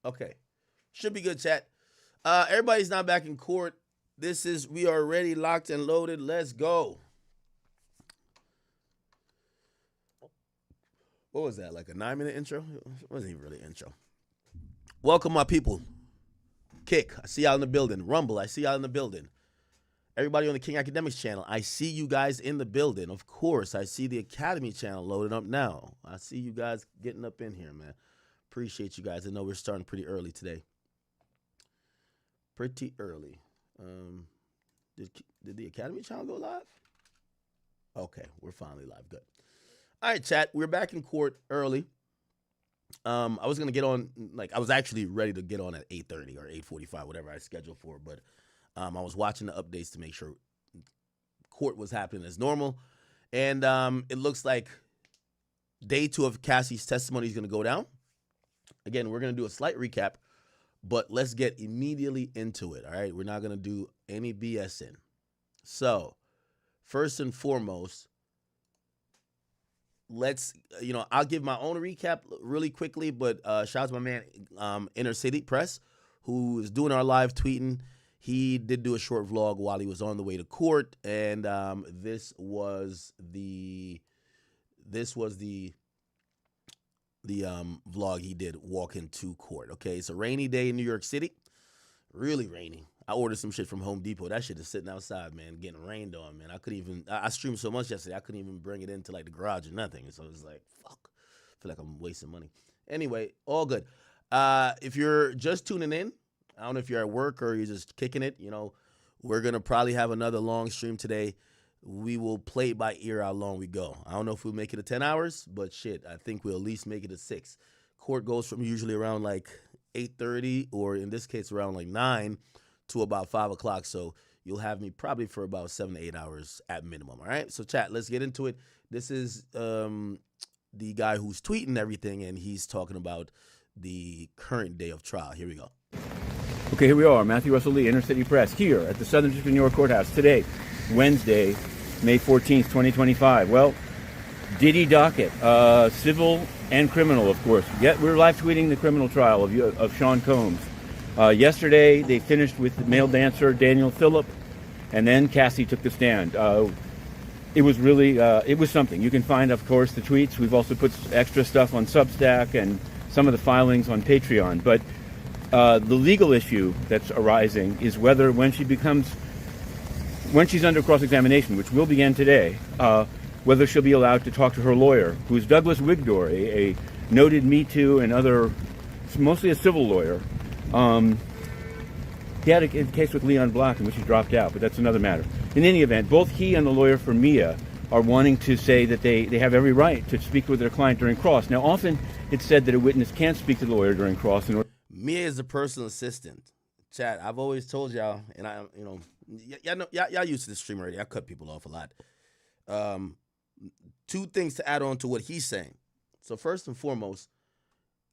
Okay. Should be good, chat. Everybody's not back in court. We are ready, locked and loaded. Let's go. What was that, like a 9-minute intro? It wasn't even really an intro. Welcome, my people. Kick, I see y'all in the building. Rumble, I see y'all in the building. Everybody on the King Academics channel, I see you guys in the building. Of course, I see the Academy channel loading up now. I see you guys getting up in here, man. Appreciate you guys. I know we're starting pretty early today. Pretty early. Did the Academy channel go live? Okay, we're finally live. Good. All right, chat. We're back in court early. I was gonna get on, like, I was actually ready to get on at 8:30 or 8:45, whatever I scheduled for, but I was watching the updates to make sure court was happening as normal, and it looks like day 2 of Cassie's testimony is gonna go down. Again, we're gonna do a slight recap, but let's get immediately into it. All right, we're not gonna do any BSing. So, first and foremost, let's, I'll give my own recap really quickly, but shout out to my man, Inner City Press, who is doing our live tweeting. He did do a short vlog while he was on the way to court, and this was the vlog he did walking to court. Okay, it's a rainy day in New York City, really rainy. I ordered some shit from Home Depot. That shit is sitting outside, man, getting rained on, man. I streamed so much yesterday, I couldn't even bring it into like the garage or nothing. So it was like, fuck, I feel like I'm wasting money. Anyway, all good. If you're just tuning in, I don't know if you're at work or you're just kicking it, we're going to probably have another long stream today. We will play it by ear how long we go. I don't know if we'll make it to 10 hours, but shit, I think we'll at least make it to 6. Court goes from usually around like 8:30, or in this case around like 9 to about 5 o'clock. So you'll have me probably for about 7 to 8 hours at minimum. All right. So chat, let's get into it. This is the guy who's tweeting everything, and he's talking about the current day of trial. Here we go. Okay, here we are, Matthew Russell Lee, Inner City Press, here at the Southern District of New York Courthouse today, Wednesday, May 14th, 2025. Well, Diddy docket, civil and criminal, of course. Yet we're live tweeting the criminal trial of Sean Combs. Yesterday, they finished with the male dancer Daniel Phillip, and then Cassie took the stand. It was really, it was something. You can find, of course, the tweets. We've also put extra stuff on Substack and some of the filings on Patreon. But the legal issue that's arising is whether when she's under cross-examination, which will begin today, whether she'll be allowed to talk to her lawyer, who's Douglas Wigdor, a noted Me Too and other, mostly a civil lawyer. He had a case with Leon Block in which he dropped out, but that's another matter. In any event, both he and the lawyer for Mia are wanting to say that they have every right to speak with their client during cross. Now, often it's said that a witness can't speak to the lawyer during cross. Mia is a personal assistant. Chat, I've always told y'all, and y'all used to this stream already. I cut people off a lot. 2 things to add on to what he's saying. So first and foremost,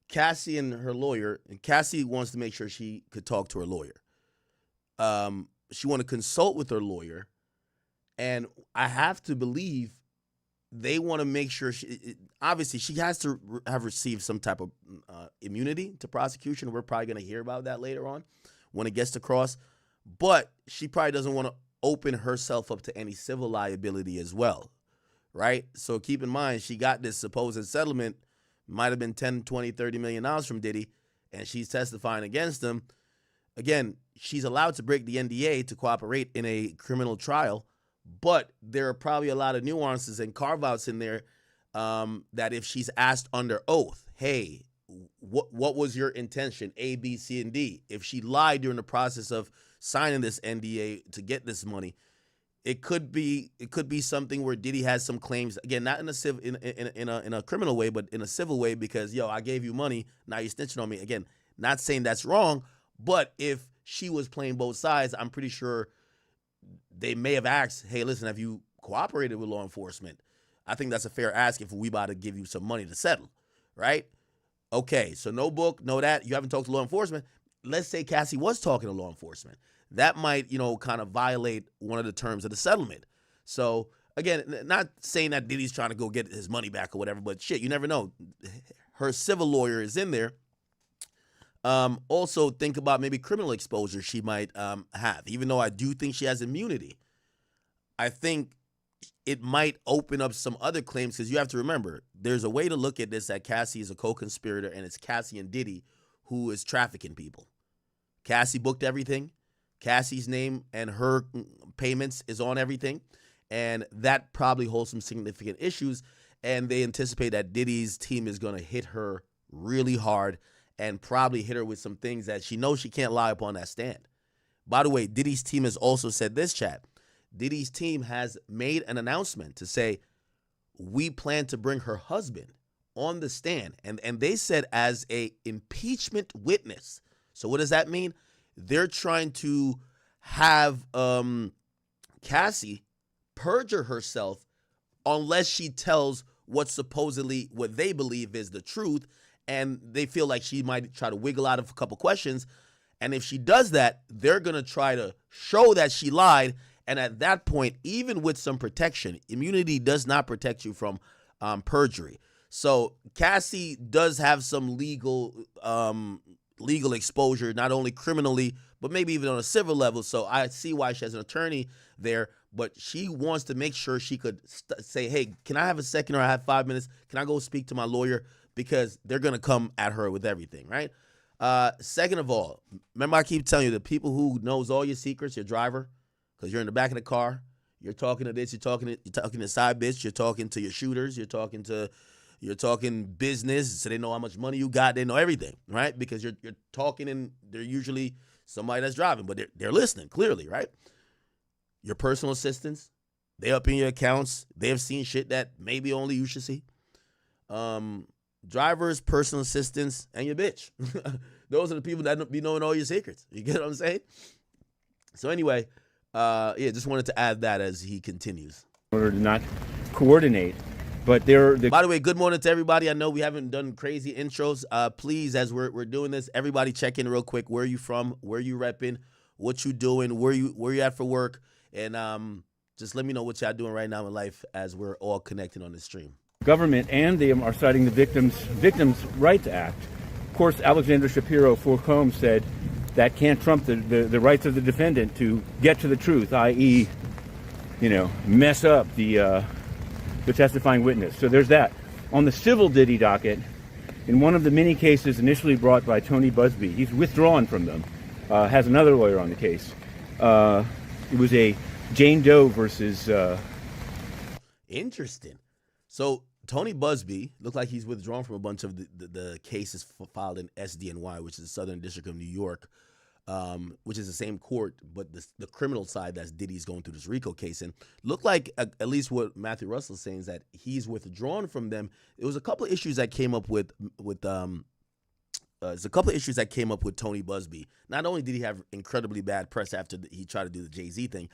Cassie and her lawyer, and Cassie wants to make sure she could talk to her lawyer. She want to consult with her lawyer, and I have to believe they want to make sure obviously she has to have received some type of immunity to prosecution. We're probably going to hear about that later on when it gets to cross, but she probably doesn't want to open herself up to any civil liability as well, right? So keep in mind, she got this supposed settlement, might have been 10, 20, $30 million from Diddy, and she's testifying against him. Again, she's allowed to break the NDA to cooperate in a criminal trial, but there are probably a lot of nuances and carve-outs in there that if she's asked under oath, hey, what was your intention, A, B, C, and D? If she lied during the process of signing this NDA to get this money, it could be something where Diddy has some claims, again, not in a criminal way, but in a civil way, because, I gave you money, now you're snitching on me. Again, not saying that's wrong, but if she was playing both sides, I'm pretty sure they may have asked, hey, listen, have you cooperated with law enforcement? I think that's a fair ask if we about to give you some money to settle, right? Okay, so no book, no that. You haven't talked to law enforcement. Let's say Cassie was talking to law enforcement. That might, kind of violate one of the terms of the settlement. So, again, not saying that Diddy's trying to go get his money back or whatever, but shit, you never know. Her civil lawyer is in there. Also, think about maybe criminal exposure she might have. Even though I do think she has immunity, I think it might open up some other claims, because you have to remember, there's a way to look at this, that Cassie is a co-conspirator, and it's Cassie and Diddy who is trafficking people. Cassie booked everything. Cassie's name and her payments is on everything, and that probably holds some significant issues, and they anticipate that Diddy's team is going to hit her really hard and probably hit her with some things that she knows she can't lie upon that stand. By the way, Diddy's team has also said this, chat. Diddy's team has made an announcement to say, we plan to bring her husband on the stand. And they said as a impeachment witness. So what does that mean? They're trying to have Cassie perjure herself unless she tells what they believe is the truth. And they feel like she might try to wiggle out of a couple questions. And if she does that, they're going to try to show that she lied. And at that point, even with some protection, immunity does not protect you from perjury. So Cassie does have some legal exposure, not only criminally, but maybe even on a civil level. So I see why she has an attorney there, but she wants to make sure she could say, hey, can I have a second, or I have 5 minutes? Can I go speak to my lawyer? Because they're going to come at her with everything, right? Second of all, remember I keep telling you, the people who knows all your secrets, your driver, because you're in the back of the car, you're talking to this, you're talking to side bitch, you're talking to your shooters, you're talking business, so they know how much money you got, they know everything, right? Because you're talking, and they're usually somebody that's driving, but they're listening clearly, right? Your personal assistants, they up in your accounts, they have seen shit that maybe only you should see. Drivers, personal assistants, and your bitch. Those are the people that be knowing all your secrets. You get what I'm saying? So anyway, just wanted to add that as he continues. In order to not coordinate, but By the way, good morning to everybody. I know we haven't done crazy intros. Please, as we're doing this, everybody check in real quick. Where are you from? Where you repping? What you doing? Where you at for work? And just let me know what y'all doing right now in life as we're all connecting on this stream. Government and them are citing the Victims' Rights Act. Of course, Alexander Shapiro for Combs said that can't trump the rights of the defendant to get to the truth, i.e., mess up the testifying witness. So there's that. On the civil Diddy docket, in one of the many cases initially brought by Tony Busby, he's withdrawn from them, has another lawyer on the case. It was a Jane Doe versus... Interesting. So Tony Busby looked like he's withdrawn from a bunch of the cases filed in SDNY, which is the Southern District of New York, which is the same court, but the criminal side, that's Diddy's going through this RICO case. And looked like, at least what Matthew Russell is saying, is that he's withdrawn from them. It was a couple of issues that came up with Tony Busby. Not only did he have incredibly bad press after he tried to do the Jay-Z thing,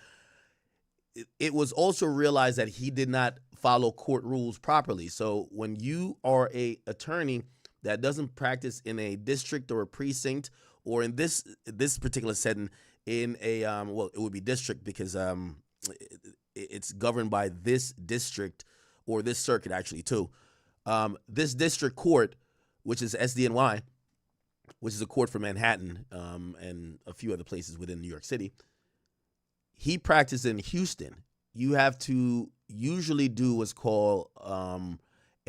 it was also realized that he did not follow court rules properly. So when you are a attorney that doesn't practice in a district or a precinct, or in this particular setting in a it would be district, because it's governed by this district, or this circuit actually too. This district court, which is SDNY, which is a court for Manhattan and a few other places within New York City. He practiced in Houston. You have to usually do what's called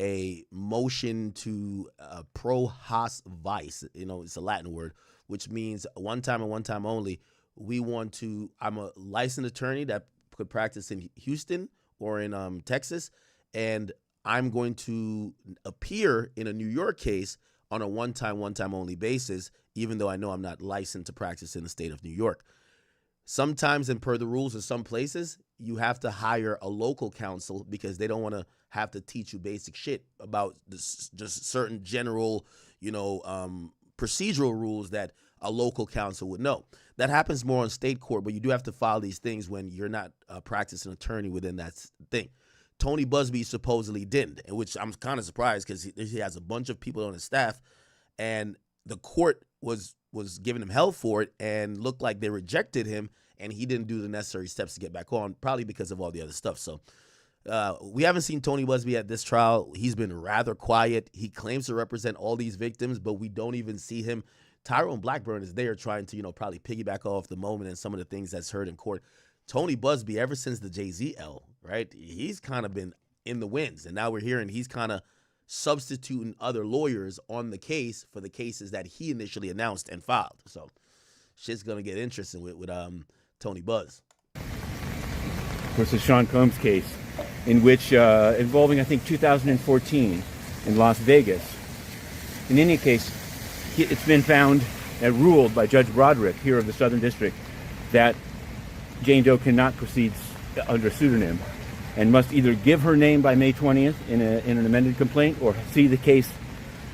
a motion to pro hac vice. It's a Latin word, which means one time and one time only. I'm a licensed attorney that could practice in Houston or in Texas, and I'm going to appear in a New York case on a one time only basis, even though I know I'm not licensed to practice in the state of New York. Sometimes, and per the rules in some places, you have to hire a local counsel because they don't want to have to teach you basic shit about just certain general, procedural rules that a local counsel would know. That happens more on state court, but you do have to file these things when you're not a practicing attorney within that thing. Tony Busby supposedly didn't, which I'm kind of surprised, because he has a bunch of people on his staff, and the court was giving him hell for it, and looked like they rejected him, and he didn't do the necessary steps to get back on, probably because of all the other stuff. So we haven't seen Tony Busby at this trial. He's been rather quiet. He claims to represent all these victims, but we don't even see him Tyrone Blackburn is there trying to, probably piggyback off the moment and some of the things that's heard in court. Tony Busby, ever since the Jay-Z L, right, he's kind of been in the winds. And now we're hearing he's kind of substituting other lawyers on the case for the cases that he initially announced and filed. So shit's going to get interesting with Tony Buzz. Of course, the Sean Combs case, in which, involving, I think, 2014 in Las Vegas. In any case, it's been found and ruled by Judge Broderick here of the Southern District that Jane Doe cannot proceed under pseudonym and must either give her name by May 20th in an amended complaint or see the case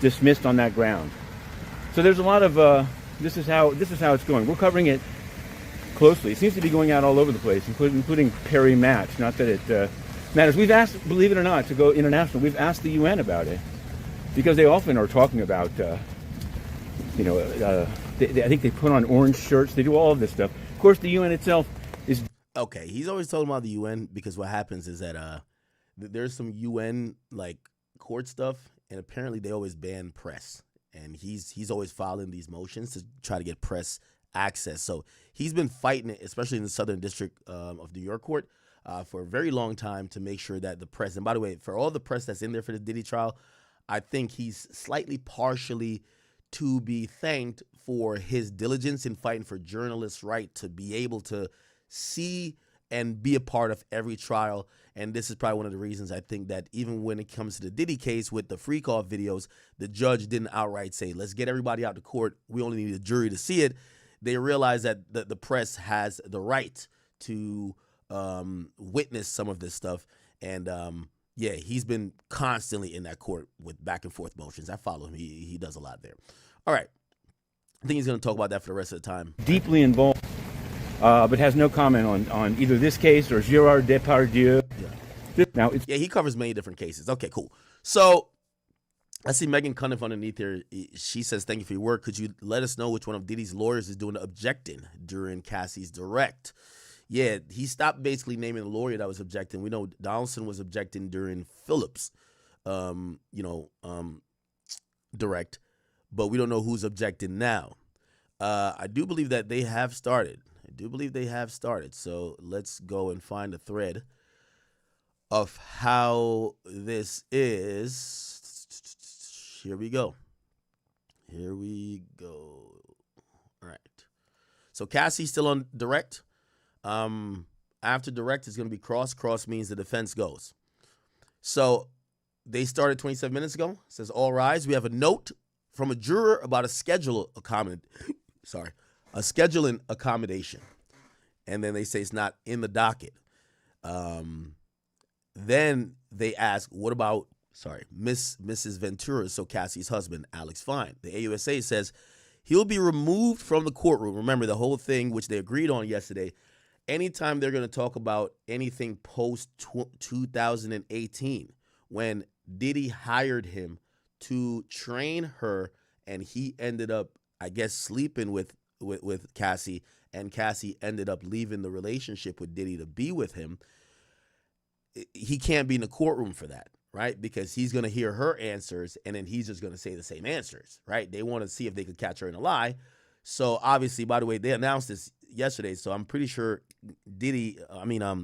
dismissed on that ground. So there's a lot of this is how it's going. We're covering it closely. It seems to be going out all over the place, including Perry Match. Not that it matters. We've asked, believe it or not, to go international. We've asked the UN about it because they often are talking about, I think they put on orange shirts. They do all of this stuff. Of course, the UN itself is okay. He's always talking about the UN because what happens is that there's some UN court stuff, and apparently they always ban press, and he's always filing these motions to try to get press access. So he's been fighting it, especially in the Southern District of New York Court, for a very long time to make sure that the press, and by the way, for all the press that's in there for the Diddy trial, I think he's slightly partially to be thanked for his diligence in fighting for journalists' right to be able to see and be a part of every trial. And this is probably one of the reasons I think that even when it comes to the Diddy case with the freak off videos, the judge didn't outright say, let's get everybody out to court. We only need a jury to see it. They realize that the press has the right to witness some of this stuff. And yeah, he's been constantly in that court with back and forth motions. I follow him. He does a lot there. All right. I think he's going to talk about that for the rest of the time. Deeply involved, but has no comment on either this case or Gérard Depardieu. Yeah. Now, he covers many different cases. Okay, cool. So I see Megan Cunniff underneath here. She says, thank you for your work. Could you let us know which one of Diddy's lawyers is doing the objecting during Cassie's direct? Yeah, he stopped basically naming the lawyer that was objecting. We know Donaldson was objecting during Phillips, direct, but we don't know who's objecting now. I do believe that they have started. So let's go and find a thread of how this is. Here we go. All right. So Cassie's still on direct. After direct is going to be cross. Cross means the defense goes. So they started 27 minutes ago. It says, all rise. We have a note from a juror about a scheduling accommodation. And then they say it's not in the docket. Then they ask, what about, Mrs. Ventura, so Cassie's husband, Alex Fine. The AUSA says he'll be removed from the courtroom. Remember the whole thing, which they agreed on yesterday. Anytime they're going to talk about anything post-2018, when Diddy hired him to train her, and he ended up, I guess, sleeping with Cassie, and Cassie ended up leaving the relationship with Diddy to be with him, he can't be in the courtroom for that, right? Because he's going to hear her answers, and then he's just going to say the same answers, right? They want to see if they could catch her in a lie. So obviously, by the way, they announced this yesterday, so I'm pretty sure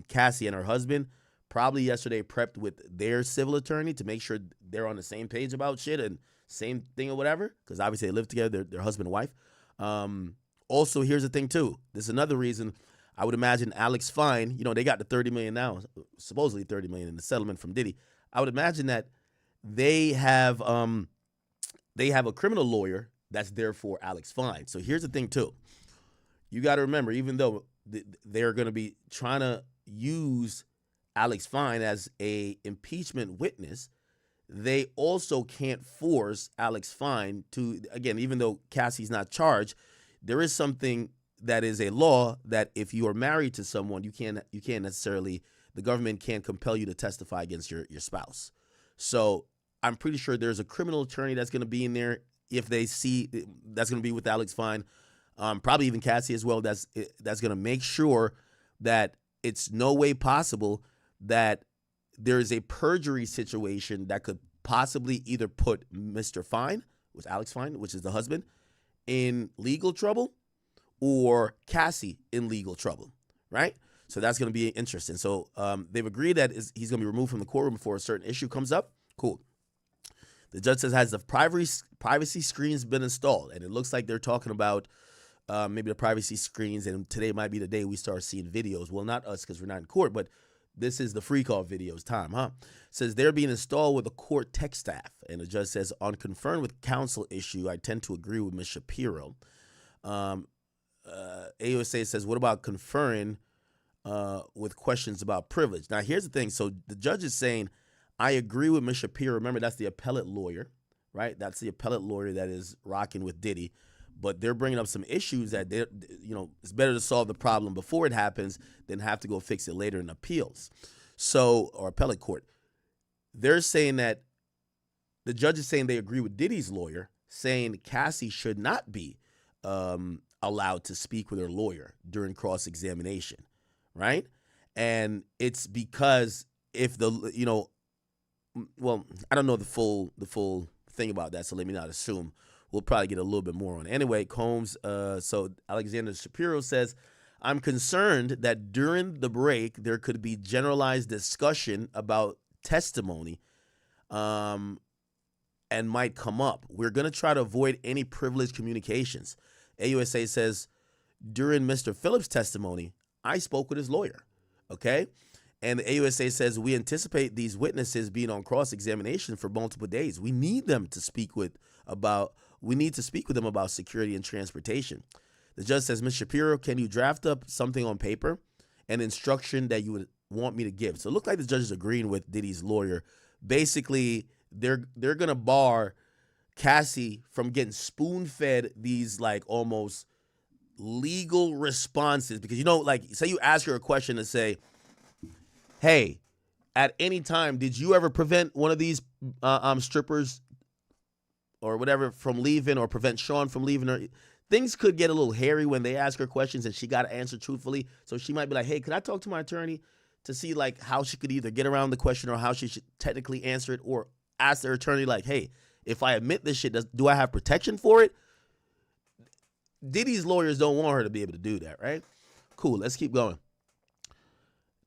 Cassie and her husband probably yesterday prepped with their civil attorney to make sure they're on the same page about shit and same thing or whatever, because obviously they live together, they're husband and wife. Also, here's the thing too. This is another reason I would imagine Alex Fine, they got the $30 million now, supposedly $30 million in the settlement from Diddy. I would imagine that they have a criminal lawyer that's there for Alex Fine. So here's the thing too. You got to remember, even though they're going to be trying to use Alex Fine as a impeachment witness, they also can't force Alex Fine to, again, even though Cassie's not charged, there is something that is a law that if you are married to someone, you can't necessarily, the government can't compel you to testify against your spouse. So I'm pretty sure there's a criminal attorney that's going to be in there if they see that's going to be with Alex Fine. Probably even Cassie as well. That's going to make sure that it's no way possible that there is a perjury situation that could possibly either put Mr. Fine, with Alex Fine, which is the husband, in legal trouble or Cassie in legal trouble, right? So that's going to be interesting. So they've agreed that he's going to be removed from the courtroom before a certain issue comes up. Cool. The judge says, has the privacy screens been installed? And it looks like they're talking about maybe the privacy screens, and today might be the day we start seeing videos. Well, not us because we're not in court, but this is the free call videos time, huh? It says they're being installed with the court tech staff. And the judge says, on confirmed with counsel issue, I tend to agree with Ms. Shapiro. AUSA says, what about conferring with questions about privilege? Now, here's the thing. So the judge is saying, I agree with Ms. Shapiro. Remember, that's the appellate lawyer, right? That's the appellate lawyer that is rocking with Diddy. But they're bringing up some issues that, it's better to solve the problem before it happens than have to go fix it later in appeals. So, or appellate court. They're saying that the judge is saying they agree with Diddy's lawyer, saying Cassie should not be allowed to speak with her lawyer during cross-examination, right? And it's because if well, I don't know the full thing about that, so let me not assume. We'll probably get a little bit more on it. Anyway, Combs, so Alexander Shapiro says, I'm concerned that during the break, there could be generalized discussion about testimony and might come up. We're going to try to avoid any privileged communications. AUSA says, during Mr. Phillips' testimony, I spoke with his lawyer, okay? And the AUSA says, we anticipate these witnesses being on cross-examination for multiple days. We need them to speak with them about security and transportation. The judge says, Ms. Shapiro, can you draft up something on paper, an instruction that you would want me to give? So it looked like the judge is agreeing with Diddy's lawyer. Basically, they're going to bar Cassie from getting spoon-fed these like almost legal responses. Because, say you ask her a question and say, hey, at any time, did you ever prevent one of these strippers or whatever from leaving, or prevent Sean from leaving? Or things could get a little hairy when they ask her questions and she got to answer truthfully. So she might be like, hey, could I talk to my attorney to see like how she could either get around the question or how she should technically answer it, or ask their attorney like, hey, if I admit this shit, do I have protection for it? Diddy's lawyers don't want her to be able to do that, right? Cool, let's keep going.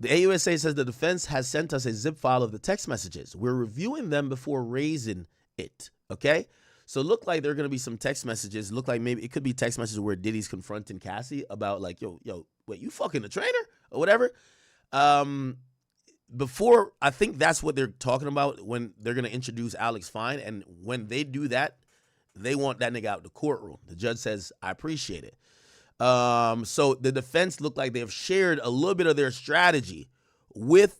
The AUSA says the defense has sent us a zip file of the text messages. We're reviewing them before raising it, okay? So it looked like there are going to be some text messages. Look like maybe it could be text messages where Diddy's confronting Cassie about like, yo, wait, you fucking the trainer or whatever. Before, I think that's what they're talking about when they're going to introduce Alex Fine. And when they do that, they want that nigga out the courtroom. The judge says, I appreciate it. So the defense looked like they've shared a little bit of their strategy with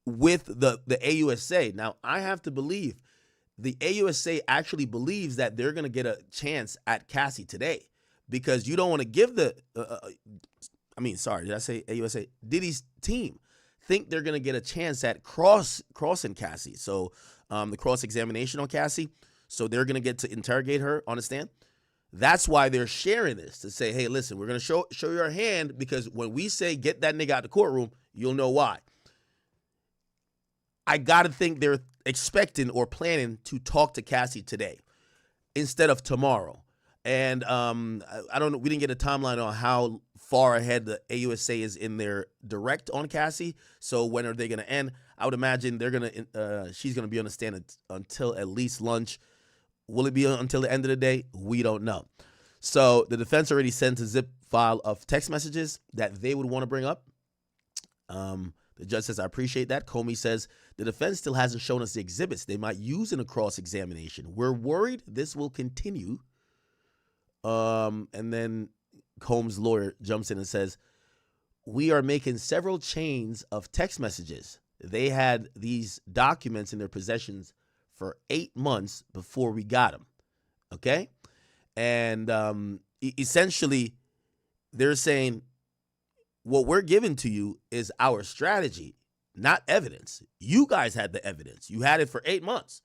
the AUSA. Now, I have to believe the AUSA actually believes that they're going to get a chance at Cassie today, because you don't want to give did I say AUSA? Diddy's team think they're going to get a chance at crossing Cassie. So the cross-examination on Cassie. So they're going to get to interrogate her on the stand. That's why they're sharing this, to say, hey, listen, we're going to show you our hand, because when we say get that nigga out the courtroom, you'll know why. I got to think they're expecting or planning to talk to Cassie today instead of tomorrow. And I don't know, we didn't get a timeline on how far ahead the AUSA is in their direct on Cassie. So when are they going to end? I would imagine she's going to be on the stand until at least lunch. Will it be until the end of the day? We don't know. So the defense already sent a zip file of text messages that they would want to bring up. The judge says, I appreciate that. Comey says, the defense still hasn't shown us the exhibits they might use in a cross-examination. We're worried this will continue. And then Combs' lawyer jumps in and says, we are making several chains of text messages. They had these documents in their possessions for 8 months before we got them, okay? And essentially, they're saying, what we're giving to you is our strategy, not evidence. You guys had the evidence. You had it for 8 months.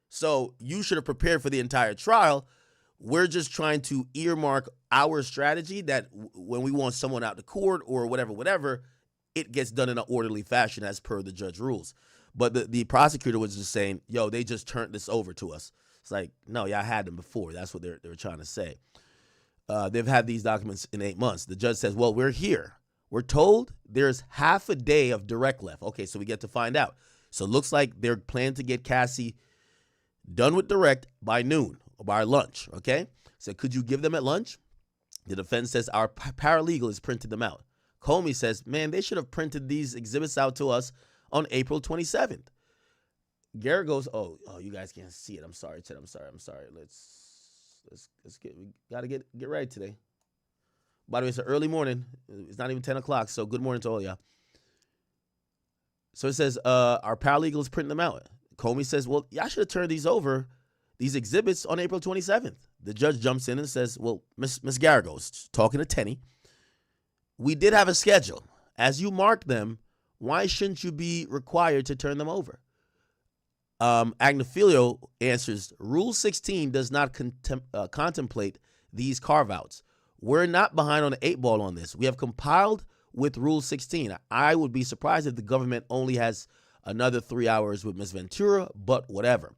So you should have prepared for the entire trial. We're just trying to earmark our strategy that when we want someone out to court or whatever, it gets done in an orderly fashion as per the judge rules. But the prosecutor was just saying, yo, they just turned this over to us. It's like, no, y'all had them before. That's what they were trying to say. they've had these documents in 8 months. The judge says, well, we're here. We're told there's half a day of direct left. Okay, so we get to find out. So it looks like they're planning to get Cassie done with direct by noon or by lunch, okay? So could you give them at lunch? The defense says our paralegal has printed them out. Comey says, man, they should have printed these exhibits out to us on April 27th. Garrett goes, oh, you guys can't see it. I'm sorry, Ted. I'm sorry. Let's we got to get right today. By the way, it's an early morning. It's not even 10 o'clock, so good morning to all y'all. So it says, our paralegal is printing them out. Comey says, well, y'all should have turned these exhibits on April 27th. The judge jumps in and says, well, Miss Garagos, talking to Tenny, we did have a schedule. As you marked them, why shouldn't you be required to turn them over? Agnifilio answers, Rule 16 does not contemplate these carve-outs. We're not behind on the 8 ball on this. We have compiled with Rule 16. I would be surprised if the government only has another 3 hours with Ms. Ventura, but whatever.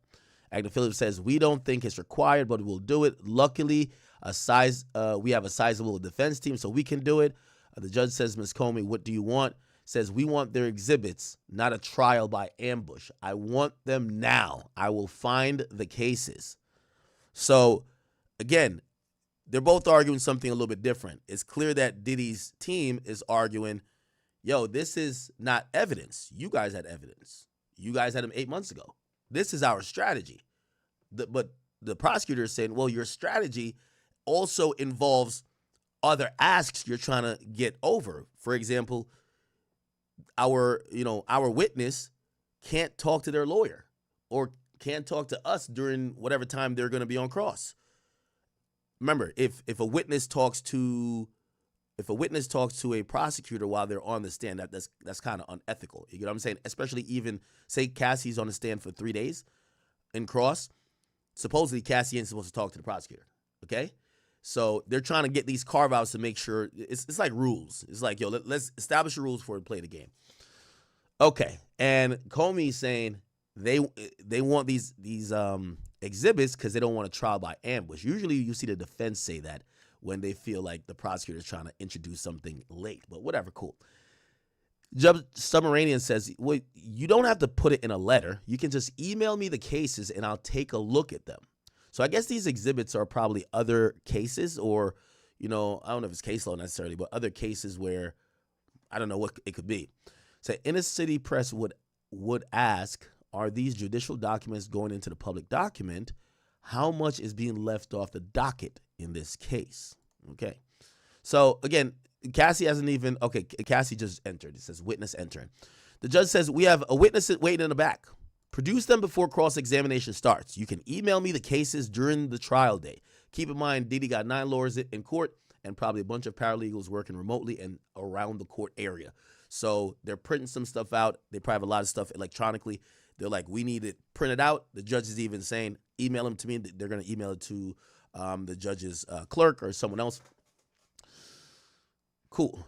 Agnifilio says, we don't think it's required, but we'll do it. Luckily, we have a sizable defense team, so we can do it. The judge says, Ms. Comey, what do you want? Says, we want their exhibits, not a trial by ambush. I want them now. I will find the cases. So, again, they're both arguing something a little bit different. It's clear that Diddy's team is arguing, yo, this is not evidence. You guys had evidence. You guys had them 8 months ago. This is our strategy. But the prosecutor is saying, well, your strategy also involves other asks you're trying to get over. For example, our witness can't talk to their lawyer or can't talk to us during whatever time they're going to be on cross. Remember, if a witness talks to a prosecutor while they're on the stand, that's kind of unethical. You know what I'm saying? Especially even say Cassie's on the stand for 3 days in cross. Supposedly Cassie ain't supposed to talk to the prosecutor. Okay, so they're trying to get these carve outs to make sure it's like rules. It's like, yo, let's establish the rules before we play the game. Okay, and Comey's saying they want these exhibits because they don't want a trial by ambush. Usually you see the defense say that when they feel like the prosecutor is trying to introduce something late, but whatever, cool. Judge Submaranian says, well, you don't have to put it in a letter. You can just email me the cases and I'll take a look at them. So I guess these exhibits are probably other cases or, I don't know if it's case law necessarily, but other cases where I don't know what it could be. So Inner City Press would ask, are these judicial documents going into the public document? How much is being left off the docket in this case? Okay. So again, Cassie hasn't even, okay, Cassie just entered. It says witness entering. The judge says, we have a witness waiting in the back. Produce them before cross-examination starts. You can email me the cases during the trial day. Keep in mind, Diddy got 9 lawyers in court and probably a bunch of paralegals working remotely and around the court area. So they're printing some stuff out. They probably have a lot of stuff electronically. They're like, we need it printed out. The judge is even saying, email them to me. They're going to email it to the judge's clerk or someone else. Cool.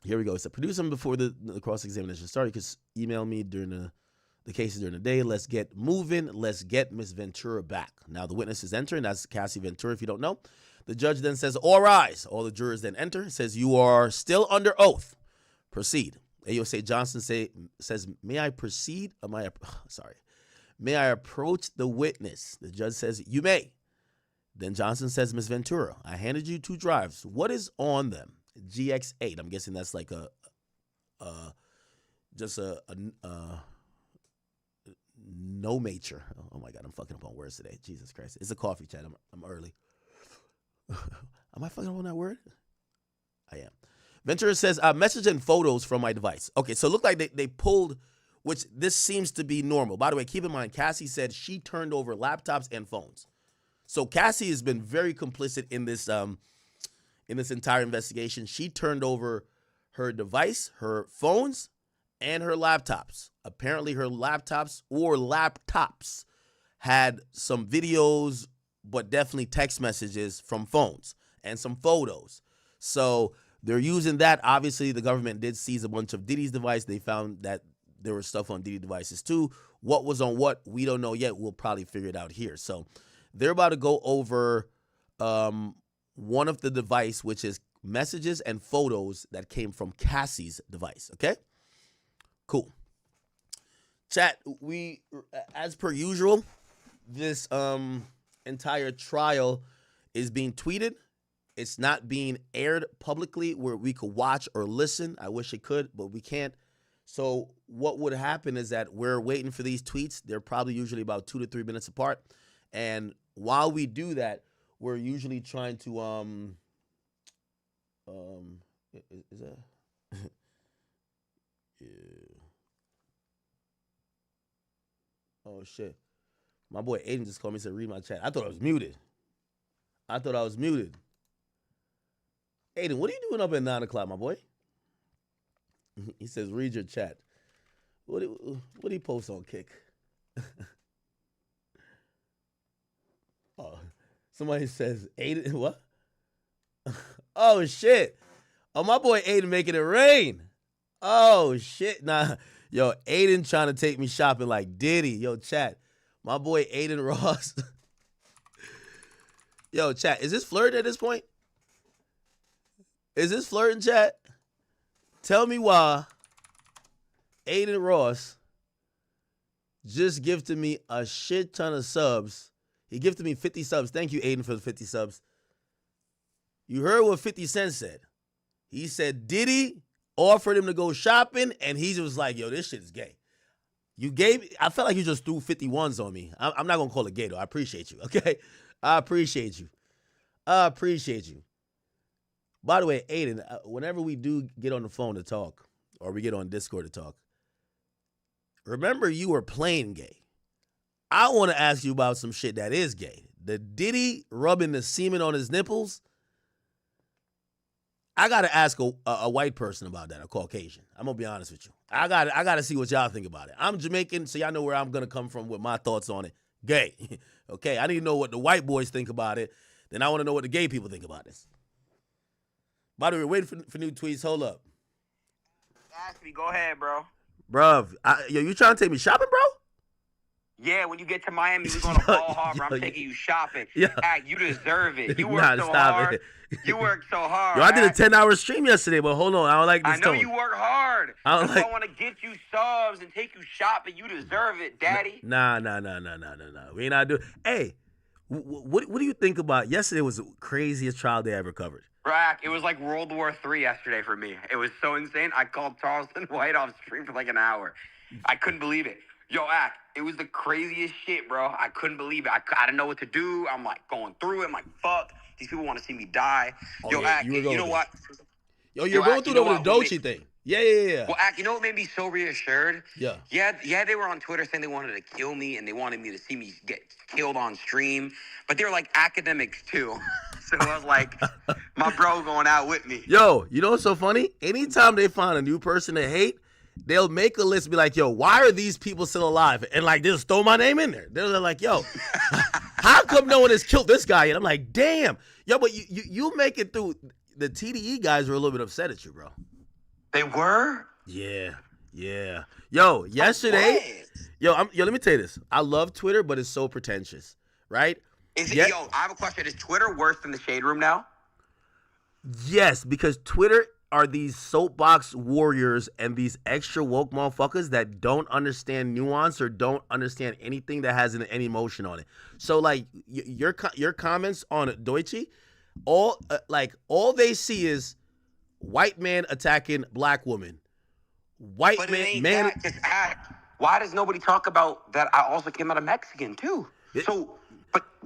Here we go. It said, produce them before the cross-examination starts. You can email me during the cases during the day. Let's get moving. Let's get Miss Ventura back. Now the witness is entering. That's Cassie Ventura, if you don't know. The judge then says, all rise. All the jurors then enter. It says, you are still under oath. Proceed. AUSA Johnson says, may I proceed? May I approach the witness? The judge says, you may. Then Johnson says, Ms. Ventura, I handed you 2 drives. What is on them? GX8. I'm guessing that's like just a no mature. Oh my God, I'm fucking up on words today. Jesus Christ. It's a coffee chat. I'm early. Am I fucking up on that word? I am. Ventura says, message and photos from my device. Okay, so it looked like they pulled, which this seems to be normal. By the way, keep in mind, Cassie said she turned over laptops and phones. So Cassie has been very complicit in this entire investigation. She turned over her device, her phones, and her laptops. Apparently her laptops had some videos, but definitely text messages from phones and some photos. So they're using that. Obviously, the government did seize a bunch of Diddy's device. They found that there was stuff on Diddy devices too. What was on what, we don't know yet. We'll probably figure it out here. So they're about to go over one of the device, which is messages and photos that came from CASSIE's device. Okay? Cool. Chat, we, as per usual, this entire trial is being tweeted. It's not being aired publicly where we could watch or listen. I wish it could, but we can't. So what would happen is that we're waiting for these tweets. They're probably usually about 2 to 3 minutes apart. And while we do that, we're usually trying to is that yeah. Oh shit. My boy Aiden just called me and said read my chat. I thought I was muted. Aiden, what are you doing up at 9 o'clock, my boy? He says, read your chat. What do he post on Kick? Oh, somebody says, Aiden, what? Oh, shit. Oh, my boy Aiden making it rain. Oh, shit. Nah, yo, Aiden trying to take me shopping like Diddy. Yo, chat. My boy Aiden Ross. Yo, chat, is this flirting at this point? Is this flirting, chat? Tell me why Aiden Ross just gifted me a shit ton of subs. He gifted me 50 subs. Thank you, Aiden, for the 50 subs. You heard what 50 Cent said. He said Diddy offered him to go shopping, and he was like, yo, this shit is gay. I felt like you just threw 51s on me. I'm not going to call it gay, though. I appreciate you, okay? I appreciate you. By the way, Aiden, whenever we do get on the phone to talk, or we get on Discord to talk, remember you were playing gay. I want to ask you about some shit that is gay. The Diddy rubbing the semen on his nipples. I got to ask a white person about that, a Caucasian. I'm going to be honest with you. I got to see what y'all think about it. I'm Jamaican, so y'all know where I'm going to come from with my thoughts on it. Gay. Okay, I need to know what the white boys think about it. Then I want to know what the gay people think about this. By the way, waiting for new tweets. Hold up. Ask me. Go ahead, bro. Bruv, yo, you trying to take me shopping, bro? Yeah, when you get to Miami, we're going to Ball Harbor. I'm taking you shopping. Yeah. Act, you deserve it. You worked so hard. You worked so hard. Yo, I did a 10-hour stream yesterday, but hold on. I don't like this tone. I know you work hard. I want to get you subs and take you shopping. You deserve it, daddy. Nah. We ain't not doing. Hey, what do you think about yesterday? Was the craziest trial they ever covered. Brack, it was like World War III yesterday for me. It was so insane. I called Charleston White off stream for like an hour. I couldn't believe it. Yo, Ack, it was the craziest shit, bro. I couldn't believe it. I didn't know what to do. I'm like going through it. I'm like, fuck. These people want to see me die. Oh, yo, yeah, Ack, you know what? Yo, you're going through the Dochi thing. Yeah. Well, Ack, you know what made me so reassured? Yeah. Yeah, they were on Twitter saying they wanted to kill me and they wanted me to see me get killed on stream. But they were like academics, too. So I was like, my bro going out with me. Yo, you know what's so funny? Anytime they find a new person to hate, they'll make a list and be like, yo, why are these people still alive? And like, they just throw my name in there. They're like, yo, how come no one has killed this guy? And I'm like, damn. Yo, but you make it through. The TDE guys were a little bit upset at you, bro. They were? Yeah. Yo, yesterday, let me tell you this. I love Twitter, but it's so pretentious, right? Yo, I have a question. Is Twitter worse than the Shade Room now? Yes, because Twitter are these soapbox warriors and these extra woke motherfuckers that don't understand nuance or don't understand anything that has any emotion on it. So, like, your comments on Deutsche, all they see is white man attacking black woman. Why does nobody talk about that? I also came out of Mexican too.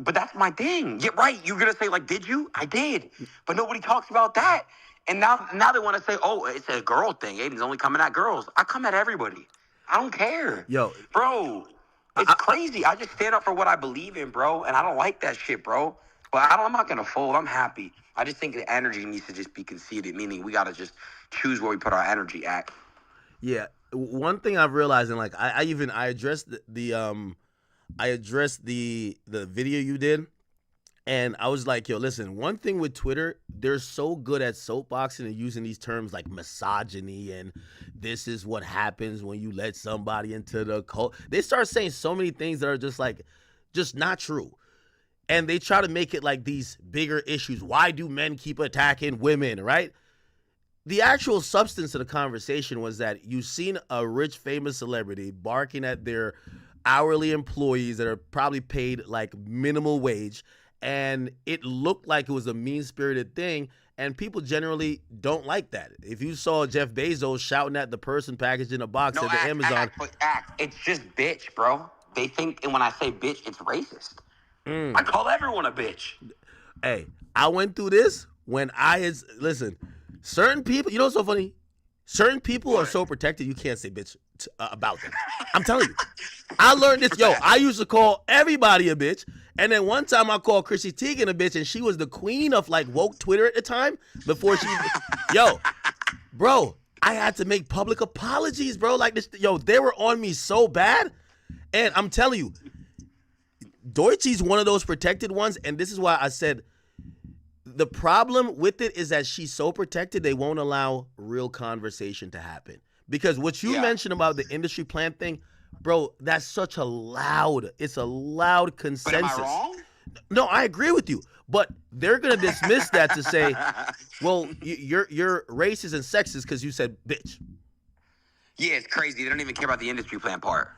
But that's my thing. Yeah, right. You're gonna say like, did you? I did. But nobody talks about that. And now they want to say, oh, it's a girl thing. Aiden's only coming at girls. I come at everybody. I don't care. Yo, bro, it's crazy. I just stand up for what I believe in, bro. And I don't like that shit, bro. But I'm not gonna fold. I'm happy. I just think the energy needs to just be conceded, meaning we gotta just choose where we put our energy at. Yeah. One thing I've realized, and like I addressed the video you did, and I was like, yo, listen, one thing with Twitter, they're so good at soapboxing and using these terms like misogyny and this is what happens when you let somebody into the cult. They start saying so many things that are just not true. And they try to make it like these bigger issues. Why do men keep attacking women, right? The actual substance of the conversation was that you've seen a rich, famous celebrity barking at their hourly employees that are probably paid like minimal wage, and it looked like it was a mean-spirited thing, and people generally don't like that. If you saw Jeff Bezos shouting at the person packaged in a box at the Amazon... It's just bitch, bro. They think, and when I say bitch, it's racist. I call everyone a bitch. Hey, I went through this when listen, certain people, you know what's so funny? Certain people are so protected you can't say bitch about them. I'm telling you. I learned this. Yo, I used to call everybody a bitch. And then one time I called Chrissy Teigen a bitch, and she was the queen of like woke Twitter at the time before she... Yo, bro, I had to make public apologies, bro. Like this, yo, they were on me so bad. And I'm telling you, Deutschie's one of those protected ones, and this is why I said the problem with it is that she's so protected they won't allow real conversation to happen. Because what you mentioned about the industry plan thing, bro, that's such a loud consensus. But am I wrong? No, I agree with you. But they're gonna dismiss that to say, well, you're racist and sexist because you said bitch. Yeah, it's crazy. They don't even care about the industry plan part.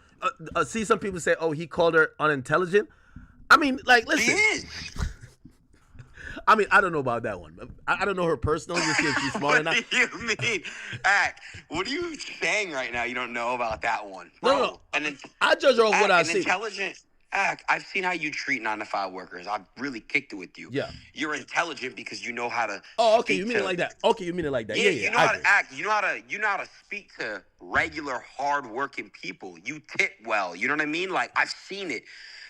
See, some people say, oh, he called her unintelligent. I mean, like, listen. She is. I mean, I don't know about that one. I don't know her personally to see if she's smart or not. What do you mean? What are you saying right now you don't know about that one? Bro, No. And then, I judge her off what I see. Intelligent. I've seen how you treat 9-to-5 workers. I've really kicked it with you. Yeah. You're intelligent because you know how to. Oh, okay. You mean it like that? Okay, you mean it like that? Yeah. You know how to act. You know how to speak to regular, hardworking people. You tip well. You know what I mean? Like, I've seen it.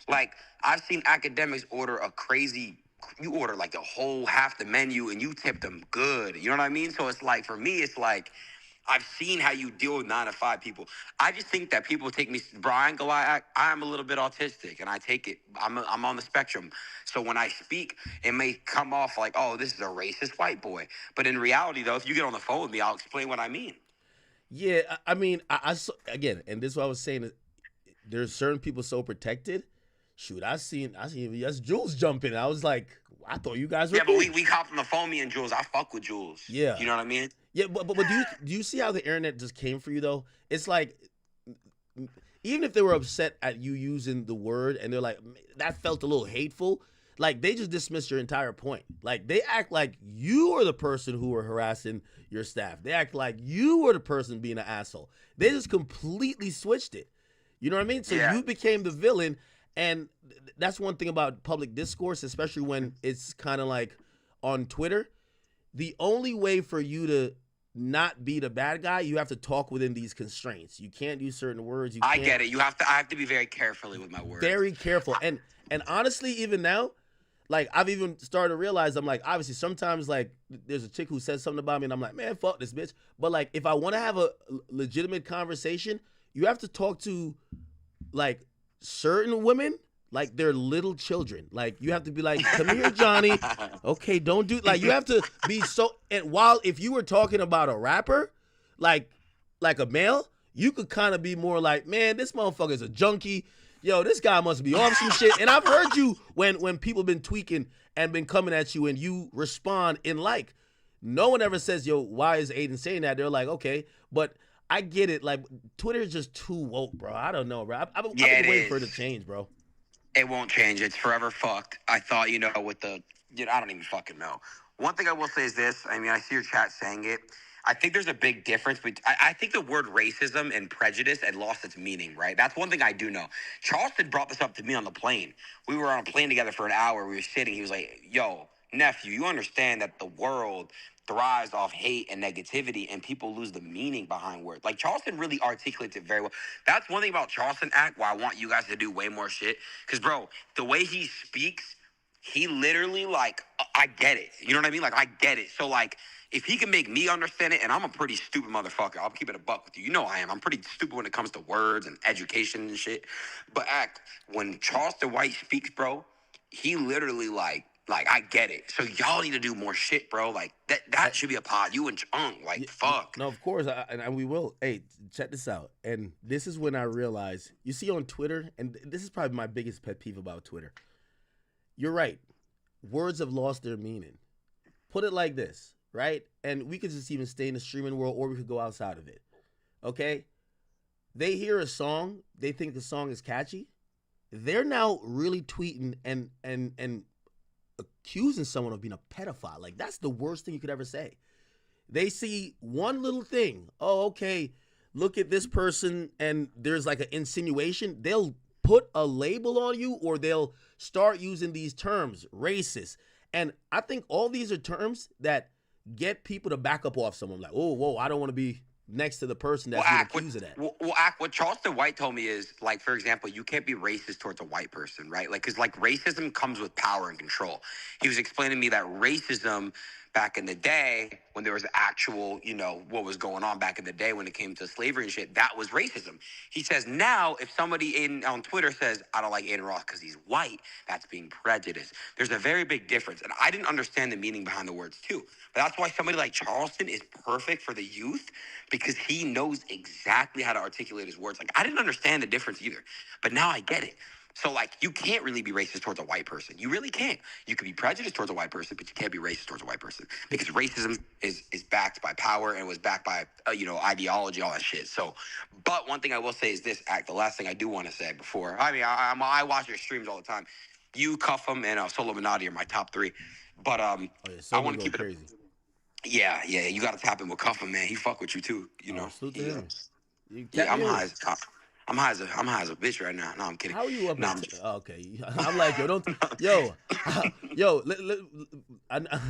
Like, I've seen academics order a crazy. You order like the whole half the menu and you tip them good. You know what I mean? So it's like, for me, it's like, I've seen how you deal with 9-to-5 people. I just think that people take me, Brian Goliath, I'm a little bit autistic and I take it. I'm on the spectrum. So when I speak, it may come off like, oh, this is a racist white boy. But in reality, though, if you get on the phone with me, I'll explain what I mean. Yeah, I mean, I again, and this is what I was saying. There's certain people so protected. Shoot, I seen yes, Jules jumping. I was like, I thought you guys were Yeah, cool. but we hopped on the phone, me and Jules. I fuck with Jules. Yeah. You know what I mean? Yeah, but do you see how the internet just came for you, though? It's like, even if they were upset at you using the word and they're like, that felt a little hateful, like, they just dismiss your entire point. Like, they act like you are the person who were harassing your staff. They act like you were the person being an asshole. They just completely switched it. You know what I mean? So you became the villain. And that's one thing about public discourse, especially when it's kind of like on Twitter. The only way for you to not be the bad guy, you have to talk within these constraints. You can't use certain words. I get it. I have to be very carefully with my words. Very careful. And honestly, even now, like, I've even started to realize, I'm like, obviously, sometimes, like, there's a chick who says something about me, and I'm like, man, fuck this bitch. But, like, if I want to have a legitimate conversation, you have to talk to, like, certain women like they're little children. Like, you have to be like, come here, Johnny. Okay, don't do, like, you have to be so. And while if you were talking about a rapper, like a male, you could kind of be more like, man, this motherfucker's a junkie. Yo, this guy must be off some shit. And I've heard you when people been tweaking and been coming at you and you respond in like. No one ever says, yo, why is Aiden saying that? They're like, okay, but I get it. Like, Twitter is just too woke, bro. I don't know, bro. I've been waiting for it to change, bro. It won't change. It's forever fucked. I thought, with the, I don't even fucking know. One thing I will say is this. I mean, I see your chat saying it. I think there's a big difference. I think the word racism and prejudice had lost its meaning, right? That's one thing I do know. Charleston brought this up to me on the plane. We were on a plane together for an hour. We were sitting. He was like, yo, nephew, you understand that the world thrives off hate and negativity, and people lose the meaning behind words. Like, Charleston really articulates it very well. That's one thing about Charleston Act why I want you guys to do way more shit. Because, bro, the way he speaks, he literally, like, I get it. You know what I mean? Like, I get it. So, like, if he can make me understand it, and I'm a pretty stupid motherfucker. I'll keep it a buck with you. You know I am. I'm pretty stupid when it comes to words and education and shit. But when Charleston White speaks, bro, he literally, like, I get it. So y'all need to do more shit, bro. Like, that should be a pod. You and Chung, like, fuck. No, of course, and we will. Hey, check this out. And this is when I realized, you see on Twitter, and this is probably my biggest pet peeve about Twitter. you're right. Words have lost their meaning. Put it like this, right? And we could just even stay in the streaming world, or we could go outside of it. Okay? They hear a song, they think the song is catchy. They're now really tweeting and accusing someone of being a pedophile. Like, that's the worst thing you could ever say. They see one little thing. Oh, okay, look at this person, and there's like an insinuation. They'll put a label on you, or they'll start using these terms, racist. And I think all these are terms that get people to back up off someone. Like, oh, whoa, I don't want to be next to the person that's being accused of that. What Charleston White told me is, like, for example, you can't be racist towards a white person, right? Like, because, like, racism comes with power and control. He was explaining to me that racism back in the day, when there was actual, you know, what was going on back in the day when it came to slavery and shit, that was racism. He says now, if somebody on Twitter says, I don't like Aiden Ross because he's white, that's being prejudiced. There's a very big difference. And I didn't understand the meaning behind the words too. But that's why somebody like Charleston is perfect for the youth, because he knows exactly how to articulate his words. Like, I didn't understand the difference either, but now I get it. So, like, you can't really be racist towards a white person. You really can't. You can be prejudiced towards a white person, but you can't be racist towards a white person, because racism is backed by power and was backed by, ideology, all that shit. So, but one thing I will say is this, the last thing I do want to say before, I mean, I watch your streams all the time. You, Cuff'em, and Solo Minati are my top three. But I want to keep it crazy. Yeah, you got to tap in with Cuff'em, man. He fuck with you too, you know. Salute to him. Yeah, I'm high as a bitch right now. No, I'm kidding. How are you up? No, okay, I'm like,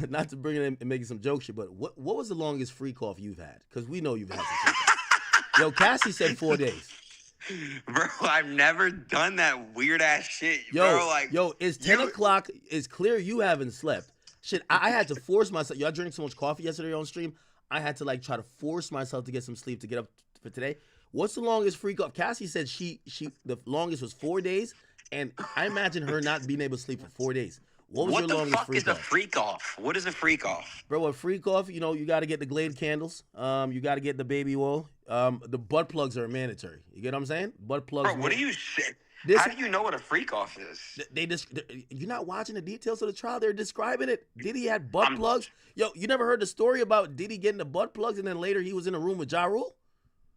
not to bring it in and making some joke shit, but what was the longest freak off you've had? Because we know you've had some freak off. Yo, Cassie said 4 days. Bro, I've never done that weird ass shit. Yo, it's 10 o'clock. It's clear you haven't slept. Shit, I had to force myself. Y'all drank so much coffee yesterday on stream. I had to try to force myself to get some sleep to get up for today. What's the longest freak off? Cassie said the longest was 4 days, and I imagine her not being able to sleep for 4 days. What was your longest freak off? What the fuck is a freak off? What is a freak off? Bro, a freak off, you got to get the Glade candles. You got to get the baby oil. The butt plugs are mandatory. You get what I'm saying? Butt plugs. Bro, what are you saying? How do you know what a freak off is? You're not watching the details of the trial. They're describing it. Diddy had butt plugs. Yo, you never heard the story about Diddy getting the butt plugs, and then later he was in a room with Ja Rule?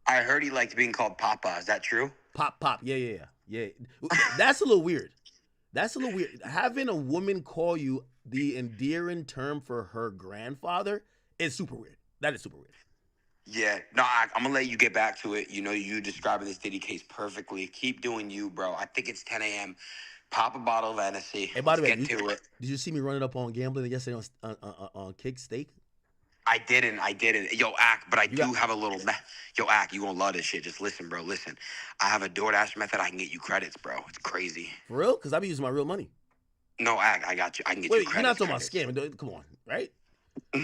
I heard he liked being called Papa. Is that true? Pop. Yeah. That's a little weird. Having a woman call you the endearing term for her grandfather is super weird. That is super weird. Yeah. No, I'm going to let you get back to it. You know, you describing this Diddy case perfectly. Keep doing you, bro. I think it's 10 a.m. Pop a bottle of Hennessy. Hey, by the way, did you see me running up on gambling yesterday on Kick Steak? I didn't. Yo, but I do have a little... Yo, you gonna love this shit. Just listen, bro. Listen. I have a DoorDash method. I can get you credits, bro. It's crazy. For real? Because I be using my real money. No, I got you. I can get you credits. Wait, you're not talking about scamming. Come on, right? No.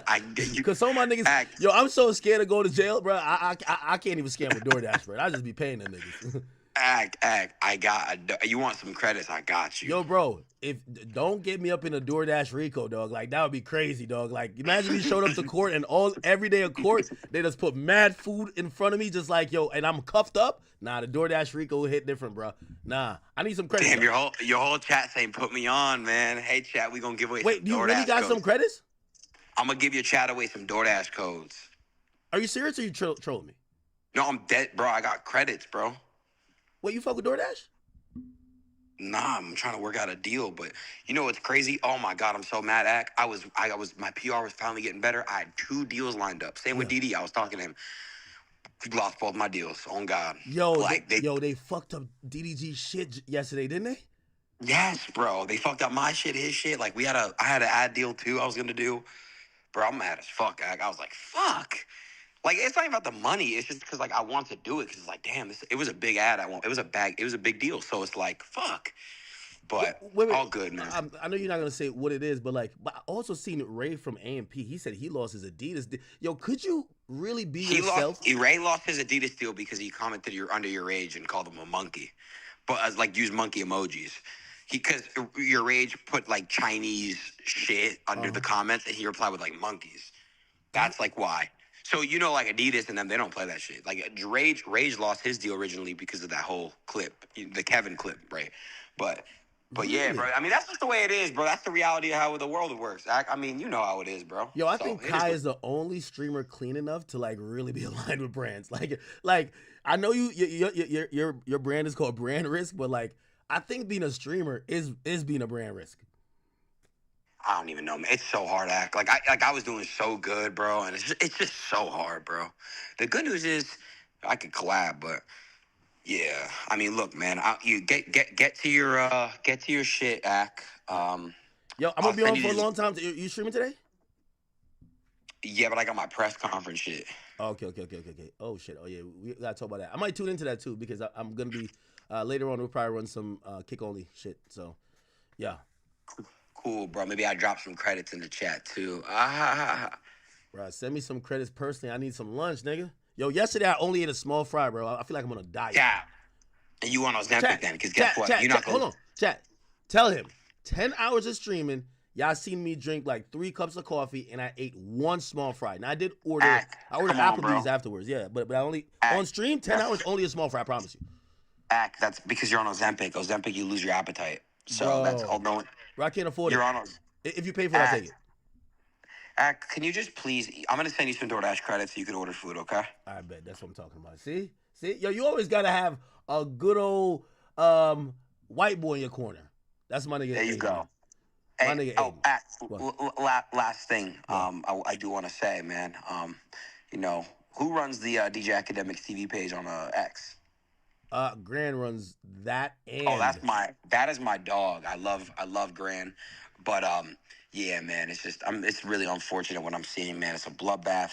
I can get you. Because some of my niggas... Yo, I'm so scared to go to jail, bro. I can't even scam with DoorDash, bro. I just be paying them niggas. You want some credits? I got you. Yo, bro, don't get me up in a DoorDash Rico, dog. Like, that would be crazy, dog. Like, imagine me showed up to court and every day of court, they just put mad food in front of me, just like, yo, and I'm cuffed up. Nah, the DoorDash Rico will hit different, bro. Nah, I need some credits. Damn, your whole chat saying put me on, man. Hey, chat, we gonna give away. Wait, do you really got some credits? I'm gonna give your chat away some DoorDash codes. Are you serious or you trolling me? No, I'm dead, bro. I got credits, bro. Wait, you fuck with DoorDash? Nah, I'm trying to work out a deal, but you know what's crazy? Oh my God, I'm so mad at. My PR was finally getting better. I had 2 deals lined up. Same with Diddy. I was talking to him. Lost both my deals. On God. Yo, they fucked up DDG shit yesterday, didn't they? Yes, bro. They fucked up my shit, his shit. Like I had an ad deal too. I was gonna do. Bro, I'm mad as fuck. I was like, fuck. Like, it's not even about the money. It's just because, I want to do it. Because it's like, damn, it was a big ad. It was a big deal. So it's like, fuck. But wait, all good, man. I know you're not going to say what it is, but I also seen Ray from AMP. He said he lost his Adidas. Yo, could you really be yourself? Ray lost his Adidas deal because he commented you're under your age and called him a monkey. But, use monkey emojis. Because your age put, Chinese shit under the comments, and he replied with, monkeys. That's, why. So, Adidas and them, they don't play that shit. Rage lost his deal originally because of that whole clip, the Kevin clip, right? But But yeah, bro. I mean, that's just the way it is, bro. That's the reality of how the world works. I mean, you know how it is, bro. Yo, I So, think it Kai what- is the only streamer clean enough to like really be aligned with brands. Like I know your brand is called Brand Risk, but like I think being a streamer is being a brand risk. I don't even know, man. It's so hard to act. I was doing so good, bro, and it's just so hard, bro. The good news is I could collab, but yeah, I mean, look, man, you get to your shit, Ack. Yo, I'm I'll gonna be send on you for a this- long time. You streaming today? Yeah, but I got my press conference shit. Okay. Oh shit. Oh yeah, we gotta talk about that. I might tune into that too because I'm gonna be later on. We'll probably run some kick only shit. So yeah. Cool, bro. Maybe I drop some credits in the chat too. Bro, send me some credits personally. I need some lunch, nigga. Yo, yesterday I only ate a small fry, bro. I feel like I'm on a diet. Yeah. And you want Ozempic Chat, then? Because guess what? You're not gonna. hold on, chat. Tell him 10 hours of streaming. Y'all seen me drink like 3 cups of coffee and I ate 1 small fry. Now I did order. I ordered come on, Applebee's bro. afterwards. Yeah, but I only on stream 10 hours only a small fry. I promise you. Act. That's because you're on Ozempic. Ozempic, you lose your appetite. So Bro. that's all. No. Bro, I can't afford You're it. on Oz. If you pay for it, I'll take it. Act. Can you just please? I'm gonna send you some DoorDash credits so you can order food. Okay. I bet that's what I'm talking about. See, yo, you always gotta have a good old white boy in your corner. That's my nigga. There you Aiden. go. My Hey, nigga oh, Aiden. Act, last thing. I do want to say, man. You know who runs the DJ Academics TV page on X? Grand runs that and that is my dog. I love Gran, but yeah, man, it's just it's really unfortunate what I'm seeing, man. It's a bloodbath.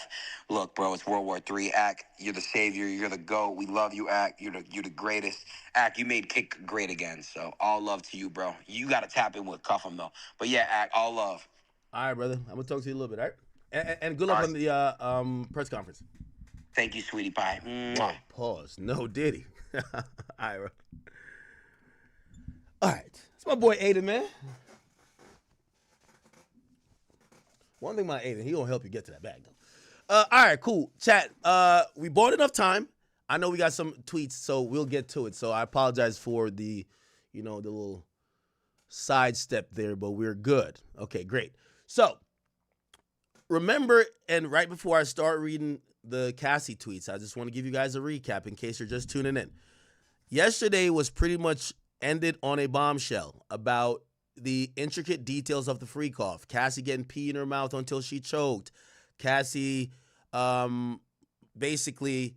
Look, bro, it's World War III. Ack, you're the savior. You're the GOAT. We love you, Ack. You're the greatest. Ack, you made kick great again. So all love to you, bro. You got to tap in with Cuffham though. But yeah, Ack, all love. All right, brother. I'm gonna talk to you a little bit. All right, and good luck on the press conference. Thank you, sweetie pie. Wow, pause. No Diddy. All right, bro. All right, it's my boy Aiden, man. One thing about Aiden, he gonna help you get to that bag though. All right, cool. Chat. We bought enough time. I know we got some tweets, so we'll get to it. So I apologize for the little sidestep there, but we're good. Okay, great. So remember, and right before I start reading the CASSIE tweets, I just want to give you guys a recap in case you're just tuning in. Yesterday was pretty much ended on a bombshell about the intricate details of the freak off. CASSIE getting pee in her mouth until she choked. CASSIE, basically,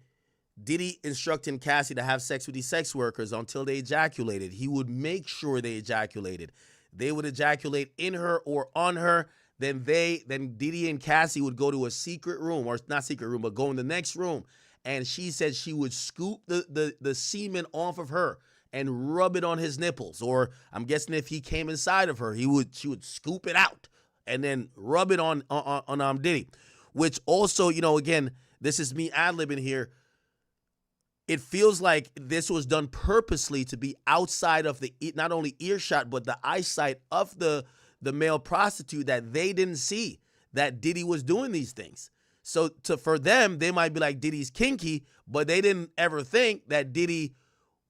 Diddy instructing CASSIE to have sex with these sex workers until they ejaculated. He would make sure they ejaculated. They would ejaculate in her or on her. Then Diddy and CASSIE would go to a secret room, or not secret room, but go in the next room. And she said she would scoop the semen off of her and rub it on his nipples. Or I'm guessing if he came inside of her, she would scoop it out and then rub it on Diddy. Which also, again, this is me ad-libbing here. It feels like this was done purposely to be outside of the not only earshot but the eyesight of the male prostitute, that they didn't see that Diddy was doing these things. So for them, they might be like, Diddy's kinky, but they didn't ever think that Diddy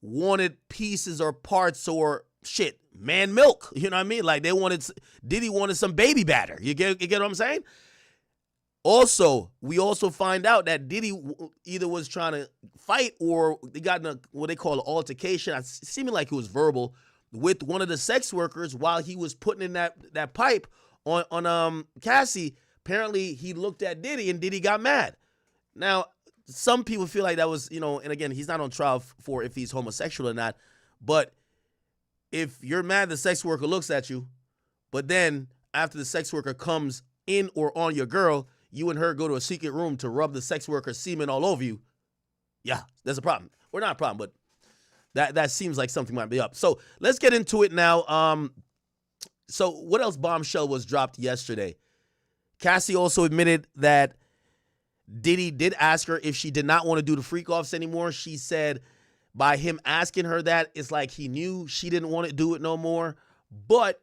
wanted pieces or parts or shit, man milk. You know what I mean? Like Diddy wanted some baby batter. You get what I'm saying? Also, we also find out that Diddy either was trying to fight or they got in what they call an altercation. It seemed like it was verbal with one of the sex workers while he was putting in that pipe on CASSIE. Apparently, he looked at Diddy and Diddy got mad. Now, some people feel like that was, and again, he's not on trial for if he's homosexual or not. But if you're mad, the sex worker looks at you, but then after the sex worker comes in or on your girl, you and her go to a secret room to rub the sex worker's semen all over you. Yeah, there's a problem. Or not a problem, but that seems like something might be up. So let's get into it now. So what else bombshell was dropped yesterday? CASSIE also admitted that Diddy did ask her if she did not want to do the freak offs anymore. She said by him asking her that, it's like he knew she didn't want to do it no more. But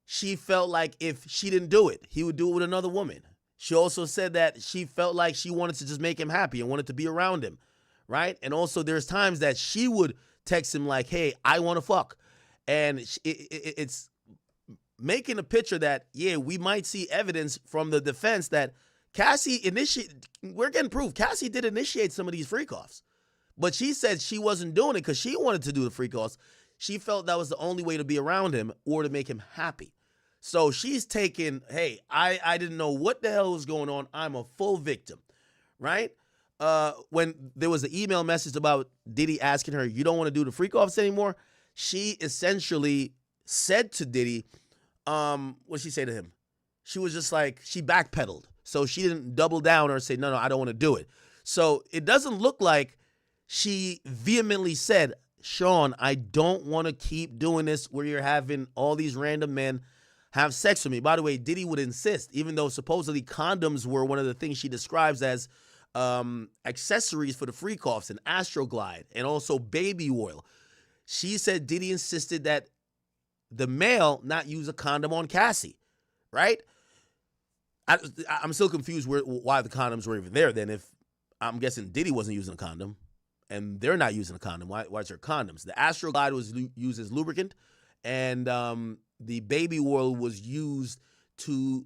she felt like if she didn't do it, he would do it with another woman. She also said that she felt like she wanted to just make him happy and wanted to be around him, right? And also there's times that she would text him like, hey, I want to fuck. And it's making a picture that, yeah, we might see evidence from the defense that Cassie we're getting proof. Cassie did initiate some of these freak-offs. But she said she wasn't doing it because she wanted to do the freak-offs. She felt that was the only way to be around him or to make him happy. So she's taking, hey, I didn't know what the hell was going on. I'm a full victim, right? When there was the email message about Diddy asking her, you don't want to do the freak-offs anymore, she essentially said to Diddy, what did she say to him? She was just like, she backpedaled. So she didn't double down or say, no, I don't want to do it. So it doesn't look like she vehemently said, Sean, I don't want to keep doing this where you're having all these random men have sex with me. By the way, Diddy would insist, even though supposedly condoms were one of the things she describes as accessories for the freak-offs and Astroglide and also baby oil. She said Diddy insisted that the male not use a condom on Cassie, right? I'm still confused why the condoms were even there then. If I'm guessing Diddy wasn't using a condom and they're not using a condom, why is there condoms? The Astroglide was used as lubricant, and the baby oil was used to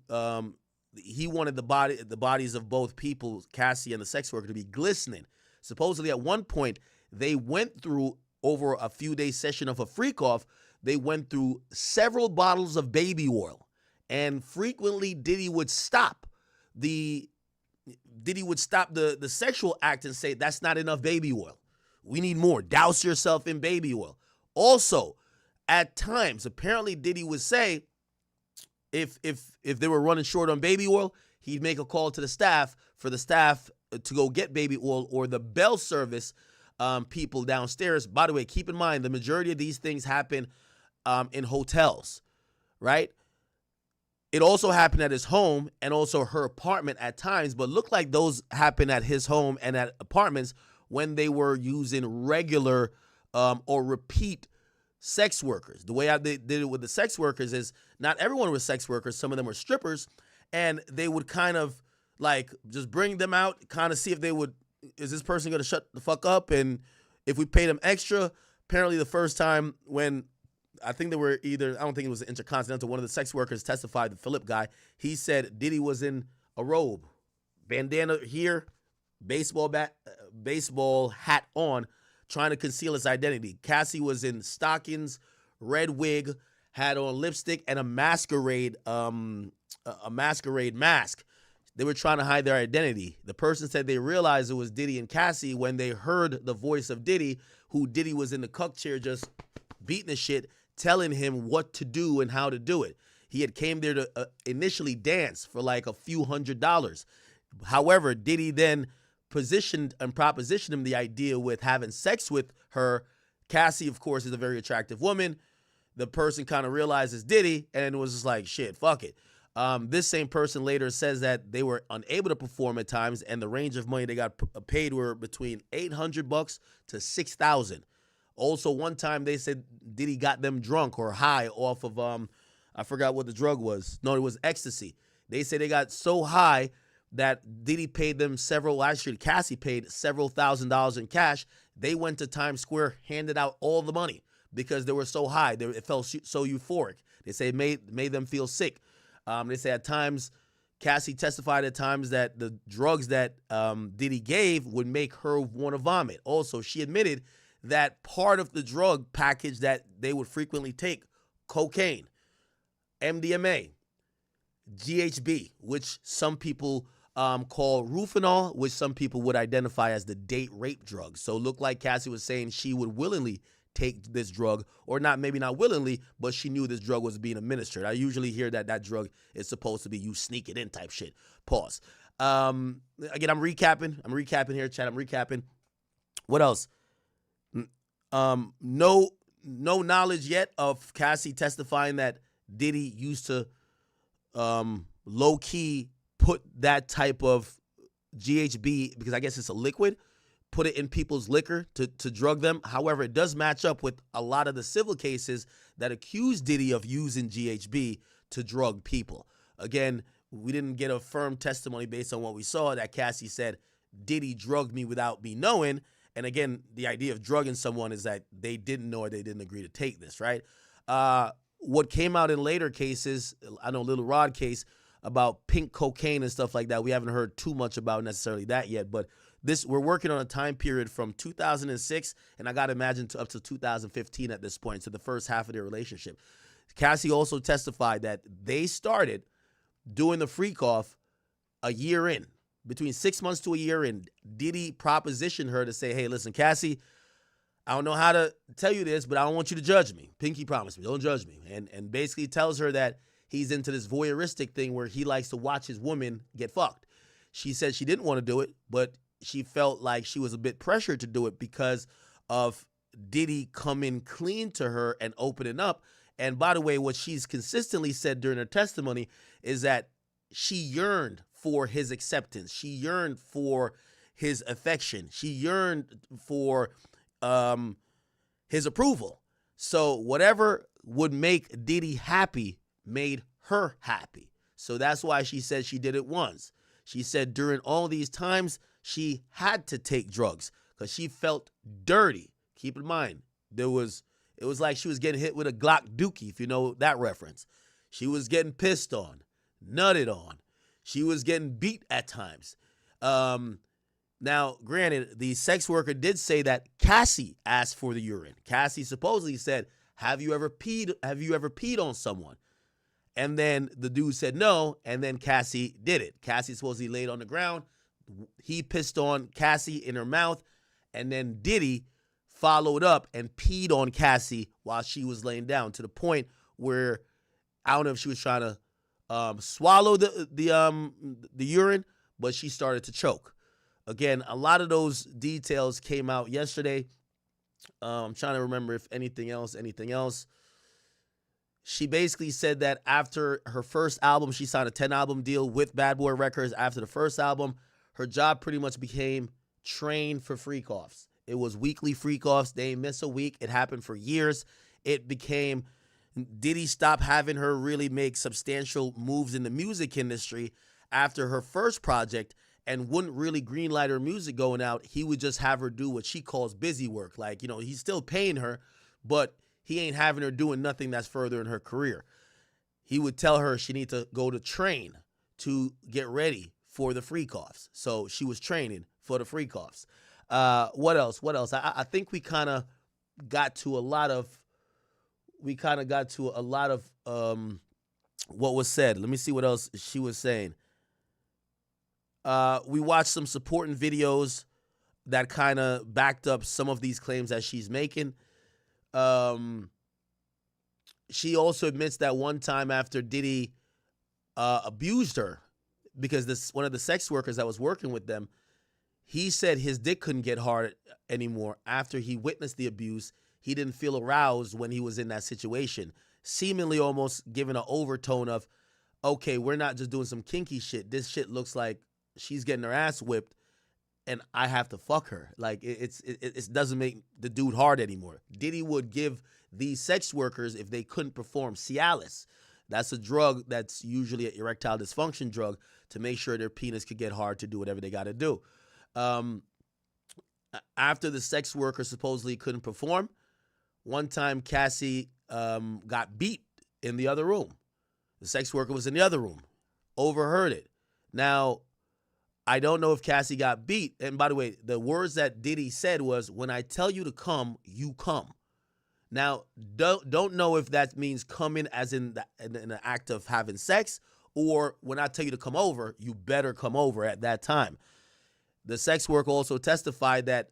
he wanted the bodies of both people, Cassie and the sex worker, to be glistening. Supposedly at one point they went through, over a few-day session of a freak-off, they went through several bottles of baby oil. And frequently Diddy would stop the sexual act and say, that's not enough baby oil. We need more. Douse yourself in baby oil. Also, at times, apparently Diddy would say, if they were running short on baby oil, he'd make a call to the staff for the staff to go get baby oil, or the bell service people downstairs. By the way, keep in mind, the majority of these things happen in hotels, right? It also happened at his home and also her apartment at times, but looked like those happened at his home and at apartments when they were using regular or repeat sex workers. The way they did it with the sex workers is not everyone was sex workers. Some of them were strippers, and they would kind of like just bring them out, kind of see if they would, is this person going to shut the fuck up? And if we paid them extra, apparently the first time when I think they were either, I don't think it was Intercontinental, one of the sex workers testified, the Phillip guy, he said Diddy was in a robe, bandana here, baseball hat on, trying to conceal his identity. Cassie was in stockings, red wig, had on lipstick, and a masquerade mask. They were trying to hide their identity. The person said they realized it was Diddy and Cassie when they heard the voice of Diddy, who Diddy was in the cuck chair just beating the shit, telling him what to do and how to do it. He had came there to initially dance for like a few $100s. However, Diddy then propositioned him the idea with having sex with her. Cassie, of course, is a very attractive woman. The person kind of realizes Diddy and was just like, shit, fuck it. This same person later says that they were unable to perform at times, and the range of money they got paid were between $800 to $6,000. Also, one time they said Diddy got them drunk or high off of, I forgot what the drug was. No, it was ecstasy. They say they got so high that Diddy paid them Cassie paid several $1,000s in cash. They went to Times Square, handed out all the money because they were so high. It felt so euphoric. They say it made them feel sick. They say at times, Cassie testified at times that the drugs that Diddy gave would make her want to vomit. Also, she admitted that part of the drug package that they would frequently take, cocaine, MDMA, GHB, which some people call Rufinol, which some people would identify as the date rape drug. So it looked like Cassie was saying she would willingly take this drug, or maybe not willingly, but she knew this drug was being administered. I usually hear that drug is supposed to be you sneak it in type shit. Pause. Again, I'm recapping here, chat. I'm recapping. What else? No knowledge yet of Cassie testifying that Diddy used to low key put that type of GHB, because I guess it's a liquid, put it in people's liquor to drug them. However, it does match up with a lot of the civil cases that accuse Diddy of using GHB to drug people. Again, we didn't get a firm testimony based on what we saw that Cassie said Diddy drugged me without me knowing. And again, the idea of drugging someone is that they didn't know or they didn't agree to take this, right? What came out in later cases, I know Little Rod case about pink cocaine and stuff like that, we haven't heard too much about necessarily that yet, but we're working on a time period from 2006, and I got to imagine up to 2015 at this point, so the first half of their relationship. Cassie also testified that they started doing the freak off a year in, between 6 months to a year in. Diddy propositioned her to say, hey, listen, Cassie, I don't know how to tell you this, but I don't want you to judge me. Pinky promised me, don't judge me. And basically tells her that he's into this voyeuristic thing where he likes to watch his woman get fucked. She said she didn't want to do it, but she felt like she was a bit pressured to do it because of Diddy coming clean to her and opening up. And by the way, what she's consistently said during her testimony is that she yearned for his acceptance. She yearned for his affection. She yearned for his approval. So whatever would make Diddy happy made her happy. So that's why she said she did it once. She said during all these times, she had to take drugs because she felt dirty. Keep in mind, it was like she was getting hit with a Glock dookie, if you know that reference. She was getting pissed on, nutted on. She was getting beat at times. Now, granted, the sex worker did say that Cassie asked for the urine. Cassie supposedly said, have you ever peed on someone? And then the dude said no, and then Cassie did it. Cassie supposedly laid on the ground. He pissed on Cassie in her mouth, and then Diddy followed up and peed on Cassie while she was laying down, to the point where I don't know if she was trying to swallow the urine, but she started to choke. Again, a lot of those details came out yesterday. I'm trying to remember if anything else. She basically said that after her first album, she signed a 10-album deal with Bad Boy Records. After the first album, her job pretty much became train for freak-offs. It was weekly freak-offs. They didn't miss a week. It happened for years. It became, Diddy stopped having her really make substantial moves in the music industry after her first project and wouldn't really greenlight her music going out. He would just have her do what she calls busy work. Like, you know, he's still paying her, but he ain't having her doing nothing that's further in her career. He would tell her she need to go to train to get ready for the freak-offs. So she was training for the freak-offs. What else? I think we kind of got to a lot of what was said. Let me see what else she was saying. We watched some supporting videos that kind of backed up some of these claims that she's making. She also admits that one time after Diddy abused her, because one of the sex workers that was working with them, he said his dick couldn't get hard anymore after he witnessed the abuse. He didn't feel aroused when he was in that situation, seemingly almost giving an overtone of, okay, we're not just doing some kinky shit. This shit looks like she's getting her ass whipped and I have to fuck her. Like, it doesn't make the dude hard anymore. Diddy would give these sex workers, if they couldn't perform, Cialis. That's a drug that's usually an erectile dysfunction drug to make sure their penis could get hard to do whatever they got to do. After the sex worker supposedly couldn't perform, one time Cassie got beat in the other room. The sex worker was in the other room, overheard it. Now, I don't know if Cassie got beat. And by the way, the words that Diddy said was, when I tell you to come, you come. Now, don't know if that means coming as in the act of having sex, or when I tell you to come over, you better come over at that time. The sex worker also testified that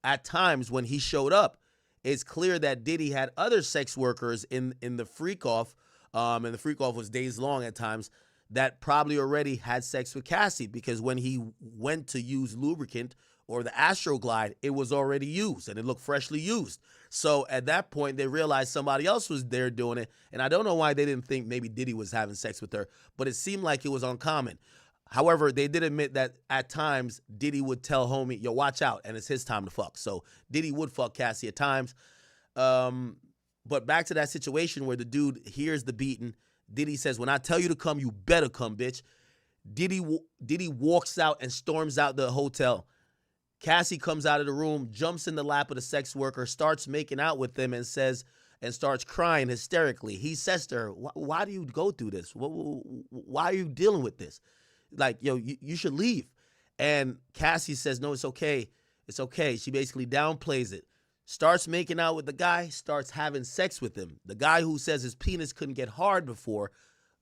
at times when he showed up, it's clear that Diddy had other sex workers in the freak-off, and the freak-off was days long at times, that probably already had sex with Cassie, because when he went to use lubricant or the Astroglide, it was already used and it looked freshly used. So at that point, they realized somebody else was there doing it. And I don't know why they didn't think maybe Diddy was having sex with her, but it seemed like it was uncommon. However, they did admit that at times Diddy would tell homie, yo, watch out, and it's his time to fuck. So Diddy would fuck Cassie at times. But back to that situation where the dude hears the beating. Diddy says, when I tell you to come, you better come, bitch. Diddy walks out and storms out the hotel. Cassie comes out of the room, jumps in the lap of the sex worker, starts making out with them, and says, and starts crying hysterically. He says to her, why do you go through this? Why are you dealing with this? Like, yo, you should leave. And Cassie says, no, it's okay. It's okay. She basically downplays it. Starts making out with the guy, starts having sex with him. The guy who says his penis couldn't get hard before,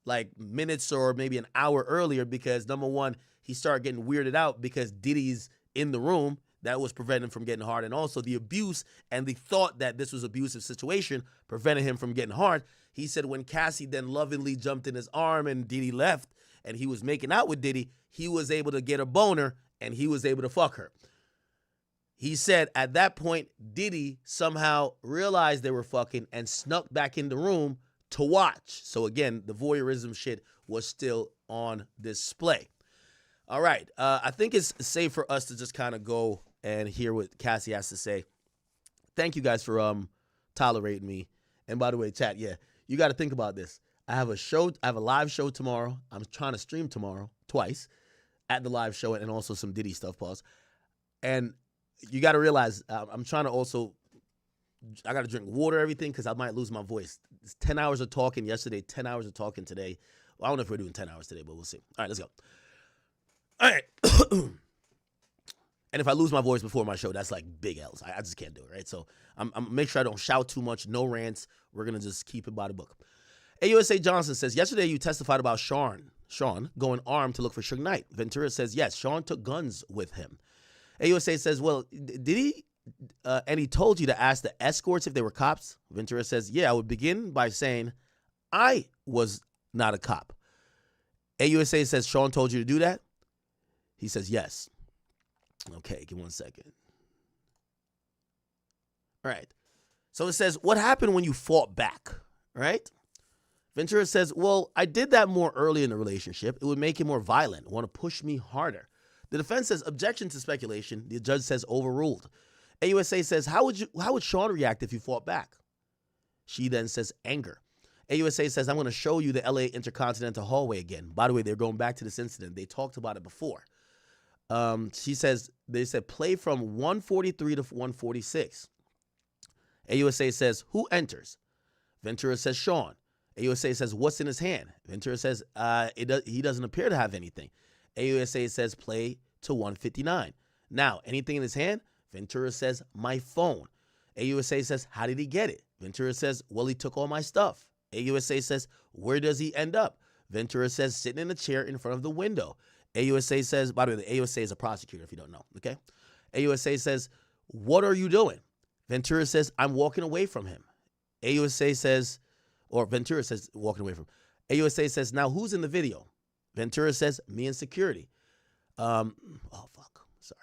like minutes or maybe an hour earlier, because number one, he started getting weirded out because Diddy's in the room. That was preventing him from getting hard. And also the abuse and the thought that this was an abusive situation prevented him from getting hard. He said when Cassie then lovingly jumped in his arm and Diddy left and he was making out with Diddy, he was able to get a boner and he was able to fuck her. He said at that point, Diddy somehow realized they were fucking and snuck back in the room to watch. So again, the voyeurism shit was still on display. All right. I think it's safe for us to just kind of go and hear what Cassie has to say. Thank you guys for tolerating me. And by the way, chat, yeah, you got to think about this. I have a live show tomorrow. I'm trying to stream tomorrow twice at the live show and also some Diddy stuff, pause. And you got to realize I'm trying to also, I got to drink water, everything, because I might lose my voice. It's 10 hours of talking yesterday, 10 hours of talking today. Well, I don't know if we're doing 10 hours today, but we'll see. All right, let's go. All right. And if I lose my voice before my show, that's like big L's. I just can't do it, right? So I'm make sure I don't shout too much, no rants. We're going to just keep it by the book. AUSA Johnson says, yesterday you testified about Sean going armed to look for Suge Knight. Ventura says, yes, Sean took guns with him. AUSA says, well, did he, and he told you to ask the escorts if they were cops? Ventura says, yeah, I would begin by saying I was not a cop. AUSA says, Sean told you to do that? He says, yes. Okay, give me 1 second. All right. So it says, what happened when you fought back, right? Ventura says, well, I did that more early in the relationship. It would make him more violent, want to push me harder. The defense says, objection to speculation. The judge says, overruled. AUSA says, how would Sean react if you fought back? She then says, anger. AUSA says, I'm going to show you the LA Intercontinental Hallway again. By the way, they're going back to this incident. They talked about it before. She says, they said, play from 143 to 146. AUSA says, who enters? Ventura says, Sean. AUSA says, what's in his hand? Ventura says, he doesn't appear to have anything. AUSA says, play to 159. Now, anything in his hand? Ventura says, my phone. AUSA says, how did he get it? Ventura says, well, he took all my stuff. AUSA says, where does he end up? Ventura says, sitting in a chair in front of the window. AUSA says, by the way, the AUSA is a prosecutor if you don't know, okay? AUSA says, what are you doing? Ventura says, I'm walking away from him. AUSA says, or Ventura says, walking away from him. AUSA says, now who's in the video? Ventura says, me and security. Oh, fuck. Sorry.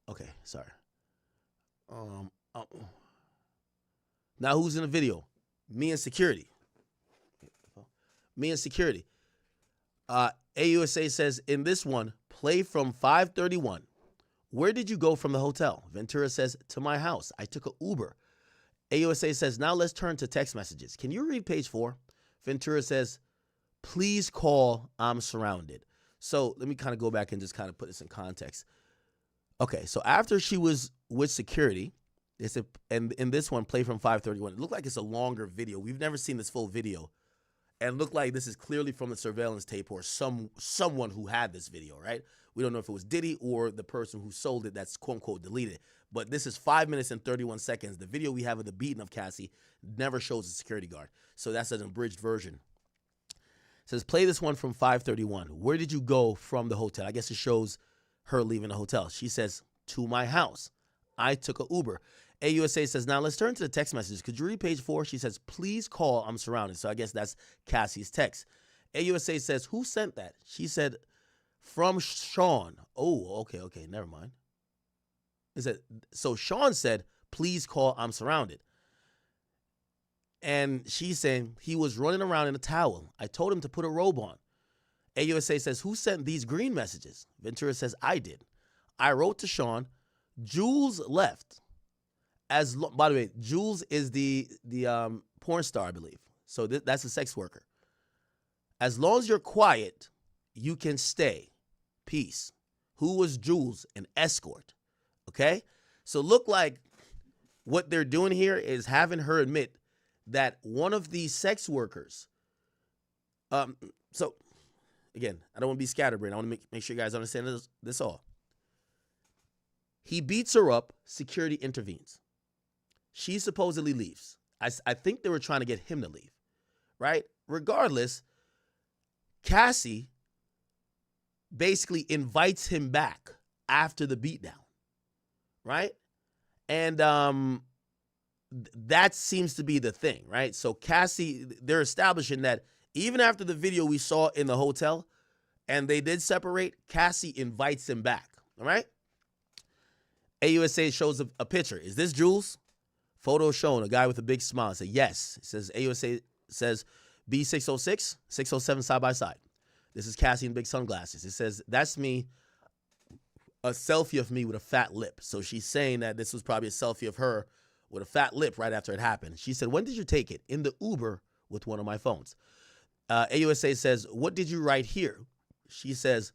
Okay, sorry. Now who's in the video? Me and security. Me and security. AUSA says, in this one, play from 531. Where did you go from the hotel? Ventura says, to my house. I took an Uber. AUSA says, now let's turn to text messages. Can you read page 4? Ventura says, please call, I'm surrounded. So let me kind of go back and just kind of put this in context. Okay, so after she was with security, they said, and in this one, play from 531. It looked like it's a longer video. We've never seen this full video. And it looked like this is clearly from the surveillance tape or someone who had this video, right? We don't know if it was Diddy or the person who sold it that's quote-unquote deleted. But this is 5 minutes and 31 seconds. The video we have of the beating of Cassie never shows a security guard. So that's an abridged version. It says, play this one from 531. Where did you go from the hotel? I guess it shows her leaving the hotel. She says, to my house. I took an Uber. AUSA says, now let's turn to the text messages. Could you read page 4? She says, please call, I'm surrounded. So I guess that's Cassie's text. AUSA says, who sent that? She said, from Sean. Oh, okay, never mind. It said, so Sean said, please call, I'm surrounded. And she's saying he was running around in a towel. I told him to put a robe on. AUSA says, who sent these green messages? Ventura says, I did. I wrote to Sean. Jules left. By the way, Jules is the porn star, I believe. So that's a sex worker. As long as you're quiet, you can stay. Peace. Who was Jules? An escort. Okay? So look like what they're doing here is having her admit that one of these sex workers, so again, I don't want to be scatterbrained. I want to make sure you guys understand this all. He beats her up. Security intervenes. She supposedly leaves. I think they were trying to get him to leave, right? Regardless, Cassie basically invites him back after the beatdown, right? And that seems to be the thing, right? So Cassie, they're establishing that even after the video we saw in the hotel and they did separate, Cassie invites him back, all right? AUSA shows a picture. Is this Jules? Photo shown, a guy with a big smile. I say, yes. It says, AUSA says B606, 607 side by side. This is Cassie in big sunglasses. It says, that's me, a selfie of me with a fat lip. So she's saying that this was probably a selfie of her with a fat lip right after it happened. She said, when did you take it? In the Uber with one of my phones. AUSA says, what did you write here? She says,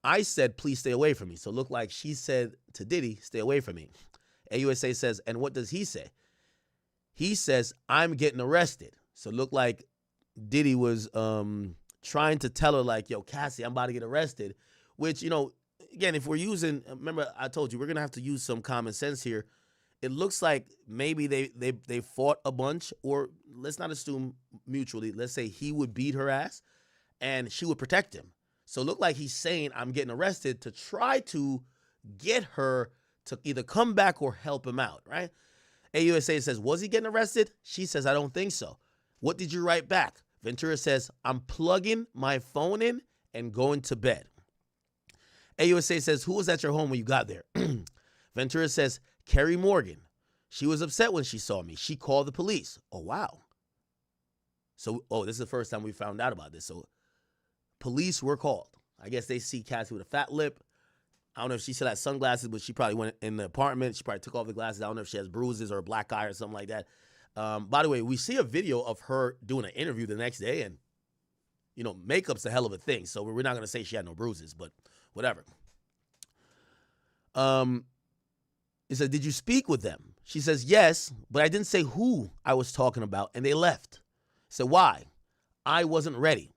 I said, please stay away from me. So it looked like she said to Diddy, stay away from me. AUSA says, and what does he say? He says, I'm getting arrested. So it looked like Diddy was trying to tell her like, yo, Cassie, I'm about to get arrested. Which, you know, again, if we're using, remember I told you, we're going to have to use some common sense here. It looks like maybe they fought a bunch, or let's not assume mutually. Let's say he would beat her ass and she would protect him. So it looked like he's saying, I'm getting arrested, to try to get her to either come back or help him out, right? AUSA says, was he getting arrested? She says, I don't think so. What did you write back? Ventura says, I'm plugging my phone in and going to bed. AUSA says, who was at your home when you got there? Ventura says, Carrie Morgan. She was upset when she saw me. She called the police. Oh, wow. So, this is the first time we found out about this. So police were called. I guess they see Cassie with a fat lip. I don't know if she still had sunglasses, but she probably went in the apartment. She probably took off the glasses. I don't know if she has bruises or a black eye or something like that. By the way, we see a video of her doing an interview the next day, and, you know, makeup's a hell of a thing. So we're not going to say she had no bruises, but whatever. He said, did you speak with them? She says, yes, but I didn't say who I was talking about, and they left. He said, why? I wasn't ready.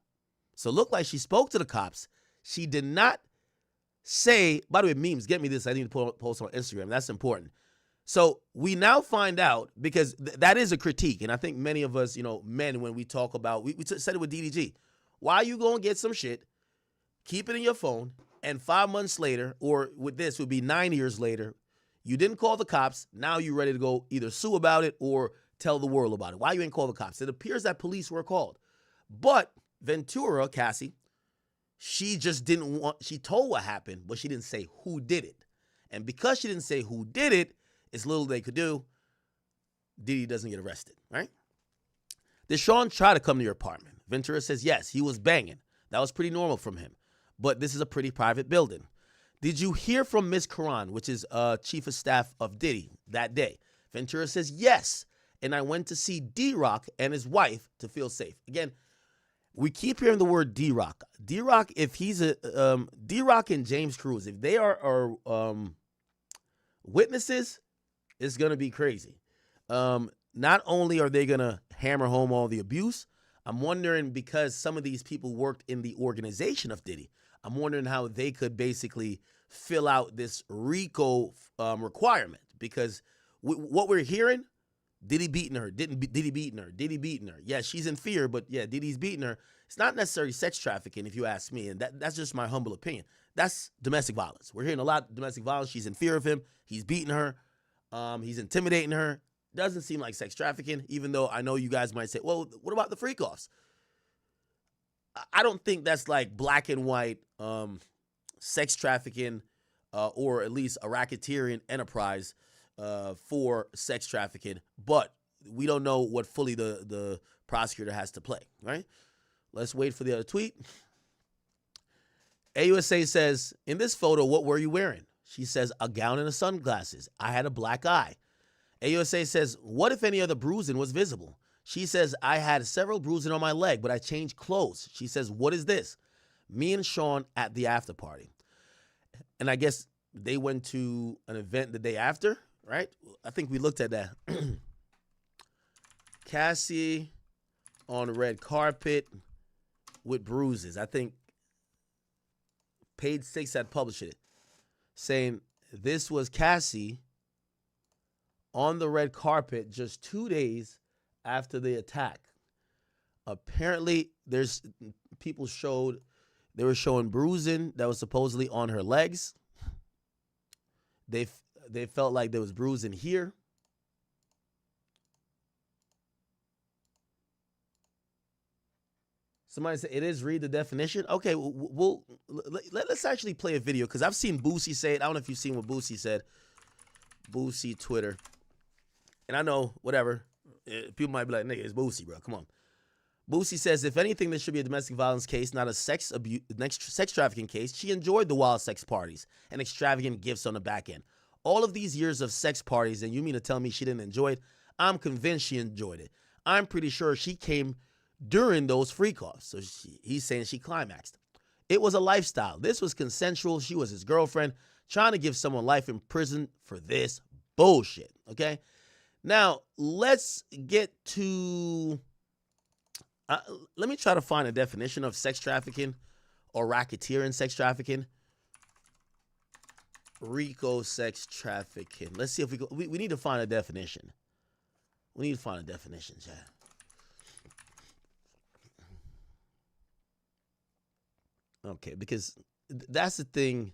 So it looked like she spoke to the cops. She did not say, by the way, memes, get me this. I need to post on Instagram. That's important. So we now find out, because that is a critique. And I think many of us, you know, men, when we talk about, we said it with DDG. Why are you going to get some shit, keep it in your phone, and 5 months later, or with this would be 9 years later, you didn't call the cops. Now you're ready to go either sue about it or tell the world about it. Why you ain't call the cops? It appears that police were called. But Ventura, Cassie, she just didn't want, she told what happened, but she didn't say who did it. And because she didn't say who did it, it's little they could do. Diddy doesn't get arrested, right? Did Sean try to come to your apartment? Ventura says yes, he was banging. That was pretty normal from him. But this is a pretty private building. Did you hear from Ms. Karan, which is chief of staff of Diddy, that day? Ventura says yes. And I went to see D-Rock and his wife to feel safe. Again, we keep hearing the word D-Rock. D-Rock, if he's a D-Rock and James Cruz, if they are witnesses, it's gonna be crazy. Not only are they gonna hammer home all the abuse, I'm wondering, because some of these people worked in the organization of Diddy, I'm wondering how they could basically fill out this RICO requirement. Because what we're hearing, Diddy beating her, Diddy beating her, Diddy beating her. Yeah, she's in fear, but yeah, Diddy's beating her. It's not necessarily sex trafficking, if you ask me, and that's just my humble opinion. That's domestic violence. We're hearing a lot of domestic violence. She's in fear of him. He's beating her. He's intimidating her. Doesn't seem like sex trafficking, even though I know you guys might say, well, what about the freak-offs? I don't think that's like black and white sex trafficking or at least a racketeering enterprise for sex trafficking, but we don't know what fully the prosecutor has to play, right? Let's wait for the other tweet. AUSA says, in this photo, what were you wearing? She says, a gown and sunglasses. I had a black eye. AUSA says, what if any other bruising was visible? She says, I had several bruising on my leg, but I changed clothes. She says, what is this? Me and Sean at the after party. And I guess they went to an event the day after. right? I think we looked at that. Cassie on the red carpet with bruises. I think Page 6 had published it, saying this was Cassie on the red carpet just 2 days after the attack. Apparently, there's people they were showing bruising that was supposedly on her legs. They felt like there was bruising here. Somebody said it is read the definition. Okay, let's actually play a video because I've seen Boosie say it. I don't know if you've seen what Boosie said. Boosie Twitter. And I know, whatever. People might be like, nigga, it's Boosie, bro. Come on. Boosie says, if anything, this should be a domestic violence case, not a sex trafficking case. She enjoyed the wild sex parties and extravagant gifts on the back end. All of these years of sex parties, and you mean to tell me she didn't enjoy it? I'm convinced she enjoyed it. I'm pretty sure she came during those freak-offs. So he's saying she climaxed. It was a lifestyle. This was consensual. She was his girlfriend, trying to give someone life in prison for this bullshit, okay? Now, let's get to... let me try to find a definition of sex trafficking or racketeering sex trafficking. RICO sex trafficking. Let's see if we need to find a definition. We need to find a definition, Chad. Okay, because that's the thing.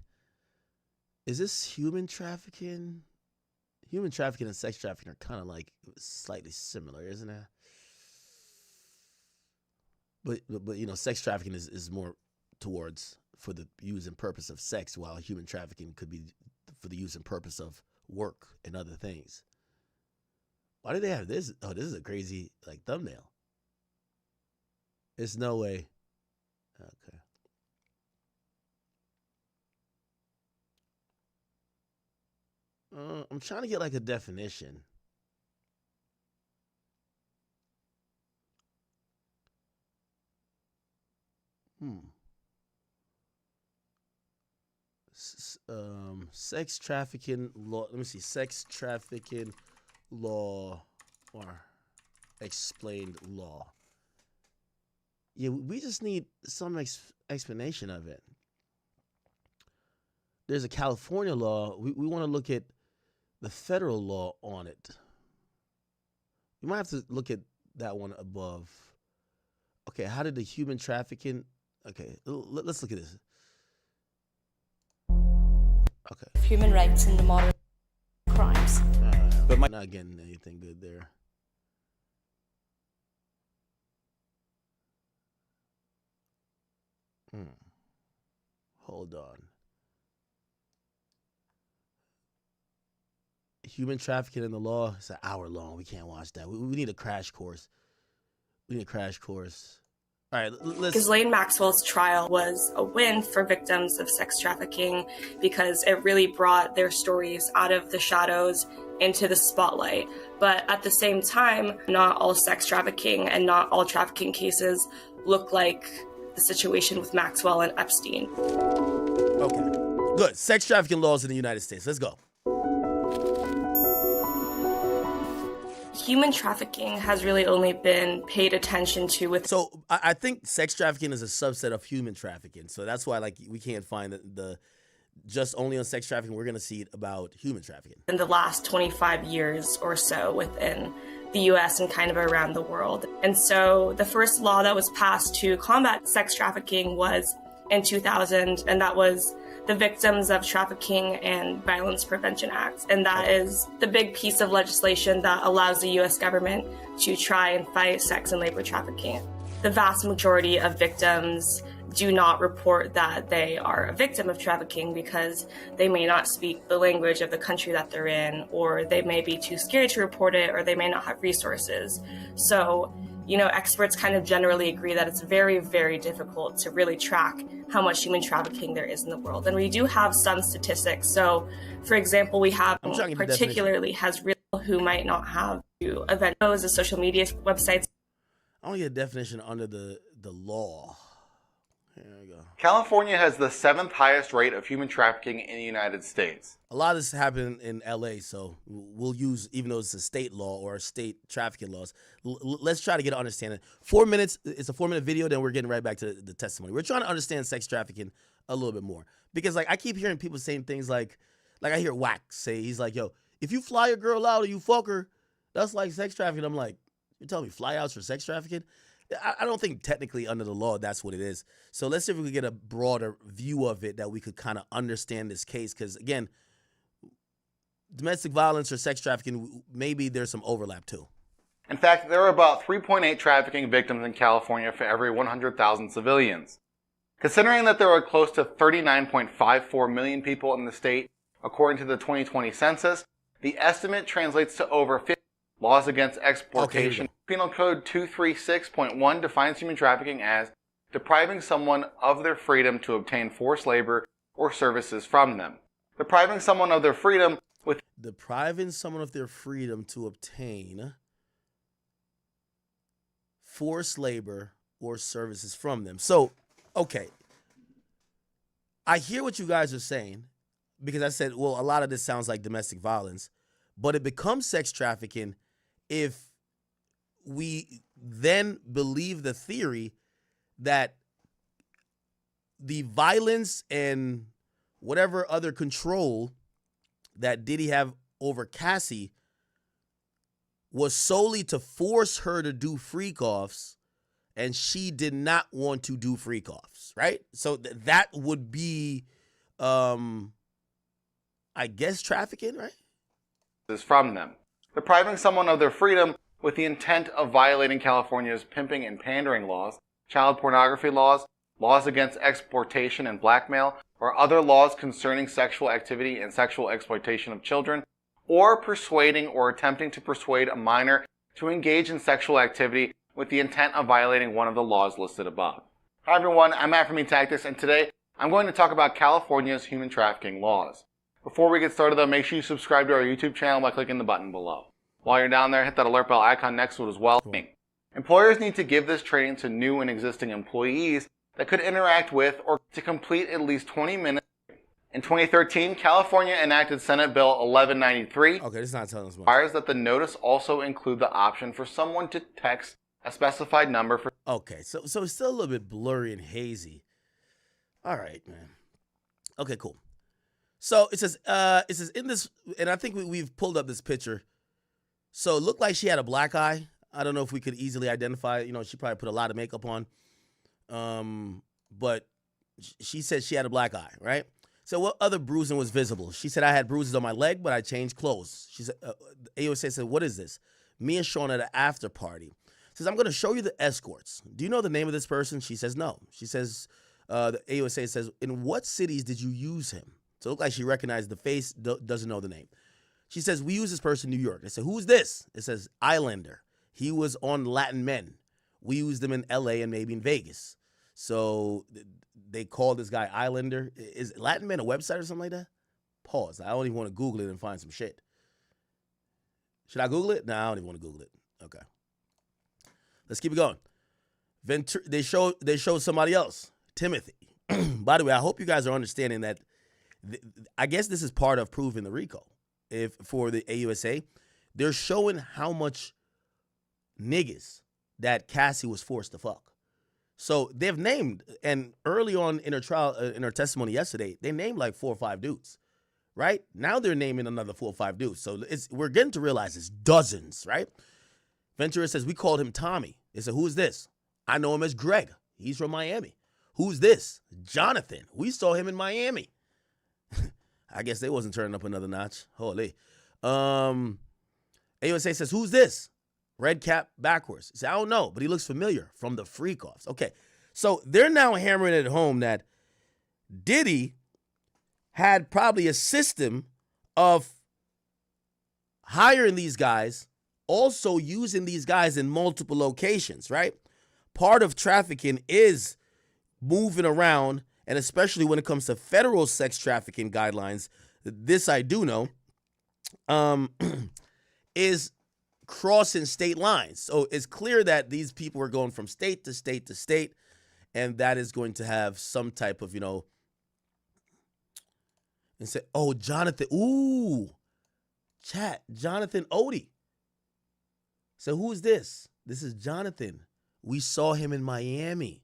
Is this human trafficking? Human trafficking and sex trafficking are kind of like slightly similar, isn't it? But you know, sex trafficking is more towards for the use and purpose of sex, while human trafficking could be for the use and purpose of work and other things. Why do they have this? Oh, this is a crazy like thumbnail. There's no way. Okay. I'm trying to get like a definition. Sex trafficking law. Let me see. Sex trafficking law or explained law. Yeah, we just need some explanation of it. There's a California law. We want to look at the federal law on it. You might have to look at that one above. Okay, how did the human trafficking... Okay, let's look at this. Okay. Human rights in the modern crimes. But I'm not getting anything good there. Hold on. Human trafficking in the law. It's an hour long. We can't watch that. We need a crash course. We need a crash course. All right, let's... Ghislaine Maxwell's trial was a win for victims of sex trafficking because it really brought their stories out of the shadows into the spotlight. But at the same time, not all sex trafficking and not all trafficking cases look like the situation with Maxwell and Epstein. Okay, good. Sex trafficking laws in the United States. Let's go. Human trafficking has really only been paid attention to with... So I think sex trafficking is a subset of human trafficking. So that's why like we can't find the just only on sex trafficking. We're going to see it about human trafficking. In the last 25 years or so within the US and kind of around the world. And so the first law that was passed to combat sex trafficking was in 2000, and that was the Victims of Trafficking and Violence Prevention Act. And that is the big piece of legislation that allows the US government to try and fight sex and labor trafficking. The vast majority of victims do not report that they are a victim of trafficking because they may not speak the language of the country that they're in, or they may be too scared to report it, or they may not have resources. So, you know, experts kind of generally agree that it's very, very difficult to really track how much human trafficking there is in the world. And we do have some statistics. So, for example, we have particularly has real who might not have eventos, the social media websites. I want to get a definition under the law. Here we go. California has the 7th highest rate of human trafficking in the United States. A lot of this happened in L.A., so we'll use, even though it's a state law or state trafficking laws, let's try to get an understanding. 4 minutes, it's a 4-minute video, then we're getting right back to the testimony. We're trying to understand sex trafficking a little bit more. Because, like, I keep hearing people saying things like I hear Wax say, he's like, yo, if you fly a girl out or you fuck her, that's like sex trafficking. I'm like, you're telling me fly outs for sex trafficking? I don't think technically under the law that's what it is. So let's see if we can get a broader view of it that we could kind of understand this case. Because, again, domestic violence or sex trafficking, maybe there's some overlap too. In fact, there are about 3.8 trafficking victims in California for every 100,000 civilians. Considering that there are close to 39.54 million people in the state, according to the 2020 census, the estimate translates to over 50 laws against exploitation. Penal Code 236.1 defines human trafficking as depriving someone of their freedom to obtain forced labor or services from them. Depriving someone of their freedom with depriving someone of their freedom to obtain forced labor or services from them. So, okay. I hear what you guys are saying because I said, well, a lot of this sounds like domestic violence, but it becomes sex trafficking if we then believe the theory that the violence and whatever other control that Diddy have over Cassie was solely to force her to do freak-offs, and she did not want to do freak-offs, right? So that would be, I guess, trafficking, right? Is from them. Depriving someone of their freedom with the intent of violating California's pimping and pandering laws, child pornography laws, laws against exploitation and blackmail, or other laws concerning sexual activity and sexual exploitation of children, or persuading or attempting to persuade a minor to engage in sexual activity with the intent of violating one of the laws listed above. Hi everyone, I'm Matt from Tactics, and today I'm going to talk about California's human trafficking laws. Before we get started though, make sure you subscribe to our YouTube channel by clicking the button below. While you're down there, hit that alert bell icon next to it as well. Employers need to give this training to new and existing employees that could interact with or to complete at least 20 minutes. In 2013, California enacted Senate Bill 1193. Okay, this is not telling us much. Requires that the notice also include the option for someone to text a specified number for. Okay, so it's still a little bit blurry and hazy. All right, man. Okay, cool. So it says in this, and I think we've pulled up this picture. So it looked like she had a black eye. I don't know if we could easily identify it. You know, she probably put a lot of makeup on. But she said she had a black eye, right? So what other bruising was visible? She said, I had bruises on my leg, but I changed clothes. She said, AUSA said, what is this? Me and Sean at an after party. Says, I'm going to show you the escorts. Do you know the name of this person? She says, no. She says, the AUSA says, in what cities did you use him? So it looked like she recognized the face, doesn't know the name. She says, we use this person in New York. They said, who's this? It says, Islander. He was on Latin Men. We used him in LA and maybe in Vegas. So they call this guy Islander. Is Latin Men a website or something like that? Pause. I don't even want to Google it and find some shit. Should I Google it? No, I don't even want to Google it. Okay. Let's keep it going. They showed somebody else, Timothy. By the way, I hope you guys are understanding that. I guess this is part of proving the RICO. If for the AUSA, they're showing how much niggas that Cassie was forced to fuck. So they've named, and early on in her trial, in her testimony yesterday, they named like 4 or 5 dudes, right? Now they're naming another 4 or 5 dudes. So we're getting to realize it's dozens, right? Ventura says, we called him Tommy. They said, who's this? I know him as Greg. He's from Miami. Who's this? Jonathan. We saw him in Miami. I guess they wasn't turning up another notch. Holy. AUSA says, who's this? Red cap backwards. He said, I don't know, but he looks familiar from the freak-offs. Okay, so they're now hammering it home that Diddy had probably a system of hiring these guys, also using these guys in multiple locations, right? Part of trafficking is moving around, and especially when it comes to federal sex trafficking guidelines, this I do know, is crossing state lines. So it's clear that these people were going from state to state to state, and that is going to have some type of, and say, oh, Jonathan, ooh, chat, Jonathan Odie. So who is this? This is Jonathan. We saw him in Miami.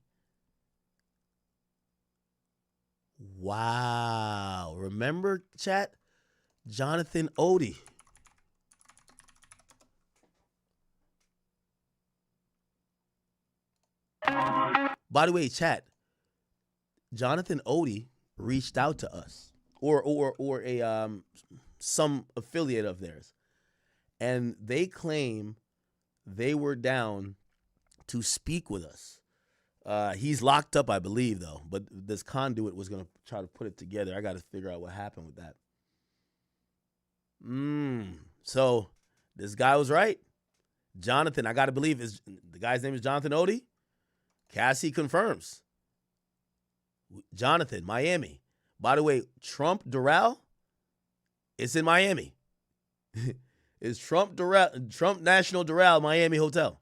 Wow. Remember, chat? Jonathan Odie. By the way, chat, Jonathan Odie reached out to us or a some affiliate of theirs, and they claim they were down to speak with us. He's locked up, I believe, though, but this conduit was going to try to put it together. I got to figure out what happened with that. So this guy was right. Jonathan, I got to believe the guy's name is Jonathan Odie. Cassie confirms. Jonathan, Miami. By the way, Trump Doral, it's in Miami. It's Trump National Doral Miami Hotel.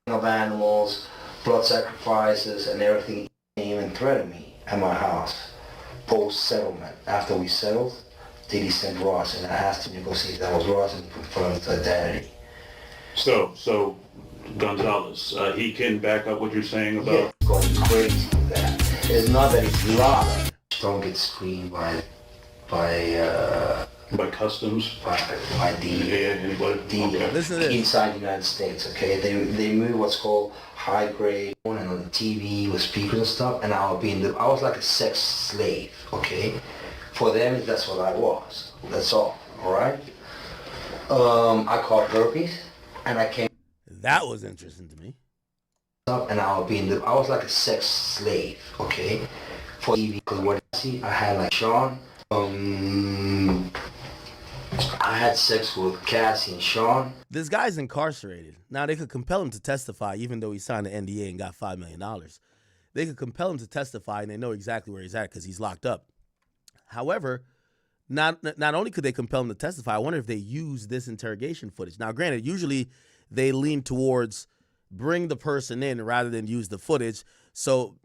Of animals, blood sacrifices, and everything came and threatened me at my house. Post-settlement, after we settled, Diddy sent Ross, and I asked him to go see if that was Ross and confirm his identity. So Gonzalez, he can back up what you're saying about... Yeah, going crazy with that. It's not that he's lying. Don't get screened by customs? By the Listen to this. Inside the United States, okay? They move what's called high grade and on the TV with speakers and stuff, and I was like a sex slave, okay? For them, that's what I was. That's all right? I caught herpes, and I came... That was interesting to me. And I was like a sex slave, okay? For TV, because what I see, I had like Sean, I had sex with Cassie and Sean. This guy's incarcerated. Now, they could compel him to testify, even though he signed an NDA and got $5 million. They could compel him to testify, and they know exactly where he's at because he's locked up. However, not only could they compel him to testify, I wonder if they use this interrogation footage. Now, granted, usually they lean towards bring the person in rather than use the footage. So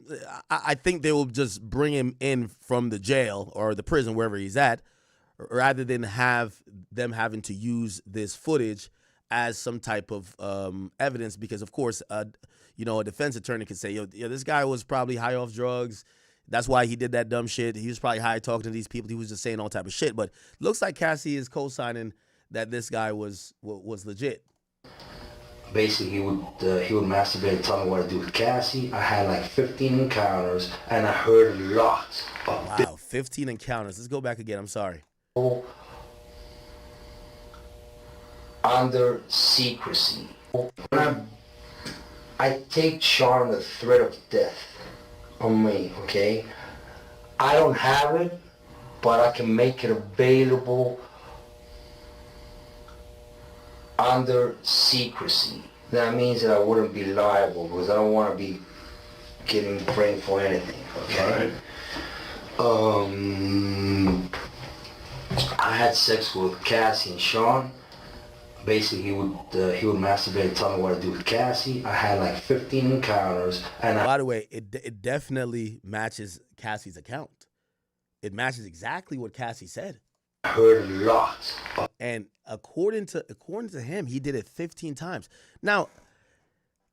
I think they will just bring him in from the jail or the prison, wherever he's at, rather than have them having to use this footage as some type of evidence. Because, of course, a defense attorney could say, this guy was probably high off drugs. That's why he did that dumb shit. He was probably high talking to these people. He was just saying all type of shit. But looks like Cassie is co-signing that this guy was legit. Basically, he would masturbate and tell me what to do with Cassie. I had like 15 encounters, and I heard a lot of... Wow, 15 encounters. Let's go back again. I'm sorry. Under secrecy. I take Sean the threat of death on me, okay? I don't have it, but I can make it available under secrecy. That means that I wouldn't be liable because I don't want to be getting framed for anything, okay? Right. I had sex with Cassie and Sean. Basically, he would masturbate and tell me what to do with Cassie. I had like 15 encounters, and by the way, it definitely matches Cassie's account. It matches exactly what Cassie said. I heard a lot. And according to him, he did it 15 times. Now,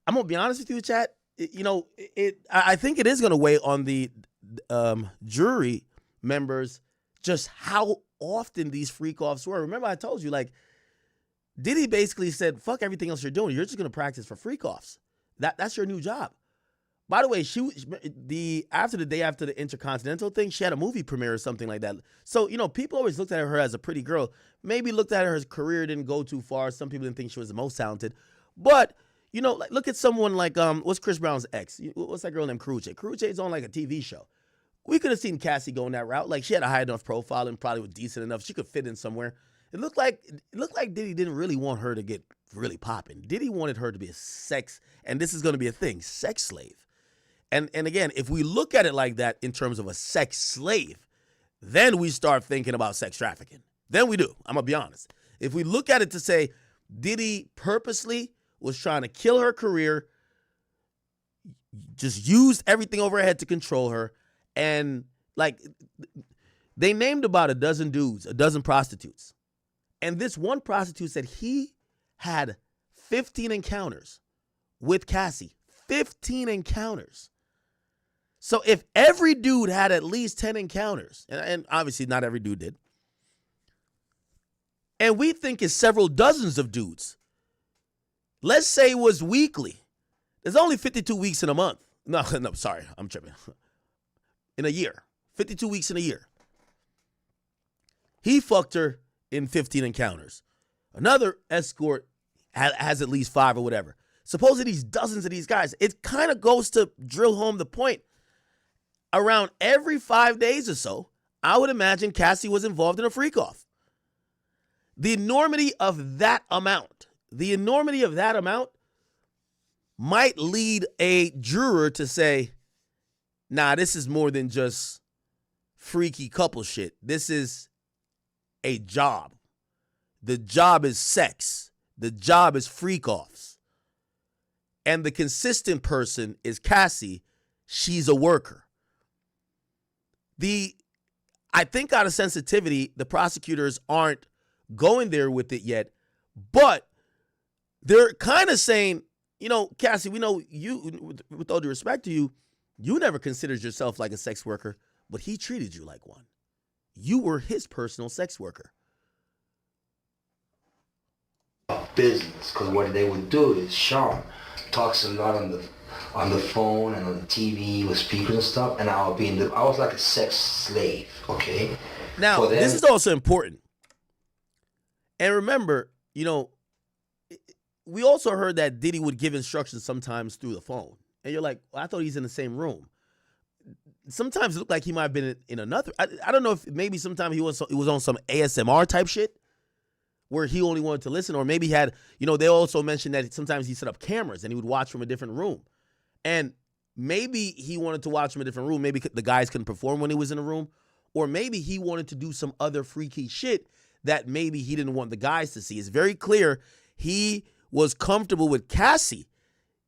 I'm gonna be honest with you, chat. I think it is gonna weigh on the jury members just how often these freak offs were. Remember, I told you, like, Diddy basically said, "Fuck everything else you're doing. You're just gonna practice for freak offs. That's your new job." By the way, after the day after the Intercontinental thing, she had a movie premiere or something like that. So, people always looked at her as a pretty girl. Maybe looked at her career didn't go too far. Some people didn't think she was the most talented. But, like, look at someone like, what's Chris Brown's ex? What's that girl named Karuche? Karuche's on like a TV show. We could have seen Cassie going that route. Like, she had a high enough profile and probably was decent enough. She could fit in somewhere. It looked like Diddy didn't really want her to get really popping. Diddy wanted her to be a sex, and this is going to be a thing, sex slave. And again, if we look at it like that in terms of a sex slave, then we start thinking about sex trafficking. Then we do. I'm going to be honest. If we look at it to say Diddy purposely was trying to kill her career, just used everything over her head to control her. And like, they named about a dozen dudes, a dozen prostitutes. And this one prostitute said he had 15 encounters with Cassie. 15 encounters. So if every dude had at least 10 encounters, and obviously not every dude did, and we think it's several dozens of dudes, let's say it was weekly. There's only 52 weeks in a month. No, sorry, I'm tripping. In a year. 52 weeks in a year. He fucked her in 15 encounters. Another escort has at least 5 or whatever. Supposedly these dozens of these guys. It kind of goes to drill home the point. Around every 5 days or so, I would imagine Cassie was involved in a freak-off. The enormity of that amount might lead a juror to say, nah, this is more than just freaky couple shit. This is a job. The job is sex. The job is freak-offs. And the consistent person is Cassie. She's a worker. I think out of sensitivity, the prosecutors aren't going there with it yet, but they're kind of saying, you know, Cassie, we know you, with all due respect to you, you never considered yourself like a sex worker, but he treated you like one. You were his personal sex worker. Business, because what they would do is Sean talks a lot on the phone and on the TV with speakers and stuff, and I was like a sex slave, okay? Now, this is also important. And remember, you know, we also heard that Diddy would give instructions sometimes through the phone. And you're like, well, I thought he's in the same room. Sometimes it looked like he might have been in another. I don't know if maybe sometimes it was on some ASMR type shit where he only wanted to listen, or maybe he had, you know, they also mentioned that sometimes he set up cameras and he would watch from a different room. And maybe he wanted to watch from a different room. Maybe the guys couldn't perform when he was in a room, or maybe he wanted to do some other freaky shit that maybe he didn't want the guys to see. It's very clear he was comfortable with Cassie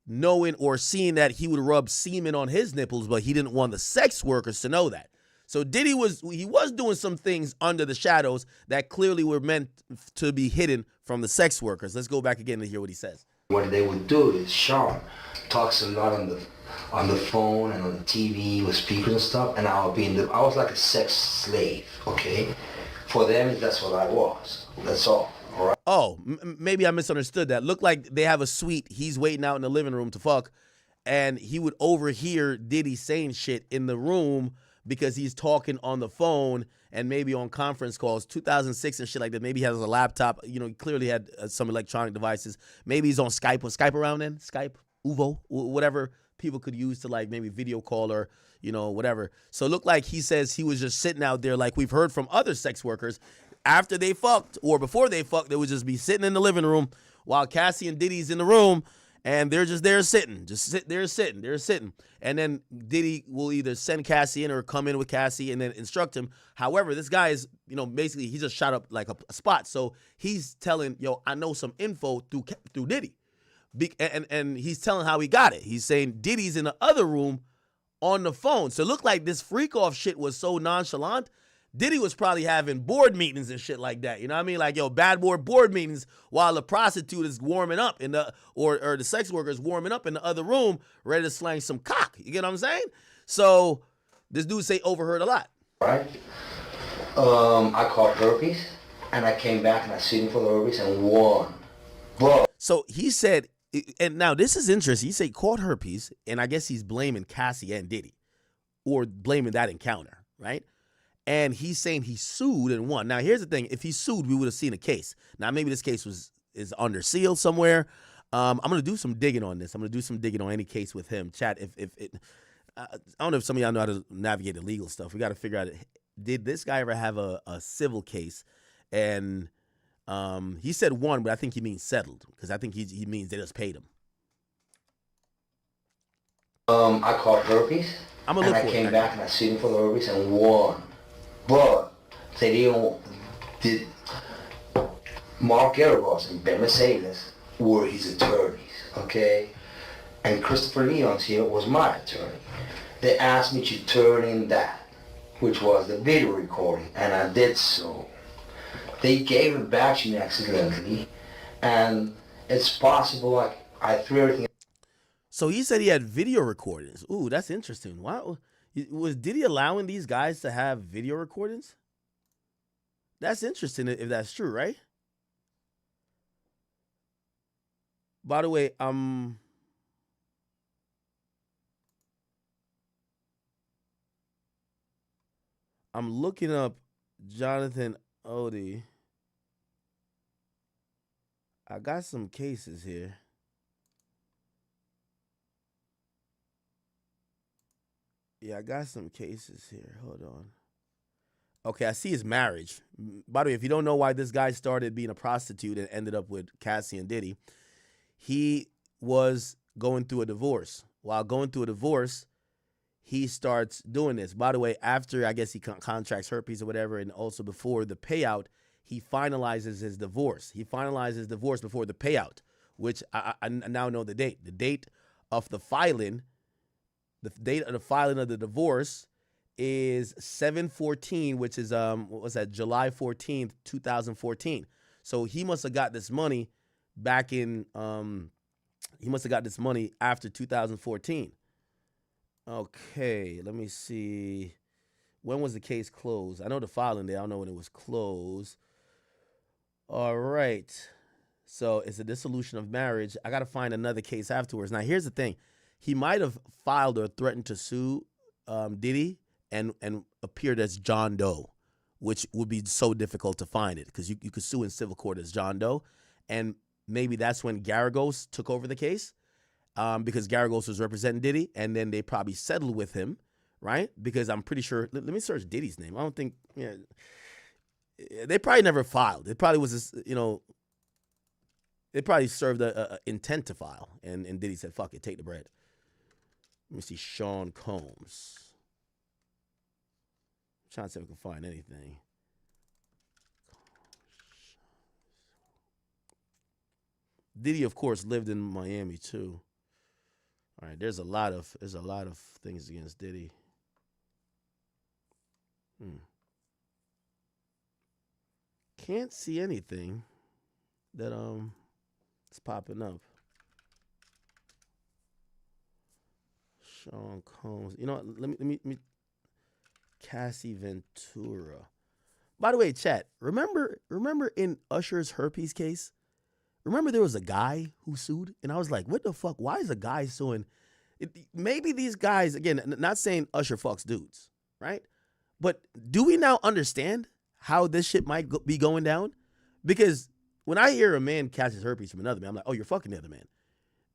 knowing or seeing that he would rub semen on his nipples, but he didn't want the sex workers to know that. So Diddy was doing some things under the shadows that clearly were meant to be hidden from the sex workers. Let's go back again and hear what he says. What they would do is Sean talks a lot on the phone and on the TV with speakers and stuff, and I was like a sex slave, okay? For them, that's what I was. That's all. All right. Oh, maybe I misunderstood that. Looked like they have a suite. He's waiting out in the living room to fuck, and he would overhear Diddy saying shit in the room because he's talking on the phone and maybe on conference calls. 2006 and shit like that. Maybe he has a laptop. You know, he clearly had some electronic devices. Maybe he's on Skype. Was Skype around then? Skype, Uvo, whatever people could use to like maybe video call or, you know, whatever. So it looked like he says he was just sitting out there like we've heard from other sex workers. After they fucked or before they fucked, they would just be sitting in the living room while Cassie and Diddy's in the room, and they're just there sitting. They're sitting. And then Diddy will either send Cassie in or come in with Cassie and then instruct him. However, this guy is, you know, basically he just shot up like a spot. So he's telling, yo, I know some info through Diddy. And he's telling how he got it. He's saying Diddy's in the other room on the phone. So it looked like this freak off shit was so nonchalant. Diddy was probably having board meetings and shit like that. You know what I mean? Like, yo, bad board meetings while the prostitute is warming up in the, or the sex worker is warming up in the other room, ready to slang some cock. You get what I'm saying? So this dude say overheard a lot. Right. I caught herpes, and I came back and I sued him for the herpes and won. Bro. So he said, and now this is interesting. He said caught herpes, and I guess he's blaming Cassie and Diddy, or blaming that encounter, right? And he's saying he sued and won. Now, here's the thing. If he sued, we would have seen a case. Now, maybe this case is under seal somewhere. I'm going to do some digging on this. I'm going to do some digging on any case with him. Chat, I don't know if some of y'all know how to navigate the legal stuff. We got to figure out, did this guy ever have a civil case? And he said won, but I think he means settled, because I think he means they just paid him. I caught herpes, and I came back and I sued him for the herpes and won. But they did Mark Garagos and Ben Mercedes were his attorneys, okay? And Christopher Leon's here was my attorney. They asked me to turn in that, which was the video recording, and I did so. They gave it back to me accidentally, and it's possible I threw everything. So he said he had video recordings. Ooh, that's interesting. Why was Diddy allowing these guys to have video recordings? That's interesting if that's true, right? By the way, I'm looking up Jonathan Odie. I got some cases here. Yeah, I got some cases here. Hold on. Okay, I see his marriage. By the way, if you don't know why this guy started being a prostitute and ended up with Cassie and Diddy, he was going through a divorce. While going through a divorce, he starts doing this. By the way, after I guess he contracts herpes or whatever, and also before the payout, he finalizes his divorce. He finalizes his divorce before the payout, which I now know the date. The date of the filing, the date of the filing of the divorce is 7/14, which is what was that, July 14th, 2014. So he must have got this money back in he must have got this money after 2014. Okay, let me see. When was the case closed? I know the filing day. I don't know when it was closed. All right. So it's a dissolution of marriage. I got to find another case afterwards. Now, here's the thing. He might have filed or threatened to sue Diddy and appeared as John Doe, which would be so difficult to find it because you could sue in civil court as John Doe. And maybe that's when Garagos took over the case because Garagos was representing Diddy, and then they probably settled with him, right? Because I'm pretty sure, let me search Diddy's name. I don't think, they probably never filed. It probably was, they probably served a intent to file, and Diddy said, fuck it, take the bread. Let me see, Sean Combs. I'm trying to see if I can find anything. Diddy, of course, lived in Miami too. All right, there's a lot of things against Diddy. Can't see anything that is popping up. Sean Combs. You know what? Let me Cassie Ventura. By the way, chat, remember in Usher's herpes case? Remember there was a guy who sued? And I was like, what the fuck? Why is a guy suing? Maybe these guys, again, not saying Usher fucks dudes, right? But do we now understand how this shit might be going down? Because when I hear a man catches herpes from another man, I'm like, oh, you're fucking the other man.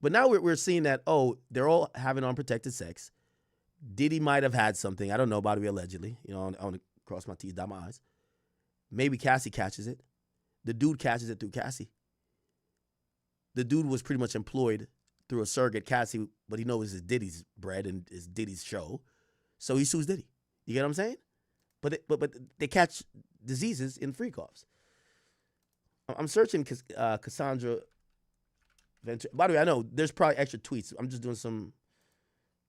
But now we're seeing that, oh, they're all having unprotected sex. Diddy might have had something. I don't know, by the way, allegedly. I want to cross my T's, dot my I's. Maybe Cassie catches it. The dude catches it through Cassie. The dude was pretty much employed through a surrogate Cassie, but he knows it's Diddy's bread and it's Diddy's show. So he sues Diddy. You get what I'm saying? But they catch diseases in free coughs. I'm searching Cassandra Ventura. By the way, I know there's probably extra tweets. I'm just doing some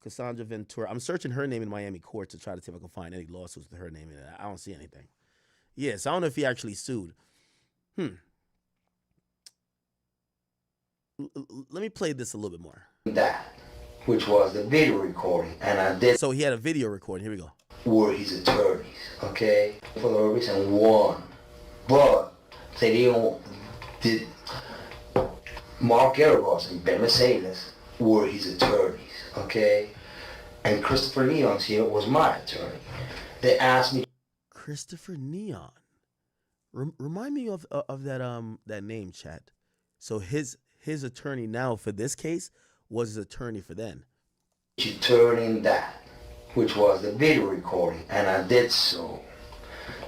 Cassandra Ventura. I'm searching her name in Miami court to try to see if I can find any lawsuits with her name in it. I don't see anything. Yes, I don't know if he actually sued. Let me play this a little bit more. That, which was the video recording, and I did. So he had a video recording. Here we go. Were his attorneys, okay, for the reason won, but they did. Mark Garagos and Ben Mercedes were his attorneys, okay, and Christopher Neon's here was my attorney. They asked me. Christopher Neon. Remind me of that name, chat. So his attorney now for this case was his attorney for then. To turn in that, which was the video recording, and I did so.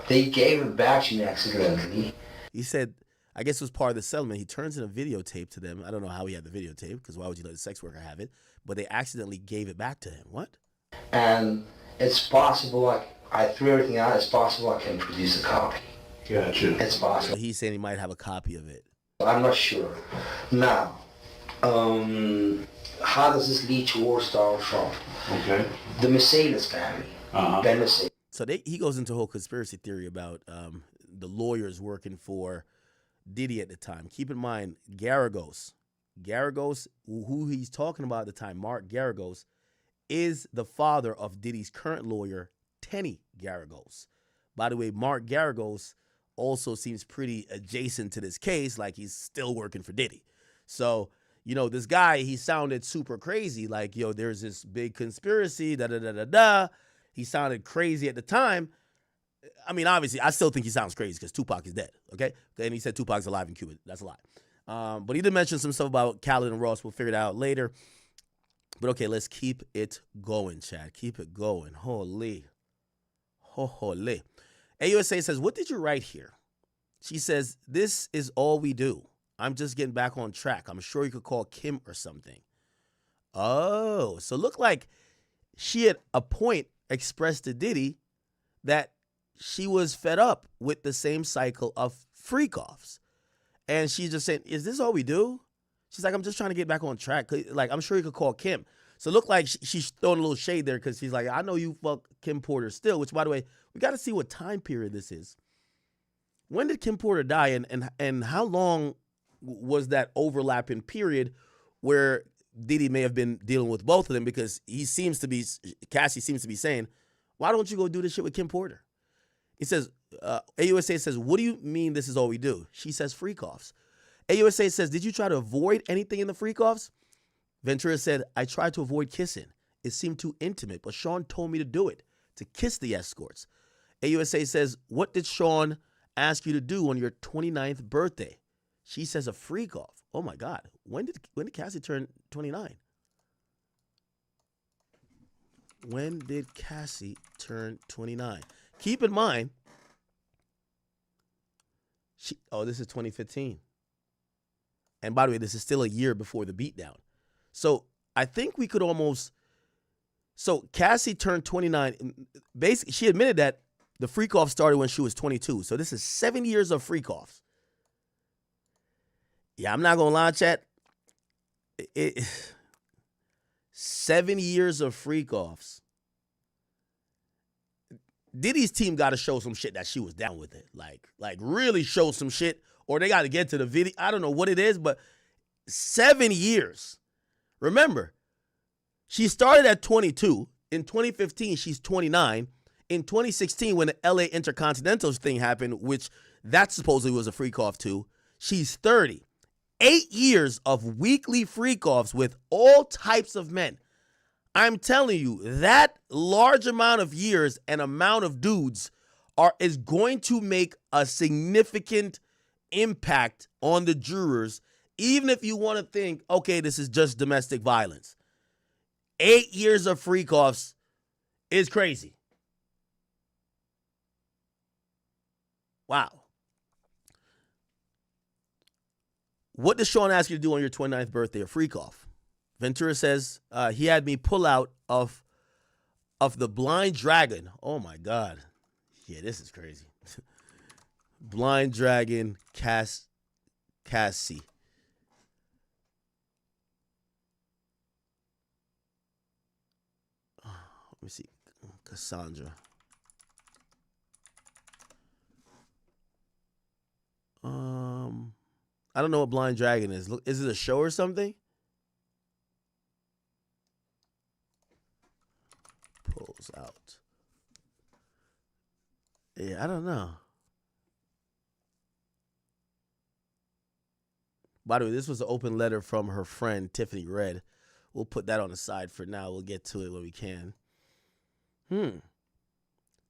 They gave it back to me accidentally. He said, I guess it was part of the settlement. He turns in a videotape to them. I don't know how he had the videotape, because why would you let a sex worker have it? But they accidentally gave it back to him. What? And it's possible, I threw everything out. It's possible I can produce a copy. Gotcha. It's possible. So he's saying he might have a copy of it. I'm not sure. Now, how does this lead towards Donald Trump? Okay. The Mercedes family, Ben Mercedes. So he goes into a whole conspiracy theory about the lawyers working for Diddy at the time. Keep in mind, Garagos, who he's talking about at the time, Mark Garagos, is the father of Diddy's current lawyer, Tenny Garagos. By the way, Mark Garagos also seems pretty adjacent to this case, like he's still working for Diddy. So, this guy, he sounded super crazy, like, there's this big conspiracy, da-da-da-da-da. He sounded crazy at the time. I mean, obviously, I still think he sounds crazy because Tupac is dead, okay? And he said Tupac's alive in Cuba. That's a lie. But he did mention some stuff about Khaled and Ross. We'll figure it out later. But okay, let's keep it going, Chad. Keep it going. Holy. AUSA says, what did you write here? She says, this is all we do. I'm just getting back on track. I'm sure you could call Kim or something. Oh, so look like she at a point expressed to Diddy that she was fed up with the same cycle of freak-offs. And she's just saying, is this all we do? She's like, I'm just trying to get back on track. Like, I'm sure you could call Kim. So look like she's throwing a little shade there because she's like, I know you fuck Kim Porter still, which, by the way, we got to see what time period this is. When did Kim Porter die, and how long was that overlapping period where Diddy may have been dealing with both of them? Because Cassie seems to be saying, why don't you go do this shit with Kim Porter? He says, AUSA says, what do you mean this is all we do? She says freak-offs. AUSA says, did you try to avoid anything in the freak-offs? Ventura said, I tried to avoid kissing. It seemed too intimate, but Sean told me to do it, to kiss the escorts. AUSA says, what did Sean ask you to do on your 29th birthday? She says a freak-off. Oh, my God. When did Cassie turn 29? When did Cassie turn 29? Keep in mind, this is 2015. And by the way, this is still a year before the beatdown. So I think we could almost. So Cassie turned 29. Basically, she admitted that the freak-off started when she was 22. So this is 7 years of freak-offs. Yeah, I'm not going to lie, chat. 7 years of freak-offs. Diddy's team got to show some shit that she was down with it. Like really show some shit, or they got to get to the video. I don't know what it is, but 7 years. Remember, she started at 22. In 2015, she's 29. In 2016, when the LA Intercontinental thing happened, which that supposedly was a freak-off too, she's 30. 8 years of weekly freak-offs with all types of men. I'm telling you, that large amount of years and amount of dudes is going to make a significant impact on the jurors, even if you want to think, okay, this is just domestic violence. 8 years of freak-offs is crazy. Wow. What does Sean ask you to do on your 29th birthday? A freak-off. Ventura says he had me pull out of the Blind Dragon. Oh, my God. Yeah, this is crazy. Blind Dragon Cassie. Let me see. Cassandra. I don't know what Blind Dragon is. Look, is it a show or something? Pulls out. Yeah, I don't know. By the way, this was an open letter from her friend, Tiffany Red. We'll put that on the side for now. We'll get to it when we can.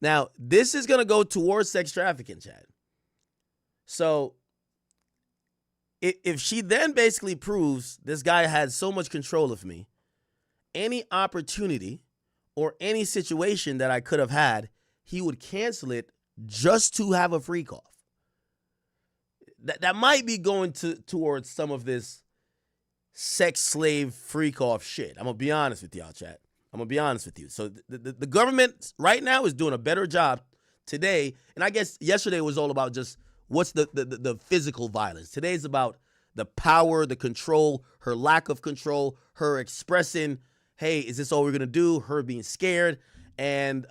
Now, this is going to go towards sex trafficking, Chad. So, if she then basically proves this guy had so much control of me, any opportunity or any situation that I could have had, he would cancel it just to have a freak-off. That might be going towards some of this sex slave freak-off shit. I'm going to be honest with y'all, chat. I'm going to be honest with you. So the government right now is doing a better job today. And I guess yesterday was all about just what's the physical violence. Today's about the power, the control, her lack of control, her expressing, hey, is this all we're going to do? Her being scared, and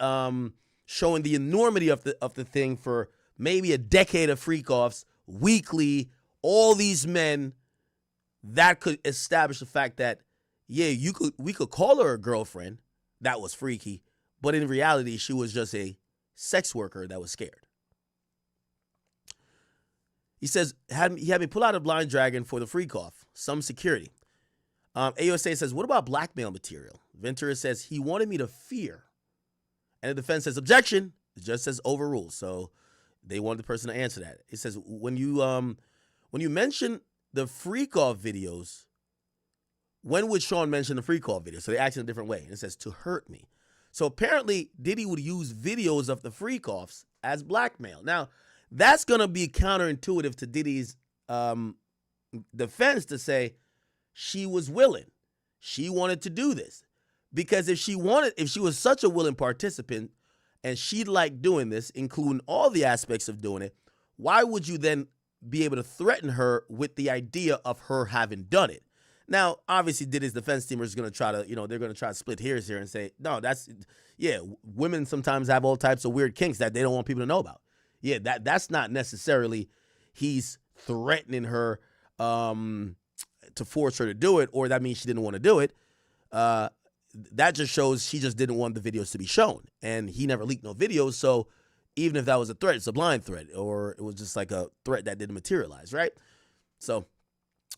showing the enormity of the thing for maybe a decade of freak-offs, weekly, all these men. That could establish the fact that, yeah, we could call her a girlfriend that was freaky, but in reality, she was just a sex worker that was scared. He says, he had me pull out a blind dragon for the freak-off, some security. AUSA says, what about blackmail material? Ventura says, he wanted me to fear. And the defense says, objection. The judge says, overruled. So they wanted the person to answer that. It says, when you mention the freak-off videos, when would Sean mention the freak-off video? So they asked in a different way. And it says, to hurt me. So apparently, Diddy would use videos of the freak-offs as blackmail. Now, that's going to be counterintuitive to Diddy's defense to say she was willing. She wanted to do this. Because if she was such a willing participant and she liked doing this, including all the aspects of doing it, why would you then be able to threaten her with the idea of her having done it? Now, obviously, Diddy's defense team is going to try to, they're going to try to split hairs here and say, no, women sometimes have all types of weird kinks that they don't want people to know about. Yeah, that's not necessarily he's threatening her to force her to do it, or that means she didn't want to do it. That just shows she just didn't want the videos to be shown. And he never leaked no videos, so even if that was a threat, it's a blind threat, or it was just like a threat that didn't materialize, right? So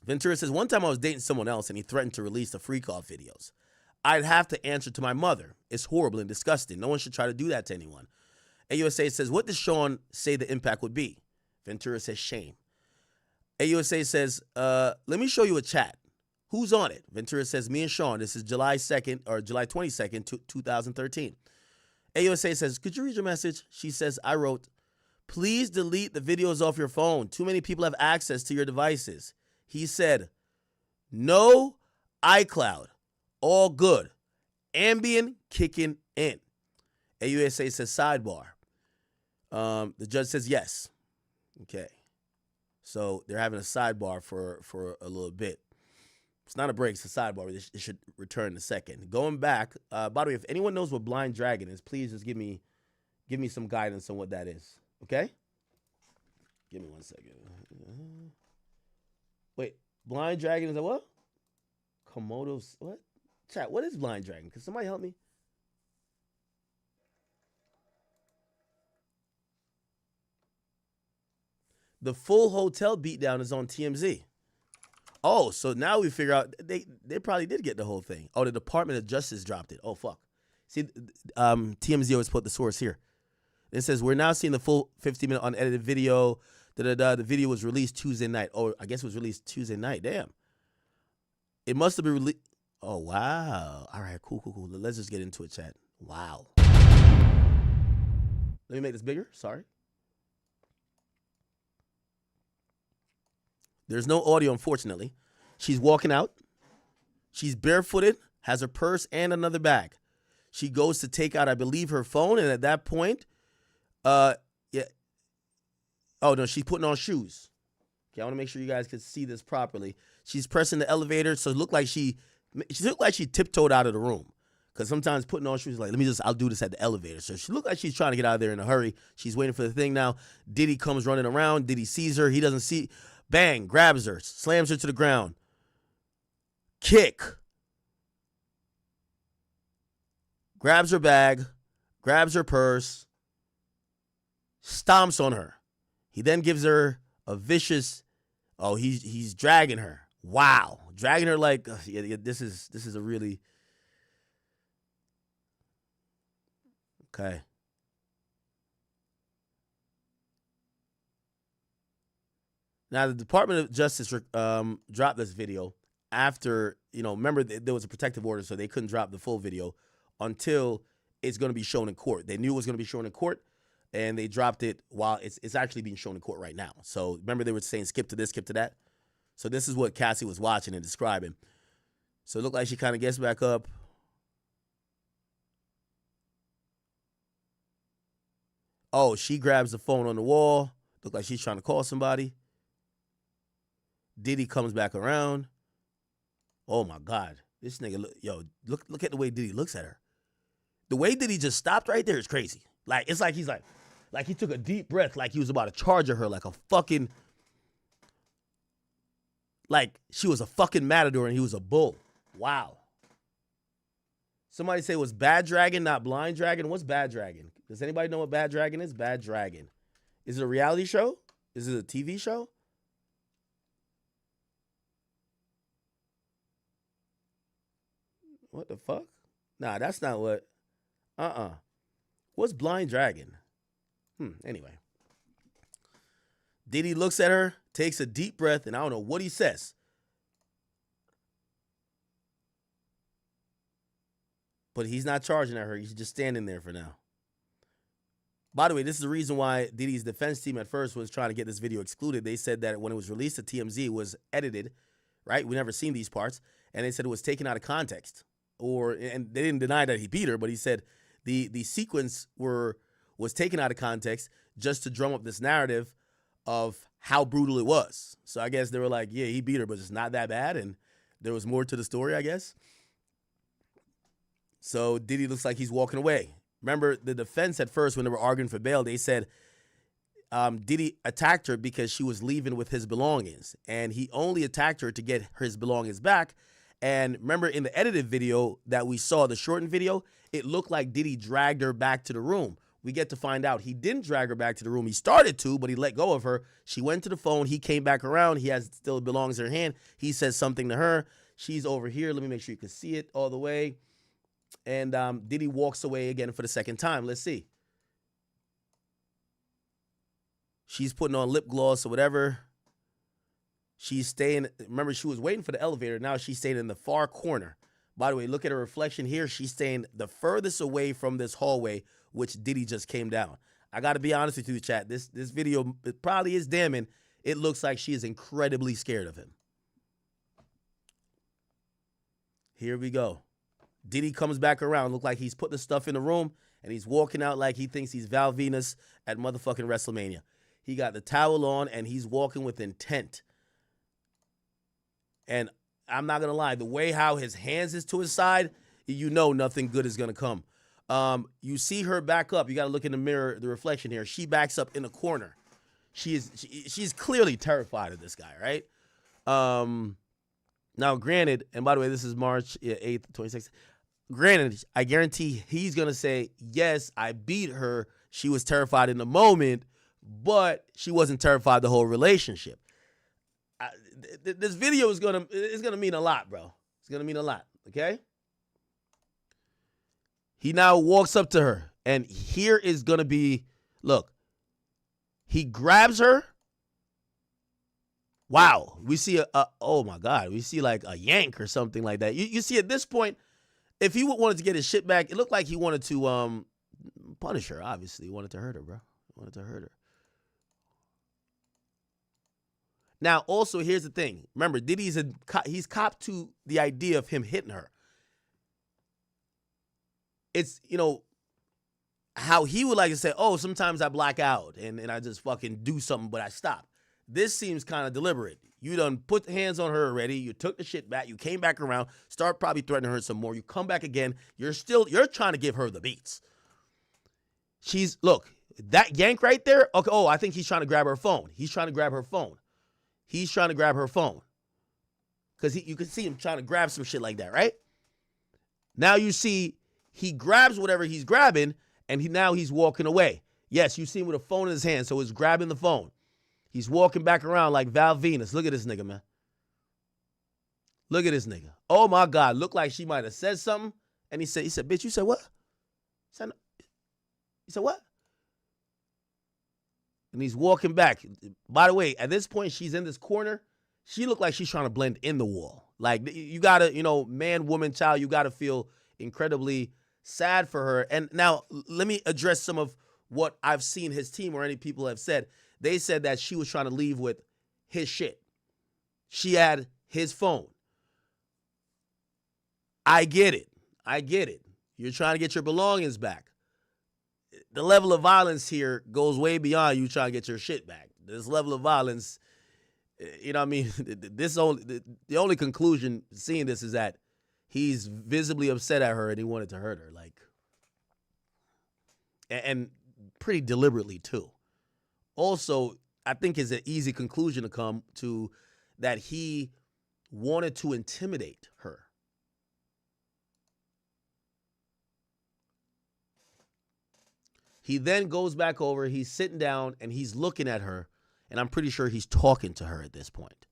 Ventura says, one time I was dating someone else and he threatened to release the freak-off videos. I'd have to answer to my mother. It's horrible and disgusting. No one should try to do that to anyone. AUSA says, what does Sean say the impact would be? Ventura says, shame. AUSA says, let me show you a chat. Who's on it? Ventura says, me and Sean. This is July 22nd, 2013. AUSA says, could you read your message? She says, I wrote, please delete the videos off your phone. Too many people have access to your devices. He said, no iCloud. All good. Ambien kicking in. AUSA says, sidebar. The judge says yes. Okay. So they're having a sidebar for a little bit. It's not a break, it's a sidebar. It should return in a second. Going back, by the way, if anyone knows what Blind Dragon is, please just give me some guidance on what that is. Okay? Give me 1 second. Wait, Blind Dragon is a what? Komodo's what? Chat, what is Blind Dragon? Can somebody help me? The full hotel beatdown is on TMZ. Oh, so now we figure out they probably did get the whole thing. Oh, the Department of Justice dropped it. Oh, fuck. See, TMZ always put the source here. It says, we're now seeing the full 50-minute unedited video. The video was released Tuesday night. Oh, I guess it was released Tuesday night. Damn. It must have been released. Oh, wow. All right, cool. Let's just get into it, chat. Wow. Let me make this bigger. Sorry. There's no audio, unfortunately. She's walking out. She's barefooted, has her purse and another bag. She goes to take out, I believe, her phone, and at that point, yeah. Oh, no, she's putting on shoes. Okay, I want to make sure you guys can see this properly. She's pressing the elevator, so it looked like she tiptoed out of the room. Because sometimes putting on shoes is like, I'll do this at the elevator. So she looked like she's trying to get out of there in a hurry. She's waiting for the thing now. Diddy comes running around. Diddy sees her. He doesn't see. Bang, grabs her, slams her to the ground. Kick. Grabs her bag, grabs her purse, stomps on her. He then gives her a vicious, he's dragging her. Wow. Dragging her like, this is a really, okay. Now, the Department of Justice dropped this video after, remember, there was a protective order, so they couldn't drop the full video until it's going to be shown in court. They knew it was going to be shown in court, and they dropped it while it's actually being shown in court right now. So, remember, they were saying skip to this, skip to that? So, this is what Cassie was watching and describing. So, it looked like she kind of gets back up. Oh, she grabs the phone on the wall. Looked like she's trying to call somebody. Diddy comes back around. Oh my God. This nigga, look at the way Diddy looks at her. The way Diddy just stopped right there is crazy. Like, it's like he's like he took a deep breath, like he was about to charge at her like a fucking, like she was a fucking matador and he was a bull. Wow. Somebody say it was Bad Dragon, not Blind Dragon. What's Bad Dragon? Does anybody know what Bad Dragon is? Bad Dragon. Is it a reality show? Is it a TV show? What the fuck? Nah, that's not what. What's Blind Dragon? Anyway. Diddy looks at her, takes a deep breath, and I don't know what he says. But he's not charging at her. He's just standing there for now. By the way, this is the reason why Diddy's defense team at first was trying to get this video excluded. They said that when it was released to TMZ, it was edited, right? We never seen these parts. And they said it was taken out of context. And they didn't deny that he beat her, but he said the sequence was taken out of context just to drum up this narrative of how brutal it was. So I guess they were like, yeah, he beat her, but it's not that bad. And there was more to the story, I guess. So Diddy looks like he's walking away. Remember, the defense at first, when they were arguing for bail, they said Diddy attacked her because she was leaving with his belongings. And he only attacked her to get his belongings back. And remember, in the edited video that we saw, the shortened video, it looked like Diddy dragged her back to the room. We get to find out he didn't drag her back to the room. He started to, but he let go of her. She went to the phone. He came back around. He has still belongs in her hand. He says something to her. She's over here. Let me make sure you can see it all the way. And Diddy walks away again for the second time. Let's see. She's putting on lip gloss or whatever. She's staying. Remember, she was waiting for the elevator. Now she's staying in the far corner. By the way, look at her reflection here. She's staying the furthest away from this hallway, which Diddy just came down. I got to be honest with you, chat. This video, it probably is damning. It looks like she is incredibly scared of him. Here we go. Diddy comes back around. Look like he's putting the stuff in the room, and he's walking out like he thinks he's Val Venus at motherfucking WrestleMania. He got the towel on, and he's walking with intent. And I'm not going to lie, the way how his hands is to his side, you know nothing good is going to come. You see her back up. You got to look in the mirror, the reflection here. She backs up in a corner. She's clearly terrified of this guy, right? Now, granted, and by the way, this is March 8th, 26th. Granted, I guarantee he's going to say, yes, I beat her. She was terrified in the moment, but she wasn't terrified the whole relationship. This video is gonna mean a lot, bro. It's gonna mean a lot, okay? He now walks up to her, and here is gonna be, look, he grabs her. Wow, we see oh my God, we see like a yank or something like that. You see at this point, if he wanted to get his shit back, it looked like he wanted to punish her. Obviously, he wanted to hurt her, bro. He wanted to hurt her. Now, also, here's the thing. Remember, Diddy's he's copped to the idea of him hitting her. It's, how he would like to say, oh, sometimes I black out and I just fucking do something, but I stop. This seems kind of deliberate. You done put hands on her already. You took the shit back. You came back around, start probably threatening her some more. You come back again. You're trying to give her the beats. Look, that yank right there. Okay, oh, I think he's trying to grab her phone. He's trying to grab her phone. He's trying to grab her phone. Because you can see him trying to grab some shit like that, right? Now you see he grabs whatever he's grabbing, and now he's walking away. Yes, you see him with a phone in his hand, so he's grabbing the phone. He's walking back around like Val Venus. Look at this nigga, man. Look at this nigga. Oh, my God. Looked like she might have said something. And he said, bitch, you said what? He said what? And he's walking back. By the way, at this point, she's in this corner. She looked like she's trying to blend in the wall. Like, you got to, man, woman, child, you got to feel incredibly sad for her. And now, let me address some of what I've seen his team or any people have said. They said that she was trying to leave with his shit. She had his phone. I get it. You're trying to get your belongings back. The level of violence here goes way beyond you trying to get your shit back. This level of violence You know what I mean? The only conclusion seeing this is that he's visibly upset at her and he wanted to hurt her, like, and pretty deliberately too. Also, I think is an easy conclusion to come to that he wanted to intimidate her. He then goes back over, he's sitting down, and he's looking at her, and I'm pretty sure he's talking to her at this point.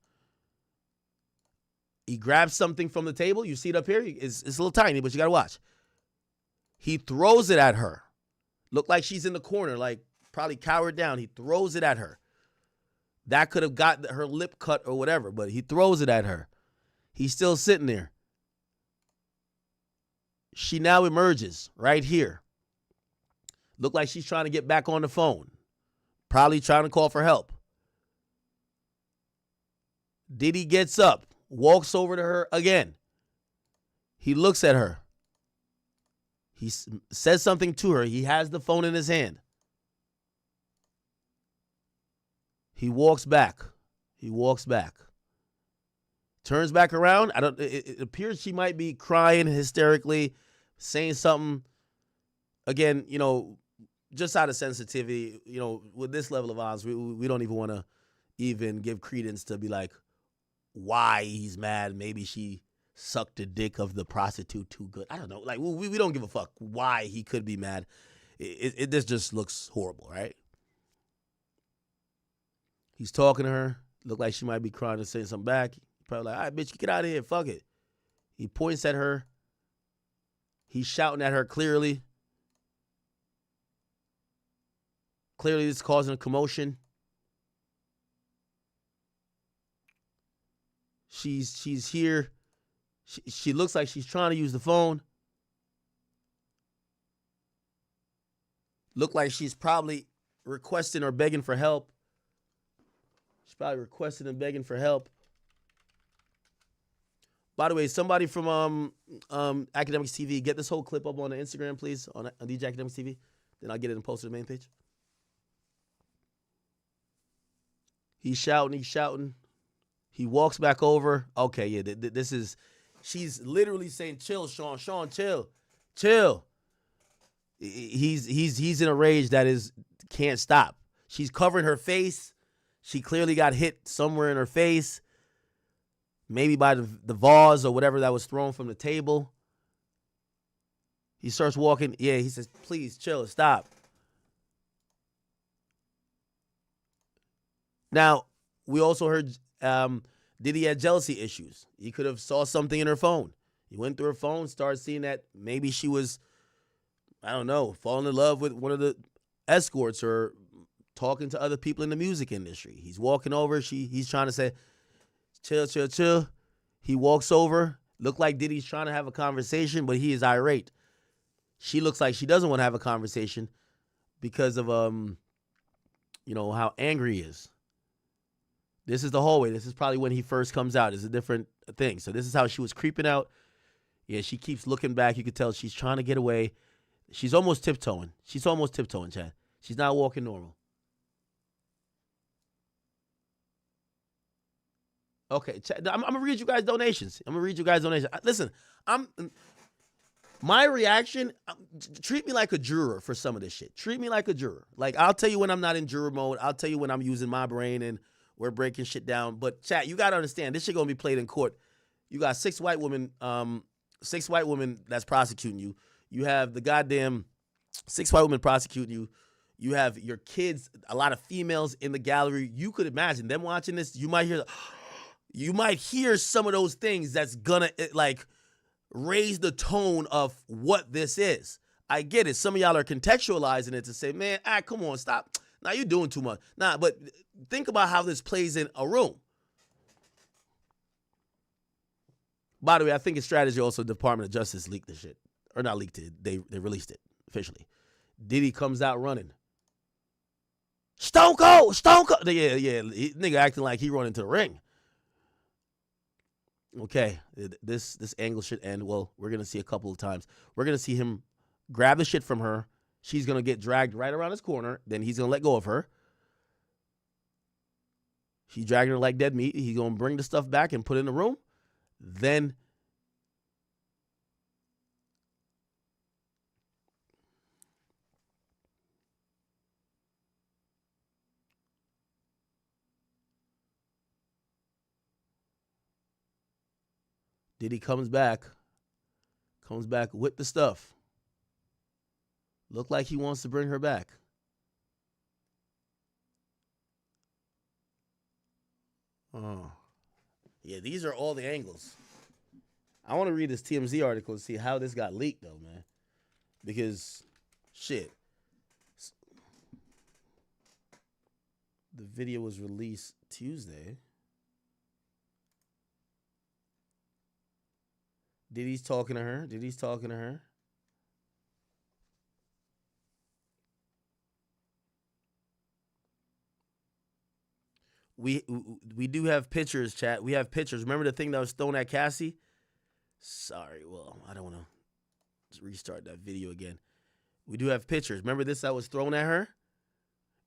He grabs something from the table. You see it up here? It's a little tiny, but you got to watch. He throws it at her. Looked like she's in the corner, like probably cowered down. He throws it at her. That could have got her lip cut or whatever, but he throws it at her. He's still sitting there. She now emerges right here. Look like she's trying to get back on the phone. Probably trying to call for help. Diddy gets up, walks over to her again. He looks at her. He says something to her. He has the phone in his hand. He walks back. He walks back. Turns back around. It appears she might be crying hysterically, saying something. Again, you know, just out of sensitivity, you know, with this level of odds, we don't even want to even give credence to be like why he's mad. Maybe she sucked the dick of the prostitute too good. I don't know. Like, we don't give a fuck why he could be mad. This just looks horrible, right? He's talking to her. Look like she might be crying and saying something back. Probably like, all right, bitch, get out of here. Fuck it. He points at her. He's shouting at her clearly. Clearly, this is causing a commotion. She's here. She looks like she's trying to use the phone. Look like she's probably requesting or begging for help. She's probably requesting and begging for help. By the way, somebody from Academics TV, get this whole clip up on the Instagram, please, on DJ Academics TV. Then I'll get it and post it to the main page. He's shouting. He walks back over. Okay, yeah, this is, she's literally saying, chill, Sean, chill. He's in a rage that can't stop. She's covering her face. She clearly got hit somewhere in her face. Maybe by the vase or whatever that was thrown from the table. He starts walking. Yeah, he says, please, chill, stop. Now, we also heard Diddy had jealousy issues. He could have saw something in her phone. He went through her phone, started seeing that maybe she was, I don't know, falling in love with one of the escorts or talking to other people in the music industry. He's walking over. He's trying to say, chill. He walks over. Look like Diddy's trying to have a conversation, but he is irate. She looks like she doesn't want to have a conversation because of how angry he is. This is the hallway. This is probably when he first comes out. It's a different thing. So this is how she was creeping out. Yeah, she keeps looking back. You could tell she's trying to get away. She's almost tiptoeing. Chad. She's not walking normal. Okay, I'm going to read you guys donations. Listen, my reaction, treat me like a juror for some of this shit. Treat me like a juror. Like, I'll tell you when I'm not in juror mode. I'll tell you when I'm using my brain and we're breaking shit down. But chat, you got to understand, this shit going to be played in court. You got six white women that's prosecuting you. You have the goddamn 6 white women prosecuting you. You have your kids, a lot of females in the gallery. You could imagine them watching this. You might hear some of those things that's gonna like raise the tone of what this is. I get it. Some of y'all are contextualizing it to say, man, come on, stop. Now you're doing too much. Nah, but think about how this plays in a room. By the way, I think it's strategy also the Department of Justice leaked the shit. Or not leaked it. They released it officially. Diddy comes out running. Stone Cold. Yeah. Nigga acting like he run into the ring. Okay, this angle should end. Well, we're going to see a couple of times. We're going to see him grab the shit from her. She's going to get dragged right around his corner. Then he's going to let go of her. He dragging her like dead meat. He going to bring the stuff back and put it in the room. Then Diddy comes back with the stuff. Look like he wants to bring her back. Oh. Yeah, these are all the angles. I want to read this TMZ article and see how this got leaked, though, man. Because, shit. The video was released Tuesday. Diddy's talking to her. We do have pictures, chat. We have pictures. Remember the thing that was thrown at Cassie? Sorry, well, I don't want to restart that video again. We do have pictures. Remember this that was thrown at her?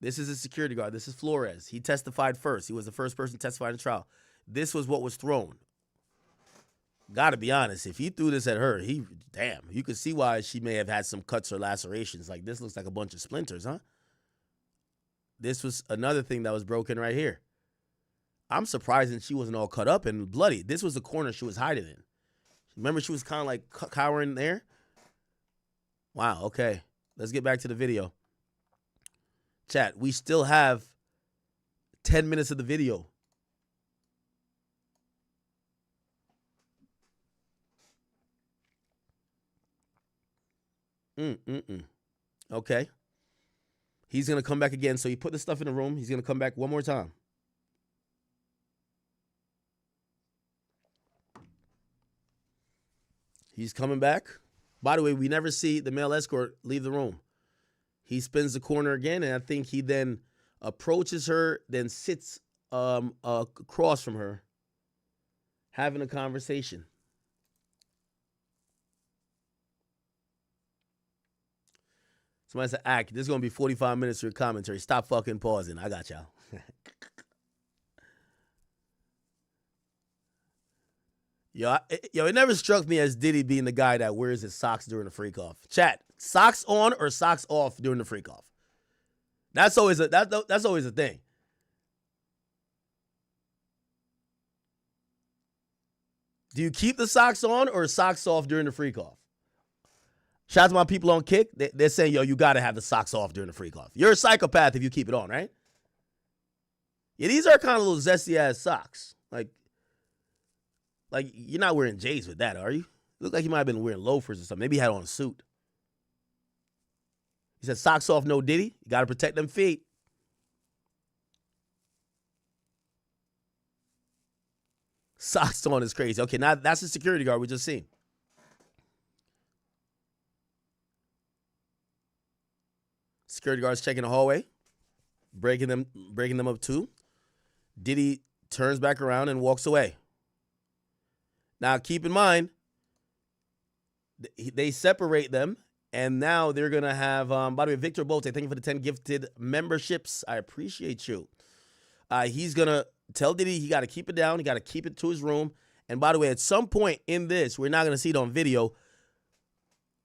This is a security guard. This is Flores. He testified first. He was the first person to testify in the trial. This was what was thrown. Gotta be honest, if he threw this at her, damn, you could see why she may have had some cuts or lacerations. Like, this looks like a bunch of splinters, huh? This was another thing that was broken right here. I'm surprised that she wasn't all cut up and bloody. This was the corner she was hiding in. Remember, she was kind of like cowering there? Wow, okay. Let's get back to the video. Chat, we still have 10 minutes of the video. Okay. He's going to come back again. So he put the stuff in the room. He's going to come back one more time. He's coming back. By the way, we never see the male escort leave the room. He spins the corner again, and I think he then approaches her, then sits across from her, having a conversation. Somebody said, Ack, this is going to be 45 minutes of your commentary. Stop fucking pausing. I got y'all. It never struck me as Diddy being the guy that wears his socks during the freak-off. Chat, socks on or socks off during the freak-off? That's always a thing. Do you keep the socks on or socks off during the freak-off? Shout out to my people on Kick. They're saying, yo, you got to have the socks off during the freak-off. You're a psychopath if you keep it on, right? Yeah, these are kind of little zesty-ass socks. Like, you're not wearing J's with that, are you? Look like you might have been wearing loafers or something. Maybe he had on a suit. He said, socks off, no Diddy. You got to protect them feet. Socks on is crazy. Okay, now that's the security guard we just seen. Security guards checking the hallway, breaking them up too. Diddy turns back around and walks away. Now, keep in mind, they separate them, and now they're going to have, by the way, Victor Bolte, thank you for the 10 gifted memberships. I appreciate you. He's going to tell Diddy he got to keep it down. He got to keep it to his room. And by the way, at some point in this, we're not going to see it on video.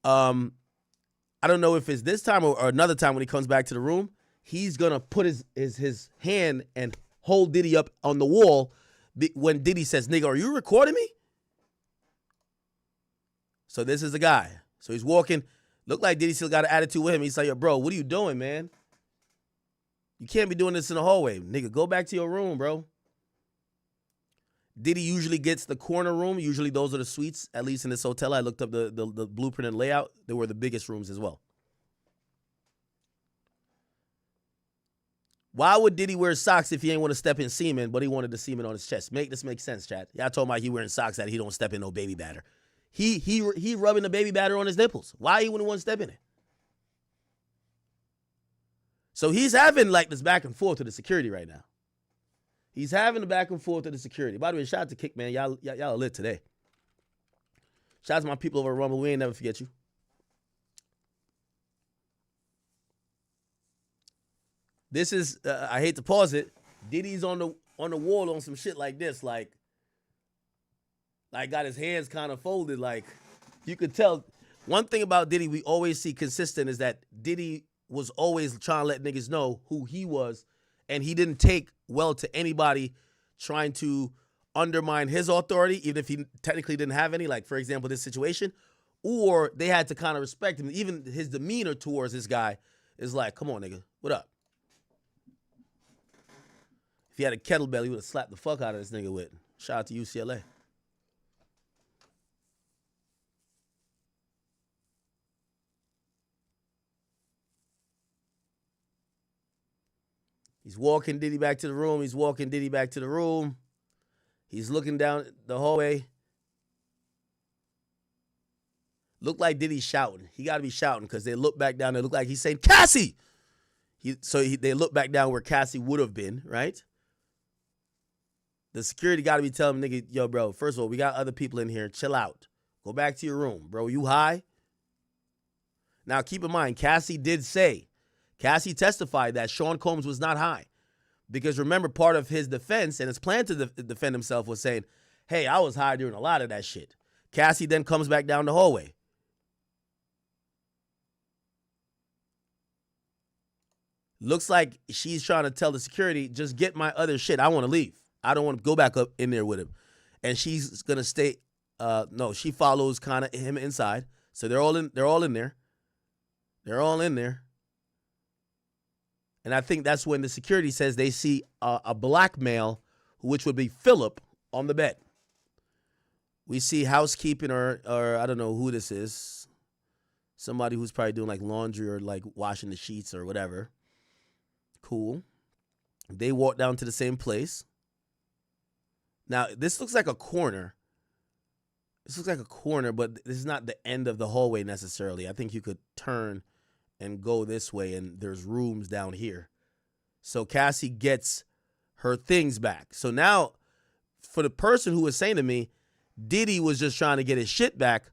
I don't know if it's this time or another time when he comes back to the room. He's going to put his hand and hold Diddy up on the wall when Diddy says, nigga, are you recording me? So this is the guy. So he's walking. Look like Diddy still got an attitude with him. He's like, yo, bro, what are you doing, man? You can't be doing this in the hallway. Nigga, go back to your room, bro. Diddy usually gets the corner room. Usually those are the suites, at least in this hotel. I looked up the blueprint and layout. They were the biggest rooms as well. Why would Diddy wear socks if he ain't want to step in semen, but he wanted the semen on his chest? This makes sense, chat. Y'all told me he wearing socks that he don't step in no baby batter. He rubbing the baby batter on his nipples. Why he wouldn't want to step in it? So he's having like this back and forth to the security right now. He's having the back and forth to the security. By the way, shout out to Kick, man. Y'all are lit today. Shout out to my people over at Rumble. We ain't never forget you. This is, I hate to pause it. Diddy's on on the wall on some shit like this, like got his hands kind of folded. Like, you could tell. One thing about Diddy we always see consistent is that Diddy was always trying to let niggas know who he was, and he didn't take well to anybody trying to undermine his authority, even if he technically didn't have any, like, for example, this situation, or they had to kind of respect him. Even his demeanor towards this guy is like, come on, nigga, what up? If he had a kettlebell, he would have slapped the fuck out of this nigga with. Shout out to UCLA. He's walking Diddy back to the room. He's walking Diddy back to the room. He's looking down the hallway. Look like Diddy's shouting. He got to be shouting because they look back down. They look like he's saying, Cassie! They look back down where Cassie would have been, right? The security got to be telling him, nigga, yo, bro, first of all, we got other people in here. Chill out. Go back to your room. Bro, you high? Now, keep in mind, Cassie testified that Sean Combs was not high. Because remember, part of his defense and his plan to defend himself was saying, hey, I was high during a lot of that shit. Cassie then comes back down the hallway. Looks like she's trying to tell the security, just get my other shit. I want to leave. I don't want to go back up in there with him. And she's going to stay. No, she follows kind of him inside. So they're all in there. They're all in there. And I think that's when the security says they see a black male, which would be Philip, on the bed. We see housekeeping or I don't know who this is. Somebody who's probably doing like laundry or like washing the sheets or whatever. Cool. They walk down to the same place. Now, this looks like a corner. This looks like a corner, but this is not the end of the hallway necessarily. I think you could turn and go this way, and there's rooms down here. So Cassie gets her things back. So now, for the person who was saying to me, Diddy was just trying to get his shit back,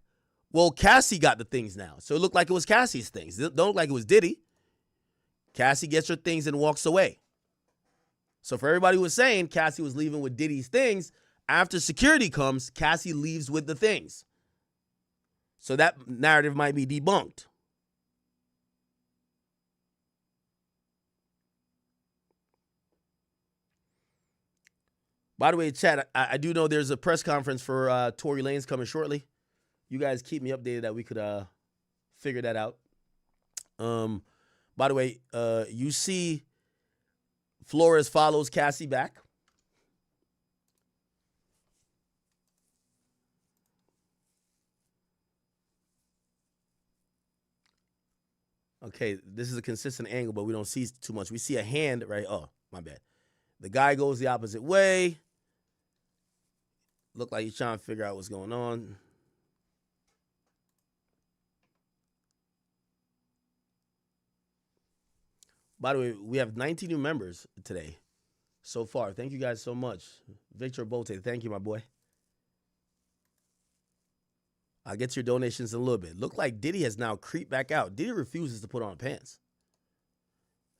well, Cassie got the things now. So it looked like it was Cassie's things. It don't look like it was Diddy. Cassie gets her things and walks away. So for everybody who was saying Cassie was leaving with Diddy's things, after security comes, Cassie leaves with the things. So that narrative might be debunked. By the way, chat, I do know there's a press conference for Tory Lanez coming shortly. You guys keep me updated that we could figure that out. By the way, you see Flores follows Cassie back. Okay, this is a consistent angle, but we don't see too much. We see a hand, right? Oh, my bad. The guy goes the opposite way. Look like he's trying to figure out what's going on. By the way, we have 19 new members today so far. Thank you guys so much. Victor Bolte, thank you, my boy. I'll get to your donations in a little bit. Look like Diddy has now creeped back out. Diddy refuses to put on pants.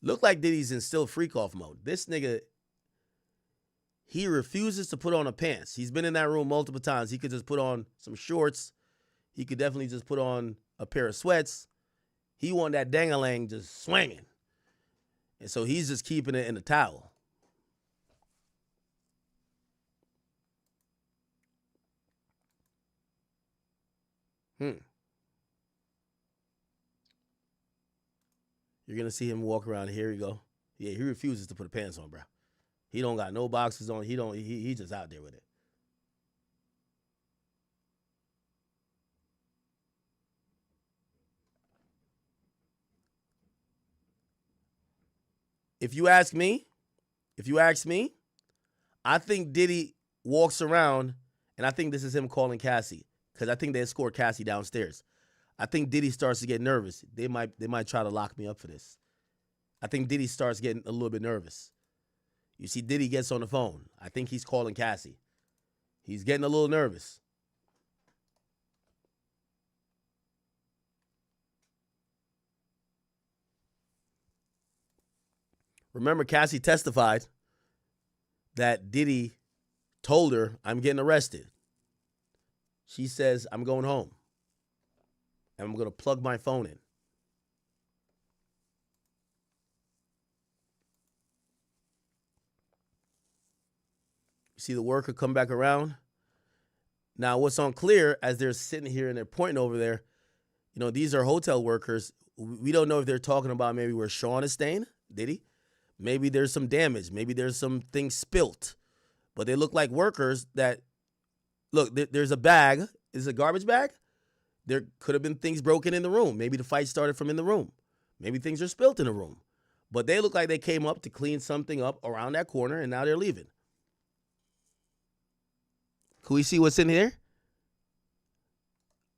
Look like Diddy's in still freak-off mode. This nigga, he refuses to put on a pants. He's been in that room multiple times. He could just put on some shorts. He could definitely just put on a pair of sweats. He want that dang-a-lang just swinging. And so he's just keeping it in the towel. You're going to see him walk around. Here we go. Yeah, he refuses to put the pants on, bro. He don't got no boxes on. He just out there with it. If you ask me, I think Diddy walks around, and I think this is him calling Cassie, because I think they escort Cassie downstairs. I think Diddy starts to get nervous. They might try to lock me up for this. I think Diddy starts getting a little bit nervous. You see, Diddy gets on the phone. I think he's calling Cassie. He's getting a little nervous. Remember, Cassie testified that Diddy told her, I'm getting arrested. She says, I'm going home. And I'm going to plug my phone in. You see the worker come back around. Now, what's unclear, as they're sitting here and they're pointing over there, you know, these are hotel workers. We don't know if they're talking about maybe where Sean is staying, Diddy. Maybe there's some damage. Maybe there's some things spilt. But they look like workers that, look, there's a bag. Is it a garbage bag? There could have been things broken in the room. Maybe the fight started from in the room. Maybe things are spilt in the room. But they look like they came up to clean something up around that corner, and now they're leaving. Can we see what's in here?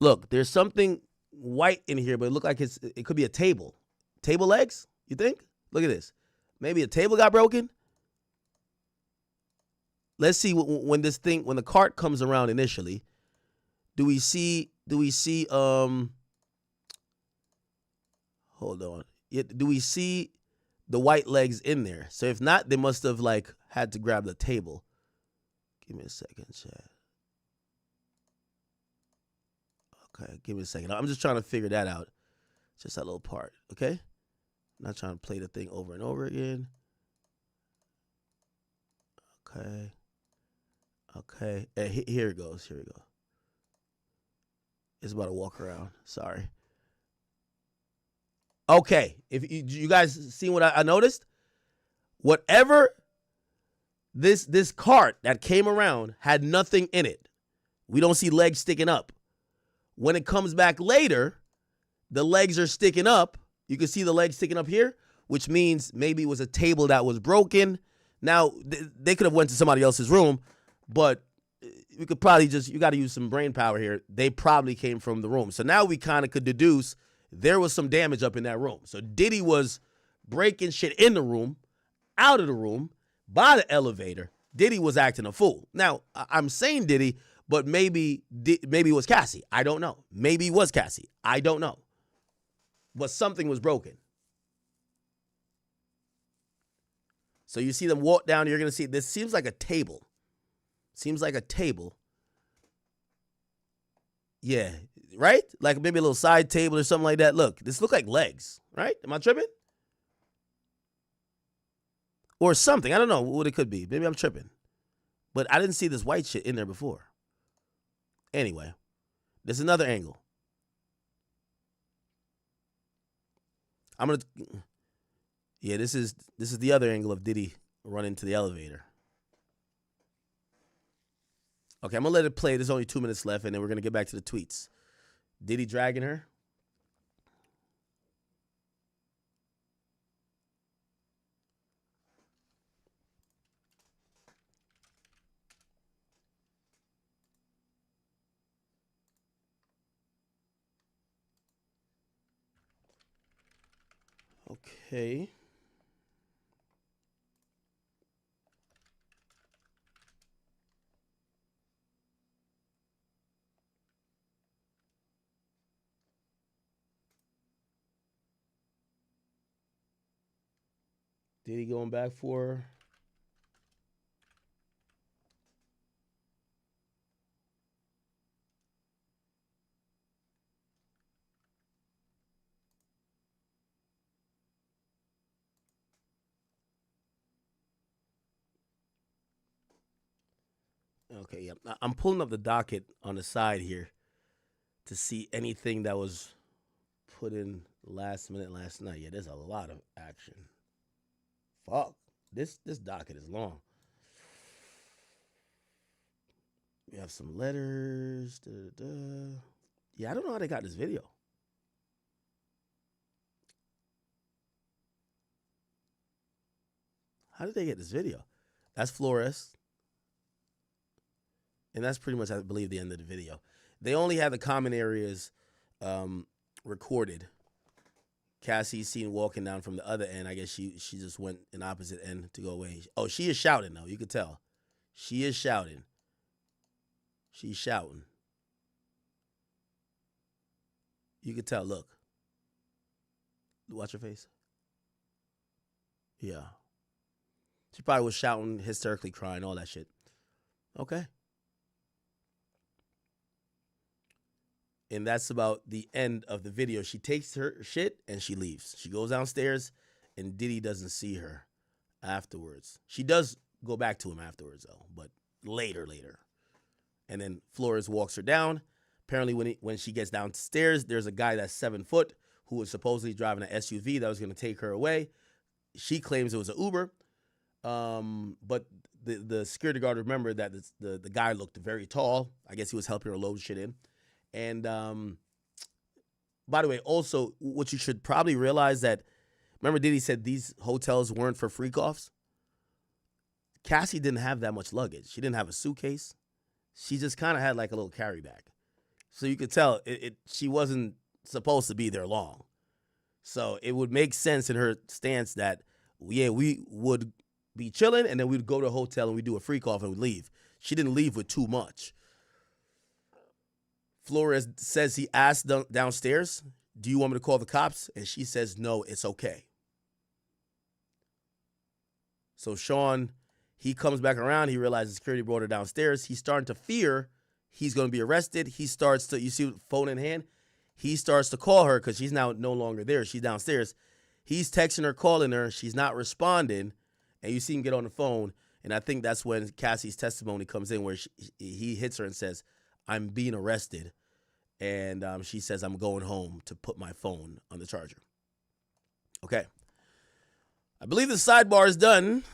Look, there's something white in here, but it looked like it could be a table. Table legs, you think? Look at this. Maybe a table got broken. Let's see when the cart comes around initially. Do we see hold on. Do we see the white legs in there? So if not, they must have like had to grab the table. Give me a second, chat. Okay, give me a second. I'm just trying to figure that out. Just that little part, okay? I'm not trying to play the thing over and over again. Okay. Okay. Here it goes. Here we go. It's about to walk around. Sorry. Okay. If you guys seen what I noticed? Whatever this cart that came around had nothing in it. We don't see legs sticking up. When it comes back later, the legs are sticking up. You can see the legs sticking up here, which means maybe it was a table that was broken. Now, they could have went to somebody else's room, but we could probably you got to use some brain power here. They probably came from the room. So now we kind of could deduce there was some damage up in that room. So Diddy was breaking shit in the room, out of the room, by the elevator. Diddy was acting a fool. Now, I'm saying Diddy, but maybe it was Cassie. I don't know. Maybe it was Cassie. I don't know. But something was broken. So you see them walk down. You're going to see this seems like a table. Seems like a table. Yeah, right? Like maybe a little side table or something like that. Look, this look like legs, right? Am I tripping? Or something. I don't know what it could be. Maybe I'm tripping. But I didn't see this white shit in there before. Anyway, there's another angle. Yeah, this is the other angle of Diddy running to the elevator. Okay, I'm going to let it play. There's only 2 minutes left, and then we're going to get back to the tweets. Diddy dragging her. Okay. Diddy going back for her. Okay, yeah. I'm pulling up the docket on the side here to see anything that was put in last minute last night. Yeah, there's a lot of action. Fuck. This docket is long. We have some letters. Yeah, I don't know how they got this video. How did they get this video? That's Flores. And that's pretty much, I believe, the end of the video. They only have the common areas recorded. Cassie's seen walking down from the other end. I guess she just went an opposite end to go away. Oh, she is shouting, though. You could tell. She is shouting. She's shouting. You could tell. Look. Watch her face. Yeah. She probably was shouting, hysterically crying, all that shit. Okay. And that's about the end of the video. She takes her shit and she leaves. She goes downstairs and Diddy doesn't see her afterwards. She does go back to him afterwards, though, but later. And then Flores walks her down. Apparently, when she gets downstairs, there's a guy that's 7 foot who was supposedly driving an SUV that was going to take her away. She claims it was an Uber, but the security guard remembered that the guy looked very tall. I guess he was helping her load shit in. And by the way, also, what you should probably realize that, remember Diddy said these hotels weren't for freak-offs? Cassie didn't have that much luggage. She didn't have a suitcase. She just kind of had like a little carry bag. So you could tell she wasn't supposed to be there long. So it would make sense in her stance that, yeah, we would be chilling and then we'd go to a hotel and we'd do a freak-off and we'd leave. She didn't leave with too much. Flores says he asked downstairs, do you want me to call the cops? And she says, no, it's okay. So Sean, he comes back around. He realizes security brought her downstairs. He's starting to fear he's going to be arrested. He starts to, you see, phone in hand. He starts to call her because she's now no longer there. She's downstairs. He's texting her, calling her. She's not responding. And you see him get on the phone. And I think that's when Cassie's testimony comes in where he hits her and says, I'm being arrested. And she says, I'm going home to put my phone on the charger. Okay. I believe the sidebar is done.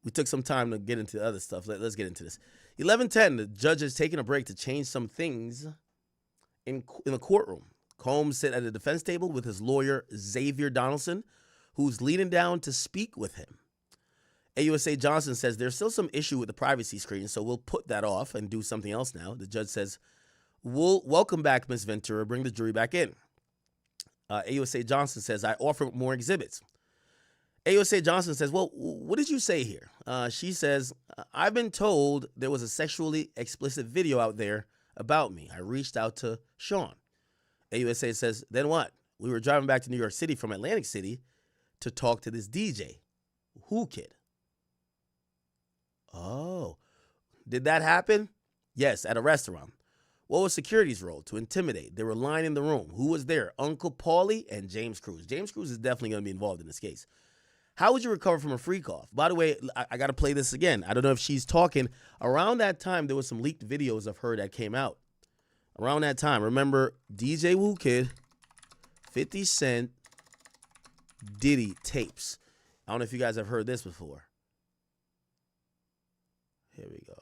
We took some time to get into the other stuff. Let's get into this. 11:10, the judge is taking a break to change some things in the courtroom. Combs sat at the defense table with his lawyer, Xavier Donaldson, who's leaning down to speak with him. AUSA Johnson says there's still some issue with the privacy screen, so we'll put that off and do something else now. The judge says, we'll welcome back Ms. Ventura, bring the jury back in. AUSA Johnson says, I offer more exhibits. AUSA Johnson says, well, what did you say here? She says, I've been told there was a sexually explicit video out there about me. I reached out to Sean. AUSA says, then what? We were driving back to New York City from Atlantic City to talk to this DJ. Who kid? Oh, did that happen? Yes, at a restaurant. What was security's role? To intimidate. They were lying in the room. Who was there? Uncle Paulie and James Cruz. James Cruz is definitely going to be involved in this case. How would you recover from a freak-off? By the way, I got to play this again. I don't know if she's talking. Around that time, there was some leaked videos of her that came out. Around that time, remember DJ Woo Kid, 50 Cent, Diddy tapes. I don't know if you guys have heard this before. Here we go.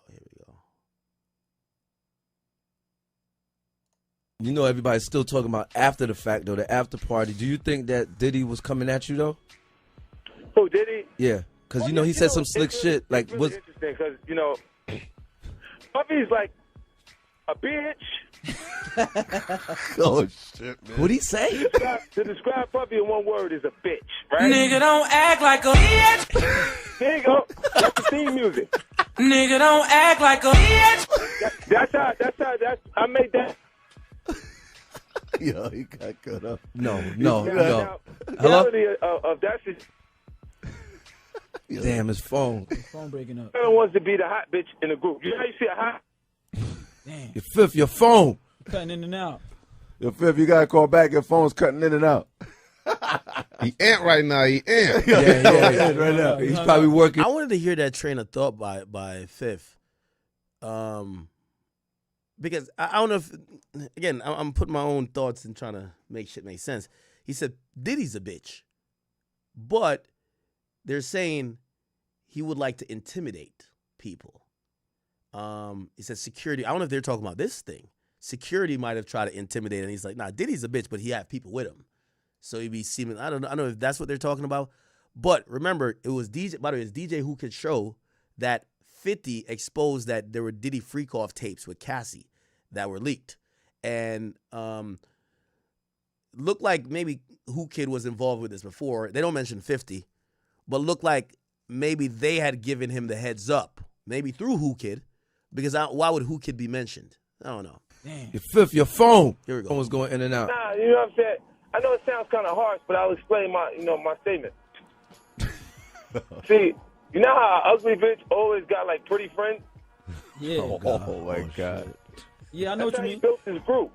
You know, everybody's still talking about after the fact, though, the after party. Do you think that Diddy was coming at you, though? Who, Diddy? Yeah, because, you know, he said some slick shit. Like, it's really interesting because, you know, Puffy's like a bitch. Oh, shit, man. What'd he say? To describe Puffy in one word is a bitch, right? Nigga, don't act like a bitch. There you go. That's the theme music. Nigga, don't act like a bitch. That's I made that. Yo, he got cut up. No. Now, Hello? the reality of that is, damn, his phone. His phone breaking up. no one wants to be the hot bitch in the group. You know how you see a hot? Damn. Your fifth, your phone. Cutting in and out. Your fifth, you gotta call back. Your phone's cutting in and out. He ain't right now. He ain't. Yeah, right now. He's probably working. I wanted to hear that train of thought by Fifth. Because I don't know if, again, I'm putting my own thoughts and trying to make shit make sense. He said, Diddy's a bitch. But they're saying he would like to intimidate people. He said security. I don't know if they're talking about this thing. Security might have tried to intimidate him. And he's like, nah, Diddy's a bitch, but he had people with him. So he'd be seeming, I don't know if that's what they're talking about. But remember, it was DJ, by the way, it's DJ who could show that 50 exposed that there were Diddy freak-off tapes with Cassie that were leaked. And looked like maybe Who Kid was involved with this before. They don't mention 50, but looked like maybe they had given him the heads up, maybe through Who Kid, because why would Who Kid be mentioned? I don't know. Damn. Your fifth, your phone. Here we go. Phone was going in and out. Nah, you know what I'm saying? I know it sounds kind of harsh, but I'll explain my statement. See, you know how an ugly bitch always got like pretty friends? Yeah. Oh my God. Yeah, I know That's what how you he mean. built his group.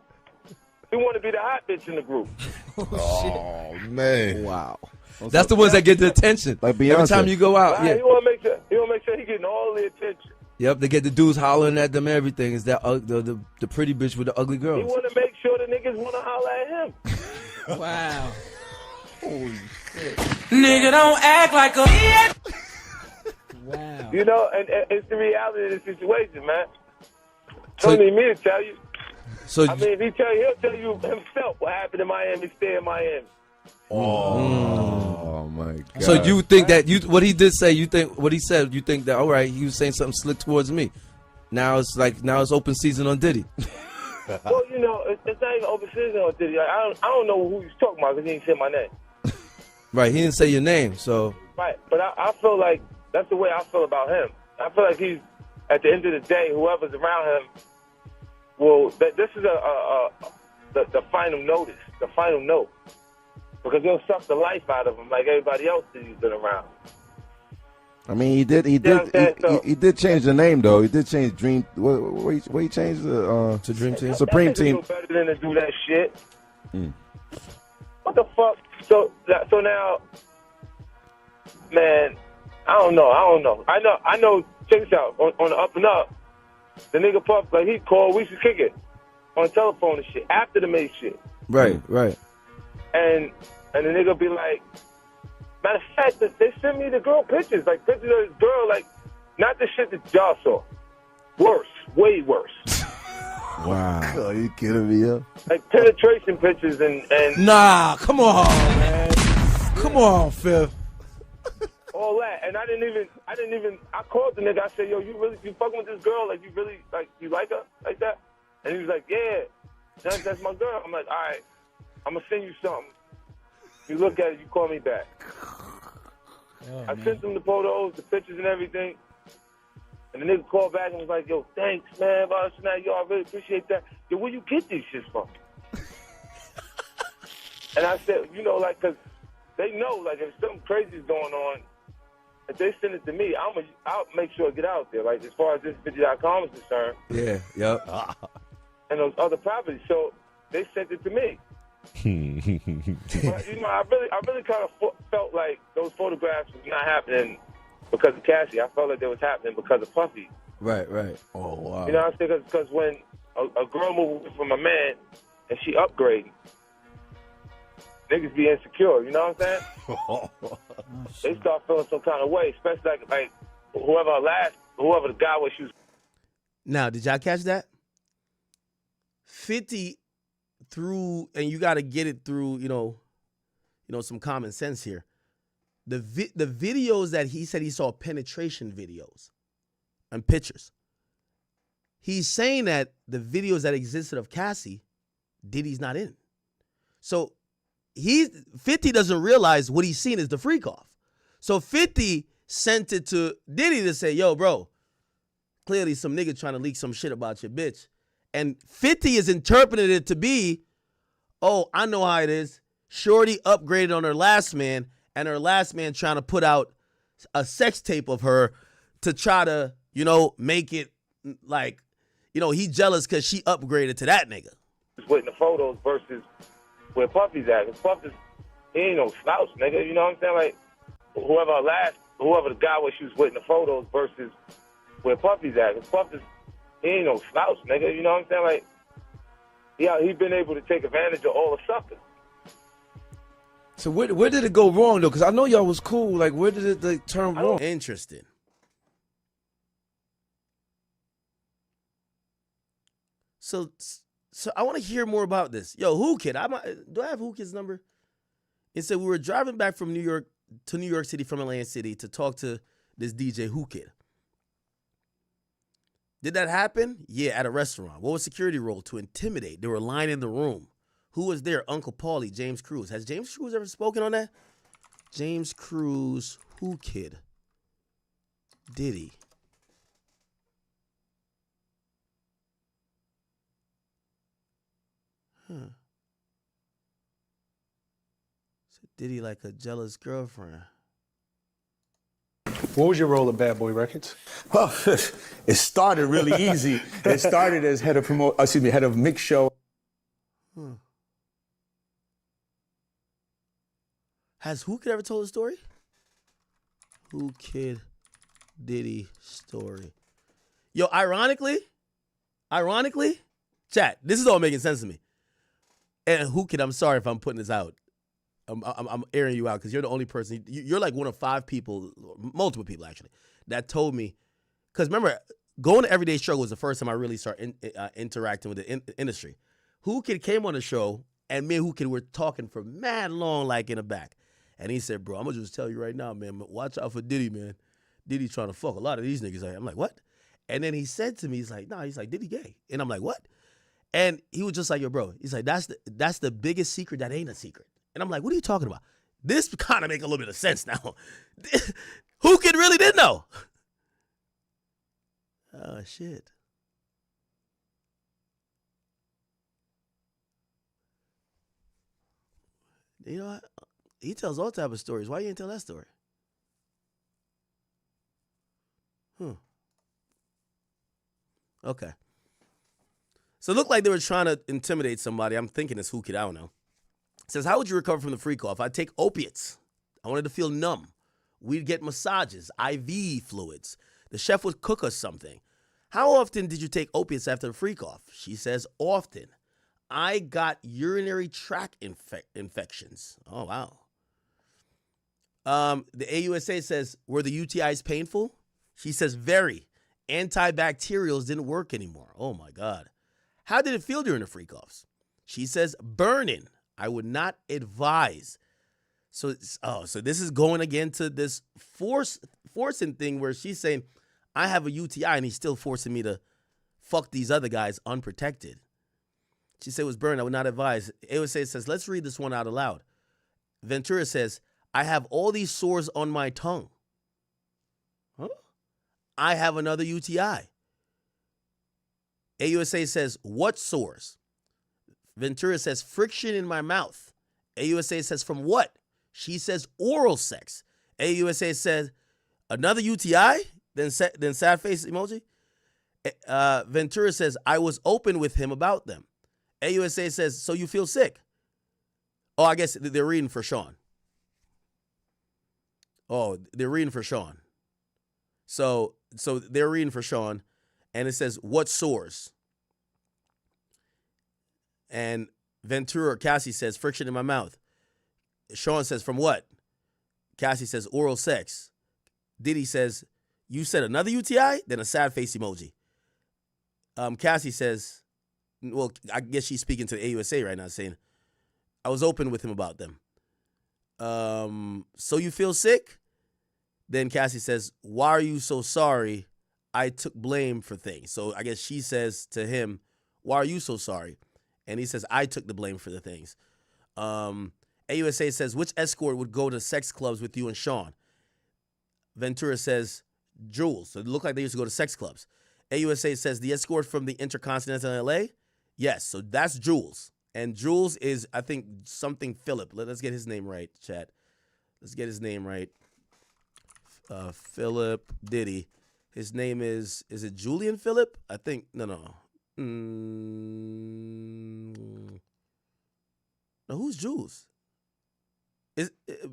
He want to be the hot bitch in the group. Oh man. Wow. That's the ones that get the attention. Like Every Beyonce. time you go out, Right? yeah. He want to make sure. He want to make sure he getting all the attention. Yep, they get the dudes hollering at them. Everything is that the pretty bitch with the ugly He girls. want to make sure the niggas want to holler at him. Wow. Holy shit. Nigga, don't act like a bitch. Wow. You know, and it's the reality of the situation, man. Don't need me to tell you. So I mean, if he tell you, he'll tell you himself what happened in Miami. Stay in Miami. Oh my God. So you think that what he did say? You think what he said? You think that all right? He was saying something slick towards me. Now it's open season on Diddy. Well, you know, it's not even open season on Diddy. Like, I don't know who he's talking about because he didn't say my name. Right, he didn't say your name, so Right, but I feel like that's the way I feel about him. I feel like he's, at the end of the day, whoever's around him, this is the final notice, the final note. Because he'll suck the life out of him like everybody else that he's been around. I mean, he did change the name though. He did change Dream. What he changed to Dream Team, Supreme Team. No better than to do that shit. What the fuck? So now, man, I don't know. I know. Check this out. On the up and up, the nigga Puff, like he called. We should kick it on the telephone and shit after the May shit. Right. And the nigga be like, matter of fact, they sent me the girl pictures, like pictures of this girl, like not the shit that y'all saw. Worse, way worse. Wow. Are you kidding me, yo? Like penetration pictures and Nah, come on, man. Come on, Phil. all that. And I didn't even. I called the nigga. I said, yo, you fucking with this girl? Like you really you like her like that? And he was like, yeah, that's my girl. I'm like, all right. I'm going to send you something. You look at it, you call me back. I sent him the photos, the pictures and everything. And the nigga called back and was like, yo, thanks, man. Yo, I really appreciate that. Yo, where you get these shits from? And I said, you know, like, because they know, like, if something crazy is going on, if they send it to me, I'll make sure it get out there. Like, as far as this 50.com is concerned. Yeah, yep. And those other properties. So they sent it to me. But, you know, I really kind of felt like those photographs was not happening because of Cassie. I felt like they was happening because of Puffy. Right. Oh wow. You know what I'm saying? Because when a girl moves away from a man and she upgrading, niggas be insecure. You know what I'm saying? They start feeling some kind of way, especially like whoever the guy was. She was. Now, did y'all catch that? 50 through, and you got to get it through, you know, some common sense here. The videos that he said he saw penetration videos and pictures. He's saying that the videos that existed of Cassie, Diddy's not in. So 50 doesn't realize what he's seen is the freak off. So 50 sent it to Diddy to say, yo, bro, clearly some nigga trying to leak some shit about your bitch. And 50 is interpreted it to be, oh, I know how it is. Shorty upgraded on her last man, and her last man trying to put out a sex tape of her to try to, you know, make it like, you know, he jealous because she upgraded to that nigga. With the photos versus where Puffy's at. Cause Puffy's, he ain't no slouch, nigga. You know what I'm saying? Like, whoever the guy was she was with in the photos versus where Puffy's at. Cause Puffy's, he ain't no slouch, nigga. You know what I'm saying? Like, yeah, he been able to take advantage of all the suckers. So where did it go wrong though? Because I know y'all was cool. Like, where did it turn wrong? Interesting. So I want to hear more about this. Yo, Who Kid? Do I have Who Kid's number? It said we were driving back from New York to New York City from Atlantic City to talk to this DJ Who Kid. Did that happen? Yeah, at a restaurant. What was security role? To intimidate. They were lying in the room. Who was there? Uncle Paulie, James Cruz. Has James Cruz ever spoken on that? James Cruz, Who Kid? Diddy. Huh. So Diddy like a jealous girlfriend. What was your role at Bad Boy Records? Well, it started really easy. It started as head of mix show. Has Who Kid ever told a story? Who Kid Diddy story. Yo, ironically, chat, this is all making sense to me. And Who Kid, I'm sorry if I'm putting this out. I'm airing you out because you're the only person. You're like one of 5 people, multiple people actually, that told me. Because remember, going to Everyday Struggle was the first time I really started interacting with the industry. Who Kid came on the show, and me and Who Kid were talking for mad long, like in the back. And he said, bro, I'm going to just tell you right now, man, watch out for Diddy, man. Diddy trying to fuck a lot of these niggas. I'm like, what? And then he said to me, he's like, nah, he's like, Diddy gay. And I'm like, what? And he was just like, yo, bro, he's like, that's the biggest secret that ain't a secret. And I'm like, what are you talking about? This kind of make a little bit of sense now. Who Kid really didn't know? Oh, shit. You know what? He tells all type of stories. Why you didn't tell that story? Okay. So it looked like they were trying to intimidate somebody. I'm thinking it's Who Kid. I don't know. It says, how would you recover from the freak off? I'd take opiates. I wanted to feel numb. We'd get massages, IV fluids. The chef would cook us something. How often did you take opiates after the freak off? She says, often. I got urinary tract infections. Oh, wow. The AUSA says, were the UTIs painful? She says, very. Antibacterials didn't work anymore. Oh, my God. How did it feel during the freak offs? She says, burning. I would not advise. So this is going again to this forcing thing where she's saying, I have a UTI and he's still forcing me to fuck these other guys unprotected. She said it was burned. I would not advise. AUSA says, let's read this one out aloud. Ventura says, I have all these sores on my tongue. Huh? I have another UTI. AUSA says, what sores? Ventura says, friction in my mouth. AUSA says, from what? She says, oral sex. AUSA says, another UTI? Then sad face emoji. Ventura says, I was open with him about them. AUSA says, so you feel sick? Oh, I guess they're reading for Sean. Oh, they're reading for Sean. So they're reading for Sean, and it says, what sores? And Ventura, Cassie says, friction in my mouth. Sean says, from what? Cassie says, oral sex. Diddy says, you said another UTI? Then a sad face emoji. Cassie says, well, I guess she's speaking to the AUSA right now, saying, I was open with him about them. So you feel sick? Then Cassie says, why are you so sorry? I took blame for things. So I guess she says to him, why are you so sorry? And he says, I took the blame for the things. AUSA says, which escort would go to sex clubs with you and Sean? Ventura says, Jules. So it looked like they used to go to sex clubs. AUSA says, the escort from the Intercontinental in LA? Yes, so that's Jules. And Jules is, I think, something Philip. Let's get his name right, chat. Let's get his name right. Philip Diddy. His name is it Julian Philip? I think, no. No, who's Jules?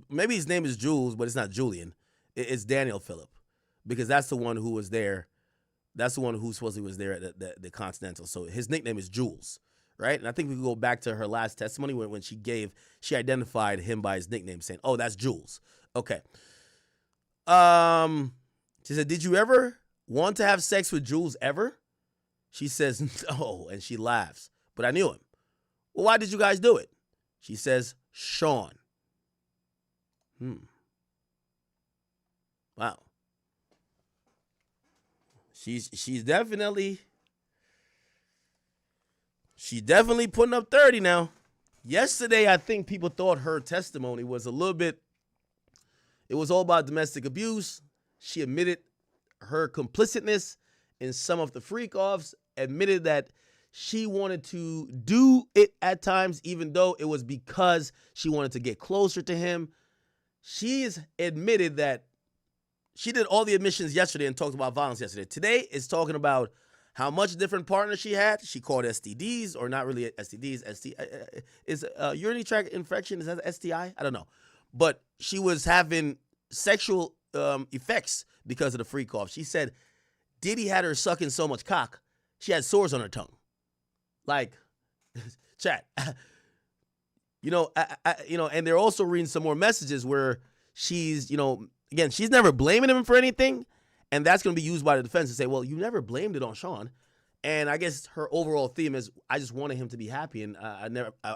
Maybe his name is Jules, but it's not Julian. It's Daniel Phillip, because that's the one who was there. That's the one who supposedly was there at the Continental. So his nickname is Jules, right? And I think we can go back to her last testimony when she identified him by his nickname, saying, "Oh, that's Jules." Okay. She said, "Did you ever want to have sex with Jules ever?" She says, "No," and she laughs. But I knew him. Well, why did you guys do it? She says, "Sean." Wow. She's definitely putting up 30 now. Yesterday, I think people thought her testimony was a little bit, it was all about domestic abuse. She admitted her complicitness in some of the freak-offs, admitted that she wanted to do it at times, even though it was because she wanted to get closer to him. She's admitted that she did all the admissions yesterday and talked about violence yesterday. Today is talking about how much different partners she had. She called STDs, or not really STDs. Is urinary tract infection, is that STI? I don't know. But she was having sexual effects because of the freak off. She said Diddy had her sucking so much cock, she had sores on her tongue. Like, chat. And they're also reading some more messages where she's, again, she's never blaming him for anything. And that's going to be used by the defense to say, well, you never blamed it on Sean. And I guess her overall theme is, I just wanted him to be happy. And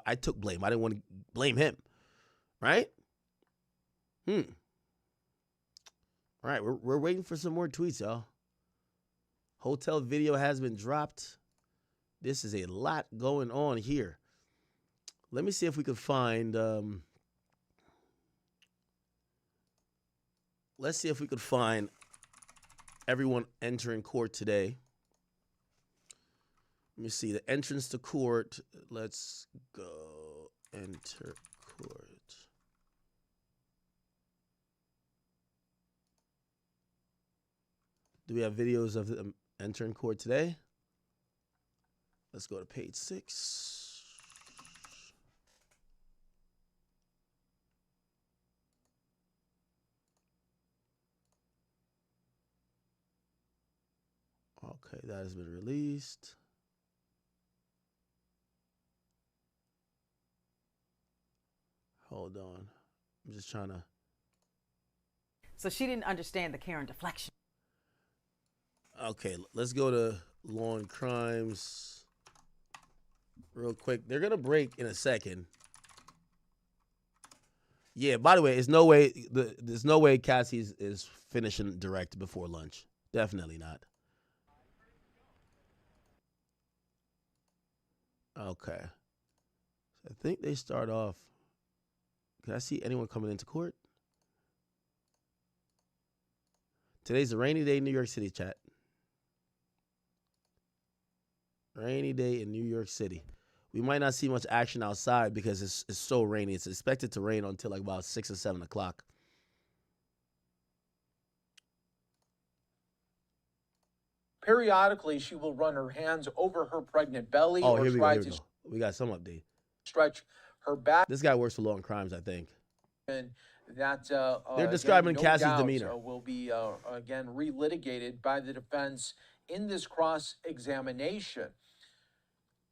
I took blame. I didn't want to blame him. Right? All right. We're waiting for some more tweets, y'all. Hotel video has been dropped. This is a lot going on here. Let me see if we could find, let's see if we could find everyone entering court today. Let me see the entrance to court. Let's go enter court. Do we have videos of them entering court today? Let's go to page 6. Okay, that has been released. Hold on. I'm just trying to. So she didn't understand the Karen deflection. Okay, let's go to Law and Crimes real quick. They're going to break in a second. Yeah, by the way, there's no way Cassie is finishing direct before lunch. Definitely not. Okay. So I think they start off. Can I see anyone coming into court? Today's a rainy day in New York City, chat. Rainy day in New York City. We might not see much action outside because it's so rainy. It's expected to rain until like about 6 or 7 o'clock. Periodically, she will run her hands over her pregnant belly Oh, or here we try go. to We got some update. stretch her back. This guy works for Law and Crimes, I think. And that They're describing no Cassie's doubt, demeanor. will be again relitigated by the defense in this cross-examination.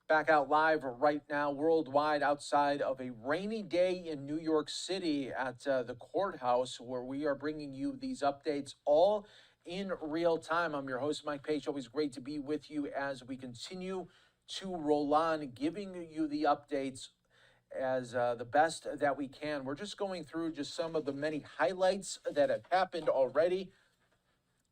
Back out live right now, worldwide, outside of a rainy day in New York City at the courthouse, where we are bringing you these updates all in real time. I'm your host, Mike Page. Always great to be with you as we continue to roll on, giving you the updates as the best that we can. We're just going through just some of the many highlights that have happened already.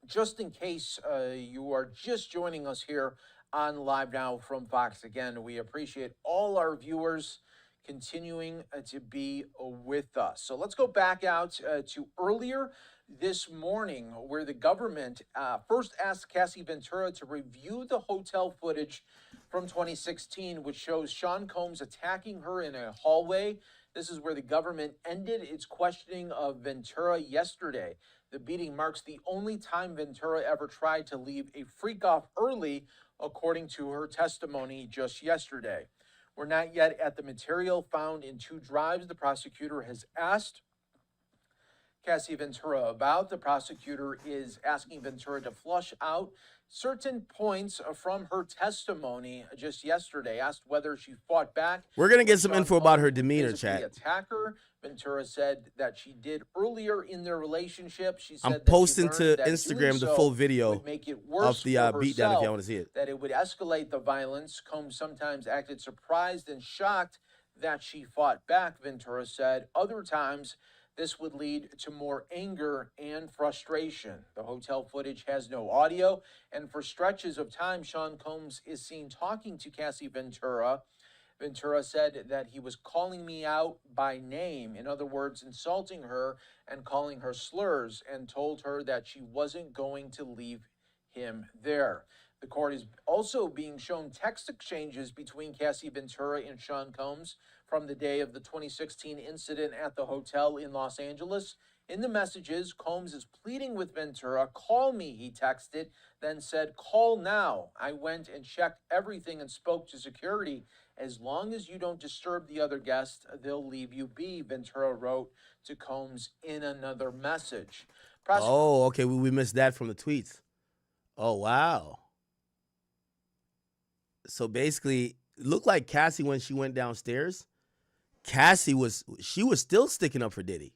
Just in case you are just joining us here on Live Now from Fox. Again, we appreciate all our viewers continuing to be with us. So let's go back out to earlier this morning, where the government first asked Cassie Ventura to review the hotel footage from 2016, which shows Sean Combs attacking her in a hallway. This is where the government ended its questioning of Ventura yesterday. The beating marks the only time Ventura ever tried to leave a freak off early, according to her testimony just yesterday. We're not yet at the material found in 2 drives the prosecutor has asked Cassie Ventura about. The prosecutor is asking Ventura to flush out certain points from her testimony just yesterday, asked whether she fought back. We're going to get some info about her demeanor, chat. Attacker. Ventura said that she did earlier in their relationship. She said I'm that posting she to learned that Instagram the doing full so video would make it worse of the for beatdown if herself, y'all want to see it. that it would escalate the violence. Combs sometimes acted surprised and shocked that she fought back, Ventura said. Other times, this would lead to more anger and frustration. The hotel footage has no audio, and for stretches of time, Sean Combs is seen talking to Cassie Ventura. Ventura said that he was calling me out by name, in other words, insulting her and calling her slurs, and told her that she wasn't going to leave him there. The court is also being shown text exchanges between Cassie Ventura and Sean Combs from the day of the 2016 incident at the hotel in Los Angeles. In the messages, Combs is pleading with Ventura. Call me, he texted, then said, call now. I went and checked everything and spoke to security. As long as you don't disturb the other guests, they'll leave you be, Ventura wrote to Combs in another message. Oh, okay. We missed that from the tweets. Oh, wow. So basically, it looked like Cassie, when she went downstairs, Cassie was still sticking up for Diddy.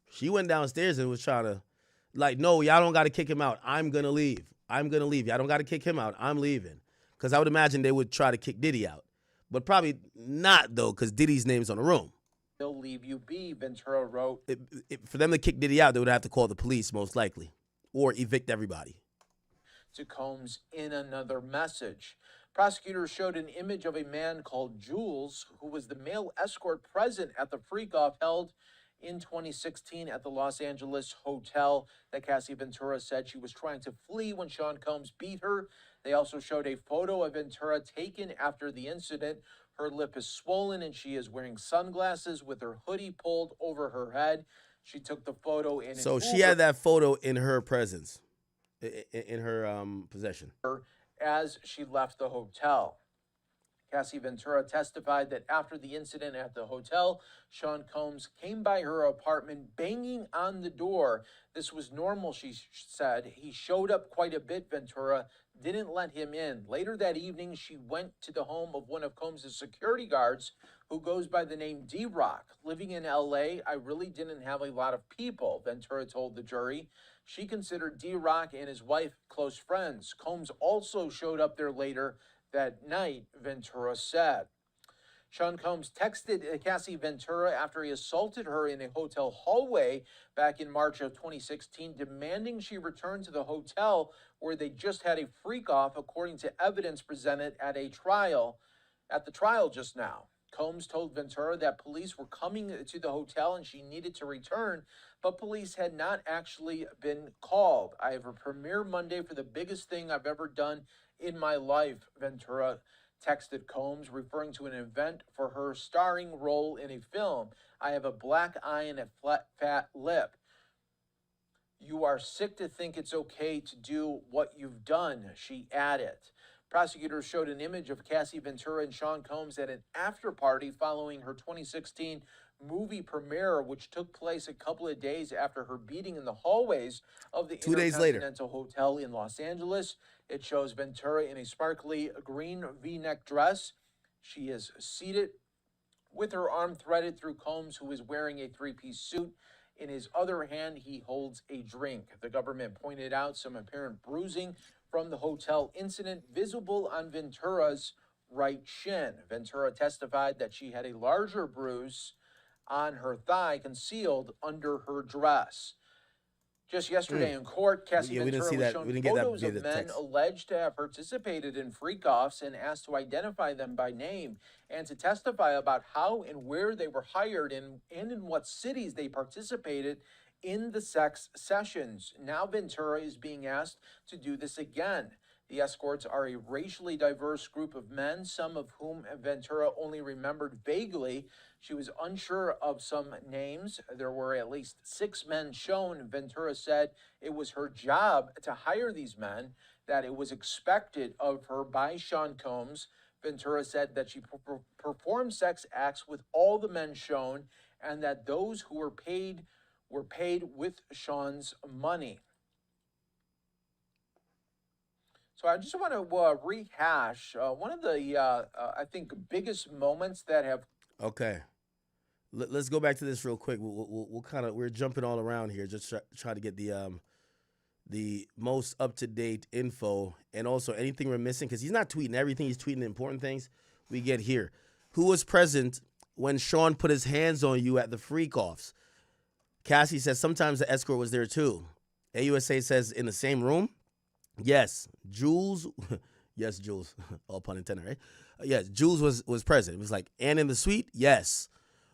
She went downstairs and was trying to, like, no, y'all don't got to kick him out. I'm going to leave. I'm going to leave. Y'all don't got to kick him out. I'm leaving. Because I would imagine they would try to kick Diddy out. But probably not, though, because Diddy's name's on the room. They'll leave you be, Ventura wrote. For them to kick Diddy out, they would have to call the police, most likely, or evict everybody. To Combs in another message. Prosecutors showed an image of a man called Jules, who was the male escort present at the freak-off held in 2016 at the Los Angeles hotel that Cassie Ventura said she was trying to flee when Sean Combs beat her. They also showed a photo of Ventura taken after the incident. Her lip is swollen and she is wearing sunglasses with her hoodie pulled over her head. She took the photo in So she had that photo in her presence, in her possession. As she left the hotel. Cassie Ventura testified that after the incident at the hotel, Sean Combs came by her apartment banging on the door. This was normal, she said. He showed up quite a bit, Ventura didn't let him in. Later that evening, she went to the home of one of Combs' security guards who goes by the name D-Rock. Living in L.A., I really didn't have a lot of people, Ventura told the jury. She considered D-Rock and his wife close friends. Combs also showed up there later that night, Ventura said. Sean Combs texted Cassie Ventura after he assaulted her in a hotel hallway back in March of 2016, demanding she return to the hotel where they just had a freak-off, according to evidence presented at the trial just now. Combs told Ventura that police were coming to the hotel and she needed to return, but police had not actually been called. I have a premiere Monday for the biggest thing I've ever done in my life, Ventura texted Combs, referring to an event for her starring role in a film. I have a black eye and a fat lip. You are sick to think it's okay to do what you've done, she added. Prosecutors showed an image of Cassie Ventura and Sean Combs at an after-party following her 2016 movie premiere, which took place a couple of days after her beating in the hallways of the Intercontinental Hotel in Los Angeles. It shows Ventura in a sparkly green V-neck dress. She is seated with her arm threaded through Combs, who is wearing a three-piece suit. In his other hand, he holds a drink. The government pointed out some apparent bruising from the hotel incident visible on Ventura's right shin. Ventura testified that she had a larger bruise on her thigh concealed under her dress. Just yesterday in court, Cassie Ventura was shown photos of men alleged to have participated in freak-offs and asked to identify them by name and to testify about how and where they were hired and in what cities they participated in the sex sessions. Now Ventura is being asked to do this again. The escorts are a racially diverse group of men, some of whom Ventura only remembered vaguely. She was unsure of some names. There were at least 6 men shown. Ventura said it was her job to hire these men, that it was expected of her by Sean Combs. Ventura said that she performed sex acts with all the men shown and that those who were paid with Sean's money. So I just want to rehash one of the, I think, biggest moments that have... Okay. Let's go back to this real quick. We're jumping all around here, just try to get the most up-to-date info and also anything we're missing, because he's not tweeting everything. He's tweeting the important things we get here. Who was present when Sean put his hands on you at the freak-offs? Cassie says sometimes the escort was there too. AUSA says in the same room? Yes. Jules, yes, Jules, all pun intended, right? Yes, Jules was present. It was like, and in the suite? Yes.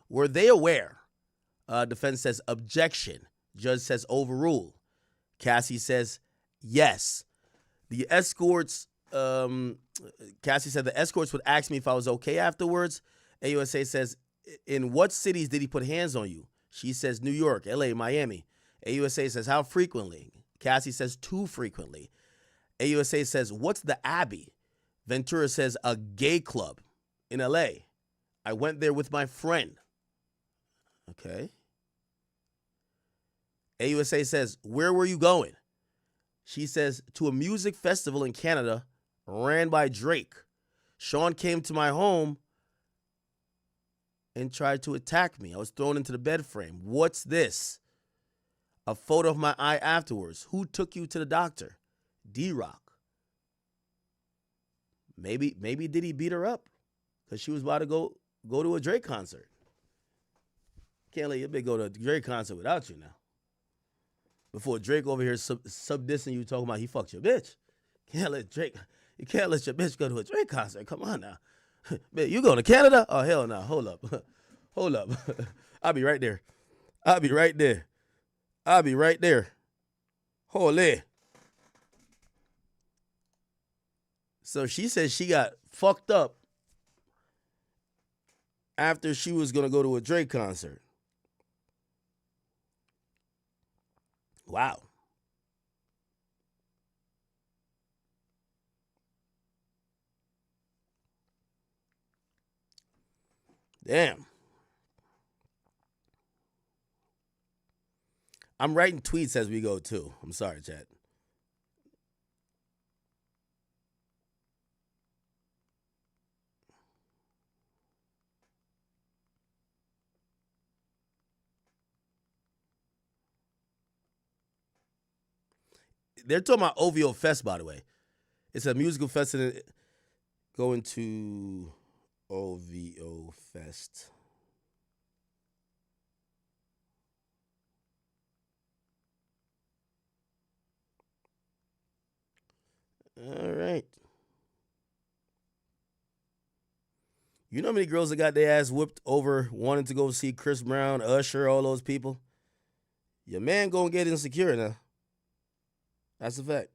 Were they aware? Defense says objection. Judge says overrule. Cassie says yes. The escorts, Cassie said the escorts would ask me if I was okay afterwards. AUSA says, in what cities did he put hands on you? She says New York, LA, Miami. AUSA says how frequently? Cassie says too frequently. AUSA says what's the Abbey? Ventura says a gay club in LA. I went there with my friend. Okay. AUSA says, where were you going? She says, to a music festival in Canada ran by Drake. Sean came to my home and tried to attack me. I was thrown into the bed frame. What's this? A photo of my eye afterwards. Who took you to the doctor? D-Rock. Maybe Diddy beat her up because she was about to go to a Drake concert. Can't let your bitch go to a Drake concert without you now. Before Drake over here sub-dissing you, talking about he fucked your bitch. You can't let your bitch go to a Drake concert. Come on now. Man, you going to Canada? Oh, hell no. Hold up. Hold up. I'll be right there. Holy. So she says she got fucked up after she was going to go to a Drake concert. Wow. Damn. I'm writing tweets as we go, too. I'm sorry, chat. They're talking about OVO Fest, by the way. It's a musical festival going to OVO Fest. All right. You know how many girls that got their ass whipped over wanting to go see Chris Brown, Usher, all those people? Your man gonna get insecure now. That's a fact.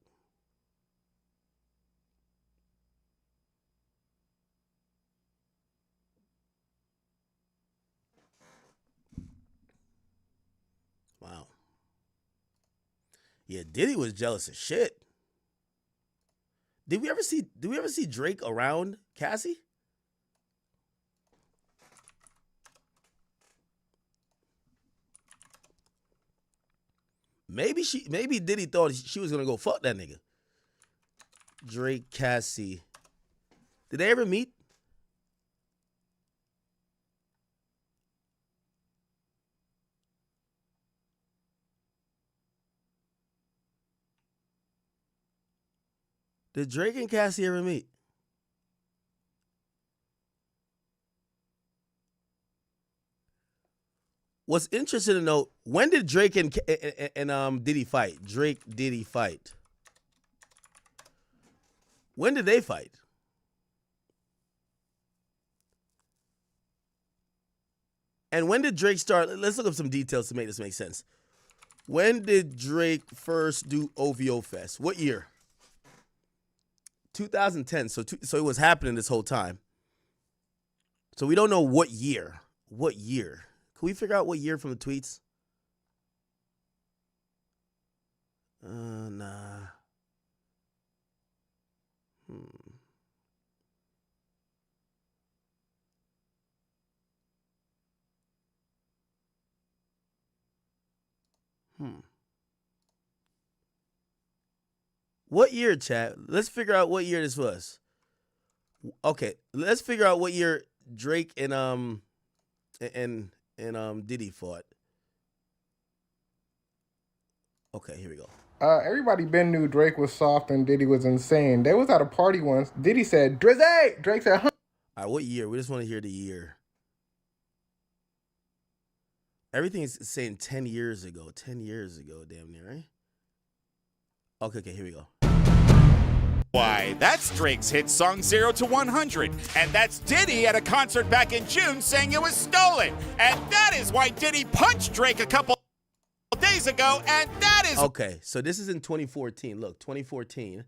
Wow. Yeah, Diddy was jealous as shit. Did we ever see Drake around Cassie? Maybe Diddy thought she was gonna go fuck that nigga. Drake, Cassie. Did they ever meet? Did Drake and Cassie ever meet? What's interesting to know, when did Drake and Diddy fight? Drake, Diddy fight. When did they fight? And when did Drake start? Let's look up some details to make this make sense. When did Drake first do OVO Fest? What year? 2010. So it was happening this whole time. So we don't know what year. What year? Can we figure out what year from the tweets? Nah. What year, chat? Let's figure out what year this was. Okay, let's figure out what year Drake and Diddy fought. Okay, here we go. Everybody been knew Drake was soft and Diddy was insane. They was at a party once. Diddy said, Drizzy! Drake said, huh? All right, what year? We just want to hear the year. Everything is saying 10 years ago. 10 years ago, damn near, right? Okay, here we go. Why, that's Drake's hit song 0 to 100. And that's Diddy at a concert back in June saying it was stolen. And that is why Diddy punched Drake a couple days ago. And that is... Okay, so this is in 2014. Look, 2014.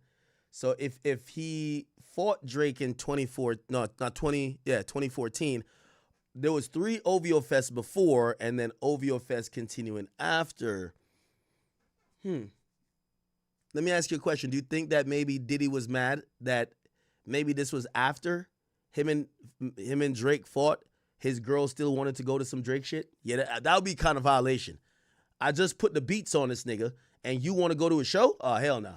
So if he fought Drake in 2014, there was 3 OVO Fests before, and then OVO Fest continuing after. Let me ask you a question. Do you think that maybe Diddy was mad that maybe this was after him and Drake fought? His girl still wanted to go to some Drake shit? Yeah, that would be kind of violation. I just put the beats on this nigga, and you want to go to a show? Oh, hell no. Nah.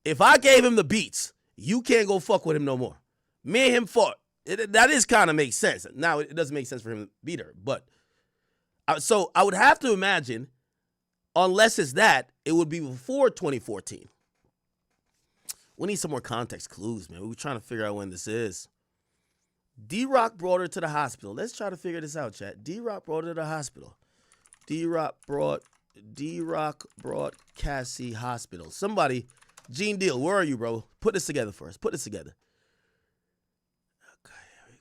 If I gave him the beats, you can't go fuck with him no more. Me and him fought. That is kind of makes sense. Now, it doesn't make sense for him to beat her, but so I would have to imagine, unless it's that, it would be before 2014. We need some more context clues, man. We're trying to figure out when this is. D-Rock brought her to the hospital. Let's try to figure this out, chat. D-Rock brought her to the hospital. D-Rock brought Cassie hospital. Somebody, Gene Deal, where are you, bro? Put this together for us. Put this together. Okay, here we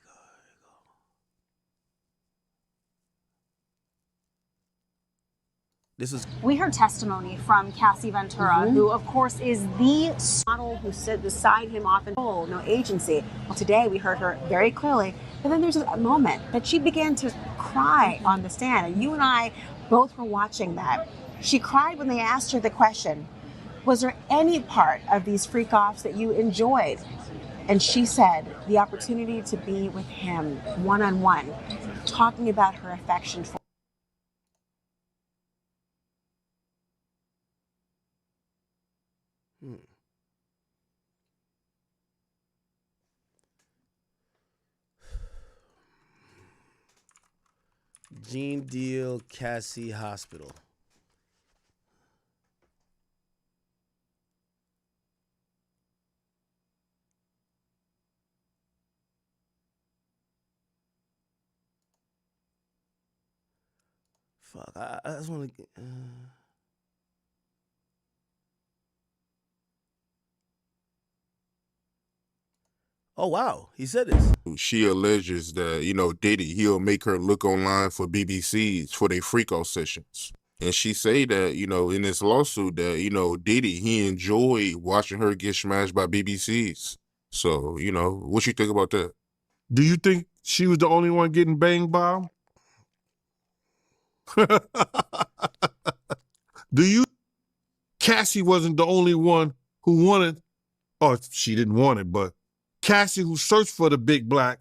go. We heard testimony from Cassie Ventura, who, of course, is the model who said to sign him off in full, no agency. Well, today we heard her very clearly, but then there's a moment that she began to cry on the stand. And you and I both were watching that. She cried when they asked her the question, was there any part of these freak-offs that you enjoyed? And she said the opportunity to be with him one-on-one, talking about her affection for Gene Deal, Cassie Hospital. Fuck, I just want to. Oh, wow. He said this. She alleges that, Diddy, he'll make her look online for BBCs for their freak-off sessions. And she say that, in this lawsuit that, Diddy, he enjoyed watching her get smashed by BBCs. So, what you think about that? Do you think she was the only one getting banged by him? Cassie wasn't the only one who wanted, or she didn't want it, but Cassie, who searched for the big black,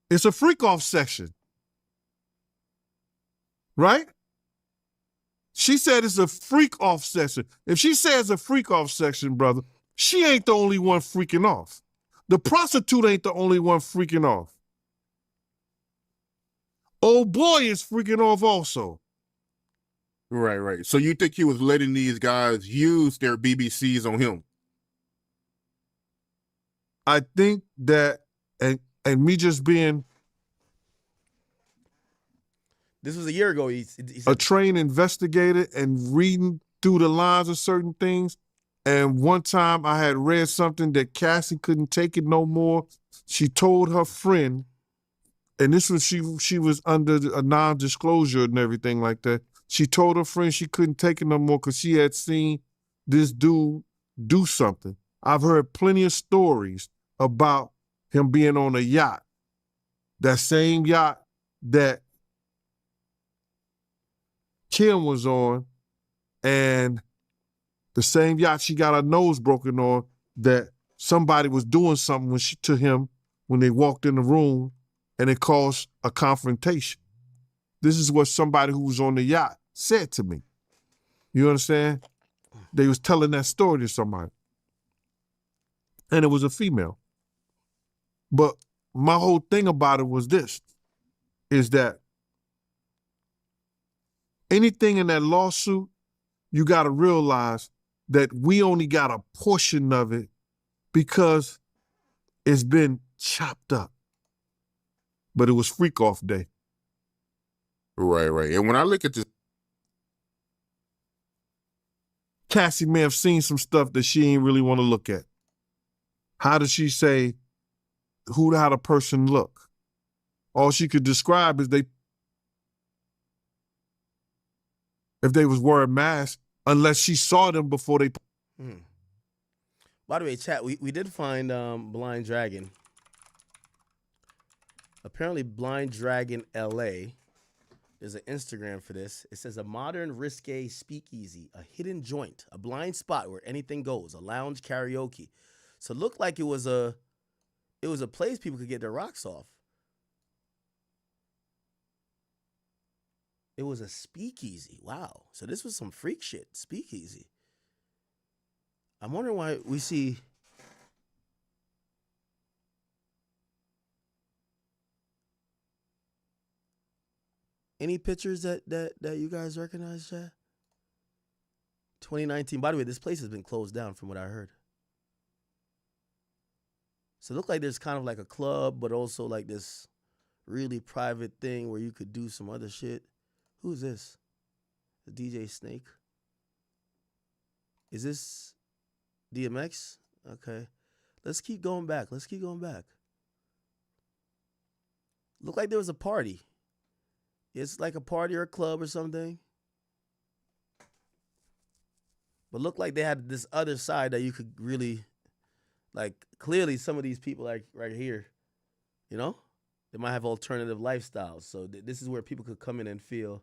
it's a freak-off section, right? She said it's a freak-off section. If she says a freak-off section, brother, she ain't the only one freaking off. The prostitute ain't the only one freaking off. Old boy is freaking off also. Right. So you think he was letting these guys use their BBCs on him? I think that, and me just being... This was a year ago. He said, a trained investigator and reading through the lines of certain things. And one time I had read something that Cassie couldn't take it no more. She told her friend, and this was she was under a non-disclosure and everything like that. She told her friend she couldn't take it no more because she had seen this dude do something. I've heard plenty of stories about him being on a yacht. That same yacht that Kim was on, and the same yacht she got her nose broken on, that somebody was doing something to him when they walked in the room, and it caused a confrontation. This is what somebody who was on the yacht said to me. You understand? They was telling that story to somebody. And it was a female. But my whole thing about it was this, is that anything in that lawsuit, you got to realize that we only got a portion of it because it's been chopped up. But it was freak off day. Right. And when I look at this, Cassie may have seen some stuff that she ain't really want to look at. How does she say how the person look? All she could describe is if they was wearing masks, unless she saw them before they... By the way, chat, we did find Blind Dragon. Apparently, Blind Dragon LA. There's an Instagram for this. It says a modern risque speakeasy, a hidden joint, a blind spot where anything goes, a lounge karaoke. So it looked like it was a place people could get their rocks off. It was a speakeasy. Wow. So this was some freak shit. Speakeasy. I'm wondering why we see any pictures that you guys recognize, chat? 2019. By the way, this place has been closed down from what I heard. So it looked like there's kind of like a club, but also like this really private thing where you could do some other shit. Who's this? The DJ Snake? Is this DMX? Okay. Let's keep going back. Let's keep going back. Looked like there was a party. It's like a party or a club or something. But looked like they had this other side that you could really, like, clearly some of these people like right here, you know, they might have alternative lifestyles. So this is where people could come in and feel.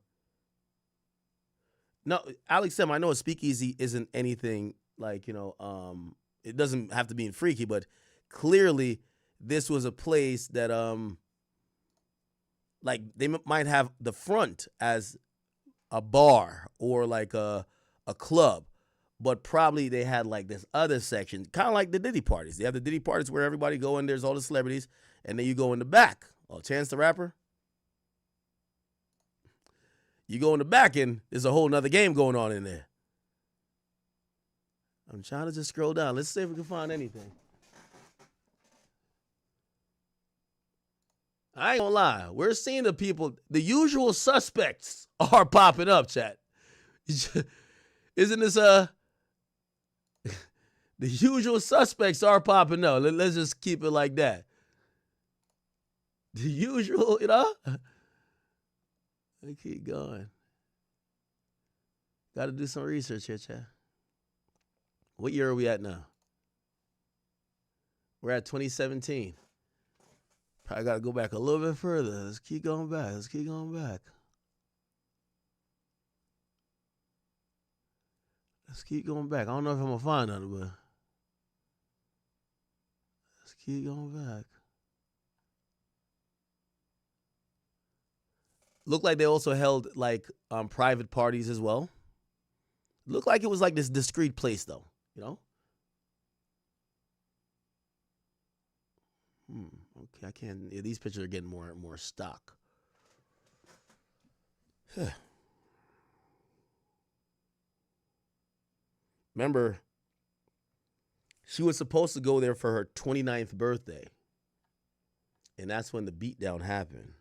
No, Alex Sam, I know a speakeasy isn't anything like, you know, it doesn't have to be in freaky, but clearly this was a place that, like they might have the front as a bar or like a club, but probably they had like this other section, kind of like the Diddy parties. They have the Diddy parties where everybody go in, there's all the celebrities, and then you go in the back. Oh, Chance the Rapper? You go in the back and there's a whole nother game going on in there. I'm trying to just scroll down. Let's see if we can find anything. I ain't gonna lie. We're seeing the people, the usual suspects are popping up, chat. Isn't this the usual suspects are popping up. Let's just keep it like that. The usual, you know? Let's keep going. Got to do some research here, chat. What year are we at now? We're at 2017. Probably got to go back a little bit further. Let's keep going back. Let's keep going back. Let's keep going back. I don't know if I'm going to find nothing, but let's keep going back. Looked like they also held like private parties as well. Looked like it was like this discreet place though, you know? Okay, I can't. Yeah, these pictures are getting more and more stock. Remember, she was supposed to go there for her 29th birthday. And that's when the beatdown happened.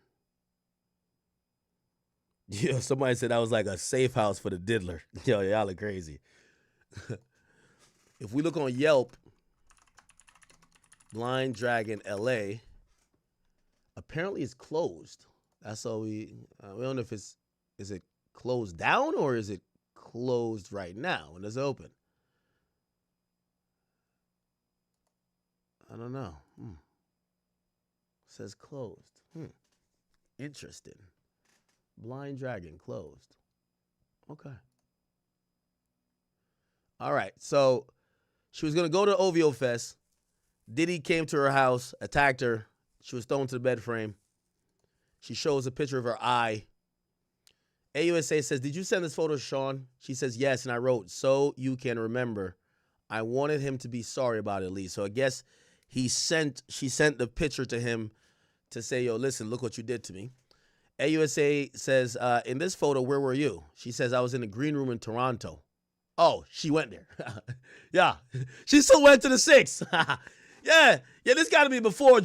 Yo, somebody said that was like a safe house for the diddler. Yo, y'all are crazy. If we look on Yelp, Blind Dragon LA, apparently it's closed. That's all we don't know if is it closed down or is it closed right now when it's open? I don't know. It says closed. Interesting. Blind Dragon closed. Okay. All right. So she was going to go to OVO Fest. Diddy came to her house, attacked her. She was thrown to the bed frame. She shows a picture of her eye. AUSA says, "Did you send this photo to Sean?" She says, "Yes." And I wrote, "So you can remember." I wanted him to be sorry about it at least. So I guess she sent the picture to him to say, "Yo, listen, look what you did to me." AUSA says, "In this photo, where were you?" She says, "I was in the green room in Toronto." Oh, she went there. Yeah. She still went to the 6. Yeah, this got to be before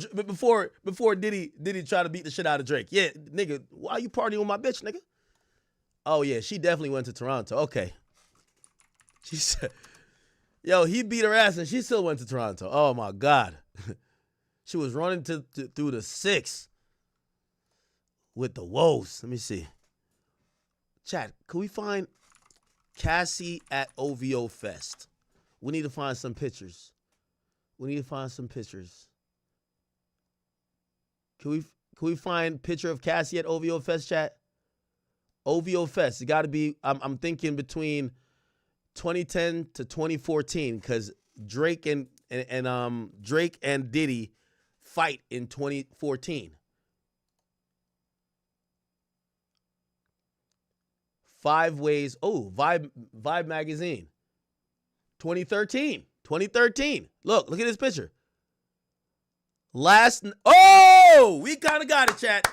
Diddy tried to beat the shit out of Drake. Yeah, nigga, why you partying with my bitch, nigga? Oh, yeah, she definitely went to Toronto. Okay. She said, yo, he beat her ass and she still went to Toronto. Oh, my God. She was running through the 6 with the woes. Let me see. Chat, can we find Cassie at OVO Fest? We need to find some pictures. We need to find some pictures. Can we find picture of Cassie at OVO Fest, chat? OVO Fest. It got to be. I'm thinking between 2010 to 2014 because Drake and Diddy fight in 2014. 5 ways. Oh, Vibe magazine. 2013. Look at this picture. We kind of got it, chat.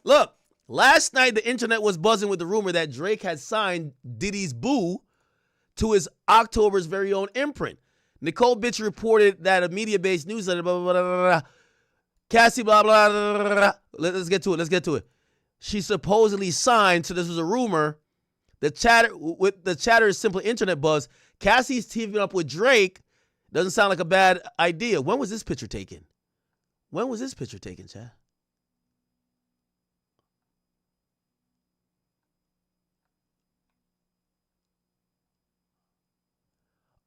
Look, last night the internet was buzzing with the rumor that Drake had signed Diddy's boo to his October's very own imprint. Nicole Bitch reported that a media-based newsletter, blah, blah, blah, blah, blah. Cassie, blah, blah, blah, blah, blah. Let's get to it. She supposedly signed, so this was a rumor. The chatter is simply internet buzz. Cassie's teaming up with Drake doesn't sound like a bad idea. When was this picture taken? Chad?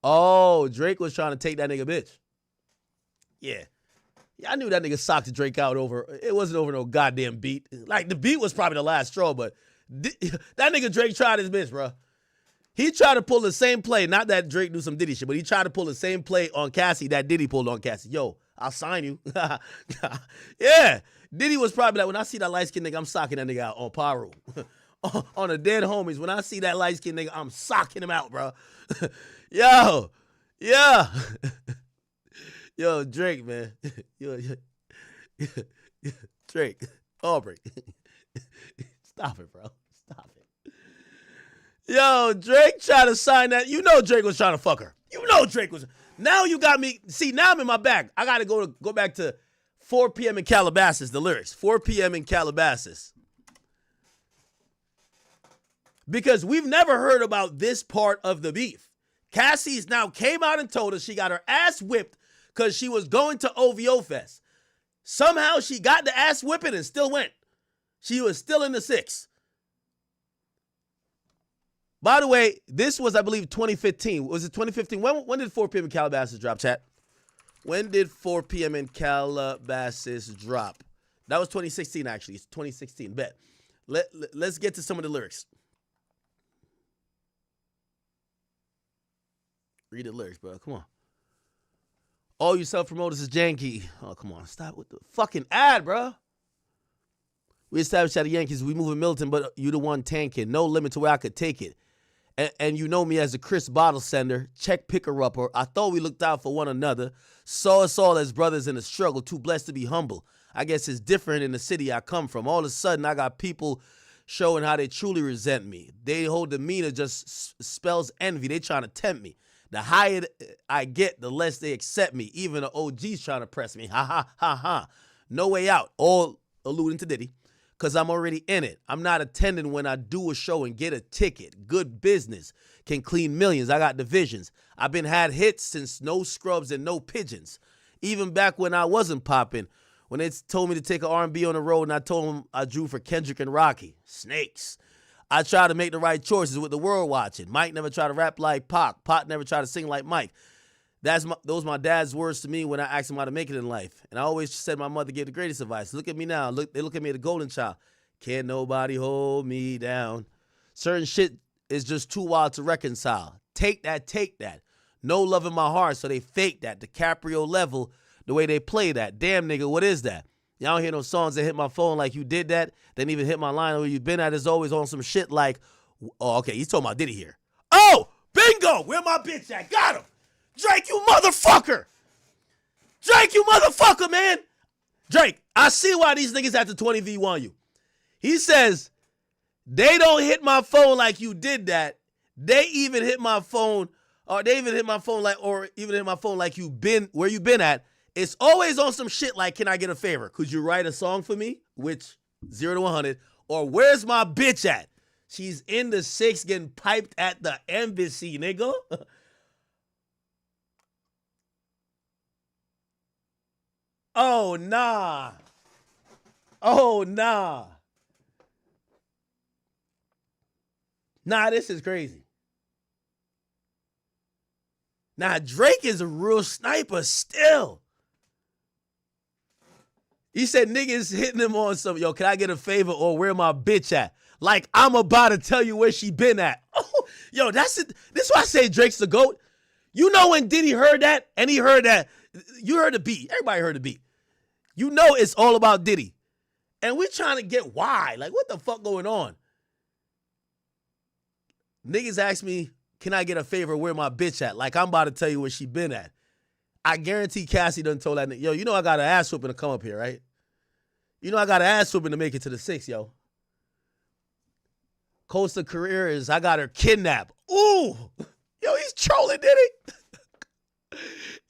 Oh, Drake was trying to take that nigga bitch. Yeah, I knew that nigga socked Drake out over. It wasn't over no goddamn beat. Like, the beat was probably the last straw, but that nigga Drake tried his bitch, bro. He tried to pull the same play. Not that Drake do some Diddy shit, but he tried to pull the same play on Cassie that Diddy pulled on Cassie. Yo, I'll sign you. Yeah. Diddy was probably like, when I see that light-skinned nigga, I'm socking that nigga out on Paru. On the dead homies, when I see that light-skinned nigga, I'm socking him out, bro. Yo. Yeah. Yo, Drake, man. Yo. Drake. Aubrey. Stop it, bro. Stop it. Yo, Drake tried to sign that. You know Drake was trying to fuck her. You know Drake was. Now you got me. See, now I'm in my bag. I got to go back to 4 p.m. in Calabasas, the lyrics. 4 p.m. in Calabasas. Because we've never heard about this part of the beef. Cassie's now came out and told us she got her ass whipped because she was going to OVO Fest. Somehow she got the ass whipping and still went. She was still in the 6. By the way, this was, I believe, 2015. Was it 2015? When did 4 p.m. in Calabasas drop, chat? When did 4 p.m. in Calabasas drop? That was 2016, actually. It's 2016. Bet. Let's get to some of the lyrics. Read the lyrics, bro. Come on. All you self-promoters is janky. Oh, come on. Stop with the fucking ad, bro. We established at the Yankees, we moving Milton, but you the one tanking. No limit to where I could take it. And you know me as a Chris bottle sender, check picker-upper. I thought we looked out for one another. Saw us all as brothers in a struggle, too blessed to be humble. I guess it's different in the city I come from. All of a sudden, I got people showing how they truly resent me. They whole demeanor just spells envy. They trying to tempt me. The higher I get, the less they accept me. Even the OGs trying to press me. Ha, ha, ha, ha. No way out. All alluding to Diddy. Because I'm already in it. I'm not attending when I do a show and get a ticket. Good business. Can clean millions. I got divisions. I've been had hits since No Scrubs and No Pigeons. Even back when I wasn't popping. When they told me to take an R&B on the road and I told them I drew for Kendrick and Rocky. Snakes. I try to make the right choices with the world watching. Mike never tried to rap like Pac. Pac never tried to sing like Mike. Those my dad's words to me when I asked him how to make it in life. And I always said my mother gave the greatest advice. Look at me now. They look at me as the golden child. Can't nobody hold me down. Certain shit is just too wild to reconcile. Take that. No love in my heart, so they fake that. DiCaprio level, the way they play that. Damn, nigga, what is that? Y'all don't hear no songs that hit my phone like you did that. Didn't even hit my line where you been at. Is always on some shit like, oh, okay, he's talking about Diddy here. Oh, bingo, where my bitch at? Got him. Drake, you motherfucker. Drake, you motherfucker, man. Drake, I see why these niggas at the 20V1 you. He says, they don't hit my phone like you did that. They even hit my phone, or even hit my phone like you been, where you been at. It's always on some shit like, can I get a favor? Could you write a song for me? Which, 0 to 100. Or where's my bitch at? She's in the 6 getting piped at the embassy, nigga. Oh, nah. Nah, this is crazy. Now, Drake is a real sniper still. He said niggas hitting him on some, yo, can I get a favor or where my bitch at? Like, I'm about to tell you where she been at. Oh, yo, that's it. This is why I say Drake's the GOAT. You know when Diddy heard that, and he heard that, you heard the beat. Everybody heard the beat. You know it's all about Diddy. And we're trying to get why. Like, what the fuck going on? Niggas ask me, can I get a favor where my bitch at? Like, I'm about to tell you where she been at. I guarantee Cassie done told that nigga, yo, you know I got an ass whooping to come up here, right? You know I got an ass whooping to make it to the 6, yo. Costa career is I got her kidnapped. Ooh. Yo, he's trolling Diddy.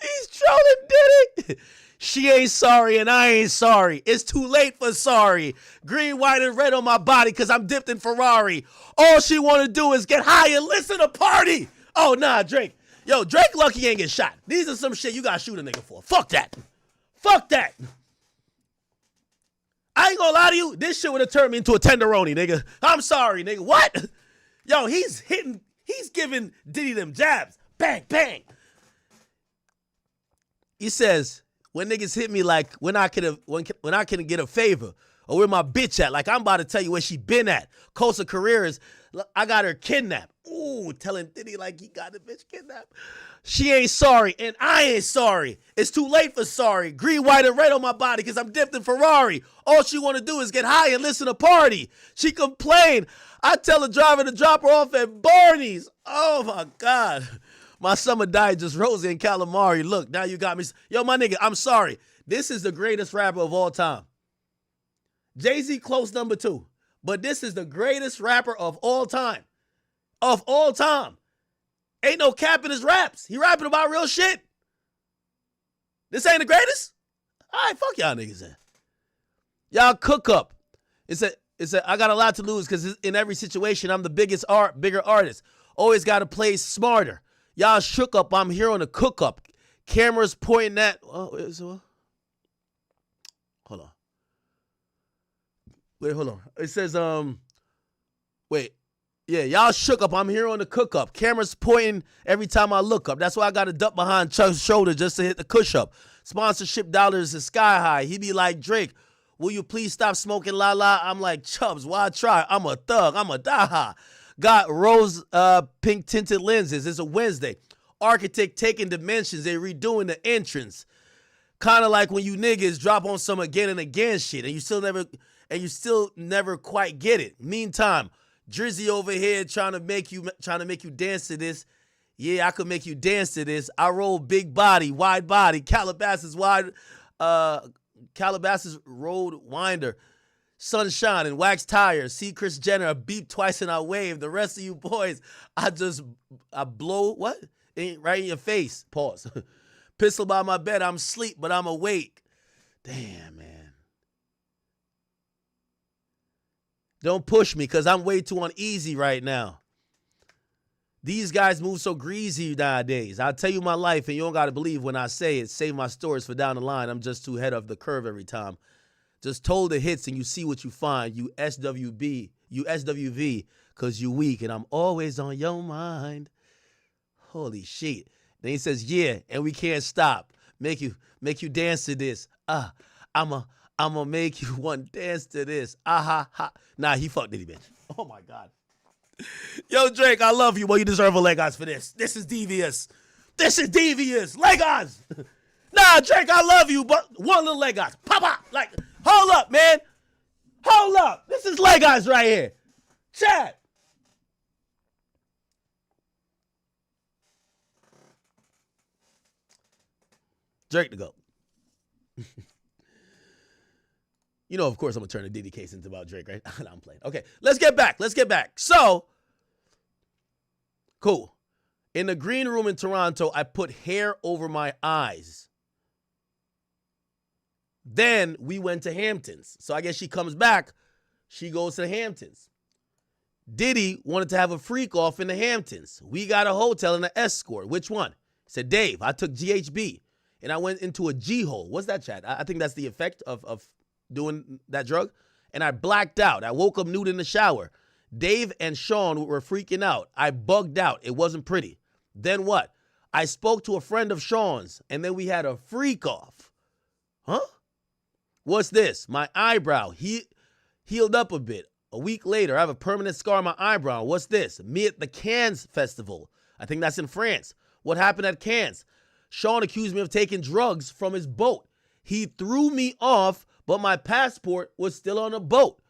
He's trolling Diddy. She ain't sorry and I ain't sorry. It's too late for sorry. Green, white, and red on my body because I'm dipped in Ferrari. All she want to do is get high and listen to party. Oh, nah, Drake. Yo, Drake lucky he ain't get shot. These are some shit you got to shoot a nigga for. Fuck that. Fuck that. I ain't gonna lie to you. This shit would have turned me into a tenderoni, nigga. I'm sorry, nigga. What? Yo, he's giving Diddy them jabs. Bang, bang. He says, when niggas hit me like when I can get a favor or where my bitch at, like I'm about to tell you where she been at. Costa careers, I got her kidnapped. Ooh, telling Diddy like he got the bitch kidnapped. She ain't sorry and I ain't sorry. It's too late for sorry. Green, white, and red on my body because I'm dipped in Ferrari. All she want to do is get high and listen to party. She complained. I tell the driver to drop her off at Barney's. Oh my God. My summer diet just rose in calamari. Look, now you got me. Yo, my nigga, I'm sorry. This is the greatest rapper of all time. Jay-Z close number 2. But this is the greatest rapper of all time. Of all time. Ain't no cap in his raps. He rapping about real shit. This ain't the greatest? All right, fuck y'all niggas then. Y'all cook up. It's a I got a lot to lose because in every situation, I'm the bigger artist. Always got to play smarter. Y'all shook up. I'm here on the cook up. Cameras pointing at. Hold on. Wait, hold on. It says, wait. Yeah, y'all shook up. I'm here on the cook up. Cameras pointing every time I look up. That's why I got to duck behind Chuck's shoulder just to hit the cush up. Sponsorship dollars is sky high. He be like, Drake, will you please stop smoking la la? I'm like, Chubbs, why try? I'm a thug. I'm a daha. Got rose pink tinted lenses. It's a Wednesday. Architect taking dimensions. They redoing the entrance. Kind of like when you niggas drop on some again and again shit and you still never quite get it. Meantime, Drizzy over here trying to make you dance to this. Yeah, I could make you dance to this. I roll big body, wide body, Calabasas road winder. Sunshine and wax tires. See Chris Jenner, I beep twice and I wave. The rest of you boys, I blow, what? Right in your face. Pause. Pistol by my bed, I'm asleep, but I'm awake. Damn, man. Don't push me because I'm way too uneasy right now. These guys move so greasy nowadays. I'll tell you my life and you don't got to believe when I say it. Save my stories for down the line. I'm just too ahead of the curve every time. Just told the hits and you see what you find. You SWV, because you weak and I'm always on your mind. Holy shit. Then he says, yeah, and we can't stop. Make you dance to this. I'ma make you want dance to this. Ha. Nah, he fucked Diddy, bitch. Oh my God. Yo, Drake, I love you, but you deserve a Legos for this. This is devious. Legos. Nah, Drake, I love you, but one little Legos. Pop. Like, hold up, man. Hold up. This is Legos right here. Chat. Drake to go. You know, of course, I'm going to turn the Diddy case into about Drake, right? No, I'm playing. Okay, let's get back. So, cool. In the green room in Toronto, I put hair over my eyes. Then we went to Hamptons. So I guess she comes back. She goes to the Hamptons. Diddy wanted to have a freak off in the Hamptons. We got a hotel and an escort. Which one? He said, Dave, I took GHB. And I went into a G-hole. What's that, chat? I think that's the effect of doing that drug. And I blacked out. I woke up nude in the shower. Dave and Sean were freaking out. I bugged out. It wasn't pretty. Then what? I spoke to a friend of Sean's, and then we had a freak off. Huh? What's this? My eyebrow healed up a bit. A week later, I have a permanent scar on my eyebrow. What's this? Me at the Cannes Festival. I think that's in France. What happened at Cannes? Sean accused me of taking drugs from his boat. He threw me off, but my passport was still on the boat.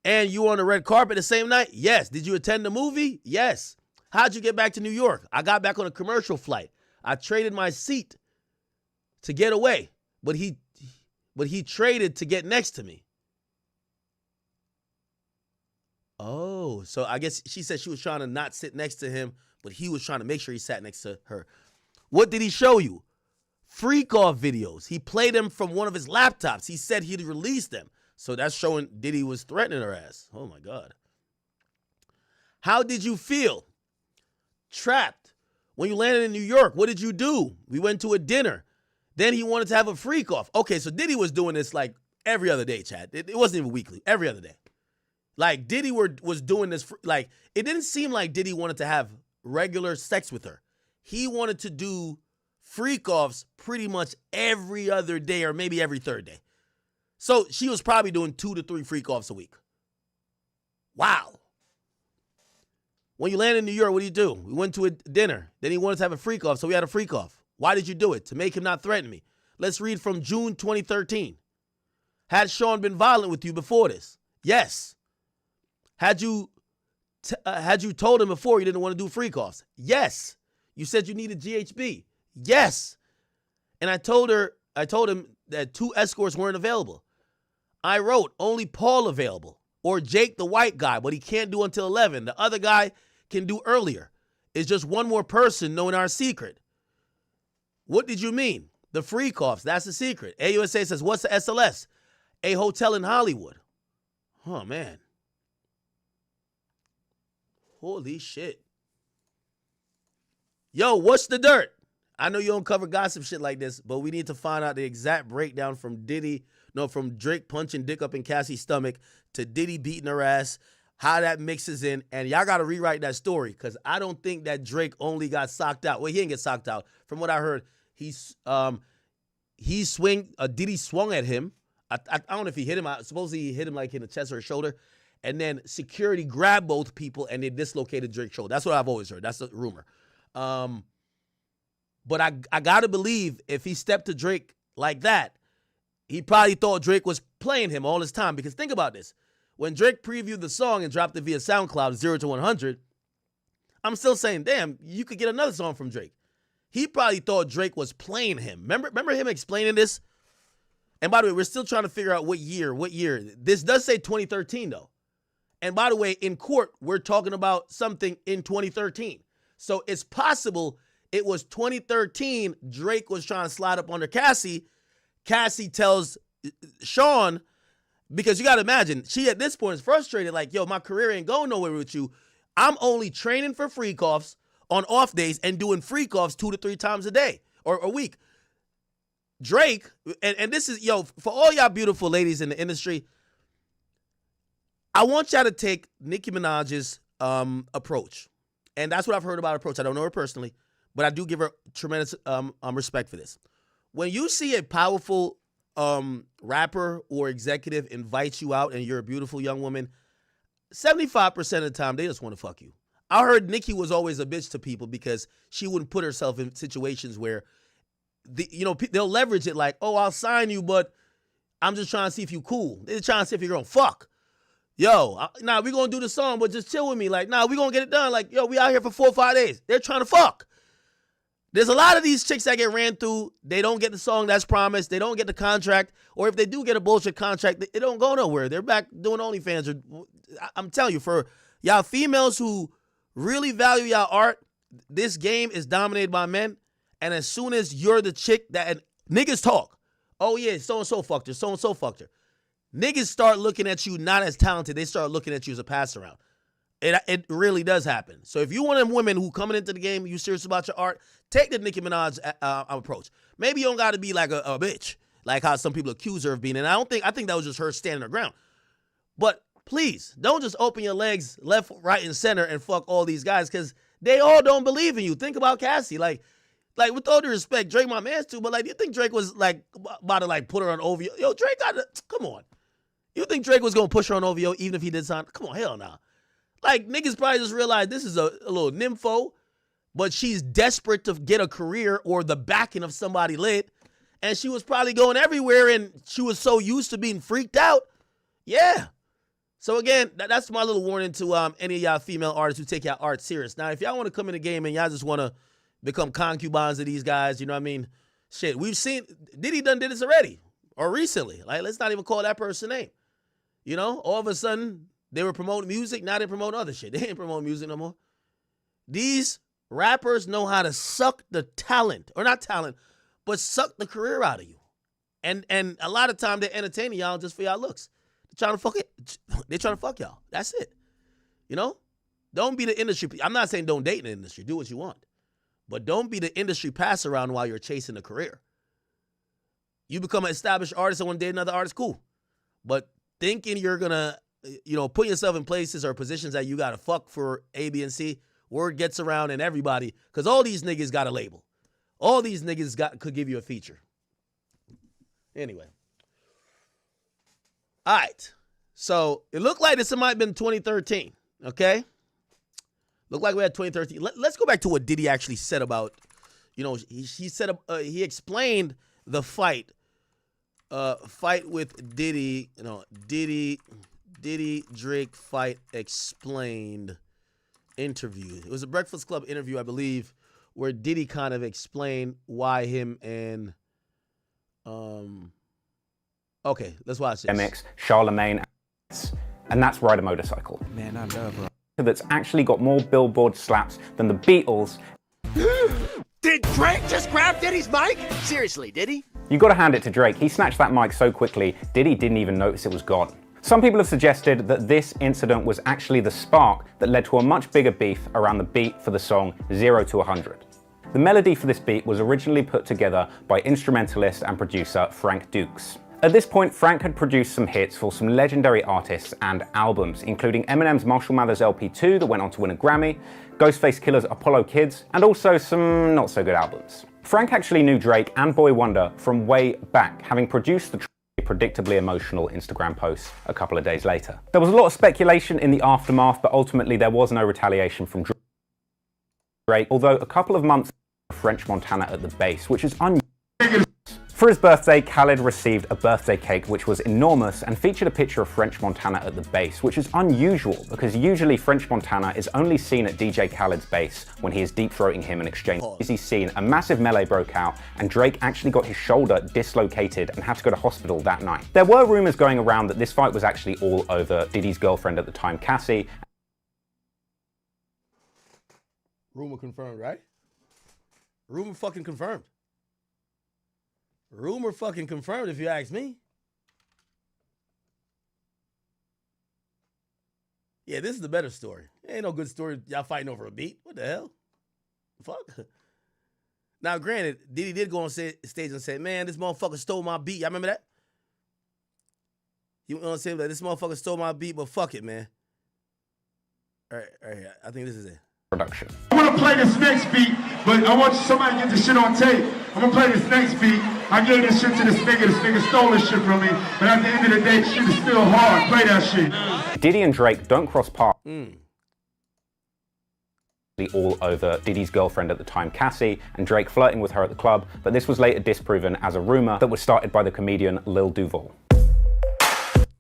And you were on the red carpet the same night? Yes. Did you attend the movie? Yes. How'd you get back to New York? I got back on a commercial flight. I traded my seat to get away, but he traded to get next to me. Oh, so I guess she said she was trying to not sit next to him, but he was trying to make sure he sat next to her. What did he show you? Freak off videos. He played them from one of his laptops. He said he'd release them. So that's showing Diddy was threatening her ass. Oh my God. How did you feel? Trapped. When you landed in New York, what did you do? We went to a dinner. Then he wanted to have a freak off. Okay, so Diddy was doing this like every other day, Chad. It wasn't even weekly. Every other day. Like Diddy was doing this. Like it didn't seem like Diddy wanted to have regular sex with her. He wanted to do freak offs pretty much every other day or maybe every third day. So she was probably doing 2 to 3 freak offs a week. Wow. When you landed in New York, what do? We went to a dinner. Then he wanted to have a freak off, so we had a freak off. Why did you do it? To make him not threaten me. Let's read from June 2013. Had Sean been violent with you before this? Yes. Had you told him before you didn't want to do freak offs? Yes. You said you needed GHB? Yes. And I told him that 2 escorts weren't available. I wrote, only Paul available, or Jake the white guy, but he can't do until 11. The other guy can do earlier. It's just one more person knowing our secret. What did you mean? The freak offs, that's the secret. AUSA says, what's the SLS? A hotel in Hollywood. Oh, man. Holy shit. Yo, what's the dirt? I know you don't cover gossip shit like this, but we need to find out the exact breakdown from Drake punching dick up in Cassie's stomach to Diddy beating her ass, how that mixes in, and y'all got to rewrite that story because I don't think that Drake only got socked out. Well, he didn't get socked out. From what I heard, Diddy swung at him. I don't know if he hit him. Supposedly he hit him like in the chest or the shoulder, and then security grabbed both people and they dislocated Drake's shoulder. That's what I've always heard. That's the rumor. But I gotta believe if he stepped to Drake like that, he probably thought Drake was playing him all this time. Because think about this. When Drake previewed the song and dropped it via SoundCloud 0 to 100, I'm still saying, damn, you could get another song from Drake. He probably thought Drake was playing him. Remember him explaining this? And by the way, we're still trying to figure out what year. This does say 2013, though. And by the way, in court, we're talking about something in 2013. So it's possible it was 2013, Drake was trying to slide up under Cassie. Cassie tells Sean, because you got to imagine, she at this point is frustrated, like, yo, my career ain't going nowhere with you. I'm only training for freak offs on off days and doing freak offs 2 to 3 times a day or a week. Drake, and this is, yo, for all y'all beautiful ladies in the industry, I want y'all to take Nicki Minaj's approach. And that's what I've heard about her approach. I don't know her personally, but I do give her tremendous respect for this. When you see a powerful rapper or executive invite you out and you're a beautiful young woman, 75% of the time, they just want to fuck you. I heard Nicki was always a bitch to people because she wouldn't put herself in situations where, they'll leverage it like, oh, I'll sign you, but I'm just trying to see if you cool. They're trying to see if you're going to fuck. Yo, nah, we going to do the song, but just chill with me. Like, nah, we going to get it done. Like, yo, we out here for 4 or 5 days. They're trying to fuck. There's a lot of these chicks that get ran through. They don't get the song that's promised. They don't get the contract. Or if they do get a bullshit contract, it don't go nowhere. They're back doing OnlyFans. I'm telling you, for y'all females who really value y'all art, this game is dominated by men. And as soon as you're the chick that niggas talk, oh yeah, so-and-so fucked her, so-and-so fucked her. Niggas start looking at you not as talented. They start looking at you as a pass around. It really does happen. So if you one of them women who coming into the game, you serious about your art, take the Nicki Minaj approach. Maybe you don't got to be like a bitch, like how some people accuse her of being. And I think that was just her standing her ground. But please, don't just open your legs left, right, and center and fuck all these guys, because They all don't believe in you. Think about Cassie. Like with all due respect, Drake my man's too, but like, do you think Drake was like about to like put her on OVO? Yo, Drake come on. You think Drake was gonna push her on OVO even if he did something? Come on, hell no. Like, niggas probably just realized this is a little nympho, but she's desperate to get a career or the backing of somebody lit. And she was probably going everywhere, and she was so used to being freaked out. Yeah. So again, that's my little warning to any of y'all female artists who take y'all art serious. Now, if y'all want to come in the game and y'all just want to become concubines of these guys, you know what I mean? Shit, we've seen, Diddy done did this already, or recently. Like, let's not even call that person name. You know, all of a sudden, they were promoting music, now they promote other shit. They ain't promoting music no more. These rappers know how to suck the talent, or not talent, but suck the career out of you. And a lot of time they're entertaining y'all just for y'all looks. They're trying to fuck it. They're trying to fuck y'all. That's it. You know? Don't be the industry. I'm not saying don't date in the industry. Do what you want. But don't be the industry pass around while you're chasing a career. You become an established artist and want to date another artist, cool. But thinking you're going to, put yourself in places or positions that you got to fuck for A, B, and C, word gets around and everybody, because all these niggas got a label. All these niggas could give you a feature. Anyway. All right. So it looked like this might have been 2013. Okay? Looked like we had 2013. Let's go back to what Diddy actually said about, he said, he explained the fight with Diddy, Diddy Drake fight explained interview. It was a Breakfast Club interview, I believe, where Diddy kind of explained why him and okay, let's watch this. MX, Charlemagne, and that's Ride a Motorcycle. Man, I love her. That's actually got more Billboard slaps than the Beatles. Did Drake just grab Diddy's mic? Seriously, did he? You gotta hand it to Drake. He snatched that mic so quickly, Diddy didn't even notice it was gone. Some people have suggested that this incident was actually the spark that led to a much bigger beef around the beat for the song 0 to 100. The melody for this beat was originally put together by instrumentalist and producer Frank Dukes. At this point, Frank had produced some hits for some legendary artists and albums, including Eminem's Marshall Mathers LP2 that went on to win a Grammy, Ghostface Killer's Apollo Kids, and also some not so good albums. Frank actually knew Drake and Boy Wonder from way back, having produced the predictably emotional Instagram post a couple of days later. There was a lot of speculation in the aftermath, but ultimately there was no retaliation from Drake, although a couple of months French Montana at the base, which is unusual. For his birthday, Khaled received a birthday cake which was enormous and featured a picture of French Montana at the base, which is unusual because usually French Montana is only seen at DJ Khaled's base when he is deep-throating him in exchange. As he's seen, a massive melee broke out and Drake actually got his shoulder dislocated and had to go to hospital that night. There were rumors going around that this fight was actually all over Diddy's girlfriend at the time, Cassie. Rumor confirmed, right? Rumor fucking confirmed. Rumor fucking confirmed, if you ask me. Yeah, this is the better story. Ain't no good story. Y'all fighting over a beat. What the hell? Fuck. Now, granted, Diddy did go on stage and say, man, this motherfucker stole my beat. Y'all remember that? He went on stage like, this motherfucker stole my beat, but fuck it, man. All right. I think this is it. Production. I want to play this next beat, but I want somebody to get this shit on tape. I'm going to play this next beat. I gave this shit to this nigga stole this shit from me, but at the end of the day, shit is still hard. Play that shit. Diddy and Drake don't cross paths. All over Diddy's girlfriend at the time, Cassie, and Drake flirting with her at the club, but this was later disproven as a rumor that was started by the comedian Lil Duval.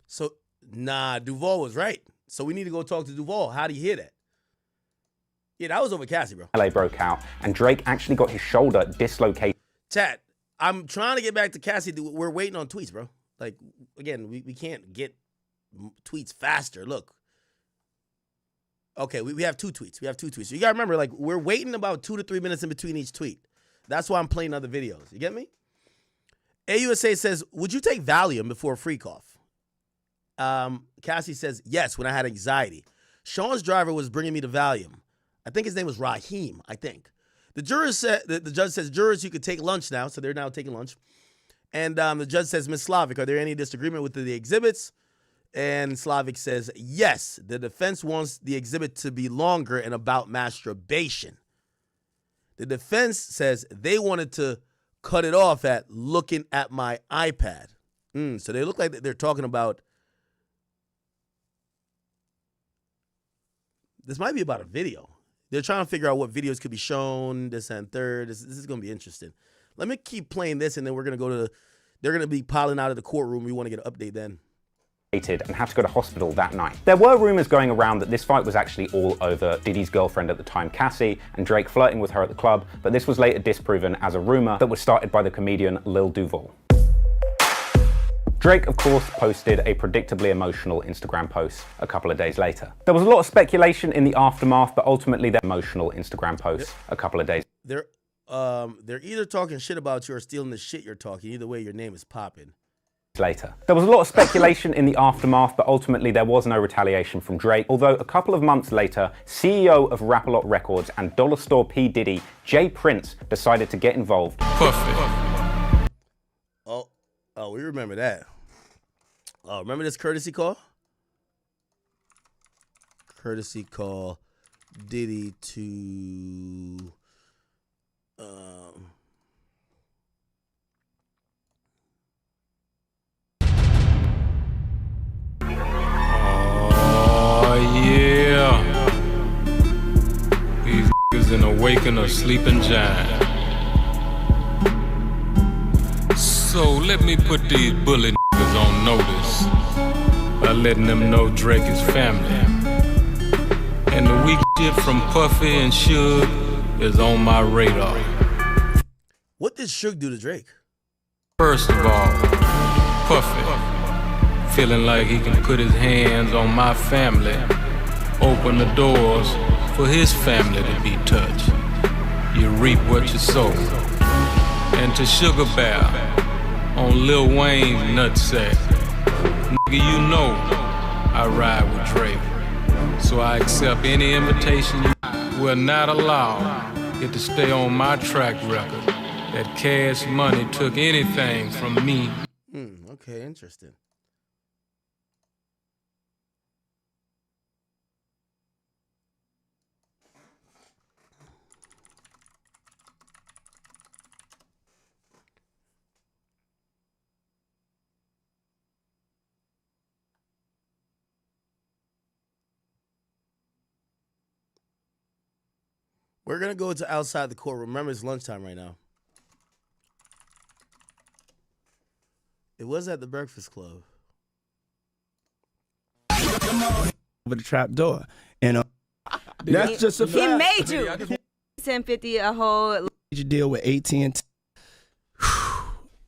So, nah, Duval was right. So we need to go talk to Duval. How do you hear that? Yeah, that was over Cassie, bro. LA broke out, and Drake actually got his shoulder dislocated. Chat, I'm trying to get back to Cassie. We're waiting on tweets, bro. Like, again, we can't get tweets faster. Look. Okay, we have two tweets. So you got to remember, like, we're waiting about 2 to 3 minutes in between each tweet. That's why I'm playing other videos. You get me? AUSA says, would you take Valium before a free cough? Cassie says, yes, when I had anxiety. Sean's driver was bringing me the Valium. I think his name was Raheem, I think. The jurors said, the judge says, jurors, you could take lunch now. So they're now taking lunch. And the judge says, Ms. Slavic, are there any disagreement with the exhibits? And Slavic says, yes, the defense wants the exhibit to be longer and about masturbation. The defense says they wanted to cut it off at looking at my iPad. So they look like they're talking about, this might be about a video. They're trying to figure out what videos could be shown, this and third. This is going to be interesting. Let me keep playing this, and then we're going to go to, they're going to be piling out of the courtroom. We want to get an update then. And have to go to hospital that night. There were rumors going around that this fight was actually all over Diddy's girlfriend at the time, Cassie, and Drake flirting with her at the club, but this was later disproven as a rumor that was started by the comedian Lil Duval. Drake, of course, posted a predictably emotional Instagram post a couple of days later. There was a lot of speculation in the aftermath, but ultimately the emotional Instagram post a couple of days. They're either talking shit about you or stealing the shit you're talking. Either way, your name is popping. Later. There was a lot of speculation in the aftermath, but ultimately there was no retaliation from Drake, although a couple of months later, CEO of Rap-A-Lot Records and Dollar Store P. Diddy, Jay Prince, decided to get involved. Perfect. Oh, we remember that. Oh, remember this courtesy call? Courtesy call, Diddy to... Oh, yeah. These niggas in a waking or sleeping giant. So let me put these bully niggas on notice by letting them know Drake is family. And the weak shit from Puffy and Suge is on my radar. What did Suge do to Drake? First of all, Puffy, feeling like he can put his hands on my family, open the doors for his family to be touched. You reap what you sow. And to Sugar Bear on Lil Wayne's nutsack, nigga, you know I ride with Drake, so I accept any invitation. You will not allow it to stay on my track record that Cash Money took anything from me. Okay, interesting. We're going to go to outside the courtroom. Remember, it's lunchtime right now. It was at the Breakfast Club. Over the trap door. And that's just a fact. He made you. 1050 a whole. You deal with AT&T.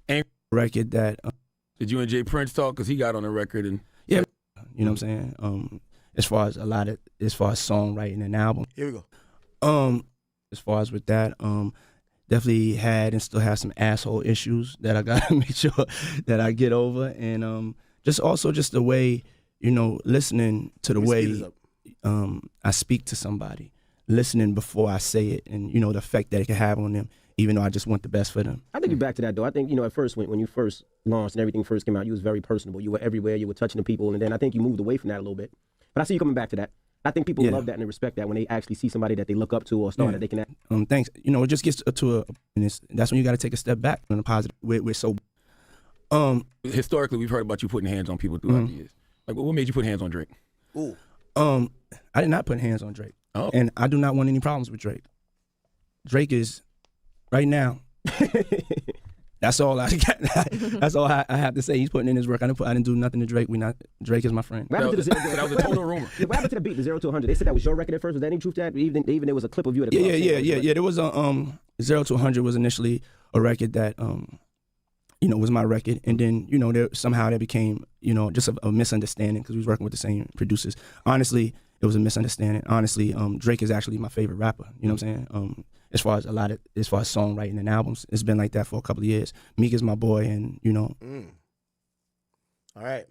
And record that. Did you and Jay Prince talk? Because he got on the record and. Yeah. You know what I'm saying? As far as songwriting and album. Here we go. As far as with that, definitely had and still have some asshole issues that I gotta make sure that I get over, and just the way, listening to the way I speak to somebody, listening before I say it, and the effect that it can have on them, even though I just want the best for them. I think you're back to that though. I think at first when you first launched and everything first came out, you was very personable. You were everywhere. You were touching the people, and then I think you moved away from that a little bit. But I see you coming back to that. I think people love that and they respect that when they actually see somebody that they look up to or star that they can act. Thanks. It just gets to that's when you got to take a step back in a positive. We're so. Historically, we've heard about you putting hands on people throughout the years. Like, what made you put hands on Drake? Ooh. I did not put hands on Drake. Oh. And I do not want any problems with Drake. Drake is right now. That's all I got. That's all I have to say. He's putting in his work. I didn't do nothing to Drake. Drake is my friend. That was a total rumor. What happened to the beat, the 0 to 100? They said that was your record at first. Was that any truth to that? Even there was a clip of you at the club. Yeah. There was a 0 to 100 was initially a record that was my record, and then somehow there became just a misunderstanding because we was working with the same producers. Honestly, it was a misunderstanding. Honestly, Drake is actually my favorite rapper. You know what I'm saying? As far as songwriting and albums, it's been like that for a couple of years. Meek is my boy, and All right.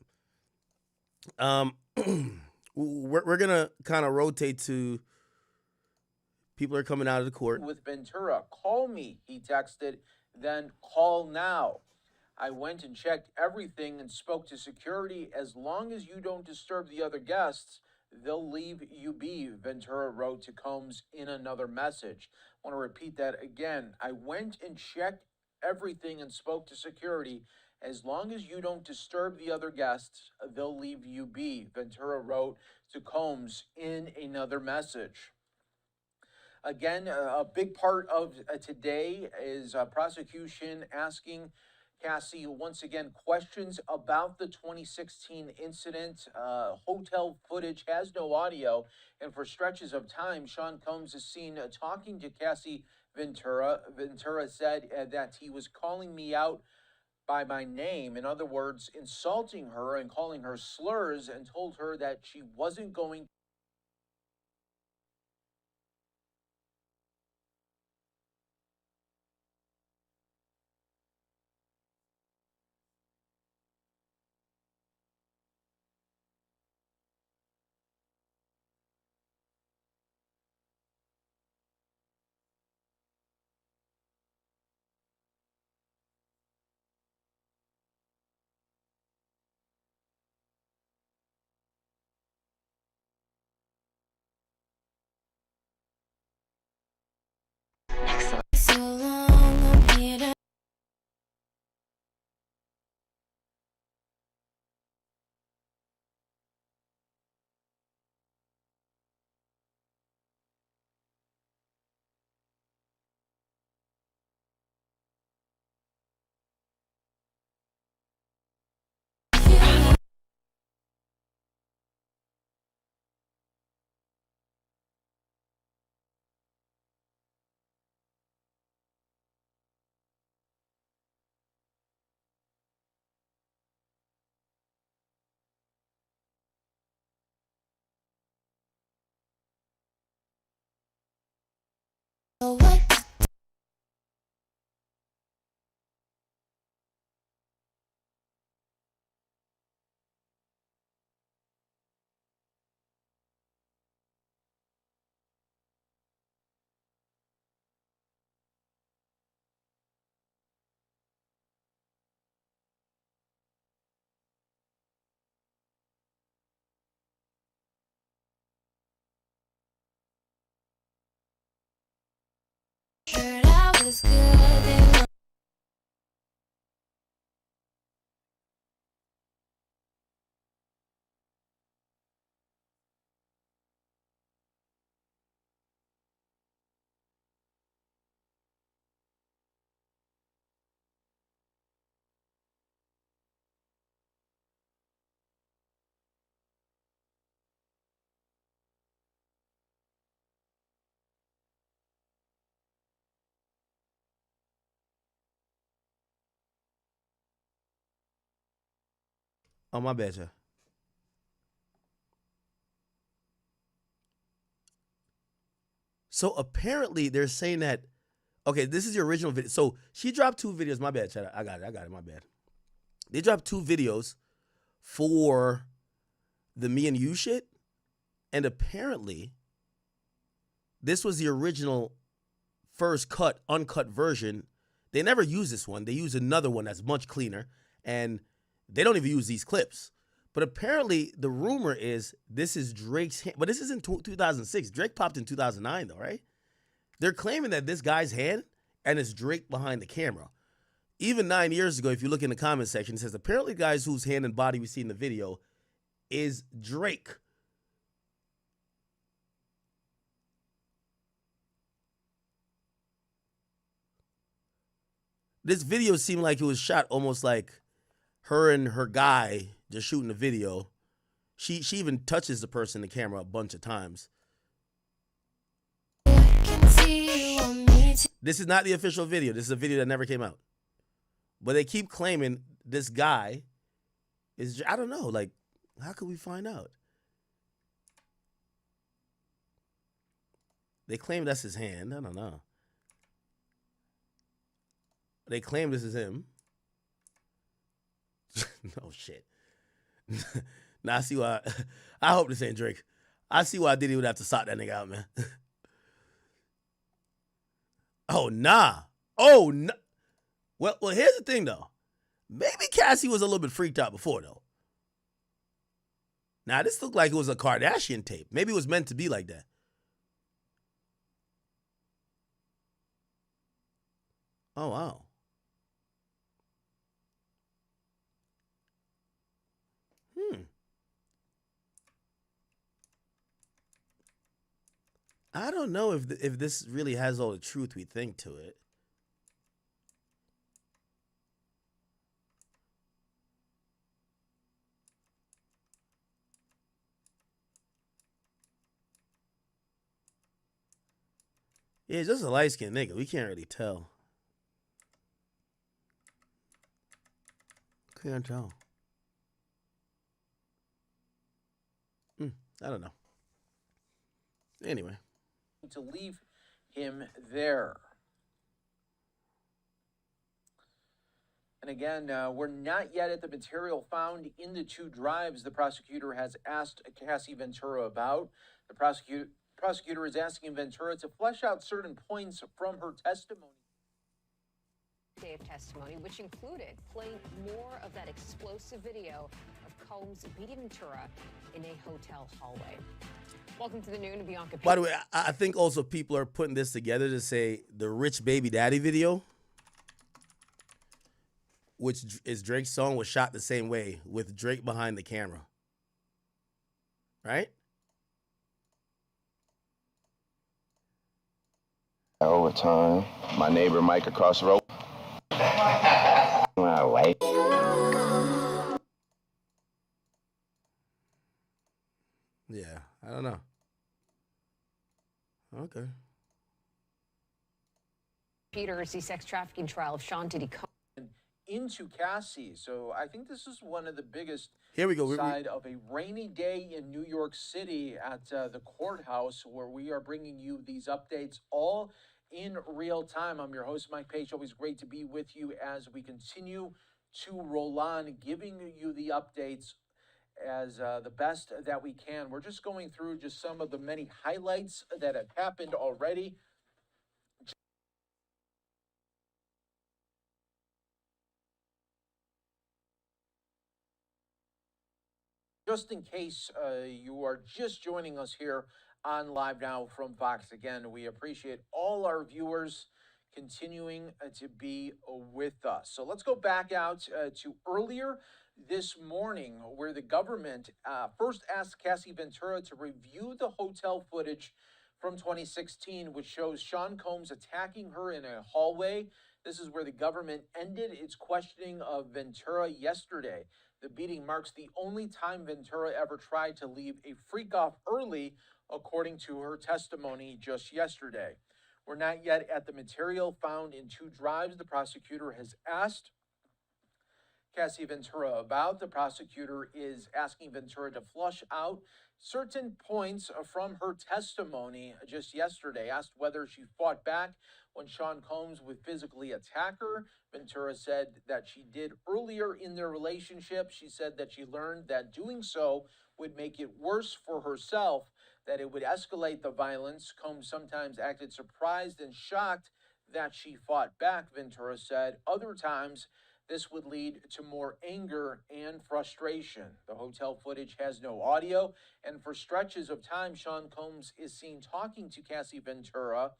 We're gonna kind of rotate to people are coming out of the court. With Ventura, call me, he texted, then call now. I went and checked everything and spoke to security. As long as you don't disturb the other guests, they'll leave you be, Ventura wrote to Combs in another message. I want to repeat that again. I went and checked everything and spoke to security. As long as you don't disturb the other guests, they'll leave you be, Ventura wrote to Combs in another message. Again, a big part of today is prosecution asking CASSIE once again questions about the 2016 incident. Hotel footage has no audio, and for stretches of time, Sean Combs is seen talking to CASSIE Ventura. Ventura said that he was calling me out by my name, in other words, insulting her and calling her slurs, and told her that she wasn't going. Oh, my bad, sir. So apparently they're saying that, okay, this is the original video. So she dropped 2 videos. My bad, Chad. I got it. My bad. They dropped 2 videos for the me and you shit. And apparently this was the original first uncut version. They never use this one. They use another one that's much cleaner. And they don't even use these clips. But apparently the rumor is this is Drake's hand. But this is in 2006. Drake popped in 2009 though, right? They're claiming that this guy's hand and it's Drake behind the camera. Even 9 years ago, if you look in the comment section, it says apparently the guys whose hand and body we see in the video is Drake. This video seemed like it was shot almost like her and her guy just shooting the video. She even touches the person in the camera a bunch of times. This is not the official video. This is a video that never came out. But they keep claiming this guy is, I don't know, like, how could we find out? They claim that's his hand. I don't know. They claim this is him. No shit. Now I see why. I hope this ain't Drake. I see why Diddy would have to sort that nigga out, man. Oh nah. Oh no. Well, here's the thing though. Maybe Cassie was a little bit freaked out before, though. Now, this looked like it was a Kardashian tape. Maybe it was meant to be like that. Oh, wow. I don't know if this really has all the truth we think to it. Yeah, it's just a light-skinned nigga. We can't really tell. Can't tell. I don't know. Anyway. To leave him there. And again, we're not yet at the material found in the two drives the prosecutor has asked Cassie Ventura about. The prosecutor is asking Ventura to flesh out certain points from her testimony. Day of testimony, which included playing more of that explosive video of Combs beating Ventura in a hotel hallway. Welcome to the Noon, Bianca. By the way, I think also people are putting this together to say the Rich Baby Daddy video, which is Drake's song, was shot the same way with Drake behind the camera. Right? Overtime. My neighbor Mike across the road. Wait. Yeah, I don't know. Okay. Peters, the sex trafficking trial of Sean Diddy Combs. Into Cassie. So I think this is one of the biggest Here we go. side of a rainy day in New York City at the courthouse, where we are bringing you these updates all in real time. I'm your host, Mike Page. Always great to be with you as we continue to roll on, giving you the updates as the best that we can. We're just going through just some of the many highlights that have happened already. Just in case you are just joining us here on Live Now from Fox, again, we appreciate all our viewers continuing to be with us. So let's go back out to earlier this morning, where the government first asked Cassie Ventura to review the hotel footage from 2016, which shows Sean Combs attacking her in a hallway. This is where the government ended its questioning of Ventura yesterday. The beating marks the only time Ventura ever tried to leave a freak off early, according to her testimony just yesterday. We're not yet at the material found in two drives the prosecutor has asked Cassie Ventura about. The prosecutor is asking Ventura to flush out certain points from her testimony just yesterday. Asked whether she fought back when Sean Combs would physically attack her. Ventura said that she did earlier in their relationship. She said that she learned that doing so would make it worse for herself, that it would escalate the violence. Combs sometimes acted surprised and shocked that she fought back, Ventura said. Other times, this would lead to more anger and frustration. The hotel footage has no audio, and for stretches of time, Sean Combs is seen talking to Cassie Ventura.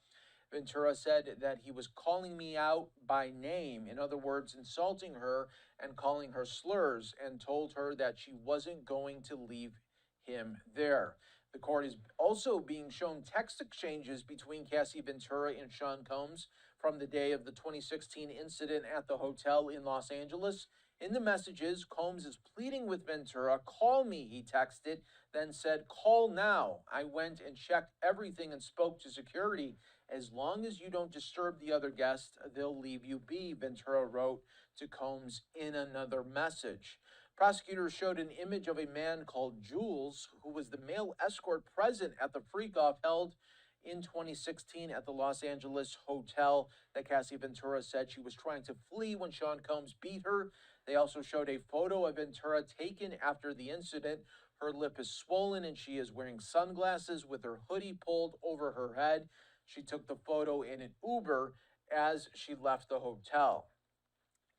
Ventura said that he was calling me out by name, in other words, insulting her and calling her slurs, and told her that she wasn't going to leave him there. The court is also being shown text exchanges between Cassie Ventura and Sean Combs from the day of the 2016 incident at the hotel in Los Angeles. In the messages, Combs is pleading with Ventura, "Call me," he texted, then said, "Call now. I went and checked everything and spoke to security. As long as you don't disturb the other guests, they'll leave you be," Ventura wrote to Combs in another message. Prosecutors showed an image of a man called Jules, who was the male escort present at the freak-off held in 2016 at the Los Angeles hotel that Cassie Ventura said she was trying to flee when Sean Combs beat her. They also showed a photo of Ventura taken after the incident. Her lip is swollen and she is wearing sunglasses with her hoodie pulled over her head. She took the photo in an Uber as she left the hotel.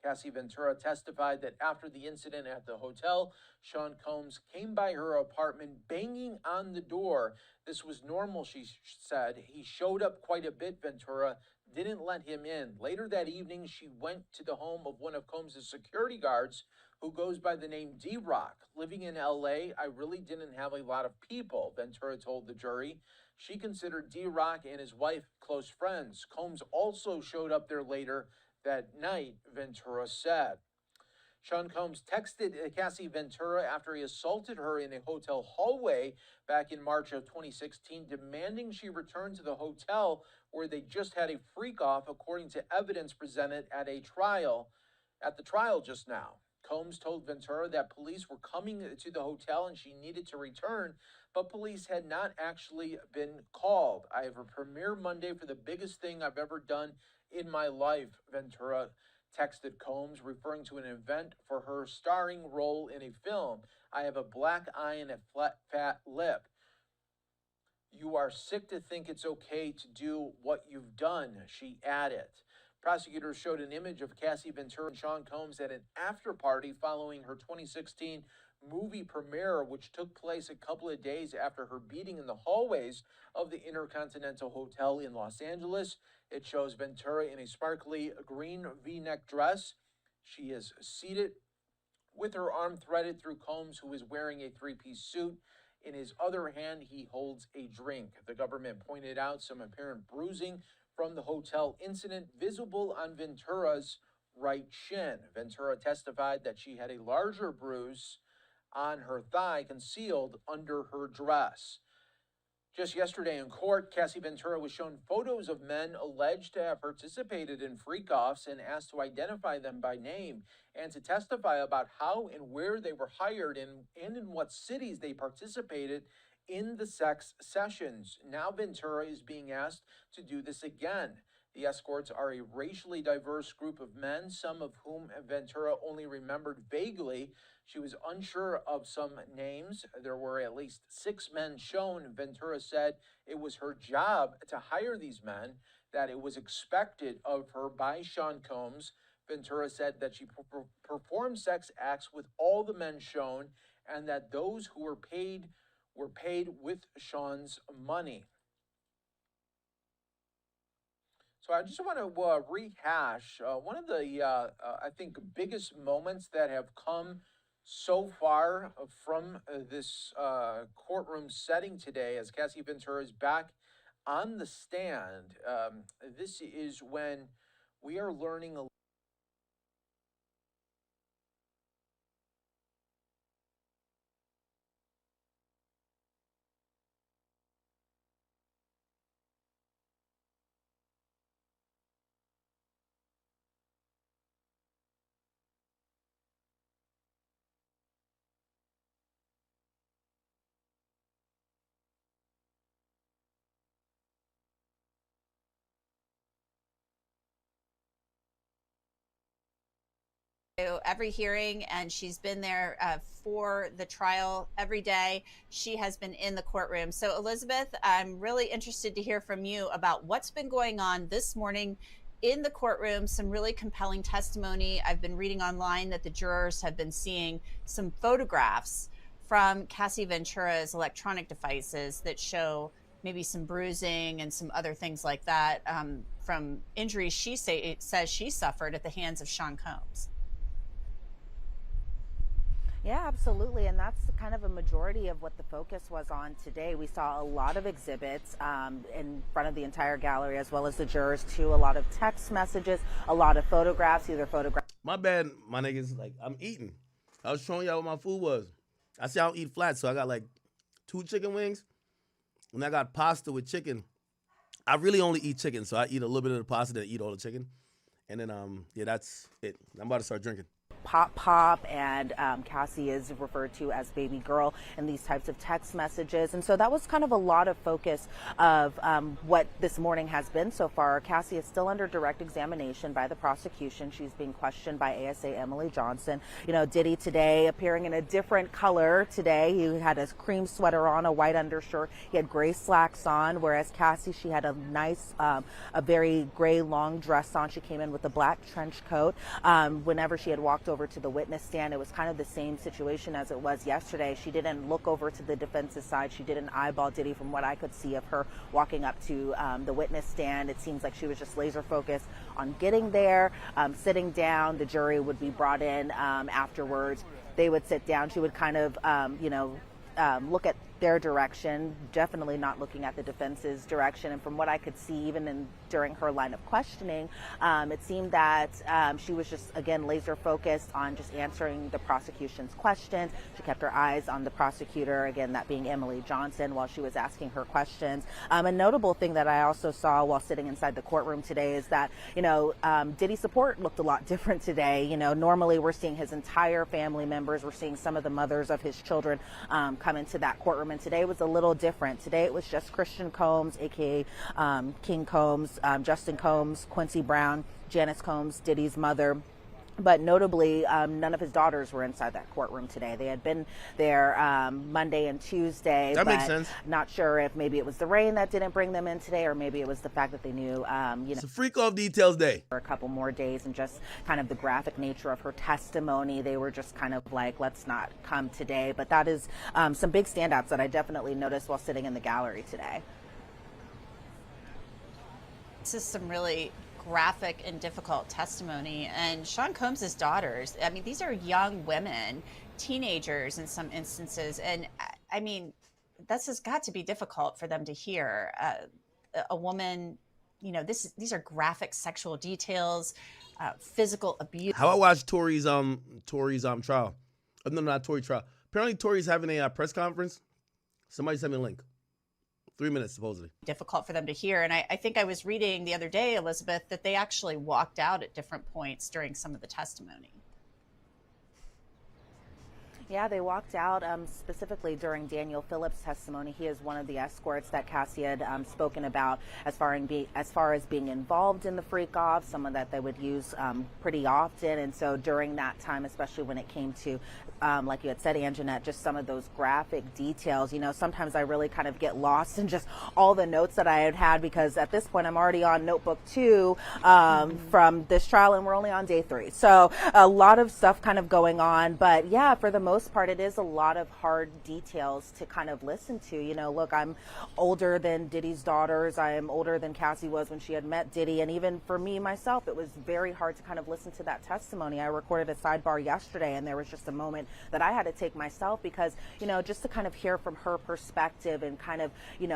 Cassie Ventura testified that after the incident at the hotel, Sean Combs came by her apartment banging on the door. This was normal, she said. He showed up quite a bit, Ventura didn't let him in. Later that evening, she went to the home of one of Combs' security guards, who goes by the name D-Rock. Living in LA, I really didn't have a lot of people, Ventura told the jury. She considered D-Rock and his wife close friends. Combs also showed up there later that night, Ventura said. Sean Combs texted Cassie Ventura after he assaulted her in a hotel hallway back in March of 2016, demanding she return to the hotel where they just had a freak-off, according to evidence presented at the trial just now. Combs told Ventura that police were coming to the hotel and she needed to return, but police had not actually been called. I have a premiere Monday for the biggest thing I've ever done in my life, Ventura texted Combs, referring to an event for her starring role in a film. I have a black eye and a fat lip. You are sick to think it's okay to do what you've done, she added. Prosecutors showed an image of Cassie Ventura and Sean Combs at an after-party following her 2016 movie premiere, which took place a couple of days after her beating in the hallways of the Intercontinental Hotel in Los Angeles. It shows Ventura in a sparkly green V-neck dress. She is seated with her arm threaded through Combs, who is wearing a three-piece suit. In his other hand, he holds a drink. The government pointed out some apparent bruising from the hotel incident visible on Ventura's right shin. Ventura testified that she had a larger bruise on her thigh concealed under her dress. Just yesterday in court, Cassie Ventura was shown photos of men alleged to have participated in freak-offs and asked to identify them by name and to testify about how and where they were hired and in what cities they participated in the sex sessions. Now Ventura is being asked to do this again. The escorts are a racially diverse group of men, some of whom Ventura only remembered vaguely. She was unsure of some names. There were at least 6 men shown. Ventura said it was her job to hire these men, that it was expected of her by Sean Combs. Ventura said that she performed sex acts with all the men shown and that those who were paid with Sean's money. So I just want to rehash one of the, I think, biggest moments that have come so far from this courtroom setting today as Cassie Ventura is back on the stand. This is when we are learning a every hearing, and she's been there for the trial every day. She has been in the courtroom. So Elizabeth, I'm really interested to hear from you about what's been going on this morning in the courtroom. Some really compelling testimony. I've been reading online that the jurors have been seeing some photographs from Cassie Ventura's electronic devices that show maybe some bruising and some other things like that from injuries she says she suffered at the hands of Sean Combs. Yeah, absolutely. And that's kind of a majority of what the focus was on today. We saw a lot of exhibits in front of the entire gallery, as well as the jurors, too. A lot of text messages, a lot of photographs, either photographs. My bad, my niggas. Like, I'm eating. I was showing y'all what my food was. I said I don't eat flat, so I got like 2 chicken wings, and I got pasta with chicken. I really only eat chicken, so I eat a little bit of the pasta, then eat all the chicken. And then, yeah, that's it. I'm about to start drinking. Pop, and Cassie is referred to as baby girl in these types of text messages. And so that was kind of a lot of focus of what this morning has been so far. Cassie is still under direct examination by the prosecution. She's being questioned by ASA Emily Johnson. You know, Diddy today appearing in a different color today. He had a cream sweater on, a white undershirt. He had gray slacks on, whereas Cassie, she had a nice, a very gray long dress on. She came in with a black trench coat. Whenever she had walked over to the witness stand, it was kind of the same situation as it was yesterday. She didn't look over to the defense's side. She didn't eyeball Diddy from what I could see of her walking up to the witness stand. It seems like she was just laser focused on getting there, sitting down. The jury would be brought in afterwards. They would sit down. She would kind of, look at their direction, definitely not looking at the defense's direction. And from what I could see, even during her line of questioning, it seemed that she was just, again, laser focused on just answering the prosecution's questions. She kept her eyes on the prosecutor, again, that being Emily Johnson, while she was asking her questions. A notable thing that I also saw while sitting inside the courtroom today is that, Diddy's support looked a lot different today. Normally we're seeing his entire family members. We're seeing some of the mothers of his children come into that courtroom. And today was a little different. Today it was just Christian Combs, aka King Combs, Justin Combs, Quincy Brown, Janice Combs, Diddy's mother. But notably, none of his daughters were inside that courtroom today. They had been there Monday and Tuesday. That makes sense. Not sure if maybe it was the rain that didn't bring them in today, or maybe it was the fact that they knew, It's a freak off details day. For a couple more days, and just kind of the graphic nature of her testimony, they were just kind of like, let's not come today. But that is some big standouts that I definitely noticed while sitting in the gallery today. This is some really graphic and difficult testimony. And Sean Combs' daughters, I mean, these are young women, teenagers in some instances. And I mean, this has got to be difficult for them to hear. A woman, these are graphic sexual details, physical abuse. How I watched Tory's trial. No, not Tory trial. Apparently Tory's having a press conference. Somebody sent me a link. 3 minutes, supposedly. Difficult for them to hear. And I think I was reading the other day, Elizabeth, that they actually walked out at different points during some of the testimony. Yeah, they walked out specifically during Daniel Phillips' testimony. He is one of the escorts that Cassie had spoken about as far as being involved in the freak-off, someone that they would use pretty often. And so during that time, especially when it came to, like you had said, Anjanette, just some of those graphic details, sometimes I really kind of get lost in just all the notes that I had because at this point I'm already on notebook 2 from this trial, and we're only on day 3. So a lot of stuff kind of going on. But yeah, for the most part, it is a lot of hard details to kind of listen to. Look, I'm older than Diddy's daughters. I am older than Cassie was when she had met Diddy. And even for me, myself, it was very hard to kind of listen to that testimony. I recorded a sidebar yesterday, and there was just a moment that I had to take myself because, just to kind of hear from her perspective and kind of,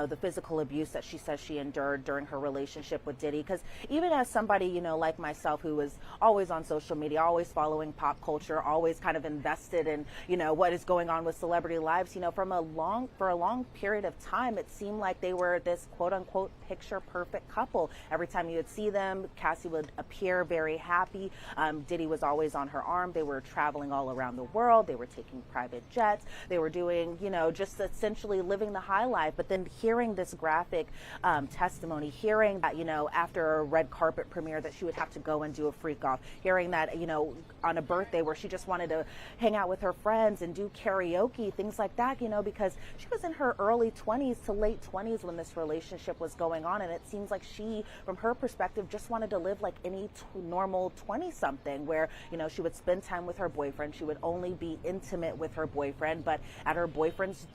the physical abuse that she says she endured during her relationship with Diddy. Because even as somebody, like myself, who was always on social media, always following pop culture, always kind of invested in, what is going on with celebrity lives, for a long period of time, it seemed like they were this quote unquote picture perfect couple. Every time you would see them, Cassie would appear very happy. Diddy was always on her arm. They were traveling all around the world. They were taking private jets. They were doing, just essentially living the high life. But then hearing this graphic testimony, hearing that, after a red carpet premiere that she would have to go and do a freak off, hearing that, on a birthday where she just wanted to hang out with her friends and do karaoke, things like that, because she was in her early 20s to late 20s when this relationship was going on. And it seems like she, from her perspective, just wanted to live like any normal 20-something where, she would spend time with her boyfriend. She would only be intimate with her boyfriend, but at her boyfriend's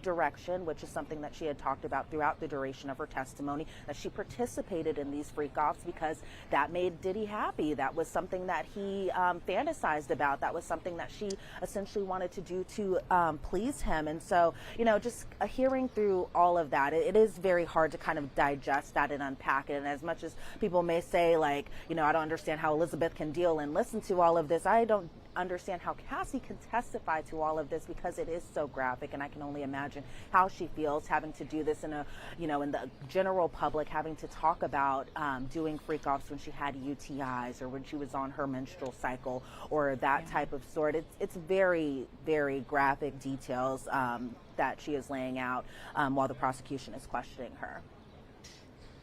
direction, which is something that she had talked about throughout the duration of her testimony, that she participated in these freak-offs because that made Diddy happy. That was something that he fantasized about. That was something that she essentially wanted to do to please him. And so, just hearing through all of that, it is very hard to kind of digest that and unpack it. And as much as people may say, like, I don't understand how Elizabeth can deal and listen to all of this, I don't understand how Cassie can testify to all of this because it is so graphic, and I can only imagine how she feels having to do this in a, you know, in the general public, having to talk about doing freak-offs when she had UTIs or when she was on her menstrual cycle or that type of sort. It's very, very graphic details that she is laying out while the prosecution is questioning her.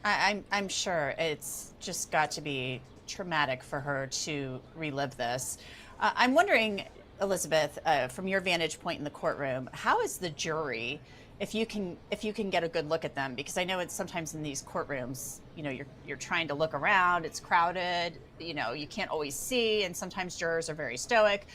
I'm sure it's just got to be traumatic for her to relive this. I'm wondering, Elizabeth, from your vantage point in the courtroom, how is the jury, if you can get a good look at them? Because I know it's sometimes in these courtrooms, you know, you're trying to look around, it's crowded, you know, you can't always see, and sometimes jurors are very stoic.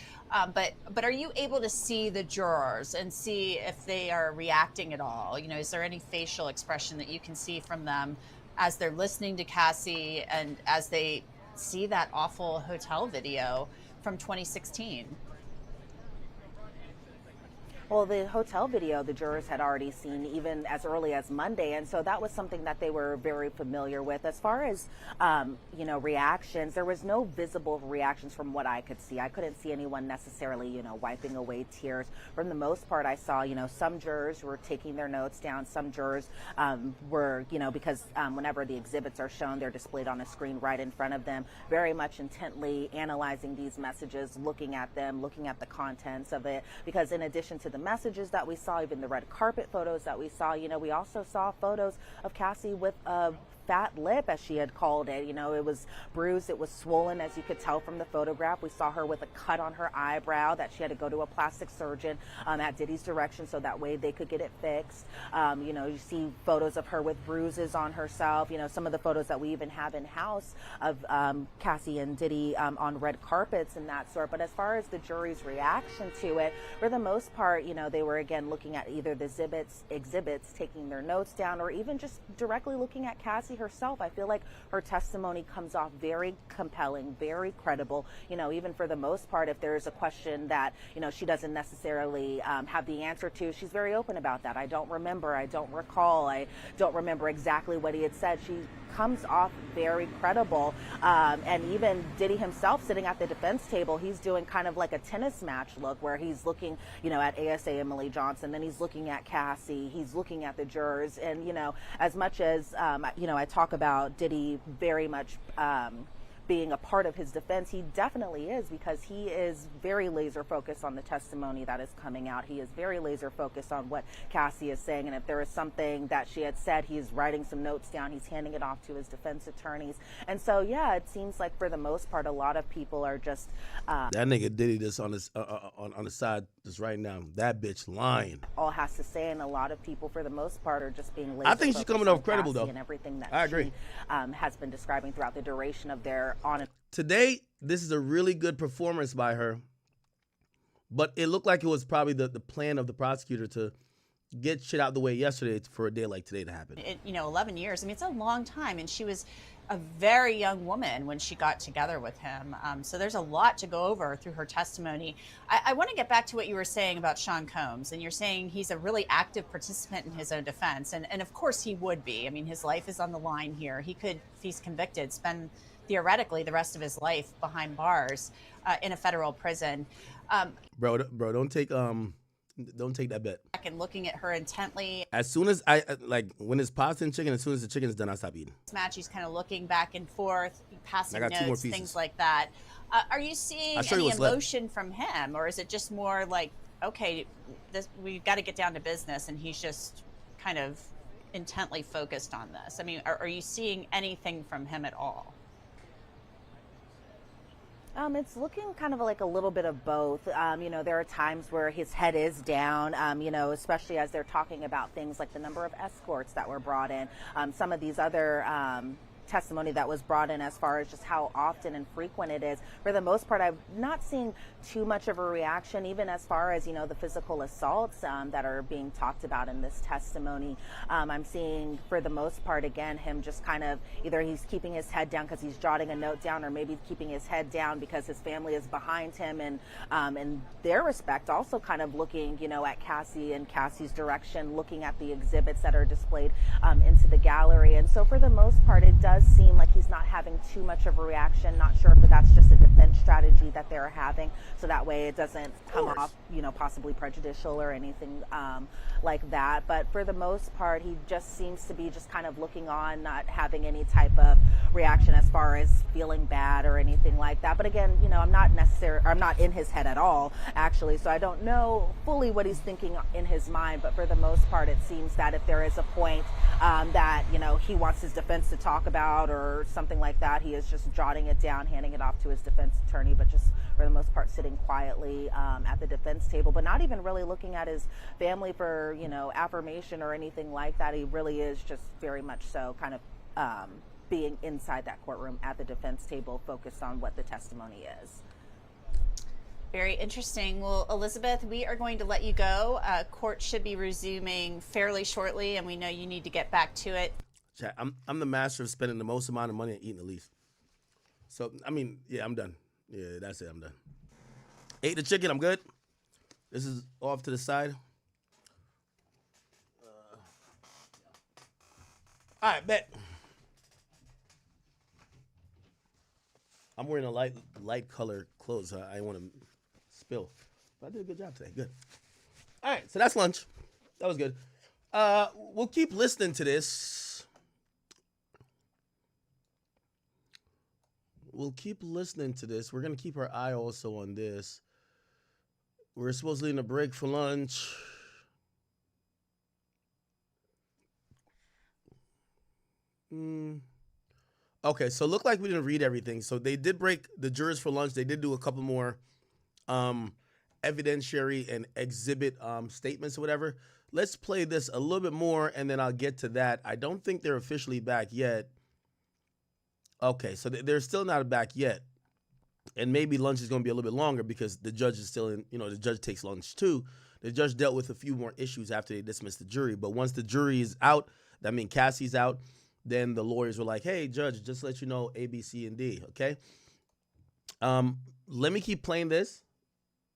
But are you able to see the jurors and see if they are reacting at all? You know, is there any facial expression that you can see from them as they're listening to Cassie and as they see that awful hotel video from 2016? Well, the hotel video the jurors had already seen even as early as Monday, and so that was something that they were very familiar with. As far as, you know, reactions, there was no visible reactions from what I could see. I couldn't see anyone necessarily, you know, wiping away tears. For the most part, I saw, you know, some jurors were taking their notes down. Some jurors were, you know, because whenever the exhibits are shown, they're displayed on a screen right in front of them, very much intently analyzing these messages, looking at them, looking at the contents of it, because in addition to the messages that we saw, even the red carpet photos that we saw, you know, we also saw photos of Cassie with a fat lip, as she had called it. You know, it was bruised, it was swollen, as you could tell from the photograph. We saw her with a cut on her eyebrow that she had to go to a plastic surgeon at Diddy's direction so that way they could get it fixed. You know, you see photos of her with bruises on herself. You know, some of the photos that we even have in house of Cassie and Diddy on red carpets and that sort. But as far as the jury's reaction to it, for the most part, you know, they were again looking at either the exhibits, taking their notes down, or even just directly looking at Cassie herself. I feel like her testimony comes off very compelling, very credible. You know, even for the most part, if there's a question that, you know, she doesn't necessarily have the answer to, she's very open about that. I don't remember, I don't recall, I don't remember exactly what he had said. She comes off very credible. And even Diddy himself sitting at the defense table, he's doing kind of like a tennis match look where he's looking, you know, at ASA Emily Johnson, then he's looking at Cassie, he's looking at the jurors. And, you know, as much as, you know, I talk about Diddy very much being a part of his defense, he definitely is, because he is very laser focused on the testimony that is coming out. He is very laser focused on what Cassie is saying, and if there is something that she had said, he's writing some notes down, he's handing it off to his defense attorneys. And so, yeah, it seems like for the most part, a lot of people are just that nigga Diddy this on his on the side just right now. That bitch lying. All has to say, and a lot of people for the most part are just being laser. I think she's coming off credible though, and everything that I agree. She has been describing throughout the duration of their on. Today, this is a really good performance by her, but it looked like it was probably the plan of the prosecutor to get shit out the way yesterday for a day like today to happen. You know, 11 years. I mean, it's a long time, and she was a very young woman when she got together with him. So there's a lot to go over through her testimony. I want to get back to what you were saying about Sean Combs, and you're saying he's a really active participant in his own defense, and of course he would be. I mean, his life is on the line here. He could, if he's convicted, spend theoretically the rest of his life behind bars in a federal prison. Bro, don't take that bet. Back and looking at her intently. As soon as like when it's pasta and chicken, as soon as the chicken is done, I stop eating. This match, he's kind of looking back and forth, passing I got 2 more notes, pieces. things like that. Are you seeing any emotion from him, or is it just more like, okay, we've got to get down to business, and he's just kind of intently focused on this? I mean, are you seeing anything from him at all? It's looking kind of like a little bit of both. You know, there are times where his head is down, you know, especially as they're talking about things like the number of escorts that were brought in. Some of these other testimony that was brought in as far as just how often and frequent it is. For the most part, I've not seen too much of a reaction, even as far as, you know, the physical assaults that are being talked about in this testimony. I'm seeing, for the most part, again, him just kind of either he's keeping his head down because he's jotting a note down, or maybe keeping his head down because his family is behind him, and in their respect, also kind of looking, you know, at Cassie and Cassie's direction, looking at the exhibits that are displayed into the gallery. And so for the most part, it does does seem like he's not having too much of a reaction. Not sure if that's just a defense strategy that they're having, so that way it doesn't come off, possibly prejudicial or anything like that. But for the most part, he just seems to be just kind of looking on, not having any type of reaction as far as feeling bad or anything like that. But again, I'm not in his head at all, actually, so I don't know fully what he's thinking in his mind. But for the most part, it seems that if there is a point that he wants his defense to talk about or something like that, he is just jotting it down, handing it off to his defense attorney, but just for the most part sitting quietly at the defense table, but not even really looking at his family for affirmation or anything like that. He really is just very much so kind of being inside that courtroom at the defense table, focused on what the testimony is. Very interesting. Well, Elizabeth, we are going to let you go. Court should be resuming fairly shortly, and we know you need to get back to it. I'm the master of spending the most amount of money and eating the least. So, I'm done. Yeah, that's it. I'm done. Ate the chicken. I'm good. This is off to the side. All right, bet. I'm wearing a light color clothes. So I want to spill. But I did a good job today. Good. All right, so that's lunch. That was good. We'll keep listening to this. We're going to keep our eye also on this. We're supposedly in a break for lunch. Okay, so it looked like we didn't read everything. So they did break the jurors for lunch. They did do a couple more evidentiary and exhibit statements or whatever. Let's play this a little bit more, and then I'll get to that. I don't think they're officially back yet. Okay, so they're still not back yet. And maybe lunch is going to be a little bit longer because the judge is still in, the judge takes lunch too. The judge dealt with a few more issues after they dismissed the jury. But once the jury is out, that means Cassie's out, then the lawyers were like, hey, judge, just to let you know A, B, C, and D, okay? Let me keep playing this,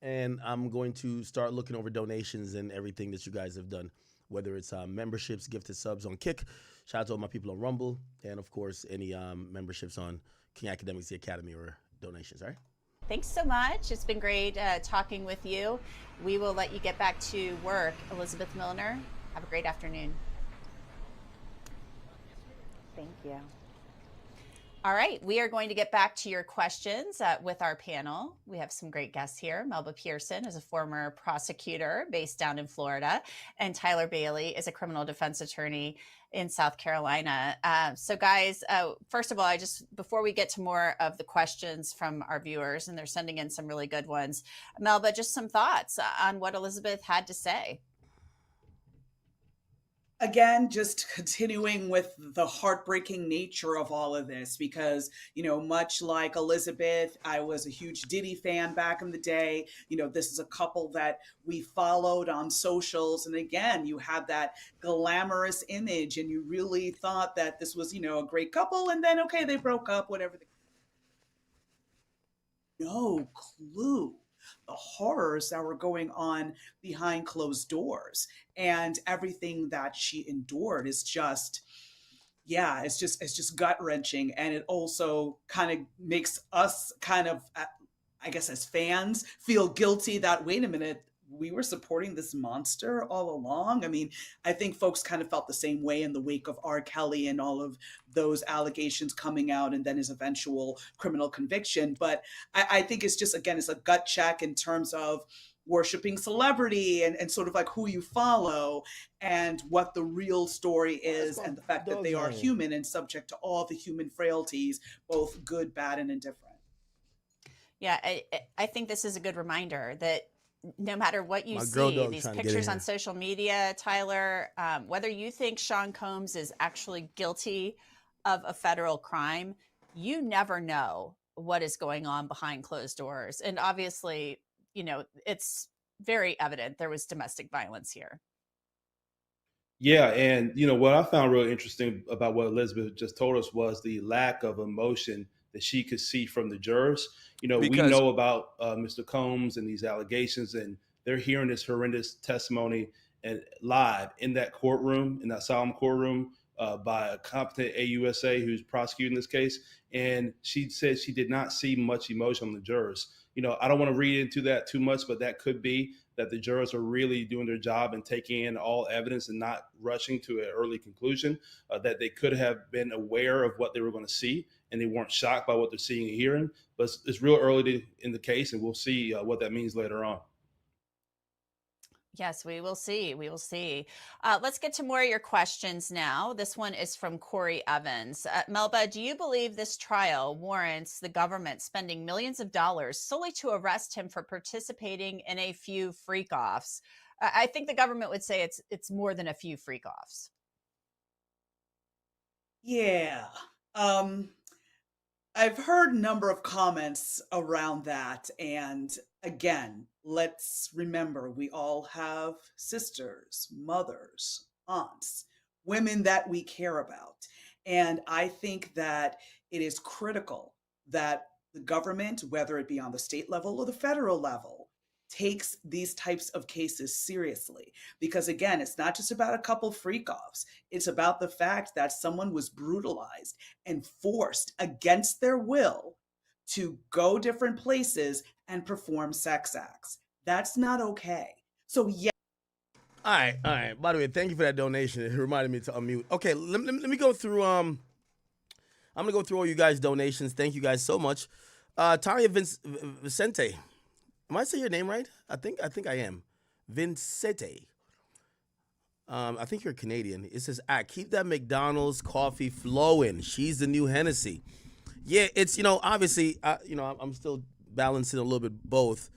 and I'm going to start looking over donations and everything that you guys have done, whether it's memberships, gifted subs on Kick. Shout out to all my people on Rumble, and of course, any memberships on King Academics, the Academy, or donations, all right? Thanks so much. It's been great talking with you. We will let you get back to work. Elizabeth Milner, have a great afternoon. Thank you. All right, we are going to get back to your questions with our panel. We have some great guests here. Melba Pearson is a former prosecutor based down in Florida, and Tyler Bailey is a criminal defense attorney in South Carolina. So guys, first of all, before we get to more of the questions from our viewers, and they're sending in some really good ones, Melba, just some thoughts on what Elizabeth had to say. Again, just continuing with the heartbreaking nature of all of this, because, much like Elizabeth, I was a huge Diddy fan back in the day. This is a couple that we followed on socials. And again, you had that glamorous image and you really thought that this was, a great couple. And then, okay, they broke up, whatever. No clue the horrors that were going on behind closed doors, and everything that she endured is just, it's just gut wrenching. And it also kind of makes us I guess as fans feel guilty that, wait a minute, we were supporting this monster all along. I mean, I think folks kind of felt the same way in the wake of R. Kelly and all of those allegations coming out and then his eventual criminal conviction. But I think it's just, again, it's a gut check in terms of worshiping celebrity and sort of like who you follow and what the real story is, and the fact that they are human and subject to all the human frailties, both good, bad, and indifferent. Yeah, I think this is a good reminder that no matter what you see, these pictures on social media, Tyler, whether you think Sean Combs is actually guilty of a federal crime, you never know what is going on behind closed doors. And obviously, it's very evident there was domestic violence here. Yeah, and what I found really interesting about what Elizabeth just told us was the lack of emotion that she could see from the jurors. We know about Mr. Combs and these allegations, and they're hearing this horrendous testimony and live in that courtroom, in that solemn courtroom, by a competent AUSA who's prosecuting this case. And she said she did not see much emotion on the jurors. I don't want to read into that too much, but that could be that the jurors are really doing their job and taking in all evidence and not rushing to an early conclusion, that they could have been aware of what they were going to see and they weren't shocked by what they're seeing and hearing. But it's real early in the case, and we'll see what that means later on. Yes, we will see. We will see. Let's get to more of your questions now. This one is from Corey Evans. Melba, do you believe this trial warrants the government spending millions of dollars solely to arrest him for participating in a few freak-offs? I think the government would say it's more than a few freak-offs. Yeah. I've heard a number of comments around that. And again, let's remember, we all have sisters, mothers, aunts, women that we care about. And I think that it is critical that the government, whether it be on the state level or the federal level, takes these types of cases seriously. Because again, it's not just about a couple freak-offs. It's about the fact that someone was brutalized and forced against their will to go different places and perform sex acts. That's not okay. So yeah. All right. By the way, thank you for that donation. It reminded me to unmute. Okay, let me go through. I'm gonna go through all you guys' donations. Thank you guys so much. Tanya Vicente. Am I saying your name right? I think I am. Vincente. I think you're Canadian. It says, keep that McDonald's coffee flowing. She's the new Hennessy. Yeah, it's, obviously, I'm still balancing a little bit both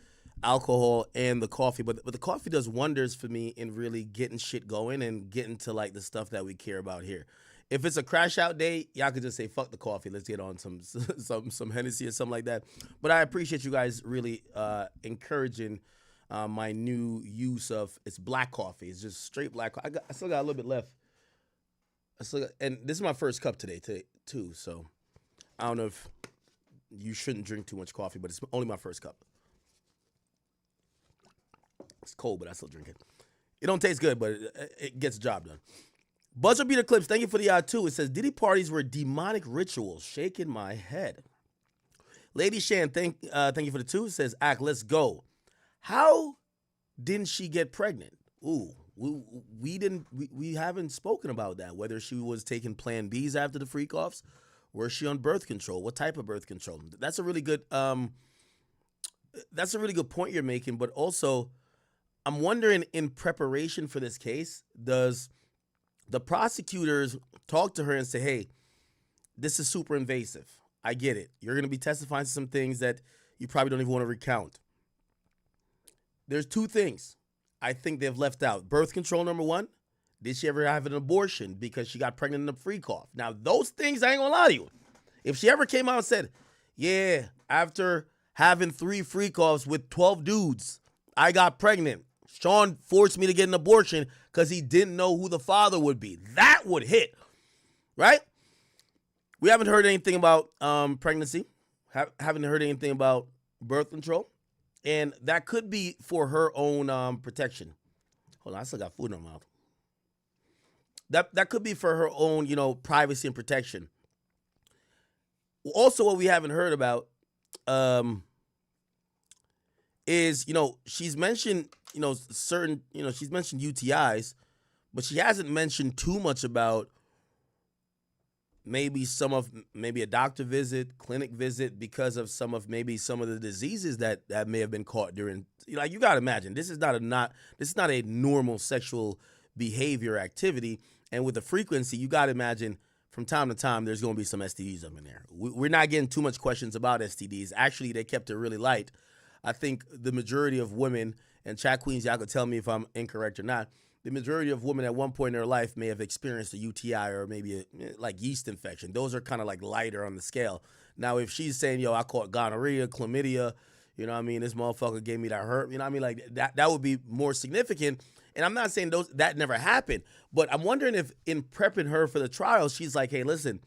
alcohol and the coffee, but the coffee does wonders for me in really getting shit going and getting to like the stuff that we care about here. If it's a crash out day, y'all could just say, fuck the coffee. Let's get on some Hennessy or something like that. But I appreciate you guys really encouraging my new use of, it's black coffee. It's just straight black. I still got a little bit left. And this is my first cup today too. So I don't know if you shouldn't drink too much coffee, but it's only my first cup. It's cold, but I still drink it. It don't taste good, but it gets the job done. Buzzer Beater Clips, thank you for the two. It says, Diddy parties were demonic rituals. Shaking my head. Lady Shan, thank you for the 2. It says, let's go. How didn't she get pregnant? Ooh, we haven't spoken about that. Whether she was taking Plan Bs after the freak-offs, or is she on birth control? What type of birth control? That's a really good point you're making. But also, I'm wondering, in preparation for this case, does the prosecutors talk to her and say, hey, this is super invasive. I get it. You're going to be testifying to some things that you probably don't even want to recount. There's 2 things I think they've left out. Birth control, number 1. Did she ever have an abortion because she got pregnant in a freak-off? Now, those things, I ain't going to lie to you. If she ever came out and said, yeah, after having 3 freak-offs with 12 dudes, I got pregnant. Sean forced me to get an abortion because he didn't know who the father would be. That would hit, right? We haven't heard anything about pregnancy. Haven't heard anything about birth control. And that could be for her own protection. Hold on, I still got food in my mouth. That could be for her own, privacy and protection. Also, what we haven't heard about is, she's mentioned, certain, she's mentioned UTIs, but she hasn't mentioned too much about maybe a doctor visit, clinic visit, because of some of the diseases that may have been caught during, you got to imagine, this is not a normal sexual behavior activity. And with the frequency, you got to imagine from time to time, there's going to be some STDs up in there. We're not getting too much questions about STDs. Actually, they kept it really light. I think the majority of women, and chat queens, y'all could tell me if I'm incorrect or not, the majority of women at one point in their life may have experienced a UTI or maybe like yeast infection. Those are kind of like lighter on the scale. Now, if she's saying, I caught gonorrhea, chlamydia, this motherfucker gave me that herp, like that would be more significant. And I'm not saying that never happened, but I'm wondering if in prepping her for the trial, she's like, hey, listen,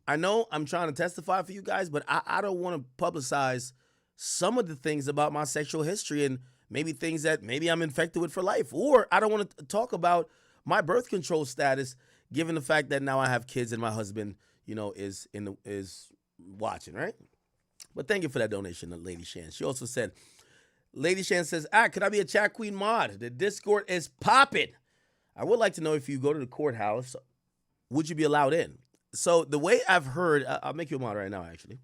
I know I'm trying to testify for you guys, but I don't want to publicize some of the things about my sexual history and maybe things that maybe I'm infected with for life. Or I don't want to talk about my birth control status given the fact that now I have kids and my husband, is watching, right? But thank you for that donation, Lady Shan. She also said, Lady Shan says, could I be a chat queen mod? The Discord is popping. I would like to know if you go to the courthouse, would you be allowed in? So the way I've heard, I'll make you a mod right now, actually.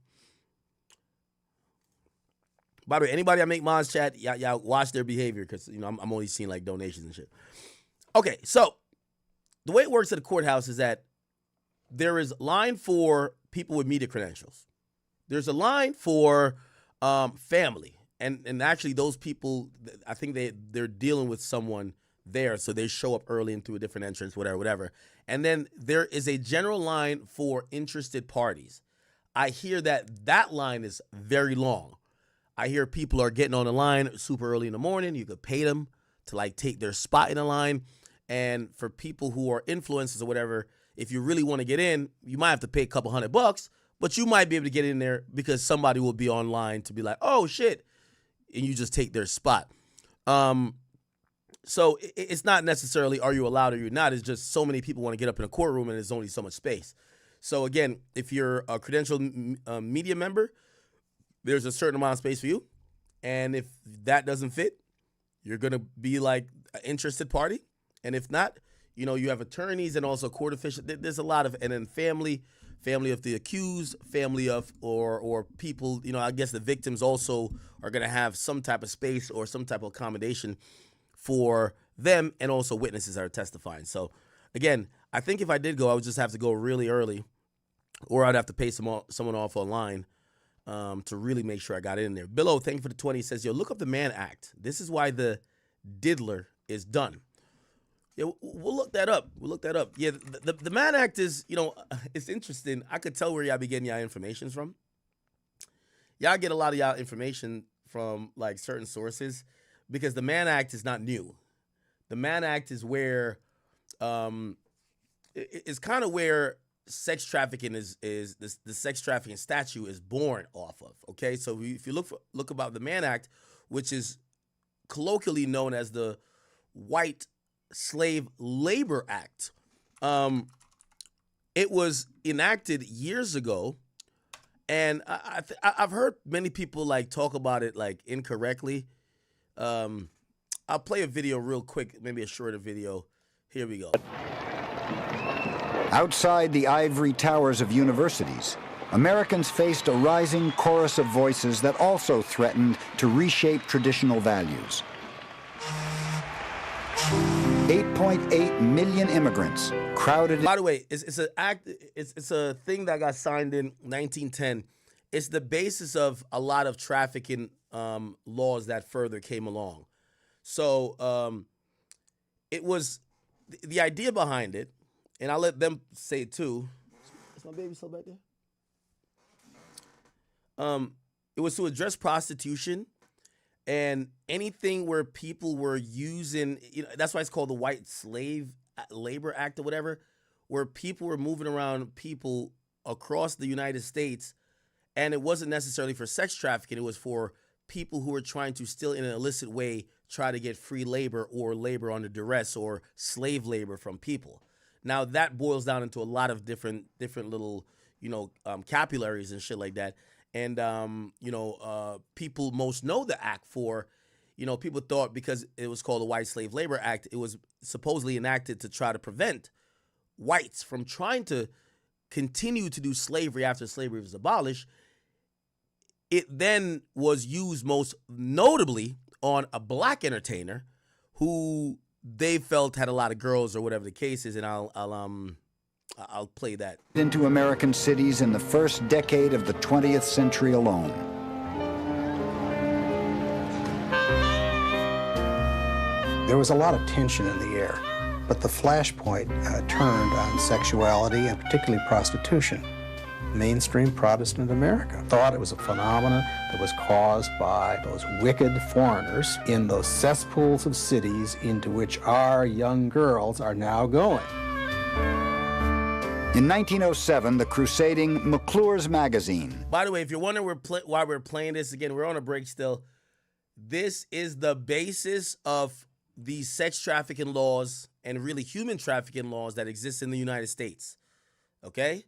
By the way, anybody I make mods chat, y'all watch their behavior because, I'm only seeing like donations and shit. Okay, so the way it works at the courthouse is that there is a line for people with media credentials. There's a line for family. And actually those people, I think they're dealing with someone there, so they show up early and through a different entrance, whatever. And then there is a general line for interested parties. I hear that line is very long. I hear people are getting on the line super early in the morning. You could pay them to like take their spot in the line. And for people who are influencers or whatever, if you really want to get in, you might have to pay a couple $100, but you might be able to get in there because somebody will be online to be like, oh shit, and you just take their spot. So it's not necessarily are you allowed or you're not. It's just so many people want to get up in a courtroom and there's only so much space. So again, if you're a credentialed media member, there's a certain amount of space for you. And if that doesn't fit, you're going to be like an interested party. And if not, you have attorneys and also court officials. There's a lot of, and then family of the accused, family of, or people, I guess the victims also are going to have some type of space or some type of accommodation for them, and also witnesses that are testifying. So again, I think if I did go, I would just have to go really early, or I'd have to pay someone off online to really make sure I got in there. Billo, thank you for the 20. He says, look up the Mann Act. This is why the diddler is done. Yeah, we'll look that up. Yeah, the Mann Act is, it's interesting. I could tell where y'all be getting y'all information from. Y'all get a lot of y'all information from like certain sources because the Mann Act is not new. The Mann Act is where, it's kind of where sex trafficking is the sex trafficking statute is born off of. Okay, so if you look about the Mann Act, which is colloquially known as the White Slave Labor Act, it was enacted years ago, and I've heard many people like talk about it like incorrectly. I'll play a video real quick, maybe a shorter video. Here we go. Outside the ivory towers of universities, Americans faced a rising chorus of voices that also threatened to reshape traditional values. 8.8 million immigrants crowded. By the way, it's an act. It's a thing that got signed in 1910. It's the basis of a lot of trafficking laws that further came along. So it was the idea behind it, and I'll let them say it too. Is my baby still back there? It was to address prostitution and anything where people were using, that's why it's called the White Slave Labor Act or whatever, where people were moving around people across the United States, and it wasn't necessarily for sex trafficking. It was for people who were trying to still, in an illicit way, try to get free labor or labor under duress or slave labor from people. Now that boils down into a lot of different little, capillaries and shit like that. And, people most know the act for, people thought because it was called the White Slave Labor Act, it was supposedly enacted to try to prevent whites from trying to continue to do slavery after slavery was abolished. It then was used most notably on a black entertainer who they felt had a lot of girls or whatever the case is, and I'll play that. Into American cities in the first decade of the 20th century alone. There was a lot of tension in the air, but the flashpoint turned on sexuality and particularly prostitution. Mainstream Protestant America thought it was a phenomenon that was caused by those wicked foreigners in those cesspools of cities into which our young girls are now going. In 1907, the crusading McClure's magazine. By the way, if you're wondering why we're playing this, again, we're on a break still. This is the basis of these sex trafficking laws and really human trafficking laws that exist in the United States. Okay?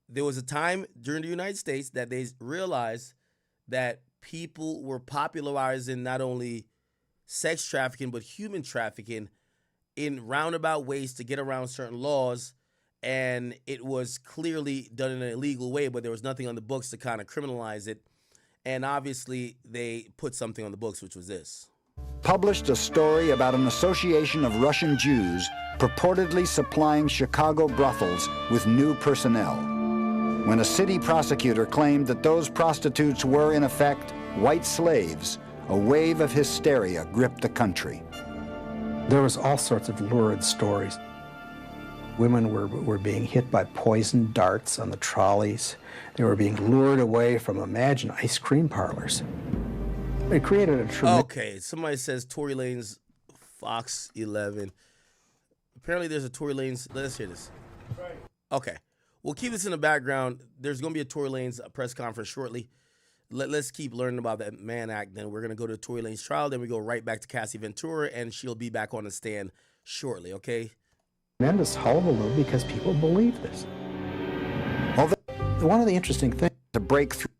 There was a time during the United States that they realized that people were popularizing not only sex trafficking, but human trafficking in roundabout ways to get around certain laws. And it was clearly done in an illegal way, but there was nothing on the books to kind of criminalize it. And obviously, they put something on the books, which was this. Published a story about an association of Russian Jews purportedly supplying Chicago brothels with new personnel. When a city prosecutor claimed that those prostitutes were, in effect, white slaves, a wave of hysteria gripped the country. There was all sorts of lurid stories. Women were being hit by poison darts on the trolleys. They were being lured away from, imagine, ice cream parlors. It created a tremendous... Okay, somebody says Tory Lanez Fox 11. Apparently there's a Tory Lanez... Let's hear this. Okay, we'll keep this in the background. There's going to be a Tory Lanez press conference shortly. Let's keep learning about that Mann Act. Then we're going to go to Tory Lanez trial. Then we go right back to Cassie Ventura, and she'll be back on the stand shortly, okay? Tremendous hullabaloo because people believe this. Well, one of the interesting things to break through.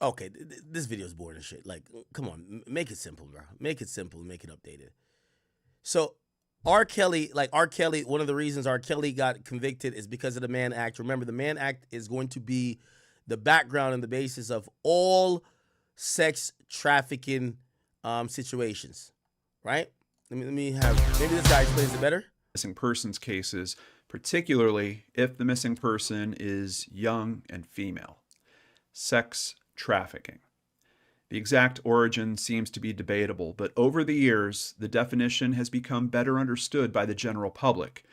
Okay, this video is boring as shit. Like, come on, make it simple, bro. Make it simple, make it updated. So, R. Kelly, one of the reasons R. Kelly got convicted is because of the Mann Act. Remember, the Mann Act is going to be the background and the basis of all sex trafficking situations, right? Maybe this guy explains it better. Missing persons cases, particularly if the missing person is young and female. Sex trafficking. The exact origin seems to be debatable, but over the years, the definition has become better understood by the general public.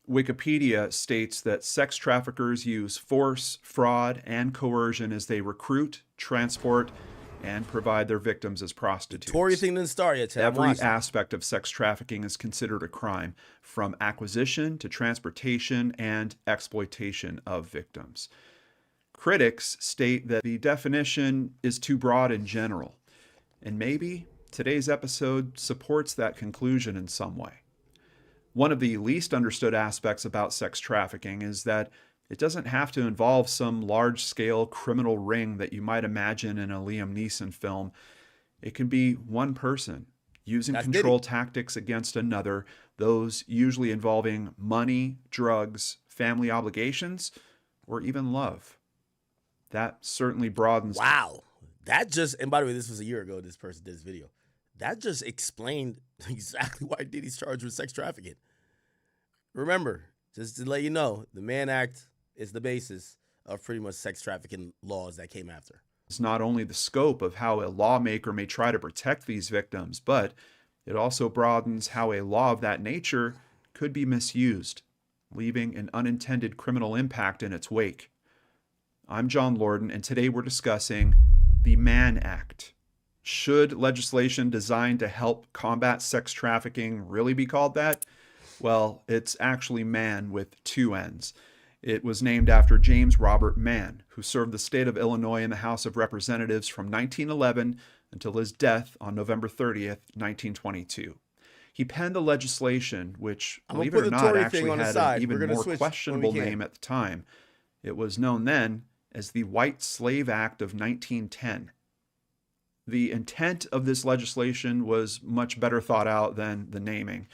Wikipedia states that sex traffickers use force, fraud, and coercion as they recruit, transport, and provide their victims as prostitutes. Tory thing didn't start yet. Every aspect of sex trafficking is considered a crime, from acquisition to transportation and exploitation of victims. Critics state that the definition is too broad in general, and maybe today's episode supports that conclusion in some way. One of the least understood aspects about sex trafficking is that it doesn't have to involve some large-scale criminal ring that you might imagine in a Liam Neeson film. It can be one person using control tactics against another, those usually involving money, drugs, family obligations, or even love. That certainly broadens... Wow. That just... And by the way, this was a year ago this person did this video. That just explained exactly why Diddy's charged with sex trafficking. Remember, just to let you know, the Mann Act is the basis of pretty much sex trafficking laws that came after. It's not only the scope of how a lawmaker may try to protect these victims, but it also broadens how a law of that nature could be misused, leaving an unintended criminal impact in its wake. I'm John Lorden, and today we're discussing the Mann Act. Should legislation designed to help combat sex trafficking really be called that? Well, it's actually Mann with two N's. It was named after James Robert Mann, who served the state of Illinois in the House of Representatives from 1911 until his death on November 30th, 1922. He penned the legislation, which, believe it or not, actually had an even more questionable name at the time. It was known then as the White Slave Act of 1910. The intent of this legislation was much better thought out than the naming.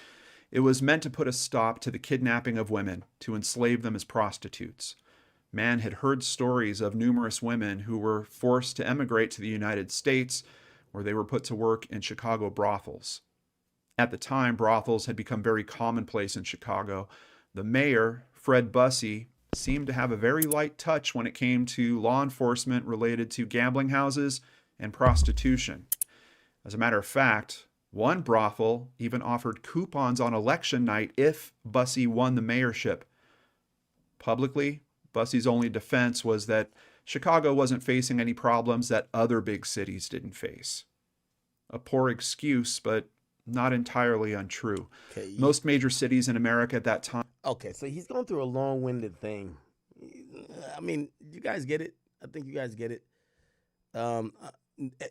It was meant to put a stop to the kidnapping of women, to enslave them as prostitutes. Mann had heard stories of numerous women who were forced to emigrate to the United States, where they were put to work in Chicago brothels. At the time, brothels had become very commonplace in Chicago. The mayor, Fred Bussey, seemed to have a very light touch when it came to law enforcement related to gambling houses and prostitution. As a matter of fact, one brothel even offered coupons on election night if Bussey won the mayorship. Publicly, Bussey's only defense was that Chicago wasn't facing any problems that other big cities didn't face. A poor excuse, but not entirely untrue. Okay. Most major cities in America at that time... Okay, so he's going through a long-winded thing. I mean, you guys get it. I think you guys get it.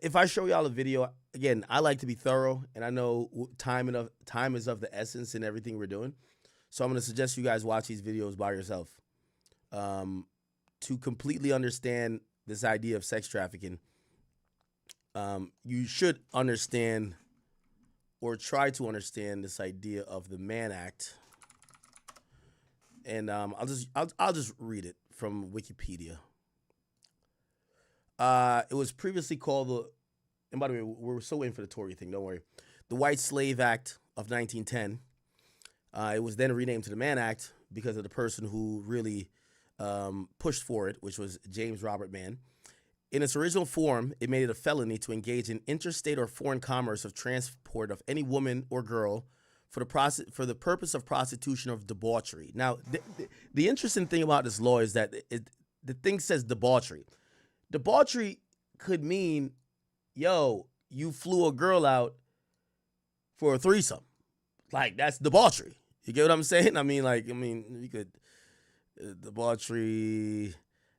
if I show y'all a video, again, I like to be thorough, and I know time is of the essence in everything we're doing. So I'm going to suggest you guys watch these videos by yourself to completely understand this idea of sex trafficking. You should understand or try to understand this idea of the Mann Act. And I'll just read it from Wikipedia. It was previously called and by the way, we're so waiting for the Tory thing, don't worry. The White Slave Act of 1910. It was then renamed to the Mann Act because of the person who really pushed for it, which was James Robert Mann. In its original form, it made it a felony to engage in interstate or foreign commerce of transport of any woman or girl for the purpose of prostitution or debauchery. Now, the interesting thing about this law is that the thing says debauchery. Debauchery could mean, yo, you flew a girl out for a threesome. Like, that's debauchery. You get what I'm saying? You could debauchery,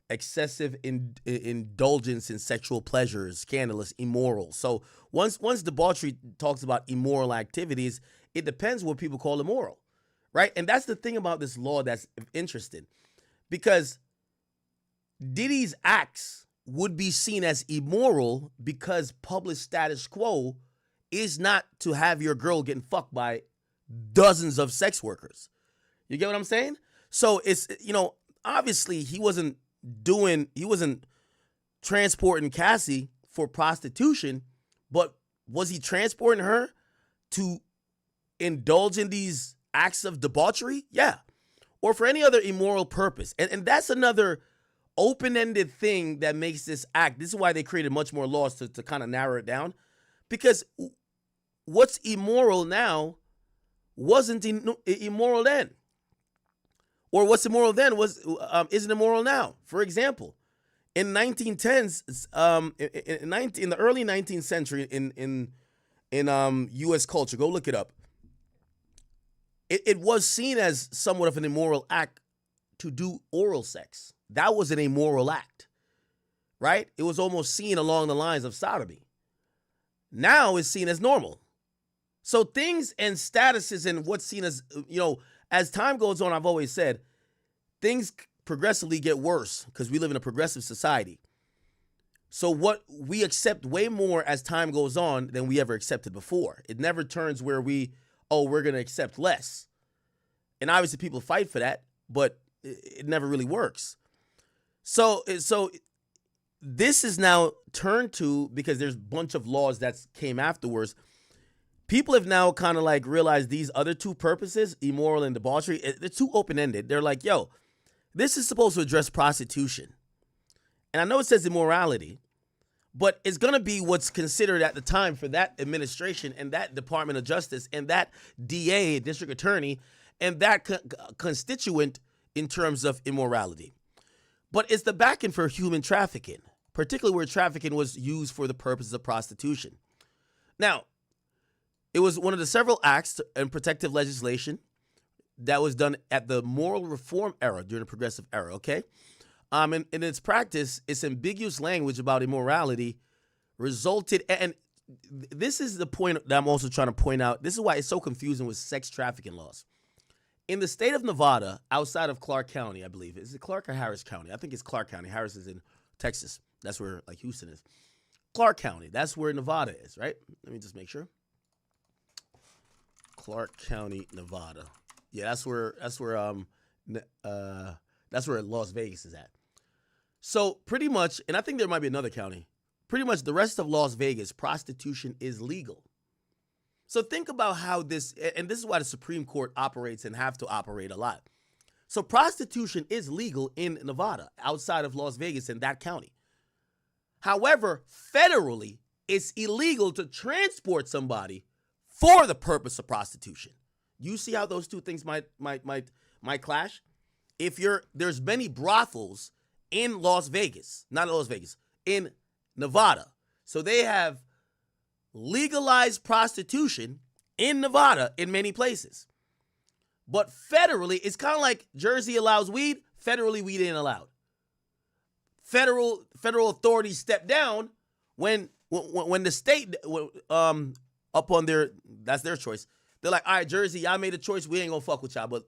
excessive indulgence in sexual pleasures, scandalous, immoral. So once debauchery talks about immoral activities, it depends what people call immoral, right? And that's the thing about this law that's interesting, because Diddy's acts would be seen as immoral because public status quo is not to have your girl getting fucked by dozens of sex workers. You get what I'm saying? So it's, obviously he wasn't transporting Cassie for prostitution, but was he transporting her to indulge in these acts of debauchery? Yeah. Or for any other immoral purpose. And that's another open-ended thing that makes this act. This is why they created much more laws to kind of narrow it down. Because what's immoral now wasn't immoral then. Or what's immoral then isn't immoral now. For example, in 1910s, in the early 19th century in U.S. culture, go look it up. It was seen as somewhat of an immoral act to do oral sex. That was an immoral act, right? It was almost seen along the lines of sodomy. Now it's seen as normal. So things and statuses and what's seen as, as time goes on, I've always said, things progressively get worse because we live in a progressive society. So what we accept way more as time goes on than we ever accepted before. It never turns where we're going to accept less. And obviously people fight for that, but it never really works. So this is now turned to, because there's a bunch of laws that came afterwards, people have now kind of like realized these other two purposes, immoral and debauchery, they're too open-ended. They're like, yo, this is supposed to address prostitution. And I know it says immorality, but it's going to be what's considered at the time for that administration and that Department of Justice and that DA, district attorney, and that constituent in terms of immorality. But it's the backing for human trafficking, particularly where trafficking was used for the purposes of prostitution. Now, it was one of the several acts and protective legislation that was done at the moral reform era during the progressive era, okay? In its practice, its ambiguous language about immorality resulted, and this is the point that I'm also trying to point out. This is why it's so confusing with sex trafficking laws. In the state of Nevada, outside of Clark County, I believe. Is it Clark or Harris County? I think it's Clark County. Harris is in Texas. That's where Houston is. Clark County, that's where Nevada is, right? Let me just make sure. Clark County, Nevada. Yeah, that's where Las Vegas is at. So pretty much, and I think there might be another county, pretty much the rest of Las Vegas, prostitution is legal. So think about how this, and this is why the Supreme Court operates and have to operate a lot. So prostitution is legal in Nevada, outside of Las Vegas in that county. However, federally, it's illegal to transport somebody for the purpose of prostitution. You see how those two things might clash? There's many brothels in Las Vegas, not Las Vegas, in Nevada. So they have legalized prostitution in Nevada in many places. But federally, it's kind of like Jersey allows weed, federally weed ain't allowed. Federal authorities step down when when the state up on that's their choice. They're like, all right, Jersey, y'all made a choice. We ain't gonna fuck with y'all, but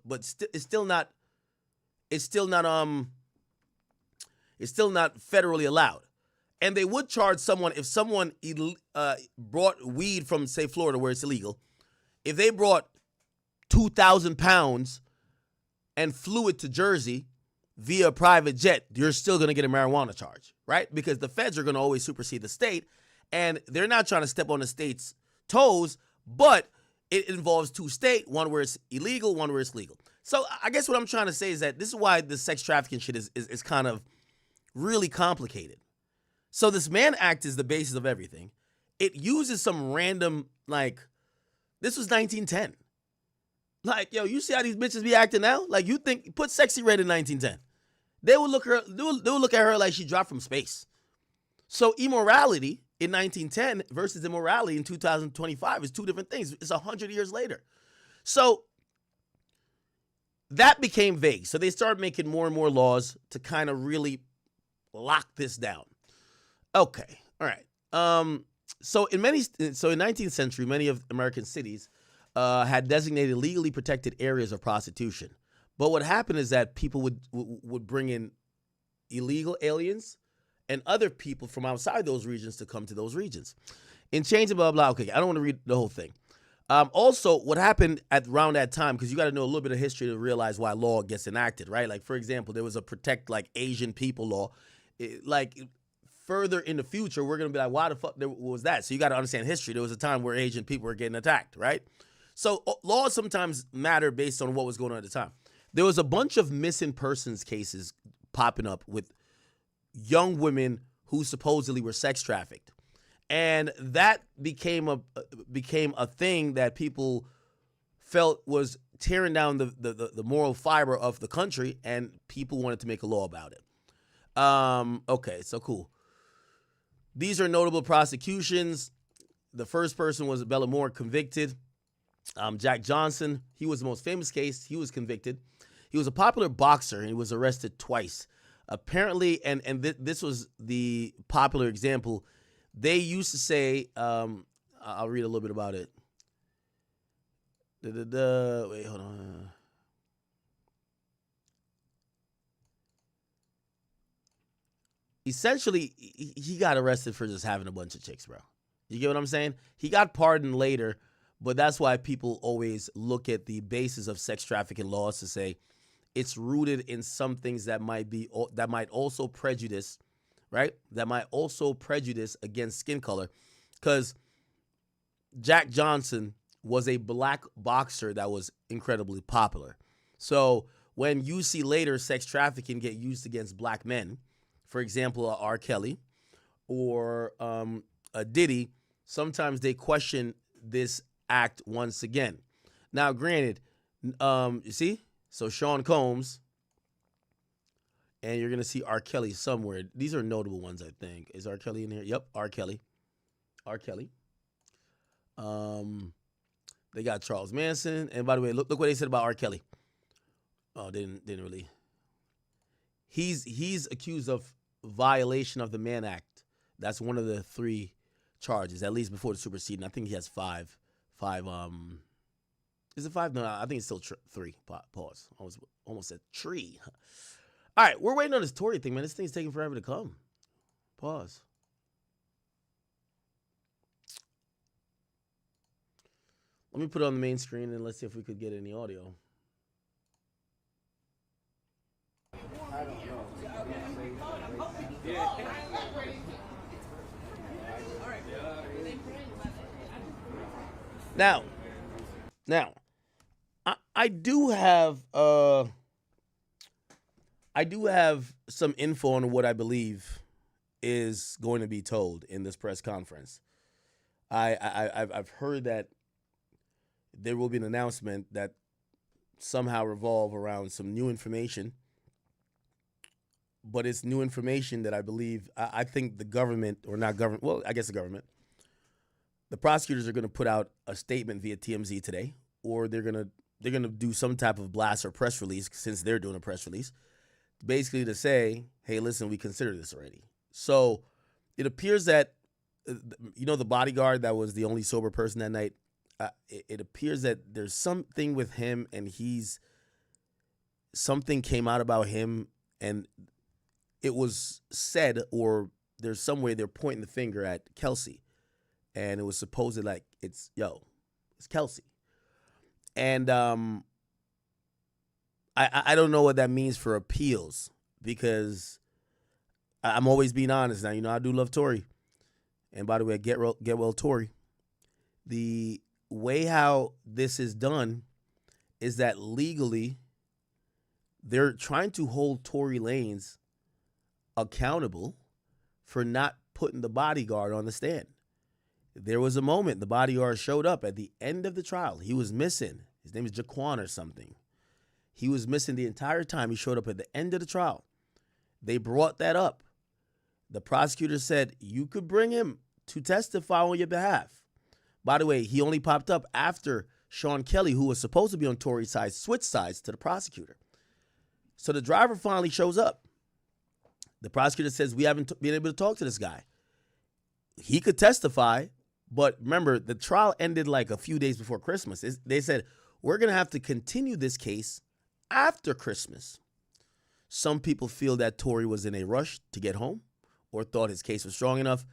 it's still not federally allowed. And they would charge someone if someone brought weed from, say, Florida, where it's illegal. If they brought 2,000 pounds and flew it to Jersey via a private jet, you're still going to get a marijuana charge, right? Because the feds are going to always supersede the state, and they're not trying to step on the state's toes, but it involves two states, one where it's illegal, one where it's legal. So I guess what I'm trying to say is that this is why the sex trafficking shit is kind of really complicated. So this Mann Act is the basis of everything. It uses some random, this was 1910. Yo, you see how these bitches be acting now? You think, put Sexy Red in 1910. They will look at her like she dropped from space. So immorality in 1910 versus immorality in 2025 is two different things. It's 100 years later. So that became vague. So they started making more and more laws to kind of really lock this down. Okay, all right. So in 19th century, many of American cities had designated legally protected areas of prostitution. But what happened is that people would bring in illegal aliens and other people from outside those regions to come to those regions. In changing blah, blah, okay, I don't want to read the whole thing. Also, what happened around that time, because you got to know a little bit of history to realize why law gets enacted, right? For example, there was a protect Asian people law. Further in the future, we're going to be like, why the fuck was that? So you got to understand history. There was a time where Asian people were getting attacked, right? So laws sometimes matter based on what was going on at the time. There was a bunch of missing persons cases popping up with young women who supposedly were sex trafficked. And that became a thing that people felt was tearing down the moral fiber of the country, and people wanted to make a law about it. Okay, so cool. These are notable prosecutions. The first person was Bella Moore, convicted. Jack Johnson, he was the most famous case. He was convicted. He was a popular boxer, and he was arrested twice. Apparently, and this was the popular example, they used to say, I'll read a little bit about it. Wait, hold on. Essentially, he got arrested for just having a bunch of chicks, bro. You get what I'm saying? He got pardoned later, but that's why people always look at the basis of sex trafficking laws to say it's rooted in some things that might also prejudice, right? That might also prejudice against skin color, because Jack Johnson was a black boxer that was incredibly popular. So when you see later sex trafficking get used against black men, for example, R. Kelly or a Diddy, sometimes they question this act once again. Now, granted, you see? So Sean Combs, and you're going to see R. Kelly somewhere. These are notable ones, I think. Is R. Kelly in here? Yep, R. Kelly. R. Kelly. They got Charles Manson. And by the way, look what they said about R. Kelly. Oh, they didn't really. He's accused of violation of the Mann Act. That's one of the 3 charges, at least before the superseding. I think he has 5. Is it 5? No, I think it's still 3. Pause. I was almost said tree. All right, we're waiting on this Tory thing, man. This thing's taking forever to come. Pause. Let me put it on the main screen and let's see if we could get any audio. I don't know. Now, I do have some info on what I believe is going to be told in this press conference. I've heard that there will be an announcement that somehow revolve around some new information. But it's new information that I believe, I think the government, or not government, well, I guess the government, the prosecutors are going to put out a statement via TMZ today, or they're going to do some type of blast or press release, since they're doing a press release, basically to say, hey, listen, we considered this already. So it appears that you know, the bodyguard that was the only sober person that night. It appears that there's something with him, and something came out about him, and it was said, or there's some way they're pointing the finger at Kelsey, and it was supposed like it's Kelsey, and I don't know what that means for appeals, because I'm always being honest now. You know, I do love Tory, and by the way, get well Tory. The way how this is done is that legally they're trying to hold Tory Lanez accountable for not putting the bodyguard on the stand. There was a moment the bodyguard showed up at the end of the trial. He was missing. His name is Jaquan or something. He was missing the entire time. He showed up at the end of the trial. They brought that up. The prosecutor said, you could bring him to testify on your behalf. By the way, he only popped up after Sean Kelly, who was supposed to be on Tory's side, switched sides to the prosecutor. So the driver finally shows up. The prosecutor says, we haven't been able to talk to this guy. He could testify, but remember, the trial ended like a few days before Christmas. They said, we're going to have to continue this case after Christmas. Some people feel that Tory was in a rush to get home or thought his case was strong enough.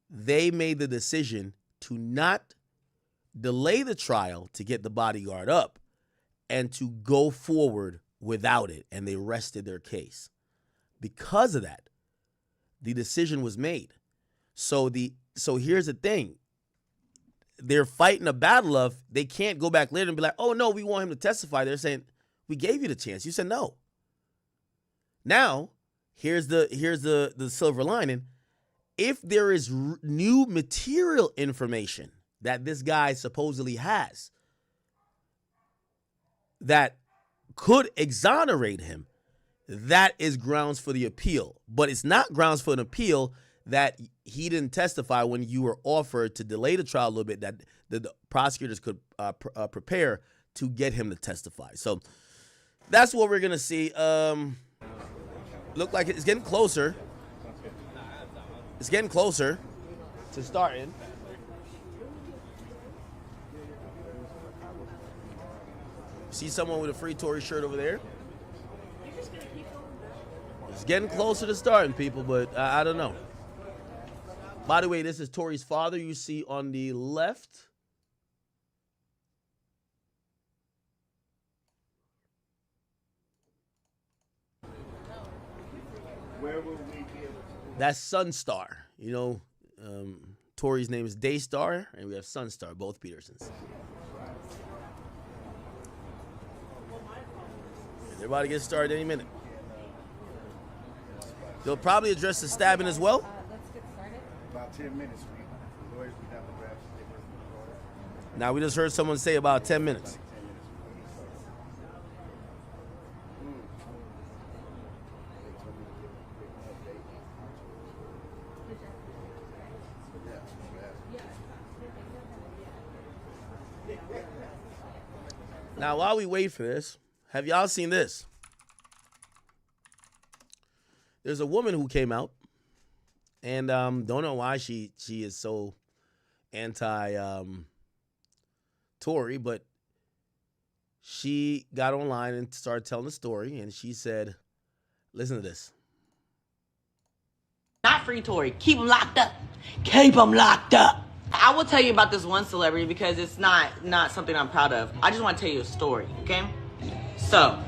They made the decision to not delay the trial to get the bodyguard up and to go forward without it, and they rested their case. Because of that, the decision was made. So here's the thing. They're fighting a battle of, they can't go back later and be like, oh no, we want him to testify. They're saying, we gave you the chance. You said no. Now, here's the silver lining. If there is new material information that this guy supposedly has that could exonerate him, that is grounds for the appeal. But it's not grounds for an appeal that he didn't testify when you were offered to delay the trial a little bit, that the prosecutors could prepare to get him to testify. So that's what we're going to see. Look like it's getting closer. It's getting closer to starting. See someone with a free Tory shirt over there? It's getting closer to starting, people, but I don't know. By the way, this is Tory's father you see on the left. Where will we be? That's Sunstar. You know, Tory's name is Daystar, and we have Sunstar, both Petersons. They're about to get started any minute. They'll probably address the stabbing as well. Let's get started. About 10 minutes. Lawyers, we have to grab papers. Now, we just heard someone say about 10 minutes. Now, while we wait for this, have y'all seen this? There's a woman who came out, and don't know why she is so anti-Tory, but she got online and started telling the story, and she said, listen to this. Not free Tory. Keep him locked up. Keep him locked up. I will tell you about this one celebrity because it's not something I'm proud of. I just want to tell you a story, okay? So,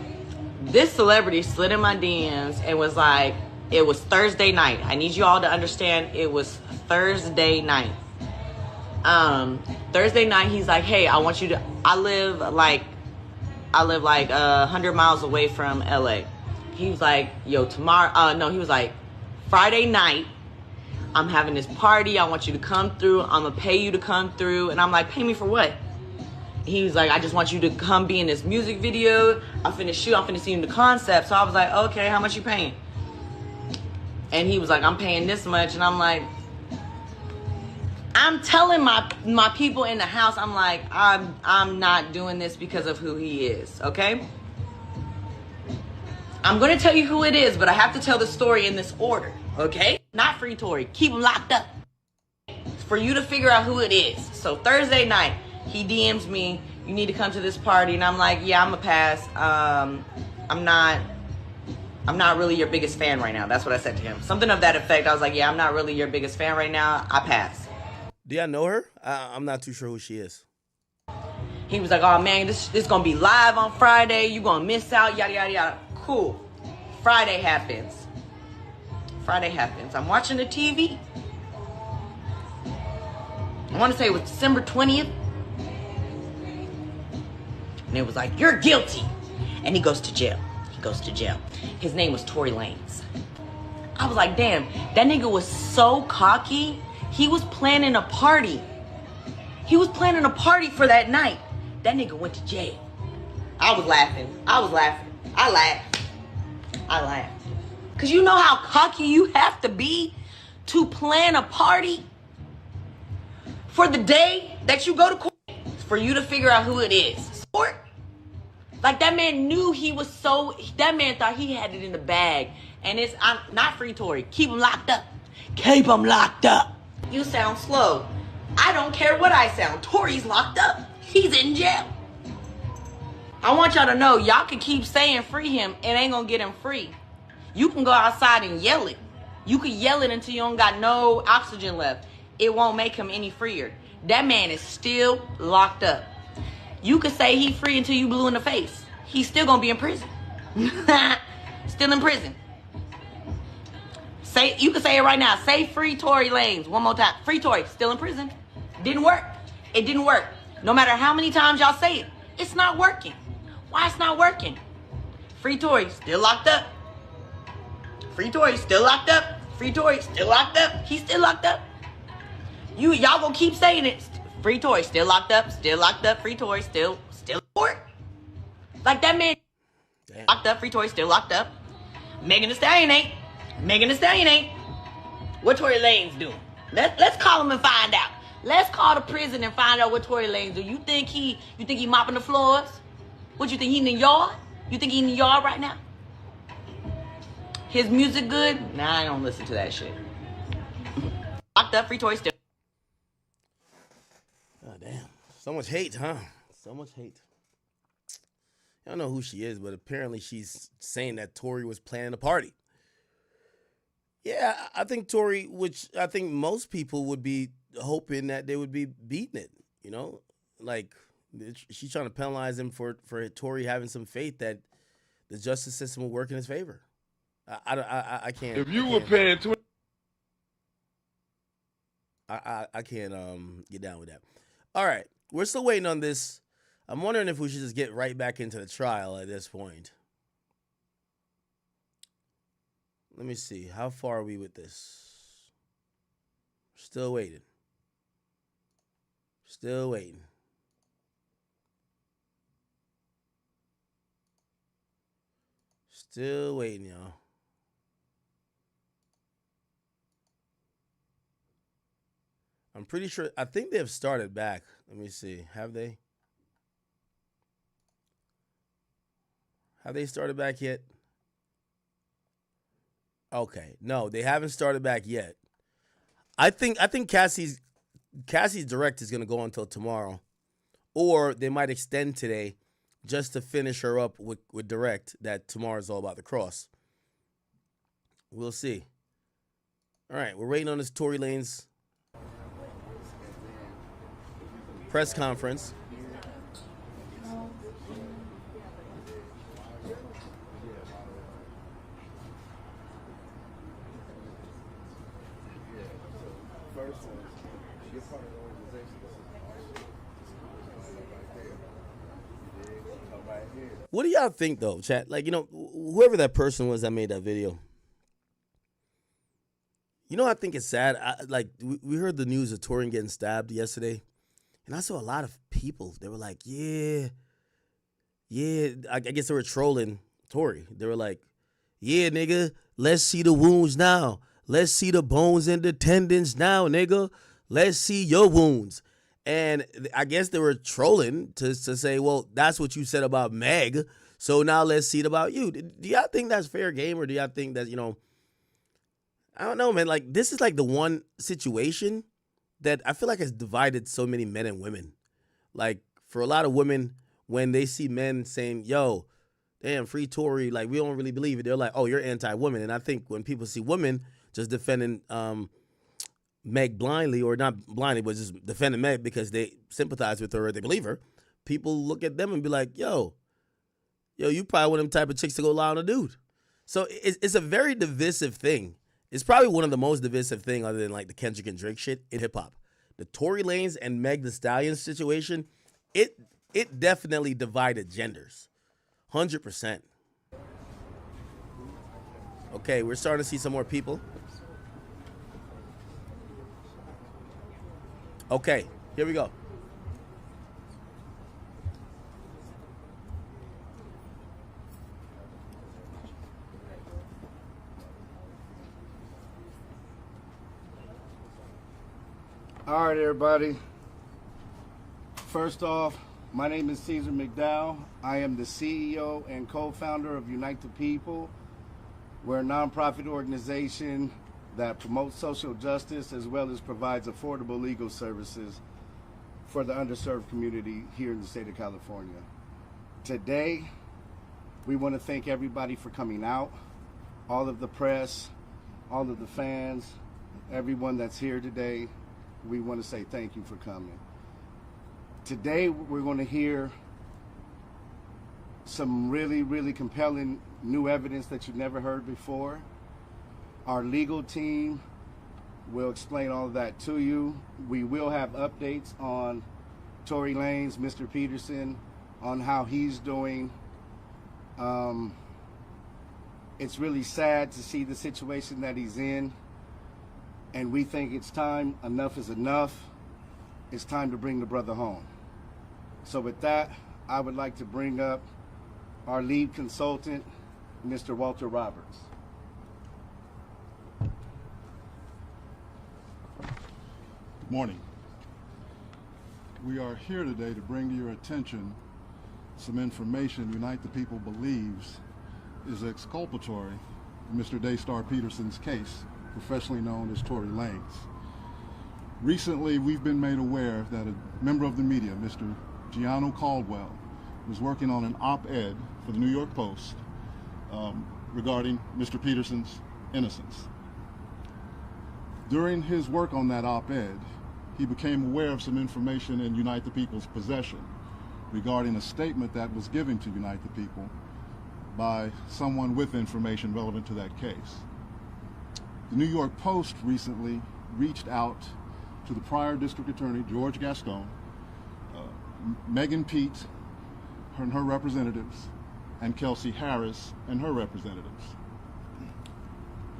this celebrity slid in my DMs and was like, it was Thursday night. I need you all to understand it was Thursday night. Thursday night, he's like, hey, I want you to, I live like 100 miles away from LA. He was like, yo, he was like, Friday night, I'm having this party. I want you to come through. I'm going to pay you to come through. And I'm like, pay me for what? He was like, I just want you to come be in this music video. I'm finna shoot. I'm finna see you in the concept. So I was like, okay, how much you paying? And he was like, I'm paying this much. And I'm like, I'm telling my people in the house, I'm like, I'm not doing this because of who he is, okay? I'm going to tell you who it is, but I have to tell the story in this order, okay? Not free Tory. Keep him locked up. for you to figure out who it is. So Thursday night, he DMs me, you need to come to this party. And I'm like, yeah, I'm going to pass. I'm not really your biggest fan right now. That's what I said to him. Something of that effect. I was like, yeah, I'm not really your biggest fan right now. I pass. Do y'all know her? I'm not too sure who she is. He was like, oh, man, this going to be live on Friday. You're going to miss out, yada, yada, yada. Cool. Friday happens. I'm watching the TV. I want to say it was December 20th. And it was like, you're guilty. And he goes to jail. His name was Tory Lanez. I was like, damn, that nigga was so cocky. He was planning a party. For that night. That nigga went to jail. I was laughing. I laughed. Because you know how cocky you have to be to plan a party for the day that you go to court for you to figure out who it is. Sport. Like, that man knew that man thought he had it in the bag. And I'm not free Tory. Keep him locked up. You sound slow. I don't care what I sound. Tory's locked up. He's in jail. I want y'all to know, y'all can keep saying free him. It ain't gonna get him free. You can go outside and yell it. You can yell it until you don't got no oxygen left. It won't make him any freer. That man is still locked up. You could say he free until you blue in the face. He's still gonna be in prison. Still in prison. You can say it right now. Say free Tory Lanez one more time. Free Tory, still in prison. Didn't work. It didn't work. No matter how many times y'all say it, it's not working. Why it's not working? Free Tory, still locked up. Free Tory, still locked up. Free Tory, still locked up. He's still locked up. Y'all gonna keep saying it. Free Tory, still locked up. Free Tory, still in court. Like, that man. Damn. Locked up. Free Tory, still locked up. Megan Thee Stallion ain't. What Tory Lanez doing? Let's call him and find out. Let's call the prison and find out what Tory Lanez do. You think he mopping the floors? What, you think he in the yard? You think he in the yard right now? His music good? Nah, I don't listen to that shit. Locked up, free Tory still. Oh, damn. So much hate, huh? So much hate. I don't know who she is, but apparently she's saying that Tory was planning a party. Yeah, I think Tory, which I think most people would be hoping that they would be beating it, you know? Like, she's trying to penalize him for Tory having some faith that the justice system will work in his favor. I can't. If you were paying I can't get down with that. All right, we're still waiting on this. I'm wondering if we should just get right back into the trial at this point. Let me see. How far are we with this? Still waiting. Still waiting. Still waiting, y'all. I'm pretty sure. I think they have started back. Let me see. Have they? Have they started back yet? Okay. No, they haven't started back yet. I think Cassie's direct is going to go until tomorrow. Or they might extend today just to finish her up with direct that tomorrow's all about the cross. We'll see. All right, we're waiting on this Tory Lanez press conference. What do y'all think, though, chat? Like, you know, whoever that person was that made that video, you know, I think it's sad. We heard the news of Tory getting stabbed yesterday, and I saw a lot of people. They were like, yeah. I guess they were trolling Tory. They were like, yeah, nigga, let's see the wounds now. Let's see the bones and the tendons now, nigga. Let's see your wounds. And I guess they were trolling to say, well, that's what you said about Meg, so now let's see it about you. Do y'all think that's fair game, or do y'all think that, you know, I don't know, man. Like, this is like the one situation that I feel like has divided so many men and women. Like, for a lot of women, when they see men saying, yo, damn, free Tory, like, we don't really believe it, they're like, oh, you're anti-woman. And I think when people see women just defending Meg blindly, or not blindly, but just defending Meg because they sympathize with her or they believe her, people look at them and be like, yo, you probably one of them type of chicks to go lie on a dude. So it's a very divisive thing. It's probably one of the most divisive thing other than like the Kendrick and Drake shit in hip hop. The Tory Lanez and Meg Thee Stallion situation, it definitely divided genders. 100%. Okay, we're starting to see some more people. Okay, here we go. All right, everybody. First off, my name is Caesar McDowell. I am the CEO and co-founder of Unite the People. We're a nonprofit organization that promotes social justice as well as provides affordable legal services for the underserved community here in the state of California. Today, we want to thank everybody for coming out, all of the press, all of the fans, everyone that's here today. We want to say thank you for coming. Today, we're going to hear some really, really compelling new evidence that you've never heard before. Our legal team will explain all of that to you. We will have updates on Tory Lanez, Mr. Peterson, on how he's doing. It's really sad to see the situation that he's in. And we think it's time, enough is enough. It's time to bring the brother home. So with that, I would like to bring up our lead consultant, Mr. Walter Roberts. Good morning. We are here today to bring to your attention some information Unite the People believes is exculpatory in Mr. Daystar Peterson's case, professionally known as Tory Lanez. Recently, we've been made aware that a member of the media, Mr. Gianno Caldwell, was working on an op-ed for the New York Post regarding Mr. Peterson's innocence. During his work on that op-ed, he became aware of some information in Unite the People's possession regarding a statement that was given to Unite the People by someone with information relevant to that case. The New York Post recently reached out to the prior district attorney, George Gascon, Megan Pete and her representatives, and Kelsey Harris and her representatives.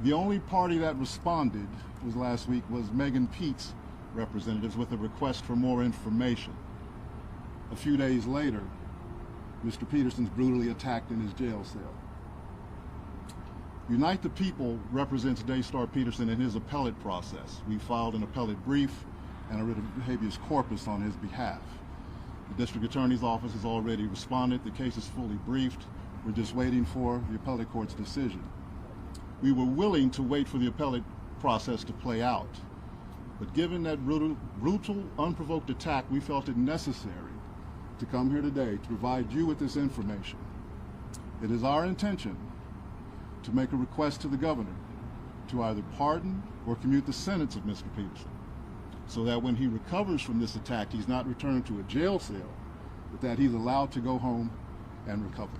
The only party that responded last week was Megan Pete's representatives with a request for more information. A few days later, Mr. Peterson's brutally attacked in his jail cell. Unite the People represents Daystar Peterson in his appellate process. We filed an appellate brief and a writ of habeas corpus on his behalf. The district attorney's office has already responded. The case is fully briefed. We're just waiting for the appellate court's decision. We were willing to wait for the appellate process to play out, but given that brutal, unprovoked attack, we felt it necessary to come here today to provide you with this information. It is our intention to make a request to the governor to either pardon or commute the sentence of Mr. Peterson, so that when he recovers from this attack, he's not returned to a jail cell, but that he's allowed to go home and recover.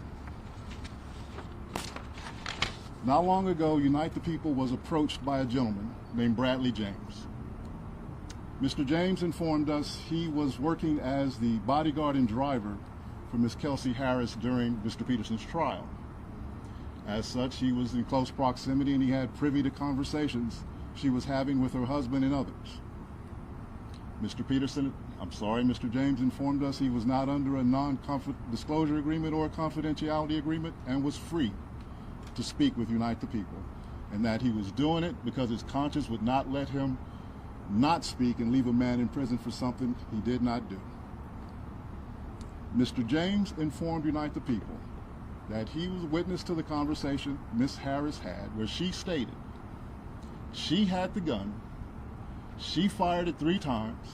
Not long ago, Unite the People was approached by a gentleman named Bradley James. Mr. James informed us he was working as the bodyguard and driver for Ms. Kelsey Harris during Mr. Peterson's trial. As such, he was in close proximity and he had privy to conversations she was having with her husband and others. Mr. James informed us he was not under a non-disclosure agreement or a confidentiality agreement and was free to speak with Unite the People, and that he was doing it because his conscience would not let him not speak and leave a man in prison for something he did not do. Mr. James informed Unite the People that he was witness to the conversation Ms. Harris had, where she stated she had the gun She fired it 3 times.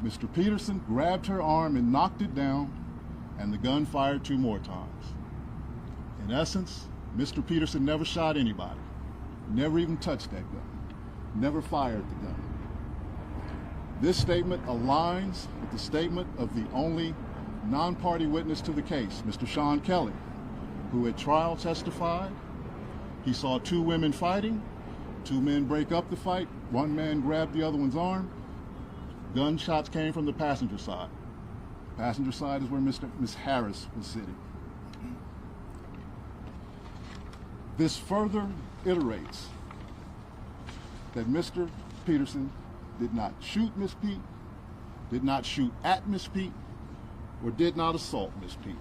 Mr. Peterson grabbed her arm and knocked it down, and the gun fired 2 more times. In essence, Mr. Peterson never shot anybody, never even touched that gun, never fired the gun. This statement aligns with the statement of the only non-party witness to the case, Mr. Sean Kelly, who at trial testified he saw 2 women fighting, 2 men break up the fight, 1 man grabbed the other one's arm. Gunshots came from the passenger side. The passenger side is where Miss Harris was sitting. This further iterates that Mr. Peterson did not shoot Miss Pete, did not shoot at Miss Pete, or did not assault Miss Pete.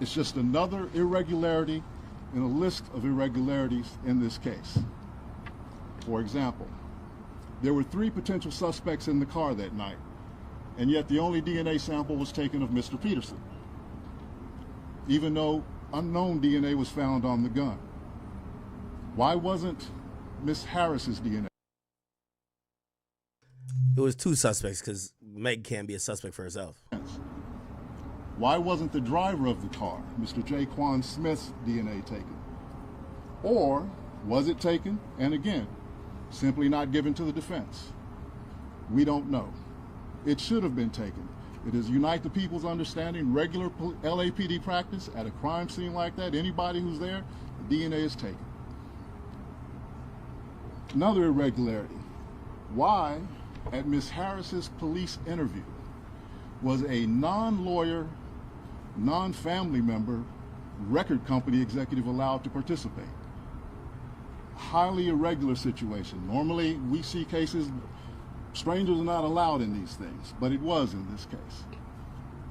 It's just another irregularity in a list of irregularities in this case. For example, there were 3 potential suspects in the car that night, and yet the only DNA sample was taken of Mr. Peterson, even though unknown DNA was found on the gun. Why wasn't Miss Harris's DNA? It was 2 suspects because Meg can't be a suspect for herself. Why wasn't the driver of the car, Mr. Jaquan Smith's DNA taken? Or was it taken, and again, simply not given to the defense? We don't know. It should have been taken. It is Unite the People's understanding, regular LAPD practice at a crime scene like that, anybody who's there, the DNA is taken. Another irregularity. Why, at Miss Harris's police interview, was a non-lawyer, non-family member record company executive allowed to participate? Highly irregular situation. Normally, we see cases, strangers are not allowed in these things, but it was in this case.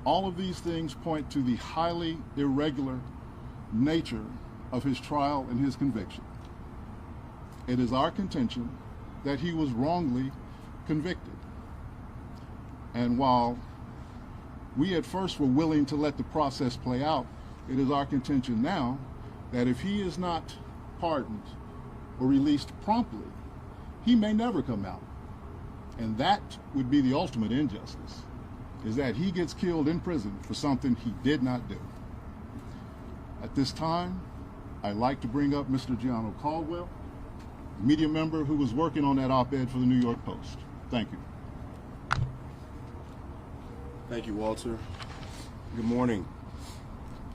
All of these things point to the highly irregular nature of his trial and his conviction. It is our contention that he was wrongly convicted. And while we at first were willing to let the process play out, it is our contention now that if he is not pardoned or released promptly, he may never come out. And that would be the ultimate injustice, is that he gets killed in prison for something he did not do. At this time, I'd like to bring up Mr. Gianno Caldwell, media member who was working on that op-ed for the New York Post. Thank you. Thank you, Walter. Good morning.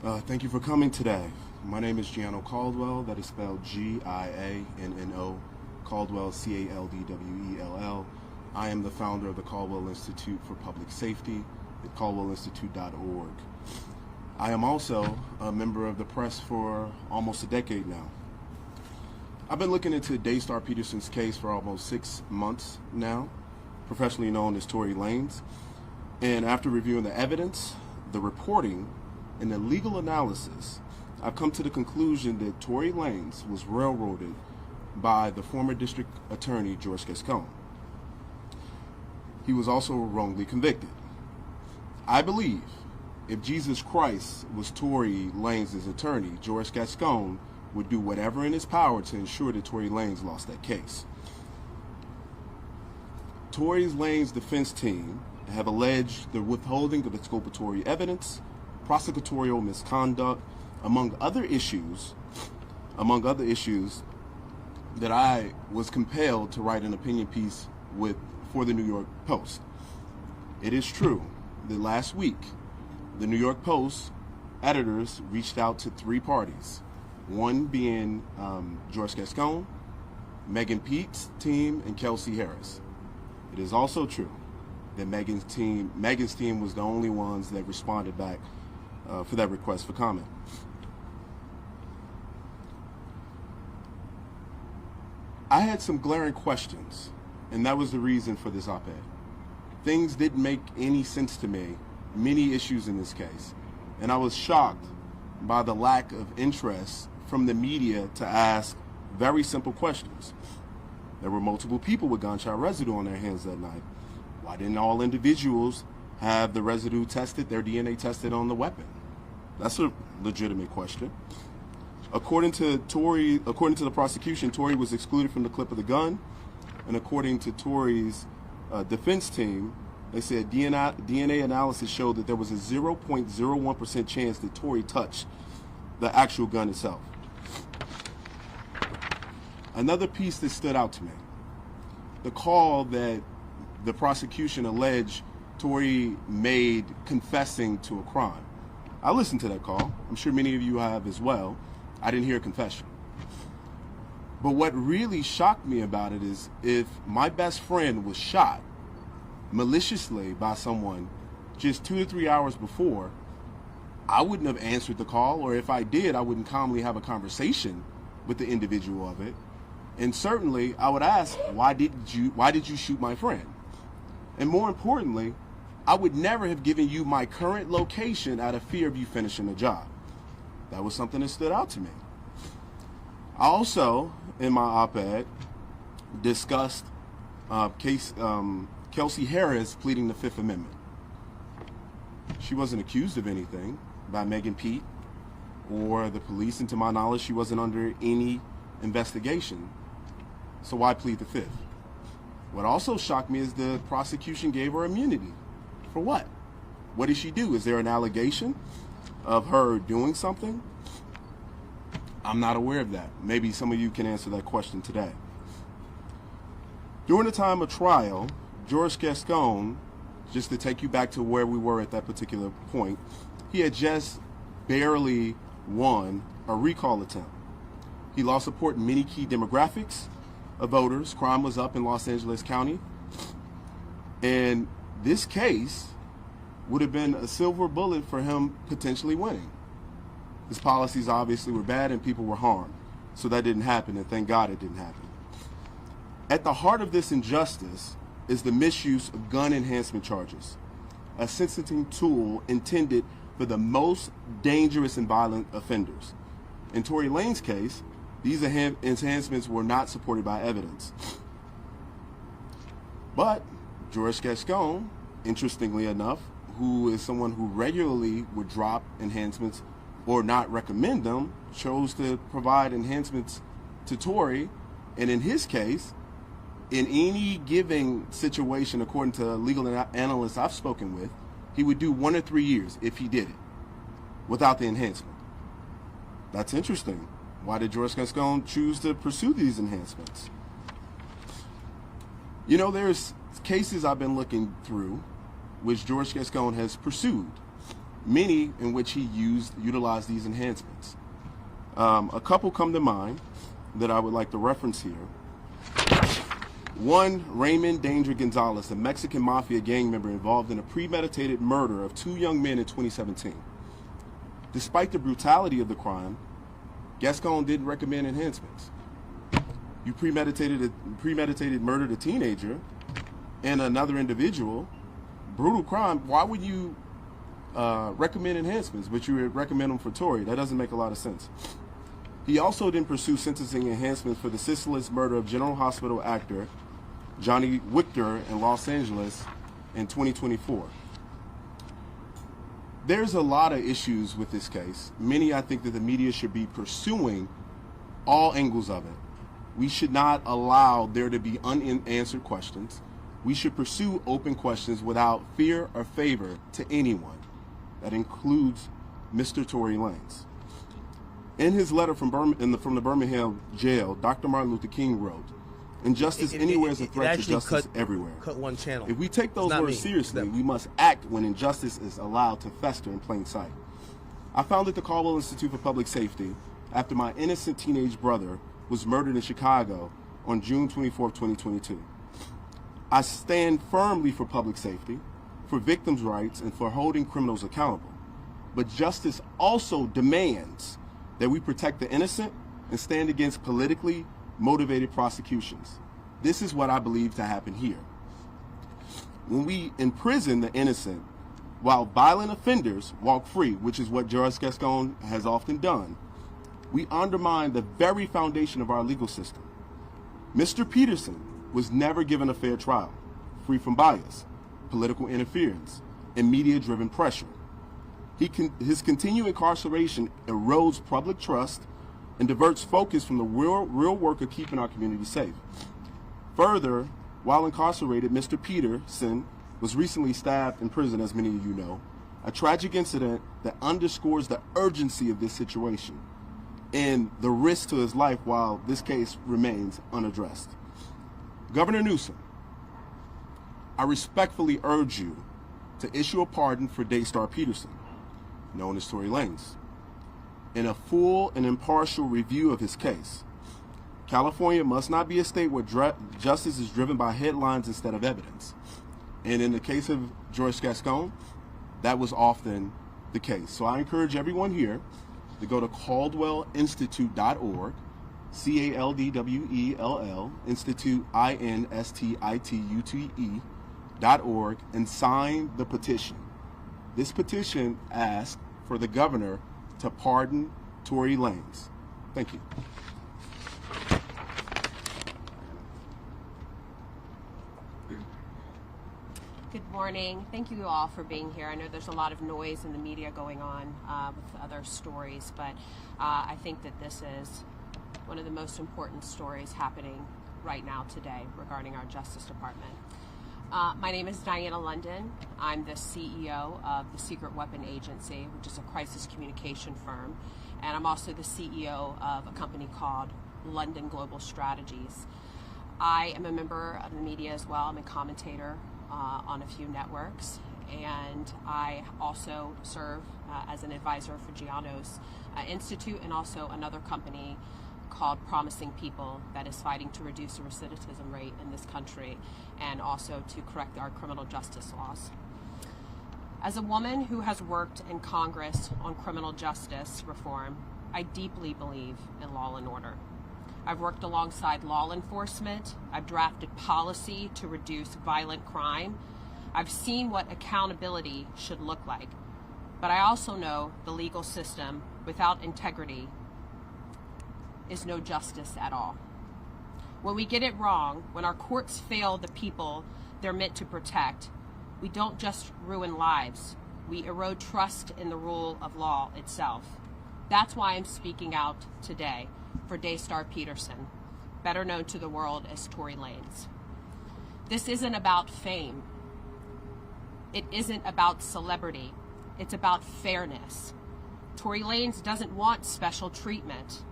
Thank you for coming today. My name is Gianno Caldwell. That is spelled Gianno, Caldwell, Caldwell. I am the founder of the Caldwell Institute for Public Safety at caldwellinstitute.org. I am also a member of the press for almost a decade now. I've been looking into Daystar Peterson's case for almost 6 months now, professionally known as Tory Lanez. And after reviewing the evidence, the reporting, and the legal analysis, I've come to the conclusion that Tory Lanez was railroaded by the former district attorney, George Gascon. He was also wrongly convicted. I believe if Jesus Christ was Tory Lanez's attorney, George Gascon would do whatever in his power to ensure that Tory Lanez lost that case. Tory Lanez's defense team have alleged the withholding of exculpatory evidence, prosecutorial misconduct, among other issues that I was compelled to write an opinion piece for the New York Post. It is true that last week, the New York Post editors reached out to 3 parties, one being George Gascon, Megan Pete's team, and Kelsey Harris. It is also true that Megan's team was the only ones that responded back for that request for comment. I had some glaring questions, and that was the reason for this op-ed. Things didn't make any sense to me, many issues in this case, and I was shocked by the lack of interest from the media to ask very simple questions. There were multiple people with gunshot residue on their hands that night. Why didn't all individuals have the residue tested, their DNA tested on the weapon? That's a legitimate question. According to the prosecution, Tory was excluded from the clip of the gun, and according to Tory's defense team, they said DNA analysis showed that there was a 0.01% chance that Tory touched the actual gun itself. Another piece that stood out to me, the call that the prosecution alleged Tory made confessing to a crime. I listened to that call. I'm sure many of you have as well. I didn't hear a confession. But what really shocked me about it is if my best friend was shot maliciously by someone just 2 to 3 hours before, I wouldn't have answered the call, or if I did, I wouldn't calmly have a conversation with the individual of it. And certainly I would ask, why did you shoot my friend? And more importantly, I would never have given you my current location out of fear of you finishing the job. That was something that stood out to me. I also, in my op-ed, discussed Kelsey Harris pleading the Fifth Amendment. She wasn't accused of anything by Megan Pete or the police, and to my knowledge, she wasn't under any investigation. So why plead the Fifth? What also shocked me is the prosecution gave her immunity. For what? What did she do? Is there an allegation of her doing something? I'm not aware of that. Maybe some of you can answer that question today. During the time of trial, George Gascon, just to take you back to where we were at that particular point, he had just barely won a recall attempt. He lost support in many key demographics of voters. Crime was up in Los Angeles County. And this case would have been a silver bullet for him potentially winning. His policies obviously were bad and people were harmed. So that didn't happen, and thank God it didn't happen. At the heart of this injustice is the misuse of gun enhancement charges, a sentencing tool intended for the most dangerous and violent offenders. In Tory Lane's case, these enhancements were not supported by evidence. But George Gascon, interestingly enough, who is someone who regularly would drop enhancements or not recommend them, chose to provide enhancements to Tory. And in his case, in any given situation, according to legal analysts I've spoken with, he would do 1 or 3 years if he did it without the enhancement. That's interesting. Why did George Gascon choose to pursue these enhancements? You know, there's cases I've been looking through which George Gascon has pursued, many in which he utilized these enhancements. A couple come to mind that I would like to reference here. One, Raymond Danger Gonzalez, a Mexican mafia gang member involved in a premeditated murder of 2 young men in 2017. Despite the brutality of the crime, Gascon didn't recommend enhancements. You premeditated murdered a teenager and another individual, brutal crime. Why would you recommend enhancements, but you would recommend them for Tory? That doesn't make a lot of sense. He also didn't pursue sentencing enhancements for the senseless murder of General Hospital actor Johnny Victor in Los Angeles in 2024. There's a lot of issues with this case. Many I think that the media should be pursuing all angles of it. We should not allow there to be unanswered questions. We should pursue open questions without fear or favor to anyone. That includes Mr. Tory Lanez. In his letter from the Birmingham jail, Dr. Martin Luther King wrote, "Injustice anywhere is a threat to justice everywhere." Cut one channel. If we take those words seriously, we must act when injustice is allowed to fester in plain sight. I founded the Caldwell Institute for Public Safety after my innocent teenage brother was murdered in Chicago on June 24, 2022. I stand firmly for public safety, for victims' rights, and for holding criminals accountable. But justice also demands that we protect the innocent and stand against politically motivated prosecutions. This is what I believe to happen here. When we imprison the innocent while violent offenders walk free, which is what George Gascon has often done, we undermine the very foundation of our legal system. Mr. Peterson was never given a fair trial, free from bias, political interference, and media-driven pressure. His continued incarceration erodes public trust and diverts focus from the real work of keeping our community safe. Further, while incarcerated, Mr. Peterson was recently stabbed in prison, as many of you know, a tragic incident that underscores the urgency of this situation and the risk to his life while this case remains unaddressed. Governor Newsom, I respectfully urge you to issue a pardon for Daystar Peterson, known as Tory Lanez, in a full and impartial review of his case. California must not be a state where justice is driven by headlines instead of evidence. And in the case of George Gascon, that was often the case. So I encourage everyone here to go to CaldwellInstitute.org, CALDWELL, Institute, INSTITUTE.org, and sign the petition. This petition asks for the governor to pardon Tory Lanez. Thank you. Good morning. Thank you all for being here. I know there's a lot of noise in the media going on with other stories, but I think that this is one of the most important stories happening right now today regarding our Justice Department. My name is Diana London. I'm the CEO of the Secret Weapon Agency, which is a crisis communication firm, and I'm also the CEO of a company called London Global Strategies. I am a member of the media as well. I'm a commentator on a few networks, and I also serve as an advisor for Giano's Institute and also another company called Promising People that is fighting to reduce the recidivism rate in this country and also to correct our criminal justice laws. As a woman who has worked in Congress on criminal justice reform, I deeply believe in law and order. I've worked alongside law enforcement. I've drafted policy to reduce violent crime. I've seen what accountability should look like. But I also know the legal system without integrity is no justice at all. When we get it wrong, when our courts fail the people they're meant to protect, we don't just ruin lives, we erode trust in the rule of law itself. That's why I'm speaking out today for Daystar Peterson, better known to the world as Tory Lanez. This isn't about fame. It isn't about celebrity. It's about fairness. Tory Lanez doesn't want special treatment.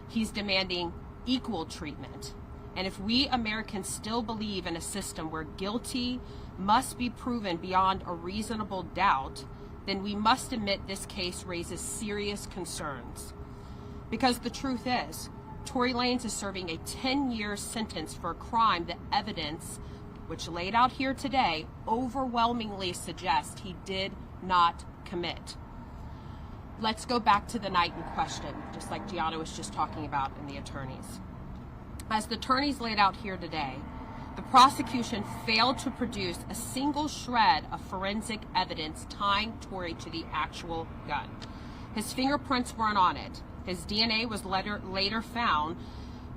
He's demanding equal treatment. And if we Americans still believe in a system where guilty must be proven beyond a reasonable doubt, then we must admit this case raises serious concerns. Because the truth is, Tory Lanez is serving a 10-year sentence for a crime that evidence, which laid out here today, overwhelmingly suggests he did not commit. Let's go back to the night in question, just like Gianna was just talking about in the attorneys. As the attorneys laid out here today, the prosecution failed to produce a single shred of forensic evidence tying Tory to the actual gun. His fingerprints weren't on it. His DNA was later found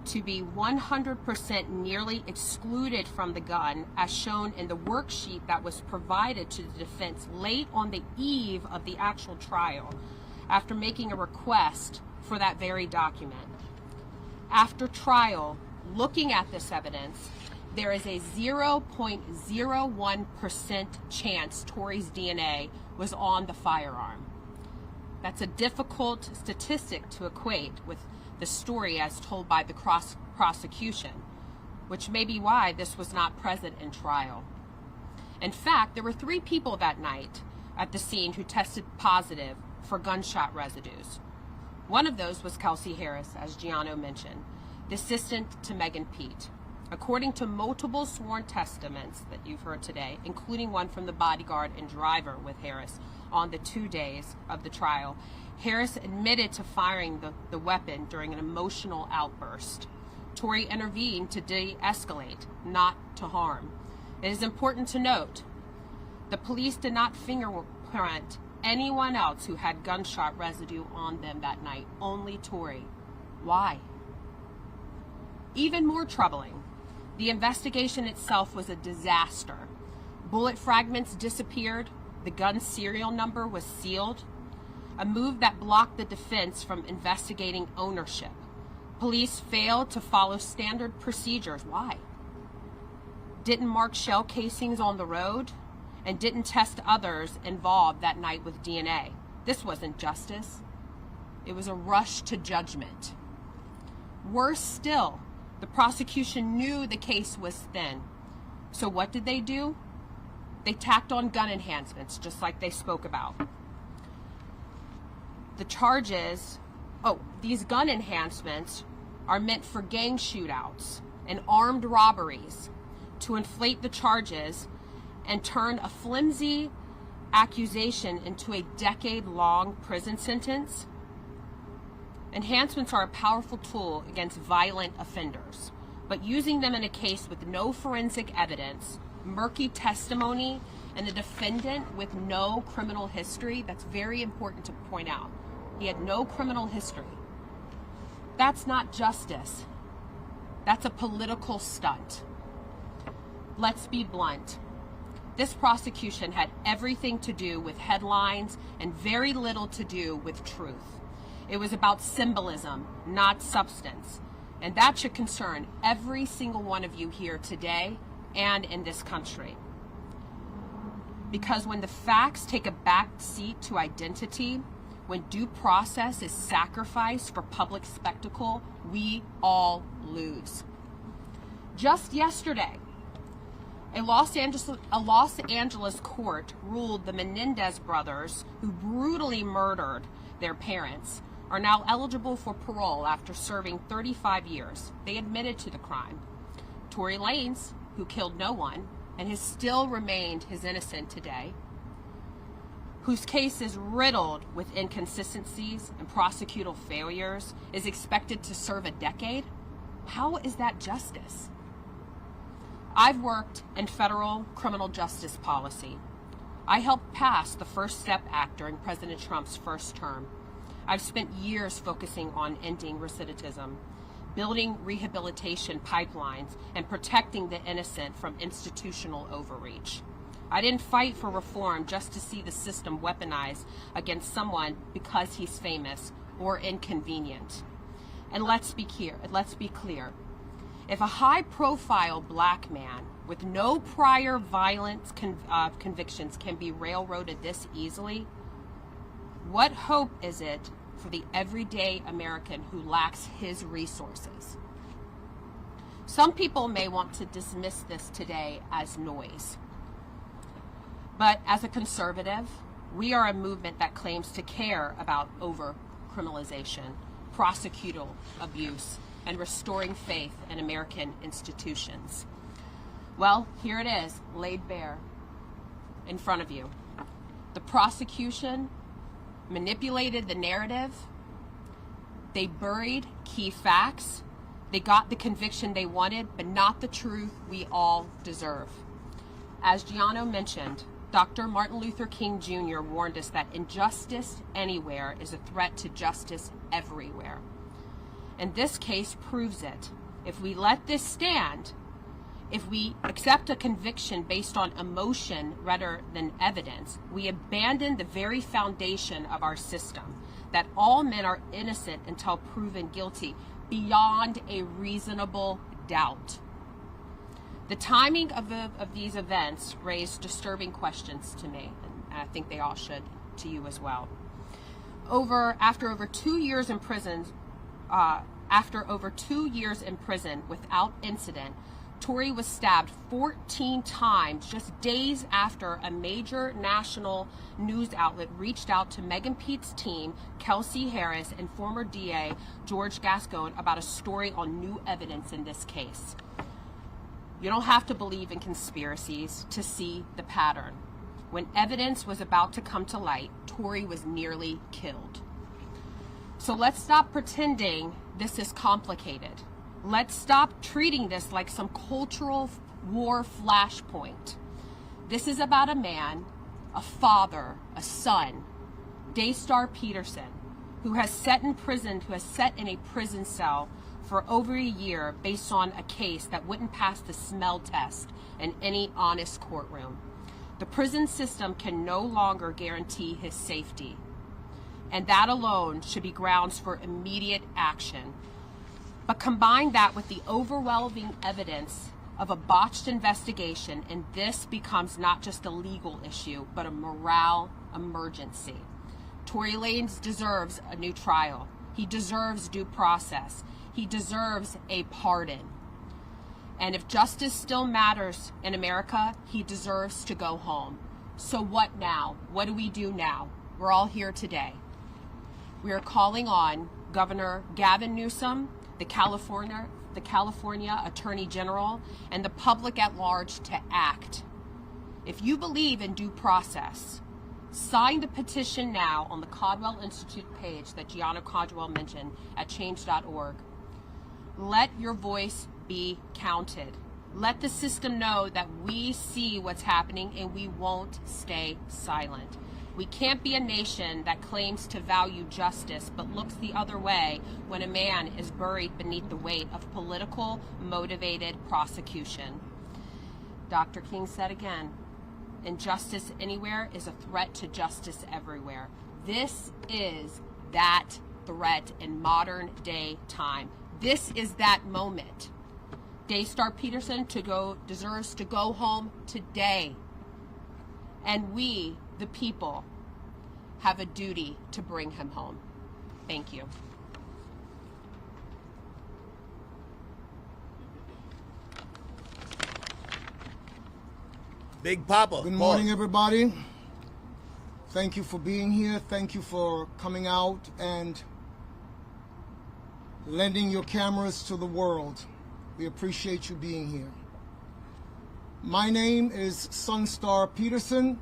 to be 100% nearly excluded from the gun, as shown in the worksheet that was provided to the defense late on the eve of the actual trial, after making a request for that very document. After trial, looking at this evidence, there is a 0.01% chance Tory's DNA was on the firearm. That's a difficult statistic to equate with the story as told by the prosecution, which may be why this was not present in trial. In fact, there were 3 people that night at the scene who tested positive for gunshot residues. One of those was Kelsey Harris, as Giano mentioned, the assistant to Megan Pete. According to multiple sworn testaments that you've heard today, including one from the bodyguard and driver with Harris on the 2 days of the trial, Harris admitted to firing the weapon during an emotional outburst. Tory intervened to de-escalate, not to harm. It is important to note, the police did not fingerprint anyone else who had gunshot residue on them that night, only Tory. Why? Even more troubling, the investigation itself was a disaster. Bullet fragments disappeared, the gun serial number was sealed. a move that blocked the defense from investigating ownership. Police failed to follow standard procedures. Why? Didn't mark shell casings on the road and didn't test others involved that night with DNA. This wasn't justice. It was a rush to judgment. Worse still, the prosecution knew the case was thin. So what did they do? They tacked on gun enhancements, just like they spoke about. The charges, these gun enhancements are meant for gang shootouts and armed robberies to inflate the charges and turn a flimsy accusation into a decade-long prison sentence. Enhancements are a powerful tool against violent offenders, but using them in a case with no forensic evidence, murky testimony, and a defendant with no criminal history, that's very important to point out. He had no criminal history. That's not justice. That's a political stunt. Let's be blunt. This prosecution had everything to do with headlines and very little to do with truth. It was about symbolism, not substance. And that should concern every single one of you here today and in this country. Because when the facts take a back seat to identity, when due process is sacrificed for public spectacle, we all lose. Just yesterday, a Los Angeles court ruled the Menendez brothers, who brutally murdered their parents, are now eligible for parole after serving 35 years. They admitted to the crime. Tory Lanez, who killed no one and has still remained his innocent today, whose case is riddled with inconsistencies and prosecutorial failures, is expected to serve a decade? How is that justice? I've worked in federal criminal justice policy. I helped pass the First Step Act during President Trump's first term. I've spent years focusing on ending recidivism, building rehabilitation pipelines, and protecting the innocent from institutional overreach. I didn't fight for reform just to see the system weaponized against someone because he's famous or inconvenient. And let's be clear. If a high-profile black man with no prior violent convictions can be railroaded this easily, what hope is it for the everyday American who lacks his resources? Some people may want to dismiss this today as noise. But as a conservative, we are a movement that claims to care about over-criminalization, prosecutorial abuse, and restoring faith in American institutions. Well, here it is, laid bare in front of you. The prosecution manipulated the narrative. They buried key facts. They got the conviction they wanted, but not the truth we all deserve. As Gianno mentioned, Dr. Martin Luther King Jr. warned us that injustice anywhere is a threat to justice everywhere. And this case proves it. If we let this stand, if we accept a conviction based on emotion rather than evidence, we abandon the very foundation of our system, that all men are innocent until proven guilty beyond a reasonable doubt. The timing of these events raised disturbing questions to me, and I think they all should to you as well. After over 2 years in prison without incident, Tory was stabbed 14 times just days after a major national news outlet reached out to Megan Pete's team, Kelsey Harris, and former DA George Gascon about a story on new evidence in this case. You don't have to believe in conspiracies to see the pattern. When evidence was about to come to light, Tory was nearly killed. So let's stop pretending this is complicated. Let's stop treating this like some cultural war flashpoint. This is about a man, a father, a son, Daystar Peterson, who has sat in a prison cell for over a year based on a case that wouldn't pass the smell test in any honest courtroom. The prison system can no longer guarantee his safety. And that alone should be grounds for immediate action. But combine that with the overwhelming evidence of a botched investigation, and this becomes not just a legal issue, but a morale emergency. Tory Lanez deserves a new trial. He deserves due process. He deserves a pardon. And if justice still matters in America, he deserves to go home. So what now? What do we do now? We're all here today. We are calling on Governor Gavin Newsom, the California Attorney General, and the public at large to act. If you believe in due process, sign the petition now on the Caldwell Institute page that Gianna Caldwell mentioned at change.org. Let your voice be counted. Let the system know that we see what's happening and we won't stay silent. We can't be a nation that claims to value justice but looks the other way when a man is buried beneath the weight of political motivated prosecution. Dr. King said again, injustice anywhere is a threat to justice everywhere. This is that threat in modern day time. This is that moment. Daystar Peterson deserves to go home today. And we, the people, have a duty to bring him home. Thank you. Big Papa. Good morning, everybody. Thank you for being here. Thank you for coming out and lending your cameras to the world. We appreciate you being here. My name is Sunstar Peterson,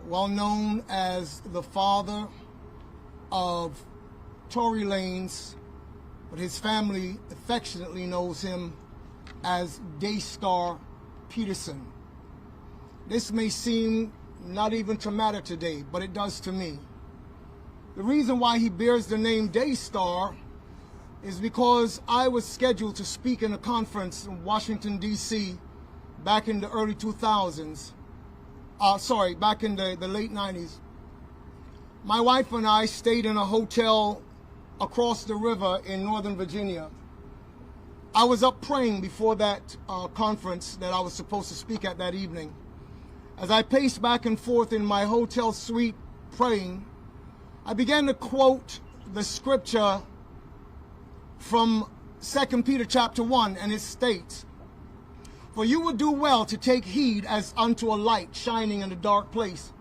well known as the father of Tory Lanez, but his family affectionately knows him as Daystar Peterson. This may seem not even to matter today, but it does to me. The reason why he bears the name Daystar is because I was scheduled to speak in a conference in Washington, D.C. back in the early 2000s. Back in the late 90s. My wife and I stayed in a hotel across the river in Northern Virginia. I was up praying before that conference that I was supposed to speak at that evening. As I paced back and forth in my hotel suite praying, I began to quote the scripture from 2 Peter chapter 1, and it states, "For you will do well to take heed as unto a light shining in a dark place,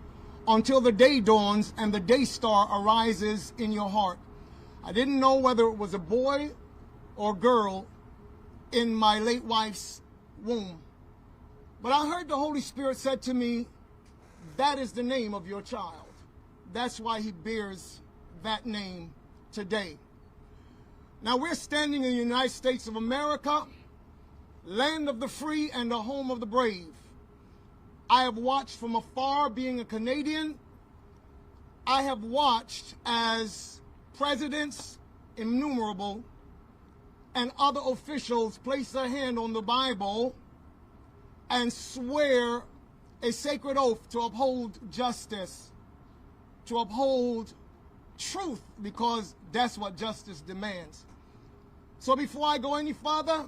until the day dawns and the day star arises in your heart." I didn't know whether it was a boy or girl in my late wife's womb. But I heard the Holy Spirit said to me, that is the name of your child. That's why he bears that name today. Now we're standing in the United States of America, land of the free and the home of the brave. I have watched from afar, being a Canadian. I have watched as presidents, innumerable, and other officials place their hand on the Bible and swear a sacred oath to uphold justice, to uphold truth, because that's what justice demands. So before I go any further,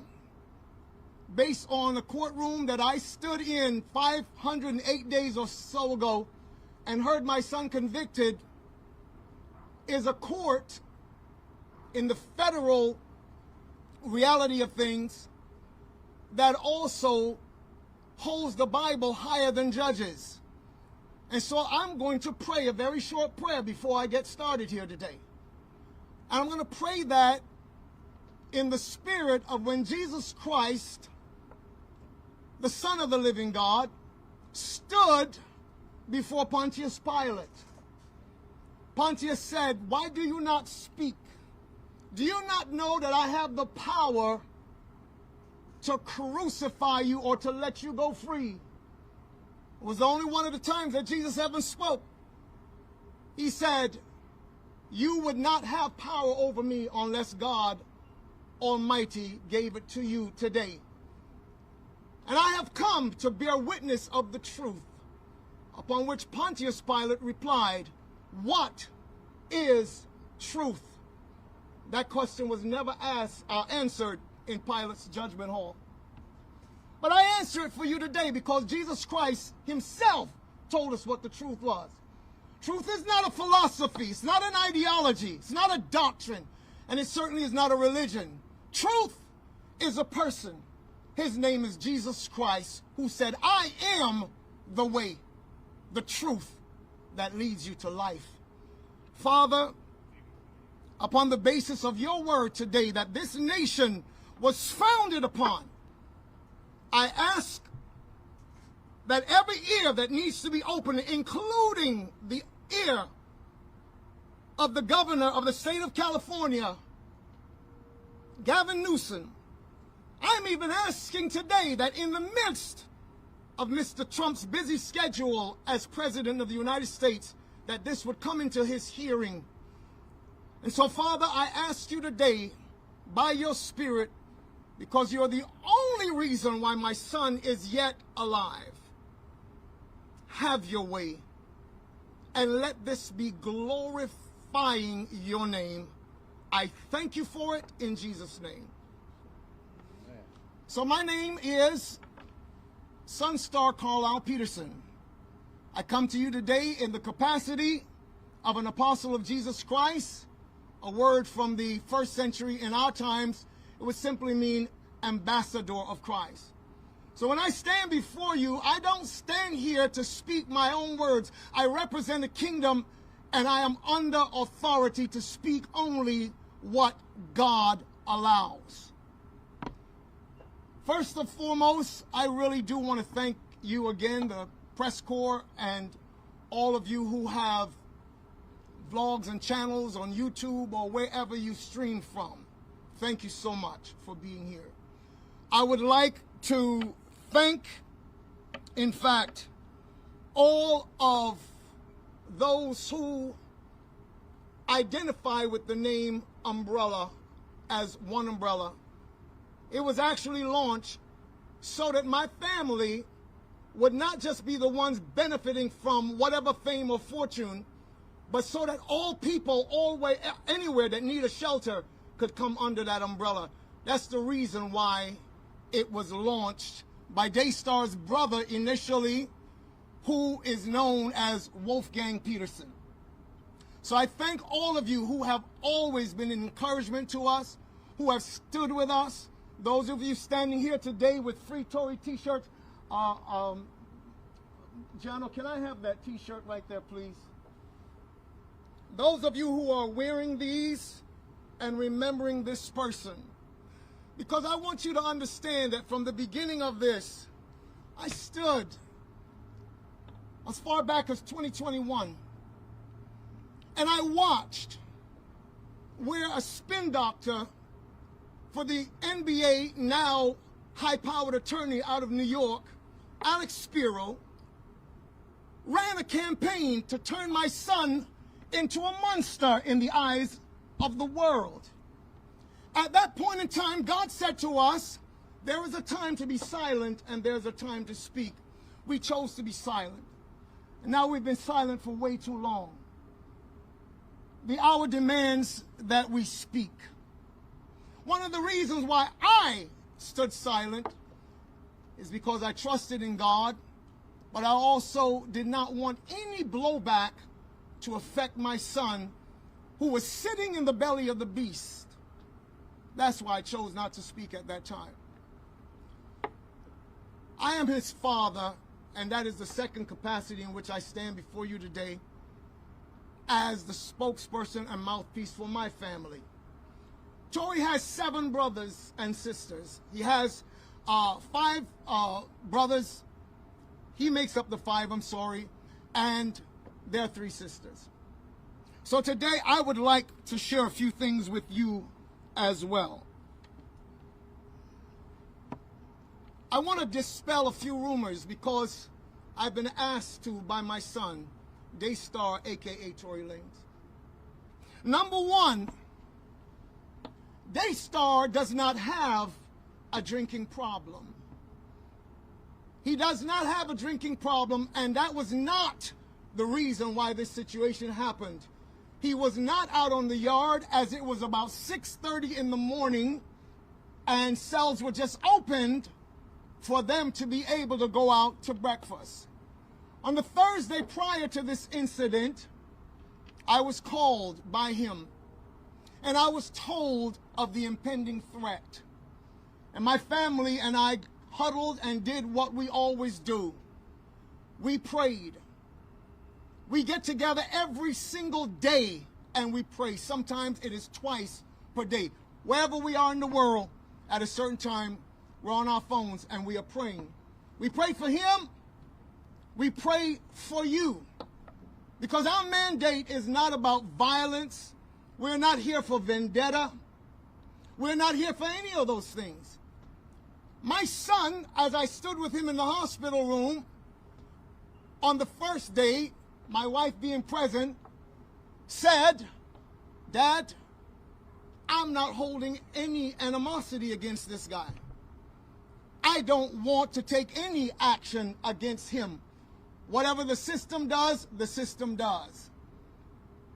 based on a courtroom that I stood in 508 days or so ago and heard my son convicted, is a court in the federal reality of things that also holds the Bible higher than judges. And so I'm going to pray a very short prayer before I get started here today. And I'm going to pray that in the spirit of when Jesus Christ, the Son of the living God, stood before Pontius Pilate. Pontius said, "Why do you not speak? Do you not know that I have the power to crucify you or to let you go free?" It was only one of the times that Jesus ever spoke. He said, "You would not have power over me unless God Almighty gave it to you today. And I have come to bear witness of the truth." Upon which Pontius Pilate replied, "What is truth? That question was never answered in Pilate's judgment hall. But I answer it for you today because Jesus Christ himself told us what the truth was. Truth is not a philosophy. It's not an ideology. It's not a doctrine. And it certainly is not a religion. Truth is a person. His name is Jesus Christ, who said, I am the way, the truth that leads you to life. Father, upon the basis of your word today that this nation was founded upon, I ask that every ear that needs to be opened, including the ear of the governor of the state of California, Gavin Newsom, I'm even asking today that in the midst of Mr. Trump's busy schedule as President of the United States, that this would come into his hearing. And so, Father, I ask you today, by your Spirit, because you're the only reason why my son is yet alive, have your way, and let this be glorifying your name. I thank you for it in Jesus' name. So my name is Sunstar Carlisle Peterson. I come to you today in the capacity of an apostle of Jesus Christ. A word from the first century in our times, it would simply mean ambassador of Christ. So when I stand before you, I don't stand here to speak my own words. I represent a kingdom, and I am under authority to speak only what God allows. First and foremost, I really do want to thank you again, the press corps, and all of you who have vlogs and channels on YouTube or wherever you stream from. Thank you so much for being here. I would like to thank, in fact, all of those who identify with the name Umbrella as One Umbrella. It was actually launched so that my family would not just be the ones benefiting from whatever fame or fortune, but so that all people, anywhere that need a shelter could come under that umbrella. That's the reason why it was launched by Daystar's brother initially, who is known as Wolfgang Peterson. So I thank all of you who have always been an encouragement to us, who have stood with us. Those of you standing here today with Free Tory t-shirts, Jano, can I have that t-shirt right there, please? Those of you who are wearing these and remembering this person, because I want you to understand that from the beginning of this, I stood as far back as 2021, and I watched where a spin doctor for the NBA, now high-powered attorney out of New York, Alex Spiro, ran a campaign to turn my son into a monster in the eyes of the world. At that point in time, God said to us, there is a time to be silent and there's a time to speak. We chose to be silent. And now we've been silent for way too long. The hour demands that we speak. One of the reasons why I stood silent is because I trusted in God, but I also did not want any blowback to affect my son, who was sitting in the belly of the beast. That's why I chose not to speak at that time. I am his father, and that is the second capacity in which I stand before you today as the spokesperson and mouthpiece for my family. Tory has 7 brothers and sisters. He has 5 brothers. He makes up the 5, I'm sorry, and there are 3 sisters. So today I would like to share a few things with you as well. I want to dispel a few rumors because I've been asked to by my son, Daystar, aka Tory Lanez. Number 1, Daystar does not have a drinking problem. He does not have a drinking problem, and that was not the reason why this situation happened. He was not out on the yard, as it was about 6:30 in the morning, and cells were just opened for them to be able to go out to breakfast. On the Thursday prior to this incident, I was called by him, and I was told of the impending threat. And my family and I huddled and did what we always do. We prayed. We get together every single day and we pray. Sometimes it is twice per day. Wherever we are in the world, at a certain time, we're on our phones and we are praying. We pray for him. We pray for you. Because our mandate is not about violence. We're not here for vendetta. We're not here for any of those things. My son, as I stood with him in the hospital room on the first day, my wife being present, said, "Dad, I'm not holding any animosity against this guy. I don't want to take any action against him. Whatever the system does, the system does."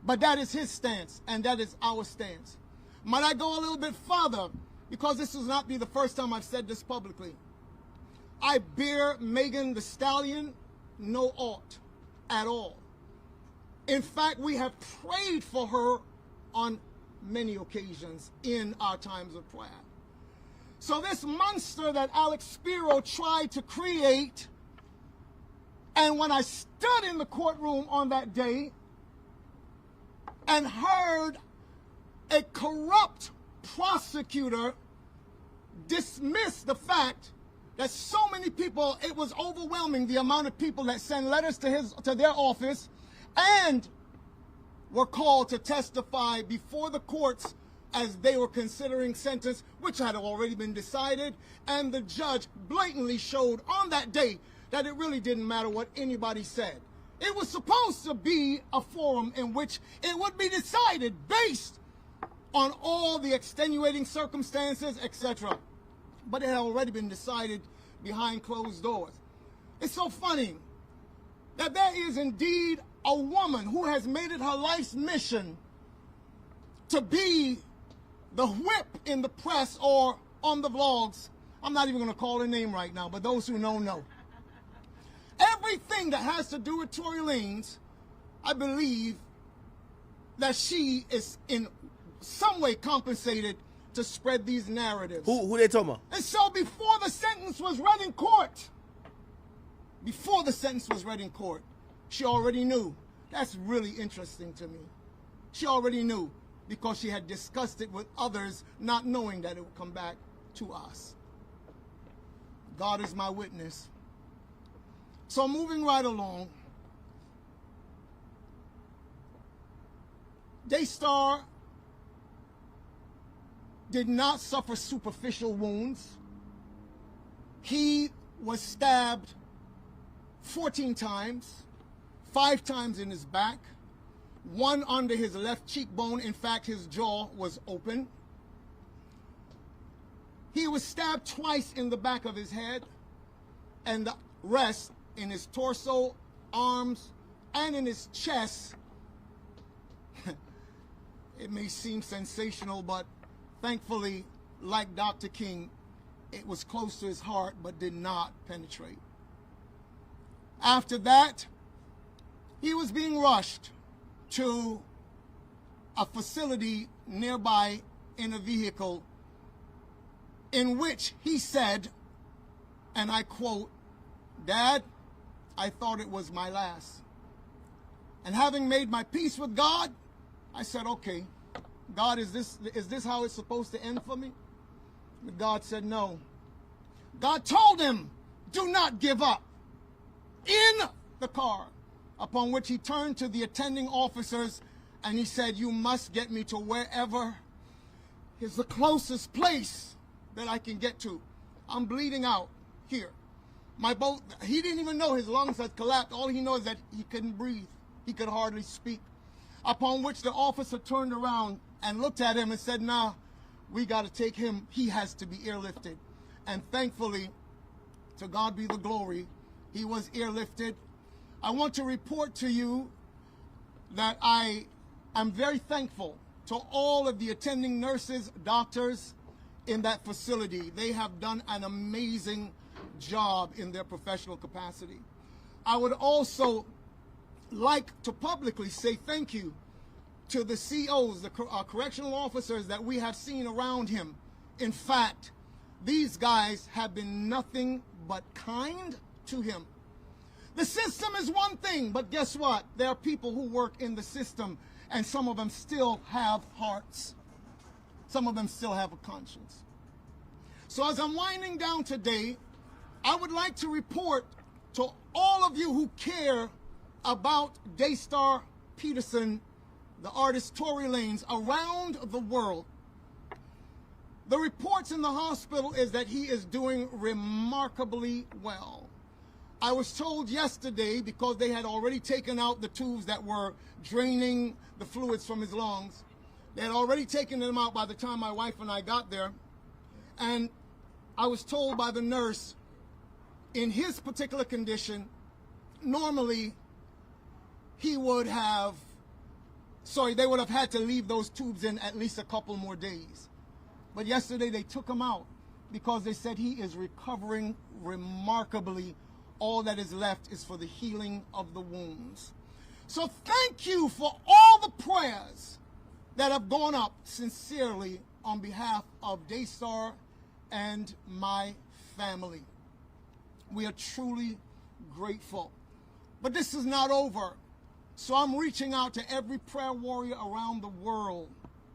But that is his stance, and that is our stance. Might I go a little bit further? Because this will not be the first time I've said this publicly. I bear Megan Thee Stallion no aught at all. In fact, we have prayed for her on many occasions in our times of prayer. So this monster that Alex Spiro tried to create, and when I stood in the courtroom on that day and heard a corrupt prosecutor dismiss the fact that so many people, it was overwhelming the amount of people that sent letters to their office and were called to testify before the courts as they were considering sentence, which had already been decided, and the judge blatantly showed on that day that it really didn't matter what anybody said. It was supposed to be a forum in which it would be decided based on all the extenuating circumstances, etc. But it had already been decided behind closed doors. It's so funny that there is indeed a woman who has made it her life's mission to be the whip in the press or on the vlogs. I'm not even going to call her name right now, but those who know. Everything that has to do with Tory Lanez, I believe that she is in some way compensated to spread these narratives. Who they talking about? And so before the sentence was read in court, she already knew. That's really interesting to me. She already knew because she had discussed it with others, not knowing that it would come back to us. God is my witness. So moving right along, Daystar did not suffer superficial wounds. He was stabbed 14 times, 5 times in his back, 1 under his left cheekbone. In fact, his jaw was open. He was stabbed twice in the back of his head, and the rest in his torso, arms, and in his chest. It may seem sensational, but thankfully, like Dr. King, it was close to his heart but did not penetrate. After that, he was being rushed to a facility nearby in a vehicle in which he said, and I quote, "Dad, I thought it was my last. And having made my peace with God, I said, okay, God, is this how it's supposed to end for me?" But God said no. God told him, "Do not give up," in the car, upon which he turned to the attending officers and he said, "You must get me to wherever is the closest place that I can get to. I'm bleeding out here." He didn't even know his lungs had collapsed. All he knows is that he couldn't breathe. He could hardly speak. Upon which the officer turned around and looked at him and said, "Nah, we got to take him. He has to be airlifted." And thankfully, to God be the glory, he was airlifted. I want to report to you that I I'm very thankful to all of the attending nurses, doctors in that facility. They have done an amazing job in their professional capacity. I would also like to publicly say thank you to the COs, the correctional officers that we have seen around him. In fact, these guys have been nothing but kind to him. The system is one thing, but guess what? There are people who work in the system, and some of them still have hearts. Some of them still have a conscience. So as I'm winding down today, I would like to report to all of you who care about Daystar Peterson, the artist Tory Lanez, around the world. The reports in the hospital is that he is doing remarkably well. I was told yesterday, because they had already taken out the tubes that were draining the fluids from his lungs, they had already taken them out by the time my wife and I got there. And I was told by the nurse, in his particular condition, normally he would have, they would have had to leave those tubes in at least a couple more days. But yesterday they took him out because they said he is recovering remarkably. All that is left is for the healing of the wounds. So thank you for all the prayers that have gone up sincerely on behalf of Daystar and my family. We are truly grateful. But this is not over. So I'm reaching out to every prayer warrior around the world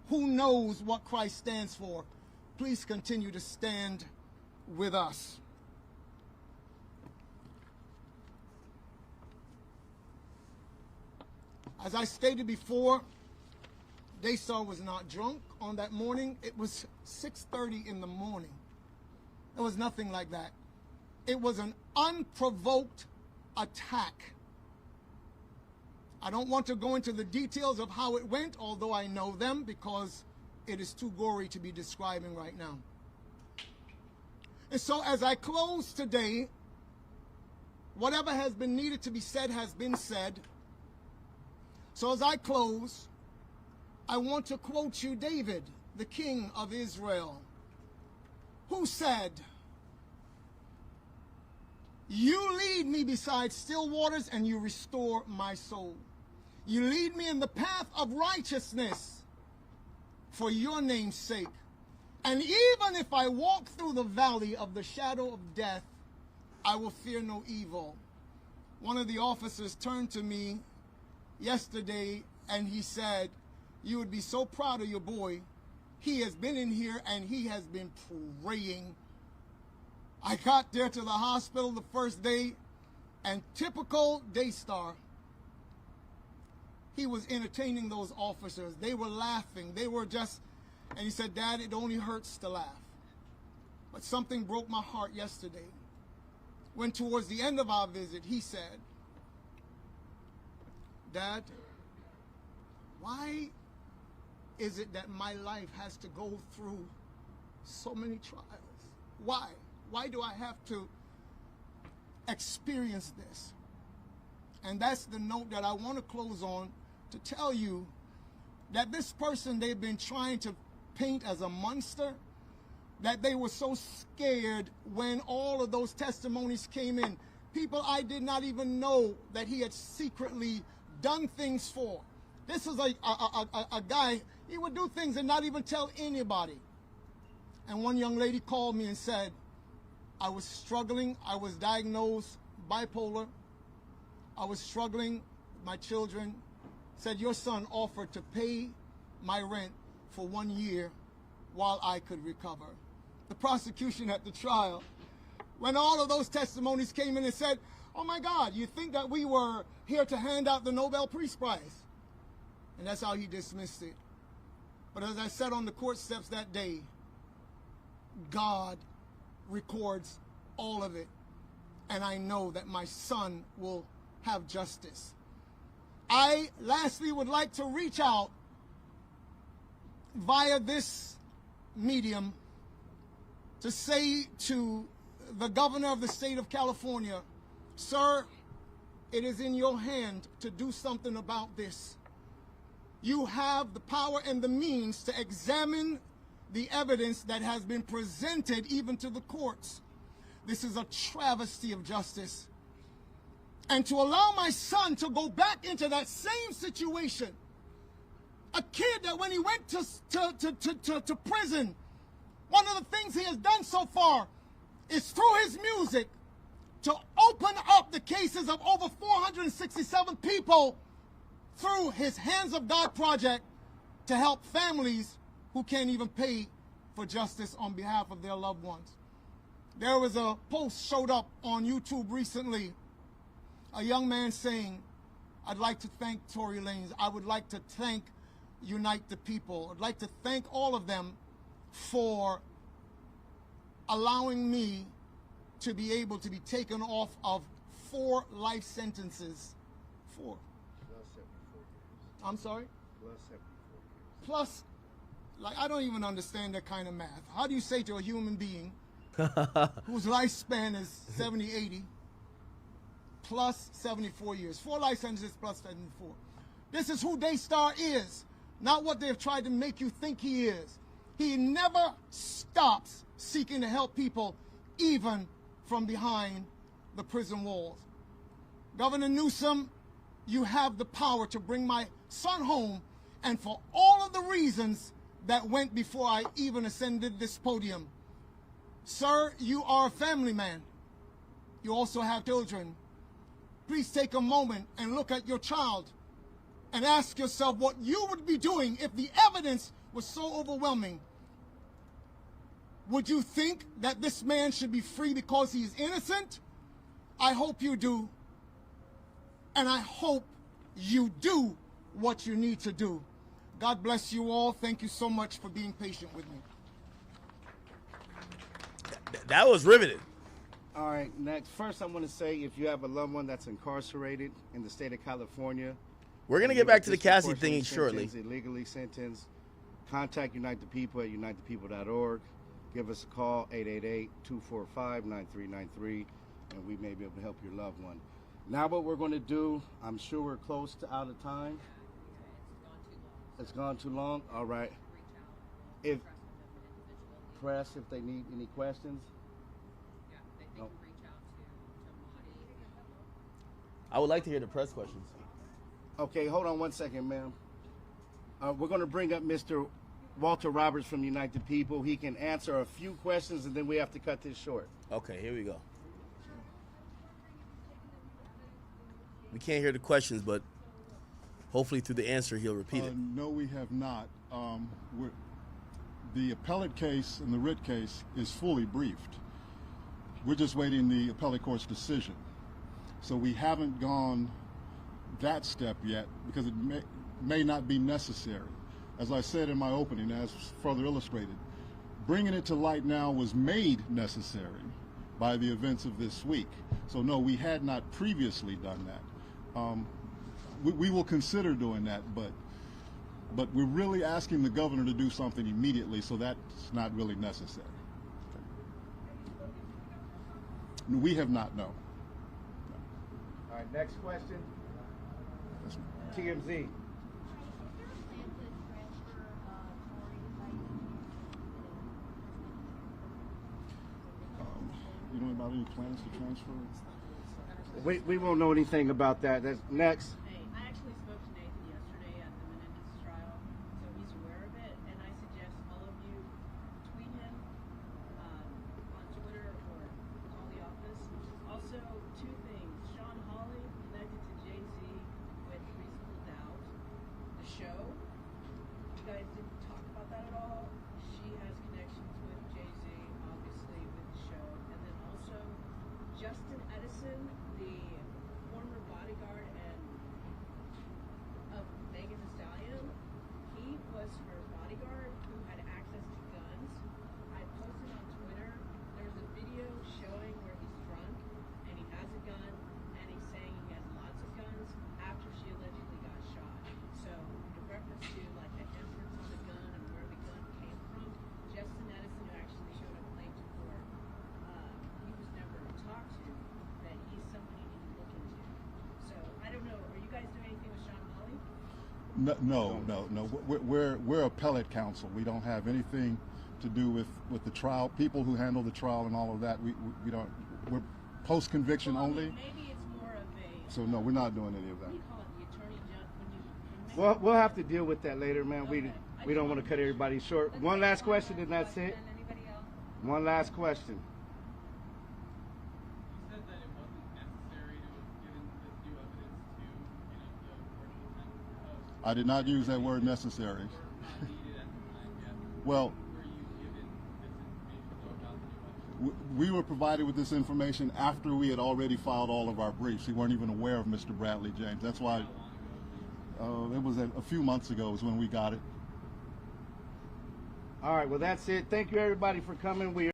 who knows what Christ stands for. Please continue to stand with us. As I stated before, Daystar was not drunk on that morning. It was 6:30 in the morning. There was nothing like that. It was an unprovoked attack. I don't want to go into the details of how it went, although I know them, because it is too gory to be describing right now. And so as I close today, whatever has been needed to be said has been said. So as I close, I want to quote you David, the king of Israel, who said, "You lead me beside still waters and you restore my soul. You lead me in the path of righteousness for your name's sake. And even if I walk through the valley of the shadow of death, I will fear no evil." One of the officers turned to me yesterday and he said, "You would be so proud of your boy. He has been in here and he has been praying." I got there to the hospital the first day, and typical Daystar, he was entertaining those officers. They were laughing. They were just, and he said, "Dad, it only hurts to laugh." But something broke my heart yesterday. When towards the end of our visit, he said, "Dad, why is it that my life has to go through so many trials? Why? Why do I have to experience this?" And that's the note that I want to close on, to tell you that this person they've been trying to paint as a monster, that they were so scared when all of those testimonies came in. People I did not even know that he had secretly done things for. This is a guy, he would do things and not even tell anybody. And one young lady called me and said, "I was struggling. I was diagnosed bipolar. I was struggling with my children." Said, "Your son offered to pay my rent for 1 year while I could recover." The prosecution at the trial, when all of those testimonies came in and said, "Oh my God, you think that we were here to hand out the Nobel Peace Prize?" And that's how he dismissed it. But as I sat on the court steps that day, God records all of it. And I know that my son will have justice. I lastly would like to reach out via this medium to say to the governor of the state of California, "Sir, it is in your hand to do something about this. You have the power and the means to examine the evidence that has been presented even to the courts. This is a travesty of justice. And to allow my son to go back into that same situation, a kid that when he went to prison, one of the things he has done so far is through his music to open up the cases of over 467 people through his Hands of God project to help families who can't even pay for justice on behalf of their loved ones. There was a post showed up on YouTube recently, a young man saying, I'd like to thank Tory Lanez. I would like to thank Unite the People. I'd like to thank all of them for allowing me to be able to be taken off of 4 life sentences. 4. I'm sorry? Plus, like, I don't even understand that kind of math. How do you say to a human being whose lifespan is 70, 80, plus 74 years? 4 life sentences plus 74. This is who Daystar is, not what they've tried to make you think he is. He never stops seeking to help people, even from behind the prison walls. Governor Newsom, you have the power to bring my son home, and for all of the reasons that went before I even ascended this podium. Sir, you are a family man. You also have children. Please take a moment and look at your child and ask yourself what you would be doing if the evidence was so overwhelming. Would you think that this man should be free because he's innocent? I hope you do. And I hope you do what you need to do. God bless you all. Thank you so much for being patient with me. That was riveting. All right, next. First, I want to say if you have a loved one that's incarcerated in the state of California, we're going to get back to the CASSIE thing shortly. Illegally sentenced, contact Unite the People at unitethepeople.org. Give us a call, 888-245-9393, and we may be able to help your loved one. Now what we're going to do, I'm sure we're close to out of time. It's gone too long? All right. If press, if they need any questions. No. I would like to hear the press questions. Okay, hold on one second, ma'am. We're going to bring up Mr. Walter Roberts from Unite the People. He can answer a few questions, and then we have to cut this short. Okay, here we go. We can't hear the questions, but hopefully through the answer he'll repeat it. No, we have not. The appellate case and the writ case is fully briefed. We're just waiting the appellate court's decision. So we haven't gone that step yet because it may not be necessary. As I said in my opening, as further illustrated, bringing it to light now was made necessary by the events of this week. So no, we had not previously done that. We will consider doing that, but we're really asking the governor to do something immediately, so that's not really necessary. No, we have not, no. All right, next question. TMZ. You know about any plans to transfer? We won't know anything about that. That's next. I actually spoke to Nathan yesterday at the Menendez trial, so he's aware of it, and I suggest all of you tweet him on Twitter or call the office. Also, 2 things. Sean Hawley connected to Jay-Z with Reasonable Doubt. The show, you guys didn't talk about that at all. She has connections with Jay-Z, obviously, with the show. And then also, Justin Edison, the former bodyguard of Megan Thee Stallion, he was her bodyguard who had access to guns. I posted on Twitter, there's a video showing where he's drunk and he has a gun and he's saying he has lots of guns after she allegedly got shot. So in reference to like the inference on the gun and where the gun came from, Justin Edison, who actually showed up late to court, he was never talked to, that he's No. We're appellate counsel. We don't have anything to do with the trial. People who handle the trial and all of that, we don't. We're post conviction only. Maybe it's more of a. So no, we're not doing any of that. What do you call it? The attorney judge when you. Well, we'll have to deal with that later, man. We don't want to cut everybody short. One last question, and that's it. Anybody else? One last question. I did not use that word necessary. Well, we were provided with this information after we had already filed all of our briefs. We weren't even aware of Mr. Bradley James. That's why it was a few months ago is when we got it. All right, well, that's it. Thank you, everybody, for coming. We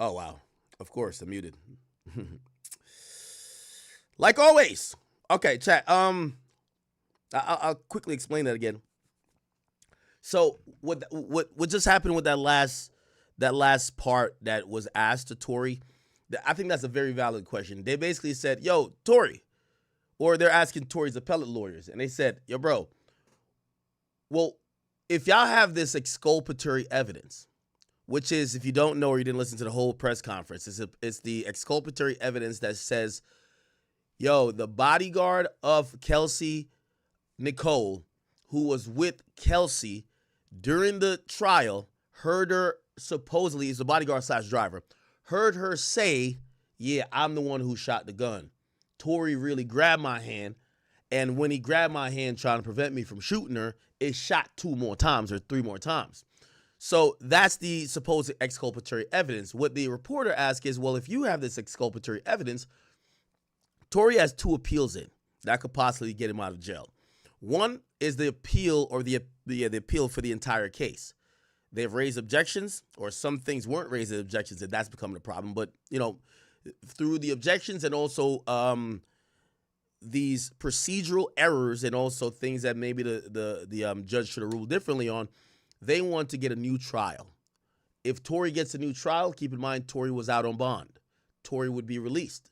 Oh, wow. Of course, I'm muted. Like always. Okay, chat. I'll quickly explain that again. So what just happened with that last part that was asked to Tory? I think that's a very valid question. They basically said, "Yo, Tory," or they're asking Tory's appellate lawyers, and they said, "Yo, bro, well, if y'all have this exculpatory evidence." Which is, if you don't know or you didn't listen to the whole press conference, it's the exculpatory evidence that says, yo, the bodyguard of Kelsey Nicole, who was with Kelsey during the trial, heard her, supposedly, is the bodyguard / driver, heard her say, yeah, I'm the one who shot the gun. Tory really grabbed my hand, and when he grabbed my hand trying to prevent me from shooting her, it shot 2 more times or 3 more times. So that's the supposed exculpatory evidence. What the reporter asked is, well, if you have this exculpatory evidence, Tory has 2 appeals in that could possibly get him out of jail. One is the appeal or the appeal for the entire case. They've raised objections, or some things weren't raised as objections, and that's becoming a problem. But, you know, through the objections and also these procedural errors and also things that maybe the judge should have ruled differently on, they want to get a new trial. If Tory gets a new trial, keep in mind Tory was out on bond. Tory would be released,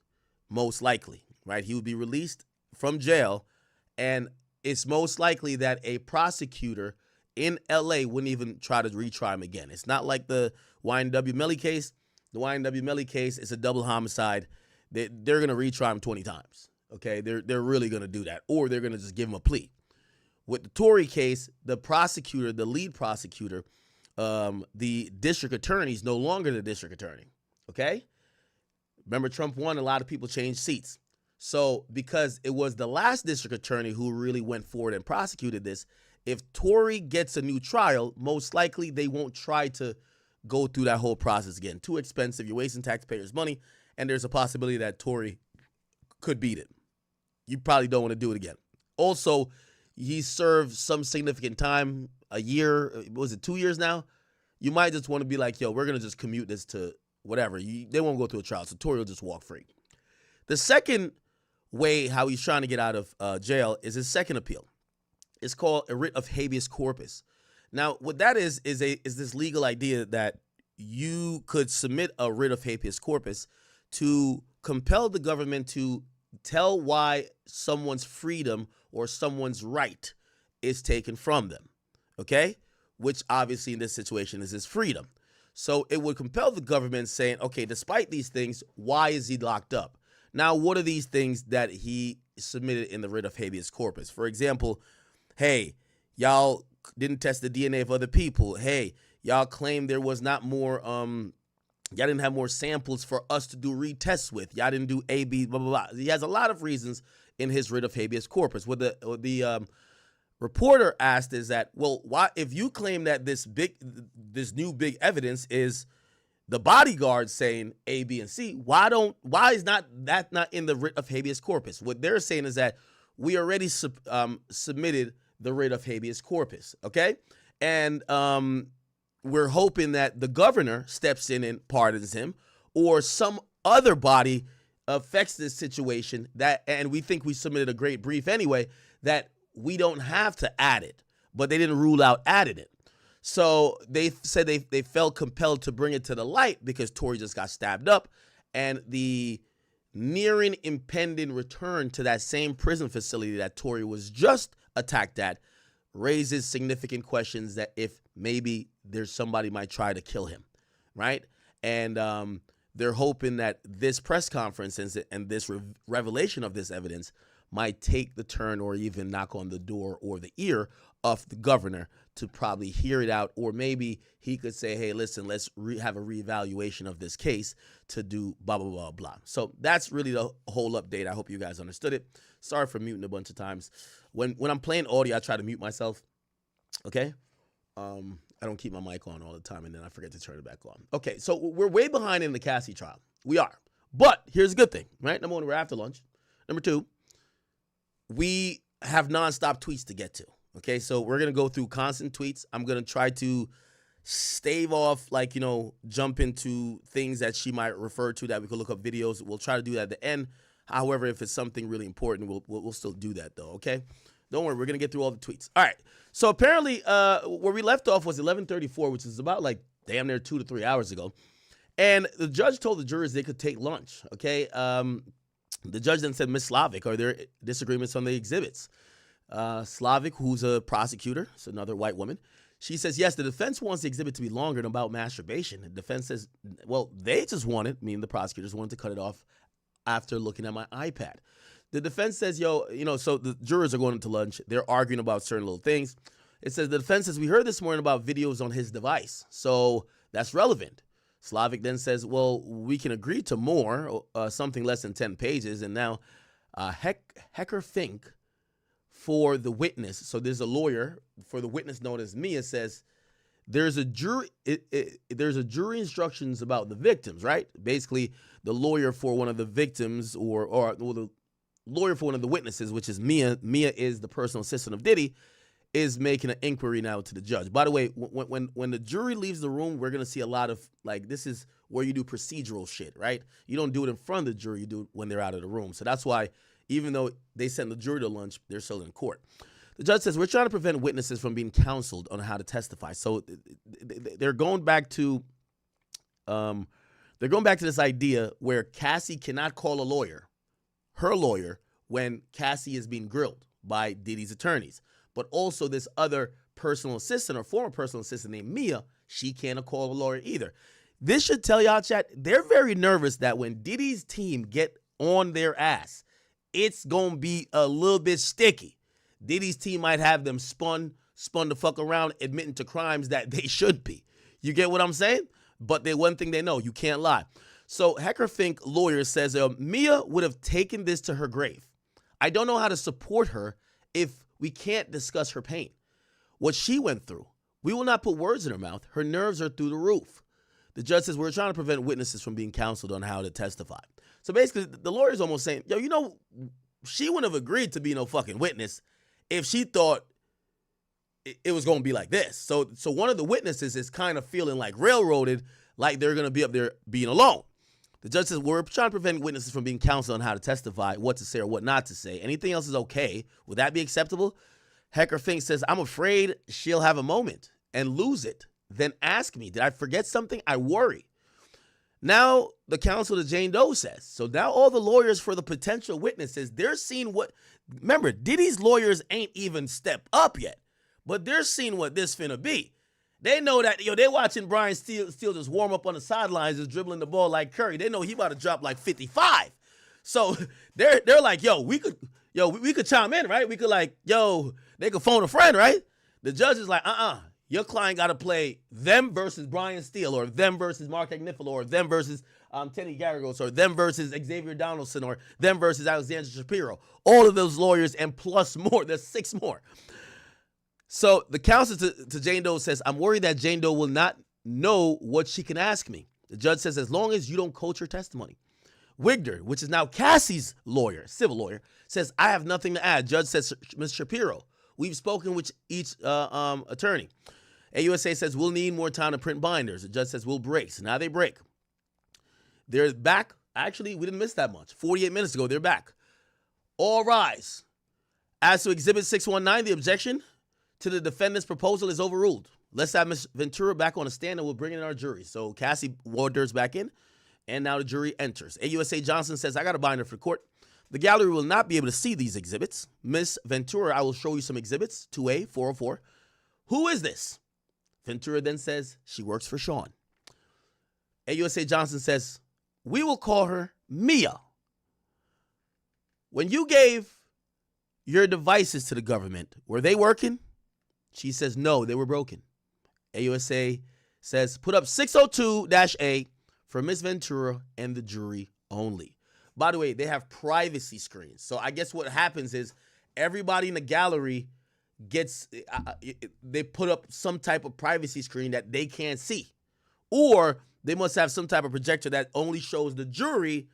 most likely, right? He would be released from jail, and it's most likely that a prosecutor in LA wouldn't even try to retry him again. It's not like the YNW Melly case. The YNW Melly case is a double homicide. They're going to retry him 20 times, okay? They're really going to do that, or they're going to just give him a plea. With the Tory case, the prosecutor, the lead prosecutor, the district attorney is no longer the district attorney, okay? Remember, Trump won, a lot of people changed seats. So because it was the last district attorney who really went forward and prosecuted this, if Tory gets a new trial, most likely they won't try to go through that whole process again. Too expensive. You're wasting taxpayers' money, and there's a possibility that Tory could beat it. You probably don't want to do it again. Also, he served some significant time, a year, was it 2 years now? You might just want to be like, yo, we're going to just commute this to whatever. They won't go through a trial, so Tory will just walk free. The second way how he's trying to get out of jail is his second appeal. It's called a writ of habeas corpus. Now, what that is this legal idea that you could submit a writ of habeas corpus to compel the government to tell why someone's freedom or someone's right is taken from them, okay? Which obviously in this situation is his freedom. So it would compel the government saying, okay, despite these things, why is he locked up? Now, what are these things that he submitted in the writ of habeas corpus? For example, hey, y'all didn't test the DNA of other people. Hey, y'all claim there was not more, y'all didn't have more samples for us to do retests with. Y'all didn't do A, B, blah, blah, blah. He has a lot of reasons in his writ of habeas corpus. What the reporter asked is that, well, why, if you claim that this new big evidence is the bodyguard saying A, B, and C, why is that not in the writ of habeas corpus? What they're saying is that we already submitted the writ of habeas corpus, okay? And we're hoping that the governor steps in and pardons him, or some other body affects this situation and we think we submitted a great brief anyway, that we don't have to add it, but they didn't rule out adding it. So they said they felt compelled to bring it to the light because Tory just got stabbed up, and the nearing impending return to that same prison facility that Tory was just attacked at raises significant questions that if maybe there's somebody might try to kill him, right? And they're hoping that this press conference and this revelation of this evidence might take the turn or even knock on the door or the ear of the governor to probably hear it out, or maybe he could say, hey, listen, let's have a reevaluation of this case to do blah, blah, blah, blah. So that's really the whole update. I hope you guys understood it. Sorry for muting a bunch of times. When I'm playing audio, I try to mute myself, okay? I don't keep my mic on all the time, and then I forget to turn it back on. Okay, so we're way behind in the CASSIE trial. We are. But here's a good thing, right? Number one, we're after lunch. Number two, we have nonstop tweets to get to. Okay, so we're going to go through constant tweets. I'm going to try to stave off, jump into things that she might refer to that we could look up videos. We'll try to do that at the end. However, if it's something really important, we'll still do that, though, okay? Don't worry, we're going to get through all the tweets. All right, so apparently where we left off was 11:34, which is about, damn near 2 to 3 hours ago. And the judge told the jurors they could take lunch, okay? The judge then said, Ms. Slavic, are there disagreements on the exhibits? Slavic, who's a prosecutor, it's another white woman, she says, yes, the defense wants the exhibit to be longer and about masturbation. The defense says, well, they just wanted, meaning the prosecutors wanted to cut it off after looking at my iPad. The defense says, so the jurors are going into lunch. They're arguing about certain little things. It says, the defense says, we heard this morning about videos on his device, so that's relevant. Slavic then says, well, we can agree to more, something less than 10 pages. And now Hecker Fink, for the witness, so there's a lawyer for the witness known as Mia, says there's a jury instructions about the victims, right? Basically, the lawyer for one of the victims or the lawyer for one of the witnesses, which is Mia is the personal assistant of Diddy, is making an inquiry now to the judge. By the way, when the jury leaves the room, we're going to see a lot of, this is where you do procedural shit, right? You don't do it in front of the jury, you do it when they're out of the room. So that's why even though they send the jury to lunch, they're still in court. The judge says, we're trying to prevent witnesses from being counseled on how to testify. So they're going back to this idea where Cassie cannot call a lawyer, her lawyer, when Cassie is being grilled by Diddy's attorneys. But also this other personal assistant or former personal assistant named Mia, she can't call a lawyer either. This should tell y'all, chat, they're very nervous that when Diddy's team get on their ass, it's going to be a little bit sticky. Diddy's team might have them spun the fuck around, admitting to crimes that they should be. You get what I'm saying? But one thing they know, you can't lie. So Hecker Fink lawyer says Mia would have taken this to her grave. I don't know how to support her if we can't discuss her pain. What she went through. We will not put words in her mouth. Her nerves are through the roof. The judge says we're trying to prevent witnesses from being counseled on how to testify. So basically, the lawyer's almost saying, yo, you know, she wouldn't have agreed to be no fucking witness if she thought it was going to be like this. So one of the witnesses is kind of feeling like railroaded, like they're going to be up there being alone. The judge says, we're trying to prevent witnesses from being counseled on how to testify, what to say or what not to say. Anything else is okay. Would that be acceptable? Hecker Fink says, I'm afraid she'll have a moment and lose it. Then ask me, did I forget something? I worry. Now the counsel to Jane Doe says, so now all the lawyers for the potential witnesses, they're seeing what, remember, Diddy's lawyers ain't even stepped up yet, but they're seeing what this finna be. They know that, they're watching Brian Steele just warm up on the sidelines, just dribbling the ball like Curry. They know he about to drop like 55. So they're like, we could chime in, right? We could they could phone a friend, right? The judge is like, your client got to play them versus Brian Steele, or them versus Mark Agnifilo, or them versus Teddy Garagos, or them versus Xavier Donaldson, or them versus Alexander Shapiro. All of those lawyers and plus more. There's 6 more. So the counsel to Jane Doe says, I'm worried that Jane Doe will not know what she can ask me. The judge says, as long as you don't coach her testimony. Wigder, which is now Cassie's lawyer, civil lawyer, says, I have nothing to add. Judge says, Ms. Shapiro, we've spoken with each attorney. AUSA says, we'll need more time to print binders. The judge says, we'll break. So now they break. They're back. Actually, we didn't miss that much. 48 minutes ago, they're back. All rise. As to Exhibit 619, the objection to the defendant's proposal is overruled. Let's have Ms. Ventura back on the stand and we'll bring in our jury. So Cassie wanders back in, and now the jury enters. AUSA Johnson says, I got a binder for the court. The gallery will not be able to see these exhibits. Ms. Ventura, I will show you some exhibits. 2A, 404. Who is this? Ventura then says, she works for Sean. AUSA Johnson says, we will call her Mia. When you gave your devices to the government, were they working? She says, no, they were broken. AUSA says, put up 602-A for Ms. Ventura and the jury only. By the way, they have privacy screens. So I guess what happens is everybody in the gallery gets, they put up some type of privacy screen that they can't see. Or they must have some type of projector that only shows the jury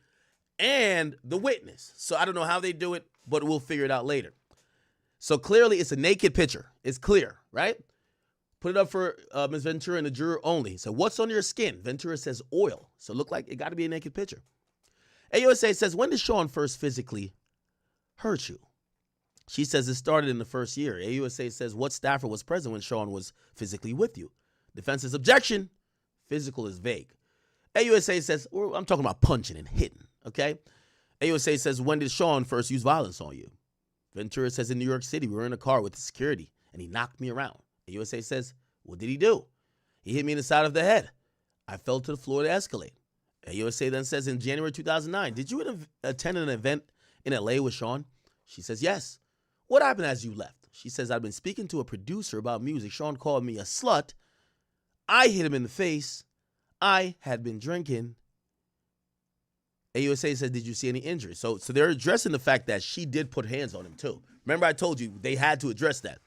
and the witness. So I don't know how they do it, but we'll figure it out later. So clearly it's a naked picture. It's clear, right? Put it up for Ms. Ventura and the juror only. So what's on your skin? Ventura says oil. So look like it got to be a naked picture. AUSA says, when did Sean first physically hurt you? She says it started in the first year. AUSA says, what staffer was present when Sean was physically with you? Defense's objection. Physical is vague. AUSA says, I'm talking about punching and hitting, okay? AUSA says, when did Sean first use violence on you? Ventura says, in New York City, we were in a car with security, and he knocked me around. AUSA says, what did he do? He hit me in the side of the head. I fell to the floor to escalate. AUSA then says, in January 2009, did you attend an event in LA with Sean? She says, yes. What happened as you left? She says, I've been speaking to a producer about music. Sean called me a slut. I hit him in the face. I had been drinking. AUSA says, did you see any injuries? So they're addressing the fact that she did put hands on him too. Remember I told you they had to address that.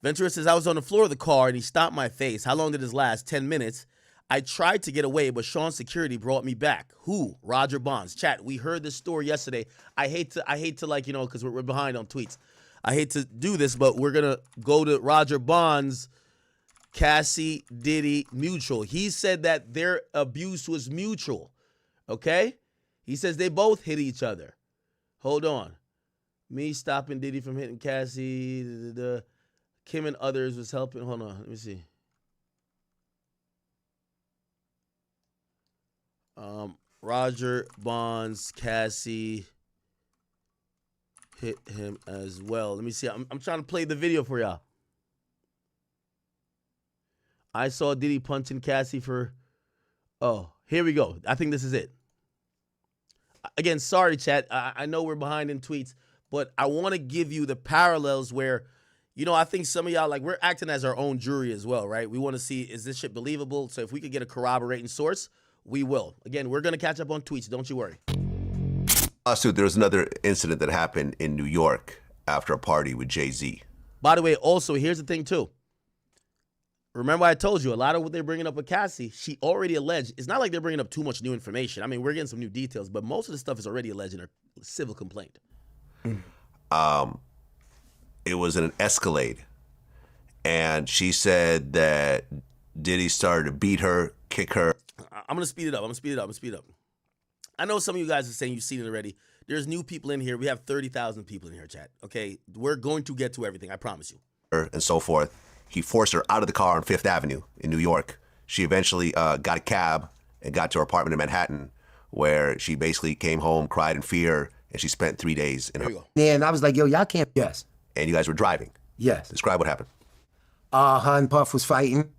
Ventura says, I was on the floor of the car and he stomped my face. How long did this last? 10 minutes. I tried to get away, but Sean's security brought me back. Who? Roger Bonds. Chat, we heard this story yesterday. I hate to like, because we're behind on tweets. I hate to do this, but we're going to go to Roger Bonds, Cassie, Diddy, mutual. He said that their abuse was mutual. Okay? He says they both hit each other. Hold on. Me stopping Diddy from hitting Cassie. Kim and others was helping. Hold on. Let me see. Roger Bonds, Cassie hit him as well. Let me see. I'm trying to play the video for y'all. I saw Diddy punching Cassie for... Oh, here we go. I think this is it. Again, sorry, chat. I know we're behind in tweets, but I want to give you the parallels where, I think some of y'all, like, we're acting as our own jury as well, right? We want to see, is this shit believable? So if we could get a corroborating source, we will. Again, we're going to catch up on tweets. Don't you worry. Lawsuit, there was another incident that happened in New York after a party with Jay-Z. By the way, also, here's the thing, too. Remember I told you, a lot of what they're bringing up with Cassie, she already alleged. It's not like they're bringing up too much new information. I mean, we're getting some new details, but most of the stuff is already alleged in her civil complaint. It was an Escalade. And she said that Diddy started to beat her, kick her. I'm going to speed it up. I know some of you guys are saying you've seen it already. There's new people in here. We have 30,000 people in here, chat. Okay? We're going to get to everything. I promise you. And so forth. He forced her out of the car on Fifth Avenue in New York. She eventually got a cab and got to her apartment in Manhattan, where she basically came home, cried in fear, and she spent 3 days in her. And I was like, yo, y'all can't. Yes. And you guys were driving. Yes. Describe what happened. Her and Puff was fighting,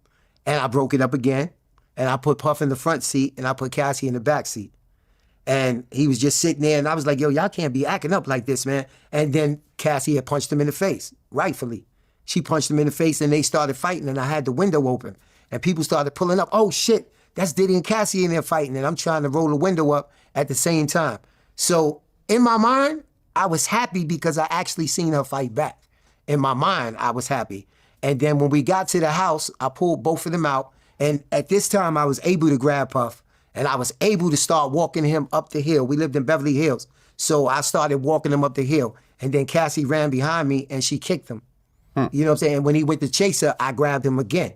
and I broke it up again. And I put Puff in the front seat, and I put Cassie in the back seat. And he was just sitting there, and I was like, yo, y'all can't be acting up like this, man. And then Cassie had punched him in the face, rightfully. She punched him in the face, and they started fighting, and I had the window open. And people started pulling up. Oh, shit, that's Diddy and Cassie in there fighting, and I'm trying to roll the window up at the same time. So in my mind, I was happy because I actually seen her fight back. In my mind, I was happy. And then when we got to the house, I pulled both of them out. And at this time, I was able to grab Puff, and I was able to start walking him up the hill. We lived in Beverly Hills. So I started walking him up the hill. And then Cassie ran behind me, and she kicked him. You know what I'm saying? When he went to chase her, I grabbed him again,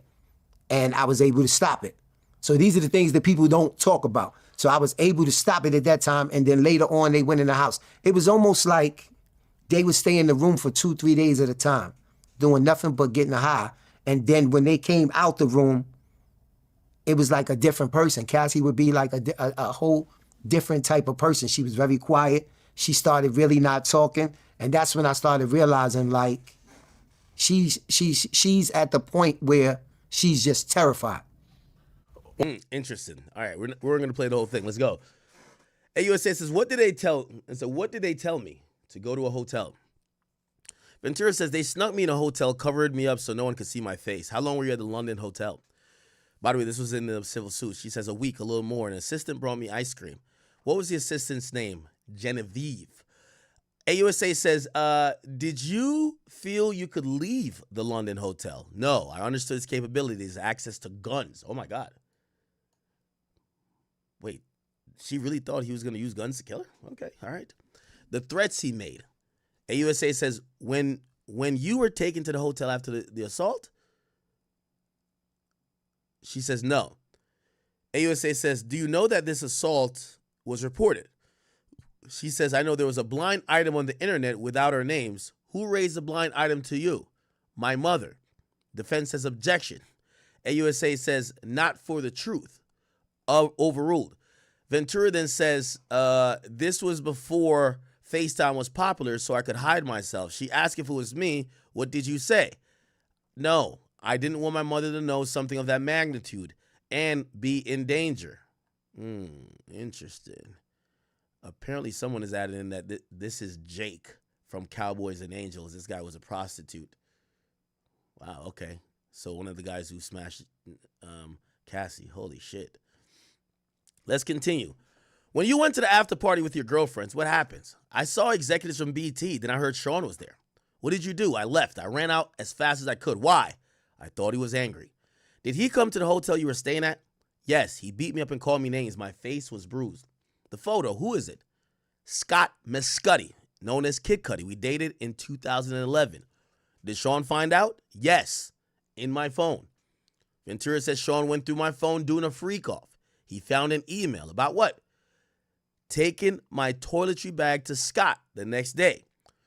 and I was able to stop it. So these are the things that people don't talk about. So I was able to stop it at that time, and then later on, they went in the house. It was almost like they would stay in the room for 2-3 days at a time, doing nothing but getting high. And then when they came out the room, it was like a different person. Cassie would be like a whole different type of person. She was very quiet. She started really not talking, and that's when I started realizing, like, she's at the point where she's just terrified. Interesting. All right, we're going to play the whole thing. Let's go. AUSA says, what did they tell me to go to a hotel? Ventura says, they snuck me in a hotel, covered me up so no one could see my face. How long were you at the London hotel? By the way, this was in the civil suit. She says, a week, a little more. An assistant brought me ice cream. What was the assistant's name? Genevieve. AUSA says, did you feel you could leave the London hotel? No, I understood its capabilities, access to guns. Oh, my God. Wait, she really thought he was going to use guns to kill her? Okay, all right. The threats he made. AUSA says, when you were taken to the hotel after the assault? She says, no. AUSA says, do you know that this assault was reported? She says, I know there was a blind item on the internet without our names. Who raised the blind item to you? My mother. Defense says objection. AUSA says, not for the truth. Overruled. Ventura then says, this was before FaceTime was popular, so I could hide myself. She asked if it was me. What did you say? No, I didn't want my mother to know something of that magnitude and be in danger. Interesting. Apparently someone has added in that this is Jake from Cowboys and Angels. This guy was a prostitute. Wow, okay. So one of the guys who smashed Cassie. Holy shit. Let's continue. When you went to the after party with your girlfriends, what happens? I saw executives from BT, then I heard Sean was there. What did you do? I left. I ran out as fast as I could. Why? I thought he was angry. Did he come to the hotel you were staying at? Yes, he beat me up and called me names. My face was bruised. The photo, who is it? Scott Mescuddy, known as Kid Cudi. We dated in 2011. Did Sean find out? Yes, in my phone. Ventura says Sean went through my phone doing a freak off. He found an email about what? Taking my toiletry bag to Scott the next day.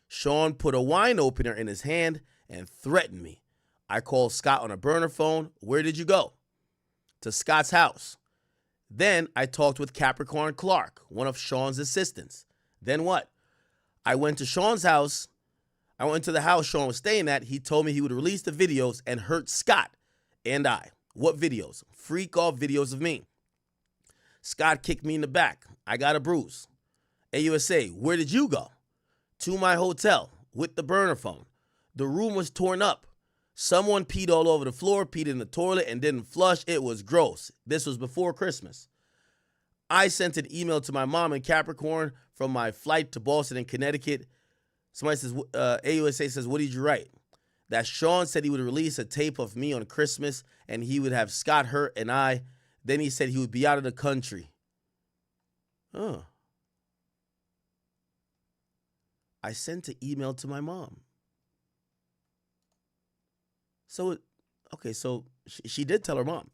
Sean put a wine opener in his hand and threatened me. I called Scott on a burner phone. Where did you go? To Scott's house. Then I talked with Capricorn Clark, one of Sean's assistants. Then what? I went to Sean's house. I went to the house Sean was staying at. He told me he would release the videos and hurt Scott and I. What videos? Freak off videos of me. Scott kicked me in the back. I got a bruise. AUSA, where did you go? To my hotel with the burner phone. The room was torn up. Someone peed all over the floor, peed in the toilet, and didn't flush. It was gross. This was before Christmas. I sent an email to my mom in Capricorn from my flight to Boston and Connecticut. Somebody says, AUSA says, what did you write? That Sean said he would release a tape of me on Christmas and he would have Scott Hurt and I. Then he said he would be out of the country. Huh. I sent an email to my mom. So, okay, so she did tell her mom.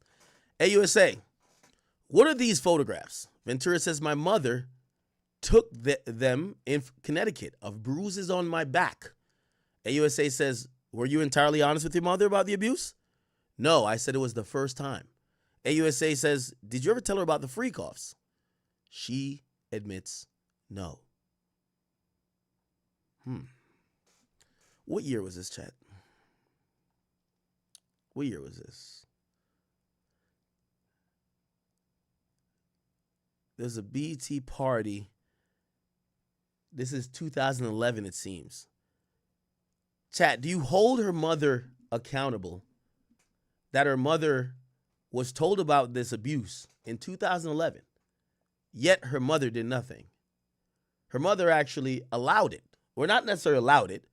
AUSA, what are these photographs? Ventura says my mother took them in Connecticut of bruises on my back. AUSA says, were you entirely honest with your mother about the abuse? No, I said it was the first time. AUSA says, did you ever tell her about the freak-offs? She admits no. What year was this, chat? What year was this? There's a BET party. This is 2011, it seems. Chat, do you hold her mother accountable that her mother was told about this abuse in 2011, yet her mother did nothing? Her mother actually allowed it, or not necessarily allowed it,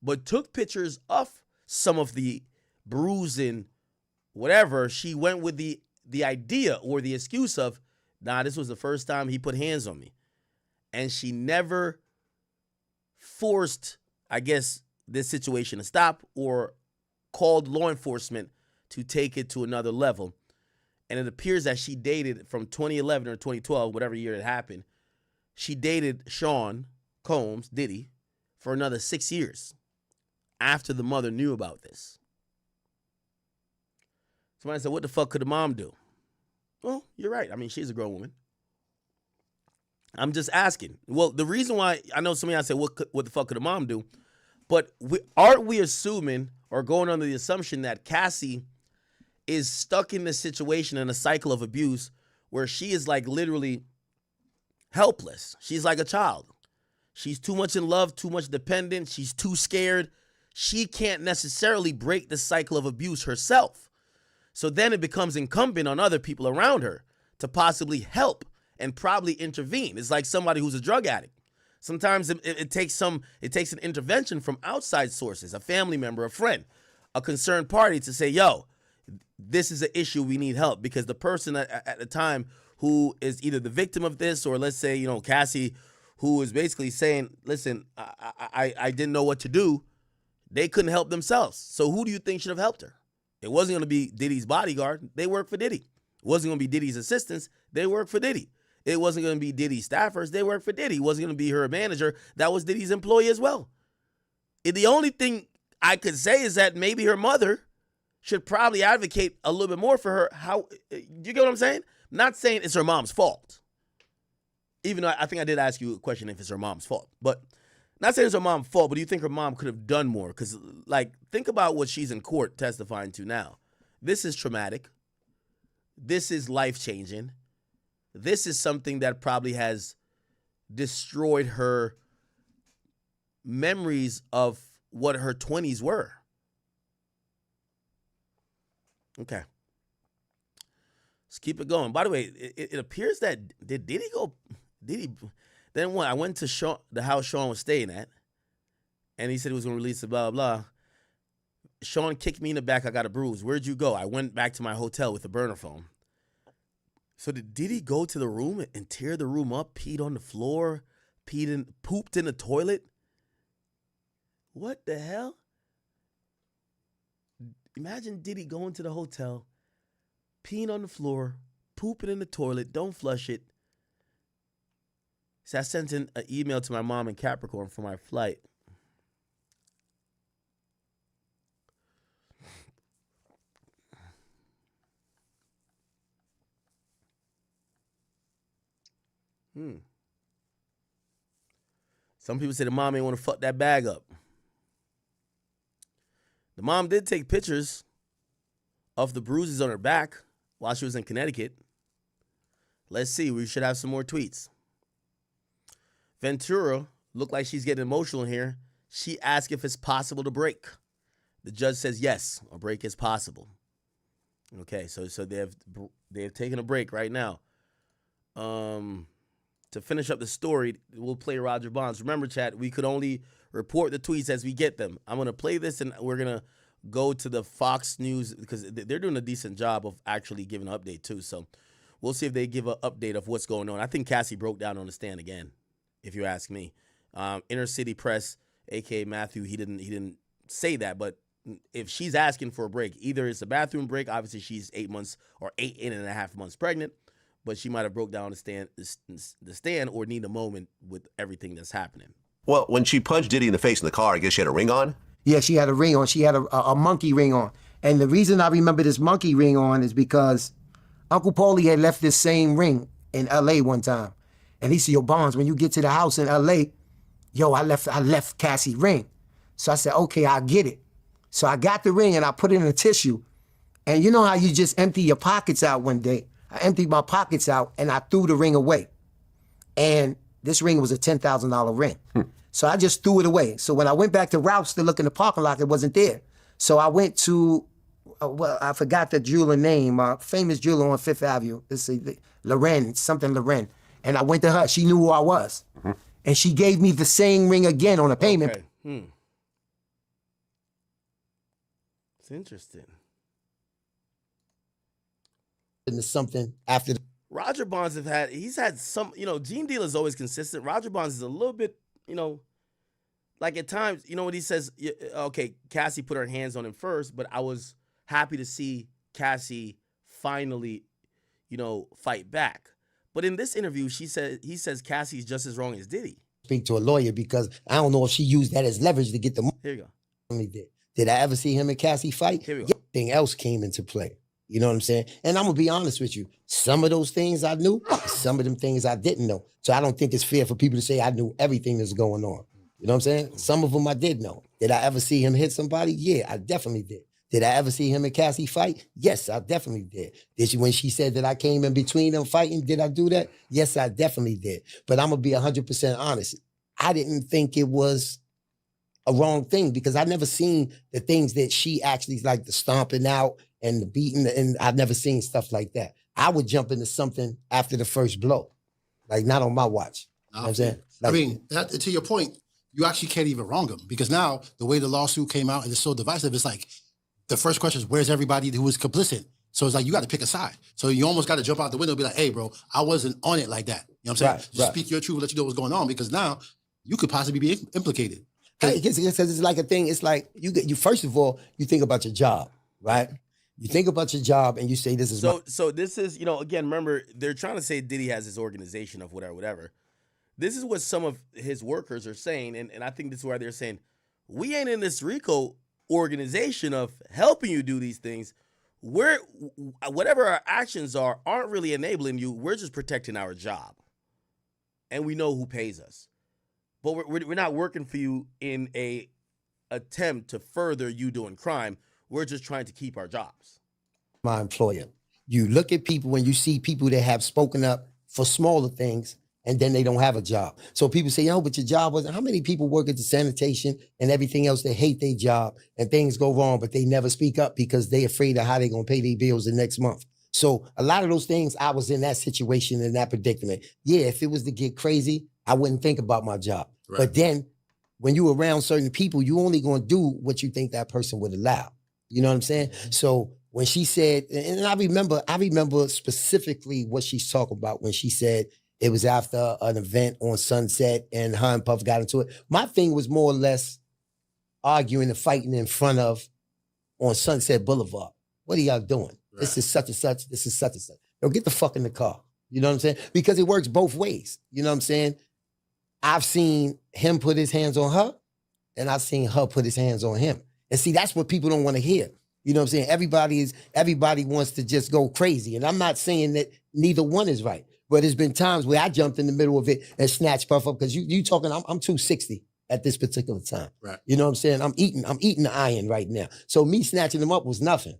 but took pictures of some of the bruising, whatever. She went with the idea or the excuse of, nah, this was the first time he put hands on me. And she never forced, I guess, this situation to stop or called law enforcement to take it to another level. And it appears that she dated from 2011 or 2012, whatever year it happened, she dated Sean Combs, Diddy, for another 6 years after the mother knew about this. Somebody said, what the fuck could the mom do? Well, you're right. I mean, she's a grown woman. I'm just asking. Well, the reason why I know some of y'all say, what the fuck could a mom do? But aren't we assuming or going under the assumption that Cassie is stuck in this situation in a cycle of abuse where she is like literally helpless? She's like a child. She's too much in love, too much dependent. She's too scared. She can't necessarily break the cycle of abuse herself. So then it becomes incumbent on other people around her to possibly help and probably intervene. It's like somebody who's a drug addict. Sometimes it takes an intervention from outside sources, a family member, a friend, a concerned party to say, yo, this is an issue, we need help. Because the person at the time who is either the victim of this or let's say, Cassie, who is basically saying, listen, I didn't know what to do, they couldn't help themselves. So who do you think should have helped her? It wasn't going to be Diddy's bodyguard. They work for Diddy. It wasn't going to be Diddy's assistants. They work for Diddy. It wasn't going to be Diddy's staffers. They work for Diddy. It wasn't going to be her manager. That was Diddy's employee as well. The only thing I could say is that maybe her mother should probably advocate a little bit more for her. How, you get what I'm saying? I'm not saying it's her mom's fault. Even though I think I did ask you a question if it's her mom's fault. But not saying it's her mom's fault, but do you think her mom could have done more? Because, think about what she's in court testifying to now. This is traumatic. This is life-changing. This is something that probably has destroyed her memories of what her 20s were. Okay. Let's keep it going. By the way, it appears that Diddy then I went to the house Sean was staying at, and he said he was going to release it, blah, blah, blah. Sean kicked me in the back. I got a bruise. Where'd you go? I went back to my hotel with a burner phone. So did Diddy go to the room and tear the room up, peed on the floor, pooped in the toilet? What the hell? Imagine Diddy going to the hotel, peeing on the floor, pooping in the toilet, don't flush it. So I sent in an email to my mom in Capricorn for my flight. Some people say the mom ain't want to fuck that bag up. The mom did take pictures of the bruises on her back while she was in Connecticut. Let's see. We should have some more tweets. Ventura looked like she's getting emotional here. She asked if it's possible to break. The judge says yes, a break is possible. Okay, so they have taken a break right now. To finish up the story, we'll play Roger Bonds. Remember, chat, we could only report the tweets as we get them. I'm going to play this, and we're going to go to the Fox News because they're doing a decent job of actually giving an update, too. So we'll see if they give an update of what's going on. I think Cassie broke down on the stand again, if you ask me. Inner City Press, a.k.a. Matthew, he didn't say that, but if she's asking for a break, either it's a bathroom break, obviously she's 8 months or 8.5 months pregnant, but she might have broke down the stand or need a moment with everything that's happening. Well, when she punched Diddy in the face in the car, I guess she had a ring on? Yeah, she had a ring on. She had a monkey ring on. And the reason I remember this monkey ring on is because Uncle Paulie had left this same ring in L.A. one time. And he said, yo, Bonds, when you get to the house in L.A., yo, I left Cassie ring. So I said, okay, I'll get it. So I got the ring and I put it in a tissue. And you know how you just empty your pockets out one day? I emptied my pockets out and I threw the ring away. And this ring was a $10,000 ring. So I just threw it away. So when I went back to Ralph's to look in the parking lot, it wasn't there. So I went to, well, I forgot the jeweler name, famous jeweler on Fifth Avenue. Let's see, Loren, something Loren. And I went to her. She knew who I was. And she gave me the same ring again on a payment. Okay. It's interesting. Into something after. Roger Bonds he's had some, Gene Deal is always consistent. Roger Bonds is a little bit, like at times, when he says, okay, Cassie put her hands on him first, but I was happy to see Cassie finally, fight back. But in this interview, he says Cassie's just as wrong as Diddy. Speak to a lawyer because I don't know if she used that as leverage to get the money. Here you go. Did I ever see him and Cassie fight? Here we go. Everything else came into play. You know what I'm saying? And I'm going to be honest with you. Some of those things I knew, some of them things I didn't know. So I don't think it's fair for people to say I knew everything that's going on. You know what I'm saying? Some of them I did know. Did I ever see him hit somebody? Yeah, I definitely did. Did I ever see him and Cassie fight? Yes, I definitely did. When she said that I came in between them fighting, did I do that? Yes, I definitely did. But I'm going to be 100% honest. I didn't think it was a wrong thing because I never seen the things that she actually like the stomping out and the beating, and I've never seen stuff like that. I would jump into something after the first blow, like not on my watch. You know what I'm saying? Like, to your point, you actually can't even wrong him because now the way the lawsuit came out and it's so divisive, it's like the first question is, where's everybody who was complicit? So it's like, you got to pick a side. So you almost got to jump out the window and be like, hey, bro, I wasn't on it like that. You know what I'm saying? Just speak your truth, let you know what's going on because now you could possibly be implicated. Because it's like a thing. It's like you first of all, you think about your job, right? You think about your job and you say, this is so this is, again, remember, they're trying to say Diddy has his organization of whatever. This is what some of his workers are saying, and I think this is why they're saying, we ain't in this RICO organization of helping you do these things. Whatever our actions aren't really enabling you. We're just protecting our job. And we know who pays us. But we're not working for you in a attempt to further you doing crime. We're just trying to keep our jobs. My employer. You look at people when you see people that have spoken up for smaller things and then they don't have a job. So people say, but your job wasn't. How many people work at the sanitation and everything else that hate their job and things go wrong, but they never speak up because they're afraid of how they're going to pay their bills the next month. So a lot of those things, I was in that situation, in that predicament. Yeah, if it was to get crazy, I wouldn't think about my job. Right. But then when you around certain people, you only going to do what you think that person would allow. You know what I'm saying? Mm-hmm. So when she said, and I remember specifically what she's talking about when she said it was after an event on Sunset and her and Puff got into it. My thing was more or less arguing and fighting in front of on Sunset Boulevard. What are y'all doing? Right. This is such and such. This is such and such. Yo, get the fuck in the car. You know what I'm saying? Because it works both ways. You know what I'm saying? I've seen him put his hands on her, and I've seen her put his hands on him. And see, that's what people don't want to hear. You know what I'm saying? Everybody wants to just go crazy. And I'm not saying that neither one is right. But there's been times where I jumped in the middle of it and snatched Puff up because you talking, I'm 260 at this particular time. Right. You know what I'm saying? I'm eating the iron right now. So me snatching him up was nothing.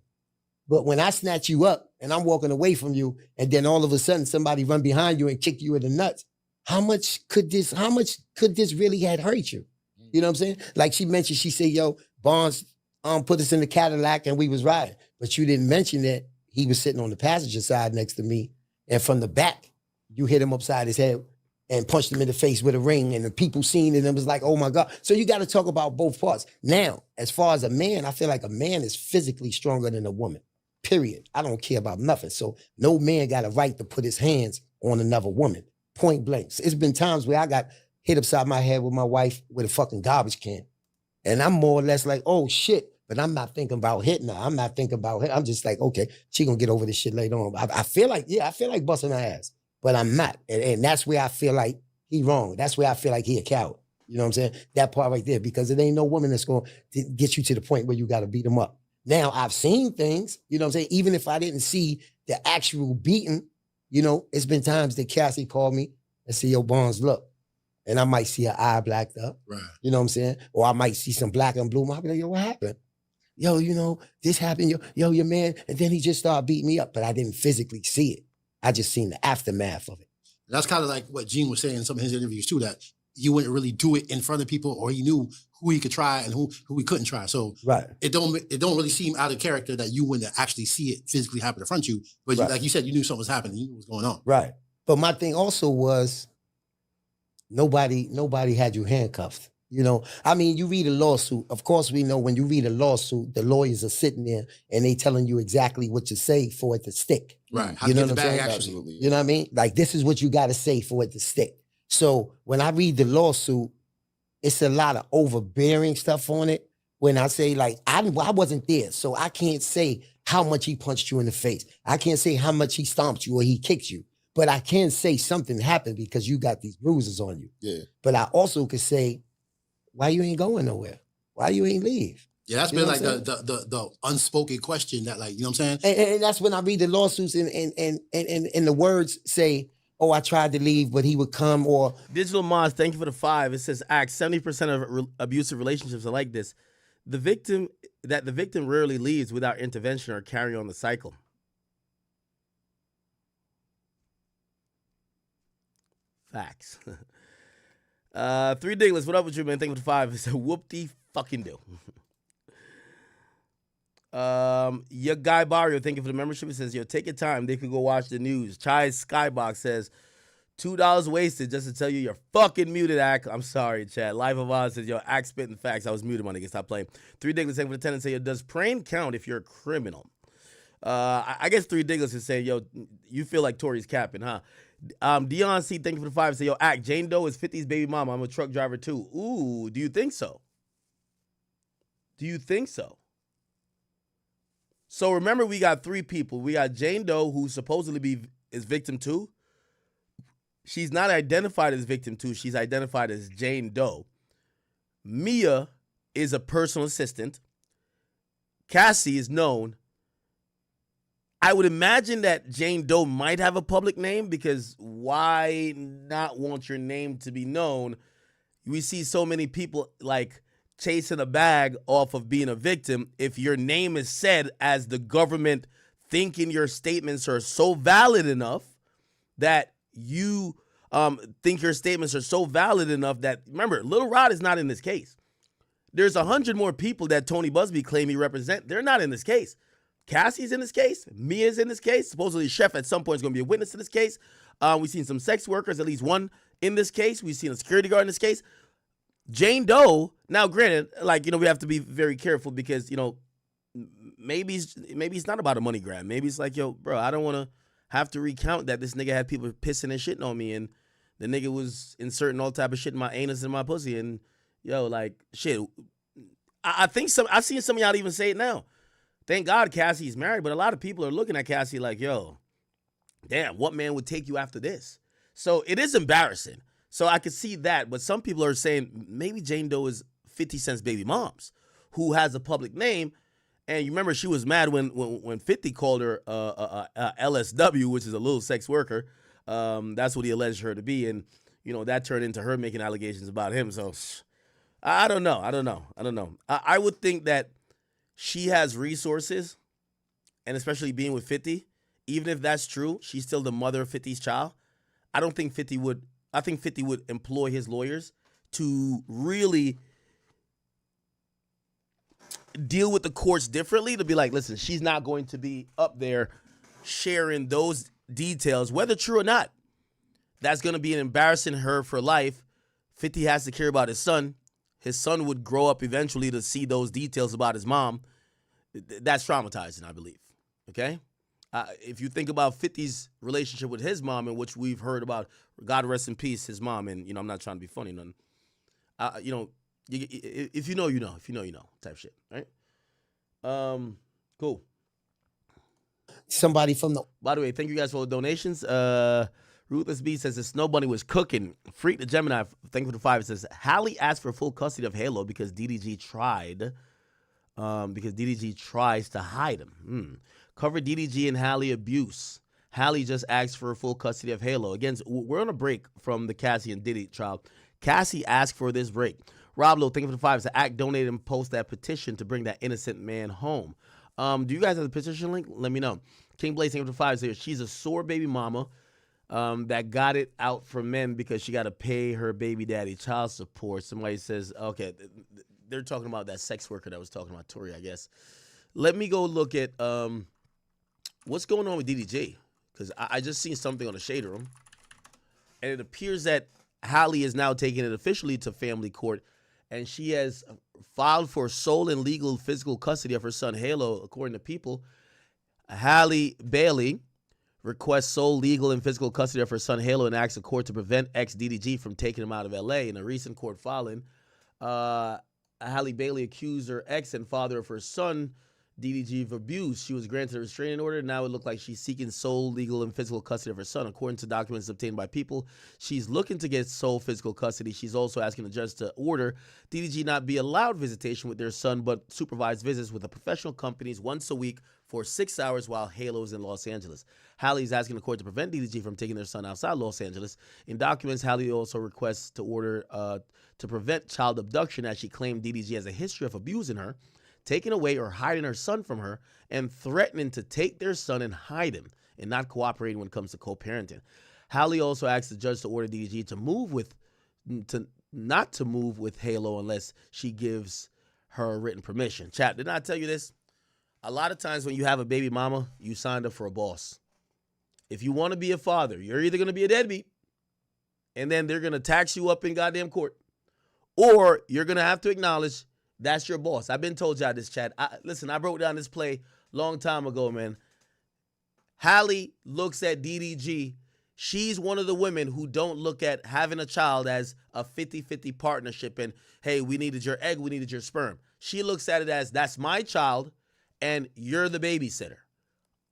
But when I snatch you up and I'm walking away from you, and then all of a sudden somebody run behind you and kick you in the nuts, how much could this really had hurt you? You know what I'm saying? Like she mentioned, she said, yo, Bonds put us in the Cadillac and we was riding. But you didn't mention that he was sitting on the passenger side next to me. And from the back, you hit him upside his head and punched him in the face with a ring, and the people seen it and was like, oh my God. So you got to talk about both parts. Now, as far as a man, I feel like a man is physically stronger than a woman, period. I don't care about nothing. So no man got a right to put his hands on another woman, point blank. So it's been times where I got hit upside my head with my wife with a fucking garbage can. And I'm more or less like, oh shit, but I'm not thinking about hitting her. I'm not thinking about hit. I'm just like, okay, she gonna get over this shit later on. I feel like busting her ass, but I'm not. And that's where I feel like he wrong. That's where I feel like he a coward. You know what I'm saying? That part right there, because it ain't no woman that's gonna get you to the point where you gotta beat him up. Now, I've seen things, you know what I'm saying? Even if I didn't see the actual beating, you know, it's been times that Cassie called me and said, yo, Barnes, look. And I might see her eye blacked up. Right. You know what I'm saying? Or I might see some black and blue. I'll be like, yo, what happened? Yo, you know, this happened. Yo, your man. And then he just started beating me up, but I didn't physically see it. I just seen the aftermath of it. That's kind of like what Gene was saying in some of his interviews too, that you wouldn't really do it in front of people, or he knew who he could try and who he couldn't try. So right. It don't really seem out of character that you wouldn't actually see it physically happen in front of you. But Right. like you said, you knew something was happening. You knew what was going on. Right. But my thing also was nobody had you handcuffed. You know, I mean, you read a lawsuit. Of course, we know when you read a lawsuit, the lawyers are sitting there and they telling you exactly what to say for it to stick. Right. How You to know get what the I'm bag saying? actually. You know what I mean? Like, this is what you got to say for it to stick. So when I read the lawsuit, it's a lot of overbearing stuff on it. When I say, like, I wasn't there, so I can't say how much he punched you in the face. I can't say how much he stomped you or he kicked you. But I can say something happened because you got these bruises on you. Yeah. But I also could say, why you ain't going nowhere? Why you ain't leave? Yeah, that's You been know like what I'm saying? the unspoken question that, like, you know what I'm saying? And that's when I read the lawsuits and the words say, oh, I tried to leave, but he would come, or Digital Moz, thank you for the 5. It says, Act 70% of abusive relationships are like this. The victim rarely leaves without intervention or carry on the cycle. Facts. 3 Dingless, what up with you, man? Thank you for the 5. It's a whoop-de fucking do. Your guy Barrio, thank you for the membership. It says, yo, take your time. They could go watch the news. Chai's Skybox says, $2 wasted just to tell you you're fucking muted, Act. I'm sorry, Chad. Life of Oz says, yo, Act spitting facts. I was muted, my nigga. Stop playing. 3 Dingless, thank you for the 10 and say, yo, does praying count if you're a criminal? I guess 3 Dingless is saying, yo, you feel like Tory's capping, huh? Dion C, thank you for the 5. Say, yo, Act, Jane Doe is 50's baby mama. I'm a truck driver too. Ooh, do you think so? Do you think so? So remember, we got 3 people. We got Jane Doe, who supposedly is victim 2. She's not identified as victim 2. She's identified as Jane Doe. Mia is a personal assistant. Cassie is known. I would imagine that Jane Doe might have a public name, because why not want your name to be known? We see so many people like chasing a bag off of being a victim. If your name is said as the government thinking your statements are so valid enough that you think your statements are so valid enough that, remember, Lil Rod is not in this case. There's 100 more people that Tony Busby claim he represent. They're not in this case. Cassie's in this case. Mia's in this case. Supposedly Chef at some point is going to be a witness to this case. We've seen some sex workers, at least one in this case. We've seen a security guard in this case. Jane Doe, now granted, like, you know, we have to be very careful because, you know, maybe it's not about a money grab. Maybe it's like, yo, bro, I don't want to have to recount that this nigga had people pissing and shitting on me, and the nigga was inserting all type of shit in my anus and my pussy, and yo, like, shit. I think I've seen some of y'all even say it now. Thank God Cassie's married, but a lot of people are looking at Cassie like, yo, damn, what man would take you after this? So it is embarrassing. So I could see that, but some people are saying maybe Jane Doe is 50 Cent's baby moms, who has a public name. And you remember she was mad when 50 called her LSW, which is a little sex worker. That's what he alleged her to be, and you know that turned into her making allegations about him. So I don't know. I would think that she has resources, and especially being with 50, even if that's true, she's still the mother of 50's child. I think 50 would employ his lawyers to really deal with the courts differently, to be like, listen, she's not going to be up there sharing those details, whether true or not. that's going to be an embarrassing her for life. 50 has to care about his son. His son would grow up eventually to see those details about his mom. That's traumatizing, I believe. Okay? If you think about 50's relationship with his mom, in which we've heard about, God rest in peace, his mom, and, I'm not trying to be funny, nothing. If you know, you know. If you know, you know, type shit, right? Cool. Somebody from the... By the way, thank you guys for the donations. Ruthless B says, the Snow Bunny was cooking. Freak the Gemini, thank you for the 5. It says, Halle asked for full custody of Halo because DDG tried. Because DDG tries to hide him. Cover DDG and Halle abuse. Halle just asked for full custody of Halo. Again, we're on a break from the Cassie and Diddy trial. Cassie asked for this break. Rob Lowe, thank you for the 5. It's ACT donate and post that petition to bring that innocent man home. Do you guys have the petition link? Let me know. King Blaze, thank you for the 5. Says she's a sore baby mama that got it out for men because she got to pay her baby daddy child support. Somebody says, okay, they're talking about that sex worker that was talking about Tori, I guess. Let me go look at what's going on with DDG, because I just seen something on the Shade Room, and it appears that Halle is now taking it officially to family court, and she has filed for sole and legal physical custody of her son Halo. According to People, Halle Bailey requests sole legal and physical custody of her son Halo and asks the court to prevent ex-DDG from taking him out of L.A. In a recent court filing, Halle Bailey accused her ex and father of her son DDG of abuse. She was granted a restraining order. Now it looked like she's seeking sole legal and physical custody of her son. According to documents obtained by People, she's looking to get sole physical custody. She's also asking the judge to order DDG not be allowed visitation with their son, but supervised visits with the professional companies once a week for 6 hours while Halo is in Los Angeles. Halle's asking the court to prevent DDG from taking their son outside Los Angeles. In documents, Halle also requests to order to prevent child abduction, as she claimed DDG has a history of abusing her, taking away or hiding her son from her, and threatening to take their son and hide him, and not cooperating when it comes to co-parenting. Halle also asked the judge to order DDG not to move with Halo unless she gives her written permission. Chat, did I tell you this? A lot of times when you have a baby mama, you signed up for a boss. If you want to be a father, you're either going to be a deadbeat, and then they're going to tax you up in goddamn court, or you're going to have to acknowledge that's your boss. I've been told y'all this, chat. Listen, I broke down this play long time ago, man. Halle looks at DDG. She's one of the women who don't look at having a child as a 50-50 partnership and, hey, we needed your egg, we needed your sperm. She looks at it as, that's my child, and you're the babysitter.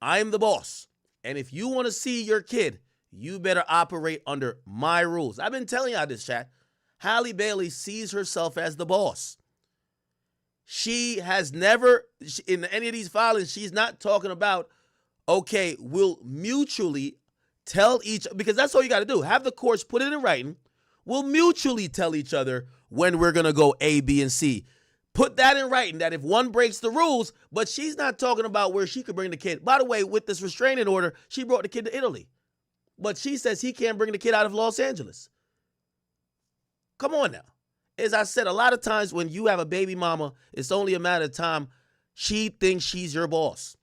I'm the boss. And if you want to see your kid, you better operate under my rules. I've been telling y'all this, chat. Halle Bailey sees herself as the boss. She has never, in any of these filings, she's not talking about, okay, we'll mutually tell each, because that's all you got to do. Have the courts put it in writing. We'll mutually tell each other when we're going to go A, B, and C. Put that in writing, that if one breaks the rules, but she's not talking about where she could bring the kid. By the way, with this restraining order, she brought the kid to Italy. But she says he can't bring the kid out of Los Angeles. Come on now. As I said, a lot of times when you have a baby mama, it's only a matter of time. She thinks she's your boss.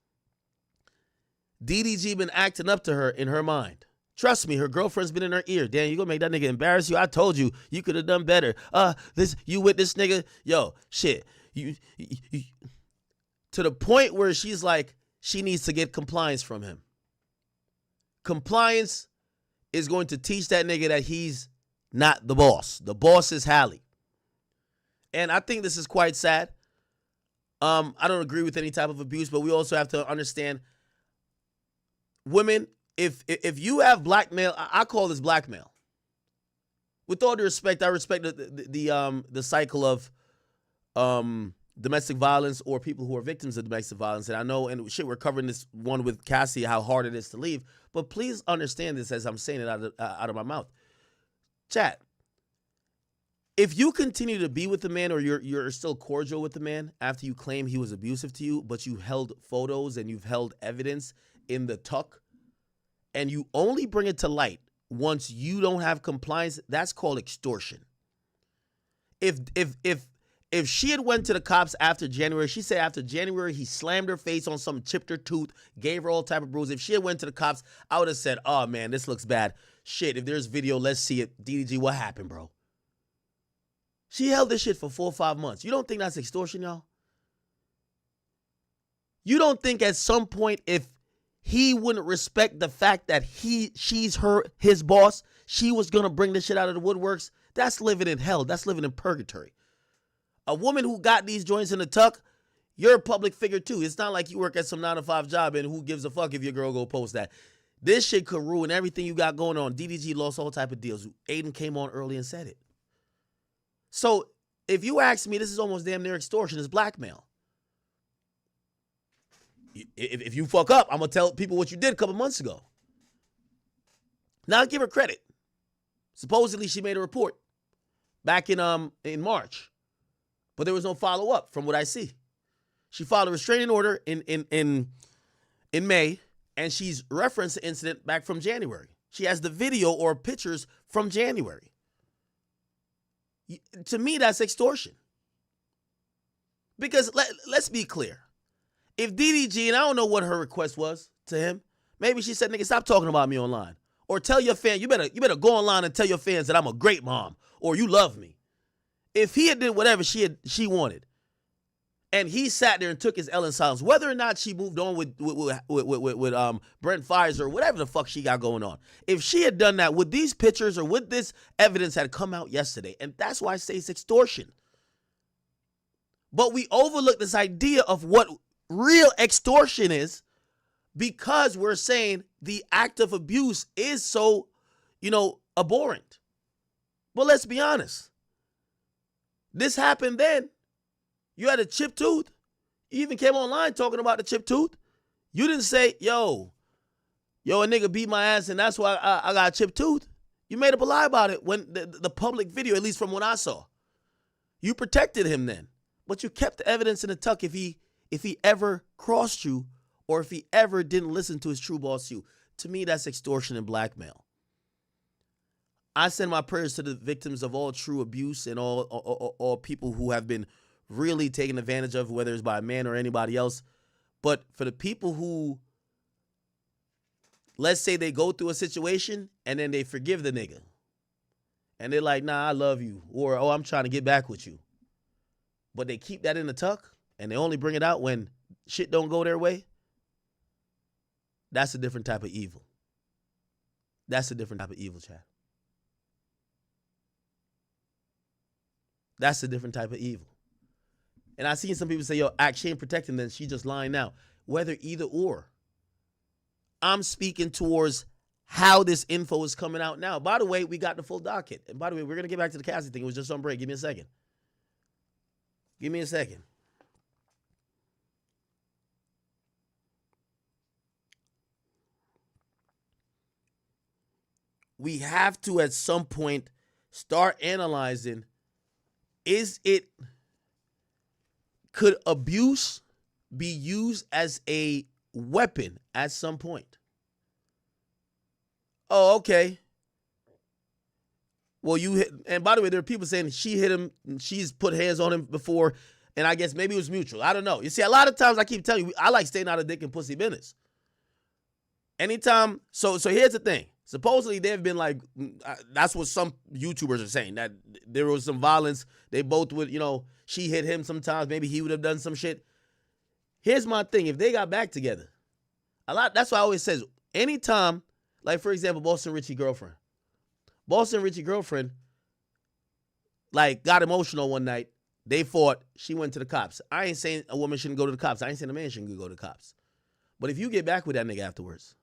DDG been acting up to her in her mind. Trust me, her girlfriend's been in her ear. Damn, you gonna make that nigga embarrass you? I told you, you could have done better. You with this nigga? Yo, shit. You to the point where she's like, she needs to get compliance from him. Compliance is going to teach that nigga that he's not the boss. The boss is Halle. And I think this is quite sad. I don't agree with any type of abuse, but we also have to understand, women, if you have blackmail, I call this blackmail. With all due respect, I respect the cycle of domestic violence or people who are victims of domestic violence. And I know, and shit, we're covering this one with Cassie, how hard it is to leave. But please understand this as I'm saying it out of my mouth. Chat. If you continue to be with the man, or you're still cordial with the man after you claim he was abusive to you, but you held photos and you've held evidence in the tuck, and you only bring it to light once you don't have compliance, that's called extortion. If If she had went to the cops after January, she said after January he slammed her face on something, chipped her tooth, gave her all type of bruises. If she had went to the cops, I would have said, oh man, this looks bad. Shit, if there's video, let's see it. DDG, what happened, bro? She held this shit for 4 or 5 months. You don't think that's extortion, y'all? You don't think at some point if he wouldn't respect the fact that she's his boss, she was gonna bring this shit out of the woodworks? That's living in hell. That's living in purgatory. A woman who got these joints in the tuck, you're a public figure too. It's not like you work at some 9-to-5 job and who gives a fuck if your girl go post that. This shit could ruin everything you got going on. DDG lost all type of deals. Aiden came on early and said it. So if you ask me, this is almost damn near extortion. It's blackmail. If you fuck up, I'm going to tell people what you did a couple months ago. Now, give her credit. Supposedly, she made a report back in March, but there was no follow-up from what I see. She filed a restraining order in May, and she's referenced the incident back from January. She has the video or pictures from January. To me, that's extortion. Because let's be clear. If DDG, and I don't know what her request was to him, maybe she said, nigga, stop talking about me online. Or tell your fan, you better go online and tell your fans that I'm a great mom or you love me. If he had did whatever she wanted, and he sat there and took his L in silence, whether or not she moved on with Brent Fires or whatever the fuck she got going on, if she had done that, would these pictures or would this evidence had come out yesterday? And that's why I say it's extortion. But we overlook this idea of what real extortion is because we're saying the act of abuse is so, abhorrent. But let's be honest. This happened then. You had a chipped tooth. You even came online talking about the chipped tooth. You didn't say, yo, a nigga beat my ass and that's why I got a chipped tooth. You made up a lie about it when the public video, at least from what I saw. You protected him then. But you kept the evidence in the tuck if he ever crossed you or if he ever didn't listen to his true boss you. To me, that's extortion and blackmail. I send my prayers to the victims of all true abuse and all people who have been really taken advantage of, whether it's by a man or anybody else. But for the people who, let's say they go through a situation and then they forgive the nigga. And they're like, nah, I love you. Or, oh, I'm trying to get back with you. But they keep that in the tuck and they only bring it out when shit don't go their way. That's a different type of evil. That's a different type of evil, Chad. That's a different type of evil. And I've seen some people say, yo, she ain't protecting them, she just lying now. Whether either or. I'm speaking towards how this info is coming out now. By the way, we got the full docket. And by the way, we're going to get back to the CASSIE thing. It was just on break. Give me a second. Give me a second. We have to, at some point, start analyzing, could abuse be used as a weapon at some point? Oh, okay. Well, you hit, and by the way, there are people saying she hit him, and she's put hands on him before, and I guess maybe it was mutual. I don't know. You see, a lot of times I keep telling you, I like staying out of dick and pussy business. Anytime, so here's the thing. Supposedly they've been like, that's what some YouTubers are saying, that there was some violence. They both would, she hit him sometimes. Maybe he would have done some shit. Here's my thing. If they got back together, that's why I always says, anytime, like for example, Boston Richie girlfriend, like got emotional one night. They fought. She went to the cops. I ain't saying a woman shouldn't go to the cops. I ain't saying a man shouldn't go to the cops. But if you get back with that nigga afterwards,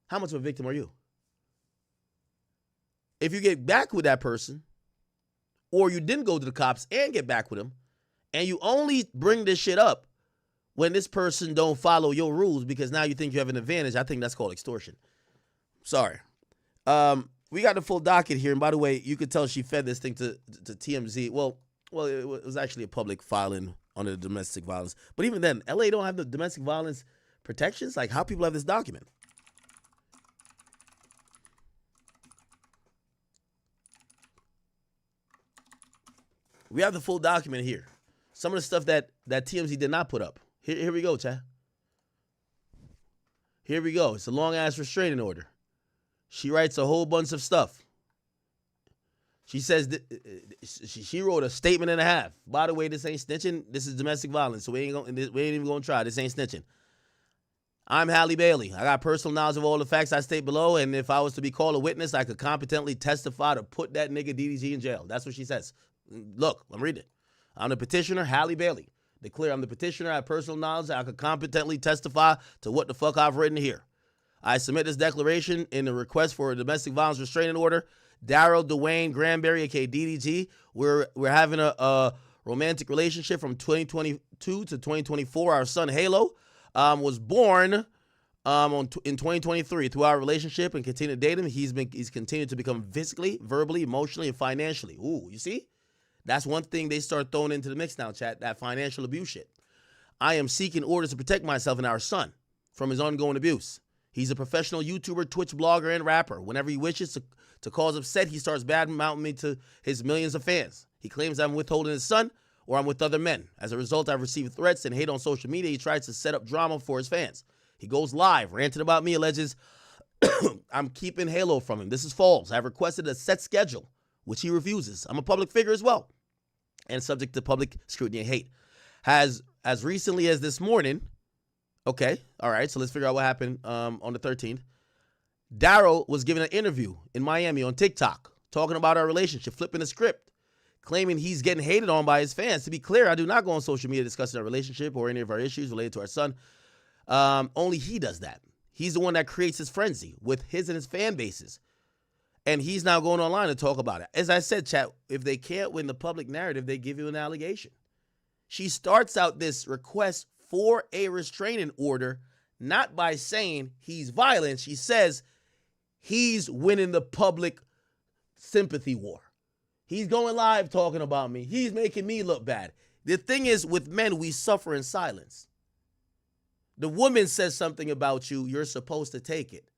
how much of a victim are you? If you get back with that person, or you didn't go to the cops and get back with him, and you only bring this shit up when this person don't follow your rules because now you think you have an advantage, I think that's called extortion. Sorry. We got the full docket here, and by the way, you could tell she fed this thing to TMZ. Well, it was actually a public filing under the domestic violence. But even then, LA don't have the domestic violence protections. Like, how people have this document? We have the full document here. Some of the stuff that TMZ did not put up. Here we go, chat. Here we go. It's a long-ass restraining order. She writes a whole bunch of stuff. She says she wrote a statement and a half. By the way, this ain't snitching. This is domestic violence, so we ain't even gonna try. This ain't snitching. I'm Halle Bailey. I got personal knowledge of all the facts I state below, and if I was to be called a witness, I could competently testify to put that nigga DDG in jail. That's what she says. Look, I'm reading it. I'm the petitioner, Halle Bailey. Declare I'm the petitioner. I have personal knowledge. I could competently testify to what the fuck I've written here. I submit this declaration in the request for a domestic violence restraining order. Daryl Dwayne Granberry, aka DDG. We're having a romantic relationship from 2022 to 2024. Our son Halo was born in 2023. Through our relationship and continued dating, he's continued to become physically, verbally, emotionally, and financially. Ooh, you see? That's one thing they start throwing into the mix now, chat, that financial abuse shit. I am seeking orders to protect myself and our son from his ongoing abuse. He's a professional YouTuber, Twitch blogger, and rapper. Whenever he wishes to cause upset, he starts badmouthing me to his millions of fans. He claims I'm withholding his son or I'm with other men. As a result, I've received threats and hate on social media. He tries to set up drama for his fans. He goes live, ranting about me, alleges I'm keeping Halo from him. This is false. I've requested a set schedule, which he refuses. I'm a public figure as well and subject to public scrutiny and hate. As recently as this morning, okay, all right, so let's figure out what happened on the 13th. Daryl was giving an interview in Miami on TikTok, talking about our relationship, flipping the script, claiming he's getting hated on by his fans. To be clear, I do not go on social media discussing our relationship or any of our issues related to our son. Only he does that. He's the one that creates his frenzy with his and his fan bases. And he's now going online to talk about it. As I said, chat, if they can't win the public narrative, they give you an allegation. She starts out this request for a restraining order, not by saying he's violent. She says he's winning the public sympathy war. He's going live talking about me. He's making me look bad. The thing is, with men, we suffer in silence. The woman says something about you, you're supposed to take it.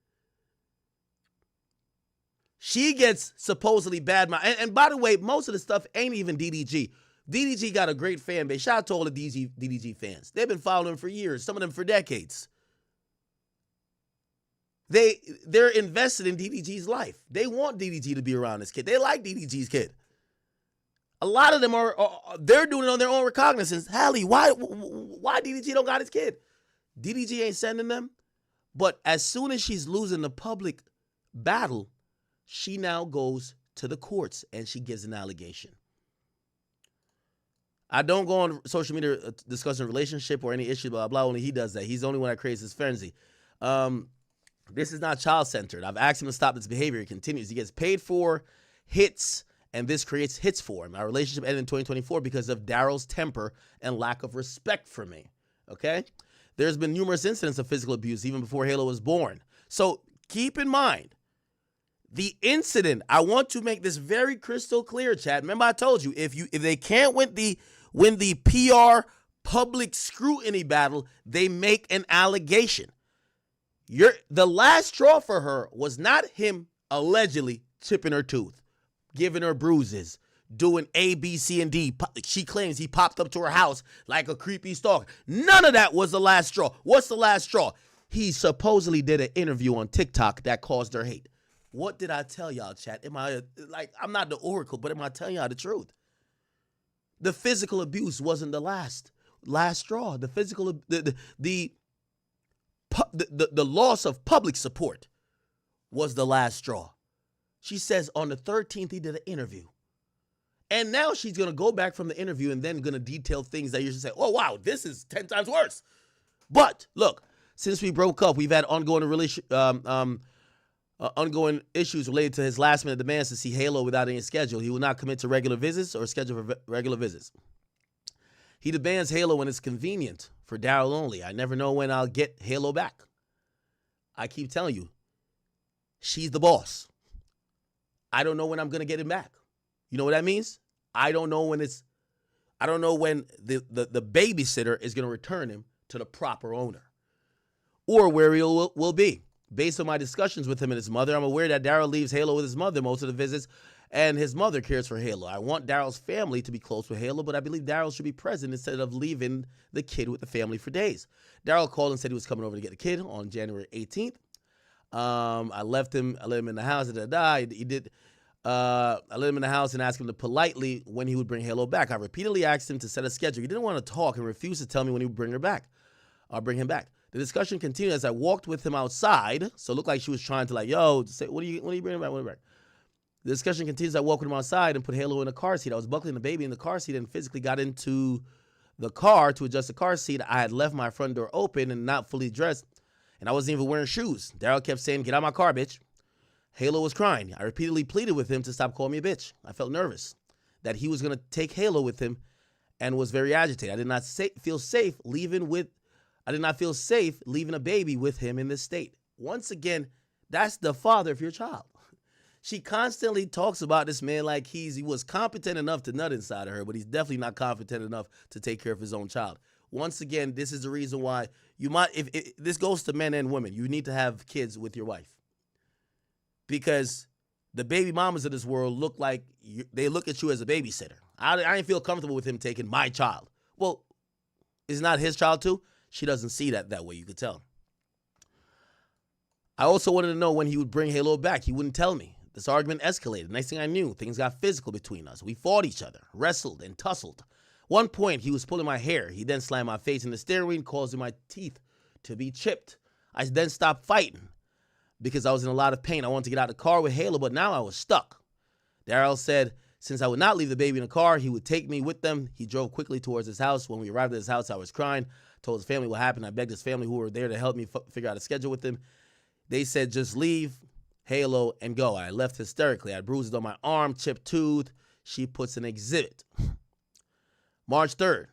She gets supposedly bad. And by the way, most of the stuff ain't even DDG. DDG got a great fan base. Shout out to all the DDG fans. They've been following him for years, some of them for decades. They're invested in DDG's life. They want DDG to be around this kid. They like DDG's kid. A lot of them they're doing it on their own recognizance. Halle, why DDG don't got his kid? DDG ain't sending them. But as soon as she's losing the public battle, she now goes to the courts and she gives an allegation. I don't go on social media discussing relationship or any issue, blah, blah. Only he does that. He's the only one that creates this frenzy. This is not child-centered. I've asked him to stop this behavior. He continues. He gets paid for hits, and this creates hits for him. Our relationship ended in 2024 because of Daryl's temper and lack of respect for me. Okay? There's been numerous incidents of physical abuse even before Halo was born. So keep in mind, the incident, I want to make this very crystal clear, chat. Remember I told you, if they can't win the PR public scrutiny battle, they make an allegation. The last straw for her was not him allegedly chipping her tooth, giving her bruises, doing A, B, C, and D. She claims he popped up to her house like a creepy stalker. None of that was the last straw. What's the last straw? He supposedly did an interview on TikTok that caused her hate. What did I tell y'all, chat? I'm not the oracle, but am I telling y'all the truth? The physical abuse wasn't the last straw. The loss of public support was the last straw. She says on the 13th he did an interview. And now she's going to go back from the interview and then going to detail things that you should say, oh, wow, this is 10 times worse. But look, since we broke up, we've had ongoing issues related to his last-minute demands to see Halo without any schedule. He will not commit to regular visits or schedule for regular visits. He demands Halo when it's convenient for Daryl only. I never know when I'll get Halo back. I keep telling you, she's the boss. I don't know when I'm going to get him back. You know what that means? I don't know when the babysitter is going to return him to the proper owner or where he will be. Based on my discussions with him and his mother, I'm aware that Daryl leaves Halo with his mother most of the visits And his mother cares for Halo. I want Daryl's family to be close with Halo, but I believe Daryl should be present instead of leaving the kid with the family for days. Daryl called and said he was coming over to get the kid on January 18th. I let him in the house. I let him in the house and asked him to politely when he would bring Halo back. I repeatedly asked him to set a schedule. He didn't want to talk and refused to tell me when he would bring him back. The discussion continued as I walked with him outside. So it looked like she was trying to like, yo, say, when are you bringing him back? The discussion continues. I walked with him outside and put Halo in the car seat. I was buckling the baby in the car seat and physically got into the car to adjust the car seat. I had left my front door open and not fully dressed, and I wasn't even wearing shoes. Daryl kept saying, "Get out of my car, bitch." Halo was crying. I repeatedly pleaded with him to stop calling me a bitch. I felt nervous that he was going to take Halo with him and was very agitated. I did not feel safe leaving a baby with him in this state. Once again, that's the father of your child. She constantly talks about this man like he was competent enough to nut inside of her, but he's definitely not competent enough to take care of his own child. Once again, this is the reason why you might, if this goes to men and women, you need to have kids with your wife. Because the baby mamas of this world look like they look at you as a babysitter. I didn't feel comfortable with him taking my child. Well, it's not his child too. She doesn't see that way, you could tell. I also wanted to know when he would bring Halo back. He wouldn't tell me. This argument escalated. Next thing I knew, things got physical between us. We fought each other, wrestled, and tussled. One point, he was pulling my hair. He then slammed my face in the steering wheel, causing my teeth to be chipped. I then stopped fighting because I was in a lot of pain. I wanted to get out of the car with Halo, but now I was stuck. Daryl said since I would not leave the baby in the car, he would take me with them. He drove quickly towards his house. When we arrived at his house, I was crying. Told his family what happened. I begged his family who were there to help me figure out a schedule with him. They said just leave Halo and go. I left hysterically. I had bruises on my arm, chipped tooth. She puts an exhibit. March 3rd.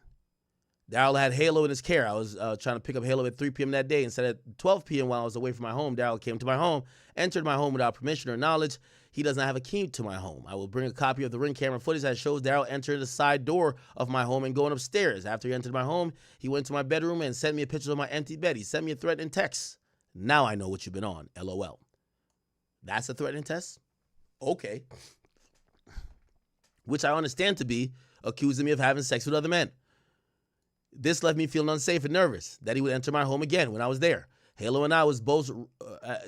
Daryl had Halo in his care. I was trying to pick up Halo at 3 p.m. that day. Instead, at 12 p.m. while I was away from my home, Daryl came to my home, entered my home without permission or knowledge. He doesn't have a key to my home. I will bring a copy of the Ring camera footage that shows Daryl entering the side door of my home and going upstairs. After he entered my home, he went to my bedroom and sent me a picture of my empty bed. He sent me a threatening text. Now I know what you've been on, LOL. That's a threatening text? Okay. Which I understand to be accusing me of having sex with other men. This left me feeling unsafe and nervous that he would enter my home again when I was there. Halo and I was both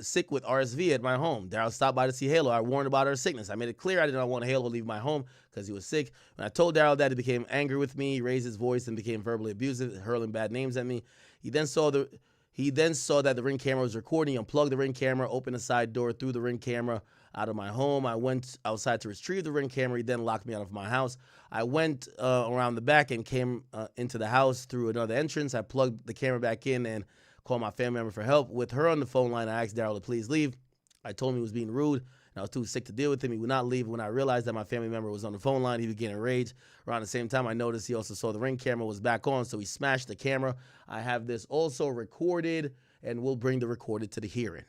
sick with RSV at my home. Daryl stopped by to see Halo. I warned about her sickness. I made it clear I did not want Halo to leave my home because he was sick. When I told Daryl that, he became angry with me. He raised his voice and became verbally abusive, hurling bad names at me. He then saw that the Ring camera was recording. He unplugged the Ring camera, opened the side door, threw the Ring camera out of my home. I went outside to retrieve the Ring camera. He then locked me out of my house. I went around the back and came into the house through another entrance. I plugged the camera back in and called my family member for help. With her on the phone line, I asked Daryl to please leave. I told him he was being rude, and I was too sick to deal with him. He would not leave. When I realized that my family member was on the phone line, he began to rage. Around the same time, I noticed he also saw the Ring camera was back on, so he smashed the camera. I have this also recorded, and we'll bring the recorded to the hearing.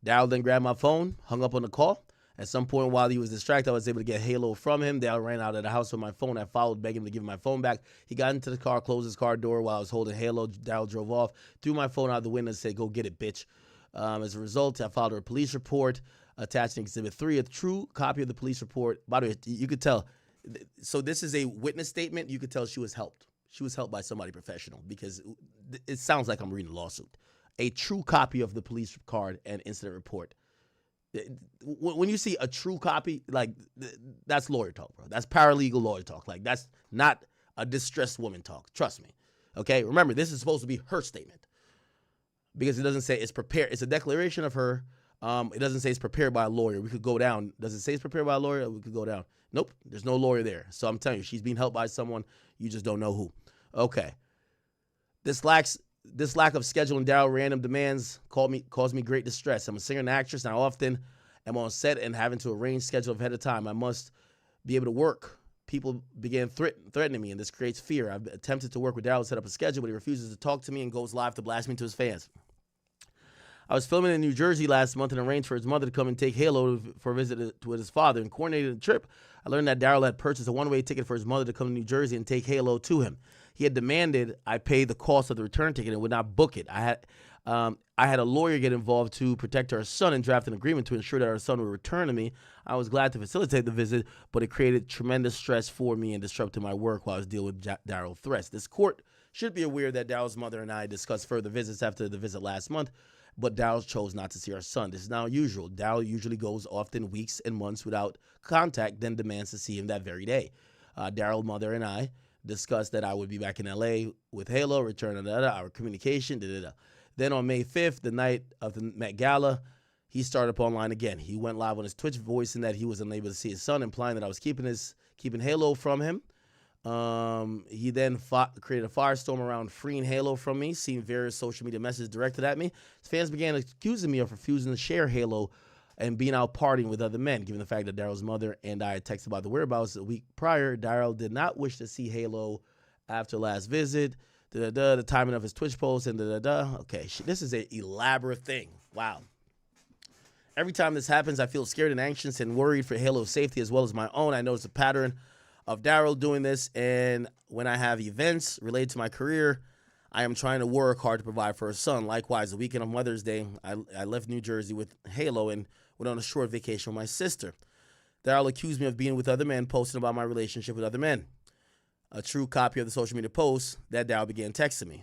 Daryl then grabbed my phone, hung up on the call. At some point while he was distracted, I was able to get Halo from him. Daryl ran out of the house with my phone. I followed, begging him to give me my phone back. He got into the car, closed his car door while I was holding Halo. Daryl drove off, threw my phone out the window and said, "Go get it, bitch." As a result, I filed a police report attaching Exhibit 3, a true copy of the police report. By the way, you could tell. So this is a witness statement. You could tell she was helped. She was helped by somebody professional because it sounds like I'm reading a lawsuit. A true copy of the police card and incident report. When you see a true copy, like, that's lawyer talk, bro. That's paralegal lawyer talk. Like, that's not a distressed woman talk. Trust me. Okay? Remember, this is supposed to be her statement because it doesn't say it's prepared. It's a declaration of her. It doesn't say it's prepared by a lawyer. We could go down. Does it say it's prepared by a lawyer? We could go down. Nope. There's no lawyer there. So I'm telling you, she's being helped by someone. You just don't know who. Okay. This lack of scheduling Daryl random demands caused me great distress. I'm a singer and actress, and I often am on set and having to arrange schedule ahead of time. I must be able to work. People began threatening me, and this creates fear. I've attempted to work with Daryl to set up a schedule, but he refuses to talk to me and goes live to blast me to his fans. I was filming in New Jersey last month and arranged for his mother to come and take Halo for a visit with his father and coordinated a trip. I learned that Daryl had purchased a one-way ticket for his mother to come to New Jersey and take Halo to him. He had demanded I pay the cost of the return ticket and would not book it. I I had a lawyer get involved to protect our son and draft an agreement to ensure that our son would return to me. I was glad to facilitate the visit, but it created tremendous stress for me and disrupted my work while I was dealing with Daryl threats. This court should be aware that Daryl's mother and I discussed further visits after the visit last month, but Daryl chose not to see our son. This is not unusual. Daryl usually goes often weeks and months without contact, then demands to see him that very day. Daryl's mother and I discussed that I would be back in LA with Halo, return our communication, Then on May 5th, the night of the Met Gala, he started up online again. He went live on his Twitch voicing that he was unable to see his son, implying that I was keeping Halo from him. He then created a firestorm around freeing Halo from me, seeing various social media messages directed at me. His fans began accusing me of refusing to share Halo and being out partying with other men, given the fact that Daryl's mother and I had texted about the whereabouts a week prior. Daryl did not wish to see Halo after last visit. The timing of his Twitch post and Okay, this is an elaborate thing. Wow. Every time this happens, I feel scared and anxious and worried for Halo's safety as well as my own. I notice a pattern of Daryl doing this, and when I have events related to my career, I am trying to work hard to provide for her son. Likewise, the weekend of Mother's Day, I left New Jersey with Halo and went on a short vacation with my sister. Daryl accused me of being with other men, posting about my relationship with other men. A true copy of the social media post that Daryl began texting me.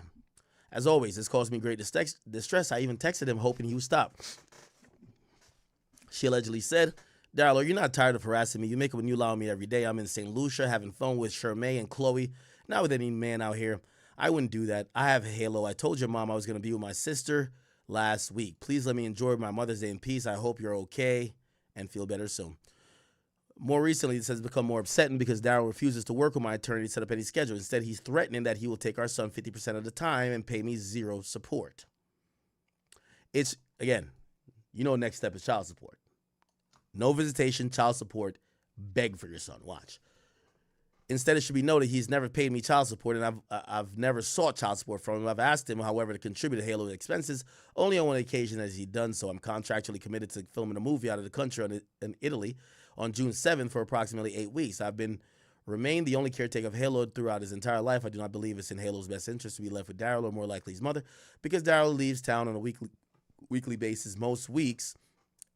As always, this caused me great distress. I even texted him hoping he would stop. She allegedly said, Daryl, are you not tired of harassing me? You make up a new lie on me every day. I'm in St. Lucia having fun with Shermae and Chloe, not with any man out here. I wouldn't do that. I have Halo. I told your mom I was going to be with my sister last week. Please let me enjoy my Mother's Day in peace. I hope you're okay and feel better soon. More recently, this has become more upsetting because Daryl refuses to work with my attorney to set up any schedule. Instead, he's threatening that he will take our son 50% of the time and pay me zero support. It's, again, next step is child support. No visitation, child support, beg for your son. Watch. Instead, it should be noted he's never paid me child support, and I've never sought child support from him. I've asked him, however, to contribute to Halo's expenses. Only on one occasion has he done so. I'm contractually committed to filming a movie out of the country in Italy on June 7th for approximately 8 weeks. I've remained the only caretaker of Halo throughout his entire life. I do not believe it's in Halo's best interest to be left with Daryl, or more likely his mother, because Daryl leaves town on a weekly basis most weeks,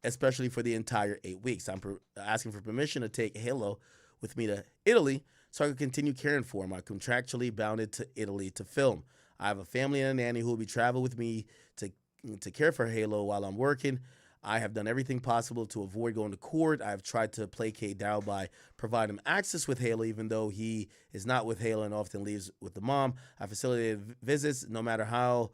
especially for the entire 8 weeks. I'm asking for permission to take Halo with me to Italy so I can continue caring for him. I'm contractually bounded to Italy to film. I have a family and a nanny who will be traveling with me to care for Halo while I'm working. I have done everything possible to avoid going to court. I have tried to placate Daryl by providing him access with Halo, even though he is not with Halo and often leaves with the mom. I facilitated visits no matter how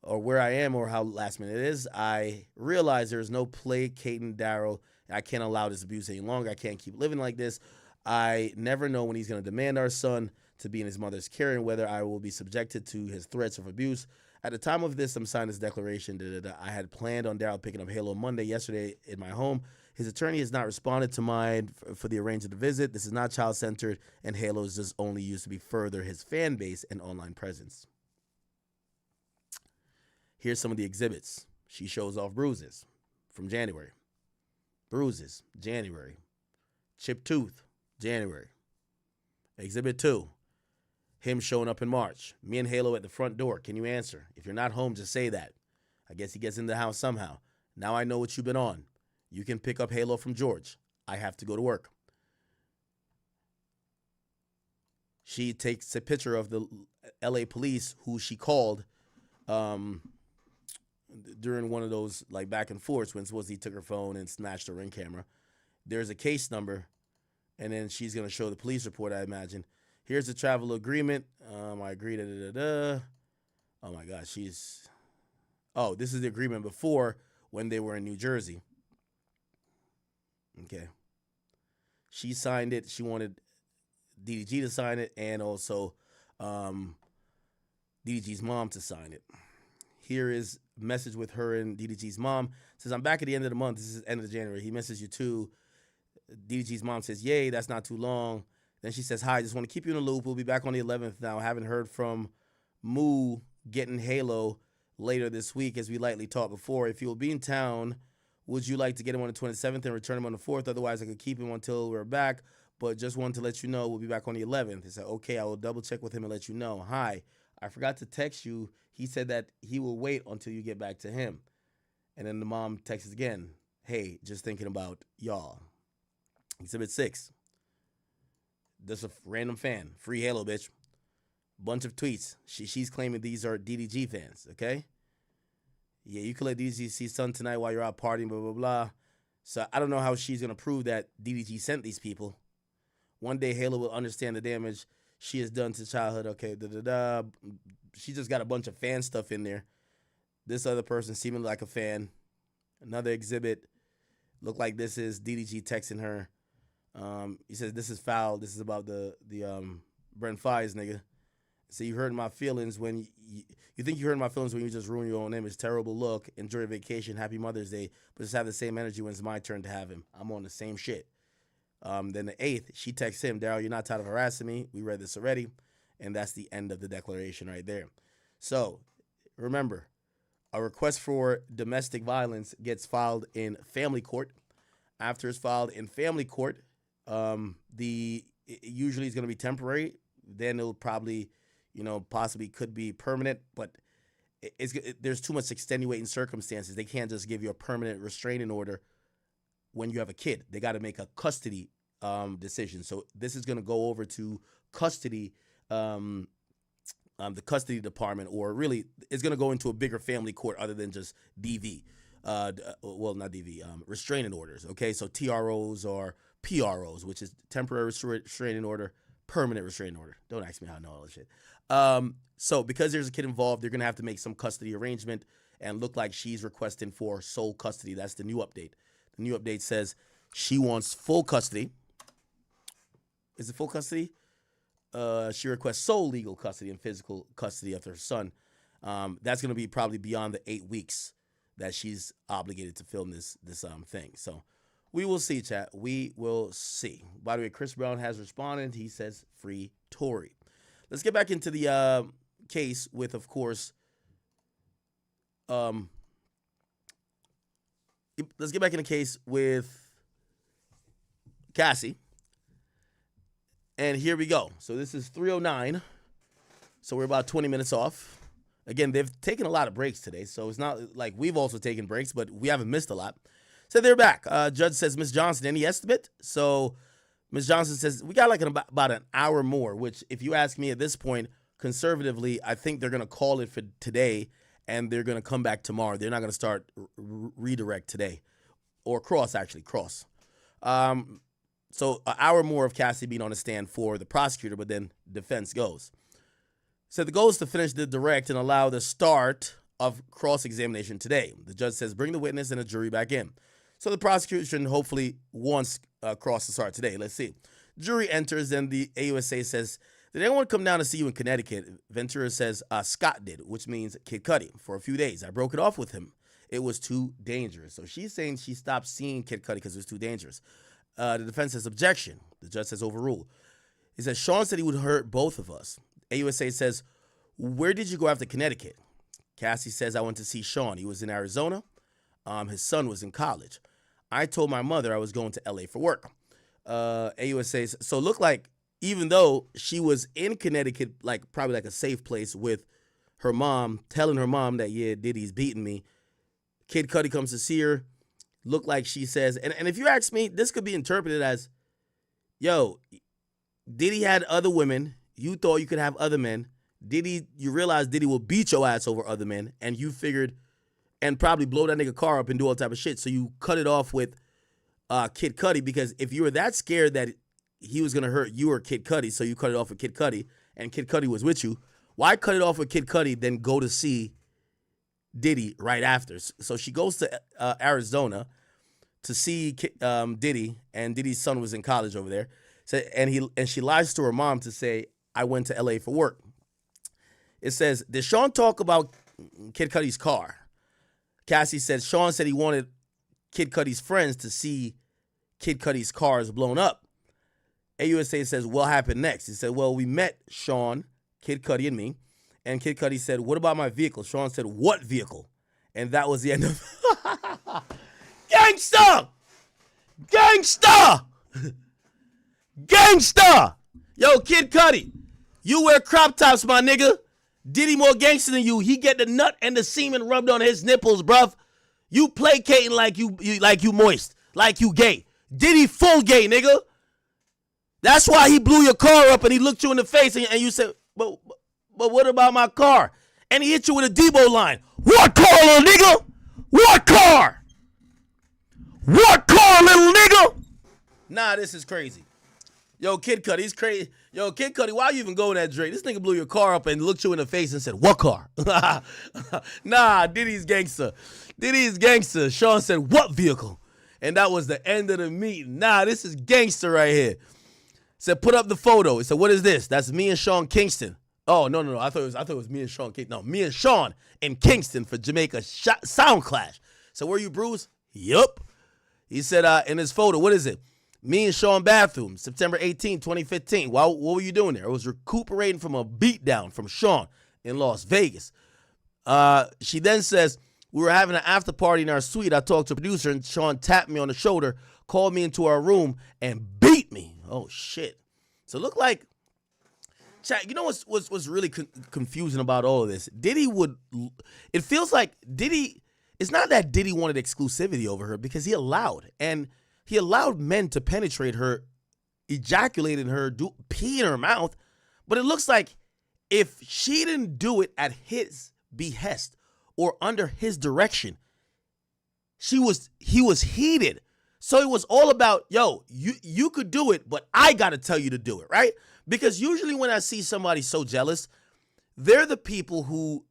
or where I am or how last minute it is. I realize there is no placating Daryl. I can't allow this abuse any longer. I can't keep living like this. I never know when he's going to demand our son to be in his mother's care and whether I will be subjected to his threats of abuse. At the time of this, I'm signing this declaration. I had planned on Daryl picking up Halo Monday yesterday in my home. His attorney has not responded to mine for the arrangement of the visit. This is not child-centered, and Halo is just only used to be further his fan base and online presence. Here's some of the exhibits. She shows off bruises from January. Bruises, January. Chipped tooth, January. Exhibit 2. Him showing up in March. Me and Halo at the front door. Can you answer? If you're not home, just say that. I guess he gets in the house somehow. Now I know what you've been on. You can pick up Halo from George. I have to go to work. She takes a picture of the LA police who she called during one of those like back and forths when supposedly he took her phone and snatched her Ring camera. There's a case number, and then she's going to show the police report, I imagine. Here's the travel agreement. I agree. Oh, my gosh. This is the agreement before when they were in New Jersey. Okay. She signed it. She wanted DDG to sign it and also DDG's mom to sign it. Here is a message with her and DDG's mom. It says, I'm back at the end of the month. This is the end of January. He messaged you too. DDG's mom says, yay, that's not too long. Then she says, hi, just want to keep you in the loop. We'll be back on the 11th now. I haven't heard from Moo getting Halo later this week, as we lightly talked before. If you'll be in town, would you like to get him on the 27th and return him on the 4th? Otherwise, I could keep him until we're back, but just wanted to let you know we'll be back on the 11th. He said, okay, I will double check with him and let you know. Hi, I forgot to text you He said that he will wait until you get back to him. And then the mom texts again, hey, just thinking about y'all. Exhibit 6. Just a random fan. Free Halo, bitch. Bunch of tweets. She's claiming these are DDG fans, okay? Yeah, you can let DDG see Son tonight while you're out partying, blah, blah, blah. So I don't know how she's going to prove that DDG sent these people. One day Halo will understand the damage she has done to childhood. Okay, da-da-da. She just got a bunch of fan stuff in there. This other person seeming like a fan. Another exhibit. Look like this is DDG texting her. He says, this is foul. This is about the Brent Fires nigga. So you hurt my feelings when you think you hurt my feelings when you just ruin your own image. Terrible look. Enjoy your vacation. Happy Mother's Day. But just have the same energy when it's my turn to have him. I'm on the same shit. Then the 8th, she texts him, Daryl, you're not tired of harassing me. We read this already. And that's the end of the declaration right there. So remember, a request for domestic violence gets filed in family court. After it's filed in family court, it usually is going to be temporary. Then it'll probably, possibly could be permanent. But there's too much extenuating circumstances. They can't just give you a permanent restraining order when you have a kid. They got to make a custody decision. So this is going to go over to custody, the custody department, or really it's going to go into a bigger family court other than just DV. Well, not DV, restraining orders. Okay, so TROs or PROs, which is temporary restraining order, permanent restraining order. Don't ask me how I know all this shit. So because there's a kid involved, they're going to have to make some custody arrangement and look like she's requesting for sole custody. That's the new update. The new update says she wants full custody. Is it full custody? She requests sole legal custody and physical custody of her son. That's going to be probably beyond the 8 weeks that she's obligated to film this thing. So we will see, chat. We will see. By the way, Chris Brown has responded. He says, free Tory. Let's get back into the case with, of course, let's get back in the case with Cassie. And here we go. So this is 3:09. So we're about 20 minutes off. Again, they've taken a lot of breaks today, so it's not like we've also taken breaks, but we haven't missed a lot. So they're back. Judge says, Ms. Johnson, any estimate? So Ms. Johnson says, we got like about an hour more, which if you ask me at this point, conservatively, I think they're going to call it for today, and they're going to come back tomorrow. They're not going to start redirect today. Or cross. So an hour more of Cassie being on the stand for the prosecutor, but then defense goes. So the goal is to finish the direct and allow the start of cross-examination today. The judge says bring the witness and the jury back in. So the prosecution hopefully wants cross to start today. Let's see. Jury enters and the AUSA says, did anyone come down to see you in Connecticut? Ventura says, Scott did, which means Kid Cudi, for a few days. I broke it off with him. It was too dangerous. So she's saying she stopped seeing Kid Cudi because it was too dangerous. The defense says objection. The judge says overrule. He says, Sean said he would hurt both of us. AUSA says, where did you go after Connecticut? Cassie says, I went to see Sean. He was in Arizona. His son was in college. I told my mother I was going to LA for work. AUSA says, so it looked like even though she was in Connecticut, like probably like a safe place with her mom, telling her mom that, yeah, Diddy's beating me, Kid Cudi comes to see her. Look like she says, and if you ask me, this could be interpreted as, yo, Diddy had other women. You thought you could have other men. You realized Diddy will beat your ass over other men, and you figured, and probably blow that nigga car up and do all type of shit. So you cut it off with Kid Cudi, because if you were that scared that he was going to hurt you or Kid Cudi, so you cut it off with Kid Cudi, and Kid Cudi was with you, why cut it off with Kid Cudi, then go to see Diddy right after? So she goes to Arizona to see Diddy, and Diddy's son was in college over there. So, and she lies to her mom to say, I went to LA for work. It says, did Sean talk about Kid Cudi's car? Cassie said, Sean said he wanted Kid Cudi's friends to see Kid Cudi's cars blown up. AUSA says, what happened next? He said, well, we met Sean, Kid Cudi, and me. And Kid Cudi said, what about my vehicle? Sean said, what vehicle? And that was the end of Gangsta! Gangsta! Gangsta! Yo, Kid Cudi, you wear crop tops, my nigga. Diddy more gangster than you. He get the nut and the semen rubbed on his nipples, bruv. You placating like you moist, like you gay. Diddy full gay, nigga. That's why he blew your car up and he looked you in the face and you said, but what about my car? And he hit you with a Debo line. What car, little nigga? What car? What car, little nigga? Nah, this is crazy. Yo, Kid Cudi, he's crazy. Yo, Kid Cudi, why you even going that Drake? This nigga blew your car up and looked you in the face and said, what car? Nah, Diddy's gangster. Diddy's gangster. Sean said, what vehicle? And that was the end of the meeting. Nah, this is gangster right here. Said, put up the photo. He said, what is this? That's me and Sean Kingston. Oh, no. I thought it was me and Sean Kingston. No, me and Sean in Kingston for Jamaica Sound Clash. So were you Bruce? Yup. He said, in his photo, what is it? Me and Sean bathroom, September 18, 2015. What were you doing there? I was recuperating from a beatdown from Sean in Las Vegas. She then says, we were having an after party in our suite. I talked to a producer and Sean tapped me on the shoulder, called me into our room, and beat me. Oh, shit. So look like, chat, you know what's really confusing about all of this? It feels like Diddy, it's not that Diddy wanted exclusivity over her because he allowed men to penetrate her, ejaculate in her, pee in her mouth. But it looks like if she didn't do it at his behest or under his direction, he was heated. So it was all about, yo, you could do it, but I got to tell you to do it, right? Because usually when I see somebody so jealous, they're the people who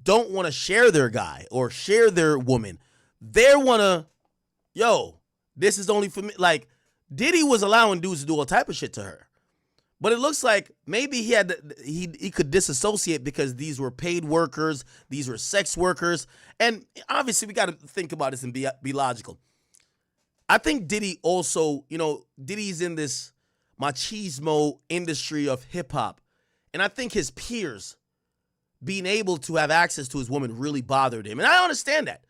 don't want to share their guy or share their woman. They want to, yo, this is only for me. Like, Diddy was allowing dudes to do all type of shit to her. But it looks like maybe he could disassociate because these were paid workers, these were sex workers. And obviously we got to think about this and be logical. I think Diddy also, Diddy's in this machismo industry of hip hop. And I think his peers being able to have access to his woman really bothered him. And I understand that.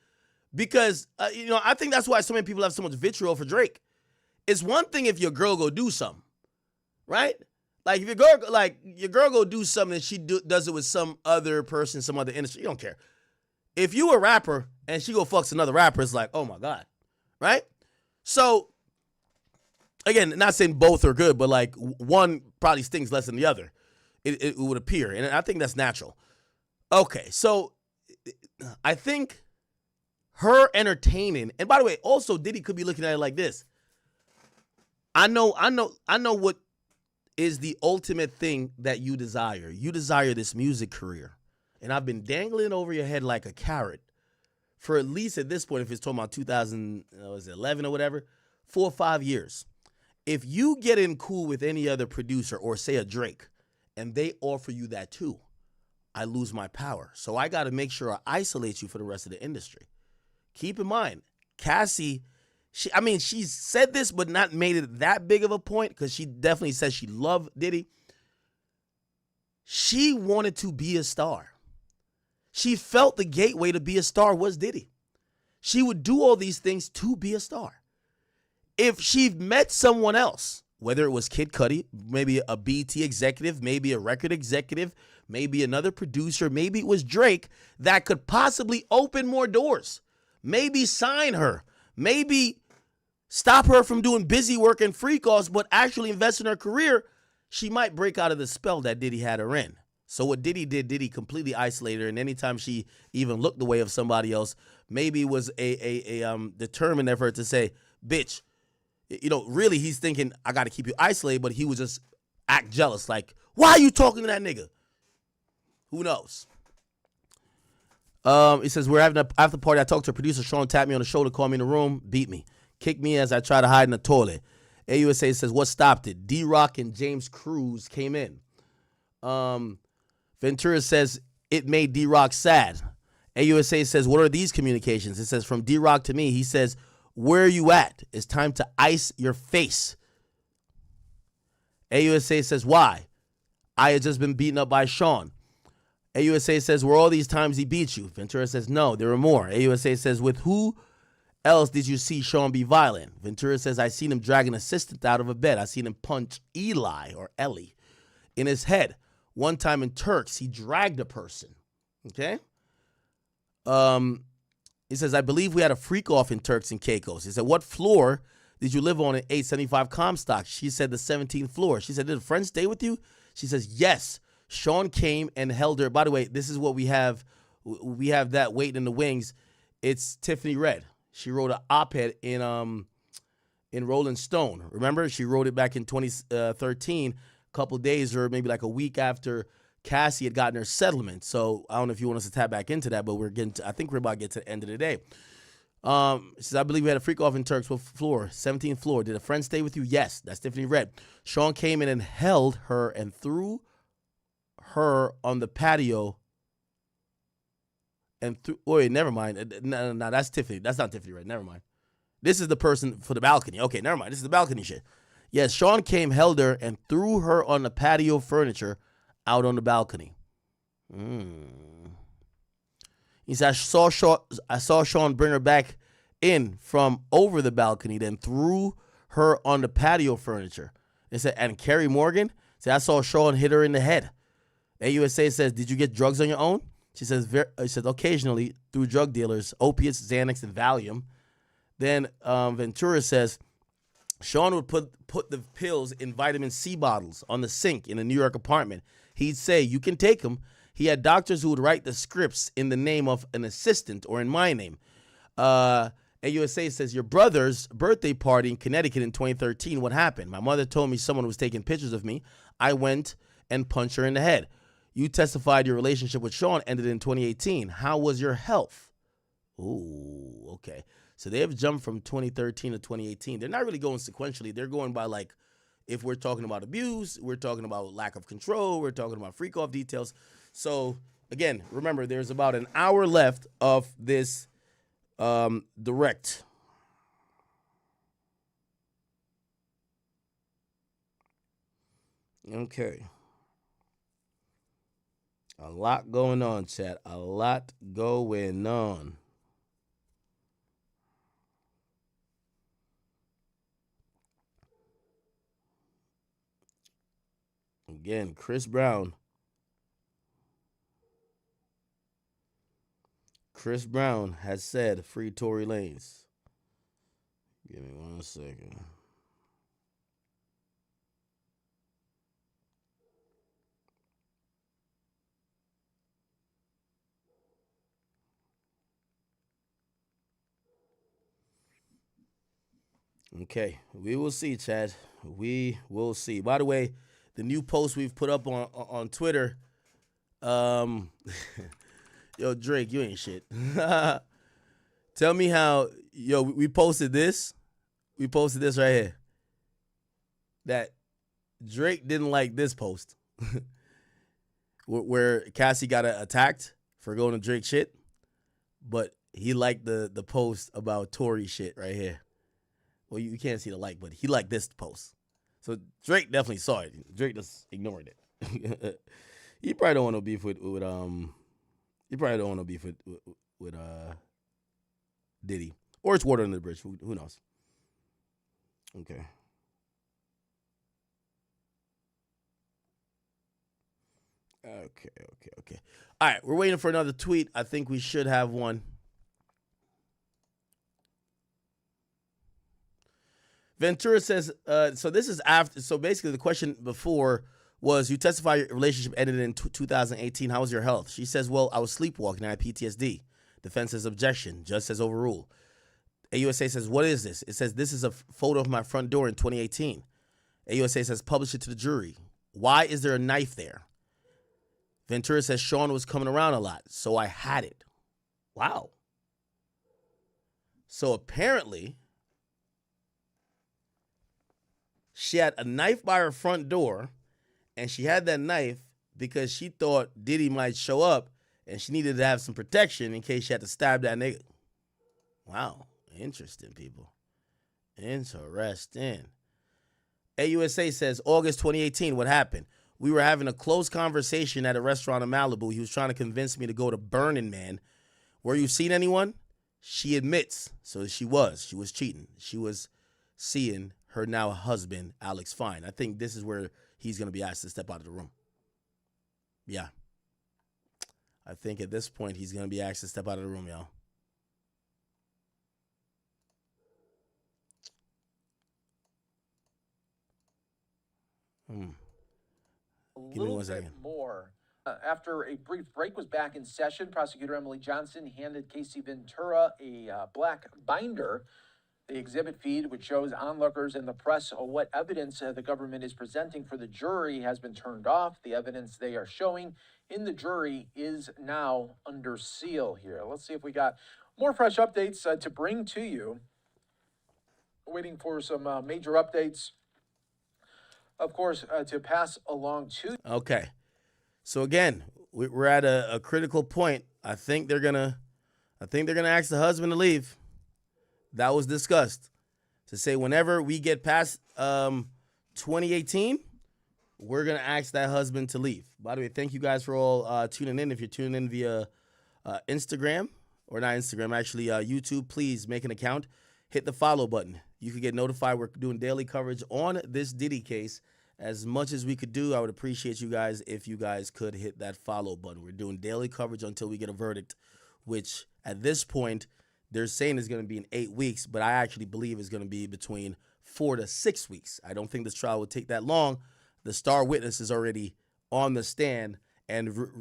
Because, I think that's why so many people have so much vitriol for Drake. It's one thing if your girl go do something, right? Like, if your girl go do something and she does it with some other person, some other industry, you don't care. If you a rapper and she go fucks another rapper, it's like, oh my God, right? So, again, not saying both are good, but like one probably stings less than the other. It would appear, and I think that's natural. Okay, so I think her entertaining, and by the way, also Diddy could be looking at it like this. I know what is the ultimate thing that you desire. You desire this music career. And I've been dangling over your head like a carrot for at least at this point, if it's talking about 2011 or whatever, 4 or 5 years. If you get in cool with any other producer or say a Drake and they offer you that too, I lose my power. So I got to make sure I isolate you for the rest of the industry. Keep in mind, Cassie, she said this, but not made it that big of a point because she definitely says she loved Diddy. She wanted to be a star. She felt the gateway to be a star was Diddy. She would do all these things to be a star. If she met someone else, whether it was Kid Cudi, maybe a BT executive, maybe a record executive, maybe another producer, maybe it was Drake that could possibly open more doors, maybe sign her, maybe stop her from doing busy work and free calls, but actually invest in her career, she might break out of the spell that Diddy had her in. So what Diddy did, Diddy completely isolated her, and anytime she even looked the way of somebody else, maybe it was a determined effort to say, bitch, really he's thinking, I got to keep you isolated, but he would just act jealous. Like, why are you talking to that nigga? Who knows? It says, we're having an after party. I talked to a producer. Sean tapped me on the shoulder, called me in the room, beat me, kicked me as I tried to hide in the toilet. AUSA says, what stopped it? D-Rock and James Cruz came in. Ventura says, it made D-Rock sad. AUSA says, what are these communications? It says, from D-Rock to me. He says, where are you at? It's time to ice your face. AUSA says, why? I had just been beaten up by Sean. AUSA says, were all these times he beat you? Ventura says, no, there were more. AUSA says, with who else did you see Sean be violent? Ventura says, I seen him drag an assistant out of a bed. I seen him punch Eli or Ellie in his head. one time in Turks, he dragged a person. Okay? He says, I believe we had a freak off in Turks and Caicos. He said, what floor did you live on at 875 Comstock? She said, the 17th floor. She said, did a friend stay with you? She says, yes. Sean came and held her. By the way, this is what we have. We have that waiting in the wings. It's Tiffany Red. She wrote an op-ed in Rolling Stone. Remember, she wrote it back in 2013, a couple days or maybe like a week after Cassie had gotten her settlement. So I don't know if you want us to tap back into that, but I think we're about to get to the end of the day. She says, I believe we had a freak off in Turks. What floor? 17th floor. Did a friend stay with you? Yes. That's Tiffany Red. Sean came in and held her and threw her on the patio. Wait, never mind. No, that's Tiffany. That's not Tiffany Red. Never mind. This is the person for the balcony. Okay, never mind. This is the balcony shit. Yes, Sean came, held her, and threw her on the patio furniture out on the balcony. He said, I saw Sean bring her back in from over the balcony, then threw her on the patio furniture. They said, and Carrie Morgan said, I saw Sean hit her in the head. AUSA says, did you get drugs on your own? She says, occasionally through drug dealers, opiates, Xanax, and Valium. Then Ventura says, Sean would put the pills in vitamin C bottles on the sink in a New York apartment. He'd say, you can take them. He had doctors who would write the scripts in the name of an assistant or in my name. AUSA says, your brother's birthday party in Connecticut in 2013, what happened? My mother told me someone was taking pictures of me. I went and punched her in the head. You testified your relationship with Sean ended in 2018. How was your health? Ooh, okay. So they have jumped from 2013 to 2018. They're not really going sequentially. They're going by, like, if we're talking about abuse, we're talking about lack of control, we're talking about freak-off details. So, again, remember, there's about an hour left of this direct. Okay. A lot going on, chat. A lot going on. Again, Chris Brown. Chris Brown has said free Tory Lanez. Give me 1 second. Okay, we will see, Chad. We will see. By the way, the new post we've put up on Twitter. Yo, Drake, you ain't shit. Tell me how. Yo, we posted this. We posted this right here. That Drake didn't like this post, where Cassie got attacked for going to Drake shit, but he liked the post about Tory shit right here. Well, you can't see the like, but he liked this post. So Drake definitely saw it. Drake just ignored it. He probably don't want no beef with he probably don't want no beef with Diddy. Or it's water under the bridge. Who knows? Okay. Okay. All right, we're waiting for another tweet. I think we should have one. Ventura says, so this is after, so basically the question before was, you testify your relationship ended in 2018. How was your health? She says, well, I was sleepwalking. I had PTSD. Defense says objection. Judge says overrule. AUSA says, what is this? It says, this is a photo of my front door in 2018. AUSA says, publish it to the jury. Why is there a knife there? Ventura says, Sean was coming around a lot, so I had it. Wow. So apparently, she had a knife by her front door, and she had that knife because she thought Diddy might show up, and she needed to have some protection in case she had to stab that nigga. Wow. Interesting, people. Interesting. AUSA says, August 2018, what happened? We were having a close conversation at a restaurant in Malibu. He was trying to convince me to go to Burning Man. Were you seeing anyone? She admits. So she was cheating. She was seeing her now husband, Alex Fine. I think this is where he's going to be asked to step out of the room. Yeah. I think at this point he's going to be asked to step out of the room, y'all. Give me 1 second. More. After a brief break was back in session, Prosecutor Emily Johnson handed Casey Ventura a black binder, the exhibit feed, which shows onlookers and the press what evidence the government is presenting for the jury has been turned off. The evidence they are showing in the jury is now under seal here. Let's see if we got more fresh updates to bring to you. Waiting for some major updates, of course, to pass along to. Okay. So again, we're at a critical point. I think they're gonna ask the husband to leave. That was discussed. To say whenever we get past 2018, we're gonna ask that husband to leave. By the way, thank you guys for all tuning in. If you're tuning in via Instagram, or not Instagram, actually YouTube, please make an account. Hit the follow button. You can get notified. We're doing daily coverage on this Diddy case. As much as we could do, I would appreciate you guys if you guys could hit that follow button. We're doing daily coverage until we get a verdict, which at this point, they're saying is going to be in 8 weeks, but I actually believe it's going to be between 4 to 6 weeks. I don't think this trial will take that long. The star witness is already on the stand, and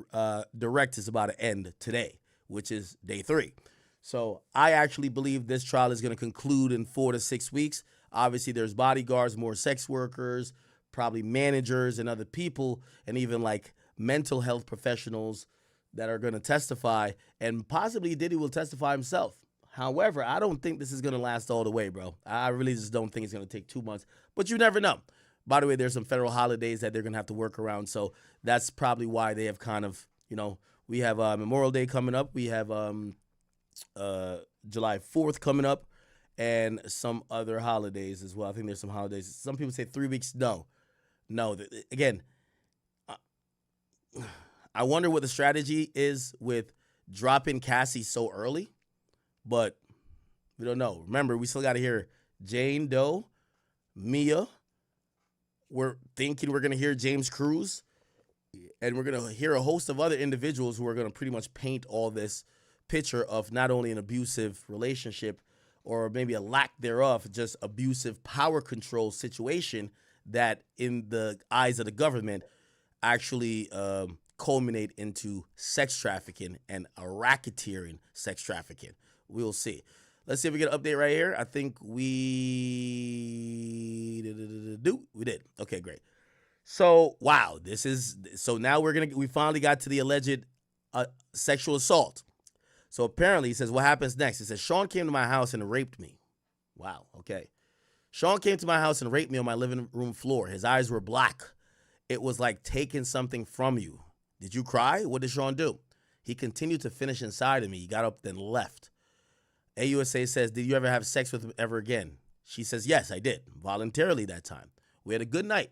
direct is about to end today, which is day 3. So I actually believe this trial is going to conclude in 4 to 6 weeks. Obviously, there's bodyguards, more sex workers, probably managers and other people, and even like mental health professionals that are going to testify, and possibly Diddy will testify himself. However, I don't think this is going to last all the way, bro. I really just don't think it's going to take 2 months, but you never know. By the way, there's some federal holidays that they're going to have to work around, so that's probably why they have kind of, we have Memorial Day coming up. We have July 4th coming up, and some other holidays as well. I think there's some holidays. Some people say 3 weeks. No. Again, I wonder what the strategy is with dropping Cassie so early, but we don't know. Remember, we still got to hear Jane Doe, Mia. We're thinking we're going to hear James Cruz, and we're going to hear a host of other individuals who are going to pretty much paint all this picture of not only an abusive relationship or maybe a lack thereof, just abusive power control situation that in the eyes of the government actually culminate into sex trafficking and a racketeering sex trafficking. We'll see. Let's see if we get an update right here. I think we did. Okay, great. So, wow, now we finally got to the alleged sexual assault. So apparently, he says, what happens next? He says, Sean came to my house and raped me. Wow, okay. Sean came to my house and raped me on my living room floor. His eyes were black. It was like taking something from you. Did you cry? What did Sean do? He continued to finish inside of me. He got up, then left. AUSA says, did you ever have sex with him ever again? She says, yes, I did. Voluntarily that time. We had a good night.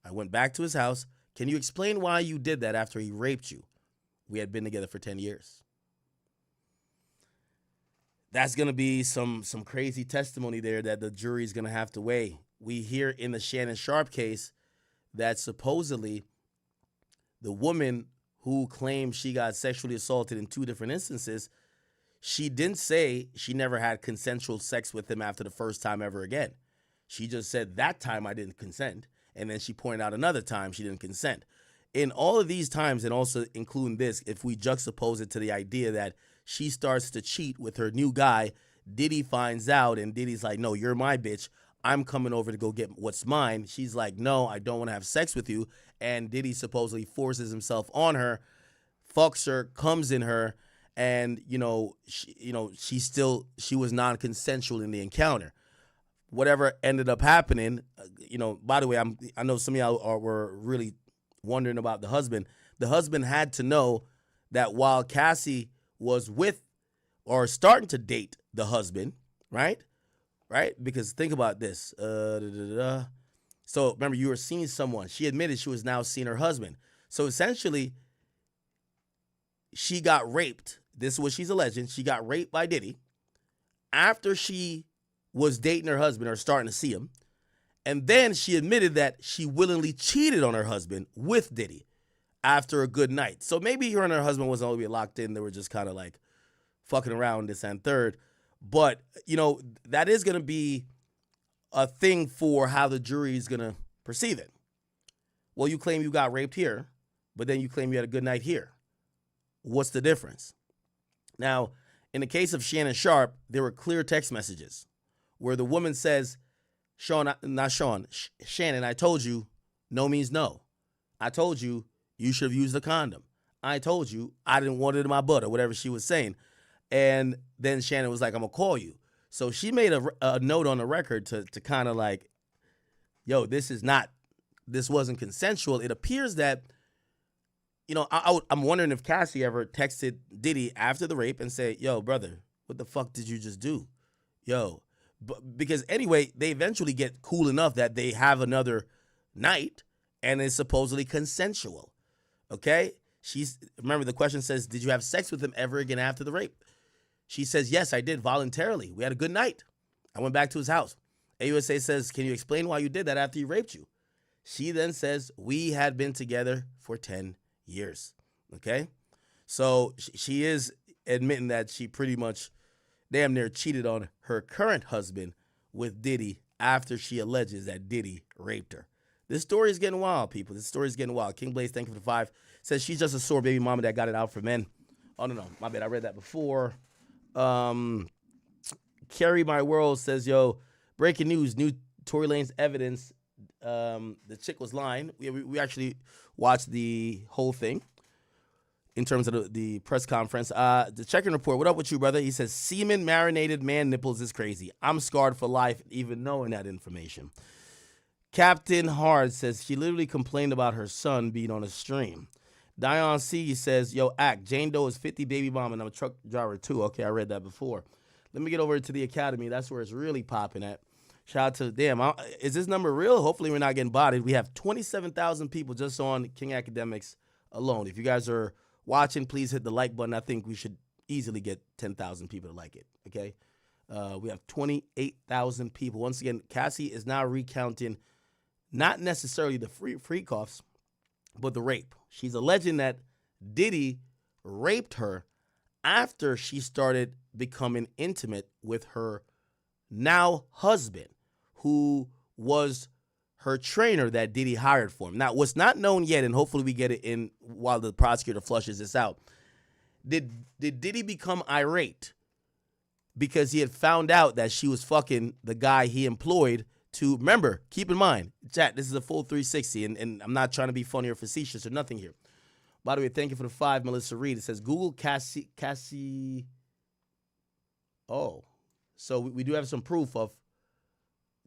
I went back to his house. Can you explain why you did that after he raped you? We had been together for 10 years. That's going to be some crazy testimony there that the jury is going to have to weigh. We hear in the Shannon Sharp case that supposedly the woman who claimed she got sexually assaulted in 2 different instances, she didn't say she never had consensual sex with him after the first time ever again. She just said that time I didn't consent, and then she pointed out another time she didn't consent. In all of these times, and also including this, if we juxtapose it to the idea that she starts to cheat with her new guy, Diddy finds out, and Diddy's like, no, you're my bitch. I'm coming over to go get what's mine. She's like, no, I don't want to have sex with you. And Diddy supposedly forces himself on her, fucks her, comes in her, and, she was non-consensual in the encounter. Whatever ended up happening, by the way, I know some of y'all were really wondering about the husband. The husband had to know that while Cassie was with or starting to date the husband, right? Because think about this. So remember, you were seeing someone. She admitted she was now seeing her husband. So essentially, she got raped. This is what she's alleging. She got raped by Diddy after she was dating her husband or starting to see him. And then she admitted that she willingly cheated on her husband with Diddy after a good night. So maybe her and her husband wasn't all the way locked in. They were just kind of like fucking around this and third. But, you know, that is going to be a thing for how the jury is going to perceive it. Well, you claim you got raped here, but then you claim you had a good night here. What's the difference? Now, in the case of Shannon Sharpe, there were clear text messages where the woman says, Shannon, I told you no means no. I told you you should have used the condom. I told you I didn't want it in my butt, or whatever she was saying. And then Shannon was like, I'm going to call you. So she made a note on the record to kind of like, yo, this wasn't consensual. It appears that, you know, I'm wondering if Cassie ever texted Diddy after the rape and said, yo, brother, what the fuck did you just do? Yo, because anyway, they eventually get cool enough that they have another night and it's supposedly consensual. Okay? Remember the question says, did you have sex with him ever again after the rape? She says, yes, I did voluntarily. We had a good night. I went back to his house. AUSA says, can you explain why you did that after he raped you? She then says, we had been together for 10 years. Okay? So she is admitting that she pretty much damn near cheated on her current husband with Diddy after she alleges that Diddy raped her. This story is getting wild, people. This story is getting wild. King Blaze, thank you for the 5. Says she's just a sore baby mama that got it out for men. Oh, no. My bad. I read that before. Carry My World says, yo, breaking news. New Tory Lanez evidence. The chick was lying. We actually watched the whole thing in terms of the press conference. The check-in report. What up with you, brother? He says, semen marinated man nipples is crazy. I'm scarred for life even knowing that information. Captain Hard says she literally complained about her son being on a stream. Dion C says, yo, Jane Doe is 50 baby mom and I'm a truck driver too. Okay, I read that before. Let me get over to the Academy. That's where it's really popping at. Shout out to, is this number real? Hopefully we're not getting bodied. We have 27,000 people just on King Academics alone. If you guys are watching, please hit the like button. I think we should easily get 10,000 people to like it, okay? We have 28,000 people. Once again, Cassie is now recounting not necessarily the freak offs, but the rape. She's alleging that Diddy raped her after she started becoming intimate with her now husband, who was her trainer that Diddy hired for him. Now, what's not known yet, and hopefully we get it in while the prosecutor flushes this out, did Diddy become irate because he had found out that she was fucking the guy he employed to, remember, keep in mind, chat, this is a full 360, and I'm not trying to be funny or facetious or nothing here. By the way, thank you for the 5, Melissa Reed. It says, Google Cassie. Oh, so we do have some proof of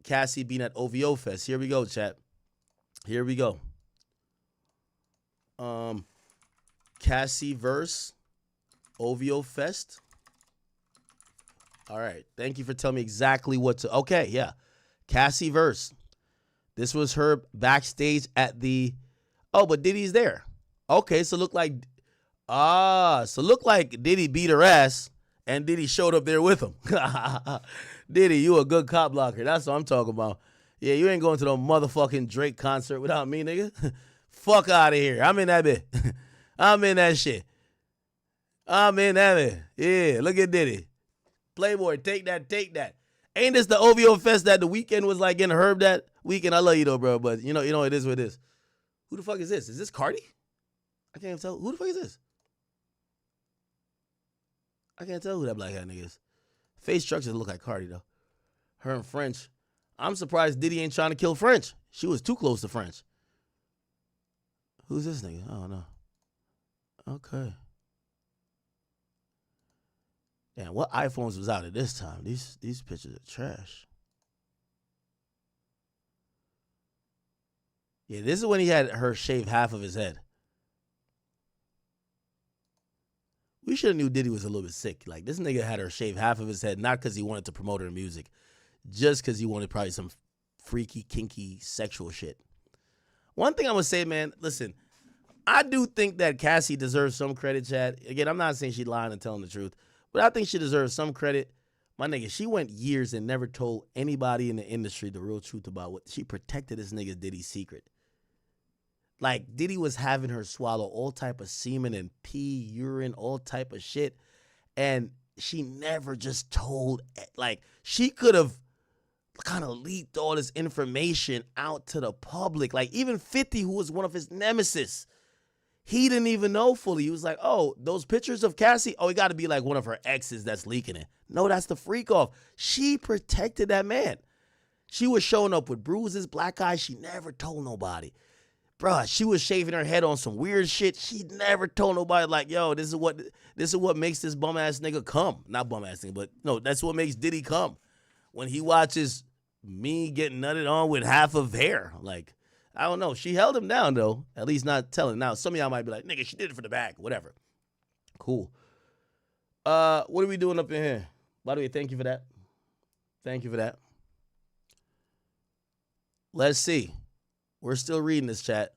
Cassie being at OVO Fest. Here we go, chat. Here we go. Cassie verse OVO Fest. All right. Thank you for telling me exactly what to. Okay, yeah. Cassie verse. This was her backstage at the. Oh, but Diddy's there. Okay, so look like Diddy beat her ass and Diddy showed up there with him. Diddy, you a good cop blocker. That's what I'm talking about. Yeah, you ain't going to no motherfucking Drake concert without me, nigga. Fuck out of here. I'm in that bit. I'm in that shit. I'm in that bit. Yeah, look at Diddy. Playboy, take that, take that. Ain't this the OVO Fest that the weekend was like getting Herb that weekend? I love you though, bro, but you know it is what it is. Who the fuck is this? Is this Cardi? I can't even tell. Who the fuck is this? I can't tell who that black hat nigga is. Face structure look like Cardi though. Her and French. I'm surprised Diddy ain't trying to kill French. She was too close to French. Who's this nigga? I don't know. Okay. Damn, what iPhones was out at this time? These pictures are trash. Yeah, this is when he had her shave half of his head. We should have knew Diddy was a little bit sick. Like, this nigga had her shave half of his head, not because he wanted to promote her music, just because he wanted probably some freaky, kinky, sexual shit. One thing I'm going to say, man, listen, I do think that Cassie deserves some credit, Chad. Again, I'm not saying she's lying and telling the truth, but I think she deserves some credit. My nigga, she went years and never told anybody in the industry the real truth about what she protected this nigga Diddy's secret. Like, Diddy was having her swallow all type of semen and pee, urine, all type of shit. And she never just told, like, she could have kind of leaked all this information out to the public. Like, even 50, who was one of his nemesis, he didn't even know fully. He was like, oh, those pictures of Cassie, oh, it got to be like one of her exes that's leaking it. No, that's the freak off. She protected that man. She was showing up with bruises, black eyes. She never told nobody. Bruh, she was shaving her head on some weird shit. She never told nobody, like, yo, this is what makes this bum ass nigga come. Not bum ass nigga, but no, that's what makes Diddy come. When he watches me getting nutted on with half of hair. Like, I don't know. She held him down, though. At least not telling. Now, some of y'all might be like, nigga, she did it for the bag. Whatever. Cool. What are we doing up in here? By the way, thank you for that. Thank you for that. Let's see. We're still reading this chat.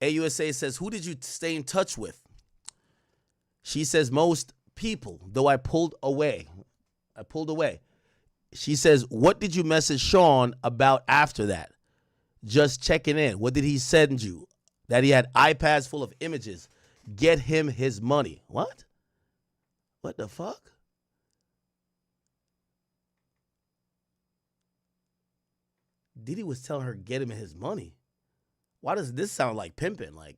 AUSA says, who did you stay in touch with? She says, most people, though I pulled away. She says, what did you message Sean about after that? Just checking in. What did he send you? That he had iPads full of images. Get him his money. What? What the fuck? Diddy was telling her get him his money. Why does this sound like pimping? Like,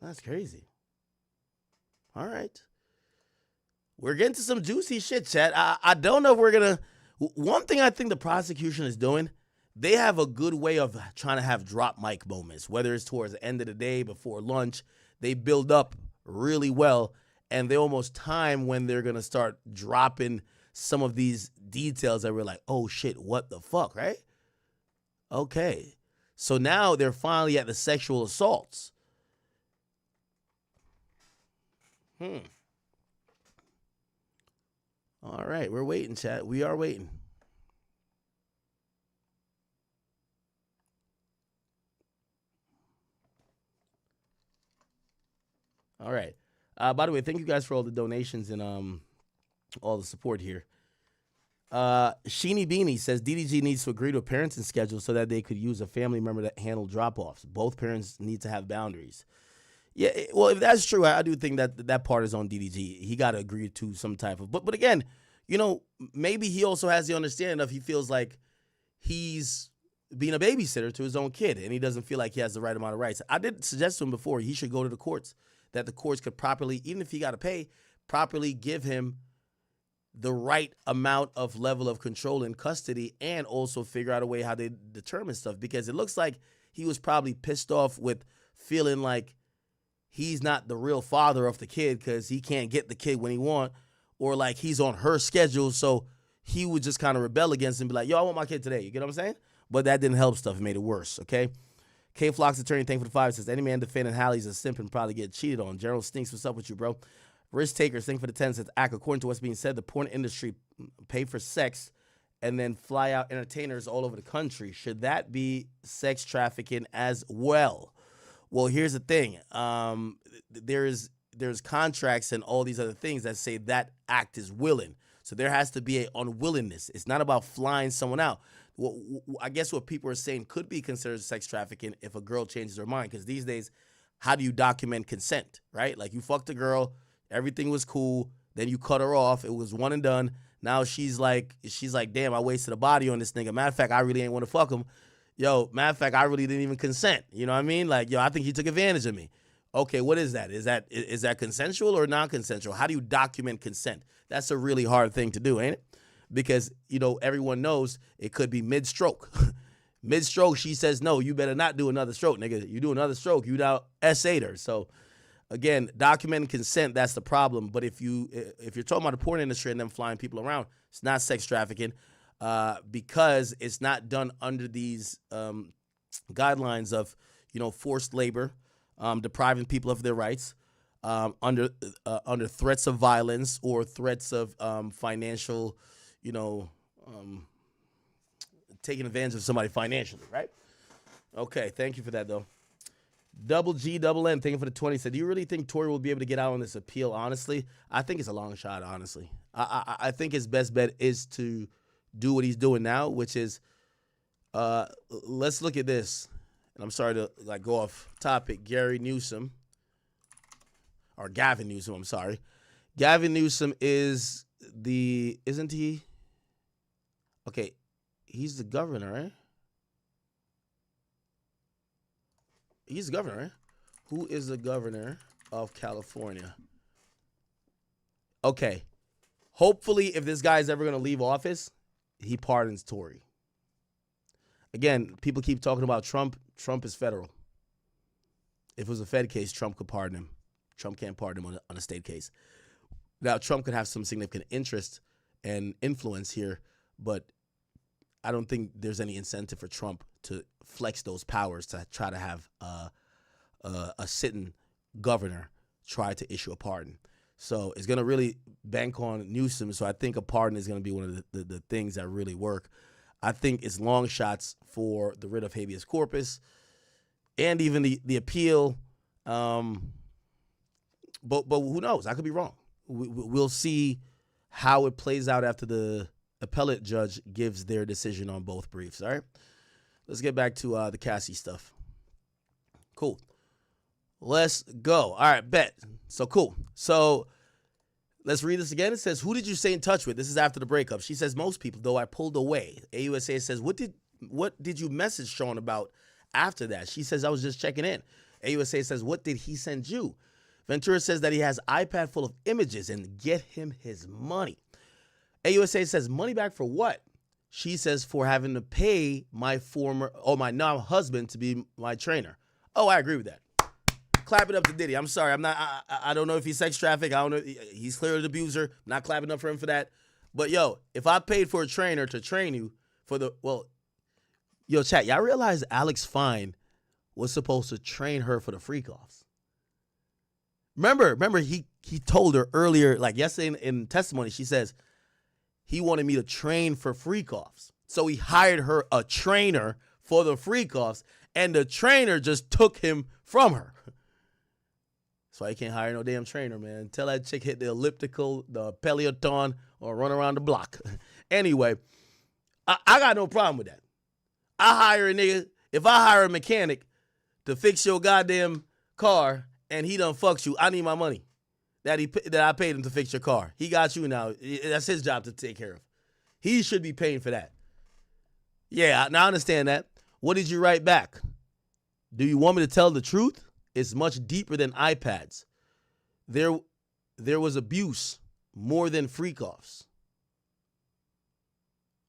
That's crazy. All right. We're getting to some juicy shit, chat. I don't know if we're going to... One thing I think the prosecution is doing, they have a good way of trying to have drop mic moments, whether it's towards the end of the day, before lunch. They build up really well, and they almost time when they're going to start dropping some of these details that we're like, oh, shit, what the fuck, right? Okay. So now they're finally at the sexual assaults. All right, we're waiting, chat. We are waiting. All right. By the way, thank you guys for all the donations and all the support here. Sheeny Beanie says DDG needs to agree to a parenting schedule so that they could use a family member to handle drop-offs. Both parents need to have boundaries. Yeah, well, if that's true, I do think that that part is on DDG. He got to agree to some type of... But again, you know, maybe he also has the understanding of he feels like he's being a babysitter to his own kid, and he doesn't feel like he has the right amount of rights. I did suggest to him before he should go to the courts, that the courts could properly, even if he got to pay, properly give him the right amount of level of control and custody, and also figure out a way how they determine stuff, because it looks like he was probably pissed off with feeling like he's not the real father of the kid because he can't get the kid when he want, or like he's on her schedule, so he would just kind of rebel against him and be like, yo, I want my kid today. You get what I'm saying? But that didn't help stuff. It made it worse, okay? K Flock's attorney, thank for the 5, says, any man defending Hallie's a simp and probably get cheated on. Gerald Stinks, what's up with you, bro? Risk Takers, thank for the 10, says, according to what's being said, the porn industry pay for sex and then fly out entertainers all over the country. Should that be sex trafficking as well? Well, here's the thing. There's contracts and all these other things that say that act is willing. So there has to be an unwillingness. It's not about flying someone out. Well, I guess what people are saying could be considered sex trafficking if a girl changes her mind. Because these days, how do you document consent, right? Like, you fucked a girl, everything was cool, then you cut her off, it was one and done. Now she's like, damn, I wasted a body on this nigga. Matter of fact, I really ain't want to fuck him. Yo, matter of fact, I really didn't even consent. You know what I mean? Like, yo, I think he took advantage of me. Okay, what is that? Is that consensual or non-consensual? How do you document consent? That's a really hard thing to do, ain't it? Because, you know, everyone knows it could be mid-stroke. Mid-stroke, she says, no, you better not do another stroke, nigga. You do another stroke, you now S8 her. So, again, documenting consent, that's the problem. But if you're talking about the porn industry and them flying people around, it's not sex trafficking because it's not done under these guidelines of, you know, forced labor, depriving people of their rights, under threats of violence or threats of financial, you know, taking advantage of somebody financially, right? Okay, thank you for that, though. Double G, double N, thank you for the 20. Said, do you really think Tory will be able to get out on this appeal? Honestly, I think it's a long shot, honestly. I think his best bet is to do what he's doing now, which is Let's look at this. And I'm sorry to go off topic. Gavin Newsom, I'm sorry. Gavin Newsom isn't he? Okay, he's the governor, right? He's the governor, right? Who is the governor of California? Okay. Hopefully, if this guy's ever going to leave office, he pardons Tory. Again, people keep talking about Trump. Trump is federal. If it was a Fed case, Trump could pardon him. Trump can't pardon him on a state case. Now, Trump could have some significant interest and influence here, but I don't think there's any incentive for Trump to flex those powers to try to have a sitting governor try to issue a pardon. So it's going to really bank on Newsom. So I think a pardon is going to be one of the things that really work. I think it's long shots for the writ of habeas corpus and even the appeal. But who knows? I could be wrong. We'll see how it plays out after the appellate judge gives their decision on both briefs. All right, let's get back to the CASSIE stuff. Cool. Let's go. All right, bet. So cool. So let's read this again. It says, who did you stay in touch with? This is after the breakup. She says, most people, though I pulled away. AUSA says, what did you message Sean about after that? She says, I was just checking in. AUSA says, what did he send you? Ventura says that he has iPad full of images and get him his money. AUSA says, money back for what? She says, for having to pay my now husband to be my trainer. Oh, I agree with that. Clap it up to Diddy. I'm sorry. I don't know if he's sex trafficked. I don't know. He's clearly an abuser. Not clapping up for him for that. But yo, if I paid for a trainer to train you chat, y'all realize Alex Fine was supposed to train her for the freak offs. Remember he told her earlier, like yesterday in testimony, she says he wanted me to train for freak offs. So he hired her a trainer for the freak offs, and the trainer just took him from her. That's why you can't hire no damn trainer, man. Tell that chick hit the elliptical, the Peloton, or run around the block. Anyway, I got no problem with that. I hire a nigga. If I hire a mechanic to fix your goddamn car and he done fucks you, I need my money that I paid him to fix your car. He got you now. That's his job to take care of. He should be paying for that. Yeah, now I understand that. What did you write back? Do you want me to tell the truth? It's much deeper than iPads. There was abuse more than freak offs.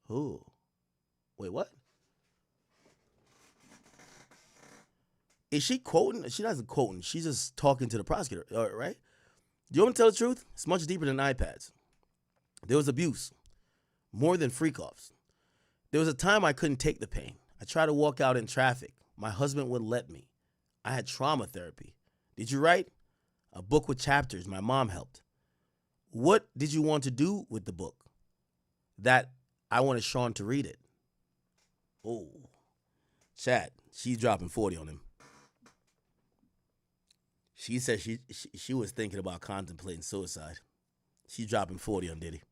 Oh, wait, what? Is she quoting? She doesn't quoting. She's just talking to the prosecutor, right? Do you want me to tell the truth? It's much deeper than iPads. There was abuse more than freak offs. There was a time I couldn't take the pain. I tried to walk out in traffic. My husband wouldn't let me. I had trauma therapy. Did you write? A book with chapters. My mom helped. What did you want to do with the book? That I wanted Sean to read it. Oh, chat. She's dropping 40 on him. She said she was thinking about contemplating suicide. She's dropping 40 on Diddy.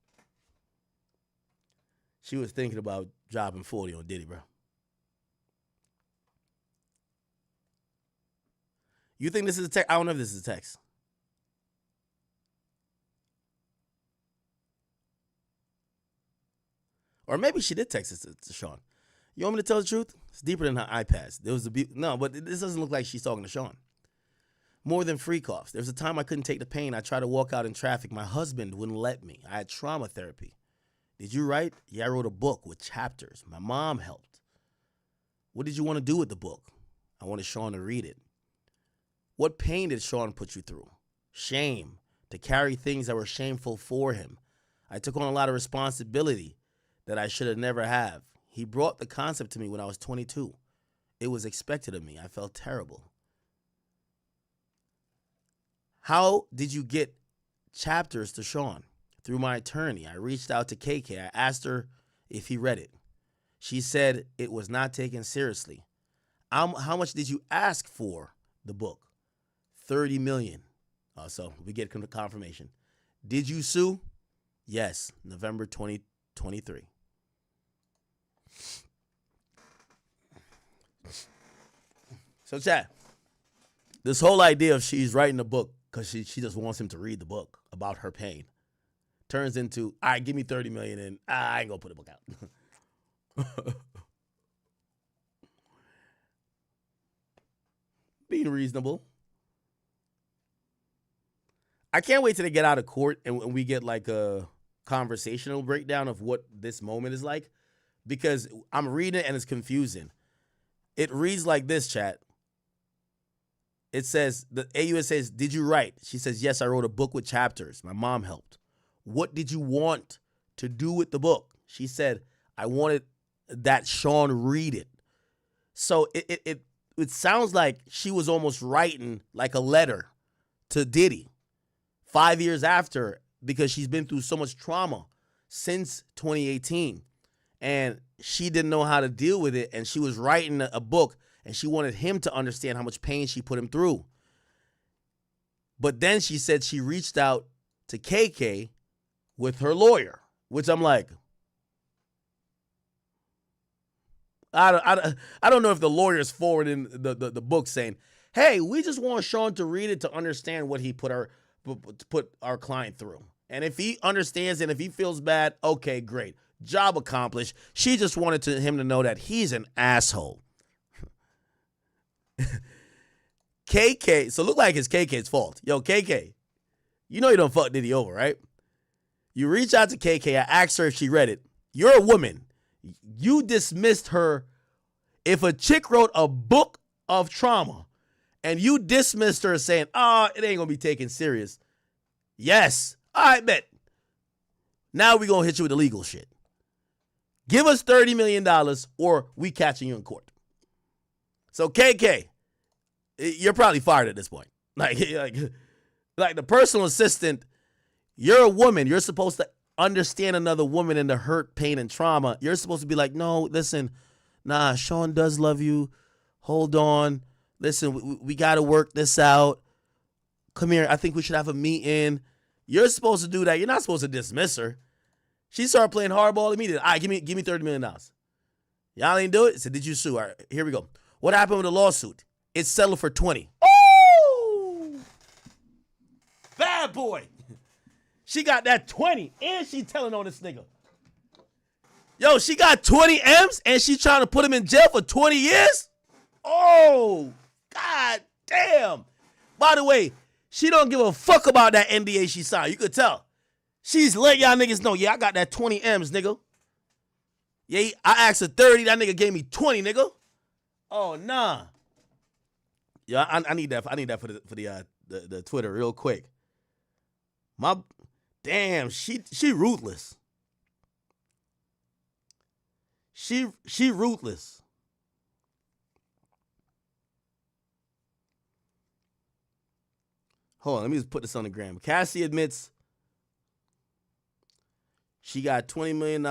She was thinking about dropping 40 on Diddy, bro. You think this is a text? I don't know if this is a text. Or maybe she did text this to Sean. You want me to tell the truth? It's deeper than her iPads. There was no, but this doesn't look like she's talking to Sean. More than freak offs. There was a time I couldn't take the pain. I tried to walk out in traffic. My husband wouldn't let me. I had trauma therapy. Did you write? Yeah, I wrote a book with chapters. My mom helped. What did you want to do with the book? I wanted Sean to read it. What pain did Sean put you through? Shame. To carry things that were shameful for him. I took on a lot of responsibility that I should have never have. He brought the concept to me when I was 22. It was expected of me. I felt terrible. How did you get chapters to Sean? Through my attorney. I reached out to KK. I asked her if he read it. She said it was not taken seriously. How much did you ask for the book? $30 million. So we get confirmation. Did you sue? Yes, November 2023. So, chat, this whole idea of she's writing a book because she just wants him to read the book about her pain turns into, all right, give me $30 million and I ain't going to put a book out. Being reasonable. I can't wait till they get out of court and we get like a conversational breakdown of what this moment is like, because I'm reading it and it's confusing. It reads like this, chat. It says, the AUSA says, did you write? She says, yes, I wrote a book with chapters. My mom helped. What did you want to do with the book? She said, I wanted that Sean read it. So it sounds like she was almost writing like a letter to Diddy 5 years after, because she's been through so much trauma since 2018. And she didn't know how to deal with it. And she was writing a book and she wanted him to understand how much pain she put him through. But then she said she reached out to KK with her lawyer, which I'm like, I don't know if the lawyer's forwarding the book saying, hey, we just want Sean to read it to understand what he put our client through. And if he understands and if he feels bad, okay, great. Job accomplished. She just wanted him to know that he's an asshole. KK, so look like it's KK's fault. Yo, KK, you know you don't fuck Diddy over, right? You reach out to KK, I asked her if she read it. You're a woman. You dismissed her. If a chick wrote a book of trauma and you dismissed her saying, it ain't gonna be taken serious. Yes, I bet. Now we gonna hit you with the legal shit. Give us $30 million or we catching you in court. So KK, you're probably fired at this point. Like the personal assistant, you're a woman. You're supposed to understand another woman and the hurt, pain, and trauma. You're supposed to be like, no, listen, nah, Sean does love you. Hold on. Listen, we got to work this out. Come here. I think we should have a meeting. You're supposed to do that. You're not supposed to dismiss her. She started playing hardball immediately. All right, give me $30 million. Y'all ain't do it? So did you sue? All right, here we go. What happened with the lawsuit? It's settled for 20. Ooh! Bad boy. She got that 20 and she telling on this nigga. Yo, she got 20 M's and she trying to put him in jail for 20 years? Oh, God damn. By the way, she don't give a fuck about that NDA she signed. You could tell. She's letting y'all niggas know, yeah, I got that 20 M's, nigga. Yeah, I asked her 30, that nigga gave me 20, nigga. Oh, nah. Yeah, I need that. I need that for the Twitter real quick. Damn, she ruthless. She ruthless. Hold on, let me just put this on the gram. Cassie admits she got $20 million.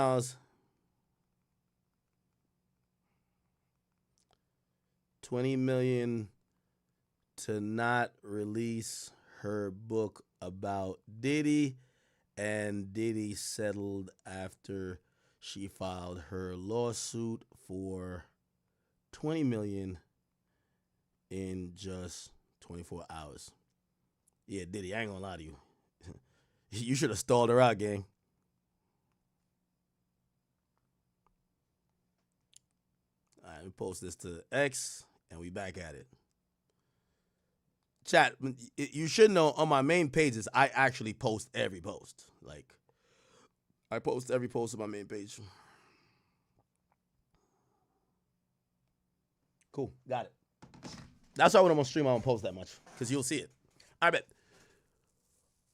$20 million to not release her book about Diddy, and Diddy settled after she filed her lawsuit for $20 million in just 24 hours. Yeah, Diddy, I ain't gonna lie to you. You should have stalled her out, gang. All right, let me post this to X, and we back at it. Chat, you should know on my main pages, I actually post every post. Like, I post every post on my main page. Cool, got it. That's why when I'm on stream, I don't post that much, because you'll see it. I bet.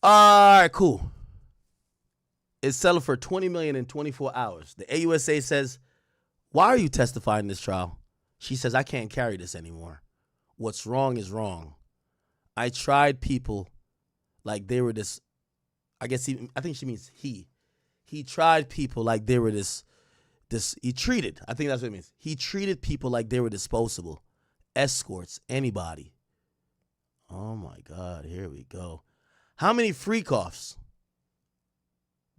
All right, cool. It's settled for $20 million in 24 hours. The AUSA says, why are you testifying in this trial? She says, I can't carry this anymore. What's wrong is wrong. I tried people like they were this, I think she means he. He tried people like they were he treated, I think that's what it means. He treated people like they were disposable. Escorts, anybody. Oh my God, here we go. How many freak-offs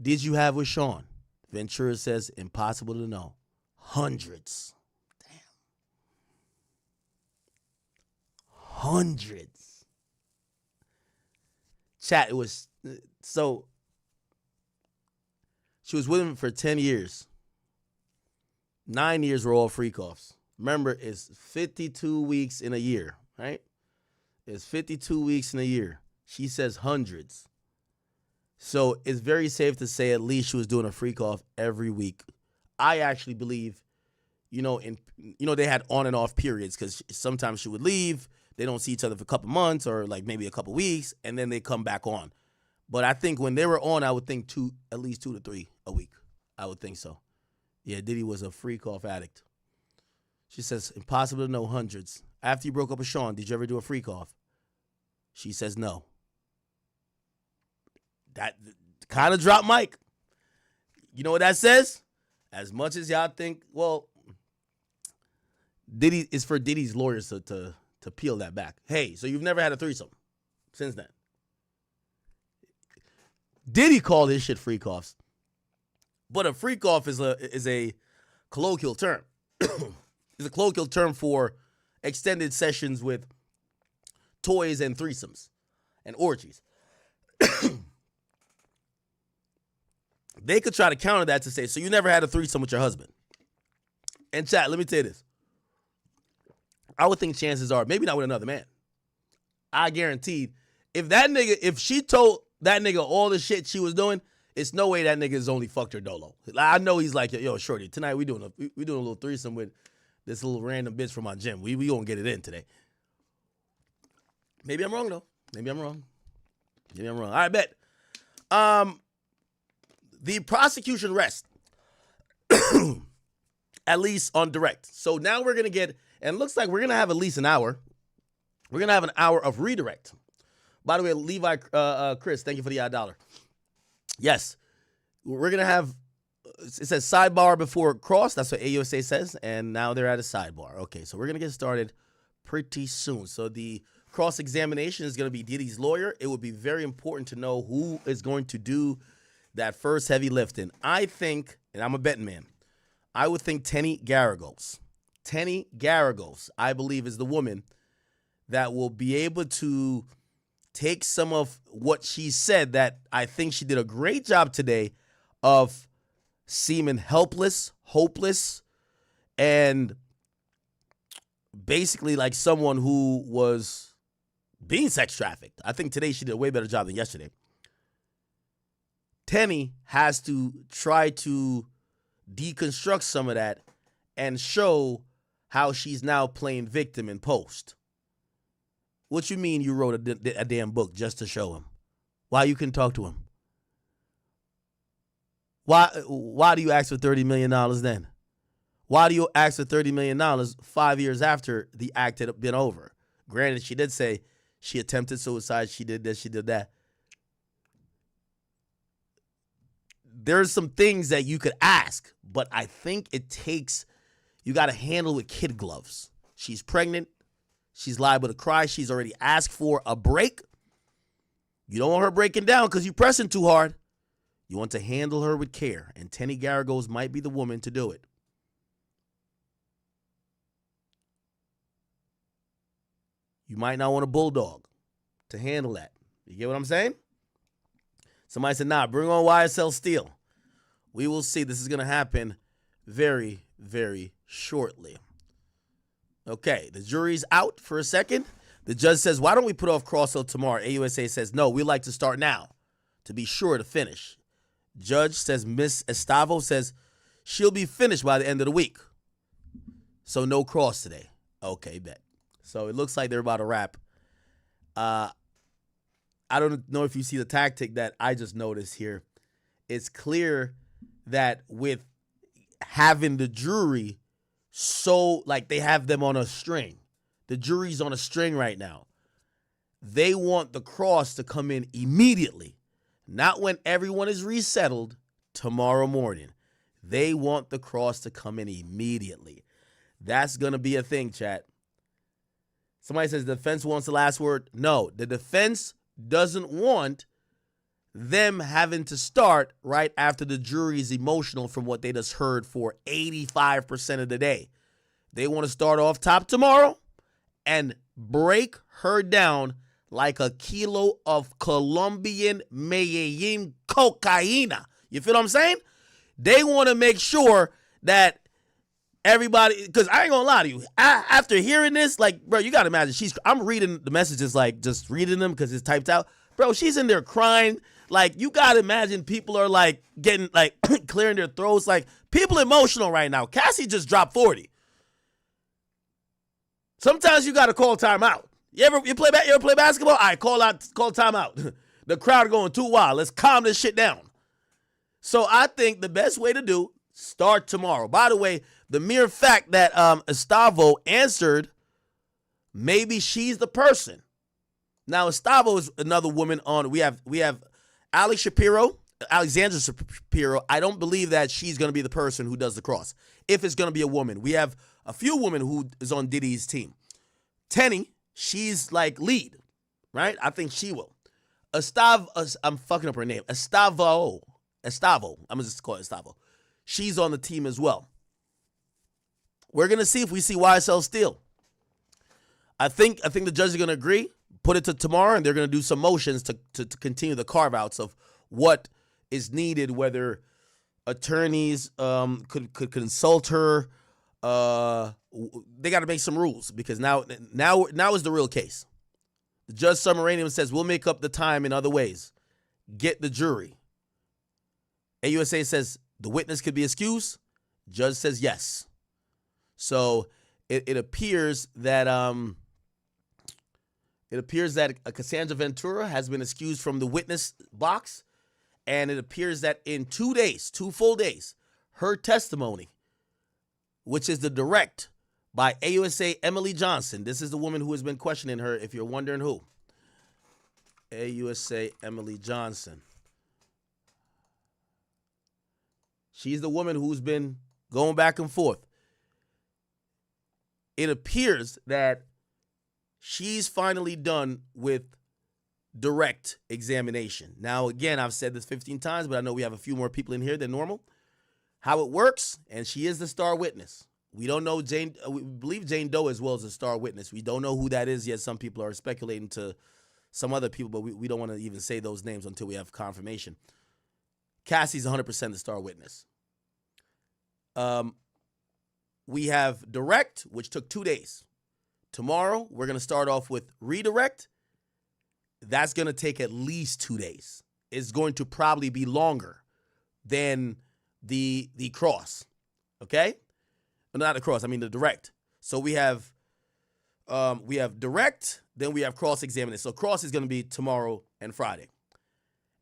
did you have with Sean? Ventura says, impossible to know. Hundreds. Damn. Hundreds. Chat, it was, so she was with him for 10 years. 9 years were all freak offs. Remember, it's 52 weeks in a year, right? It's 52 weeks in a year. She says hundreds. So it's very safe to say at least she was doing a freak off every week. I actually believe, they had on and off periods because sometimes she would leave. They don't see each other for a couple months or like maybe a couple weeks, and then they come back on. But I think when they were on, I would think at least 2 to 3 a week. I would think so. Yeah, Diddy was a freak off addict. She says, impossible to know, hundreds. After you broke up with Sean, did you ever do a freak off? She says no. That kind of dropped mic. You know what that says? As much as y'all think, well, Diddy is for Diddy's lawyers to peel that back. Hey, so you've never had a threesome since then? Diddy called his shit freak offs, but a freak off is a colloquial term. It's a colloquial term for extended sessions with toys and threesomes and orgies. They could try to counter that to say, so you never had a threesome with your husband. And chat, let me tell you this. I would think chances are, maybe not with another man. I guaranteed, if she told that nigga all the shit she was doing, it's no way that nigga's only fucked her dolo. I know he's like, yo, shorty, tonight we doing a little threesome with this little random bitch from my gym. We gonna get it in today. Maybe I'm wrong though. Maybe I'm wrong. All right, bet. The prosecution rests, at least on direct. So now we're going to get, and it looks like we're going to have at least an hour. We're going to have an hour of redirect. By the way, Levi, Chris, thank you for the $1. Yes, we're going to have, it says sidebar before cross. That's what AUSA says. And now they're at a sidebar. Okay, so we're going to get started pretty soon. So the cross-examination is going to be Diddy's lawyer. It would be very important to know who is going to do that first heavy lifting. I think, and I'm a betting man, I would think Tenny Garagos. Tenny Garagos, I believe, is the woman that will be able to take some of what she said that I think she did a great job today of seeming helpless, hopeless, and basically like someone who was being sex trafficked. I think today she did a way better job than yesterday. Tenny has to try to deconstruct some of that and show how she's now playing victim in post. What you mean you wrote a damn book just to show him? Why you couldn't talk to him? Why do you ask for $30 million then? Why do you ask for $30 million 5 years after the act had been over? Granted, she did say she attempted suicide, she did this, she did that. There's some things that you could ask, but I think you got to handle with kid gloves. She's pregnant. She's liable to cry. She's already asked for a break. You don't want her breaking down because you're pressing too hard. You want to handle her with care, and Tenny Garagos might be the woman to do it. You might not want a bulldog to handle that. You get what I'm saying? Somebody said, nah, bring on YSL Steel. We will see. This is going to happen very, very shortly. Okay, the jury's out for a second. The judge says, why don't we put off cross till tomorrow? AUSA says, no, we like to start now to be sure to finish. Judge says, Miss Estavo says, she'll be finished by the end of the week. So no cross today. Okay, bet. So it looks like they're about to wrap. I don't know if you see the tactic that I just noticed here. It's clear that with having the jury so, like, they have them on a string. The jury's on a string right now. They want the cross to come in immediately. Not when everyone is resettled tomorrow morning. They want the cross to come in immediately. That's going to be a thing, chat. Somebody says the defense wants the last word. No, the defense doesn't want them having to start right after the jury is emotional from what they just heard for 85% of the day. They want to start off top tomorrow and break her down like a kilo of Colombian Medellin cocaína. You feel what I'm saying? They want to make sure that everybody, because I ain't gonna lie to you, after hearing this, like, bro, you gotta imagine, I'm reading the messages, like, just reading them because it's typed out. Bro, she's in there crying. Like, you gotta imagine people are, like, getting, like, clearing their throats. Like, people emotional right now. Cassie just dropped 40. Sometimes you gotta call timeout. You ever play basketball? All right, call timeout. The crowd going too wild. Let's calm this shit down. So I think the best way to do, start tomorrow. By the way, the mere fact that Estavo answered, maybe she's the person. Now, Estavo is another woman on. We have Alexandra Shapiro. I don't believe that she's going to be the person who does the cross. If it's going to be a woman, we have a few women who is on Diddy's team. Tenny, she's like lead, right? I think she will. I'm fucking up her name. Estavo. I'm gonna just call it Estavo. She's on the team as well. We're gonna see if we see YSL steal. I think the judges are gonna agree, put it to tomorrow, and they're gonna do some motions to continue the carve-outs of what is needed, whether attorneys could consult her. They got to make some rules, because now is the real case. The Judge Submaranian says we'll make up the time in other ways. Get the jury. AUSA says the witness could be excused. Judge says yes. So it appears that Cassandra Ventura has been excused from the witness box, and it appears that in 2 days, 2 full days, her testimony, which is the direct by AUSA Emily Johnson. This is the woman who has been questioning her, if you're wondering who. AUSA Emily Johnson. She's the woman who's been going back and forth. It appears that she's finally done with direct examination. Now, again, I've said this 15 times, but I know we have a few more people in here than normal. How it works, and she is the star witness. We don't know we believe Jane Doe as well as a star witness. We don't know who that is yet. Some people are speculating to some other people, but we don't want to even say those names until we have confirmation. Cassie's 100% the star witness. We have direct, which took 2 days. Tomorrow, we're going to start off with redirect. That's going to take at least 2 days. It's going to probably be longer than the cross. Okay? Not the cross, I mean the direct. So we have direct, then we have cross-examination. So cross is going to be tomorrow and Friday.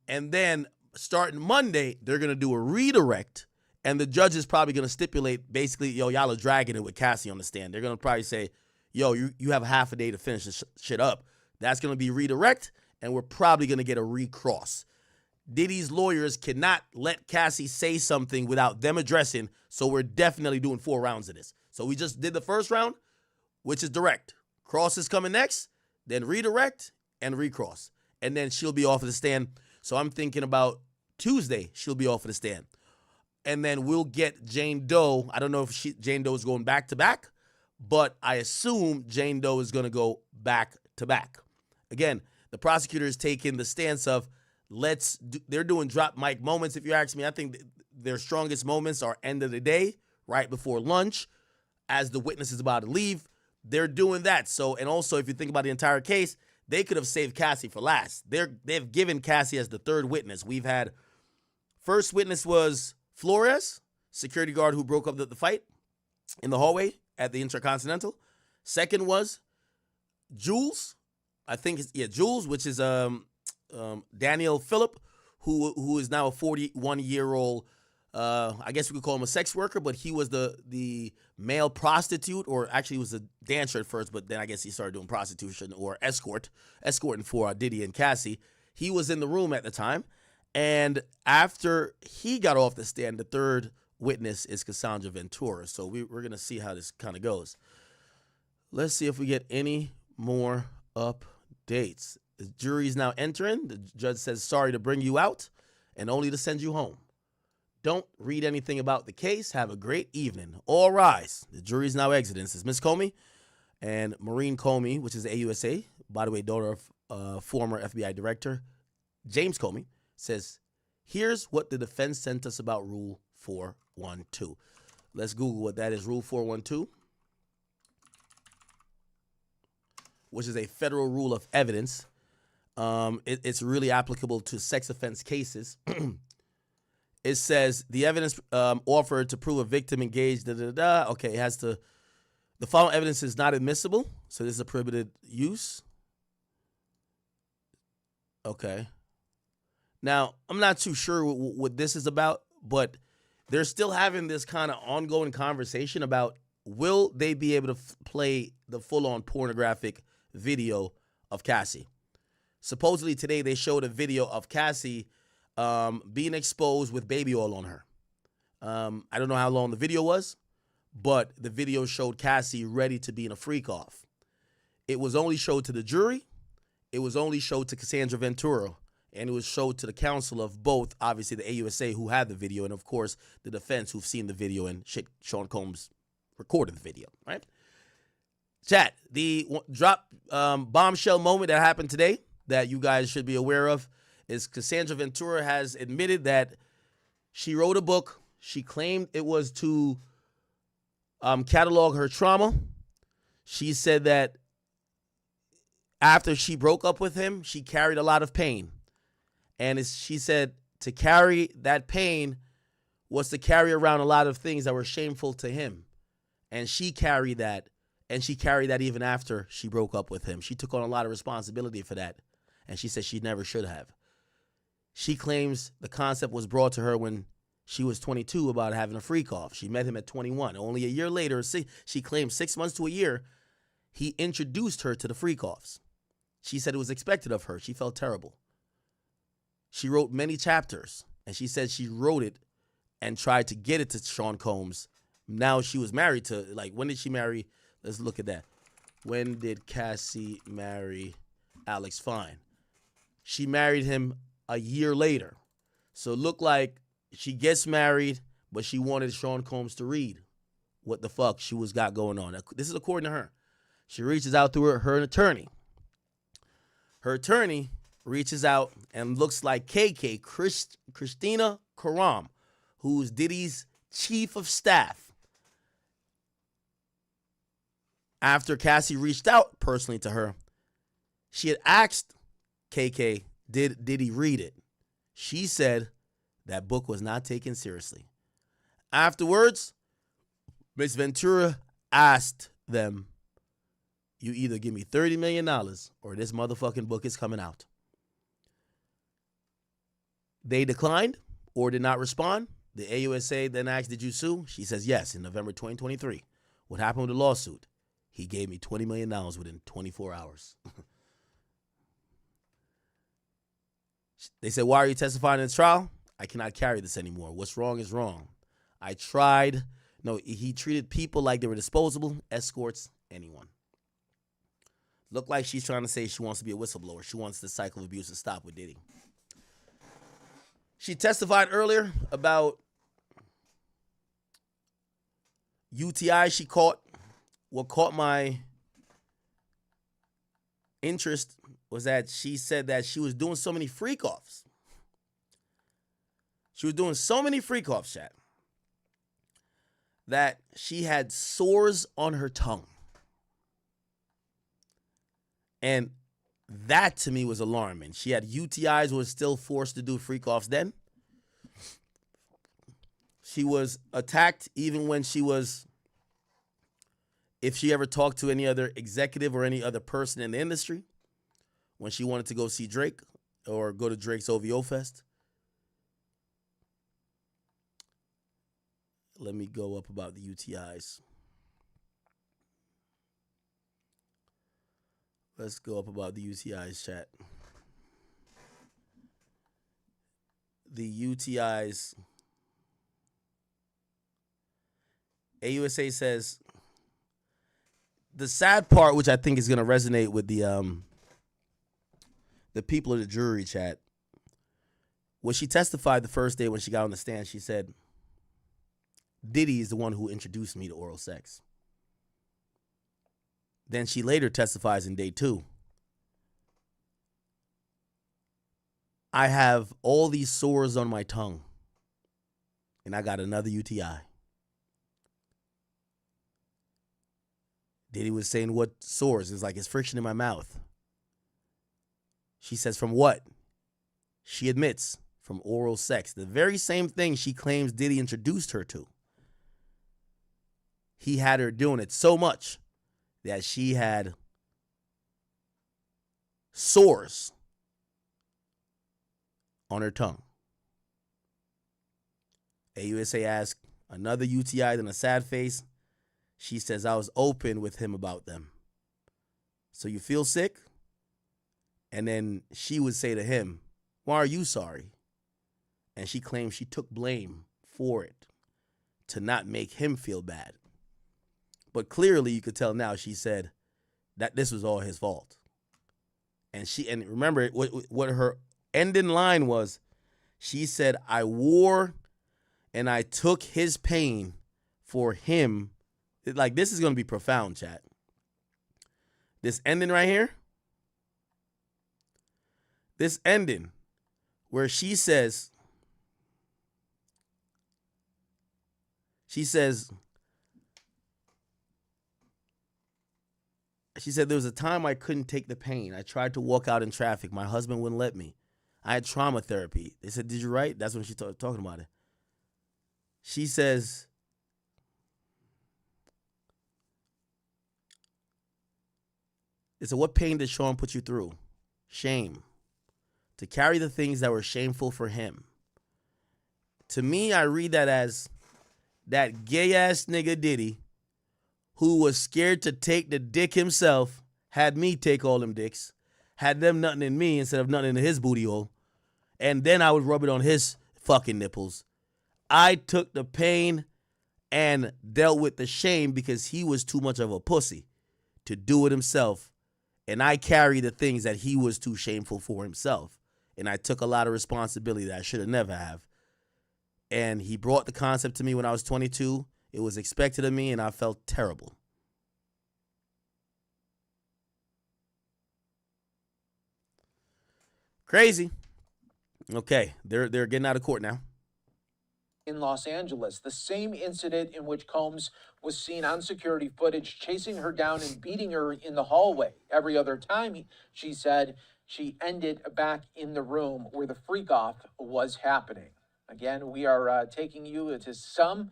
And then starting Monday, they're going to do a redirect, and the judge is probably going to stipulate, basically, yo, y'all are dragging it with Cassie on the stand. They're going to probably say, yo, you have half a day to finish this shit up. That's going to be redirect, and we're probably going to get a recross. Diddy's lawyers cannot let Cassie say something without them addressing, so we're definitely doing 4 rounds of this. So we just did the first round, which is direct. Cross is coming next, then redirect and recross. And then she'll be off of the stand. So I'm thinking about Tuesday, she'll be off of the stand. And then we'll get Jane Doe. I don't know if Jane Doe is going back to back, but I assume Jane Doe is going to go back to back. Again, the prosecutor is taking the stance of they're doing drop mic moments. If you ask me, I think their strongest moments are end of the day, right before lunch, as the witness is about to leave. They're doing that. So, and also, if you think about the entire case, they could have saved Cassie for last. They've given Cassie as the third witness. We've had first witness was Flores, security guard who broke up the fight in the hallway at the Intercontinental. Second was Jules, Jules, which is Daniel Phillip, who is now a 41-year-old, I guess we could call him a sex worker, but he was the male prostitute, or actually he was a dancer at first, but then I guess he started doing prostitution or escorting for Diddy and Cassie. He was in the room at the time, and after he got off the stand, the third witness is Cassandra Ventura. So we're going to see how this kind of goes. Let's see if we get any more updates. The jury's now entering. The judge says sorry to bring you out and only to send you home. Don't read anything about the case. Have a great evening. All rise. The jury's now exiting. This is Miss Comey. And Maureen Comey, which is the AUSA, by the way, daughter of former FBI director James Comey, says, here's what the defense sent us about Rule 412. Let's Google what that is. Rule 412, which is a federal rule of evidence. It's really applicable to sex offense cases. It says the evidence offered to prove a victim engaged, Okay, it has to, the following evidence is not admissible. So this is a prohibited use. Okay. Now, I'm not too sure what this is about, but they're still having this kind of ongoing conversation about will they be able to play the full-on pornographic video of Cassie. Supposedly today they showed a video of Cassie being exposed with baby oil on her. I don't know how long the video was, but the video showed Cassie ready to be in a freak-off. It was only showed to the jury. It was only showed to Cassandra Ventura. And it was showed to the counsel of both, obviously, the AUSA who had the video, and, of course, the defense who've seen the video, and Sean Combs recorded the video, right? Chat, the drop bombshell moment that happened today that you guys should be aware of is Cassandra Ventura has admitted that she wrote a book. She claimed it was to catalog her trauma. She said that after she broke up with him, she carried a lot of pain. And she said to carry that pain was to carry around a lot of things that were shameful to him. And she carried that. And she carried that even after she broke up with him. She took on a lot of responsibility for that. And she said she never should have. She claims the concept was brought to her when she was 22 about having a freak off. She met him at 21. Only a year later, she claimed 6 months to a year, he introduced her to the freak offs. She said it was expected of her. She felt terrible. She wrote many chapters, and she said she wrote it and tried to get it to Sean Combs. Now she was married to, like, when did she marry? Let's look at that. When did Cassie marry Alex Fine? She married him a year later. So it looked like she gets married, but she wanted Sean Combs to read what the fuck she was got going on. This is according to her. She reaches out to her attorney. Her attorney reaches out and looks like KK, Christina Karam, who's Diddy's chief of staff. After Cassie reached out personally to her, she had asked KK, did Diddy read it? She said that book was not taken seriously. Afterwards, Ms. Ventura asked them, you either give me $30 million or this motherfucking book is coming out. They declined or did not respond. The AUSA then asked, did you sue? She says yes, in November 2023. What happened with the lawsuit? He gave me $20 million within 24 hours. They said, why are you testifying in the trial? I cannot carry this anymore. What's wrong is wrong. I tried. No, he treated people like they were disposable, escorts, anyone. Looked like she's trying to say she wants to be a whistleblower. She wants the cycle of abuse to stop with Diddy. She testified earlier about UTI she caught. What caught my interest was that she said that she was doing so many freak-offs. She was doing so many freak-offs, chat, that she had sores on her tongue. And that, to me, was alarming. She had UTIs, was still forced to do freak-offs then. She was attacked even when she was, if she ever talked to any other executive or any other person in the industry, when she wanted to go see Drake or go to Drake's OVO Fest. Let me go up about the UTIs. Let's go up about the UTIs, chat. The UTIs. AUSA says, the sad part, which I think is going to resonate with the people of the jury, chat, when she testified the first day when she got on the stand, she said, Diddy is the one who introduced me to oral sex. Then she later testifies in day 2. I have all these sores on my tongue, and I got another UTI. Diddy was saying, what sores? It's like it's friction in my mouth. She says, from what? She admits, from oral sex. The very same thing she claims Diddy introduced her to. He had her doing it so much that she had sores on her tongue. AUSA asked, another UTI, then a sad face. She says, I was open with him about them. So you feel sick? And then she would say to him, why are you sorry? And she claims she took blame for it to not make him feel bad. But clearly you could tell now she said that this was all his fault. And remember what her ending line was. She said, I wore and I took his pain for him. Like, this is going to be profound, chat. This ending right here. This ending where she says, there was a time I couldn't take the pain. I tried to walk out in traffic. My husband wouldn't let me. I had trauma therapy. They said, did you write? That's when she talking about it. She says, they said, what pain did Sean put you through? Shame. To carry the things that were shameful for him. To me, I read that as that gay-ass nigga Diddy, who was scared to take the dick himself, had me take all them dicks, had them nutting in me instead of nutting in his booty hole, and then I would rub it on his fucking nipples. I took the pain and dealt with the shame because he was too much of a pussy to do it himself, and I carried the things that he was too shameful for himself, and I took a lot of responsibility that I should have never have. And he brought the concept to me when I was 22. It was expected of me, and I felt terrible. Crazy. Okay, they're getting out of court now. In Los Angeles, the same incident in which Combs was seen on security footage chasing her down and beating her in the hallway. Every other time, she said, she ended back in the room where the freak-off was happening. Again, we are taking you to some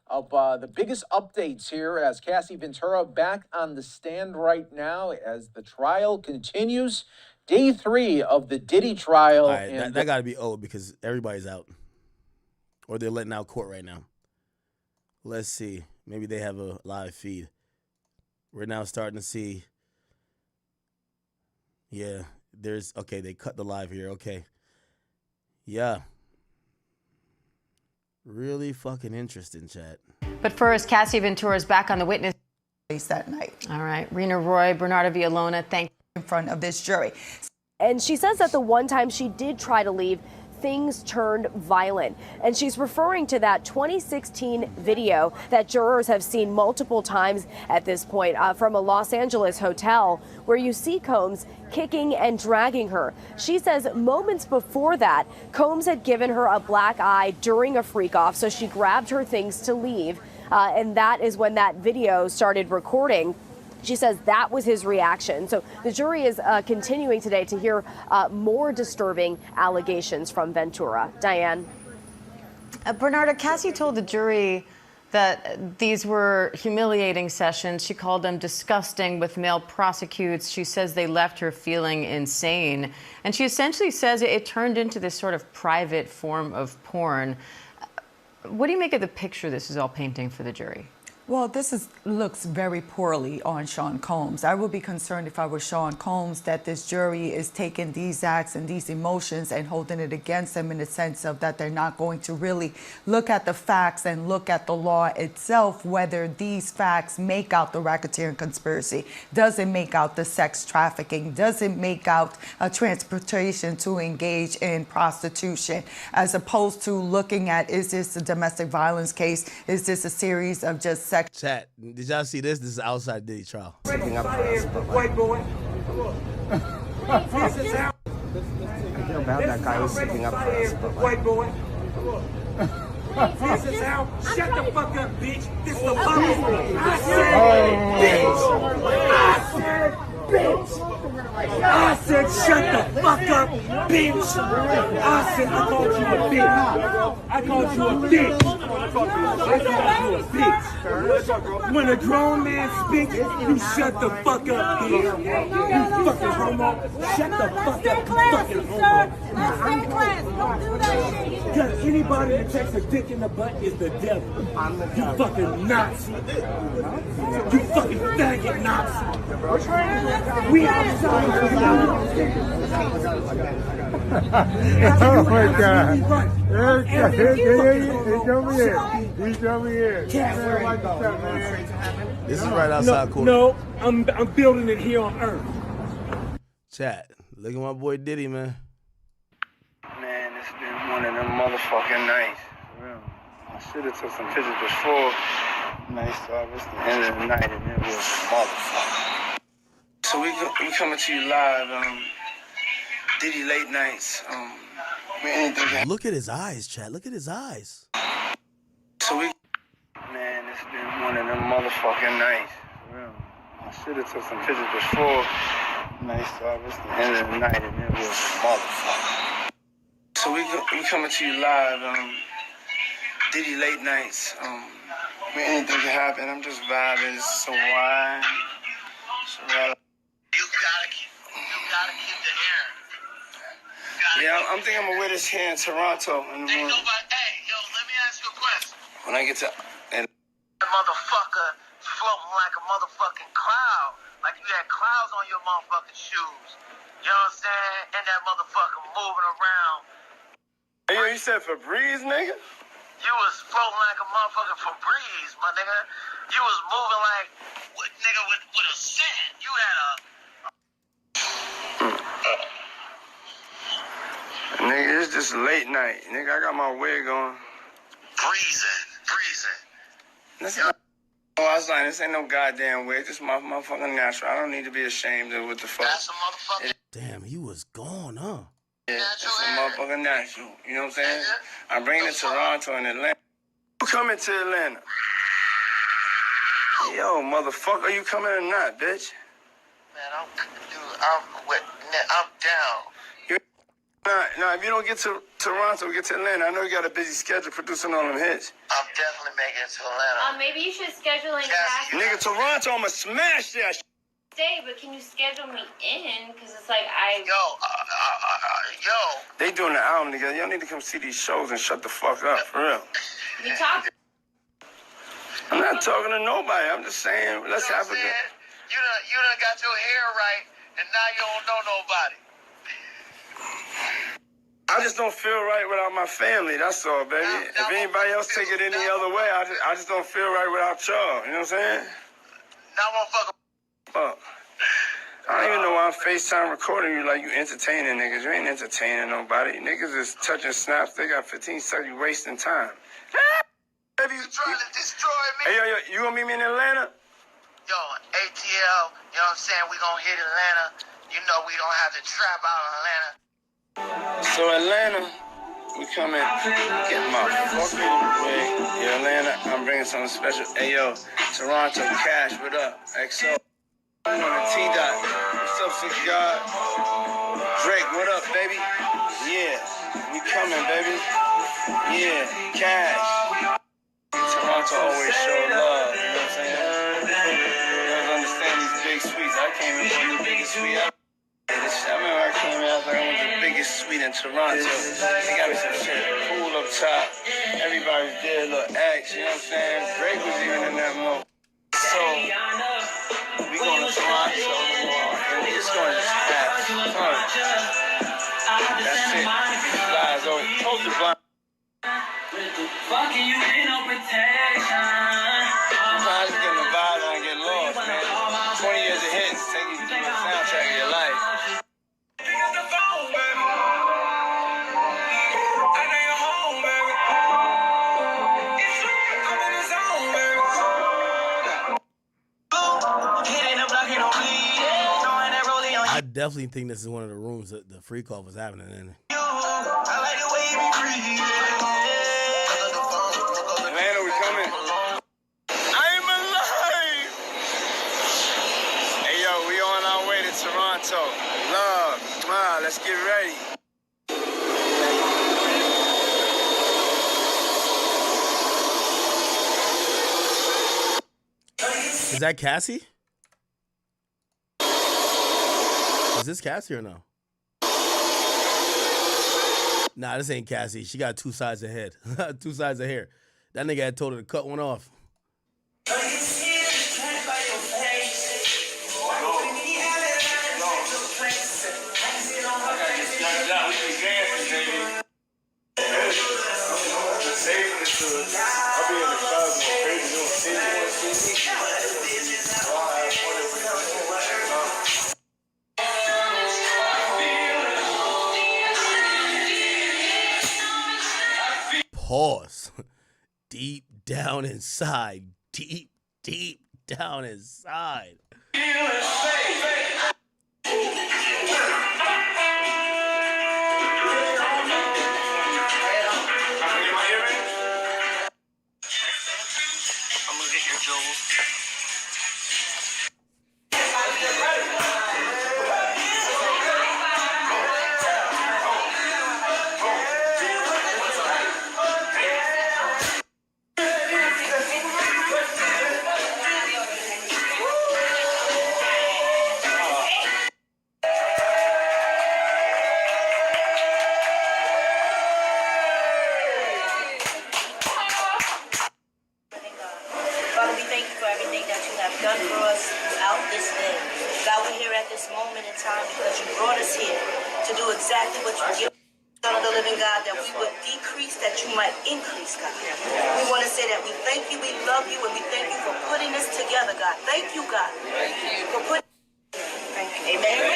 of the biggest updates here as Cassie Ventura back on the stand right now as the trial continues. Day 3 of the Diddy trial. All right, that got to be old because everybody's out. Or they're letting out court right now. Let's see. Maybe they have a live feed. We're now starting to see. Yeah, okay, they cut the live here. Okay. Yeah. Really fucking interesting, chat. But first, Cassie Ventura is back on the witness that night. All right. Rena Roy, Bernardo Villalona, thank you. In front of this jury. And she says that the one time she did try to leave, things turned violent. And she's referring to that 2016 video that jurors have seen multiple times at this point from a Los Angeles hotel where you see Combs kicking and dragging her. She says moments before that, Combs had given her a black eye during a freak-off, so she grabbed her things to leave. And that is when that video started recording. She says that was his reaction. So the jury is continuing today to hear more disturbing allegations from Ventura. Diane. Bernardo, Cassie told the jury that these were humiliating sessions. She called them disgusting with male prosecutes. She says they left her feeling insane. And she essentially says it turned into this sort of private form of porn. What do you make of the picture this is all painting for the jury? Well, this looks very poorly on Sean Combs. I would be concerned if I were Sean Combs that this jury is taking these acts and these emotions and holding it against them in the sense of that they're not going to really look at the facts and look at the law itself, whether these facts make out the racketeering conspiracy, does it make out the sex trafficking, does it make out a transportation to engage in prostitution, as opposed to looking at, is this a domestic violence case, is this a series of just section. Chat, did y'all see this? This is outside Diddy trial. White boy. I feel bad that guy was sticking up for us, but white boy. This is how. Shut the fuck up, bitch. This is the public. I said, bitch. I said, shut the fuck up, bitch. I said, I called you a bitch. I called you a bitch. I called you a bitch. When a grown man speaks, you shut the fuck up, bitch. You fucking homo. Shut the fuck up, you fucking homo. Because anybody that takes a dick in the butt is the devil. You fucking Nazi. You fucking faggot Nazi. We outside. Oh my God. This is right outside court. No, I'm building it here on Earth. Chat, look at my boy Diddy, man. Man, it's been one of them motherfucking nights. I should have took some pictures before. Nice job. It's the end of the night and it was a motherfucker. So we coming to you live. Diddy late nights. Look at his eyes, chat. Look at his eyes. So man, it's been one of them motherfucking nights. I should have took some pictures before. Nice job. It's the end of the night and it was a motherfucker. So we coming to you live. Diddy late nights. Anything can happen. I'm just vibing. It's so wide. You gotta keep the hair. Yeah, I'm thinking I'm gonna wear this hair in Toronto. Hey, yo, let me ask you a question. When I get to that motherfucker floating like a motherfucking cloud, like you had clouds on your motherfucking shoes. You know what I'm saying? And that motherfucker moving around. Hey, yo, you said Febreze, nigga? You was floating like a motherfucking Febreze, my nigga. You was moving like, nigga, with a scent. You had a... Nigga, it's just late night. Nigga, I got my wig on. Breezing. Listen, I was like, this ain't no goddamn wig. This is my motherfucking natural. I don't need to be ashamed of what the fuck. That's a motherfucking... Damn, he was gone, huh? Yeah, it's a motherfucking natural. You know what I'm saying? I'm bringing it to Toronto and Atlanta. You coming to Atlanta? Yo, motherfucker, you coming or not, bitch? Man, I'm down. Nah, if you don't get to Toronto, get to Atlanta. I know you got a busy schedule producing all them hits. I'm definitely making it to Atlanta. Maybe you should schedule in Cassie. Nigga, Toronto, I'ma smash that Stay, but can you schedule me in? Because it's like Yo. They doing the album together. Y'all need to come see these shows and shut the fuck up, for real. We talk. I'm not talking to nobody. I'm just saying, let's have a good... You done got your hair right, and now you don't know nobody. I just don't feel right without my family, that's all, baby. If anybody else take it any other way, I just don't feel right without y'all, you know what I'm saying? Now motherfucker. Fuck. I don't even know why I'm FaceTime recording you like you entertaining niggas. You ain't entertaining nobody. Niggas is touching snaps. They got 15 seconds. You wasting time. Baby, you trying to destroy me? Hey, yo, you gonna meet me in Atlanta? Yo, ATL, you know what I'm saying? We gonna hit Atlanta. You know we don't have to trap out in Atlanta. So Atlanta, we coming, get my fucking wig. Yeah, Atlanta, I'm bringing something special. Hey, yo, Toronto, Cash, what up? XO. On the T-Dot. What's up, Six God? Drake, what up, baby? Yeah, we coming, baby. Yeah, Cash. Toronto always show love, you know what I'm saying? You guys understand these big suites. I came in for the biggest suite ever. I remember I came in, I was like, I want the biggest suite in Toronto. They got me some shit, pool up top. Everybody's there, little X, you know what I'm saying? Drake was even in that mode. So, we going to Toronto tomorrow, and we just going to just have fun. That's it. Flies over. Told you, blind. Fucking you ain't no protection. Sometimes you get in the vibe and I get lost, man. 20 years of hits, take you to the soundtrack of your life. Pick up the phone, baby. I know you're home, baby. It's true, I'm in the zone, baby. definitely think this is one of the rooms that the free call was happening in. Atlanta, we coming. I'm alive! Hey, yo, we on our way to Toronto. Love, smile, let's get ready. Is that Cassie? Is this Cassie or no? Nah, this ain't Cassie. She got two sides of head. Two sides of hair. That nigga had told her to cut one off. Pause. Deep down inside. Deep down inside. Father, we thank you for everything that you have done for us throughout this day. God, we're here at this moment in time because you brought us here to do exactly what you give Son of the living God, that we would decrease, that you might increase, God. We want to say that we thank you, we love you, and we thank you for putting this together, God. Thank you, God. Thank you. For putting... Thank you. Amen.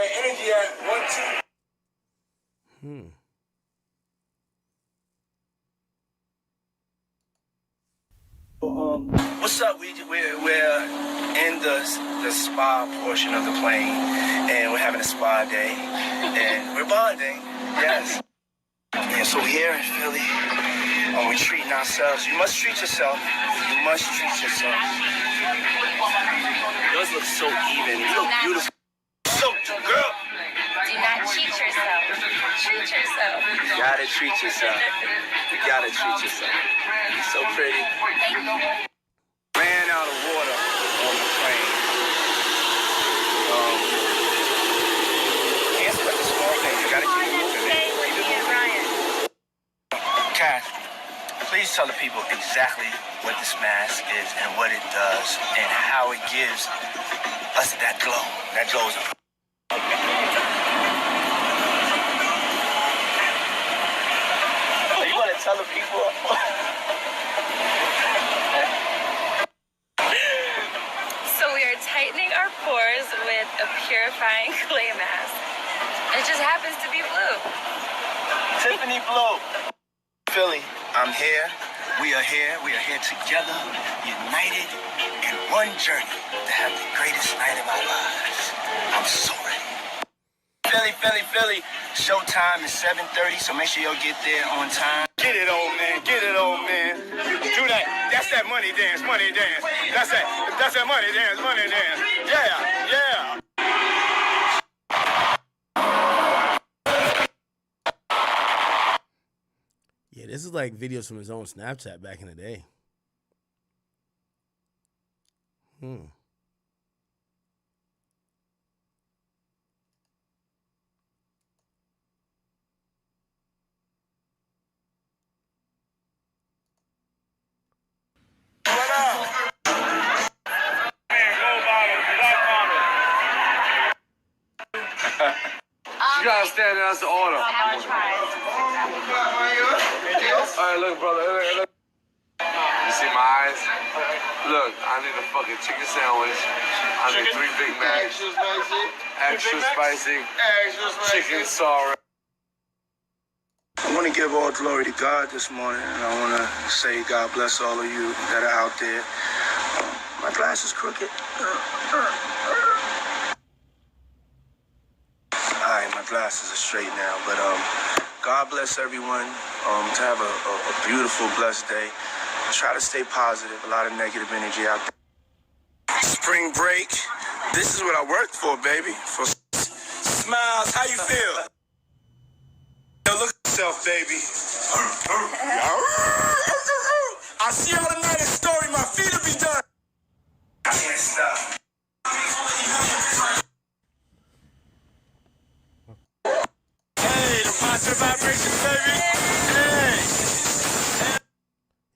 Energy at 1, 2. What's up? We're in the spa portion of the plane, and we're having a spa day, and we're bonding. Yes. And so we're here in Philly, and we're treating ourselves. You must treat yourself. You must treat yourself. Yours look so even. You look beautiful. So, girl. Do not cheat yourself. Treat yourself. You gotta treat yourself. You gotta treat yourself. You're so pretty. Thank you. Ran out of water on the plane. Can't expect the small things. You gotta keep it moving, man. Cass, please tell the people exactly what this mask is and what it does and how it gives us that glow. That glow is you want to tell the people? So we are tightening our pores with a purifying clay mask. It just happens to be blue. Tiffany Blue. Philly, I'm here. We are here. We are here together, united in one journey to have the greatest night of our lives. I'm so ready. Philly. Showtime is 7:30, so make sure y'all get there on time. Get it, old man. Get it, old man. Do that. That's that money dance. Money dance. That's that money dance. Money dance. Yeah. Yeah, this is like videos from his own Snapchat back in the day. You gotta stand there, that's the order. I'll try. Alright, look, brother. Look. You see my eyes? Look, I need a fucking chicken sandwich. I need 3 Big Macs. Extra spicy. Chicken sorry. I want to give all glory to God this morning, and I want to say God bless all of you that are out there. My glass is crooked. All right, my glasses are straight now, but God bless everyone. To have a beautiful, blessed day. Try to stay positive. A lot of negative energy out there. Spring break. This is what I worked for, baby. For smiles. How you feel? Yo, look at yourself, baby. I see y'all tonight in story. My feet will be done. I can't stop. Hey, the positive vibrations, baby. Hey.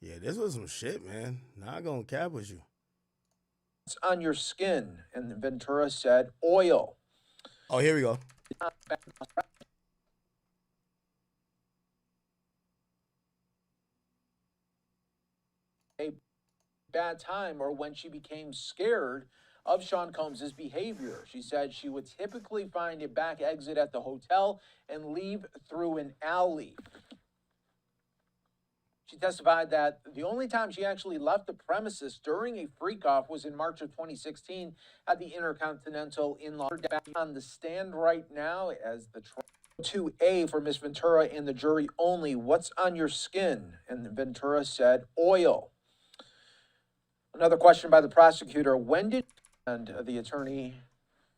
Yeah, this was some shit, man. Not gonna cap with you. It's on your skin, and Ventura said oil. Oh, here we go. A bad time, or when she became scared of Sean Combs' behavior. She said she would typically find a back exit at the hotel and leave through an alley. She testified that the only time she actually left the premises during a freak-off was in March of 2016 at the Intercontinental in Los Angeles. On the stand right now as the 2A for Miss Ventura and the jury only. What's on your skin? And Ventura said oil. Another question by the prosecutor. When did and the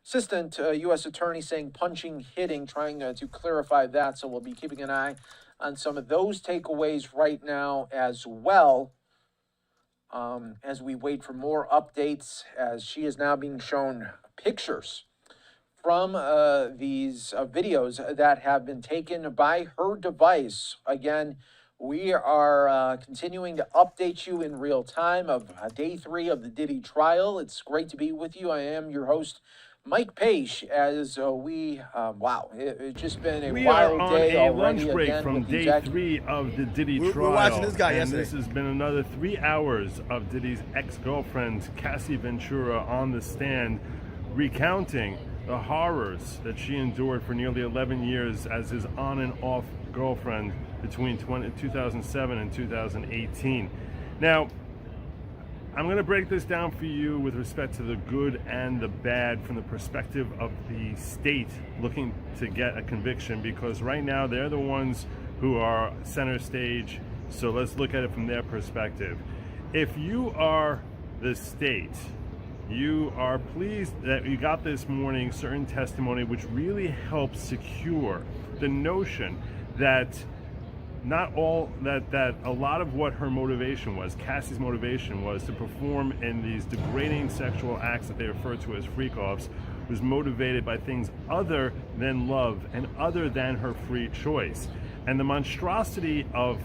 assistant U.S. attorney saying punching, hitting, trying to clarify that. So we'll be keeping an eye on some of those takeaways right now as well, as we wait for more updates, as she is now being shown pictures from these videos that have been taken by her device. Again, we are continuing to update you in real time of day 3 of the Diddy trial. It's great to be with you. I am your host, Mike Page, as wow, it's just been a wild day already. We are on a lunch break again from day 3 of the Diddy trial. We're watching this guy and yesterday. This has been another 3 hours of Diddy's ex-girlfriend, Cassie Ventura, on the stand, recounting the horrors that she endured for nearly 11 years as his on and off girlfriend between 2007 and 2018. Now, I'm going to break this down for you with respect to the good and the bad from the perspective of the state looking to get a conviction, because right now they're the ones who are center stage. So let's look at it from their perspective. If you are the state, you are pleased that you got this morning certain testimony which really helps secure the notion that not all that a lot of what her motivation was, Cassie's motivation was to perform in these degrading sexual acts that they refer to as freak-offs, was motivated by things other than love and other than her free choice. And the monstrosity of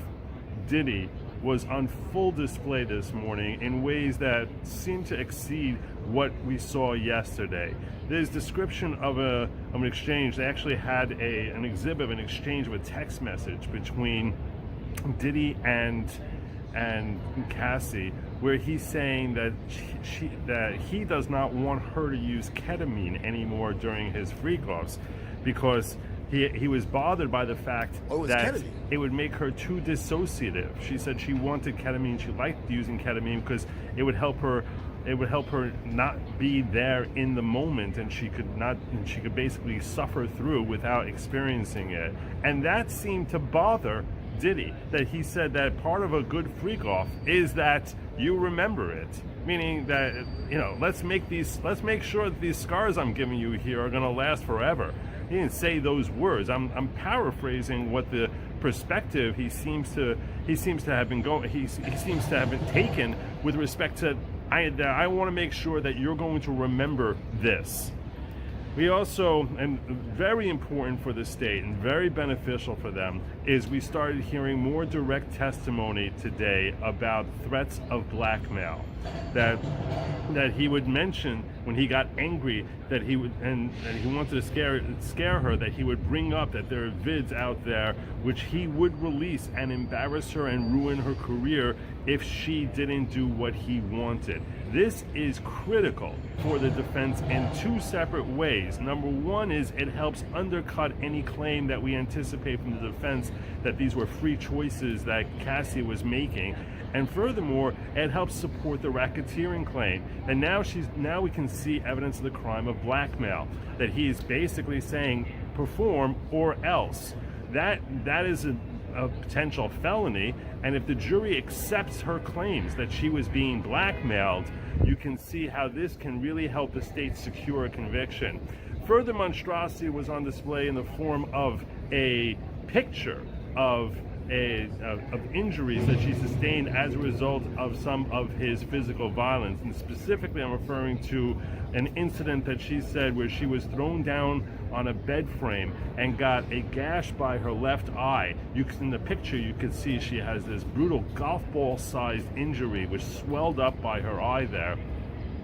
Diddy was on full display this morning in ways that seem to exceed what we saw yesterday. There's description of an exchange. They actually had an exhibit of an exchange of a text message between Diddy and Cassie, where he's saying that that he does not want her to use ketamine anymore during his freak-offs, because he was bothered by the fact that ketamine. It would make her too dissociative. She said she wanted ketamine. She liked using ketamine because it would help her. It would help her not be there in the moment, and she could basically suffer through without experiencing it. And that seemed to bother Diddy. That he said that part of a good freak-off is that you remember it. Meaning that, you know, let's make sure that these scars I'm giving you here are going to last forever. He didn't say those words. I'm paraphrasing what the perspective he seems to have been taken with respect to. I want to make sure that you're going to remember this. We also, and very important for the state and very beneficial for them, is we started hearing more direct testimony today about threats of blackmail. That he would mention when he got angry that he would, and he wanted to scare her, that he would bring up that there are vids out there which he would release and embarrass her and ruin her career if she didn't do what he wanted. This is critical for the defense in two separate ways. Number one is it helps undercut any claim that we anticipate from the defense that these were free choices that Cassie was making. And furthermore, it helps support the racketeering claim. And now we can see evidence of the crime of blackmail, that he's basically saying perform or else. That is a potential felony, and if the jury accepts her claims that she was being blackmailed, you can see how this can really help the state secure a conviction. Further monstrosity was on display in the form of a picture of injuries that she sustained as a result of some of his physical violence. And specifically, I'm referring to an incident that she said where she was thrown down on a bed frame and got a gash by her left eye. In the picture, you can see she has this brutal golf ball sized injury which swelled up by her eye there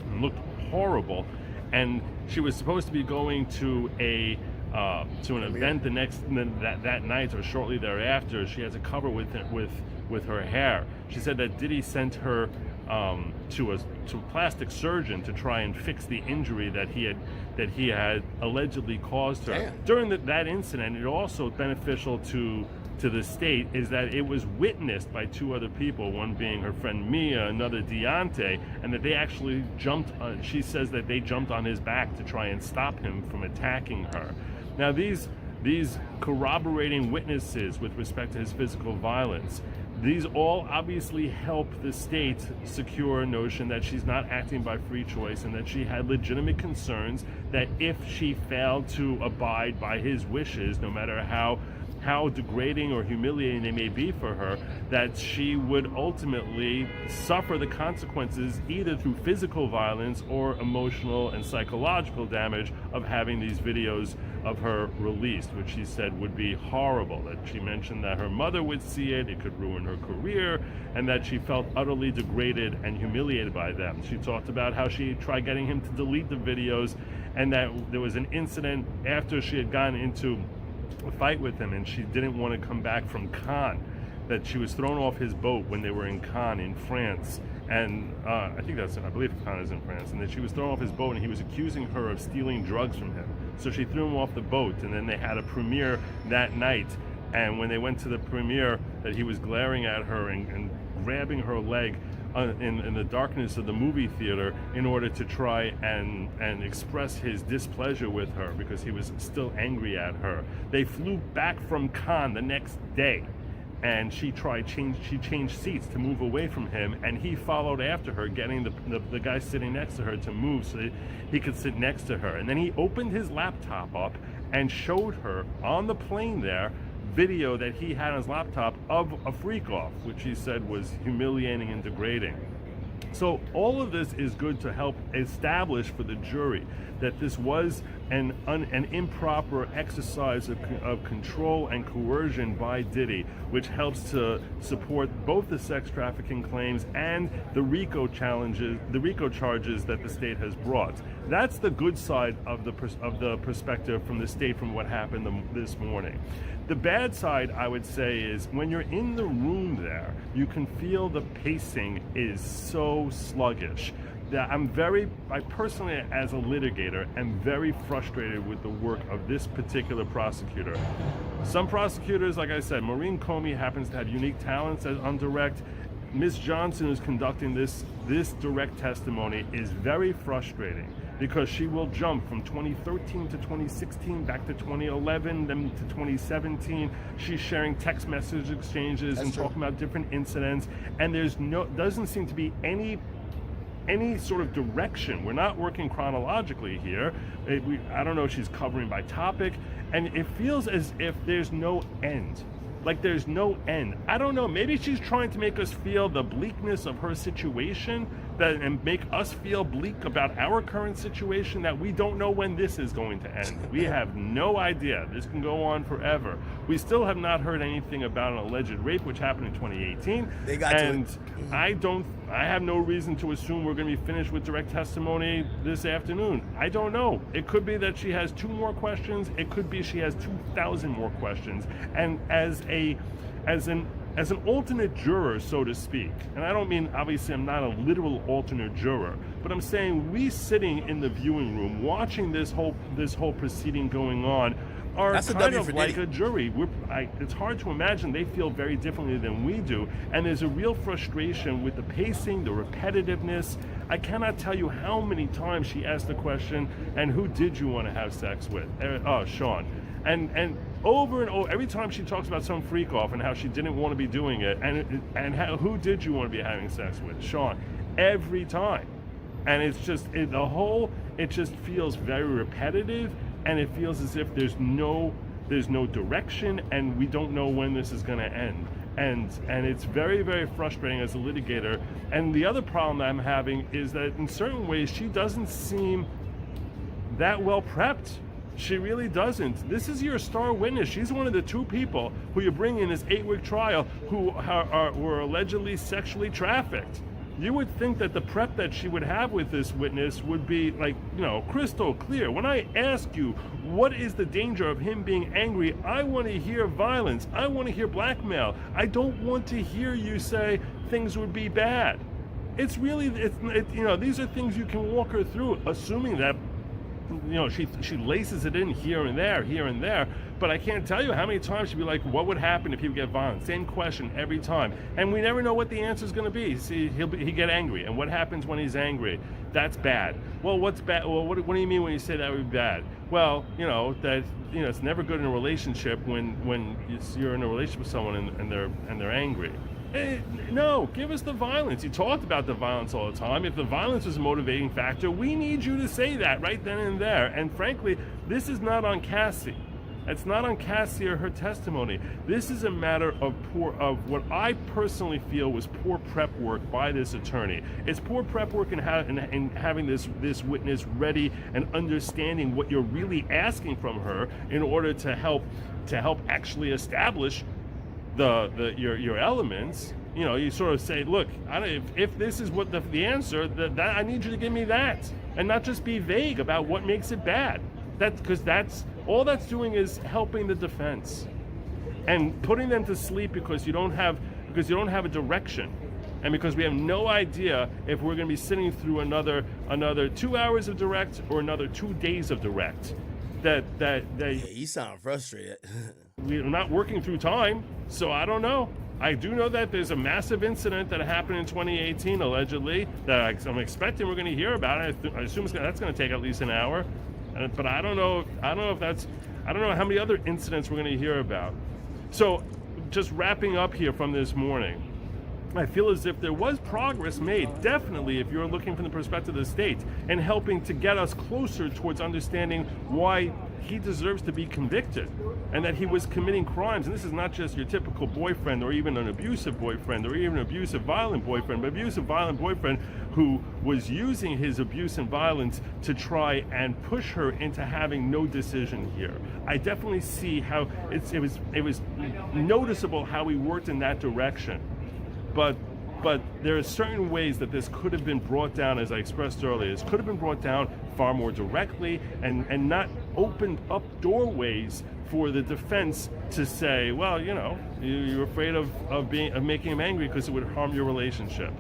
and looked horrible. And she was supposed to be going to an event that night or shortly thereafter. She has a cover with her hair. She said that Diddy sent her to a plastic surgeon to try and fix the injury that he had allegedly caused her. Damn. During that incident, it also beneficial to the state is that it was witnessed by two other people, one being her friend Mia, another Deontay, and that they actually she says that they jumped on his back to try and stop him from attacking her. Now these corroborating witnesses with respect to his physical violence, these all obviously help the state secure a notion that she's not acting by free choice and that she had legitimate concerns that if she failed to abide by his wishes, no matter how degrading or humiliating they may be for her, that she would ultimately suffer the consequences either through physical violence or emotional and psychological damage of having these videos of her released, which she said would be horrible. That she mentioned that her mother would see it could ruin her career, and that she felt utterly degraded and humiliated by them. She talked about how she tried getting him to delete the videos, and that there was an incident after she had gotten into a fight with him and she didn't want to come back from Cannes, that she was thrown off his boat when they were in Cannes in France, and I believe Cannes is in France, and that she was thrown off his boat and he was accusing her of stealing drugs from him. So she threw him off the boat, and then they had a premiere that night, and when they went to the premiere, that he was glaring at her and grabbing her leg in the darkness of the movie theater in order to try and express his displeasure with her because he was still angry at her. They flew back from Cannes the next day, and she changed seats to move away from him, and he followed after her, getting the guy sitting next to her to move so that he could sit next to her. And then he opened his laptop up and showed her on the plane there video that he had on his laptop of a freak-off, which he said was humiliating and degrading. So all of this is good to help establish for the jury that this was an improper exercise of control and coercion by Diddy, which helps to support both the sex trafficking claims and the RICO charges that the state has brought. That's the good side of the perspective from the state from what happened this morning. The bad side, I would say, is when you're in the room there, you can feel the pacing is so sluggish. That I personally, as a litigator, am very frustrated with the work of this particular prosecutor. Some prosecutors, like I said, Maureen Comey happens to have unique talents on direct. Ms. Johnson, who's conducting this direct testimony, is very frustrating because she will jump from 2013 to 2016, back to 2011, then to 2017. She's sharing text message exchanges and talking about different incidents, and doesn't seem to be any sort of direction. We're not working chronologically here. I don't know if she's covering by topic, and it feels as if there's no end. Like there's no end. I don't know, maybe she's trying to make us feel the bleakness of her situation and make us feel bleak about our current situation, that we don't know when this is going to end. We have no idea. This can go on forever. We still have not heard anything about an alleged rape, which happened in 2018. They got and to it. I have no reason to assume we're going to be finished with direct testimony this afternoon. I don't know. It could be that she has 2 more questions. It could be she has 2,000 more questions. And as an as an alternate juror, so to speak, and I don't mean, obviously, I'm not a literal alternate juror, but I'm saying we sitting in the viewing room watching this whole proceeding going on are That's a kind W of for like Diddy. a jury. It's hard to imagine they feel very differently than we do, and there's a real frustration with the pacing, the repetitiveness. I cannot tell you how many times she asked the question, and who did you want to have sex with? Oh, Sean. And over and over, every time she talks about some freak off and how she didn't want to be doing it, and who did you want to be having sex with? Sean. Every time. And it's just, it just feels very repetitive, and it feels as if there's no direction, and we don't know when this is going to end. And it's very, very frustrating as a litigator. And the other problem that I'm having is that in certain ways, she doesn't seem that well prepped. She really doesn't. This is your star witness. She's one of the 2 people who you're bringing in this 8-week trial who were allegedly sexually trafficked. You would think that the prep that she would have with this witness would be like, crystal clear. When I ask you, what is the danger of him being angry? I want to hear violence. I want to hear blackmail. I don't want to hear you say things would be bad. It's really, these are things you can walk her through, assuming that, she laces it in here and there. But I can't tell you how many times she'd be like, what would happen if he would get violent? Same question every time. And we never know what the answer is going to be. See, he'd get angry. And what happens when he's angry? That's bad. Well, what's bad? Well, what do you mean when you say that would be bad? Well, it's never good in a relationship when you're in a relationship with someone and they're angry. No, give us the violence. You talked about the violence all the time. If the violence is a motivating factor, we need you to say that right then and there. And frankly, this is not on Cassie. It's not on Cassie or her testimony. This is a matter of what I personally feel was poor prep work by this attorney. It's poor prep work in having this witness ready and understanding what you're really asking from her in order to help actually establish your elements. You sort of say, look, if this is what the answer, that I need you to give me that, and not just be vague about what makes it bad. Because that's all that's doing is helping the defense and putting them to sleep because you don't have a direction, and because we have no idea if we're going to be sitting through another 2 hours of direct or another 2 days of direct. Yeah, you sound frustrated. We're not working through time, so I don't know. I do know that there's a massive incident that happened in 2018, allegedly, that I'm expecting we're going to hear about. I assume that's going to take at least an hour, but I don't know how many other incidents we're going to hear about. So, just wrapping up here from this morning, I feel as if there was progress made, definitely if you're looking from the perspective of the state, and helping to get us closer towards understanding why he deserves to be convicted and that he was committing crimes. And this is not just your typical boyfriend or even an abusive boyfriend or even an abusive violent boyfriend, but abusive violent boyfriend who was using his abuse and violence to try and push her into having no decision here. I definitely see how it was noticeable how he worked in that direction. But there are certain ways that this could have been brought down, as I expressed earlier. This could have been brought down far more directly and not opened up doorways for the defense to say, well, you're afraid of making him angry because it would harm your relationship.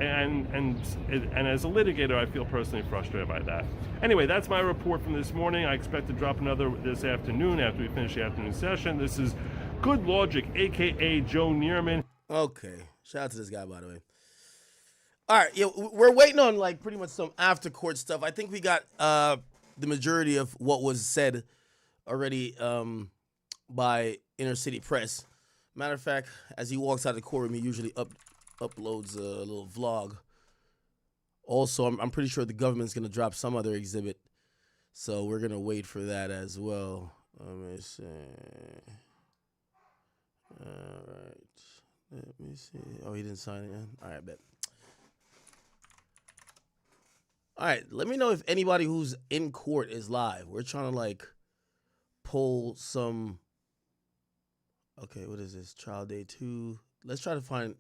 And as a litigator, I feel personally frustrated by that. Anyway, that's my report from this morning. I expect to drop another this afternoon after we finish the afternoon session. This is Good Logic, a.k.a. Joe Neerman. Okay. Shout out to this guy, by the way. All right. Yeah, we're waiting on, pretty much some after-court stuff. I think we got the majority of what was said already by Inner City Press. Matter of fact, as he walks out of the courtroom, he usually uploads a little vlog. Also, I'm pretty sure the government's going to drop some other exhibit. So we're going to wait for that as well. Let me see. All right. Let me see. Oh, he didn't sign it yet? All right, bet. All right, let me know if anybody who's in court is live. We're trying to, pull some... Okay, what is this? Trial day 2. Let's try to find...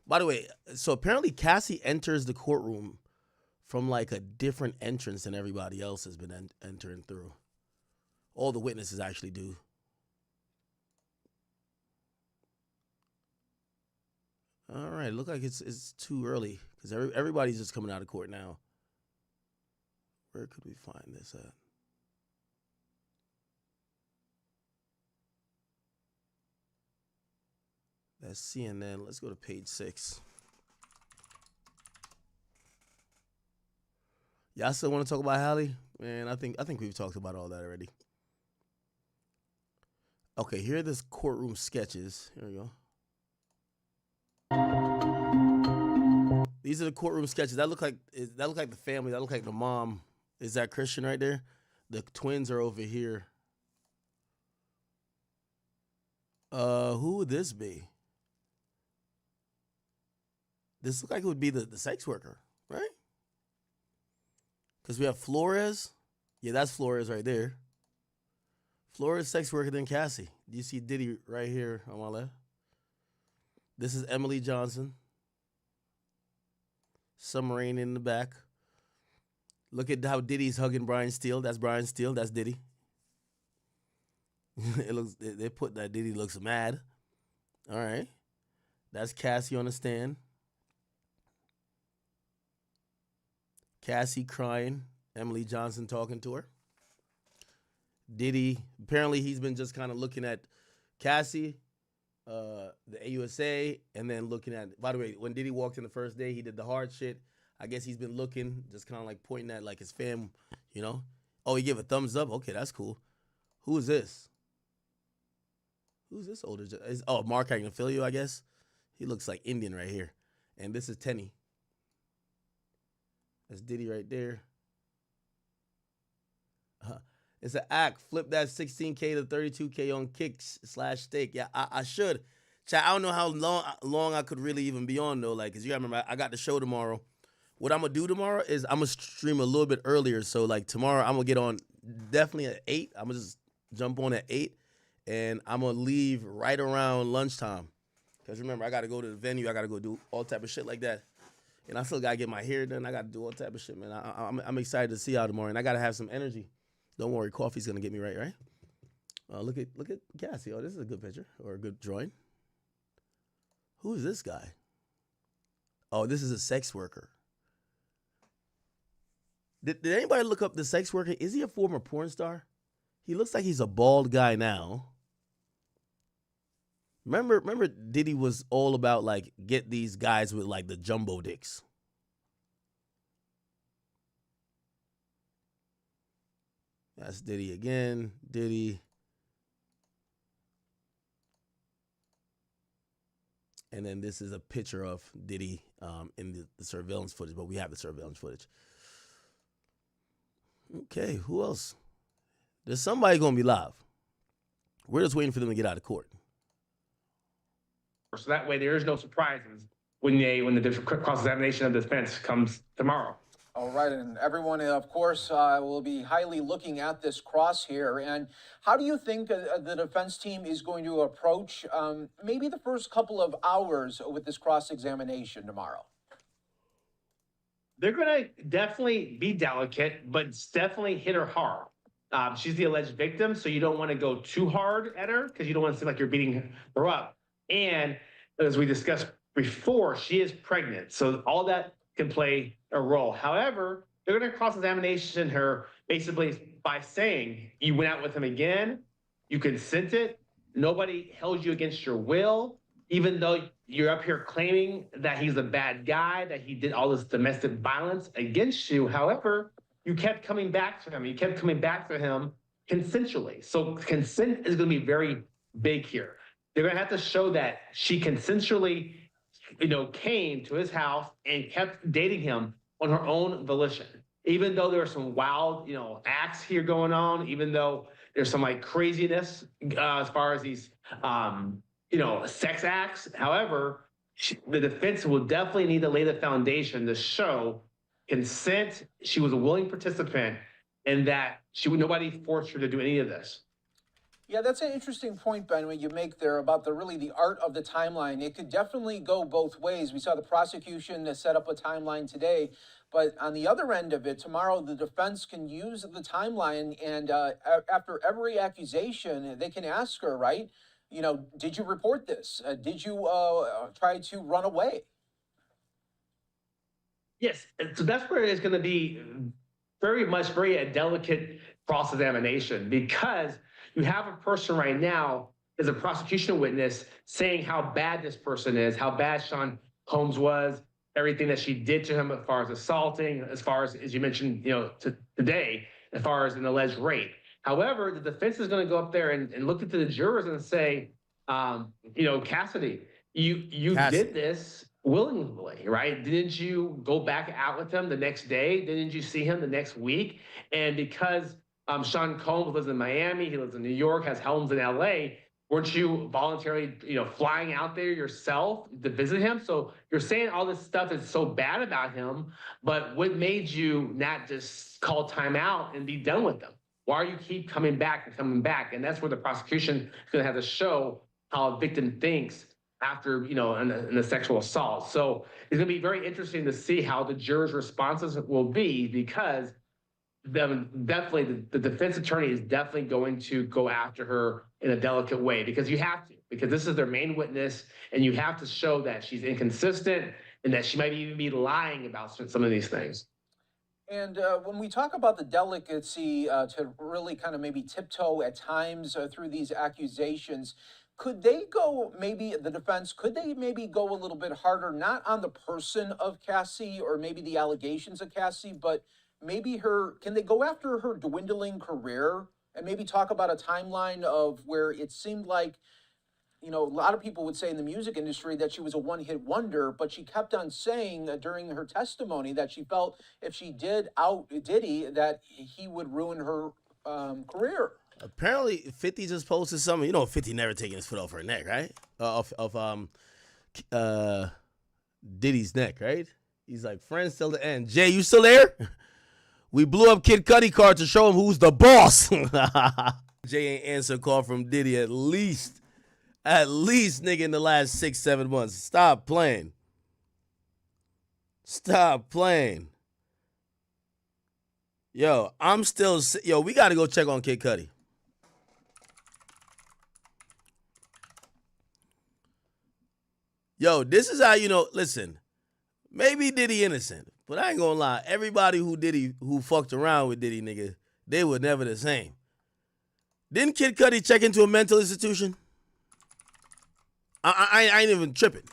By the way, so apparently Cassie enters the courtroom from like a different entrance than everybody else has been entering through. All the witnesses actually do. All right, look like it's too early because everybody's just coming out of court now. Where could we find this at? That's CNN. Let's go to page 6. Y'all still want to talk about Hallie? Man, I think we've talked about all that already. Okay, here are the courtroom sketches. Here we go. These are the courtroom sketches. That look like the family. That look like the mom. Is that Christian right there? The twins are over here. Who would this be? This look like it would be the sex worker, right? Because we have Flores. Yeah, that's Flores right there. Flores, sex worker, then Cassie. Do you see Diddy right here on my left? This is Emily Johnson. Submarine in the back. Look at how Diddy's hugging Brian Steele. That's Brian Steele. That's Diddy. They put that Diddy looks mad. All right. That's Cassie on the stand. Cassie crying. Emily Johnson talking to her. Diddy, apparently he's been just kind of looking at Cassie, the AUSA, and then looking at, by the way, when Diddy walked in the first day, he did the hard shit. I guess he's been looking, just kind of like pointing at like his fam, you know? Oh, he gave a thumbs up? Okay, that's cool. Who is this? Who's this older? Oh, Mark Agnifilio, I guess. He looks like Indian right here. And this is Tenny. That's Diddy right there. It's an act. Flip that 16K to 32K on Kicks/Stake. Yeah, I should. Chat, I don't know how long I could really even be on, though. Like, because you gotta remember, I got the show tomorrow. What I'm going to do tomorrow is I'm going to stream a little bit earlier. So, like, tomorrow I'm going to get on definitely at 8. I'm going to just jump on at 8. And I'm going to leave right around lunchtime. Because remember, I got to go to the venue. I got to go do all type of shit like that. And I still got to get my hair done. I got to do all type of shit, man. I'm excited to see y'all tomorrow. And I got to have some energy. Don't worry, coffee's going to get me right? Look at Cassie. Oh, this is a good picture or a good drawing. Who is this guy? Oh, this is a sex worker. Did anybody look up the sex worker? Is he a former porn star? He looks like he's a bald guy now. Remember Diddy was all about, like, get these guys with, like, the jumbo dicks. That's Diddy again. Diddy. And then this is a picture of Diddy in the surveillance footage, but we have the surveillance footage. Okay, who else? There's somebody going to be live. We're just waiting for them to get out of court. So that way there is no surprises when the cross-examination of the defense comes tomorrow. All right, and everyone, of course, will be highly looking at this cross here. And how do you think the defense team is going to approach maybe the first couple of hours with this cross-examination tomorrow? They're going to definitely be delicate, but definitely hit her hard. She's the alleged victim, so you don't want to go too hard at her because you don't want to seem like you're beating her up. And as we discussed before, she is pregnant, so all that can play a role. However, they're going to cross-examination her basically by saying, you went out with him again, you consented, nobody held you against your will, even though you're up here claiming that he's a bad guy, that he did all this domestic violence against you. However, you kept coming back to him. You kept coming back to him consensually. So consent is going to be very big here. They're going to have to show that she consensually, came to his house and kept dating him on her own volition. Even though there are some wild, acts here going on, even though there's some like craziness as far as these, sex acts. However, the defense will definitely need to lay the foundation to show consent. She was a willing participant and that nobody forced her to do any of this. Yeah, that's an interesting point, Ben, what you make there about the art of the timeline. It could definitely go both ways. We saw the prosecution set up a timeline today, but on the other end of it, tomorrow the defense can use the timeline, and after every accusation, they can ask her, right? You know, did you report this? Did you try to run away? Yes, and so that's where it's going to be very a delicate cross-examination, because you have a person right now as a prosecution witness saying how bad this person is, how bad Sean Combs was, everything that she did to him as far as assaulting, as far as you mentioned, today, as far as an alleged rape. However, the defense is going to go up there and look at the jurors and say, Cassidy, you did this willingly, right? Didn't you go back out with him the next day? Didn't you see him the next week? And because Sean Combs lives in Miami, he lives in New York, has homes in LA, weren't you voluntarily, flying out there yourself to visit him? So you're saying all this stuff is so bad about him, but what made you not just call time out and be done with them? Why you keep coming back and coming back? And that's where the prosecution is going to have to show how a victim thinks after, in a sexual assault. So it's going to be very interesting to see how the jurors' responses will be, because definitely the defense attorney is definitely going to go after her in a delicate way, because you have to, because this is their main witness, and you have to show that she's inconsistent and that she might even be lying about some of these things. And when we talk about the delicacy to really kind of maybe tiptoe at times through these accusations, could they go, maybe the defense, could they maybe go a little bit harder, not on the person of Cassie or maybe the allegations of Cassie, but maybe can they go after her dwindling career and maybe talk about a timeline of where it seemed like, a lot of people would say in the music industry that she was a one-hit wonder, but she kept on saying during her testimony that she felt if she did out Diddy, that he would ruin her career. Apparently, 50 just posted something. 50 never taking his foot off her neck, right? Of Diddy's neck, right? He's like, friends till the end. Jay, you still there? We blew up Kid Cudi car to show him who's the boss. Jay ain't answer a call from Diddy at least, nigga, in the last 6-7 months. Stop playing. Stop playing. Yo, we got to go check on Kid Cudi. Yo, this is how listen, maybe Diddy innocent, but I ain't gonna lie. Everybody who fucked around with Diddy, nigga, they were never the same. Didn't Kid Cudi check into a mental institution? I ain't even tripping.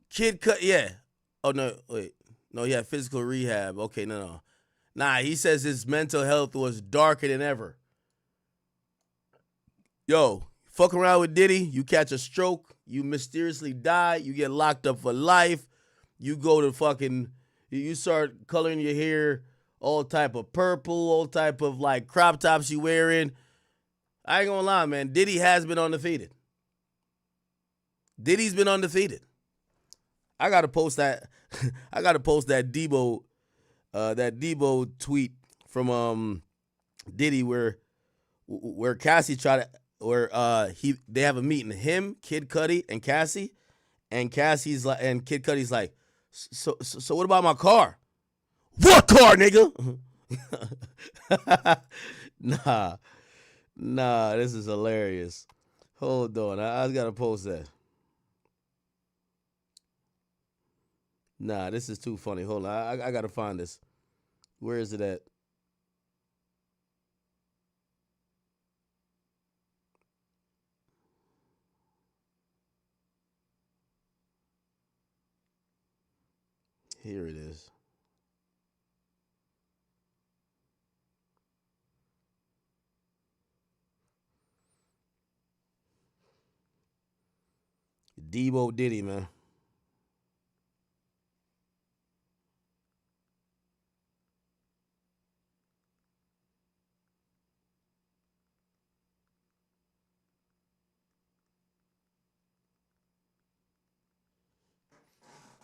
Kid Cudi, yeah. Oh, no, wait. No, he had physical rehab. Okay, no. Nah, he says his mental health was darker than ever. Yo, fuck around with Diddy, you catch a stroke, you mysteriously die, you get locked up for life, you go to you start coloring your hair all type of purple, all type of crop tops you wearing. I ain't gonna lie, man. Diddy has been undefeated. Diddy's been undefeated. I gotta post that. I gotta post that Debo tweet from Diddy where Cassie tried to they have a meeting, him, Kid Cudi, and Cassie, and Kid Cudi's like, so what about my car? What car, nigga? Nah, this is hilarious. Hold on, I gotta post that. Nah, this is too funny. Hold on, I gotta find this. Where is it at? Here it is. Debo Diddy, man.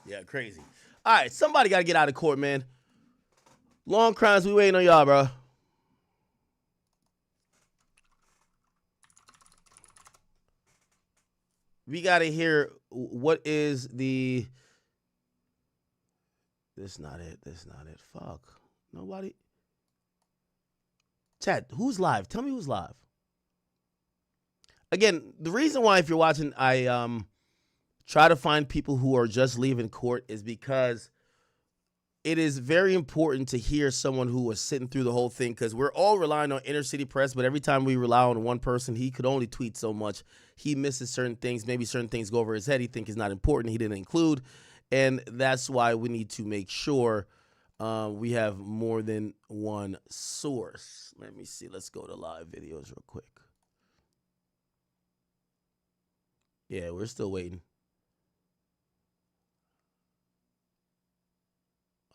Yeah, crazy. All right, somebody got to get out of court, man. Long crimes, we waiting on y'all, bro. We got to hear what is the... This not it. Fuck. Nobody... Chat, who's live? Tell me who's live. Again, the reason why, if you're watching, I try to find people who are just leaving court is because it is very important to hear someone who was sitting through the whole thing, because we're all relying on inner city press, but every time we rely on one person, he could only tweet so much. He misses certain things. Maybe certain things go over his head. He thinks is not important. He didn't include. And that's why we need to make sure we have more than one source. Let me see. Let's go to live videos real quick. Yeah, we're still waiting.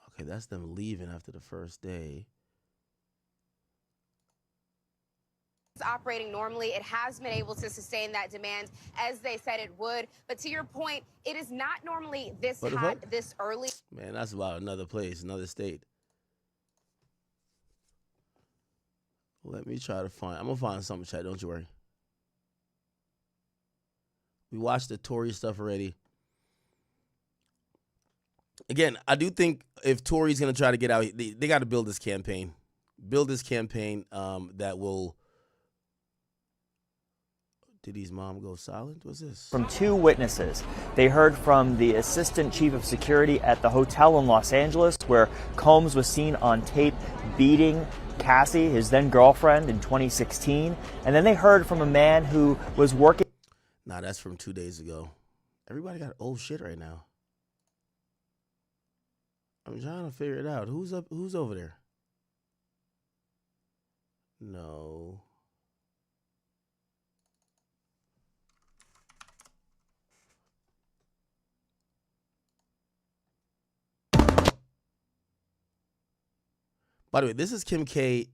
Okay, that's them leaving after the first day. Operating normally, it has been able to sustain that demand as they said it would. But to your point, it is not normally this hot this early. Man, that's about another place, another state. Let me try to find. I'm gonna find something, chat. Don't you worry. We watched the Tory stuff already. Again, I do think if Tory's going to try to get out, they got to build this campaign. Build this campaign that will... Diddy's mom go silent? What's this? From two witnesses. They heard from the assistant chief of security at the hotel in Los Angeles where Combs was seen on tape beating Cassie, his then girlfriend, in 2016. And then they heard from a man who was working... Nah, that's from 2 days ago. Everybody got old shit right now. I'm trying to figure it out. Who's over there? No. By the way, this is Kim K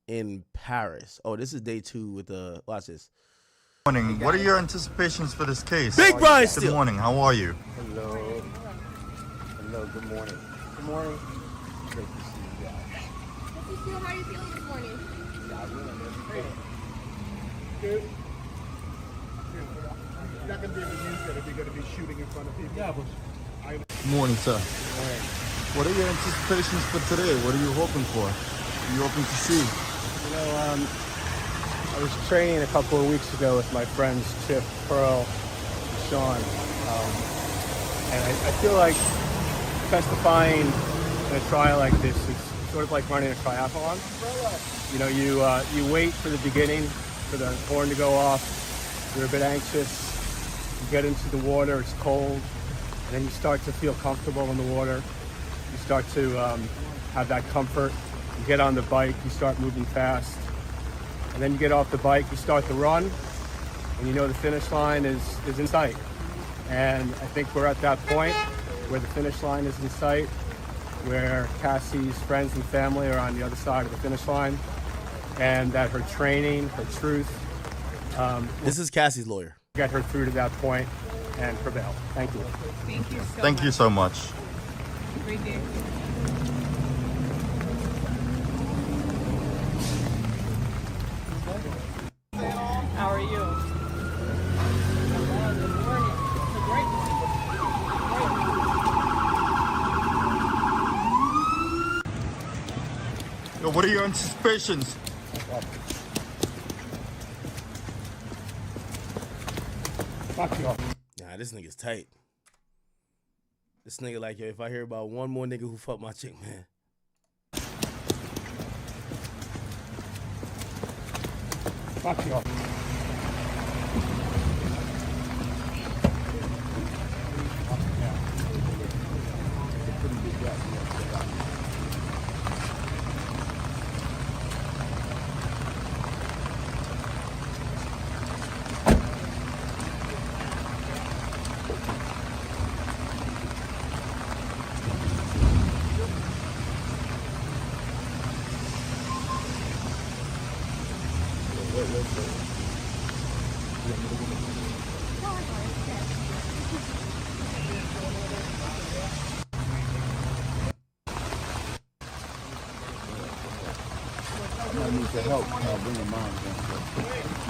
in Paris. Oh, this is day 2 with the... Watch this. Morning. What are your anticipations for this case? Big Brian Good Steele. morning. How are you? Hello. Hello. Good morning. Good morning. Great to see you guys. Mr. Steele, how are you feeling this morning? Dude. You're not going to be in the news that if you're going to be shooting in front of people. Yeah, but Good morning, sir. What are your anticipations for today? What are you hoping for? What are you hoping to see? You know, I was training a couple of weeks ago with my friends Chip, Pearl, and Sean, and I feel like testifying in a trial like this is sort of like running a triathlon. You know, you wait for the beginning, for the horn to go off. You're a bit anxious. You get into the water, it's cold, and then you start to feel comfortable in the water. You start to have that comfort. You get on the bike, you start moving fast. And then you get off the bike, you start to run, and you know the finish line is in sight. And I think we're at that point where the finish line is in sight, where Cassie's friends and family are on the other side of the finish line, and that her training, her truth... this is Cassie's lawyer. Get her through to that point and prevail. Thank you. Thank you so Thank much. you so much. Great day. How are you? Good morning. It's a great Yo, what are your anticipations? Nah, this nigga's tight. This nigga like, yo, if I hear about one more nigga who fucked my chick, man. Fuck you.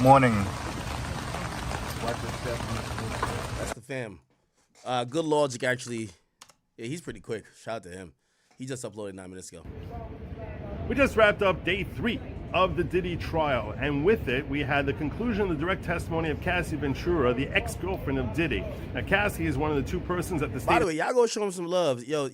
Morning. That's the fam. Good logic, actually. Yeah, he's pretty quick. Shout out to him. He just uploaded 9 minutes ago. We just wrapped up day 3 of the Diddy trial, and with it, we had the conclusion of the direct testimony of Cassie Ventura, the ex-girlfriend of Diddy. Now, Cassie is one of the 2 persons at the state. By the way, y'all go show him some love. Yo,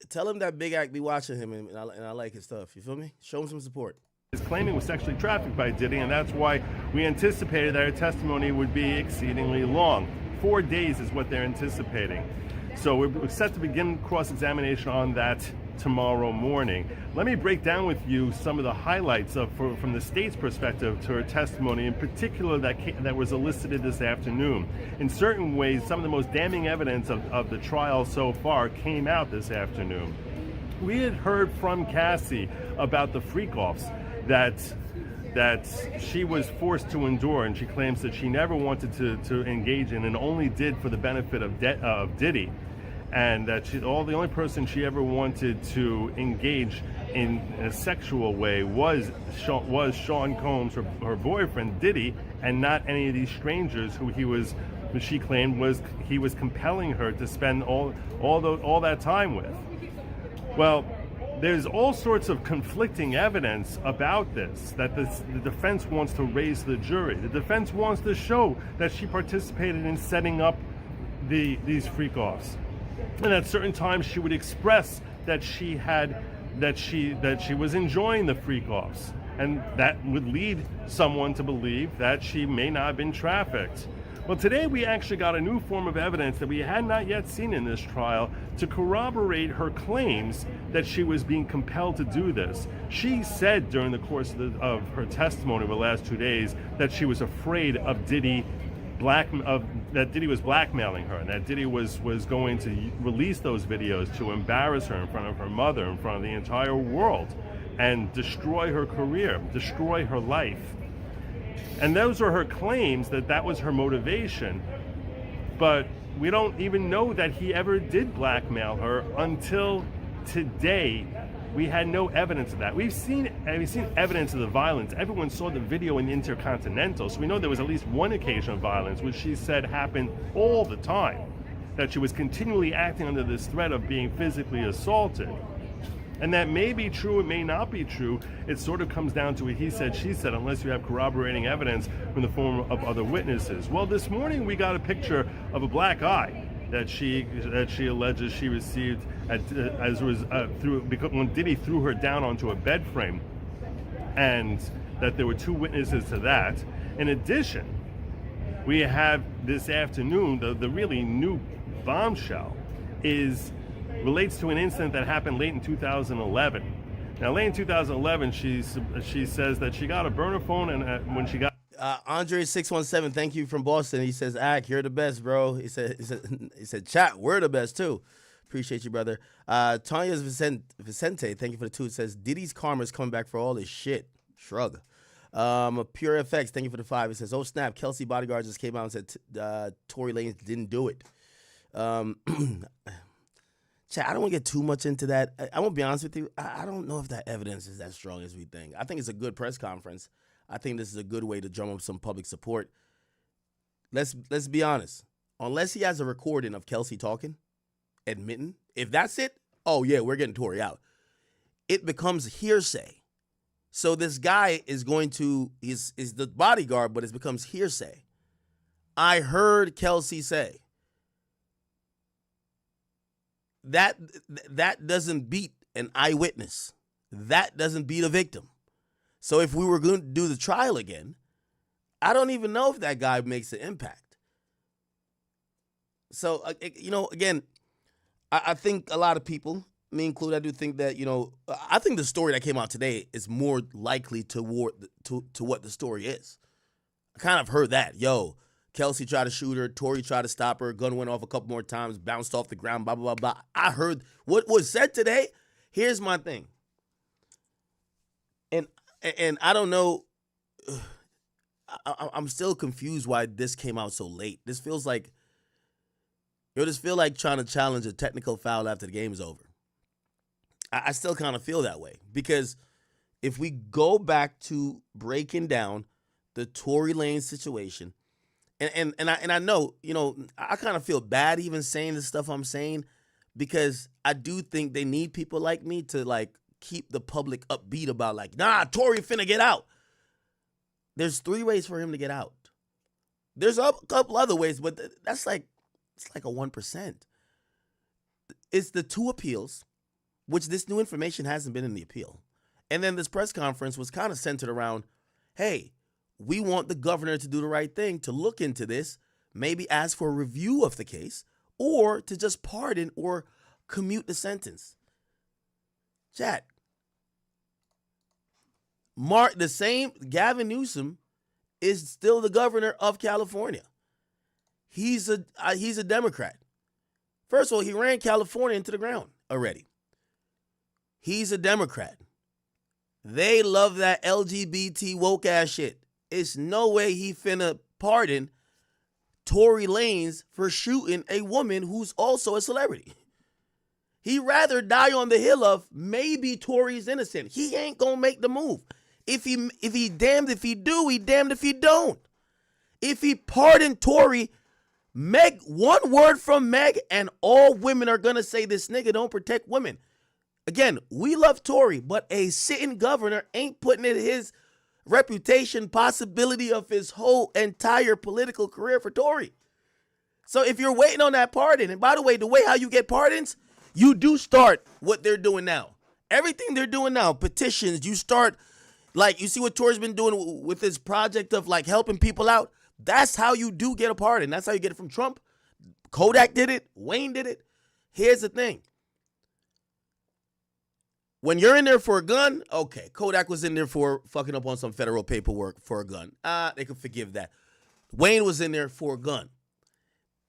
tell him that Big Act be watching him, and I like his stuff. You feel me? Show him some support. Is claiming was sexually trafficked by Diddy, and that's why we anticipated that her testimony would be exceedingly long. 4 days is what they're anticipating. So we're set to begin cross-examination on that tomorrow morning. Let me break down with you some of the highlights from the state's perspective to her testimony, in particular that was elicited this afternoon. In certain ways, some of the most damning evidence of the trial so far came out this afternoon. We had heard from Cassie about the freak-offs that she was forced to endure, and she claims that she never wanted to engage in and only did for the benefit of Diddy. And that the only person she ever wanted to engage in a sexual way was Sean Combs, her boyfriend Diddy, and not any of these strangers who she claimed he was compelling her to spend all that time with. Well, there's all sorts of conflicting evidence about this that the defense wants to raise to the jury. The defense wants to show that she participated in setting up these freak-offs. And at certain times she would express that she was enjoying the freak-offs, and that would lead someone to believe that she may not have been trafficked. Well, today we actually got a new form of evidence that we had not yet seen in this trial to corroborate her claims that she was being compelled to do this. She said during the course of her testimony over the last 2 days that she was afraid of that Diddy was blackmailing her, and that Diddy was going to release those videos to embarrass her in front of her mother, in front of the entire world, and destroy her career, destroy her life. And those are her claims, that was her motivation. But we don't even know that he ever did blackmail her until today. We had no evidence of that. We've seen evidence of the violence. Everyone saw the video in the Intercontinental, so we know there was at least one occasion of violence, which she said happened all the time, that she was continually acting under this threat of being physically assaulted. And that may be true, it may not be true. It sort of comes down to a he said, she said, unless you have corroborating evidence from the form of other witnesses. Well, this morning we got a picture of a black eye that she alleges she received when Diddy threw her down onto a bed frame, and that there were 2 witnesses to that. In addition, we have this afternoon the really new bombshell relates to an incident that happened late in 2011. Now, late in 2011, she says that she got a burner phone, and when she got Andre617, thank you from Boston. He says, "Ak, you're the best, bro." He said, "Chat, we're the best too." Appreciate you, brother. Tanya's Vicente, thank you for the 2. It says, "Diddy's karma is coming back for all this shit." Shrug. Pure FX, thank you for the 5. It says, "Oh snap, Kelsey Bodyguard just came out and said Tory Lanez didn't do it." Chat, I don't want to get too much into that. I won't be honest with you. I don't know if that evidence is that strong as we think. I think it's a good press conference. I think this is a good way to drum up some public support. Let's be honest. Unless he has a recording of Kelsey talking, admitting, if that's it, oh yeah, we're getting Tory out. It becomes hearsay. So this guy is the bodyguard, but it becomes hearsay. I heard Kelsey say. That doesn't beat an eyewitness. That doesn't beat a victim. So if we were going to do the trial again, I don't even know if that guy makes an impact. So, again, I think a lot of people, me included, I do think that, I think the story that came out today is more likely to what the story is. I kind of heard that. Kelsey tried to shoot her, Tory tried to stop her, gun went off a couple more times, bounced off the ground, blah, blah, blah, blah. I heard what was said today. Here's my thing. And I don't know, I'm still confused why this came out so late. This feels like, trying to challenge a technical foul after the game is over. I still kind of feel that way. Because if we go back to breaking down the Tory Lanez situation, And I know, you know, I kind of feel bad even saying the stuff I'm saying, because I do think they need people like me to like keep the public upbeat about like, nah, Tory finna get out. There's 3 ways for him to get out. There's a couple other ways, but that's like, it's like a 1%. It's the 2 appeals, which this new information hasn't been in the appeal. And then this press conference was kind of centered around, hey, we want the governor to do the right thing, to look into this, maybe ask for a review of the case, or to just pardon or commute the sentence. Chat. The same Gavin Newsom is still the governor of California. He's a Democrat. First of all, he ran California into the ground already. He's a Democrat. They love that LGBT woke ass shit. It's no way he finna pardon Tory Lanez for shooting a woman who's also a celebrity. He'd rather die on the hill of maybe Tory's innocent. He ain't gonna make the move. If he damned if he do, he damned if he don't. If he pardoned Tory, Meg, one word from Meg, and all women are gonna say this nigga don't protect women. Again, we love Tory, but a sitting governor ain't putting in his reputation, possibility of his whole entire political career for Tory. So if you're waiting on that pardon, and by the way, the way how you get pardons, you do start what they're doing now. Everything they're doing now, petitions, you start, like, you see what Tory's been doing with his project of like helping people out. That's how you do get a pardon. That's how you get it from Trump. Kodak did it. Wayne did it. Here's the thing. When you're in there for a gun, okay, Kodak was in there for fucking up on some federal paperwork for a gun. They could forgive that. Wayne was in there for a gun.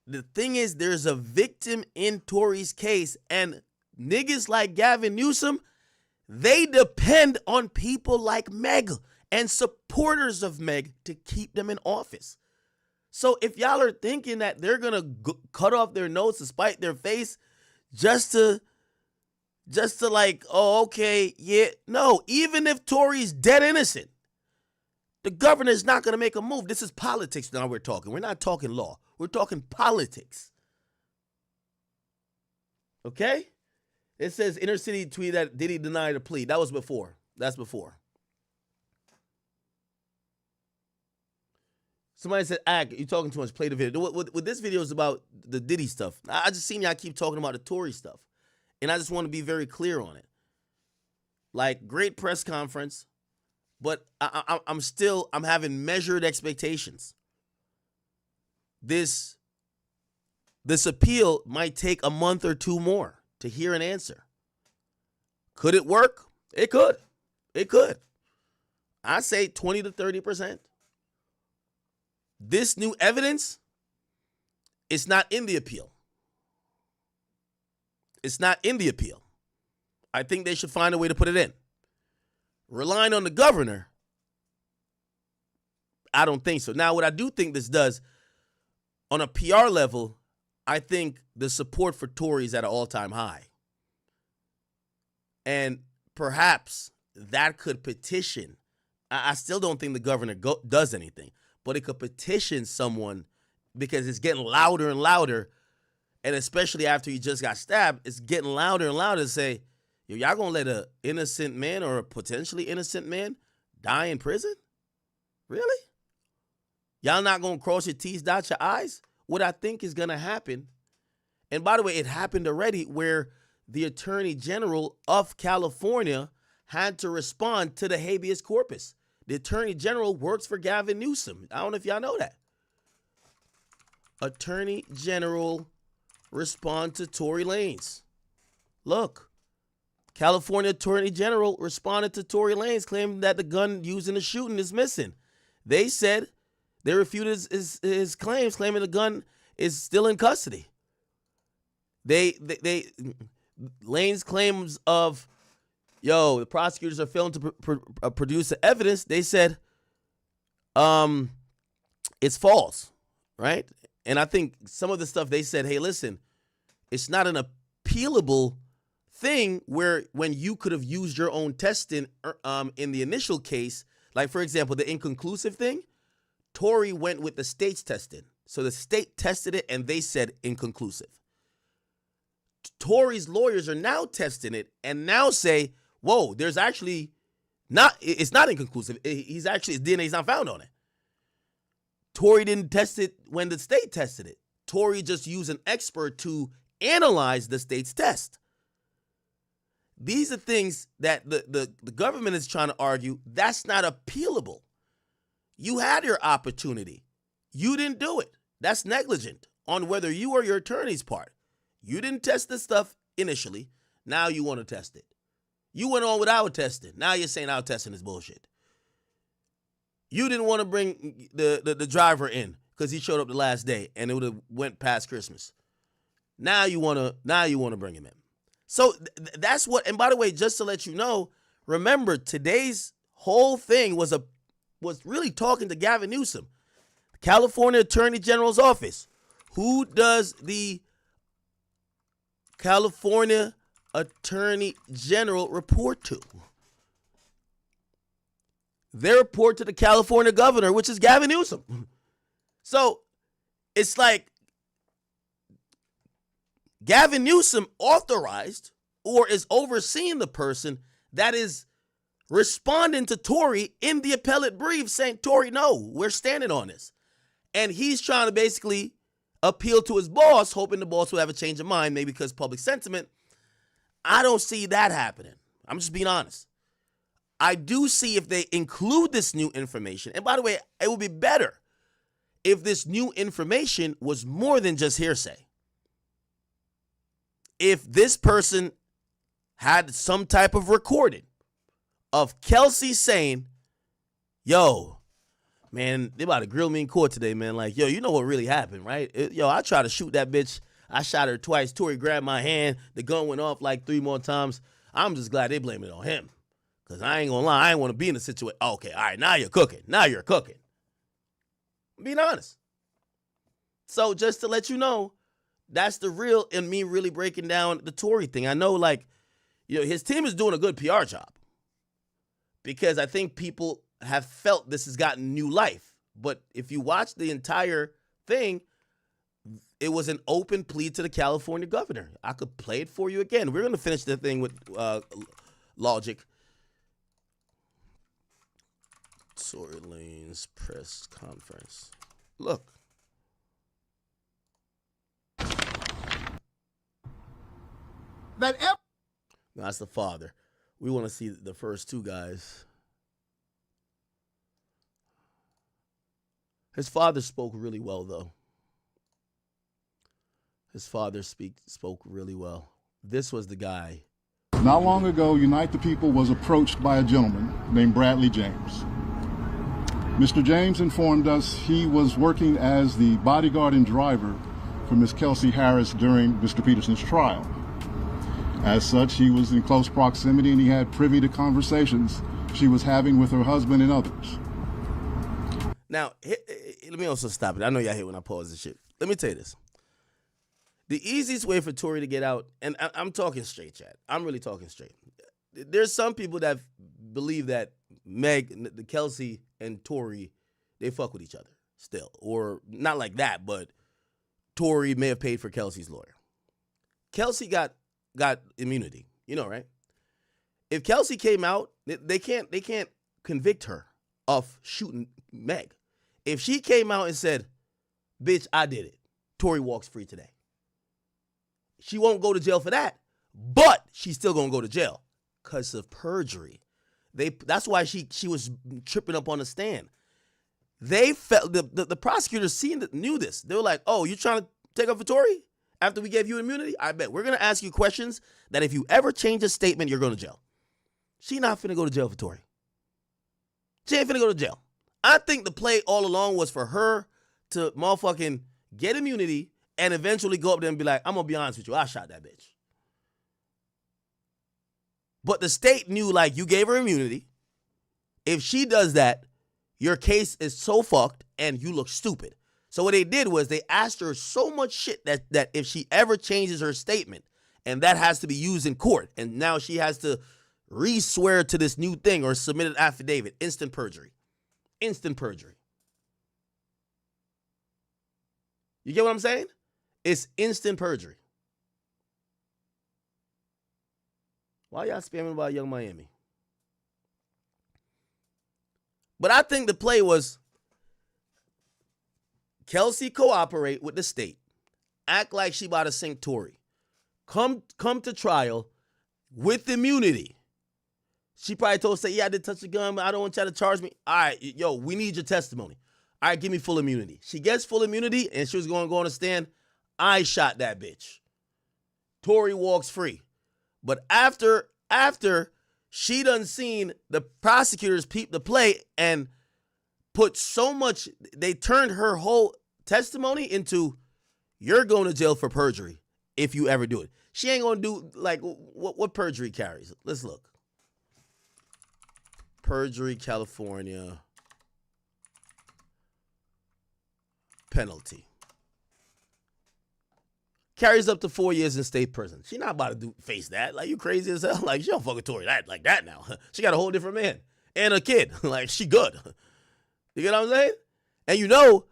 The thing is, there's a victim in Tory's case, and niggas like Gavin Newsom, they depend on people like Meg and supporters of Meg to keep them in office. So if y'all are thinking that they're gonna cut off their nose to spite their face just to like, oh, okay, yeah. No, even if Tory's dead innocent, the governor's not going to make a move. This is politics now we're talking. We're not talking law. We're talking politics. Okay? It says Inner City tweet that Diddy denied a plea. That was before. That's before. Somebody said, you talking too much. Play the video. What this video is about the Diddy stuff. I just seen y'all keep talking about the Tory stuff. And I just want to be very clear on it. Like, great press conference, but I'm having measured expectations. This appeal might take a month or 2 more to hear an answer. Could it work? It could. It could. I say 20 to 30%. This new evidence, it's not in the appeal. It's not in the appeal. I think they should find a way to put it in. Relying on the governor, I don't think so. Now, what I do think this does, on a PR level, I think the support for Tory is at an all-time high. And perhaps that could petition. I still don't think the governor does anything, but it could petition someone because it's getting louder and louder. And especially after he just got stabbed, it's getting louder and louder to say, yo, y'all gonna let an innocent man or a potentially innocent man die in prison? Really? Y'all not gonna cross your T's, dot your I's? What I think is gonna happen, and by the way, it happened already where the Attorney General of California had to respond to the habeas corpus. The Attorney General works for Gavin Newsom. I don't know if y'all know that. Attorney General respond to Tory Lanez. Look, California Attorney General responded to Tory Lanez claiming that the gun used in the shooting is missing. They said they refuted his claims, claiming the gun is still in custody. Lanez claims of, the prosecutors are failing to produce the evidence. They said, it's false, right? And I think some of the stuff they said, hey, listen, it's not an appealable thing where when you could have used your own testing in the initial case, like, for example, the inconclusive thing, Tory went with the state's testing. So the state tested it and they said inconclusive. Tory's lawyers are now testing it and now say, whoa, there's actually it's not inconclusive. His DNA's not found on it. Tory didn't test it when the state tested it. Tory just used an expert to analyze the state's test. These are things that the government is trying to argue that's not appealable. You had your opportunity. You didn't do it. That's negligent on whether you or your attorney's part. You didn't test this stuff initially. Now you want to test it. You went on without testing. Now you're saying our testing is bullshit. You didn't want to bring the driver in because he showed up the last day and it would have went past Christmas. Now you want to bring him in. So that's what. And by the way, just to let you know, remember today's whole thing was really talking to Gavin Newsom, California Attorney General's office. Who does the California Attorney General report to? They report to the California governor, which is Gavin Newsom. So it's like Gavin Newsom authorized or is overseeing the person that is responding to Tory in the appellate brief saying, Tory, no, we're standing on this. And he's trying to basically appeal to his boss, hoping the boss will have a change of mind, maybe because public sentiment. I don't see that happening. I'm just being honest. I do see if they include this new information. And by the way, it would be better if this new information was more than just hearsay. If this person had some type of recording of Kelsey saying, yo, man, they about to grill me in court today, man. Like, yo, you know what really happened, right? I tried to shoot that bitch. I shot her twice. Tory grabbed my hand. The gun went off like 3 more times. I'm just glad they blame it on him. Because I ain't going to lie. I ain't want to be in a situation. Okay, all right, now you're cooking. Now you're cooking. I'm being honest. So just to let you know, that's the real in me really breaking down the Tory thing. I know, like, his team is doing a good PR job. Because I think people have felt this has gotten new life. But if you watch the entire thing, it was an open plea to the California governor. I could play it for you again. We're going to finish the thing with logic. Tory Lane's press conference. Look. No, that's the father. We want to see the first two guys. His father spoke really well, though. His father spoke really well. This was the guy. Not long ago, Unite the People was approached by a gentleman named Bradley James. Mr. James informed us he was working as the bodyguard and driver for Ms. Kelsey Harris during Mr. Peterson's trial. As such, he was in close proximity and he had privy to conversations she was having with her husband and others. Now, let me also stop it. I know y'all hate when I pause this shit. Let me tell you this. The easiest way for Tory to get out, and I'm talking straight, Chad. I'm really talking straight. There's some people that believe that the Kelsey and Tory, they fuck with each other still. Or not like that, but Tory may have paid for Kelsey's lawyer. Kelsey got immunity, right? If Kelsey came out, they can't convict her of shooting Meg. If she came out and said, bitch, I did it, Tory walks free today. She won't go to jail for that, but she's still going to go to jail because of perjury. That's why she was tripping up on the stand. They felt the prosecutors knew this. They were like, oh, you trying to take up for Tory after we gave you immunity? I bet we're going to ask you questions that if you ever change a statement, you're going to jail. She not finna go to jail for Tory. She ain't finna go to jail. I think the play all along was for her to motherfucking get immunity and eventually go up there and be like, I'm going to be honest with you, I shot that bitch. But the state knew, like, you gave her immunity. If she does that, your case is so fucked and you look stupid. So what they did was they asked her so much shit that if she ever changes her statement, and that has to be used in court, and now she has to re-swear to this new thing or submit an affidavit, instant perjury. Instant perjury. You get what I'm saying? It's instant perjury. Why y'all spamming about Young Miami? But I think the play was Kelsey cooperate with the state. Act like she about to sink Tory. Come to trial with immunity. She probably told say, yeah, I did touch the gun, but I don't want y'all to charge me. All right, yo, we need your testimony. All right, give me full immunity. She gets full immunity, and she was going to go on the stand. I shot that bitch. Tory walks free. But after she done seen the prosecutors peep the play and put so much, they turned her whole testimony into, you're going to jail for perjury if you ever do it. She ain't going to do, like, what perjury carries? Let's look. Perjury, California. Penalty. Carries up to 4 years in state prison. She not about to face that. Like, you crazy as hell? Like, she don't fuck with Tory like that now. She got a whole different man and a kid. Like, she good. You get what I'm saying? And you know,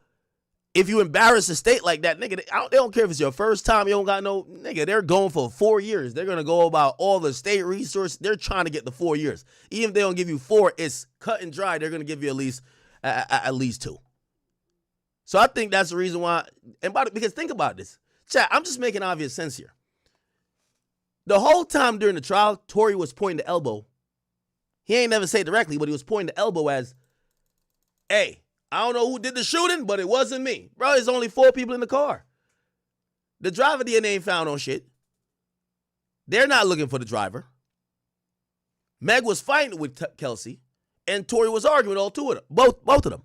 if you embarrass the state like that, nigga, they don't care if it's your first time, you don't got no, nigga, they're going for 4 years. They're going to go about all the state resources. They're trying to get the 4 years. Even if they don't give you 4, it's cut and dry. They're going to give you at least 2. So I think that's the reason why, because think about this. Chat, I'm just making obvious sense here. The whole time during the trial, Tory was pointing the elbow. He ain't never say it directly, but he was pointing the elbow as, hey, I don't know who did the shooting, but it wasn't me. Bro, there's only 4 people in the car. The driver DNA ain't found on shit. They're not looking for the driver. Meg was fighting with Kelsey, and Tory was arguing with all 2 of them, both of them.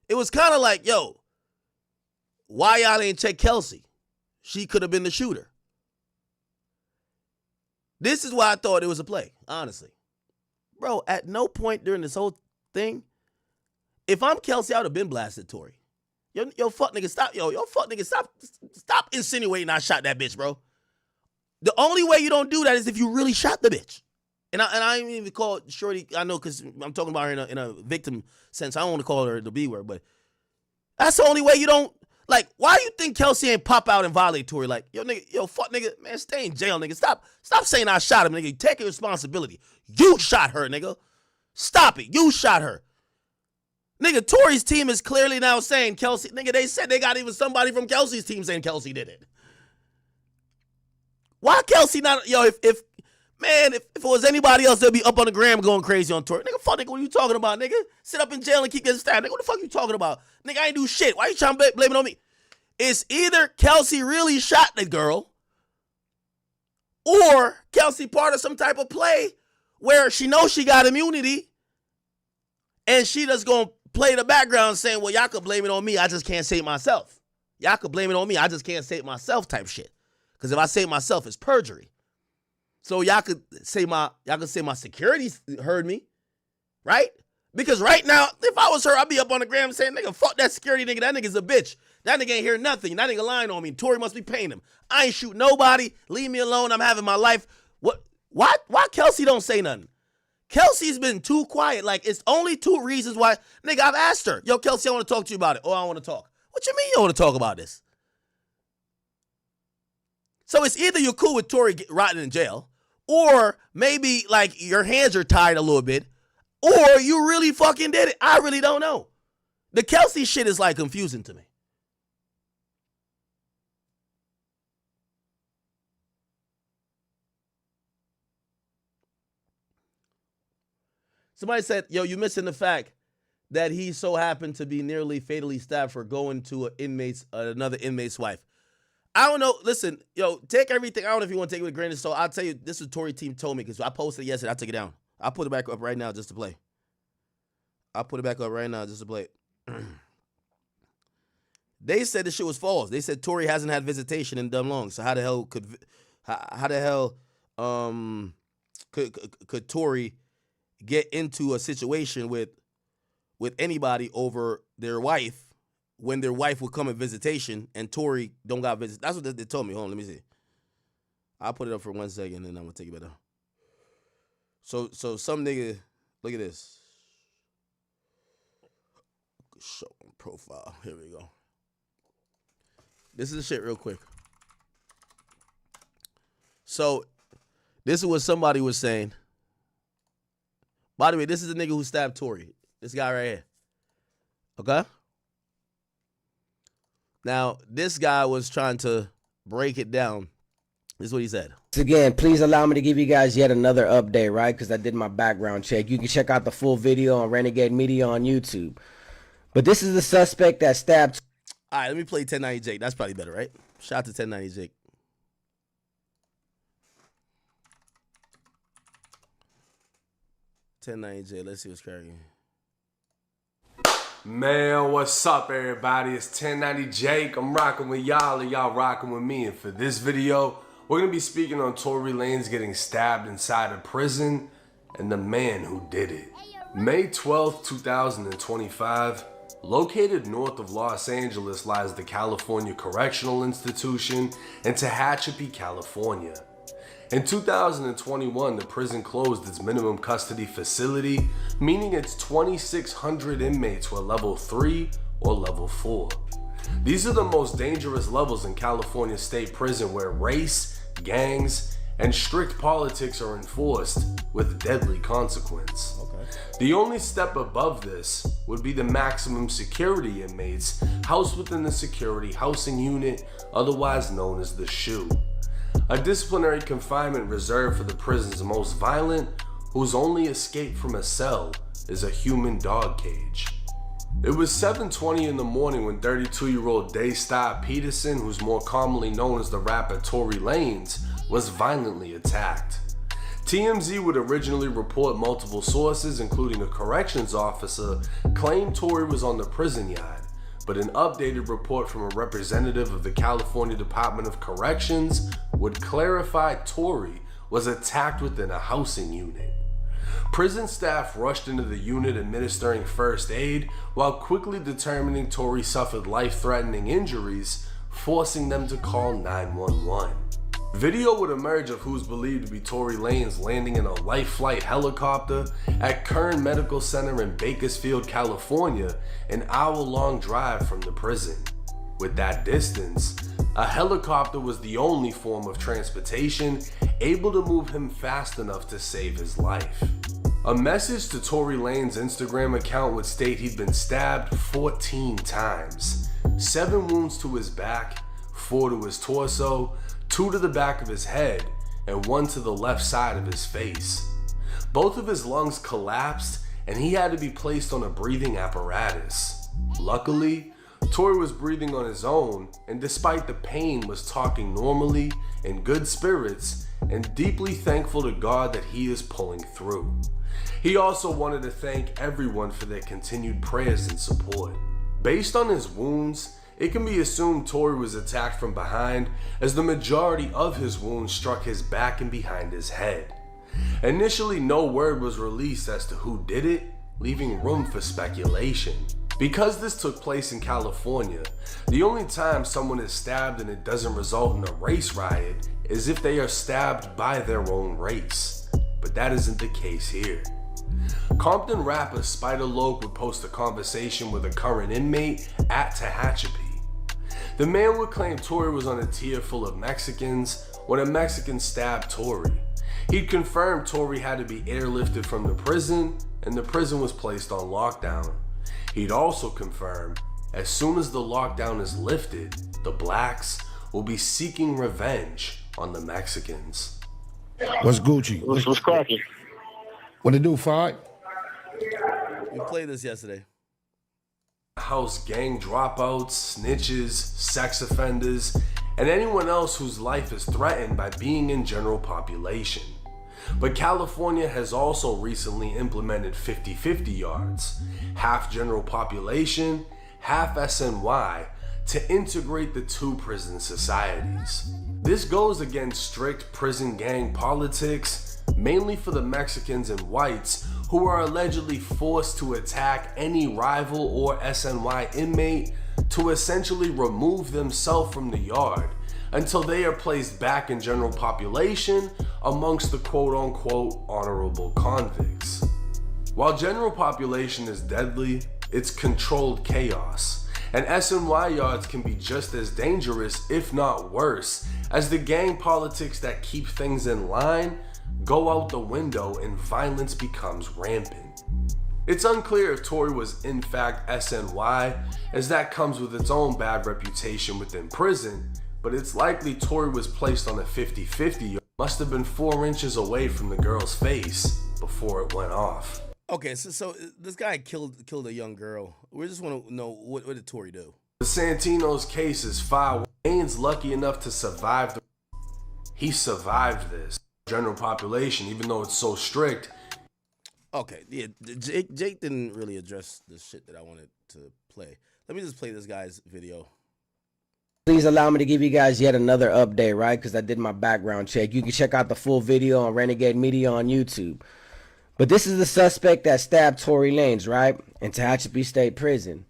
It was kind of like, yo, why y'all ain't check Kelsey? She could have been the shooter. This is why I thought it was a play, honestly. Bro, at no point during this whole thing, if I'm Kelsey, I would have been blasted Tory. Yo, fuck nigga, stop. Yo, fuck nigga, stop insinuating I shot that bitch, bro. The only way you don't do that is if you really shot the bitch. And I ain't even call Shorty, I know because I'm talking about her in a victim sense. I don't want to call her the B word, but that's the only way you don't. Like, why do you think Kelsey ain't pop out and violate Tory? Like, yo, fuck nigga, man, stay in jail, nigga. Stop saying I shot him, nigga. Take your responsibility. You shot her, nigga. Stop it. You shot her. Nigga, Tory's team is clearly now saying Kelsey, nigga, they said they got even somebody from Kelsey's team saying Kelsey did it. Why Kelsey not, yo, if it was anybody else, they'd be up on the gram going crazy on Tory. Nigga, fuck nigga, what are you talking about, nigga? Sit up in jail and keep getting stabbed. Nigga, what the fuck you talking about? Nigga, I ain't do shit. Why you trying to blame it on me? It's either Kelsey really shot the girl or Kelsey part of some type of play where she knows she got immunity and she just gonna play the background saying, well, y'all could blame it on me. I just can't say it myself. Y'all could blame it on me. I just can't say it myself type shit. Because if I say it myself, it's perjury. So y'all could say my security heard me, right? Because right now, if I was her, I'd be up on the gram saying, nigga, fuck that security nigga. That nigga's a bitch. That nigga ain't hear nothing. That nigga lying on me. Tory must be paying him. I ain't shoot nobody. Leave me alone. I'm having my life. What? Why Kelsey don't say nothing? Kelsey's been too quiet. Like, it's only 2 reasons why. Nigga, I've asked her. Yo, Kelsey, I want to talk to you about it. Oh, I want to talk. What you mean you want to talk about this? So it's either you're cool with Tory rotting in jail, or maybe, like, your hands are tied a little bit, or you really fucking did it. I really don't know. The Kelsey shit is, like, confusing to me. Somebody said, yo, you missing the fact that he so happened to be nearly fatally stabbed for going to another inmate's wife. I don't know. Listen, yo, take everything. I don't know if you want to take it with a grain of salt. I'll tell you, this is what Tory team told me because I posted it yesterday. I took it down. I'll put it back up right now just to play. They said this shit was false. They said Tory hasn't had visitation in dumb long. So how the hell could Tory get into a situation with anybody over their wife when their wife would come in visitation and Tory don't got visit? That's what they told me. Hold on, let me see. I'll put it up for 1 second and then I'm gonna take it back down. So some nigga, look at this. Show profile. Here we go. This is the shit real quick. So, this is what somebody was saying. By the way, this is the nigga who stabbed Tory. This guy right here. Okay? Now, this guy was trying to break it down. This is what he said. Again, please allow me to give you guys yet another update, right? Because I did my background check. You can check out the full video on Renegade Media on YouTube. But this is the suspect that stabbed. All right, let me play 1090 Jake. That's probably better, right? Shout out to 1090 Jake. Let's see what's cracking. Man, what's up, everybody? It's 1090 Jake. I'm rocking with y'all, and y'all rocking with me. And for this video, we're gonna be speaking on Tory Lanez getting stabbed inside a prison and the man who did it. May 12th, 2025, located north of Los Angeles lies the California Correctional Institution in Tehachapi, California. In 2021, the prison closed its minimum custody facility, meaning its 2,600 inmates were level 3 or level 4. These are the most dangerous levels in California State Prison, where race, gangs, and strict politics are enforced with deadly consequence. The only step above this would be the maximum security inmates housed within the security housing unit, otherwise known as the SHU. A disciplinary confinement reserved for the prison's most violent, whose only escape from a cell is a human dog cage. It was 7:20 in the morning when 32-year-old Daystar Peterson, who's more commonly known as the rapper Tory Lanez, was violently attacked. TMZ would originally report multiple sources, including a corrections officer, claimed Tory was on the prison yard, but an updated report from a representative of the California Department of Corrections would clarify Tory was attacked within a housing unit. Prison staff rushed into the unit administering first aid while quickly determining Tory suffered life-threatening injuries, forcing them to call 911. Video would emerge of who's believed to be Tory Lanez landing in a life flight helicopter at Kern Medical Center in Bakersfield, California, an hour-long drive from the prison. With that distance, a helicopter was the only form of transportation able to move him fast enough to save his life. A message to Tory Lanez's Instagram account would state he'd been stabbed 14 times, 7 wounds to his back, 4 to his torso, 2 to the back of his head, and 1 to the left side of his face. Both of his lungs collapsed and he had to be placed on a breathing apparatus. Luckily, Tory was breathing on his own, and despite the pain was talking normally, in good spirits, and deeply thankful to God that he is pulling through. He also wanted to thank everyone for their continued prayers and support. Based on his wounds, it can be assumed Tory was attacked from behind, as the majority of his wounds struck his back and behind his head. Initially, no word was released as to who did it, leaving room for speculation. Because this took place in California, the only time someone is stabbed and it doesn't result in a race riot is if they are stabbed by their own race. But that isn't the case here. Compton rapper Spider Loc would post a conversation with a current inmate at Tehachapi. The man would claim Tory was on a tier full of Mexicans when a Mexican stabbed Tory. He'd confirmed Tory had to be airlifted from the prison and the prison was placed on lockdown. He'd also confirmed as soon as the lockdown is lifted, the blacks will be seeking revenge on the Mexicans. What's Gucci? What's cracking? What it do, Fight? We played this yesterday. House gang dropouts, snitches, sex offenders, and anyone else whose life is threatened by being in general population. But California has also recently implemented 50-50 yards, half general population, half SNY, to integrate the two prison societies. This goes against strict prison gang politics, mainly for the Mexicans and whites who are allegedly forced to attack any rival or SNY inmate to essentially remove themselves from the yard until they are placed back in general population amongst the quote-unquote honorable convicts. While general population is deadly, it's controlled chaos, And SNY yards can be just as dangerous, if not worse, as the gang politics that keep things in line go out the window and violence becomes rampant. It's unclear if Tory was in fact SNY, as that comes with its own bad reputation within prison, but it's likely Tory was placed on a 50-50. Must have been 4 inches away from the girl's face before it went off. Okay, so this guy killed a young girl. We just want to know, what did Tory do? The Santino's case is filed. Wayne's lucky enough to survive. He survived this. General population, even though it's so strict. Okay, yeah, Jake didn't really address the shit that I wanted to play. Let me just play this guy's video. Please allow me to give you guys yet another update, right? Because I did my background check. You can check out the full video on Renegade Media on YouTube. But this is the suspect that stabbed Tory Lanez, right? In Tehachapi State Prison.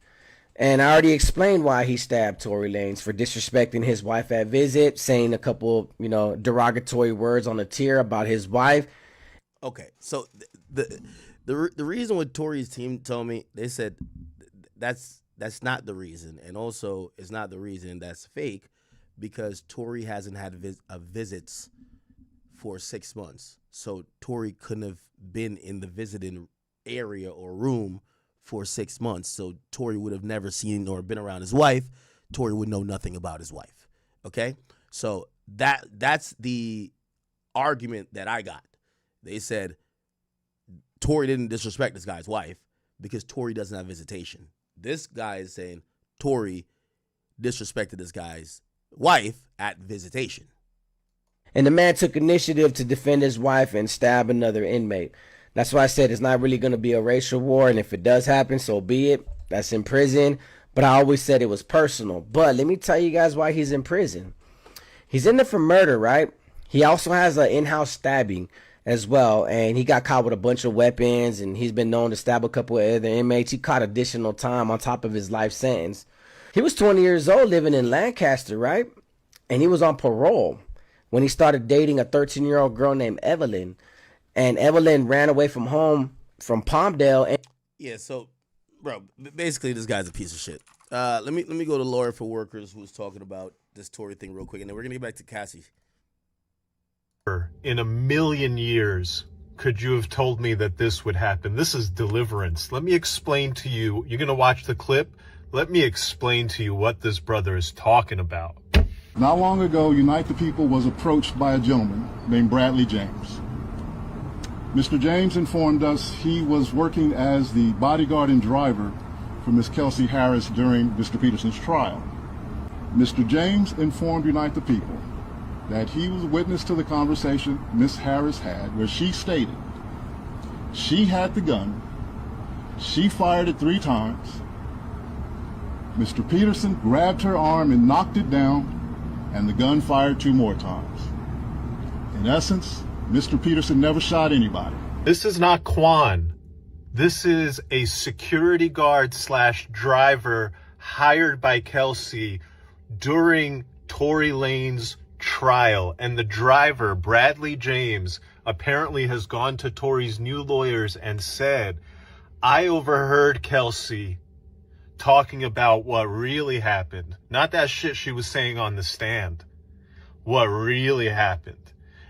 And I already explained why he stabbed Tory Lanez, for disrespecting his wife at visit, saying a couple, derogatory words on the tier about his wife. Okay, so the reason what Tory's team told me, they said that's not the reason, and also it's not the reason that's fake, because Tory hasn't had visits for 6 months. So Tory couldn't have been in the visiting area or room for 6 months. So Tory would have never seen or been around his wife. Tory would know nothing about his wife. Okay? So that's the argument that I got. They said Tory didn't disrespect this guy's wife because Tory doesn't have visitation. This guy is saying Tory disrespected this guy's wife at visitation. And the man took initiative to defend his wife and stab another inmate. That's why I said it's not really going to be a racial war, and if it does happen, so be it. That's in prison. But I always said it was personal. But let me tell you guys why he's in prison. He's in there for murder, right? He also has an in-house stabbing as well, and he got caught with a bunch of weapons, and he's been known to stab a couple of other inmates. He caught additional time on top of his life sentence. He was 20 years old, living in Lancaster, right? And he was on parole when he started dating a 13-year-old girl named Evelyn. And Evelyn ran away from home from Palmdale. And yeah, so, bro, basically this guy's a piece of shit. Let me go to Lawyer for Workers, who's talking about this Tory thing real quick, and then we're going to get back to Cassie. In a million years, could you have told me that this would happen? This is deliverance. Let me explain to you. You're going to watch the clip. Let me explain to you what this brother is talking about. Not long ago, Unite the People was approached by a gentleman named Bradley James. Mr. James informed us he was working as the bodyguard and driver for Miss Kelsey Harris during Mr. Peterson's trial. Mr. James informed Unite the People that he was witness to the conversation Miss Harris had, where she stated she had the gun, she fired it 3 times, Mr. Peterson grabbed her arm and knocked it down, and the gun fired 2 more times. In essence, Mr. Peterson never shot anybody. This is not Quan. This is a security guard / driver hired by Kelsey during Tory Lanez's trial. And the driver, Bradley James, apparently has gone to Tory's new lawyers and said, I overheard Kelsey talking about what really happened. Not that shit she was saying on the stand. What really happened.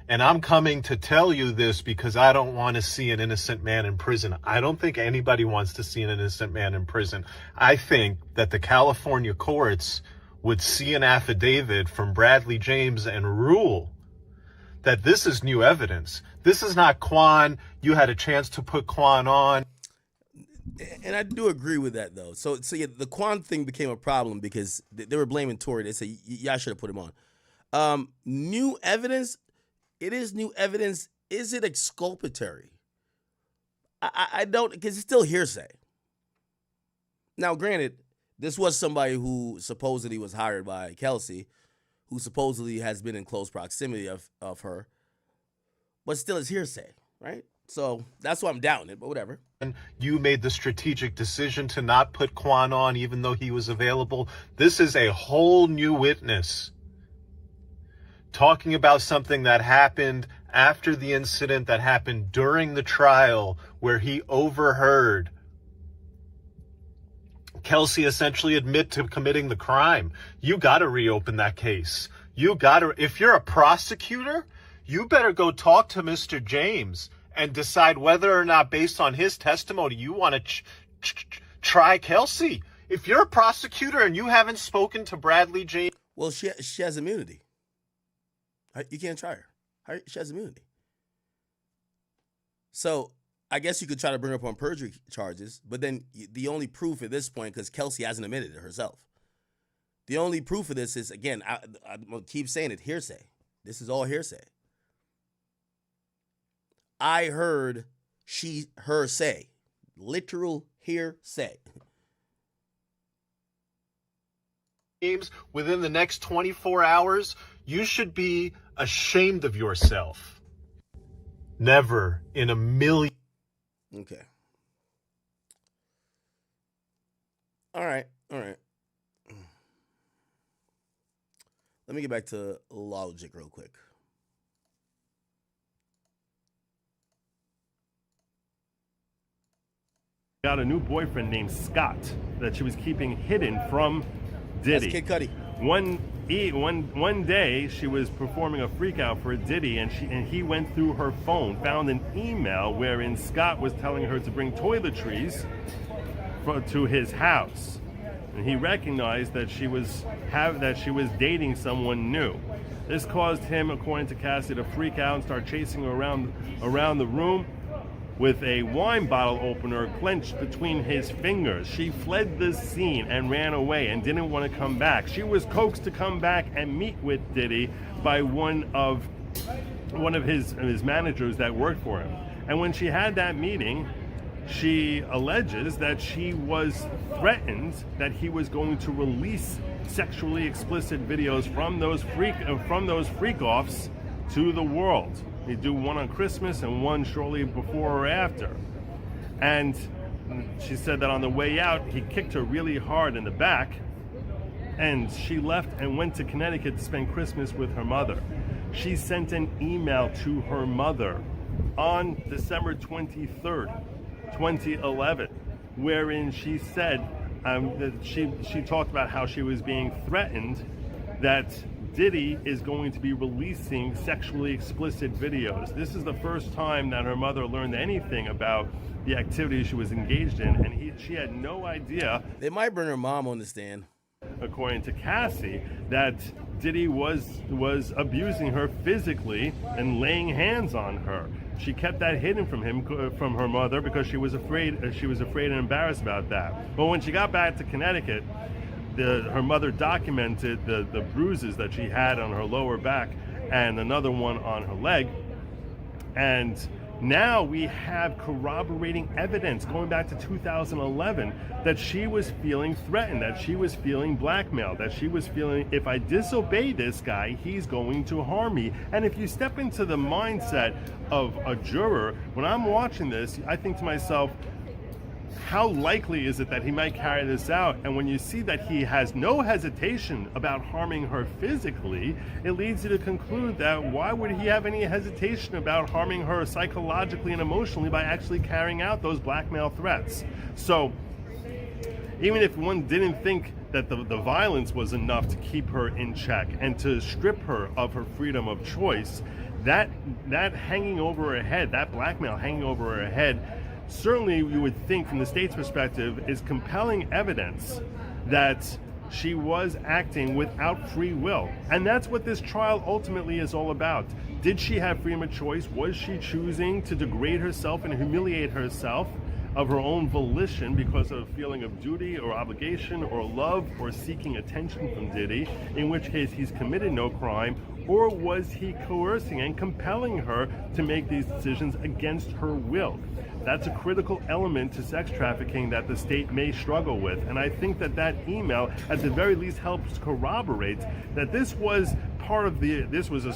And I'm coming to tell you this because I don't want to see an innocent man in prison. I don't think anybody wants to see an innocent man in prison. I think that the California courts would see an affidavit from Bradley James and rule that this is new evidence. This is not Quan. You had a chance to put Quan on. And I do agree with that, though. So yeah, the Quan thing became a problem because they were blaming Tory. They said, y'all should have put him on. New evidence. It is new evidence. Is it exculpatory? I don't, because it's still hearsay. Now, granted, this was somebody who supposedly was hired by Kelsey, who supposedly has been in close proximity of her, but still it's hearsay, right? So that's why I'm doubting it, but whatever. You made the strategic decision to not put Quan on even though he was available. This is a whole new witness talking about something that happened after the incident, that happened during the trial, where he overheard Kelsey essentially admit to committing the crime. You got to reopen that case. You got to, if you're a prosecutor, you better go talk to Mr. James and decide whether or not, based on his testimony, you want to try Kelsey. If you're a prosecutor and you haven't spoken to Bradley James... Well, she has immunity. You can't try her. She has immunity. So I guess you could try to bring her up on perjury charges, but then the only proof at this point, because Kelsey hasn't admitted it herself, the only proof of this is, again, I'm going to keep saying it, hearsay. This is all hearsay. I heard her say, literal hearsay. Within the next 24 hours, you should be ashamed of yourself. Never in a million. Okay. All right. Let me get back to logic real quick. Got a new boyfriend named Scott that she was keeping hidden from Diddy. That's Kid Cudi. One day she was performing a freak out for Diddy, and he went through her phone, found an email wherein Scott was telling her to bring toiletries to his house, and he recognized that she was dating someone new. This caused him, according to Cassie, to freak out and start chasing her around the room with a wine bottle opener clenched between his fingers. She fled the scene and ran away and didn't want to come back. She was coaxed to come back and meet with Diddy by one of his managers that worked for him. And when she had that meeting, she alleges that she was threatened that he was going to release sexually explicit videos from those freak-offs to the world. They do one on Christmas and one shortly before or after. And she said that on the way out, he kicked her really hard in the back, and she left and went to Connecticut to spend Christmas with her mother. She sent an email to her mother on December 23rd, 2011, wherein she said that she talked about how she was being threatened that Diddy is going to be releasing sexually explicit videos. This is the first time that her mother learned anything about the activities she was engaged in, and she had no idea. They might bring her mom on the stand. According to Cassie, that Diddy was abusing her physically and laying hands on her. She kept that hidden from her mother because she was afraid and embarrassed about that. But when she got back to Connecticut, her mother documented the bruises that she had on her lower back and another one on her leg. And now we have corroborating evidence going back to 2011 that she was feeling threatened, that she was feeling blackmailed, that she was feeling, if I disobey this guy, he's going to harm me. And if you step into the mindset of a juror, when I'm watching this, I think to myself, how likely is it that he might carry this out? And when you see that he has no hesitation about harming her physically, it leads you to conclude that why would he have any hesitation about harming her psychologically and emotionally by actually carrying out those blackmail threats? So even if one didn't think that the violence was enough to keep her in check and to strip her of her freedom of choice, that hanging over her head, that blackmail hanging over her head, certainly you would think from the state's perspective is compelling evidence that she was acting without free will. And that's what this trial ultimately is all about. Did she have freedom of choice? Was she choosing to degrade herself and humiliate herself of her own volition because of a feeling of duty or obligation or love or seeking attention from Diddy, in which case he's committed no crime? Or was he coercing and compelling her to make these decisions against her will? That's a critical element to sex trafficking that the state may struggle with. And I think that email, at the very least, helps corroborate that this was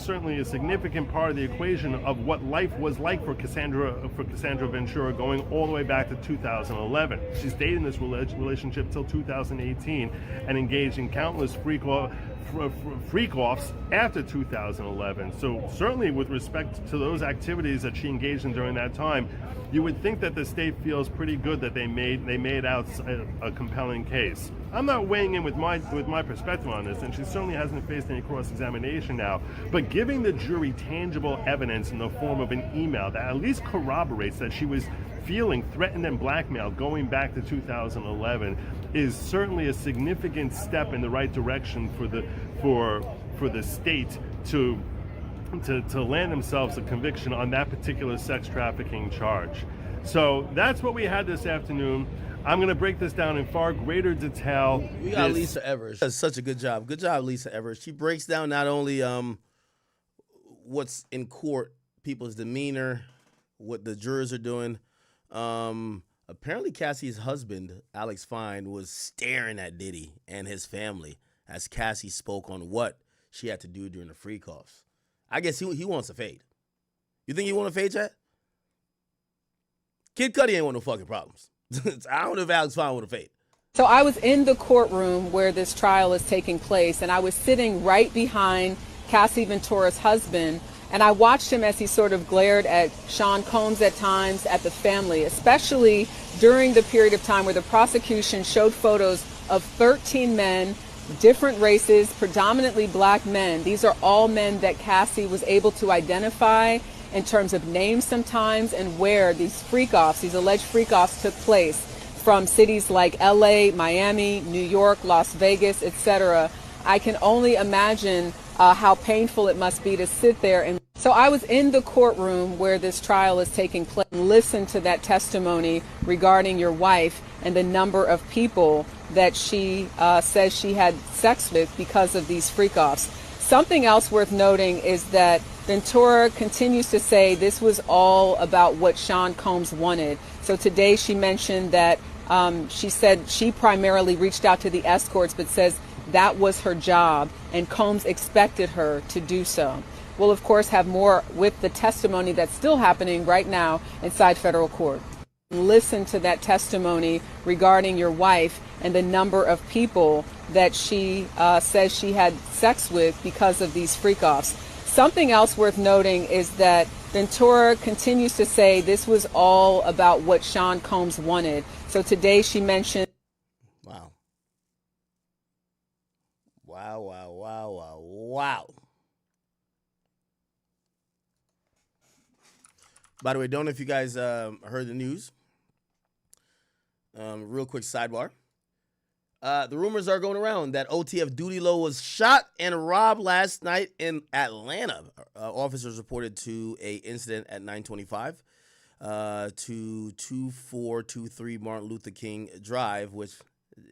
certainly a significant part of the equation of what life was like for Cassandra Ventura going all the way back to 2011. She stayed in this relationship till 2018 and engaged in countless freak-offs after 2011. So certainly with respect to those activities that she engaged in during that time, you would think that the state feels pretty good that they made out a compelling case. I'm not weighing in with my perspective on this, and she certainly hasn't faced any cross-examination now, but giving the jury tangible evidence in the form of an email that at least corroborates that she was feeling threatened and blackmailed going back to 2011 is certainly a significant step in the right direction for the state to land themselves a conviction on that particular sex trafficking charge. So that's what we had this afternoon. I'm going to break this down in far greater detail. We got Lisa Evers. Does such a good job. Good job, Lisa Evers. She breaks down not only what's in court, people's demeanor, what the jurors are doing. Apparently Cassie's husband, Alex Fine, was staring at Diddy and his family as Cassie spoke on what she had to do during the freak-offs. I guess he wants a fade. You think he want a fade, Chad? Kid Cudi ain't want no fucking problems. I don't know if Alex Fine want a fade. So I was in the courtroom where this trial is taking place, and I was sitting right behind Cassie Ventura's husband, and I watched him as he sort of glared at Sean Combs at times, at the family, especially during the period of time where the prosecution showed photos of 13 men, different races, predominantly black men. These are all men that Cassie was able to identify in terms of names sometimes and where these freak-offs, these alleged freak-offs took place, from cities like LA, Miami, New York, Las Vegas, etc. I can only imagine how painful it must be to sit there. And so I was in the courtroom where this trial is taking place and listen to that testimony regarding your wife and the number of people that she says she had sex with because of these freak-offs. Something else worth noting is that Ventura continues to say this was all about what Sean Combs wanted. So today she mentioned that she said she primarily reached out to the escorts, but says that was her job and Combs expected her to do so. We'll, of course, have more with the testimony that's still happening right now inside federal court. Listen to that testimony regarding your wife and the number of people that she says she had sex with because of these freak-offs. Something else worth noting is that Ventura continues to say this was all about what Sean Combs wanted. So today she mentioned... Wow. Wow, wow, wow, wow, wow. By the way, don't know if you guys heard the news. Real quick sidebar. The rumors are going around that OTF Duty Low was shot and robbed last night in Atlanta. Officers reported to a incident at 925 to 2423 Martin Luther King Drive, which,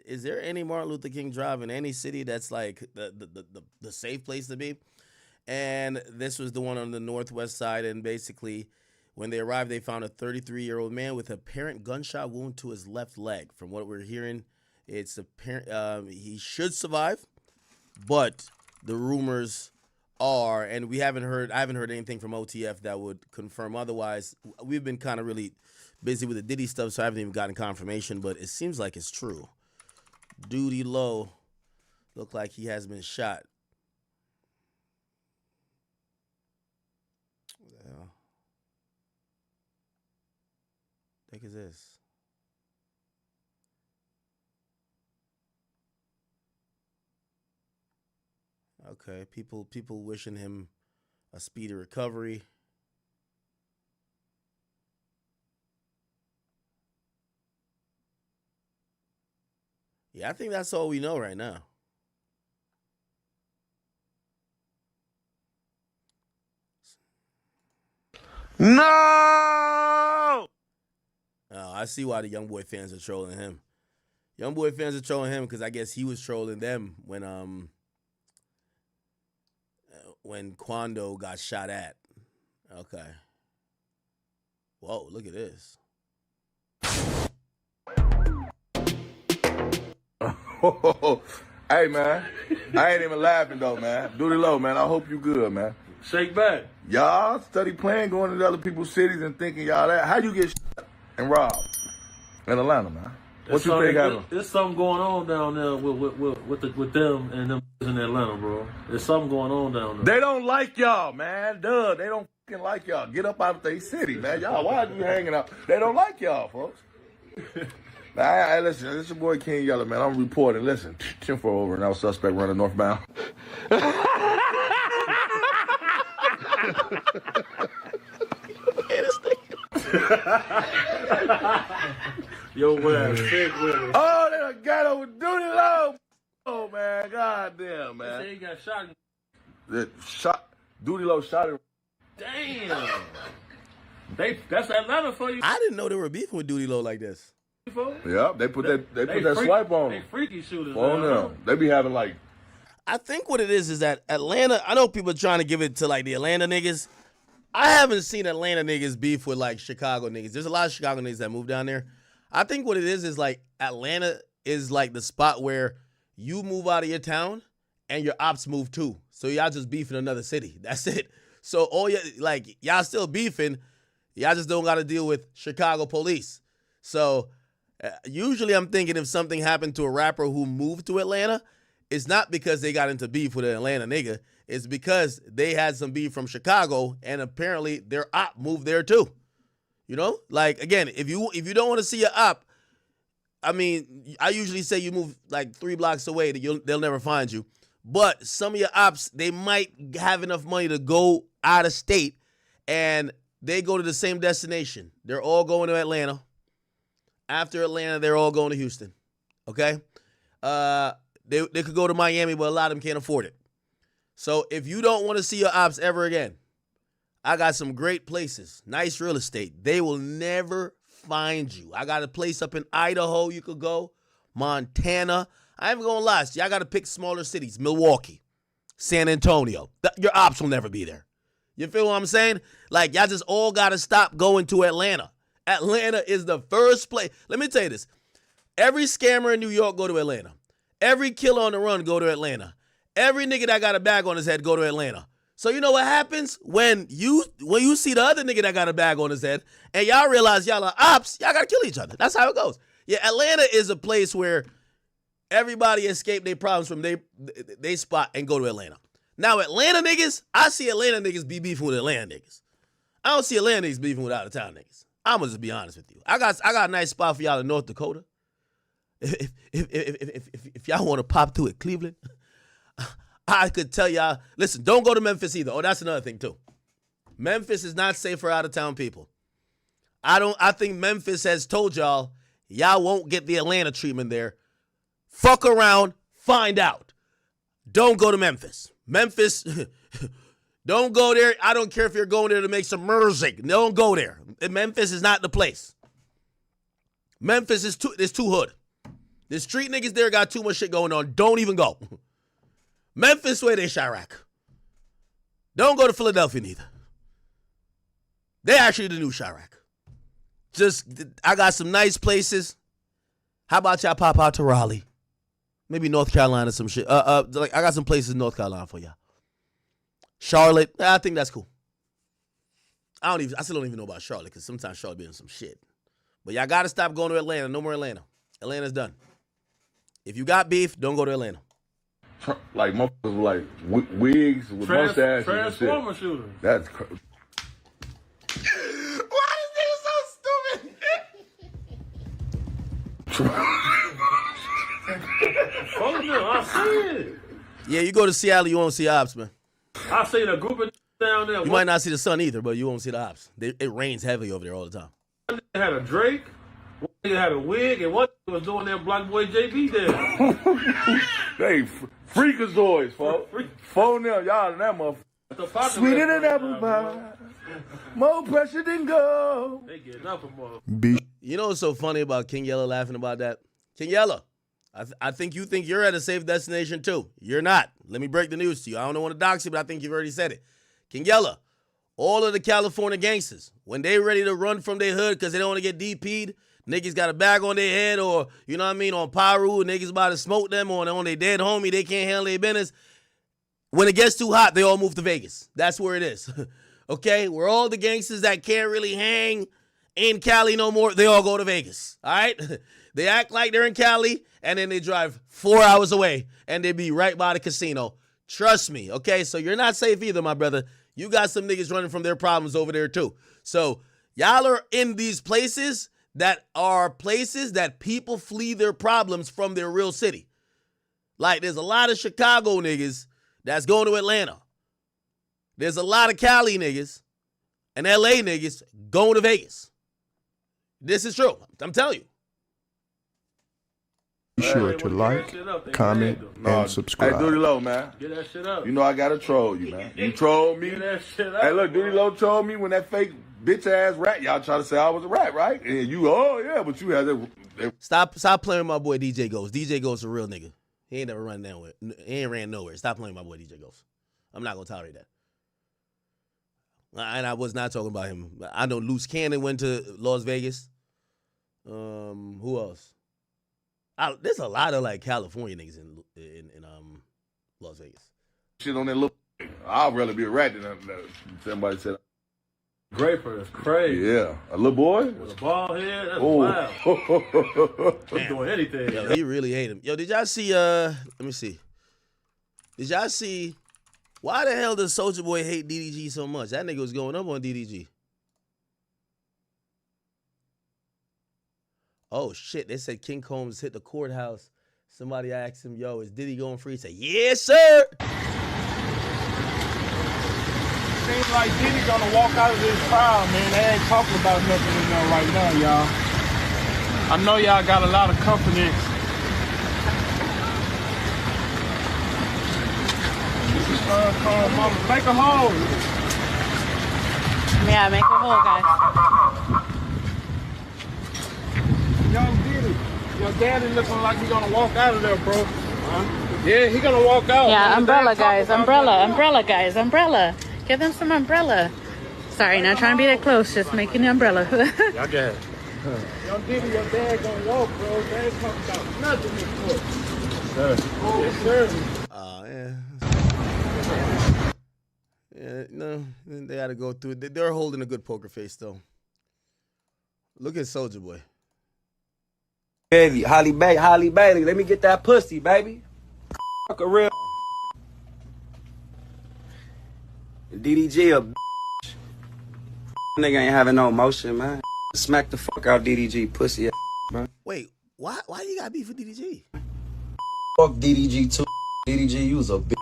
is there any Martin Luther King Drive in any city that's like the safe place to be? And this was the one on the northwest side, and basically when they arrived, they found a 33-year-old man with an apparent gunshot wound to his left leg. From what we're hearing, it's apparent he should survive, but the rumors are, and I haven't heard anything from OTF that would confirm otherwise. We've been kind of really busy with the Diddy stuff, so I haven't even gotten confirmation, but it seems like it's true. Duty Low looked like he has been shot. What the hell? What the heck is this? Okay, people wishing him a speedy recovery. Yeah, I think that's all we know right now. No! Oh, I see why the YoungBoy fans are trolling him. YoungBoy fans are trolling him because I guess he was trolling them when Quando got shot at. Okay. Whoa, look at this. Hey, man. I ain't even laughing, though, man. Duty Low, man. I hope you good, man. Shake back. Y'all study playing, going into other people's cities and thinking y'all that. How you get shot and robbed in Atlanta, man? What you think happened? There's something going on down there with them and them. in Atlanta, bro. There's something going on down there. They don't like y'all, man. Duh, they don't fucking like y'all. Get up out of their city, man. Y'all, why are you hanging out? They don't like y'all, folks. Hey, listen, this is your boy King Yella, man. I'm reporting. Listen, 10-4 over and now suspect running northbound. Yo, man, sick with it. Oh, they done got over Duty Low. Oh, man, goddamn, man. They say he got shot. Duty Low shot him. Damn. That's Atlanta for you. I didn't know they were beefing with Duty Low like this. Yeah, they put that swipe on They them. freaky shooters. On them. They be having like. I think what it is that Atlanta, I know people are trying to give it to like the Atlanta niggas. I haven't seen Atlanta niggas beef with like Chicago niggas. There's a lot of Chicago niggas that move down there. I think what it is like Atlanta is like the spot where you move out of your town and your ops move too. So y'all just beef in another city. That's it. So all you like y'all still beefing. Y'all just don't got to deal with Chicago police. So usually I'm thinking if something happened to a rapper who moved to Atlanta, it's not because they got into beef with an Atlanta nigga. It's because they had some beef from Chicago and apparently their op moved there too. You know? Like, again, if you don't want to see your op, I mean, I usually say you move like 3 blocks away, they'll never find you. But some of your ops, they might have enough money to go out of state and they go to the same destination. They're all going to Atlanta. After Atlanta, they're all going to Houston. Okay? They could go to Miami, but a lot of them can't afford it. So if you don't want to see your ops ever again, I got some great places, nice real estate. They will never find you. I got a place up in Idaho you could go, Montana. I ain't even gonna lie, y'all got to pick smaller cities, Milwaukee, San Antonio. Your ops will never be there. You feel what I'm saying? Like, y'all just all got to stop going to Atlanta. Atlanta is the first place. Let me tell you this. Every scammer in New York go to Atlanta. Every killer on the run go to Atlanta. Every nigga that got a bag on his head go to Atlanta. So you know what happens? When you see the other nigga that got a bag on his head and y'all realize y'all are ops, y'all got to kill each other. That's how it goes. Yeah, Atlanta is a place where everybody escape their problems from they spot and go to Atlanta. Now, Atlanta niggas, I see Atlanta niggas be beefing with Atlanta niggas. I don't see Atlanta niggas beefing with out-of-town niggas. I'm going to just be honest with you. I got a nice spot for y'all in North Dakota. If y'all want to pop through at Cleveland, I could tell y'all, listen, don't go to Memphis either. Oh, that's another thing, too. Memphis is not safe for out-of-town people. I think Memphis has told y'all won't get the Atlanta treatment there. Fuck around, find out. Don't go to Memphis. Memphis, don't go there. I don't care if you're going there to make some music. Don't go there. Memphis is not the place. Memphis is too hood. The street niggas there got too much shit going on. Don't even go. Memphis where they Chirac. Don't go to Philadelphia neither. They actually the new Chirac. I got some nice places. How about y'all pop out to Raleigh? Maybe North Carolina, some shit. I got some places in North Carolina for y'all. Charlotte, I think that's cool. I still don't even know about Charlotte because sometimes Charlotte be in some shit. But y'all got to stop going to Atlanta. No more Atlanta. Atlanta's done. If you got beef, don't go to Atlanta. Like motherfuckers with like wigs with mustaches. Transformer shooters. That's crazy. Why is this so stupid? Oh, no, I see it. Yeah, you go to Seattle, you won't see ops, man. I seen a group of down there. You might not see the sun either, but you won't see the ops. It rains heavy over there all the time. One nigga had a Drake, one nigga had a wig, and one nigga was doing that Black Boy JB there. They freakazoids, folks. Phone them, y'all in that motherfucker. Sweeter than apple pie. More pressure than gold. They getting up a mother. You know what's so funny about King Yella laughing about that? King Yella, I think you think you're at a safe destination too. You're not. Let me break the news to you. I don't want to dox you, but I think you've already said it. King Yella, all of the California gangsters, when they ready to run from their hood because they don't want to get DP'd, niggas got a bag on their head or, you know what I mean, on Paru, niggas about to smoke them or on their dead homie, they can't handle their business. When it gets too hot, they all move to Vegas. That's where it is. Okay? Where all the gangsters that can't really hang in Cali no more, they all go to Vegas. All right? They act like they're in Cali, and then they drive 4 hours away, and they be right by the casino. Trust me, okay? So you're not safe either, my brother. You got some niggas running from their problems over there, too. So y'all are in these places that are places that people flee their problems from their real city. Like, there's a lot of Chicago niggas that's going to Atlanta. There's a lot of Cali niggas and LA niggas going to Vegas. This is true. I'm telling you. Be sure to like, comment, and subscribe. Hey, Duty Low, man. Get that shit up. You know I gotta troll you, man. You trolled me. Get that shit up. Hey, look, Duty Low trolled me when that fake bitch-ass rat. Y'all try to say I was a rat, right? And you, oh, yeah, but you had that. Stop playing with my boy DJ Ghost. DJ Ghost a real nigga. He ain't never run down with. He ain't ran nowhere. Stop playing with my boy DJ Ghost. I'm not gonna tolerate that. And I was not talking about him. I know Loose Cannon went to Las Vegas. Who else? There's a lot of like California niggas in Las Vegas. Shit on that little. I'd rather be a rat than somebody said. Draper is crazy. Yeah, a little boy with a bald head. That's wild. He's doing anything. Yo, he really hate him. Yo, did y'all see? Let me see. Did y'all see? Why the hell does Soulja Boy hate DDG so much? That nigga was going up on DDG. Oh, shit. They said King Combs hit the courthouse. Somebody asked him, yo, is Diddy going free? He said, yes, sir. Seems like Diddy gonna walk out of this trial, man. They ain't talking about nothing in there right now, y'all. I know y'all got a lot of confidence. This is mama. Make a hole. Yeah, make a hole, guys. Young Diddy, your daddy looking like he gonna walk out of there, bro. Yeah, he gonna walk out. Yeah, man. umbrella, guys. Umbrella, guys. Umbrella. Give them some umbrella. Sorry, not trying to be that close. Just making the umbrella. Y'all get it. Young Diddy, your dad gonna walk, bro. They ain't talking about nothing in court. Yes, sir. Yeah. Yeah, no, they had to go through it. They're holding a good poker face, though. Look at Soulja Boy. Baby, Holly Bailey, let me get that pussy, baby. Fuck a real DDG a bitch. Nigga ain't having no emotion, man. Smack the fuck out DDG pussy, bro. Wait, why you got beef with DDG? Fuck DDG too. DDG, you was a bitch.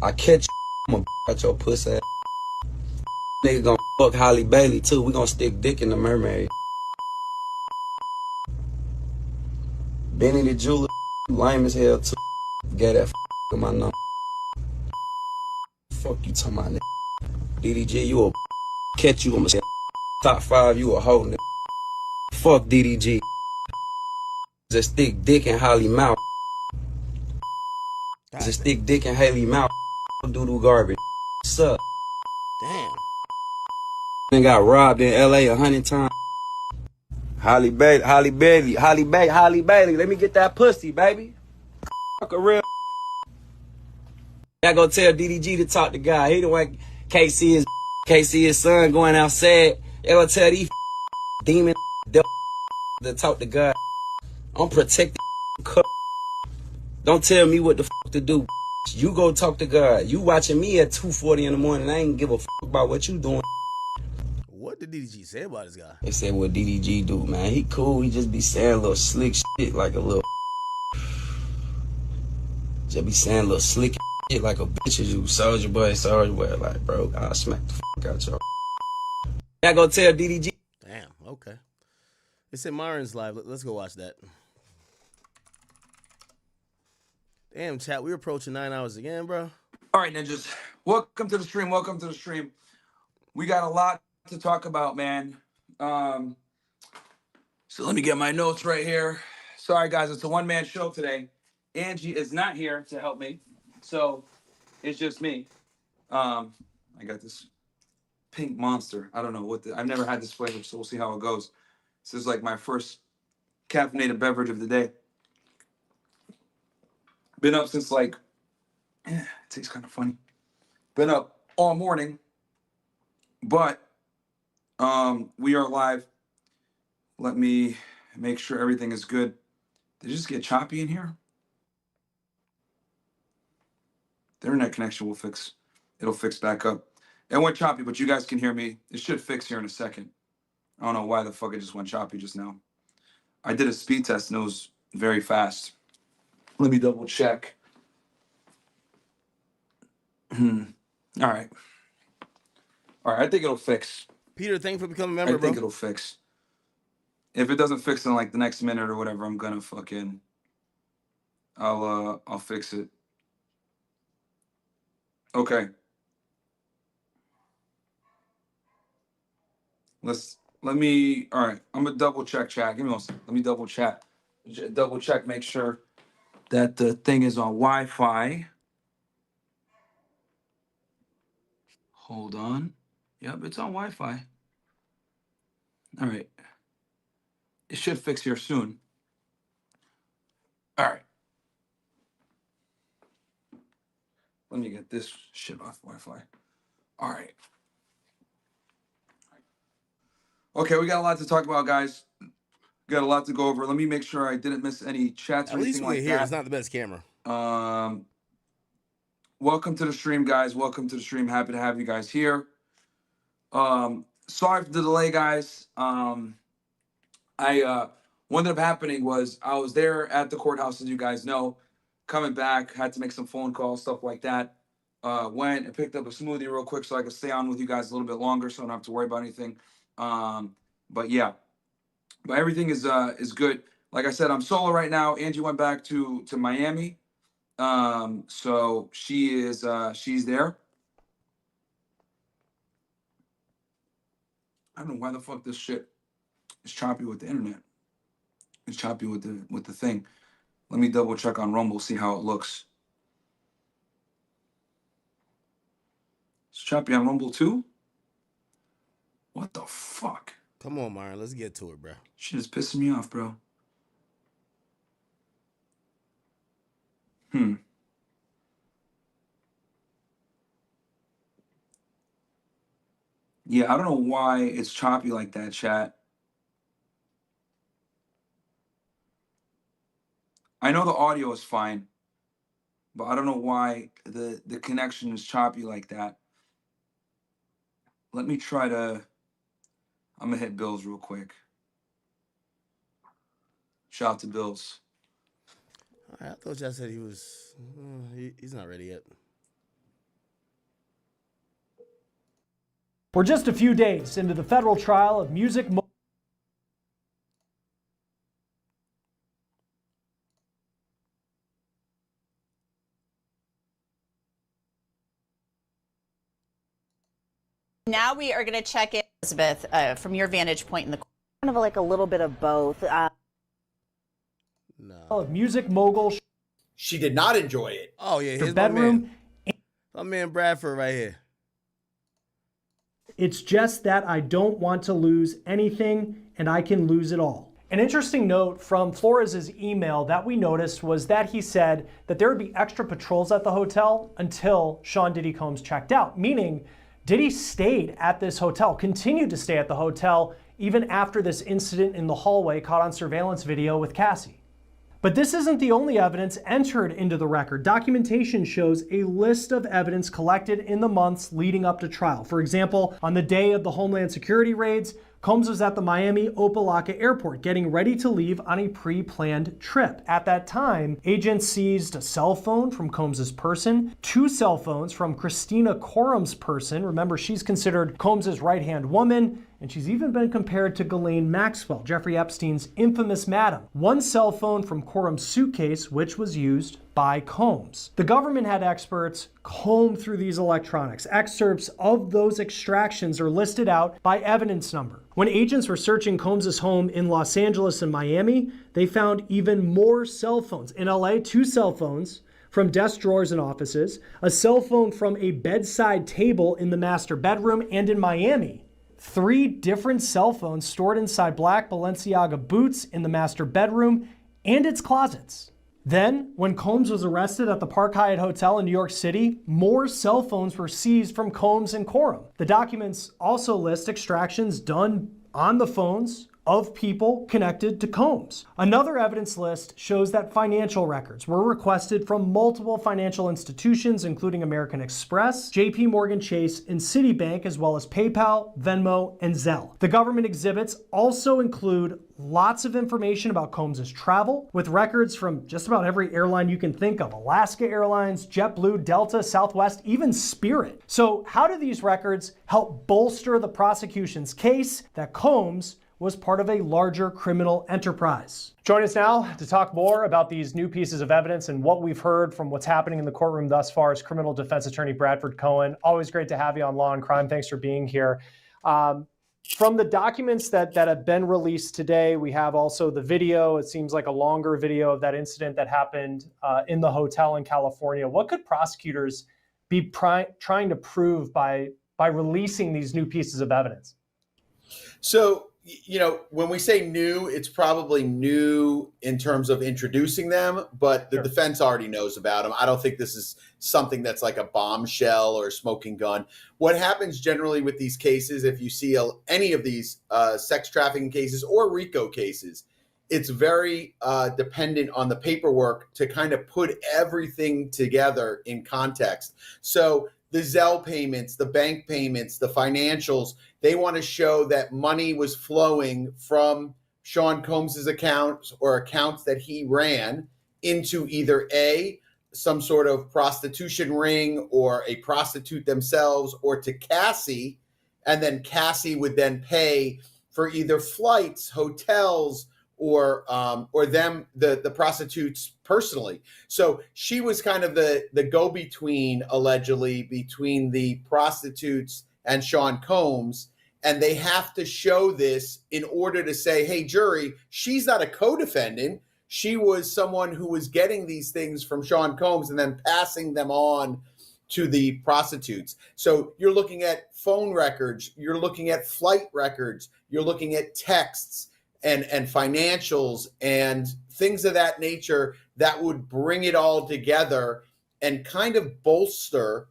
I catch you, I'm a at your pussy. Nigga gonna fuck Holly Bailey too. We gonna stick dick in the mermaid. Benny the Jeweler, lame as hell too. Get that in my number. Fuck you talking about, nigga. DDG, you a catch you, I'ma say top 5, you a hoe, nigga. Fuck DDG. Just stick dick in Holly mouth. Just stick dick in Haley mouth. Doodle garbage. Suck. Damn. Then got robbed in LA 100 times. Holly Bailey, let me get that pussy, baby. Fuck a real. I go tell DDG to talk to God. He the one KC his son going outside. They gonna tell these demon to talk to God. I'm protecting. Don't tell me what the fuck to do. You go talk to God. You watching me at 2:40 in the morning. I ain't give a fuck about what you doing. What did DDG say about this guy? They said what DDG do, man. He cool. He just be saying little slick shit like a little. Just be saying little slick shit like a bitch as you. Soulja Boy. Like, bro, I'll smack the fuck out y'all. I go tell DDG. Damn, okay. They said Myron's live. Let's go watch that. Damn, chat, we're approaching 9 hours again, bro. All right, ninjas. Welcome to the stream. Welcome to the stream. We got a lot to talk about, man. So let me get my notes right here. Sorry, guys. It's a one-man show today. Angie is not here to help me. So it's just me. I got this pink monster. I don't know what I've never had this flavor, so we'll see how it goes. This is like my first caffeinated beverage of the day. Been up since like, it tastes kind of funny. Been up all morning, but we are live. Let me make sure everything is good. Did it just get choppy in here? The internet connection will fix. It'll fix back up. It went choppy, but you guys can hear me. It should fix here in a second. I don't know why the fuck it just went choppy just now. I did a speed test and it was very fast. Let me double check. All right. All right, I think it'll fix. Peter, thank you for becoming a member, I think bro. it'll fix. If it doesn't fix in like the next minute or whatever, I'm gonna fucking I'll fix it. Okay. Let me, all right, I'm gonna double check chat. Give me one second. Let me double check. Double check, make sure that the thing is on Wi-Fi. Hold on. Yep, it's on Wi-Fi. All right. It should fix here soon. All right. Let me get this shit off Wi-Fi. All right. Okay, we got a lot to talk about, guys. Got a lot to go over. Let me make sure I didn't miss any chats or At least anything we're like here. that. It's not the best camera. Welcome to the stream, guys. Welcome to the stream. Happy to have you guys here. Sorry for the delay, guys. What ended up happening was I was there at the courthouse, as you guys know, coming back, had to make some phone calls, stuff like that. Went and picked up a smoothie real quick so I could stay on with you guys a little bit longer so I don't have to worry about anything. But yeah, but everything is good. Like I said, I'm solo right now. Angie went back to Miami. So she's there. I don't know why the fuck this shit is choppy with the internet. It's choppy with the thing. Let me double check on Rumble, see how it looks. It's choppy on Rumble too? What the fuck? Come on, Myron. Let's get to it, bro. Shit is pissing me off, bro. Yeah, I don't know why it's choppy like that, chat. I know the audio is fine, but I don't know why the connection is choppy like that. Let me try to, I'm gonna hit Bills real quick. Shout out to Bills. All right, I thought y'all said he was, he's not ready yet. We're just a few days into the federal trial of music. Now we are going to check in, Elizabeth, from your vantage point in the kind of like a little bit of both. Of music mogul. She did not enjoy it. Oh yeah, Her here's bedroom. My man Bradford right here. It's just that I don't want to lose anything, and I can lose it all. An interesting note from Flores' email that we noticed was that he said that there would be extra patrols at the hotel until Sean Diddy Combs checked out, meaning Diddy stayed at this hotel, continued to stay at the hotel, even after this incident in the hallway caught on surveillance video with Cassie. But this isn't the only evidence entered into the record. Documentation shows a list of evidence collected in the months leading up to trial. For example, on the day of the Homeland Security raids, Combs was at the Miami Opa-locka airport getting ready to leave on a pre-planned trip. At that time, agents seized a cell phone from Combs' person, 2 cell phones from Christina Corum's person. Remember, she's considered Combs' right-hand woman, and she's even been compared to Ghislaine Maxwell, Jeffrey Epstein's infamous madam. 1 cell phone from Corum's suitcase, which was used by Combs. The government had experts comb through these electronics. Excerpts of those extractions are listed out by evidence number. When agents were searching Combs' home in Los Angeles and Miami, they found even more cell phones. In LA, 2 cell phones from desk drawers and offices, a cell phone from a bedside table in the master bedroom, and in Miami, 3 different cell phones stored inside black Balenciaga boots in the master bedroom and its closets. Then, when Combs was arrested at the Park Hyatt Hotel in New York City, more cell phones were seized from Combs and Corum. The documents also list extractions done on the phones of people connected to Combs. Another evidence list shows that financial records were requested from multiple financial institutions, including American Express, JP Morgan Chase, and Citibank, as well as PayPal, Venmo, and Zelle. The government exhibits also include lots of information about Combs' travel, with records from just about every airline you can think of: Alaska Airlines, JetBlue, Delta, Southwest, even Spirit. So how do these records help bolster the prosecution's case that Combs was part of a larger criminal enterprise? Join us now to talk more about these new pieces of evidence and what we've heard from what's happening in the courtroom thus far is criminal defense attorney Bradford Cohen. Always great to have you on Law and Crime. Thanks for being here. From the documents that have been released today, we have also the video. It seems like a longer video of that incident that happened in the hotel in California. What could prosecutors be trying to prove by releasing these new pieces of evidence? So, you know, when we say new, it's probably new in terms of introducing them, but the defense already knows about them. I don't think this is something that's like a bombshell or a smoking gun. What happens generally with these cases, if you see any of these sex trafficking cases or RICO cases, it's very dependent on the paperwork to kind of put everything together in context. So the Zelle payments, the bank payments, the financials, they want to show that money was flowing from Sean Combs' accounts or accounts that he ran into either some sort of prostitution ring or a prostitute themselves, or to CASSIE, and then CASSIE would then pay for either flights, hotels, or the prostitutes personally. So she was kind of the go-between, allegedly, between the prostitutes and Sean Combs. And they have to show this in order to say, hey, jury, she's not a co-defendant. She was someone who was getting these things from Sean Combs and then passing them on to the prostitutes. So you're looking at phone records, you're looking at flight records, you're looking at texts and financials and things of that nature that would bring it all together and kind of bolster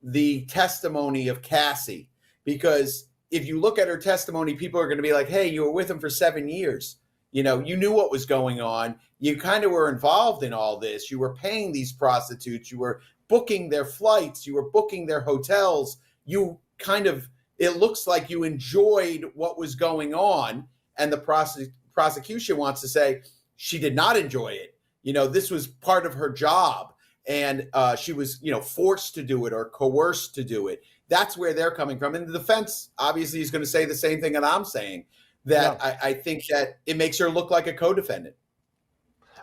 the testimony of CASSIE. Because if you look at her testimony, people are going to be like, hey, you were with him for 7 years. You know, you knew what was going on. You kind of were involved in all this. You were paying these prostitutes. You were booking their flights. You were booking their hotels. You kind of, it looks like you enjoyed what was going on. And the prosecution wants to say she did not enjoy it. You know, this was part of her job. And she was, you know, forced to do it or coerced to do it. That's where they're coming from. And the defense obviously is going to say the same thing that I'm saying, that yeah. I think that it makes her look like a co-defendant.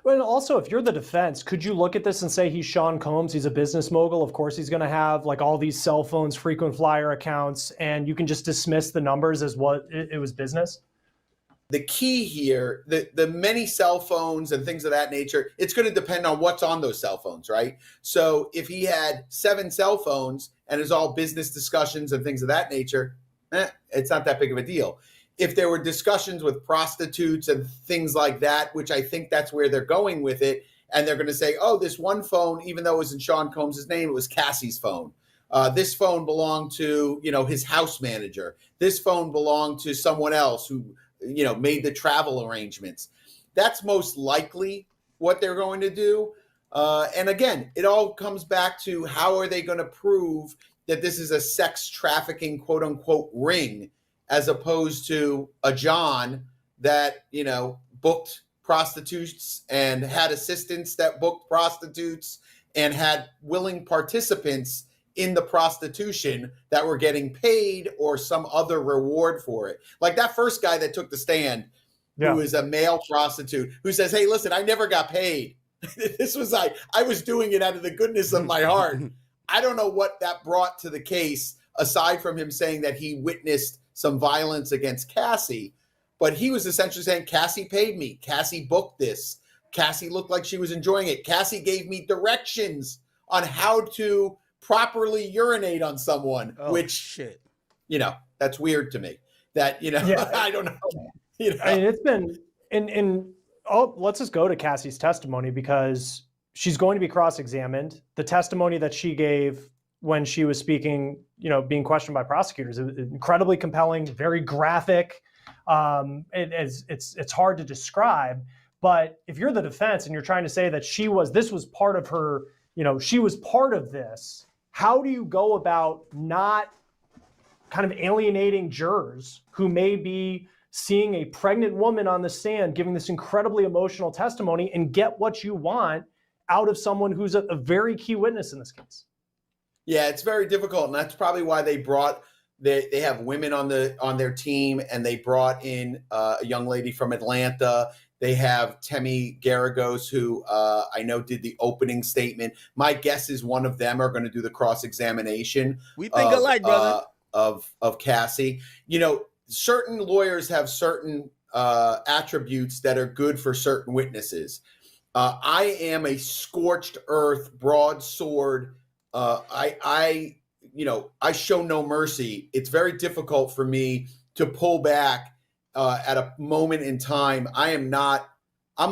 Well, and also, if you're the defense, could you look at this and say he's Sean Combs, he's a business mogul, of course he's going to have like all these cell phones, frequent flyer accounts, and you can just dismiss the numbers as what it was business? The key here, the many cell phones and things of that nature, it's going to depend on what's on those cell phones, right? So if he had 7 cell phones and it's all business discussions and things of that nature, it's not that big of a deal. If there were discussions with prostitutes and things like that, which I think that's where they're going with it, and they're going to say, oh, this one phone, even though it was in Sean Combs' name, it was Cassie's phone. This phone belonged to, you know, his house manager. This phone belonged to someone else who, you know, made the travel arrangements. That's most likely what they're going to do. And again, it all comes back to how are they going to prove that this is a sex trafficking, quote unquote, ring, as opposed to a John that, you know, booked prostitutes and had assistants that booked prostitutes and had willing participants in the prostitution that were getting paid or some other reward for it. Like that first guy that took the stand, who is a male prostitute, who says, hey, listen, I never got paid. This was I was doing it out of the goodness of my heart. I don't know what that brought to the case, aside from him saying that he witnessed some violence against CASSIE, but he was essentially saying, CASSIE paid me. CASSIE booked this. CASSIE looked like she was enjoying it. CASSIE gave me directions on how to properly urinate on someone, which, you know, that's weird to me. That, you know, I don't know. You know? I mean, it's been, let's just go to Cassie's testimony, because she's going to be cross-examined. The testimony that she gave when she was speaking, you know, being questioned by prosecutors, incredibly compelling, very graphic. It's hard to describe. But if you're the defense and you're trying to say that this was part of her, she was part of this, how do you go about not kind of alienating jurors who may be seeing a pregnant woman on the stand giving this incredibly emotional testimony and get what you want out of someone who's a very key witness in this case? Yeah, it's very difficult, and that's probably why they have women on their team, and they brought in a young lady from Atlanta. They have Temi Garagos, who I know did the opening statement. My guess is one of them are going to do the cross-examination. We think alike, brother. Of Cassie. Certain lawyers have certain attributes that are good for certain witnesses. I am a scorched earth, broadsword. I show no mercy. It's very difficult for me to pull back at a moment in time. I'm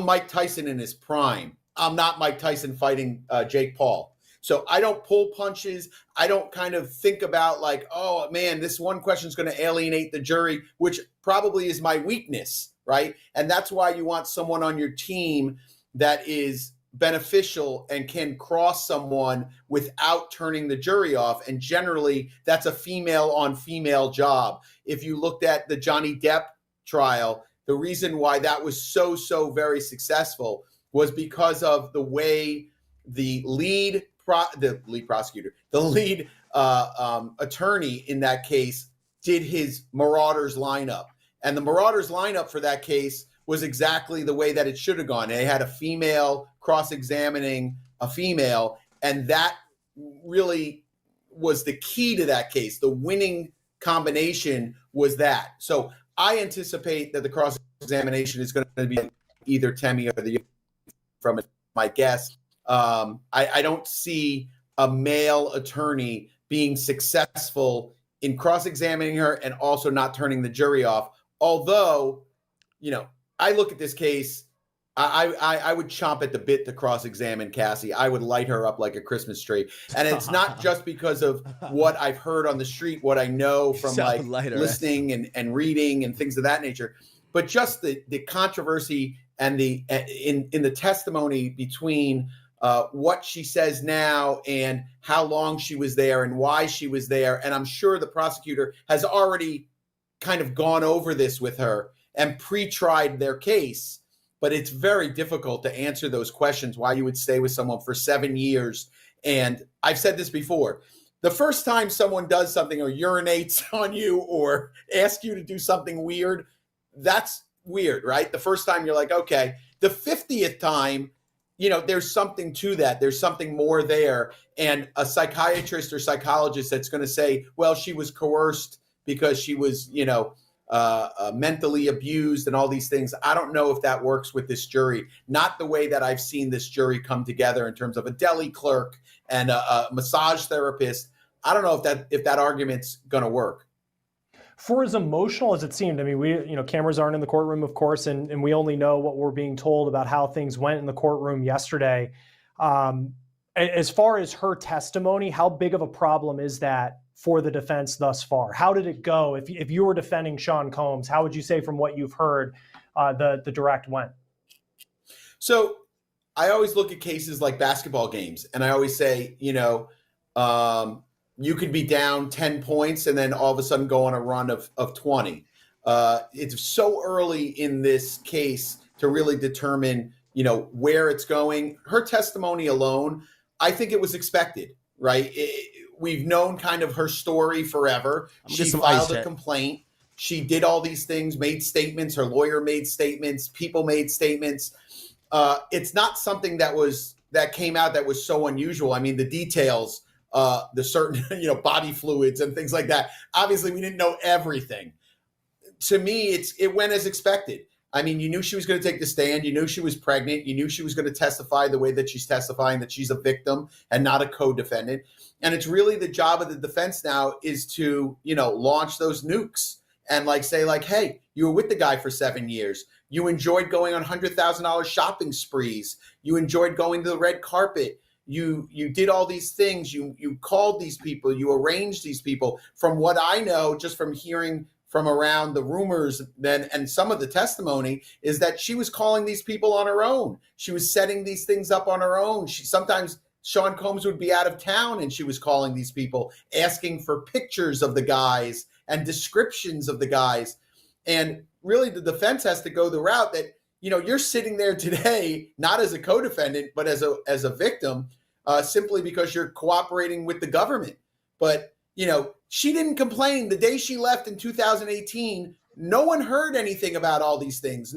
Mike Tyson in his prime. I'm not Mike Tyson fighting Jake Paul. So I don't pull punches. I don't kind of think about like, oh man, this one question is going to alienate the jury, which probably is my weakness, right? And that's why you want someone on your team that is beneficial and can cross someone without turning the jury off. And generally, that's a female on female job. If you looked at the Johnny Depp trial, the reason why that was so very successful was because of the way the lead attorney in that case did his Marauders lineup. And the Marauders lineup for that case was exactly the way that it should have gone. They had a female cross-examining a female, and that really was the key to that case. The winning combination was that. So I anticipate that the cross-examination is going to be either Temi or from my guess. I don't see a male attorney being successful in cross-examining her and also not turning the jury off. Although, I look at this case, I would chomp at the bit to cross-examine Cassie. I would light her up like a Christmas tree. And it's not just because of what I've heard on the street, what I know from listening and reading and things of that nature, but just the controversy and in the testimony between what she says now and how long she was there and why she was there. And I'm sure the prosecutor has already kind of gone over this with her and pre-tried their case, but it's very difficult to answer those questions, why you would stay with someone for 7 years. And I've said this before, the first time someone does something or urinates on you or asks you to do something weird, that's weird, right? The first time you're like, okay. The 50th time, there's something to that. There's something more there. And a psychiatrist or psychologist that's going to say, well, she was coerced because she was, mentally abused and all these things. I don't know if that works with this jury. Not the way that I've seen this jury come together in terms of a deli clerk and a massage therapist. I don't know if that argument's going to work. For as emotional as it seemed, I mean, cameras aren't in the courtroom, of course, and we only know what we're being told about how things went in the courtroom yesterday. As far as her testimony, how big of a problem is that for the defense thus far? How did it go? If you were defending Sean Combs, how would you say from what you've heard the direct went? So I always look at cases like basketball games, and I always say, you could be down 10 points and then all of a sudden go on a run of 20. It's so early in this case to really determine, where it's going. Her testimony alone, I think it was expected, right? We've known kind of her story forever. She filed a complaint. She did all these things, made statements. Her lawyer made statements. People made statements. It's not something that came out that was so unusual. I mean, the details, the certain, body fluids and things like that. Obviously, we didn't know everything. To me, it went as expected. I mean, you knew she was going to take the stand. You knew she was pregnant. You knew she was going to testify the way that she's testifying, that she's a victim and not a co-defendant. And it's really the job of the defense now is to, launch those nukes and say, hey, you were with the guy for 7 years. You enjoyed going on $100,000 shopping sprees. You enjoyed going to the red carpet. You did all these things. You called these people. You arranged these people. From what I know, just from hearing from around the rumors then, and some of the testimony is that she was calling these people on her own. She was setting these things up on her own. Sometimes Sean Combs would be out of town and she was calling these people, asking for pictures of the guys and descriptions of the guys. And really the defense has to go the route that, you're sitting there today, not as a co-defendant, but as a victim, simply because you're cooperating with the government. But, she didn't complain the day she left in 2018. No one heard anything about all these things.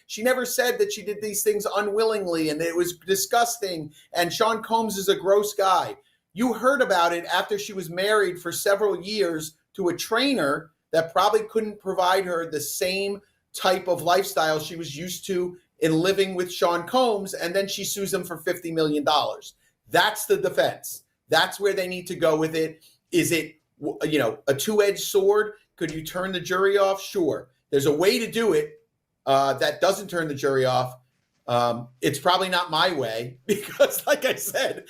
She never said that she did these things unwillingly and it was disgusting. And Sean Combs is a gross guy. You heard about it after she was married for several years to a trainer that probably couldn't provide her the same type of lifestyle she was used to in living with Sean Combs. And then she sues him for $50 million. That's the defense. That's where they need to go with it. Is it, a two-edged sword? Could you turn the jury off? Sure. There's a way to do it that doesn't turn the jury off. It's probably not my way because, like I said,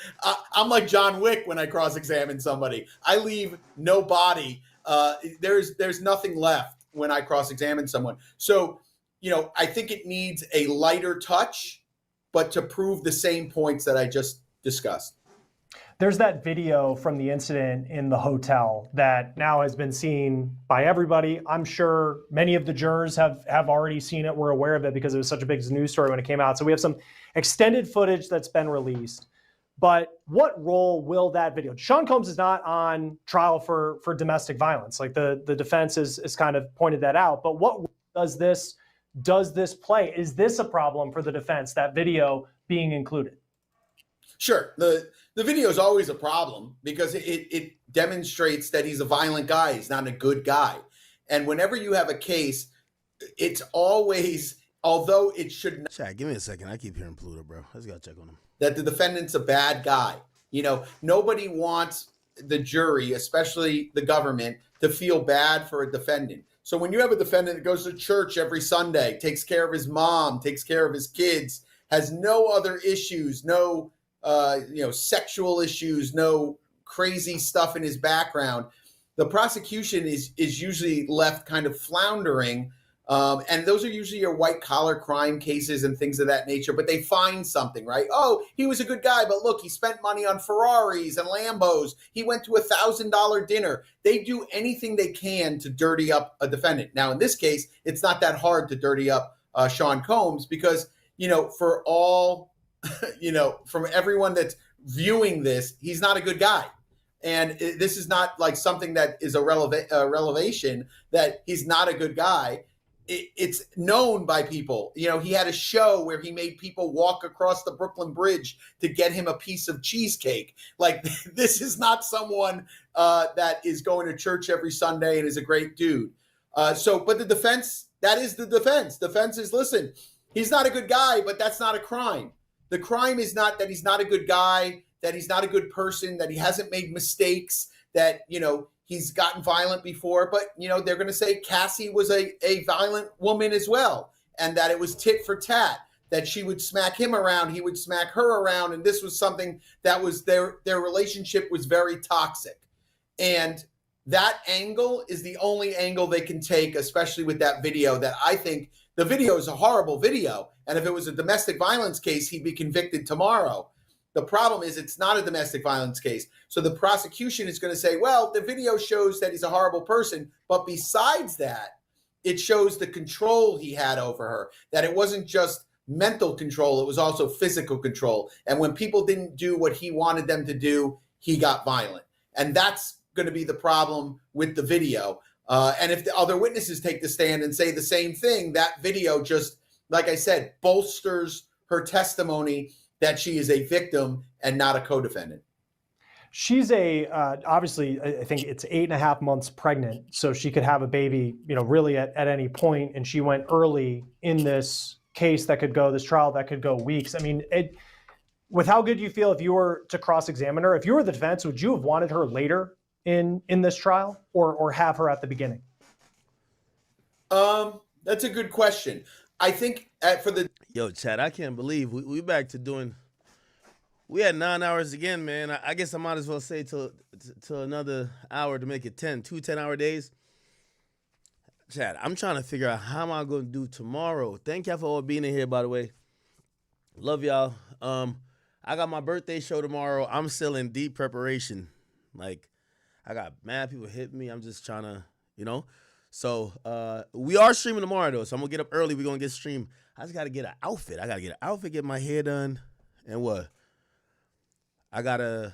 I'm like John Wick when I cross-examine somebody. I leave no body. There's nothing left when I cross-examine someone. So, I think it needs a lighter touch, but to prove the same points that I just discussed. There's that video from the incident in the hotel that now has been seen by everybody. I'm sure many of the jurors have already seen it. We're aware of it because it was such a big news story when it came out. So we have some extended footage that's been released. But what role will that video? Sean Combs is not on trial for domestic violence. Like the defense is kind of pointed that out. But what does this play? Is this a problem for the defense, that video being included? Sure. The video is always a problem because it demonstrates that he's a violent guy. He's not a good guy. And whenever you have a case, it's always, although it should not. Shaq, give me a second. I keep hearing Pluto, bro. I just got to check on him. That the defendant's a bad guy. Nobody wants the jury, especially the government, to feel bad for a defendant. So when you have a defendant that goes to church every Sunday, takes care of his mom, takes care of his kids, has no other issues, no sexual issues, no crazy stuff in his background, the prosecution is usually left kind of floundering. And those are usually your white collar crime cases and things of that nature, but they find something, right? Oh, he was a good guy, but look, he spent money on Ferraris and Lambos. He went to $1,000 dinner. They do anything they can to dirty up a defendant. Now, in this case, it's not that hard to dirty up Sean Combs because, for all from everyone that's viewing this, he's not a good guy. And this is not like something that is a revelation that he's not a good guy. It's known by people. He had a show where he made people walk across the Brooklyn Bridge to get him a piece of cheesecake. Like, this is not someone that is going to church every Sunday and is a great dude. But the defense, that is the defense. Defense is, listen, he's not a good guy, but that's not a crime. The crime is not that he's not a good guy, that he's not a good person, that he hasn't made mistakes, that, he's gotten violent before. But, they're going to say Cassie was a violent woman as well, and that it was tit for tat, that she would smack him around, he would smack her around. And this was something that was their relationship was very toxic. And that angle is the only angle they can take, especially with that video, that I think the video is a horrible video. And if it was a domestic violence case, he'd be convicted tomorrow. The problem is it's not a domestic violence case. So the prosecution is going to say, well, the video shows that he's a horrible person. But besides that, it shows the control he had over her, that it wasn't just mental control. It was also physical control. And when people didn't do what he wanted them to do, he got violent. And that's going to be the problem with the video. And if the other witnesses take the stand and say the same thing, that video just, like I said, bolsters her testimony that she is a victim and not a co-defendant. She's obviously, I think it's 8.5 months pregnant, so she could have a baby, really at any point. And she went early in this case this trial that could go weeks. I mean, with how good you feel if you were to cross-examine her, if you were the defense, would you have wanted her later in this trial or have her at the beginning? That's a good question. I think Yo, Chad, I can't believe we back to doing. We had 9 hours again, man. I guess I might as well say till another hour to make it 10. 2 10-hour days. Chad, I'm trying to figure out how am I going to do tomorrow. Thank y'all for all being in here, by the way. Love y'all. I got my birthday show tomorrow. I'm still in deep preparation. Like, I got mad people hitting me. I'm just trying to, you know. So, we are streaming tomorrow, though. So, I'm going to get up early. We're going to get streamed. I just got to get an outfit. I got to get an outfit, get my hair done. And what? I got to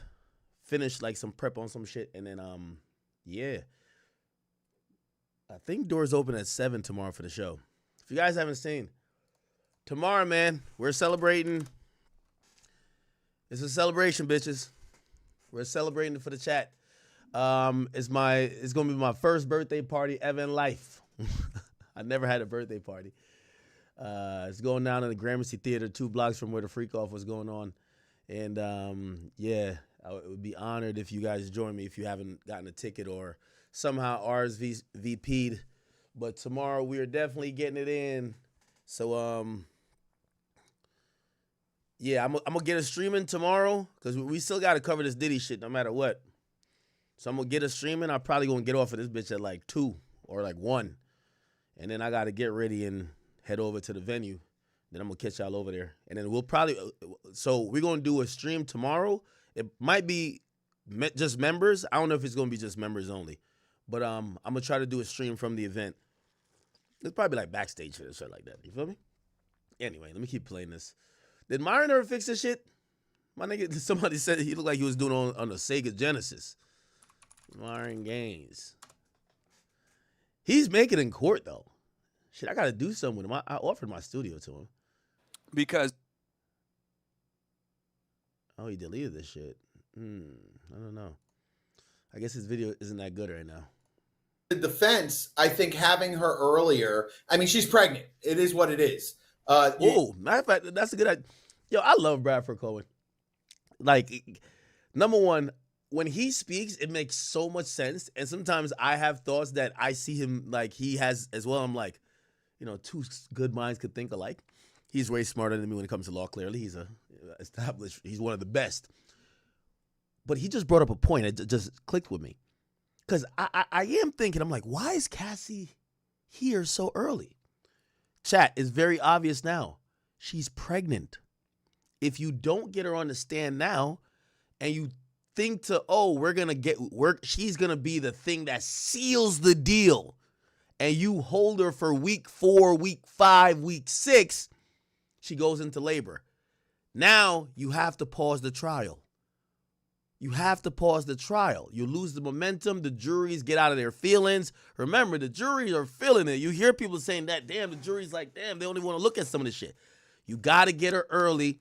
finish, like, some prep on some shit. And then, yeah. I think doors open at 7 tomorrow for the show. If you guys haven't seen, tomorrow, man, we're celebrating. It's a celebration, bitches. We're celebrating for the chat. It's gonna be my first birthday party ever in life. I never had a birthday party. It's going down in the Gramercy Theater, 2 blocks from where the freak off was going on. And yeah, I would be honored if you guys join me if you haven't gotten a ticket or somehow RSVP'd. But tomorrow we are definitely getting it in. So yeah, I'm gonna get a streaming tomorrow because we still gotta cover this Diddy shit no matter what. So I'm gonna get a streaming. I'm probably gonna get off of this bitch at like 2 or like 1. And then I gotta get ready and head over to the venue. Then I'm gonna catch y'all over there. And then we'll probably so we're gonna do a stream tomorrow. It might be just members. I don't know if it's gonna be just members only. But I'm gonna try to do a stream from the event. It's probably like backstage or shit like that. You feel me? Anyway, let me keep playing this. Did Myron ever fix this shit? My nigga, somebody said he looked like he was doing on the Sega Genesis. Myron Gaines. He's making in court though. Shit, I gotta do something with him. I offered my studio to him. Because oh, he deleted this shit. I don't know. I guess his video isn't that good right now. The defense, I think having her earlier, I mean, she's pregnant. It is what it is. Oh, matter of fact, that's a good idea. Yo, I love Bradford Cohen. Like, number one, when he speaks, it makes so much sense. And sometimes I have thoughts that I see him like he has as well. I'm like, you know, 2 good minds could think alike. He's way smarter than me when it comes to law, clearly. He's he's one of the best. But he just brought up a point that just clicked with me. Because I am thinking, I'm like, why is Cassie here so early? Chat, it's very obvious now. She's pregnant. If you don't get her on the stand now and you think she's going to be the thing that seals the deal and you hold her for week 4, week 5, week 6, she goes into labor. Now you have to pause the trial. You have to pause the trial. You lose the momentum. The juries get out of their feelings. Remember, the juries are feeling it. You hear people saying that, damn, the jury's like, damn, they don't even want to look at some of this shit. You got to get her early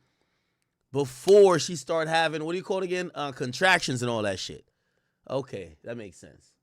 before she start having, what do you call it again? Contractions and all that shit. Okay, that makes sense.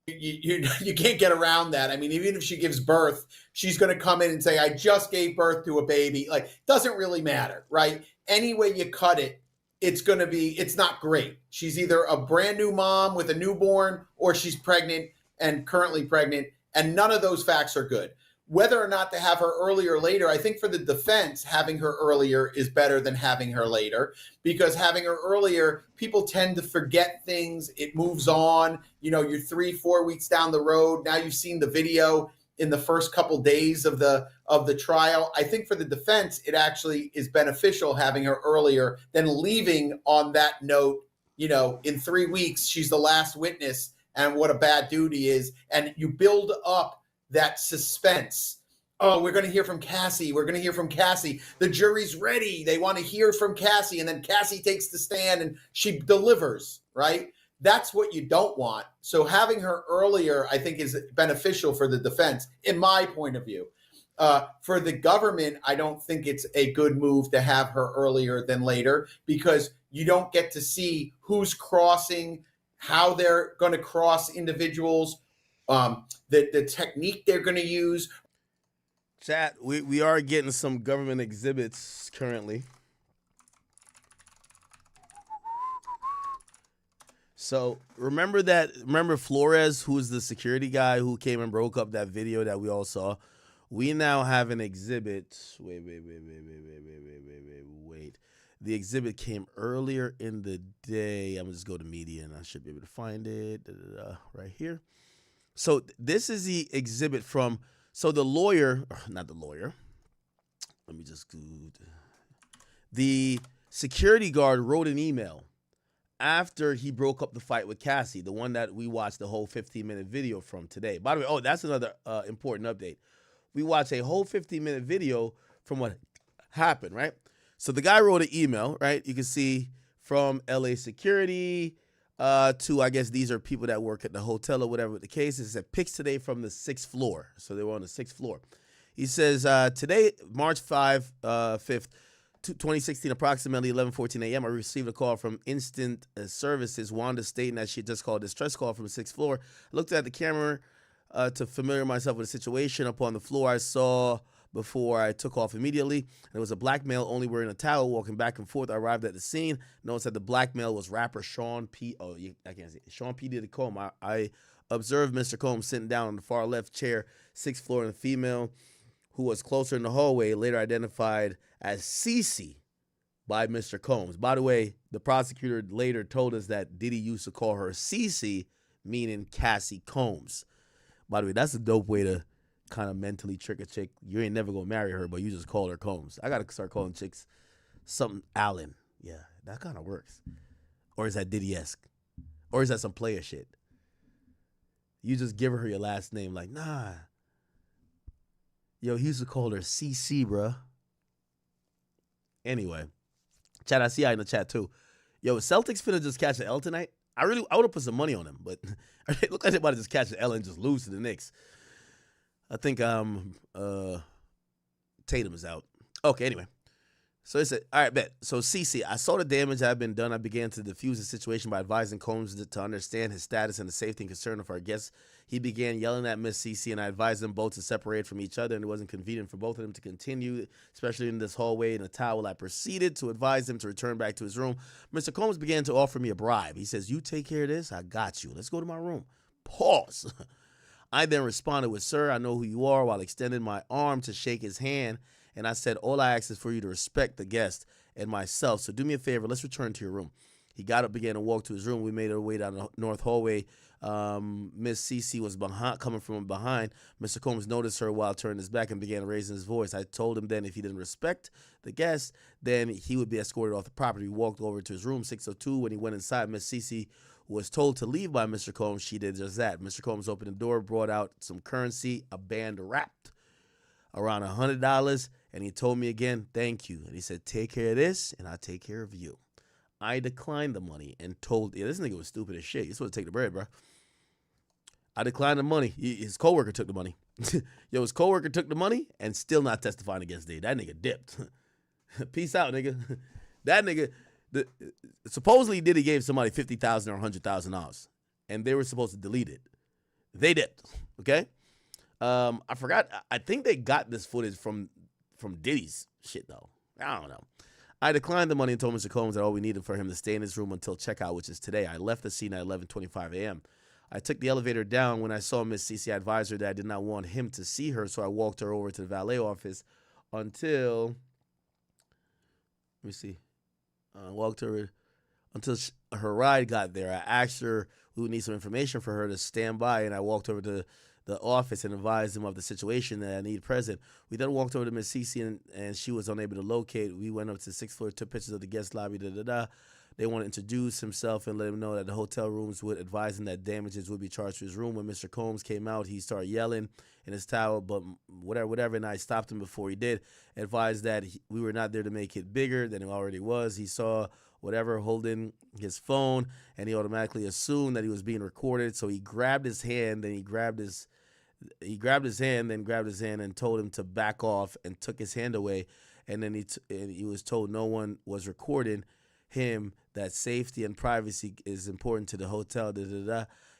You can't get around that. I mean, even if she gives birth, she's going to come in and say, I just gave birth to a baby. Like, doesn't really matter, right? Any way you cut it, it's not great. She's either a brand new mom with a newborn or she's pregnant and currently pregnant. And none of those facts are good. Whether or not to have her earlier or later, I think for the defense, having her earlier is better than having her later, because having her earlier, people tend to forget things. It moves on. You know, you're 3-4 weeks down the road. Now you've seen the video in the first couple days of the trial. I think for the defense, it actually is beneficial having her earlier than leaving on that note, you know, in 3 weeks, she's the last witness and what a bad dude he is. And you build up that suspense. Oh, we're going to hear from Cassie. We're going to hear from Cassie. The jury's ready. They want to hear from Cassie. And then Cassie takes the stand and she delivers, right? That's what you don't want. So having her earlier, I think, is beneficial for the defense, in my point of view. For the government, I don't think it's a good move to have her earlier than later, because you don't get to see who's crossing, how they're going to cross individuals, the technique they're going to use. Chat, we are getting some government exhibits currently. So remember Flores, who's the security guy who came and broke up that video that we all saw? We now have an exhibit. Wait. The exhibit came earlier in the day. I'm gonna just go to media and I should be able to find it right here. So this is the exhibit from, so the lawyer, not the lawyer, let me just go. The security guard wrote an email after he broke up the fight with Cassie, the one that we watched the whole 15-minute video from today. By the way, that's another important update. We watched a whole 15-minute video from what happened, right? So the guy wrote an email, right? You can see from LA security to, I guess these are people that work at the hotel or whatever the case is. It said pics today from the 6th floor. So they were on the 6th floor. He says, today, March 5th, 2016, approximately 11:14 a.m., I received a call from Instant Services, Wanda, stating that she had just called a distress call from the 6th floor. I looked at the camera to familiar myself with the situation. Upon the floor, I saw before I took off immediately. There was a black male only wearing a towel walking back and forth. I arrived at the scene. Noticed that the black male was rapper Sean P. Oh, I can't see it. Sean P. Diddy Combs. I observed Mr. Combs sitting down on the far left chair, 6th floor, and a female who was closer in the hallway, later identified as CeCe by Mr. Combs. By the way, the prosecutor later told us that Diddy used to call her CeCe, meaning Cassie Combs. By the way, that's a dope way to kind of mentally trick a chick. You ain't never gonna marry her, but you just call her Combs. I gotta start calling chicks something Allen. Yeah, that kind of works. Or is that Diddy-esque? Or is that some player shit? You just give her your last name like, nah. Yo, he used to call her CC, bruh. Anyway, chat, I see I in the chat too. Yo, Celtics finna just catch an L tonight? I would have put some money on them, but it look like they're about to just catch an L and just lose to the Knicks. I think Tatum is out. Okay, anyway. So it said, all right, bet. So CC, I saw the damage that had been done. I began to diffuse the situation by advising Combs to understand his status and the safety and concern of our guests. He began yelling at Miss CC, and I advised them both to separate from each other, and it wasn't convenient for both of them to continue, especially in this hallway in a towel. I proceeded to advise him to return back to his room. Mr. Combs began to offer me a bribe. He says, you take care of this, I got you. Let's go to my room. Pause. I then responded with, sir, I know who you are, while extending my arm to shake his hand. And I said, all I ask is for you to respect the guest and myself. So do me a favor. Let's return to your room. He got up, began to walk to his room. We made our way down the north hallway. Miss CeCe was coming from behind. Mr. Combs noticed her while turning his back and began raising his voice. I told him then if he didn't respect the guest, then he would be escorted off the property. We walked over to his room, 602. When he went inside, Miss CeCe was told to leave by Mr. Combs. She did just that. Mr. Combs opened the door, brought out some currency, a band wrapped around $100, and he told me again, thank you. And he said, take care of this, and I'll take care of you. I declined the money and told, this nigga was stupid as shit. You're supposed to take the bread, bro. I declined the money. His coworker took the money. Yo, his coworker took the money and still not testifying against Diddy. That nigga dipped. Peace out, nigga. That nigga, supposedly Diddy gave somebody $50,000 or $100,000, and they were supposed to delete it. They dipped, okay? I forgot. I think they got this footage from Diddy's shit, though. I don't know. I declined the money and told Mr. Combs that all we needed for him to stay in his room until checkout, which is today. I left the scene at 11:25 a.m. I took the elevator down. When I saw Miss CeCe, I advised her that I did not want him to see her, so I walked her over to the valet office until, let me see, walked her until her ride got there. I asked her we would need some information for her to stand by, and I walked over to the office and advised him of the situation that I need present. We then walked over to Miss CeCe, and she was unable to locate. We went up to the 6th floor, took pictures of the guest lobby, They want to introduce himself and let him know that the hotel rooms would advise him that damages would be charged to his room. When Mr. Combs came out, he started yelling in his towel, but whatever, and I stopped him before he did. Advised that we were not there to make it bigger than it already was. He saw whatever holding his phone, and he automatically assumed that he was being recorded, so he grabbed his hand, then grabbed his hand and told him to back off and took his hand away. And then he was told no one was recording him, that safety and privacy is important to the hotel.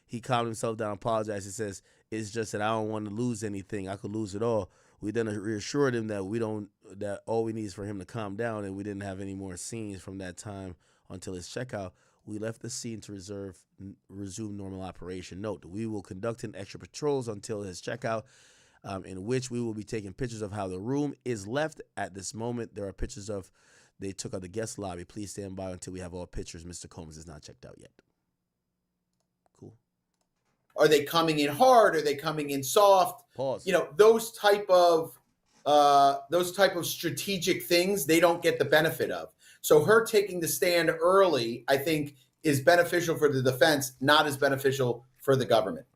He calmed himself down, apologized. He says, it's just that I don't want to lose anything. I could lose it all. We then reassured him that all we need is for him to calm down, and we didn't have any more scenes from that time until his checkout. We left the scene to resume normal operation. Note, we will conduct extra patrols until his checkout, in which we will be taking pictures of how the room is left at this moment. There are pictures of they took out the guest lobby. Please stand by until we have all pictures. Mr. Combs is not checked out yet. Cool. Are they coming in hard? Are they coming in soft? Pause. You know, those type of strategic things they don't get the benefit of. So her taking the stand early, I think, is beneficial for the defense, not as beneficial for the government.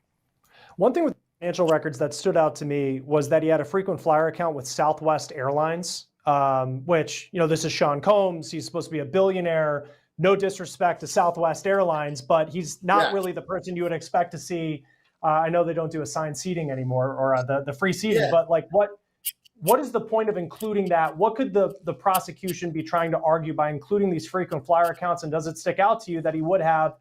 One thing with financial records that stood out to me was that he had a frequent flyer account with Southwest Airlines, which, you know, this is Sean Combs. He's supposed to be a billionaire. No disrespect to Southwest Airlines, but he's not really the person you would expect to see. I know they don't do assigned seating anymore, or the free seating, but like what is the point of including that? What could the prosecution be trying to argue by including these frequent flyer accounts? And does it stick out to you that he would have,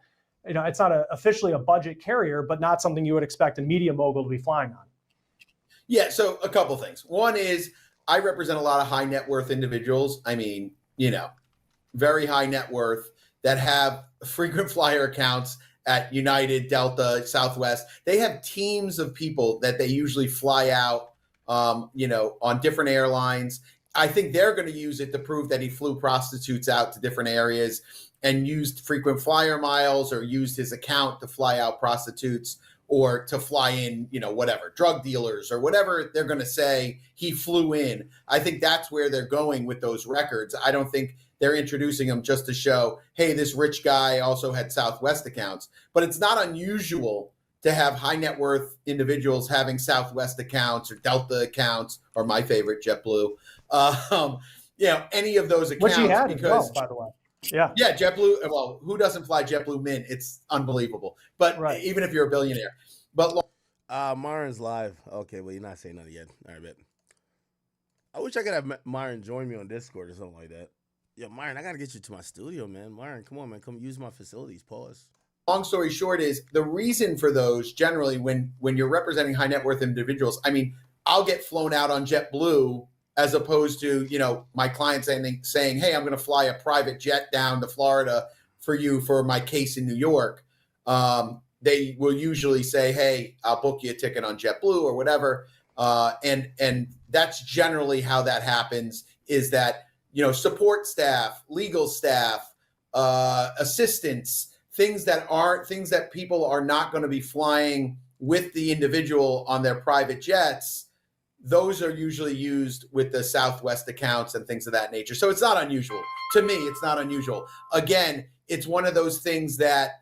you know, it's not officially a budget carrier, but not something you would expect a media mogul to be flying on? Yeah, so a couple things. One is I represent a lot of high net worth individuals. I mean, you know, very high net worth that have frequent flyer accounts at United, Delta, Southwest. They have teams of people that they usually fly out, you know, on different airlines. I think they're going to use it to prove that he flew prostitutes out to different areas and used frequent flyer miles, or used his account to fly out prostitutes, or to fly in, you know, whatever, drug dealers, or whatever they're going to say he flew in. I think that's where they're going with those records. I don't think they're introducing them just to show, hey, this rich guy also had Southwest accounts. But it's not unusual to have high net worth individuals having Southwest accounts or Delta accounts, or my favorite, JetBlue. You know, any of those accounts. Which he had as well, by the way. Yeah. Yeah, JetBlue. Well, who doesn't fly JetBlue Mint? It's unbelievable. But even if you're a billionaire. But Myron's live. Okay, well, you're not saying nothing yet. All right, bet. I wish I could have Myron join me on Discord or something like that. Yo, Myron, I got to get you to my studio, man. Myron, come on, man. Come use my facilities. Pause. Long story short is the reason for those generally when you're representing high net worth individuals, I mean, I'll get flown out on JetBlue as opposed to, you know, my client saying, hey, I'm going to fly a private jet down to Florida for you for my case in New York. They will usually say, hey, I'll book you a ticket on JetBlue or whatever. And that's generally how that happens, is that, you know, support staff, legal staff, assistants, things that people are not going to be flying with the individual on their private jets. Those are usually used with the Southwest accounts and things of that nature. So it's not unusual. To me, it's not unusual. Again, it's one of those things that,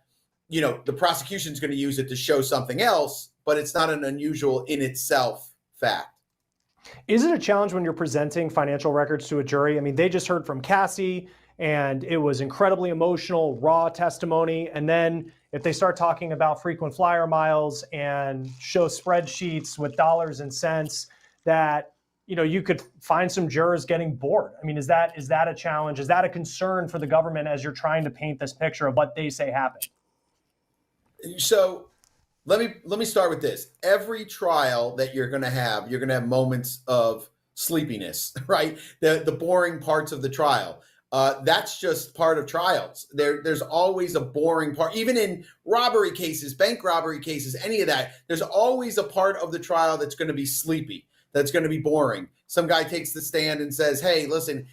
you know, the prosecution is going to use it to show something else, but it's not an unusual in itself fact. Is it a challenge when you're presenting financial records to a jury? I mean, they just heard from CASSIE, and it was incredibly emotional, raw testimony. And then if they start talking about frequent flyer miles and show spreadsheets with dollars and cents, that, you know, you could find some jurors getting bored. I mean, is that a challenge? Is that a concern for the government as you're trying to paint this picture of what they say happened? So let me start with this. Every trial that you're going to have moments of sleepiness, right? The boring parts of the trial. That's just part of trials. There's always a boring part, even in robbery cases, bank robbery cases, any of that. There's always a part of the trial that's going to be sleepy, that's going to be boring. Some guy takes the stand and says, hey, listen,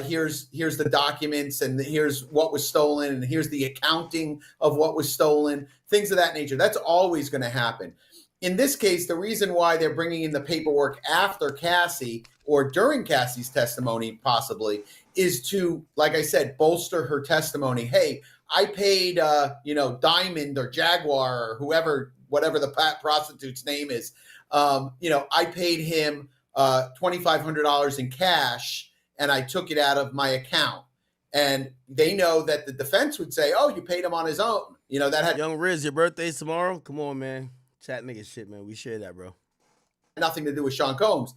here's the documents, and here's what was stolen, and here's the accounting of what was stolen, things of that nature. That's always going to happen. In this case, the reason why they're bringing in the paperwork after CASSIE or during CASSIE's testimony possibly is to, like I said, bolster her testimony. Hey, I paid, Diamond or Jaguar or whatever the prostitute's name is. I paid him $2,500 in cash, and I took it out of my account. And they know that the defense would say, oh, you paid him on his own. You know, that had Young Riz, your birthday's tomorrow? Come on, man. Chat nigga shit, man. We share that, bro. nothing to do with Sean Combs.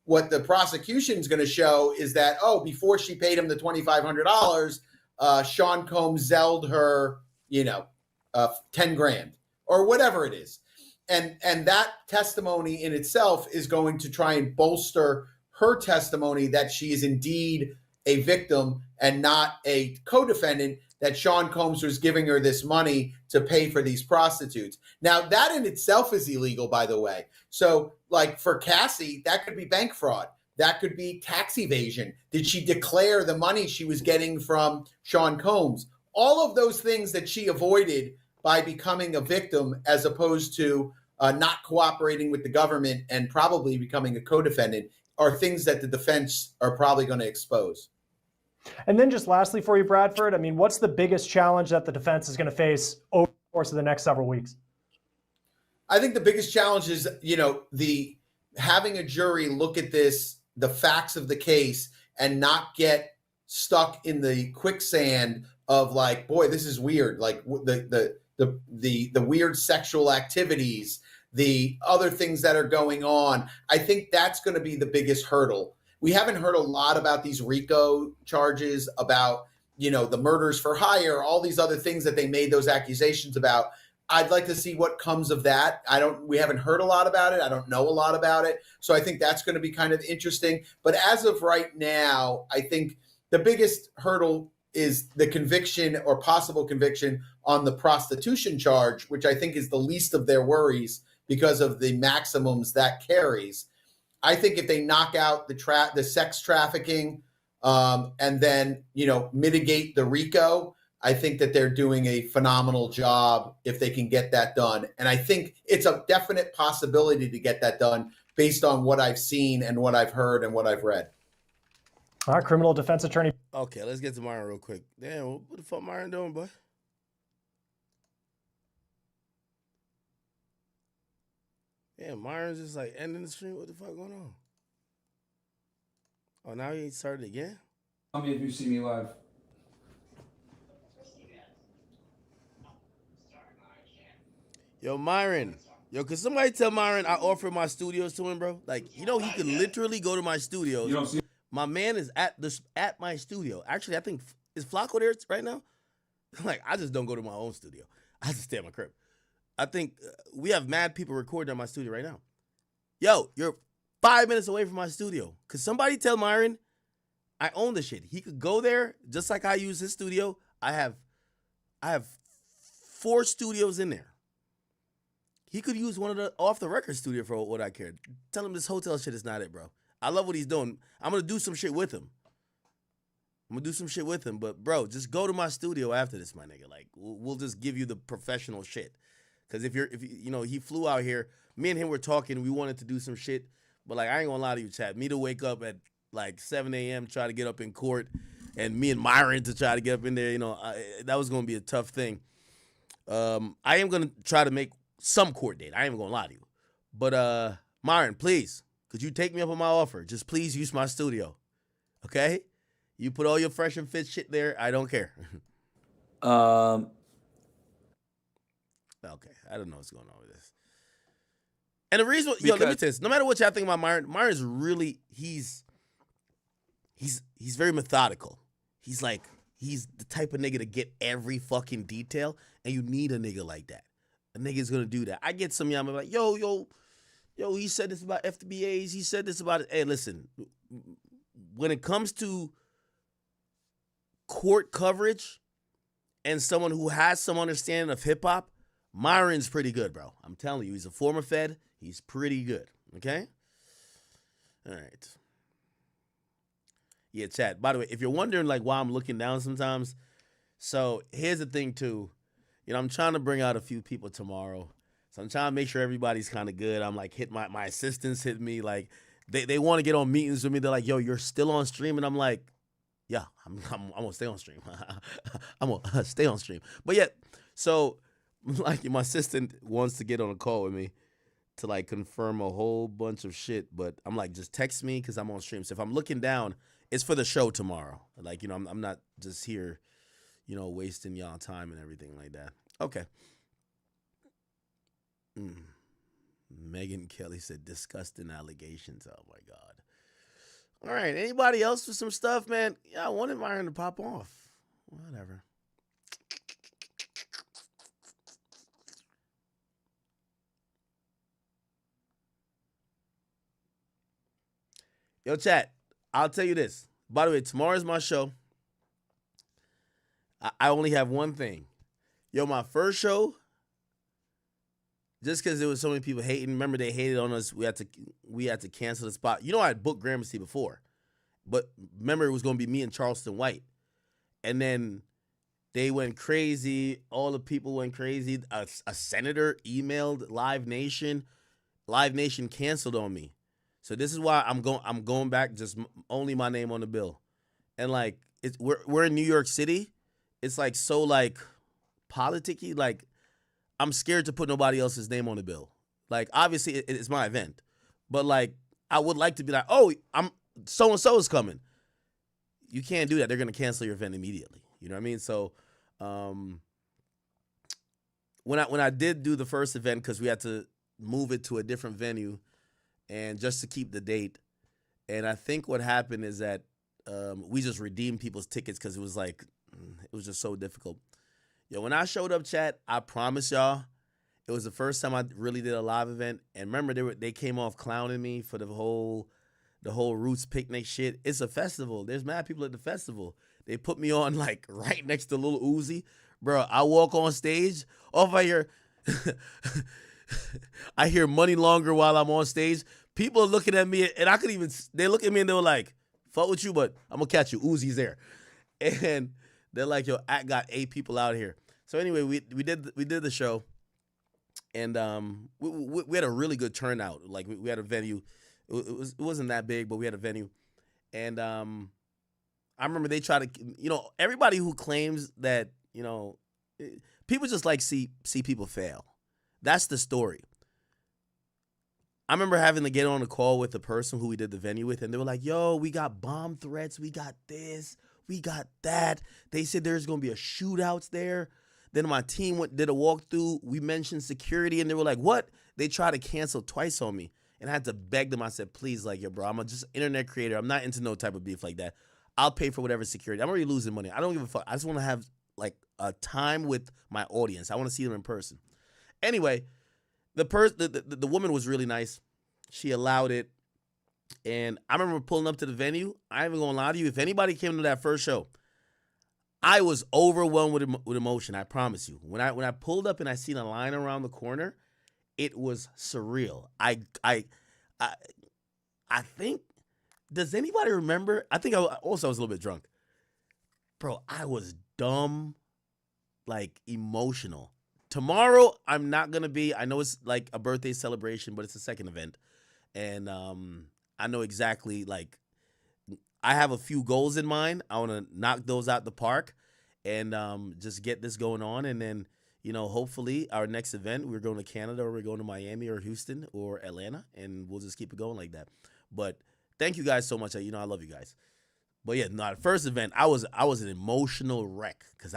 What the prosecution's going to show is that, before she paid him the $2,500, Sean Combs zelled her, 10 grand or whatever it is. And that testimony in itself is going to try and bolster her testimony that she is indeed a victim and not a co-defendant, that Sean Combs was giving her this money to pay for these prostitutes. Now, that in itself is illegal, by the way. So, like for CASSIE, that could be bank fraud. That could be tax evasion. Did she declare the money she was getting from Sean Combs? All of those things that she avoided by becoming a victim as opposed to not cooperating with the government and probably becoming a co-defendant are things that the defense are probably going to expose. And then just lastly for you, Bradford, I mean, what's the biggest challenge that the defense is going to face over the course of the next several weeks? I think the biggest challenge is, the having a jury look at this, the facts of the case, and not get stuck in the quicksand of like, boy, this is weird. Like the weird sexual activities, the other things that are going on. I think that's going to be the biggest hurdle. We haven't heard a lot about these RICO charges, about, the murders for hire, all these other things that they made those accusations about. I'd like to see what comes of that. We haven't heard a lot about it. I don't know a lot about it. So I think that's going to be kind of interesting. But as of right now, I think the biggest hurdle is the conviction or possible conviction on the prostitution charge, which I think is the least of their worries because of the maximums that carries. I think if they knock out the sex trafficking and then, mitigate the RICO, I think that they're doing a phenomenal job if they can get that done. And I think it's a definite possibility to get that done based on what I've seen and what I've heard and what I've read. All right, criminal defense attorney. Okay, let's get to Myron real quick. Damn, what the fuck Myron doing, boy? Yeah, Myron's just like ending the stream. What the fuck going on? Oh, now he ain't started again? Tell me if you see me live. Yo, Myron. Yo, could somebody tell Myron I offered my studios to him, bro? Like, he could literally go to my studios. You don't see. My man is at my studio. Actually, I think, is Flacco there right now? Like, I just don't go to my own studio. I just stay at my crib. I think we have mad people recording at my studio right now. Yo, you're 5 minutes away from my studio. Could somebody tell Myron I own the shit? He could go there just like I use his studio. I have 4 studios in there. He could use one of the off-the-record studio for what I care. Tell him this hotel shit is not it, bro. I love what he's doing. I'm going to do some shit with him. But, bro, just go to my studio after this, my nigga. Like, we'll just give you the professional shit. Because if he flew out here, me and him were talking. We wanted to do some shit. But, like, I ain't going to lie to you, Chad. Me to wake up at, like, 7 a.m., try to get up in court, and me and Myron to try to get up in there, that was going to be a tough thing. I am going to try to make some court date. I ain't even going to lie to you. But, Myron, please, could you take me up on my offer? Just please use my studio. Okay? You put all your fresh and fit shit there. I don't care. Okay. I don't know what's going on with this. And the reason, let me tell you this. No matter what y'all think about Myron's really, he's very methodical. He's the type of nigga to get every fucking detail, and you need a nigga like that. A nigga's gonna do that. I get some y'all like, yo, he said this about FBAs. He said this about it. Hey, listen, when it comes to court coverage and someone who has some understanding of hip hop, Myron's pretty good, bro. I'm telling you, he's a former Fed. He's pretty good. Okay? All right. Yeah, chat. By the way, if you're wondering like why I'm looking down sometimes, so here's the thing too. I'm trying to bring out a few people tomorrow. So I'm trying to make sure everybody's kind of good. I'm like, my assistants hit me. Like, they want to get on meetings with me. They're like, yo, you're still on stream. And I'm like, yeah, I'm going to stay on stream. I'm going to stay on stream. But yeah, so like my assistant wants to get on a call with me to like confirm a whole bunch of shit. But I'm like, just text me because I'm on stream. So if I'm looking down, it's for the show tomorrow. Like, I'm not just here, wasting y'all time and everything like that. Okay. Megan Kelly said disgusting allegations. Oh my God. All right. Anybody else for some stuff, man? Yeah, I wanted Myron to pop off. Whatever. Yo, chat. I'll tell you this. By the way, tomorrow's my show. I only have one thing. Yo, my first show, just because there was so many people hating, remember they hated on us, we had to cancel the spot. I had booked Gramercy before, but remember it was going to be me and Charleston White. And then They went crazy. All the people went crazy. A senator emailed Live Nation. Live Nation canceled on me. So this is why I'm going back. Just only my name on the bill. And like we're in New York City. It's like so like politicky. Like I'm scared to put nobody else's name on the bill. Like obviously it's my event, but like I would like to be like, oh, I'm so and so is coming. You can't do that. They're gonna cancel your event immediately. You know what I mean? So when I did do the first event, because we had to move it to a different venue and just to keep the date, and I think what happened is that we just redeemed people's tickets because it was just so difficult. Yo, when I showed up, chat, I promise y'all, it was the first time I really did a live event. And remember, they came off clowning me for the whole Roots picnic shit. It's a festival. There's mad people at the festival. They put me on like right next to Lil Uzi. Bro, I walk on stage. Off I hear Money Longer while I'm on stage. People are looking at me, and they look at me and they were like, fuck with you, but I'm going to catch you. Uzi's there. And they're like, yo, I got 8 people out here. So anyway, we did the show, and we had a really good turnout. Like we had a venue. It wasn't that big, but we had a venue. And I remember they tried to, everybody who claims that, people just like see people fail. That's the story. I remember having to get on a call with the person who we did the venue with, and they were like, yo, we got bomb threats, we got this, we got that. They said there's going to be a shootouts there. Then my team did a walkthrough. We mentioned security, and they were like, what? They tried to cancel twice on me. And I had to beg them. I said, please, like, yo, bro, I'm just an internet creator. I'm not into no type of beef like that. I'll pay for whatever security. I'm already losing money. I don't give a fuck. I just want to have, like, a time with my audience. I want to see them in person. Anyway, the woman was really nice. She allowed it. And I remember pulling up to the venue. I ain't even going to lie to you. If anybody came to that first show, I was overwhelmed with emotion. I promise you. When I pulled up and I seen a line around the corner, it was surreal. I think, does anybody remember? I think I was a little bit drunk. Bro, I was dumb, like emotional. Tomorrow, I'm not going to be. I know it's like a birthday celebration, but it's a second event. And I know exactly, like, I have a few goals in mind. I want to knock those out the park and just get this going on. And then, hopefully our next event, we're going to Canada or we're going to Miami or Houston or Atlanta, and we'll just keep it going like that. But thank you guys so much. I love you guys. But yeah, no, the first event, I was an emotional wreck because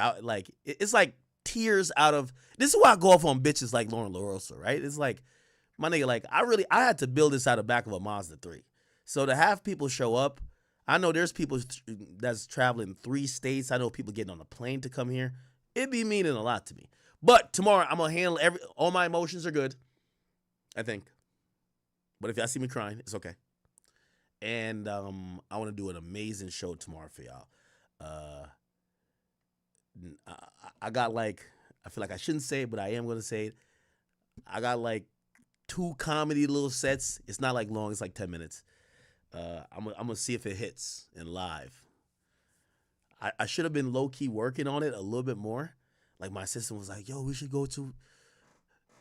it's like tears out of. This is why I go off on bitches like Lauren LaRosa, right? It's like, my nigga, like I had to build this out of the back of a Mazda 3. So to have people show up, I know there's people that's traveling 3 states. I know people getting on a plane to come here. It'd be meaning a lot to me. But tomorrow I'm gonna handle all my emotions are good, I think. But if y'all see me crying, it's okay. And I want to do an amazing show tomorrow for y'all. I got like, I feel like I shouldn't say it, but I am gonna say it. I got like 2 comedy little sets. It's not like long. It's like 10 minutes. I'm gonna see if it hits in live. I should have been low key working on it a little bit more. Like my assistant was like, "Yo, we should go to."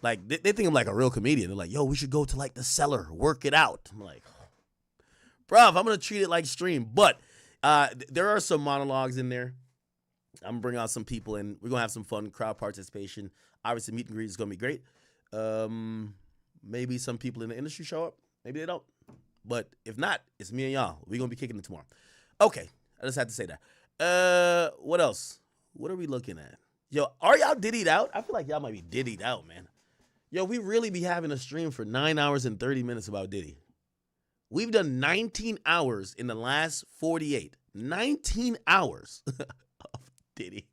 Like they think I'm like a real comedian. They're like, "Yo, we should go to like the cellar, work it out." I'm like, "Bruv, I'm gonna treat it like stream." But there are some monologues in there. I'm gonna bring out some people, and we're gonna have some fun crowd participation. Obviously, meet and greet is gonna be great. Maybe some people in the industry show up. Maybe they don't. But if not, it's me and y'all. We're going to be kicking it tomorrow. Okay. I just had to say that. What else? What are we looking at? Yo, are y'all diddied out? I feel like y'all might be diddied out, man. Yo, we really be having a stream for 9 hours and 30 minutes about Diddy. We've done 19 hours in the last 48. 19 hours of Diddy.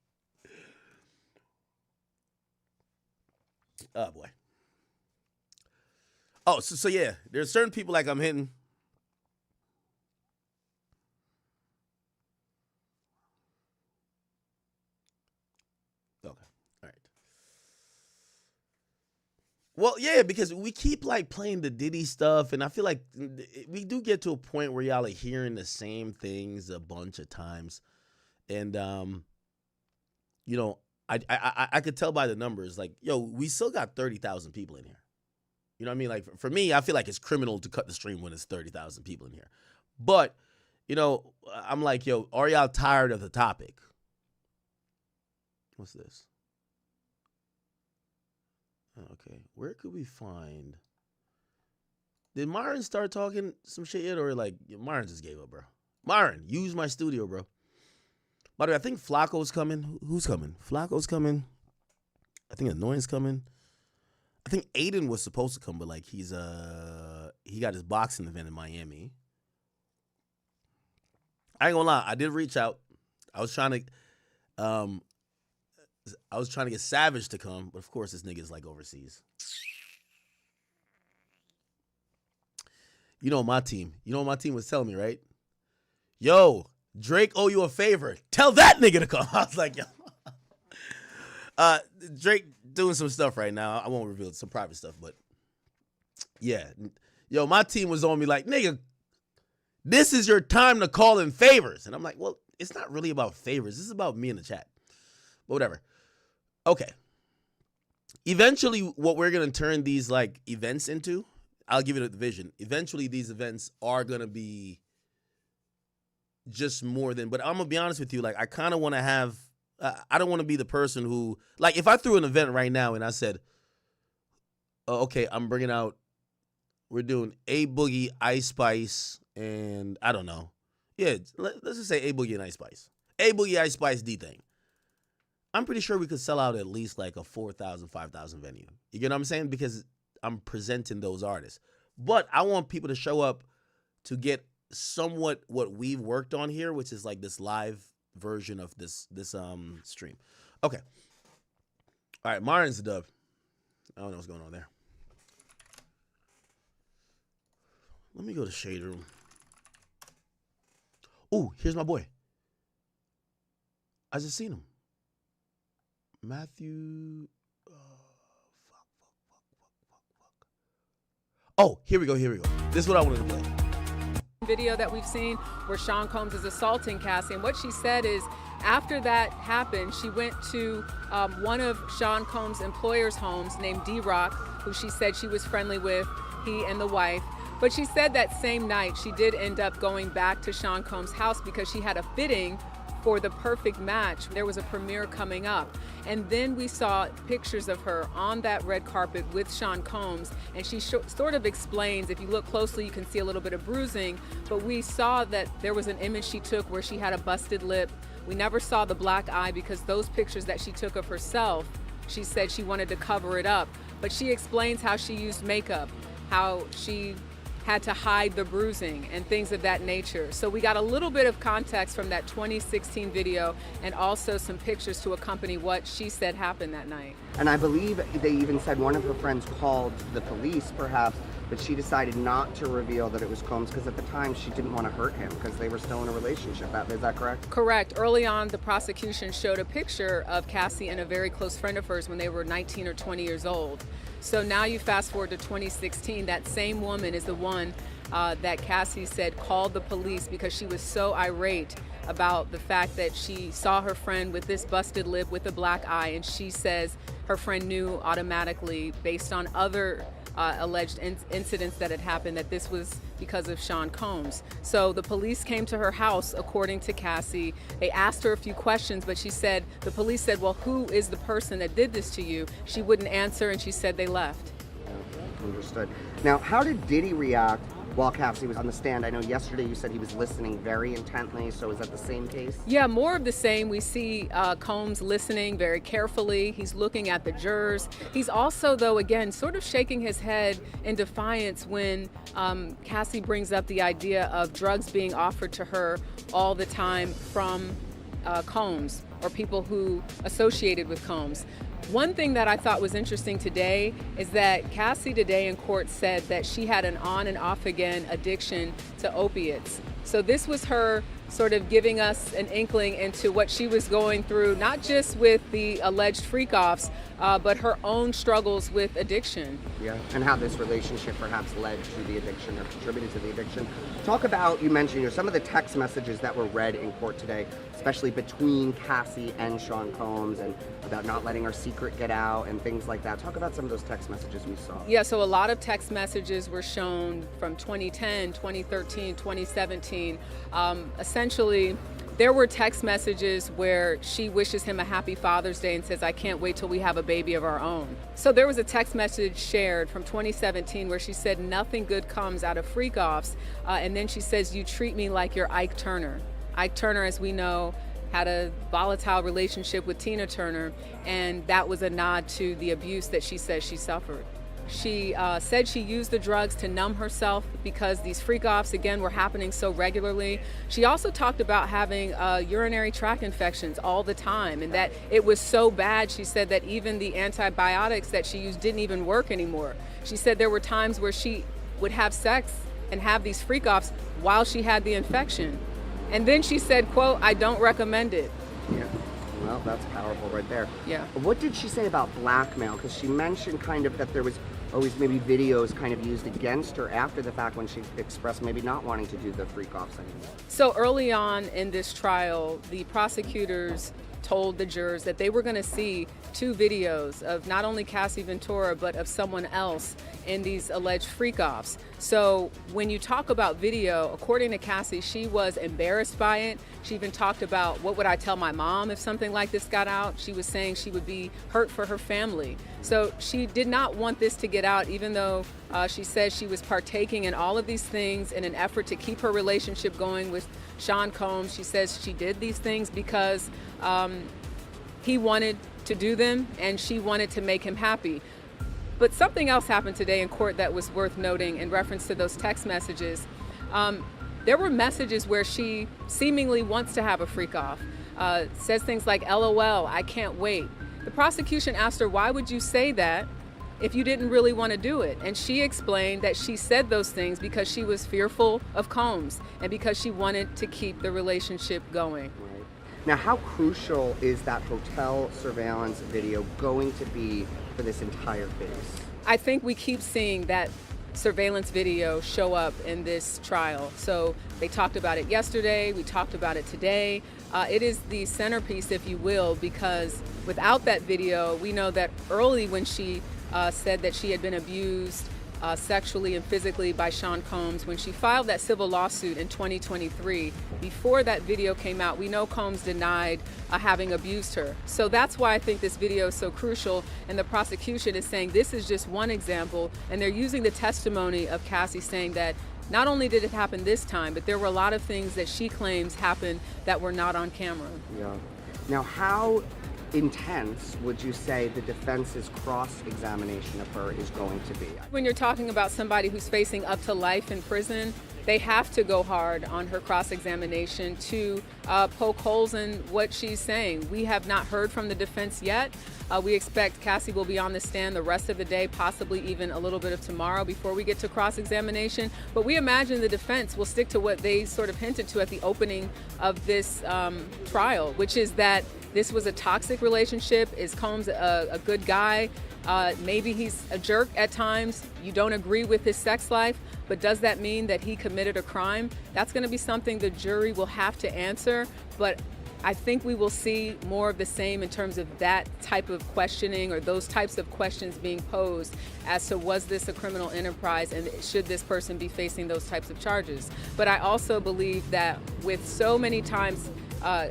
Oh, boy. Oh, so yeah, there's certain people like I'm hitting. Okay, all right. Well, yeah, because we keep like playing the Diddy stuff, and I feel like we do get to a point where y'all are hearing the same things a bunch of times, and you know, I could tell by the numbers, like, yo, we still got 30,000 people in here. You know what I mean? Like, for me, I feel like it's criminal to cut the stream when it's 30,000 people in here. But, you know, I'm like, yo, are y'all tired of the topic? What's this? Okay, where could we find... Did Myron start talking some shit yet? Or, like, Myron just gave up, bro. Myron, use my studio, bro. By the way, I think Flacco's coming. Who's coming? Flacco's coming. I think Annoying's coming. I think Aiden was supposed to come, but like he got his boxing event in Miami. I ain't gonna lie, I did reach out. I was trying to get Savage to come, but of course this nigga's like overseas. You know my team was telling me, right? Yo, Drake owe you a favor. Tell that nigga to come. I was like, yo. Drake doing some stuff right now. I won't reveal some private stuff, but yeah. Yo, my team was on me like, nigga, this is your time to call in favors. And I'm like, well, it's not really about favors. This is about me in the chat. But whatever. Okay. Eventually, what we're going to turn these like events into, I'll give it a division. Eventually, these events are going to be just more than, but I'm gonna be honest with you, like I kind of want to have, I don't want to be the person who, like if I threw an event right now and I said, oh, okay, I'm bringing out, we're doing A Boogie, Ice Spice, and I don't know. Yeah, let's just say A Boogie and Ice Spice. A Boogie, Ice Spice, D-Thing. I'm pretty sure we could sell out at least like a 4,000, 5,000 venue. You get what I'm saying? Because I'm presenting those artists. But I want people to show up to get somewhat what we've worked on here, which is like this live version of this stream. Okay. All right, Martin's the dub. I don't know what's going on there. Let me go to Shade Room. Oh, here's my boy. I just seen him. Matthew. Oh, here we go. This is what I wanted to play. Video that we've seen where Sean Combs is assaulting Cassie, and what she said is after that happened, she went to one of Sean Combs' employers' homes named D-Rock, who she said she was friendly with, he and the wife. But she said that same night she did end up going back to Sean Combs' house because she had a fitting for the perfect match. There was a premiere coming up. And then we saw pictures of her on that red carpet with Sean Combs, and she sort of explains, if you look closely, you can see a little bit of bruising, but we saw that there was an image she took where she had a busted lip. We never saw the black eye because those pictures that she took of herself, she said she wanted to cover it up. But she explains how she used makeup, how she had to hide the bruising and things of that nature. So we got a little bit of context from that 2016 video and also some pictures to accompany what she said happened that night. And I believe they even said one of her friends called the police perhaps, but she decided not to reveal that it was Combs because at the time she didn't want to hurt him because they were still in a relationship. Is that correct? Correct. Early on, the prosecution showed a picture of Cassie and a very close friend of hers when they were 19 or 20 years old. So now you fast forward to 2016, that same woman is the one that Cassie said called the police because she was so irate about the fact that she saw her friend with this busted lip with a black eye, and she says her friend knew automatically based on other alleged incidents that had happened that this was because of Sean Combs. So the police came to her house, according to Cassie. They asked her a few questions, but she said, the police said, well, who is the person that did this to you? She wouldn't answer, and she said they left. Understood. Now, how did Diddy react while Cassie was on the stand? I know yesterday you said he was listening very intently, so is that the same case? Yeah, more of the same. We see Combs listening very carefully. He's looking at the jurors. He's also, though, again, sort of shaking his head in defiance when Cassie brings up the idea of drugs being offered to her all the time from Combs or people who associated with Combs. One thing that I thought was interesting today is that Cassie today in court said that she had an on and off again addiction to opiates. So this was her sort of giving us an inkling into what she was going through, not just with the alleged freak-offs, but her own struggles with addiction. Yeah, and how this relationship perhaps led to the addiction or contributed to the addiction. Talk about, you mentioned some of the text messages that were read in court today, especially between Cassie and Sean Combs, and about not letting her secret get out and things like that. Talk about some of those text messages we saw. Yeah, so a lot of text messages were shown from 2010, 2013, 2017. Essentially, there were text messages where she wishes him a happy Father's Day and says, "I can't wait till we have a baby of our own." So there was a text message shared from 2017 where she said, "Nothing good comes out of freak-offs." And then she says, "You treat me like you're Ike Turner." Ike Turner, as we know, had a volatile relationship with Tina Turner, and that was a nod to the abuse that she says she suffered. She said she used the drugs to numb herself because these freak-offs, again, were happening so regularly. She also talked about having urinary tract infections all the time, and that it was so bad, she said, that even the antibiotics that she used didn't even work anymore. She said there were times where she would have sex and have these freak-offs while she had the infection. And then she said, quote, "I don't recommend it." Yeah. Well, that's powerful right there. Yeah. What did she say about blackmail? Because she mentioned kind of that there was always maybe videos kind of used against her after the fact when she expressed maybe not wanting to do the freak-offs anymore. So early on in this trial, the prosecutors told the jurors that they were going to see 2 videos of not only Cassie Ventura, but of someone else in these alleged freak-offs. So when you talk about video, according to Cassie, she was embarrassed by it. She even talked about, what would I tell my mom if something like this got out? She was saying she would be hurt for her family. So she did not want this to get out, even though she says she was partaking in all of these things in an effort to keep her relationship going with Sean Combs. She says she did these things because he wanted to do them and she wanted to make him happy. But something else happened today in court that was worth noting in reference to those text messages. There were messages where she seemingly wants to have a freak-off, says things like, "LOL, I can't wait." The prosecution asked her, "Why would you say that if you didn't really want to do it?" And she explained that she said those things because she was fearful of Combs and because she wanted to keep the relationship going. Now, how crucial is that hotel surveillance video going to be for this entire case? I think we keep seeing that surveillance video show up in this trial. So they talked about it yesterday, we talked about it today. It is the centerpiece, if you will, because without that video, we know that early when she said that she had been abused sexually and physically by Sean Combs, when she filed that civil lawsuit in 2023, before that video came out, we know Combs denied having abused her. So that's why I think this video is so crucial, and the prosecution is saying this is just one example, and they're using the testimony of Cassie saying that not only did it happen this time, but there were a lot of things that she claims happened that were not on camera. Yeah. Now, how intense would you say the defense's cross-examination of her is going to be? When you're talking about somebody who's facing up to life in prison, they have to go hard on her cross-examination to poke holes in what she's saying. We have not heard from the defense yet. We expect Cassie will be on the stand the rest of the day, possibly even a little bit of tomorrow before we get to cross-examination. But we imagine the defense will stick to what they sort of hinted to at the opening of this trial, which is that this was a toxic relationship. Is Combs a good guy? Maybe he's a jerk at times. You don't agree with his sex life, but does that mean that he committed a crime? That's going to be something the jury will have to answer, but I think we will see more of the same in terms of that type of questioning or those types of questions being posed as to was this a criminal enterprise and should this person be facing those types of charges. But I also believe that with so many times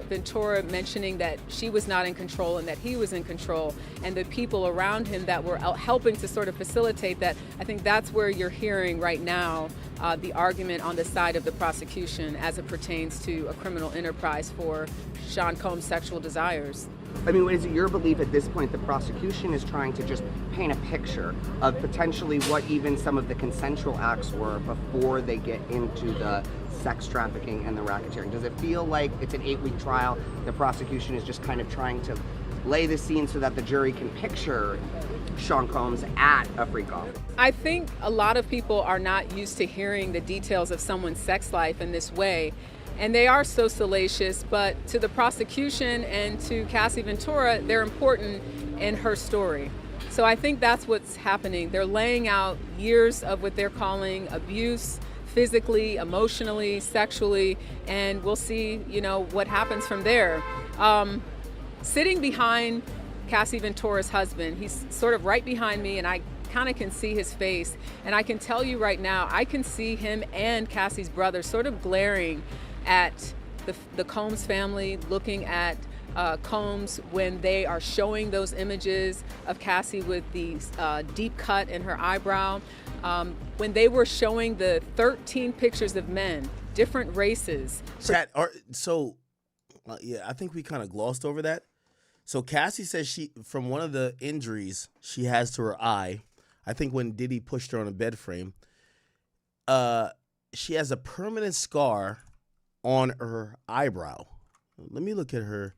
Ventura mentioning that she was not in control and that he was in control, and the people around him that were helping to sort of facilitate that, I think that's where you're hearing right now the argument on the side of the prosecution as it pertains to a criminal enterprise for Sean Combs' sexual desires. I mean, is it your belief at this point the prosecution is trying to just paint a picture of potentially what even some of the consensual acts were before they get into the sex trafficking and the racketeering? Does it feel like it's an 8-week trial? The prosecution is just kind of trying to lay the scene so that the jury can picture Sean Combs at a freak-off? I think a lot of people are not used to hearing the details of someone's sex life in this way. And they are so salacious, but to the prosecution and to Cassie Ventura, they're important in her story. So I think that's what's happening. They're laying out years of what they're calling abuse, physically, emotionally, sexually, and we'll see, what happens from there. Sitting behind Cassie Ventura's husband, he's sort of right behind me, and I kind of can see his face. And I can tell you right now, I can see him and Cassie's brother sort of glaring at the Combs family, looking at Combs when they are showing those images of Cassie with the deep cut in her eyebrow. When they were showing the 13 pictures of men, different races. Chat, I think we kind of glossed over that. So Cassie says from one of the injuries she has to her eye, I think when Diddy pushed her on a bed frame, she has a permanent scar on her eyebrow. Let me look at her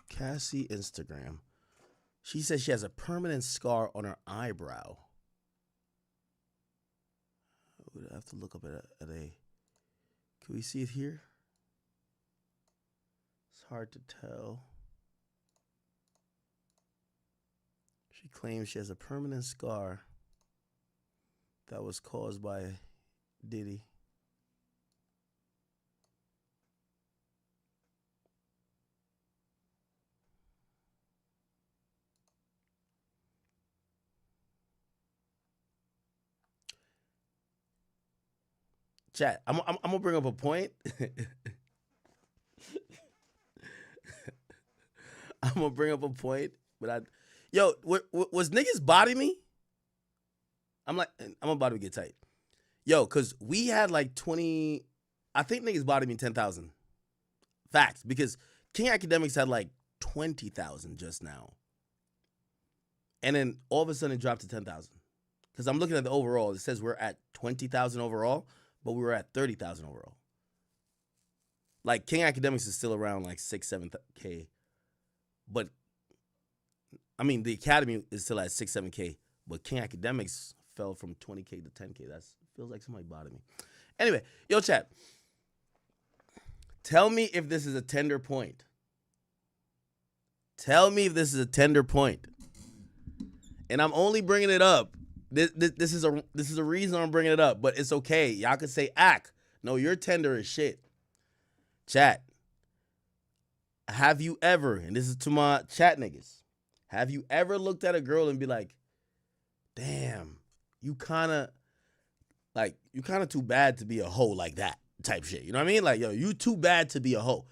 Cassie Instagram. She says she has a permanent scar on her eyebrow. I would have to look up at a. Can we see it here? It's hard to tell. She claims she has a permanent scar that was caused by Diddy. Chat, I'm gonna bring up a point. I'm gonna bring up a point, but was niggas body me? I'm about to get tight. Cause we had like 20. I think niggas body me 10,000. Facts, because King Academics had like 20,000 just now, and then all of a sudden it dropped to 10,000. Cause I'm looking at the overall. It says we're at 20,000 overall. But we were at 30,000 overall. Like King Academics is still around like 6-7K. But I mean the Academy is still at 6-7K. But King Academics fell from 20K to 10K. That feels like somebody bought me. Anyway, chat. Tell me if this is a tender point. Tell me if this is a tender point. And I'm only bringing it up. This is a reason I'm bringing it up, but it's okay. Y'all could say, no, you're tender as shit. Chat, have you ever, and this is to my chat niggas, have you ever looked at a girl and be like, damn, you kind of too bad to be a hoe like that type shit. You know what I mean? Like, you too bad to be a hoe.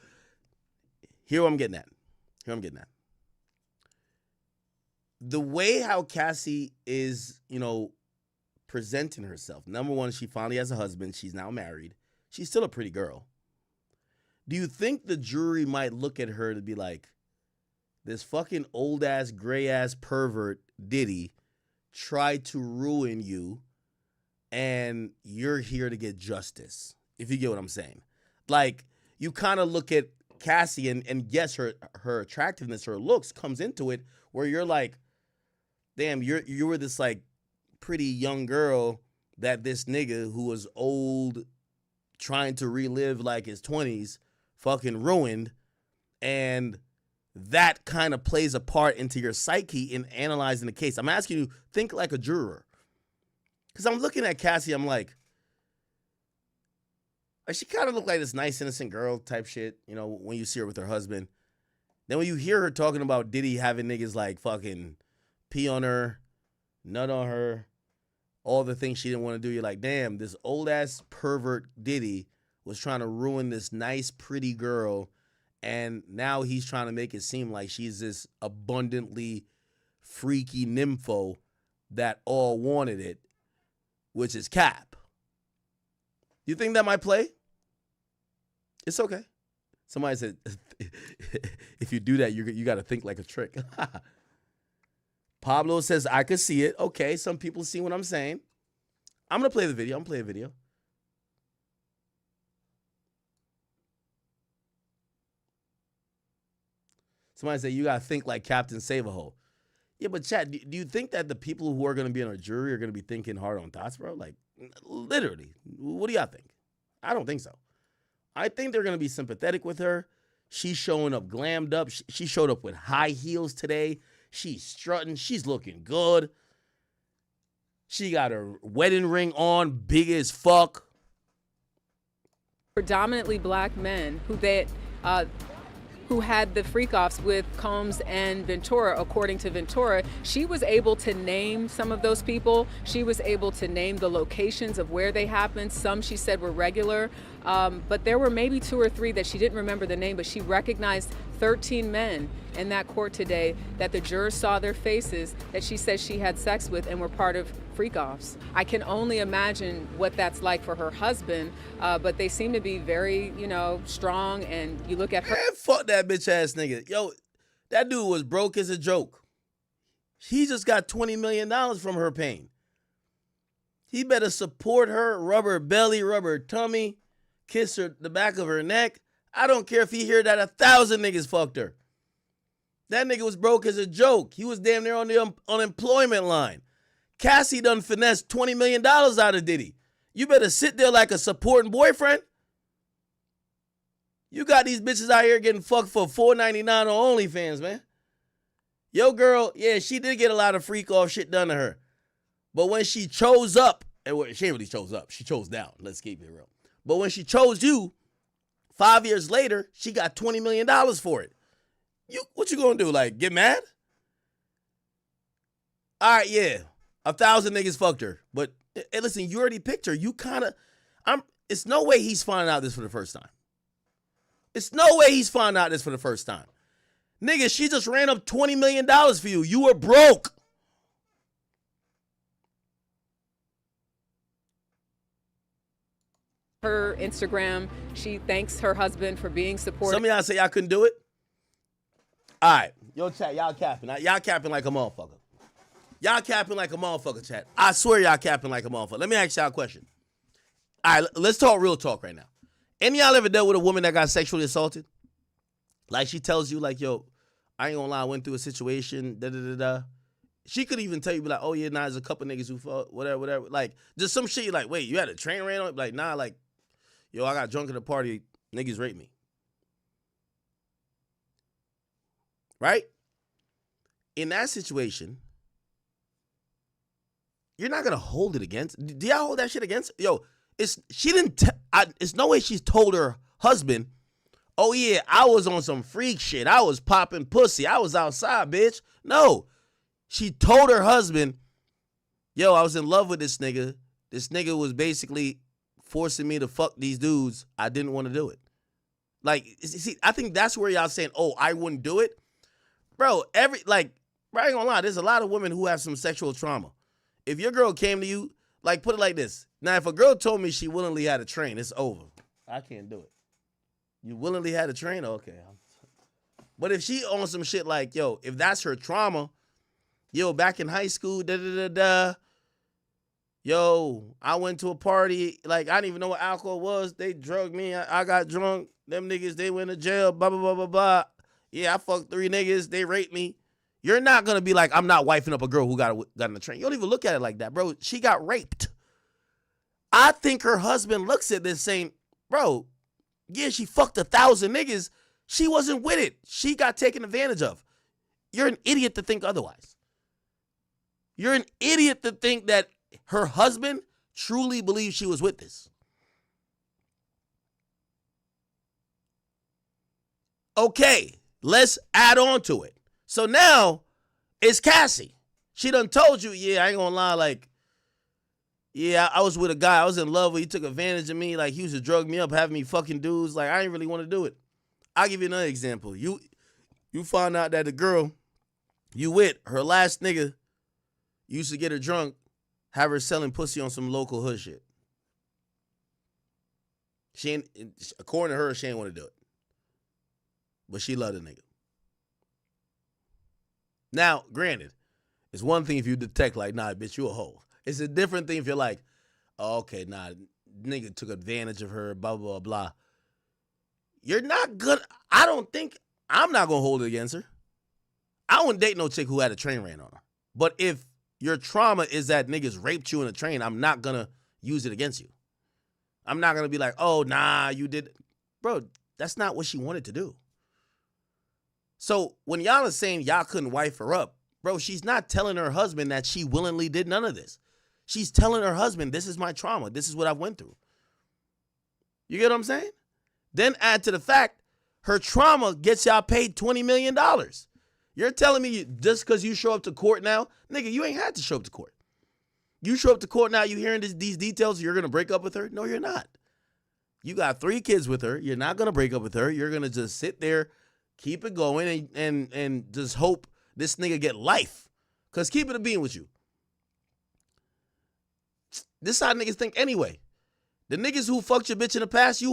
Here I'm getting at. The way how Cassie is, presenting herself. Number one, she finally has a husband. She's now married. She's still a pretty girl. Do you think the jury might look at her to be like, this fucking old-ass, gray-ass pervert Diddy tried to ruin you, and you're here to get justice, if you get what I'm saying? Like, you kind of look at Cassie, and yes, her attractiveness, her looks comes into it, where you're like, damn, you were this like pretty young girl that this nigga who was old trying to relive like his 20s fucking ruined, and that kind of plays a part into your psyche in analyzing the case. I'm asking you, think like a juror. Because I'm looking at Cassie, I'm like she kind of looked like this nice, innocent girl type shit, when you see her with her husband. Then when you hear her talking about Diddy having niggas like fucking pee on her, nut on her, all the things she didn't want to do, you're like, damn, this old-ass pervert Diddy was trying to ruin this nice, pretty girl, and now he's trying to make it seem like she's this abundantly freaky nympho that all wanted it, which is cap. You think that might play? It's okay. Somebody said, if you do that, you got to think like a trick. Pablo says, I could see it. Okay, some people see what I'm saying. I'm going to play the video. Somebody said, you got to think like Captain Save-A-Hole. Yeah, but Chad, do you think that the people who are going to be on a jury are going to be thinking hard on thoughts, bro? Like, literally. What do y'all think? I don't think so. I think they're going to be sympathetic with her. She's showing up glammed up. She showed up with high heels today. She's strutting. She's looking good. She got her wedding ring on, big as fuck. Predominantly black men who had the freak-offs with Combs and Ventura. According to Ventura, she was able to name some of those people. She was able to name the locations of where they happened. Some she said were regular, but there were maybe 2 or 3 that she didn't remember the name, but she recognized 13 men in that court today that the jurors saw their faces that she says she had sex with and were part of freak-offs. I can only imagine what that's like for her husband, but they seem to be very, strong, and you look at her. Man, fuck that bitch ass nigga. Yo, that dude was broke as a joke. He just got $20 million from her pain. He better support her, rub her belly, rub her tummy, kiss her the back of her neck. I don't care if he hear that 1,000 niggas fucked her. That nigga was broke as a joke. He was damn near on the unemployment line. Cassie done finessed $20 million out of Diddy. You better sit there like a supporting boyfriend. You got these bitches out here getting fucked for $4.99 on OnlyFans, man. Yo, girl, yeah, she did get a lot of freak off shit done to her. But when she chose up, and she ain't really chose up, she chose down. Let's keep it real. But when she chose you, 5 years later, she got $20 million for it. What you gonna do? Like, get mad? All right, yeah. 1,000 niggas fucked her. But hey, listen, you already picked her. You kind of, it's no way he's finding out this for the first time. It's no way he's finding out this for the first time. Nigga, she just ran up $20 million for you. You were broke. Her Instagram, she thanks her husband for being supportive. Some of y'all say y'all couldn't do it. All right. Yo, chat, y'all capping. Y'all capping like a motherfucker. Y'all capping like a motherfucker, chat. I swear y'all capping like a motherfucker. Let me ask y'all a question. All right, let's talk real talk right now. Any of y'all ever dealt with a woman that got sexually assaulted? Like she tells you, like, yo, I ain't gonna lie, I went through a situation, da-da-da-da. She could even tell you, be like, oh, yeah, nah, there's a couple niggas who fought, whatever. Like, just some shit, you're like, wait, you had a train ran on? Like, nah, like, yo, I got drunk at a party, niggas raped me. Right? In that situation, you're not gonna hold it against. Do y'all hold that shit against? Yo, it's no way she's told her husband, oh yeah, I was on some freak shit. I was popping pussy. I was outside, bitch. No. She told her husband, yo, I was in love with this nigga. This nigga was basically forcing me to fuck these dudes. I didn't want to do it. Like, see, I think that's where y'all saying, oh, I wouldn't do it. Bro, I ain't gonna lie, there's a lot of women who have some sexual trauma. If your girl came to you, like, put it like this. Now, if a girl told me she willingly had a train, it's over. I can't do it. You willingly had a train? Okay. But if she on some shit like, yo, if that's her trauma, yo, back in high school, da-da-da-da, yo, I went to a party, like, I didn't even know what alcohol was. They drugged me. I got drunk. Them niggas, they went to jail, blah, blah, blah, blah, blah. Yeah, I fucked 3 niggas. They raped me. You're not going to be like, I'm not wifing up a girl who got in the train. You don't even look at it like that, bro. She got raped. I think her husband looks at this saying, bro, yeah, she fucked 1,000 niggas. She wasn't with it. She got taken advantage of. You're an idiot to think otherwise. You're an idiot to think that her husband truly believes she was with this. Okay, let's add on to it. So now it's Cassie. She done told you, yeah, I ain't gonna lie, like, yeah, I was with a guy. I was in love with. He took advantage of me. Like, he used to drug me up, having me fucking dudes. Like, I didn't really want to do it. I'll give you another example. You found out that the girl you with, her last nigga, used to get her drunk, have her selling pussy on some local hood shit. She ain't, according to her, she ain't want to do it. But she loved the nigga. Now, granted, it's one thing if you detect, like, nah, bitch, you a hoe. It's a different thing if you're like, oh, okay, nah, nigga took advantage of her, blah, blah, blah. You're not good. I'm not going to hold it against her. I wouldn't date no chick who had a train ran on her. But if your trauma is that niggas raped you in a train, I'm not going to use it against you. I'm not going to be like, oh, nah, you did. bro, that's not what she wanted to do. So when y'all are saying y'all couldn't wife her up, bro, she's not telling her husband that she willingly did none of this. She's telling her husband, this is my trauma. This is what I went through. You get what I'm saying? Then add to the fact, her trauma gets y'all paid $20 million. You're telling me just because you show up to court now, nigga, you ain't had to show up to court. You show up to court now, you hearing these details, you're going to break up with her? No, you're not. You got 3 kids with her. You're not going to break up with her. You're going to just sit there, keep it going, and just hope this nigga get life. Because keep it a being with you. This is how niggas think anyway. The niggas who fucked your bitch in the past,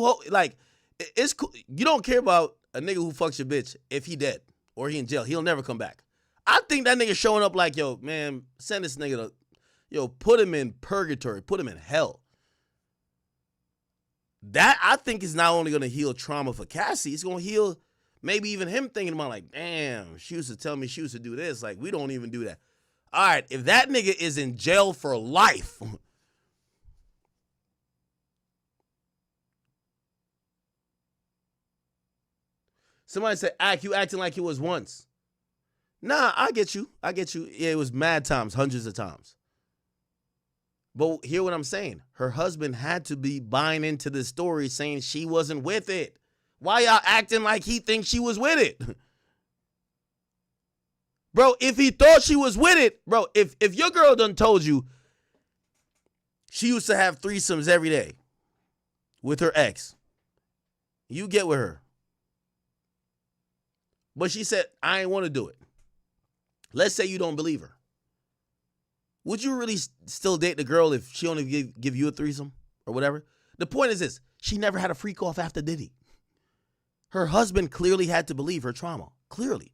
it's cool. You don't care about a nigga who fucks your bitch if he dead or he in jail. He'll never come back. I think that nigga showing up like, yo, man, send this nigga to, yo, put him in purgatory, put him in hell. That, I think, is not only going to heal trauma for Cassie, it's going to heal maybe even him thinking about, like, damn, she used to tell me she used to do this. Like, we don't even do that. All right, if that nigga is in jail for life, somebody said, you acting like it was once. Nah, I get you. Yeah, it was mad times, hundreds of times. But hear what I'm saying. Her husband had to be buying into this story saying she wasn't with it. Why y'all acting like he thinks she was with it? Bro, if he thought she was with it, bro, if your girl done told you she used to have threesomes every day with her ex, you get with her. But she said, I ain't want to do it. Let's say you don't believe her. Would you really still date the girl if she only give you a threesome or whatever? The point is this. She never had a freak off after Diddy. Her husband clearly had to believe her trauma. Clearly.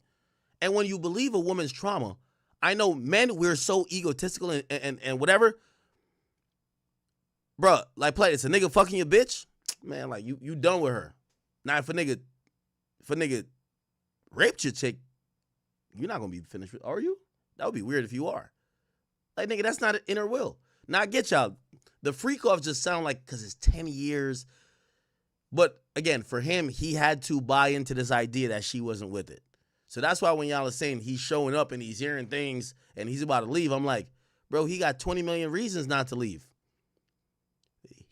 And when you believe a woman's trauma, I know men, we're so egotistical and whatever. Bruh, like, play this. A nigga fucking your bitch? Man, like, you done with her. Now, if a nigga raped your chick, you're not going to be finished with, are you? That would be weird if you are. Like, nigga, that's not in her will. Now, I get y'all. The freak off just sound like, because it's 10 years. But, again, for him, he had to buy into this idea that she wasn't with it. So that's why when y'all are saying he's showing up and he's hearing things and he's about to leave, I'm like, bro, he got 20 million reasons not to leave.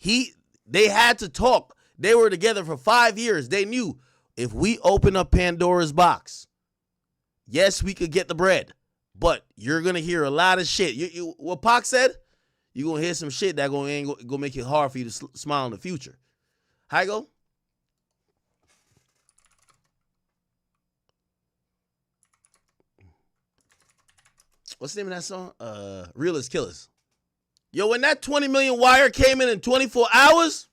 They had to talk. They were together for 5 years. They knew if we open up Pandora's box, yes, we could get the bread. But you're going to hear a lot of shit. What Pac said, you're going to hear some shit that ain't going to make it hard for you to smile in the future. How you go? What's the name of that song? Realest Killers. Yo, when that 20 million wire came in 24 hours,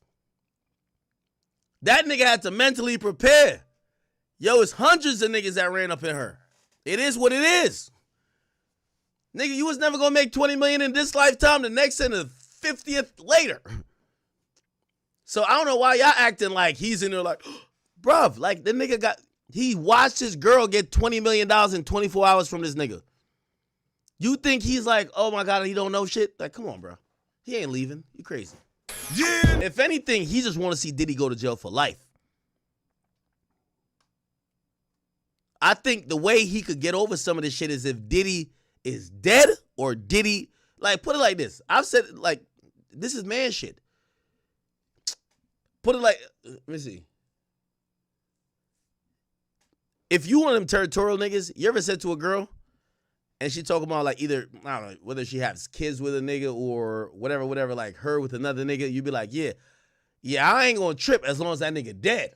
that nigga had to mentally prepare. Yo, it's hundreds of niggas that ran up in her. It is what it is. Nigga, you was never gonna make 20 million in this lifetime, the next and the 50th later. So I don't know why y'all acting like he's in there like, bruv, like the nigga he watched his girl get $20 million in 24 hours from this nigga. You think he's like, oh my God, he don't know shit? Like, come on, bro. He ain't leaving. You crazy. Yeah. If anything, he just want to see Diddy go to jail for life. I think the way he could get over some of this shit is if Diddy is dead or Diddy, like, put it like this. I've said, like, this is man shit. Put it like, let me see. If you one of them territorial niggas, you ever said to a girl, and she talk about, like, either, I don't know, whether she has kids with a nigga or whatever, like her with another nigga, you be like, yeah, I ain't gonna trip as long as that nigga dead.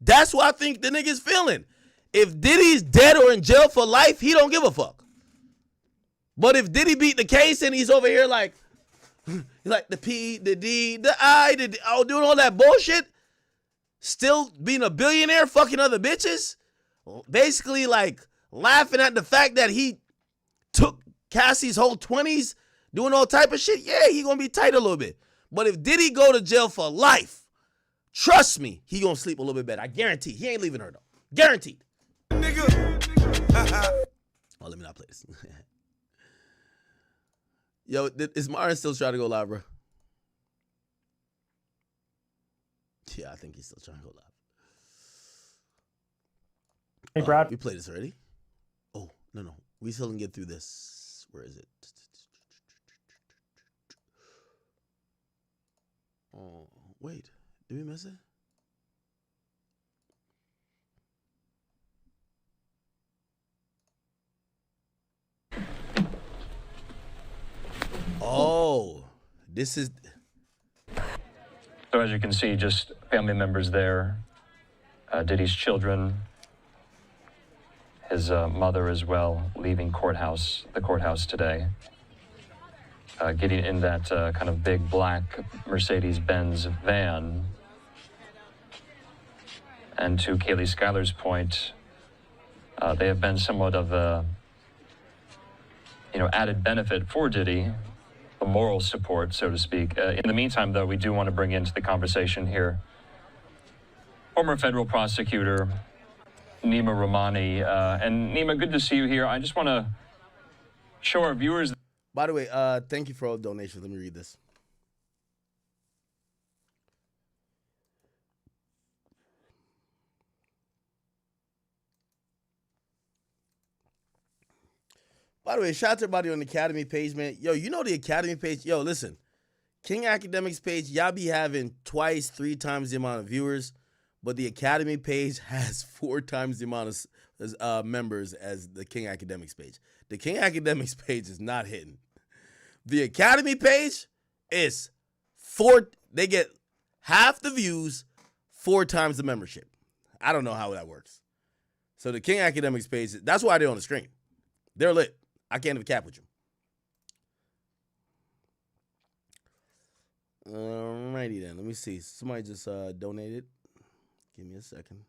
That's what I think the nigga's feeling. If Diddy's dead or in jail for life, he don't give a fuck. But if Diddy beat the case and he's over here like the P, the D, the I, doing all that bullshit, still being a billionaire, fucking other bitches, basically like laughing at the fact that he took Cassie's whole 20s, doing all type of shit, yeah, he gonna be tight a little bit. But if Diddy go to jail for life, trust me, he gonna sleep a little bit better. I guarantee. He ain't leaving her though. Guaranteed. Nigga. Oh, let me not play this. Yo, is Martin still trying to go live, bro? Yeah, I think he's still trying to go live. Hey, Brad. We played this already? Oh, no. We still can get through this. Where is it? Oh, wait. Did we miss it? Oh, this is... So as you can see, just family members there, Diddy's children, his mother as well, leaving the courthouse today. Getting in that kind of big black Mercedes-Benz van. And to Kaylee Schuyler's point, they have been somewhat of a, added benefit for Diddy, the moral support, so to speak. In the meantime, though, we do want to bring into the conversation here former federal prosecutor Nima Rahmani. And Nima, good to see you here. I just want to show our viewers. By the way, thank you for all the donations. Let me read this. By the way, shout out to everybody on the Academy page, man. Yo, you know the Academy page? Yo, listen. King Academics page, y'all be having 2-3 times the amount of viewers, but the Academy page has 4 times the amount of members as the King Academics page. The King Academics page is not hitting. The Academy page is 4. They get half the views, 4 times the membership. I don't know how that works. So the King Academics page, that's why they're on the screen. They're lit. I can't even cap with you. Alrighty then. Let me see. Somebody just donated. Give me a second.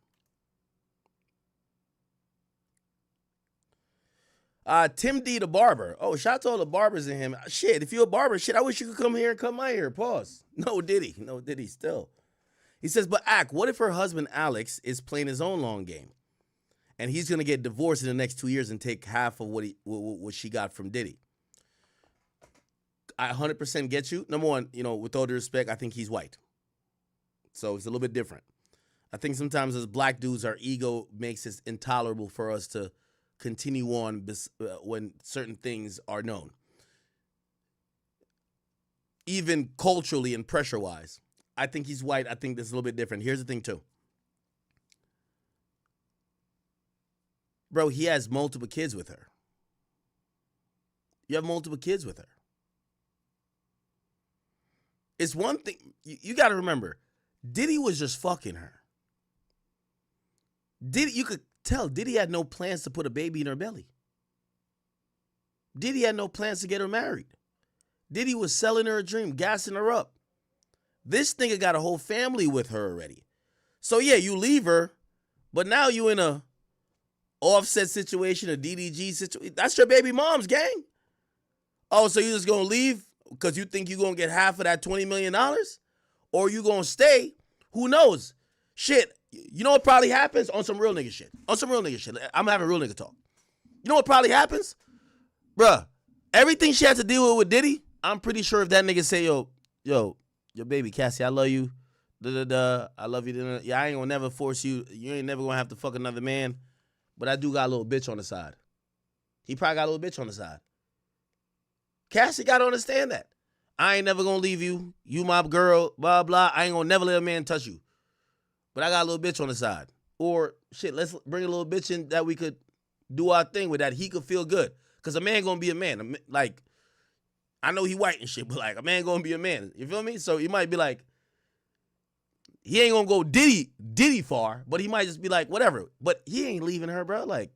Tim D the barber. Oh, shout out to all the barbers in him. Shit, if you're a barber, shit, I wish you could come here and cut my hair. Pause. No Diddy still. He says, but what if her husband Alex is playing his own long game? And he's going to get divorced in the next 2 years and take half of what she got from Diddy. I 100% get you. Number one, with all due respect, I think he's white. So it's a little bit different. I think sometimes as black dudes, our ego makes it intolerable for us to continue on when certain things are known. Even culturally and pressure-wise. I think he's white. I think this is a little bit different. Here's the thing, too. Bro, he has multiple kids with her. You have multiple kids with her. It's one thing, you got to remember, Diddy was just fucking her. You could tell Diddy had no plans to put a baby in her belly. Diddy had no plans to get her married. Diddy was selling her a dream, gassing her up. This nigga got a whole family with her already. So yeah, you leave her, but now you in a Offset situation, a DDG situation. That's your baby mom's, gang. Oh, so you just gonna leave because you think you're gonna get half of that $20 million? Or you gonna stay? Who knows? Shit. You know what probably happens? On some real nigga shit. I'm having real nigga talk. You know what probably happens? Bruh, everything she had to deal with Diddy, I'm pretty sure if that nigga say, yo, your baby Cassie, I love you. I love you. Yeah, I ain't gonna never force you. You ain't never gonna have to fuck another man. But I do got a little bitch on the side. He probably got a little bitch on the side. Cassie got to understand that. I ain't never going to leave you. You my girl, blah, blah. I ain't going to never let a man touch you. But I got a little bitch on the side. Or, shit, let's bring a little bitch in that we could do our thing with, that he could feel good. Because a man going to be a man. Like, I know he white and shit, but, like, a man going to be a man. You feel me? So he might be like, he ain't gonna go Diddy far, but he might just be like, whatever. But he ain't leaving her, bro. Like,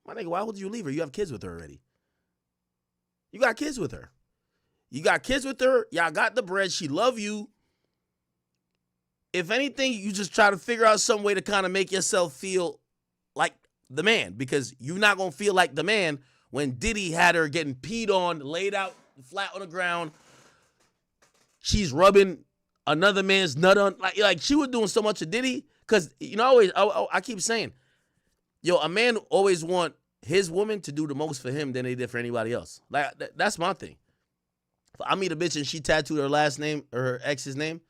my nigga, why would you leave her? You have kids with her already. You got kids with her. Y'all got the bread. She love you. If anything, you just try to figure out some way to kind of make yourself feel like the man, because you're not gonna feel like the man when Diddy had her getting peed on, laid out flat on the ground. She's rubbing another man's nut on, like she was doing so much of Diddy, because I keep saying, a man always want his woman to do the most for him than they did for anybody else. Like that's my thing. If I meet a bitch and she tattooed her last name or her ex's name,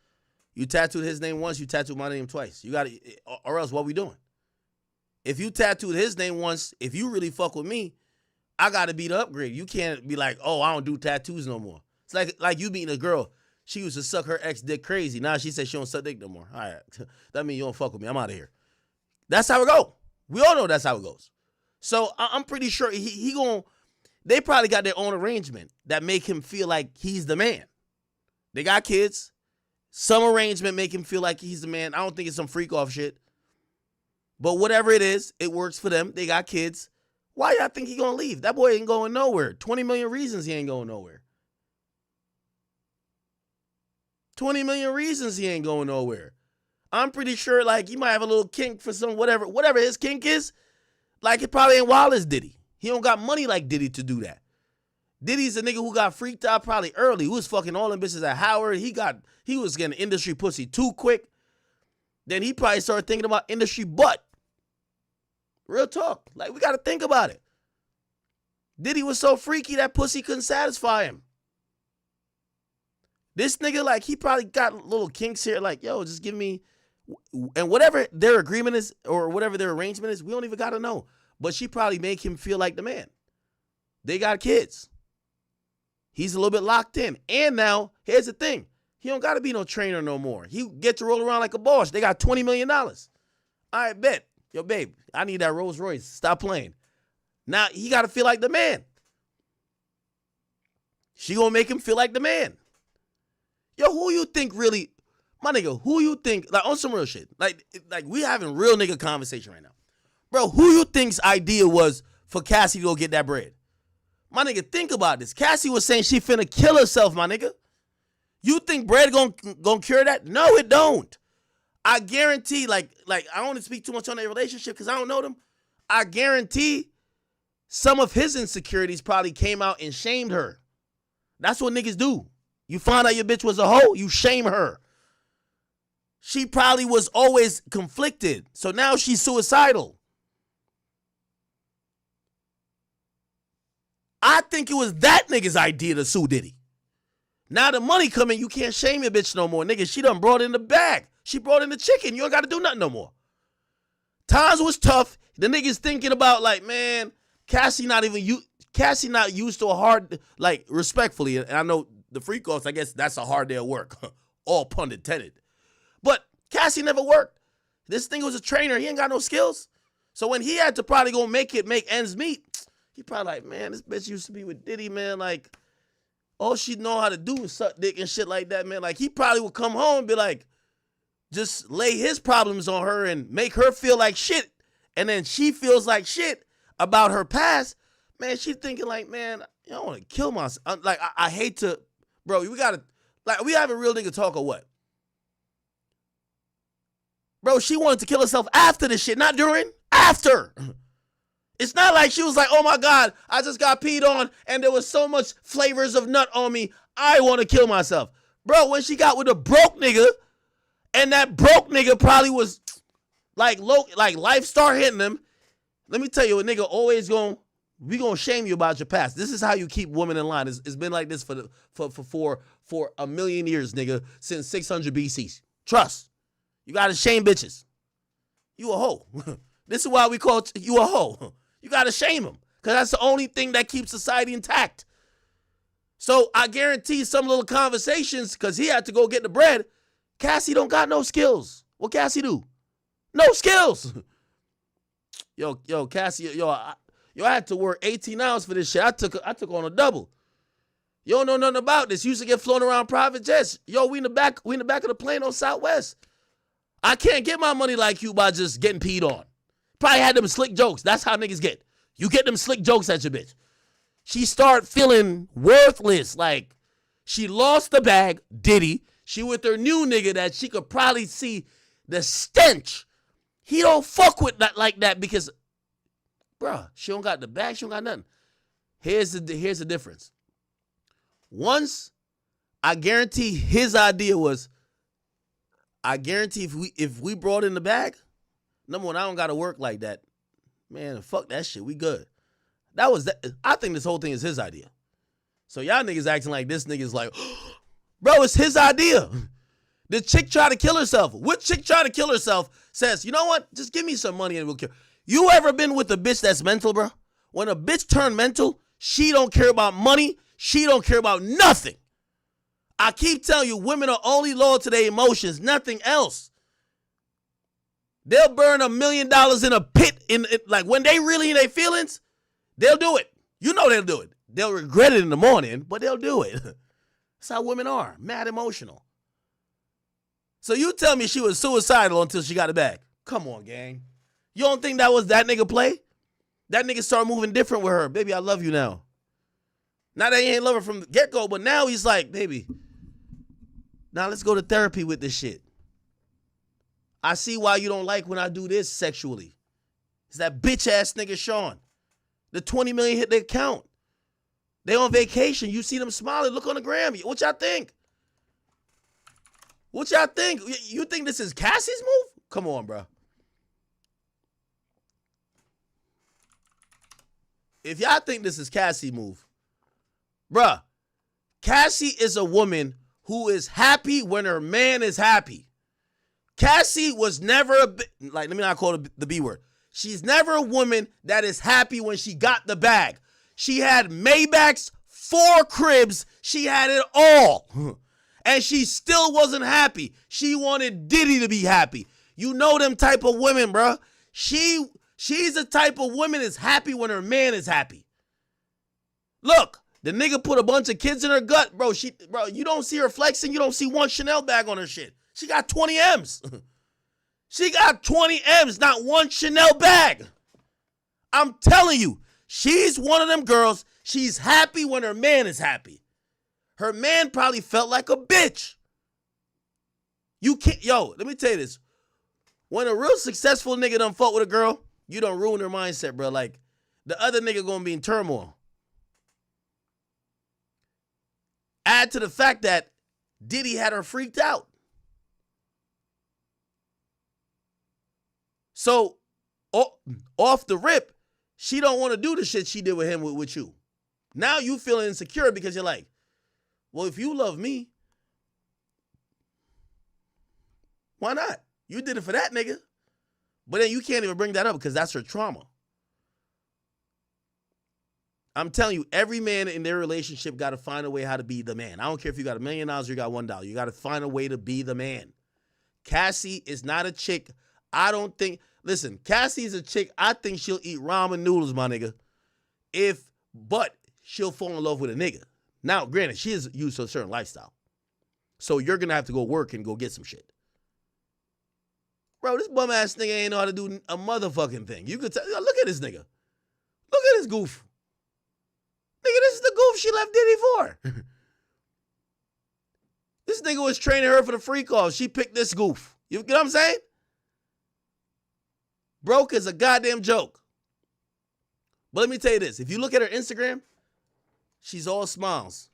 You tattooed his name once, you tattooed my name twice. You got to, or else what we doing? If you tattooed his name once, if you really fuck with me, I got to be the upgrade. You can't be like, oh, I don't do tattoos no more. It's like you meeting a girl. She used to suck her ex dick crazy. Now she says she don't suck dick no more. All right. That means you don't fuck with me. I'm out of here. That's how it go. We all know that's how it goes. So I'm pretty sure he going, they probably got their own arrangement that make him feel like he's the man. They got kids. Some arrangement make him feel like he's the man. I don't think it's some freak off shit. But whatever it is, it works for them. They got kids. Why y'all think he gonna leave? That boy ain't going nowhere. 20 million reasons he ain't going nowhere. 20 million reasons he ain't going nowhere. I'm pretty sure like he might have a little kink for some whatever his kink is. Like it probably ain't wild as Diddy. He don't got money like Diddy to do that. Diddy's a nigga who got freaked out probably early. Who was fucking all them bitches at Howard. He was getting industry pussy too quick. Then he probably started thinking about industry butt. Real talk. Like, we got to think about it. Diddy was so freaky that pussy couldn't satisfy him. This nigga, like, he probably got little kinks here. Like, yo, just give me... And whatever their agreement is or whatever their arrangement is, we don't even got to know. But she probably make him feel like the man. They got kids. He's a little bit locked in. And now, here's the thing. He don't got to be no trainer no more. He get to roll around like a boss. They got $20 million. All right, bet. Yo, babe, I need that Rolls Royce. Stop playing. Now, he got to feel like the man. She going to make him feel like the man. Yo, who you think really, my nigga, who you think, like on some real shit, like we having real nigga conversation right now. Bro, who you think's idea was for Cassie to go get that bread? My nigga, think about this. Cassie was saying she finna kill herself, my nigga. You think bread gonna cure that? No, it don't. I guarantee, like I don't want to speak too much on their relationship because I don't know them. I guarantee some of his insecurities probably came out and shamed her. That's what niggas do. You find out your bitch was a hoe, you shame her. She probably was always conflicted. So now she's suicidal. I think it was that nigga's idea to sue Diddy. Now the money coming, you can't shame your bitch no more. Nigga, she done brought in the bag. She brought in the chicken. You don't got to do nothing no more. Times was tough. The niggas thinking about like, man, Cassie not used to a hard, like respectfully, and I know the freak offs, I guess that's a hard day of work. All pun intended. But Cassie never worked. This thing was a trainer. He ain't got no skills. So when he had to probably go make ends meet, he probably like, man, this bitch used to be with Diddy, man. Like, all she know how to do is suck dick and shit like that, man. Like, he probably would come home and be like, just lay his problems on her and make her feel like shit. And then she feels like shit about her past. Man, she thinking like, man, I want to kill myself. Like, I hate to, bro, we got to, like, we have a real nigga talk or what? Bro, she wanted to kill herself after this shit, not during, after. It's not like she was like, oh my God, I just got peed on and there was so much flavors of nut on me, I want to kill myself. Bro, when she got with a broke nigga, and that broke nigga probably was like life start hitting him, let me tell you, a nigga always we gonna shame you about your past. This is how you keep women in line. It's been like this for a million years, nigga, since 600 BC. Trust. You gotta shame bitches. You a hoe. This is why we call you a hoe. You gotta shame them, because that's the only thing that keeps society intact. So I guarantee some little conversations, because he had to go get the bread, Cassie don't got no skills. What Cassie do? No skills. Yo, Cassie, I had to work 18 hours for this shit. I took on a double. You don't know nothing about this. You used to get flown around private jets. Yo, we in the back of the plane on Southwest. I can't get my money like you by just getting peed on. Probably had them slick jokes. That's how niggas get. You get them slick jokes at your bitch. She start feeling worthless. Like, she lost the bag, Diddy. She with her new nigga that she could probably see the stench. He don't fuck with that like that because, bruh, she don't got the bag. She don't got nothing. Here's the difference. Once, I guarantee his idea was, I guarantee if we brought in the bag, number one, I don't got to work like that. Man, fuck that shit. We good. I think this whole thing is his idea. So y'all niggas acting like this nigga's like, bro, it's his idea. The chick tried to kill herself. What chick tried to kill herself says, you know what? Just give me some money and we'll kill. You ever been with a bitch that's mental, bro? When a bitch turn mental, she don't care about money. She don't care about nothing. I keep telling you, women are only loyal to their emotions, nothing else. They'll burn $1 million in a pit, like when they really in their feelings, they'll do it. You know they'll do it. They'll regret it in the morning, but they'll do it. That's how women are, mad emotional. So you tell me she was suicidal until she got it back. Come on, gang. You don't think that was that nigga play? That nigga started moving different with her. Baby, I love you now. Now that he ain't love her from the get-go, but now he's like, baby, now let's go to therapy with this shit. I see why you don't like when I do this sexually. It's that bitch-ass nigga Sean. The 20 million hit their account. They on vacation. You see them smiling. Look on the gram. What y'all think? What y'all think? You think this is Cassie's move? Come on, bro. If y'all think this is Cassie's move, bruh, Cassie is a woman who is happy when her man is happy. Cassie was never let me not call it the B word. She's never a woman that is happy when she got the bag. She had Maybachs, 4 cribs. She had it all. And she still wasn't happy. She wanted Diddy to be happy. You know them type of women, bruh. She's the type of woman that's happy when her man is happy. Look, the nigga put a bunch of kids in her gut, bro. You don't see her flexing. You don't see one Chanel bag on her shit. She got 20 M's. She got 20 M's, not one Chanel bag. I'm telling you, she's one of them girls. She's happy when her man is happy. Her man probably felt like a bitch. You can't, let me tell you this. When a real successful nigga done fought with a girl, you done ruin her mindset, bro. Like, the other nigga gonna be in turmoil. Add to the fact that Diddy had her freaked out. So, off the rip, she don't want to do the shit she did with him with you. Now you feeling insecure because you're like, well, if you love me, why not? You did it for that nigga. But then you can't even bring that up because that's her trauma. I'm telling you, every man in their relationship got to find a way how to be the man. I don't care if you got $1 million or you got $1. You got to find a way to be the man. Cassie is not a chick. I don't think, listen, Cassie's a chick. I think she'll eat ramen noodles, my nigga. But she'll fall in love with a nigga. Now, granted, she is used to a certain lifestyle. So you're going to have to go work and go get some shit. Bro, this bum ass nigga ain't know how to do a motherfucking thing. You could tell, look at this nigga. Look at this goof. Nigga, this is the goof she left Diddy for. This nigga was training her for the freak off. She picked this goof. You get what I'm saying? Broke is a goddamn joke. But let me tell you this. If you look at her Instagram, she's all smiles.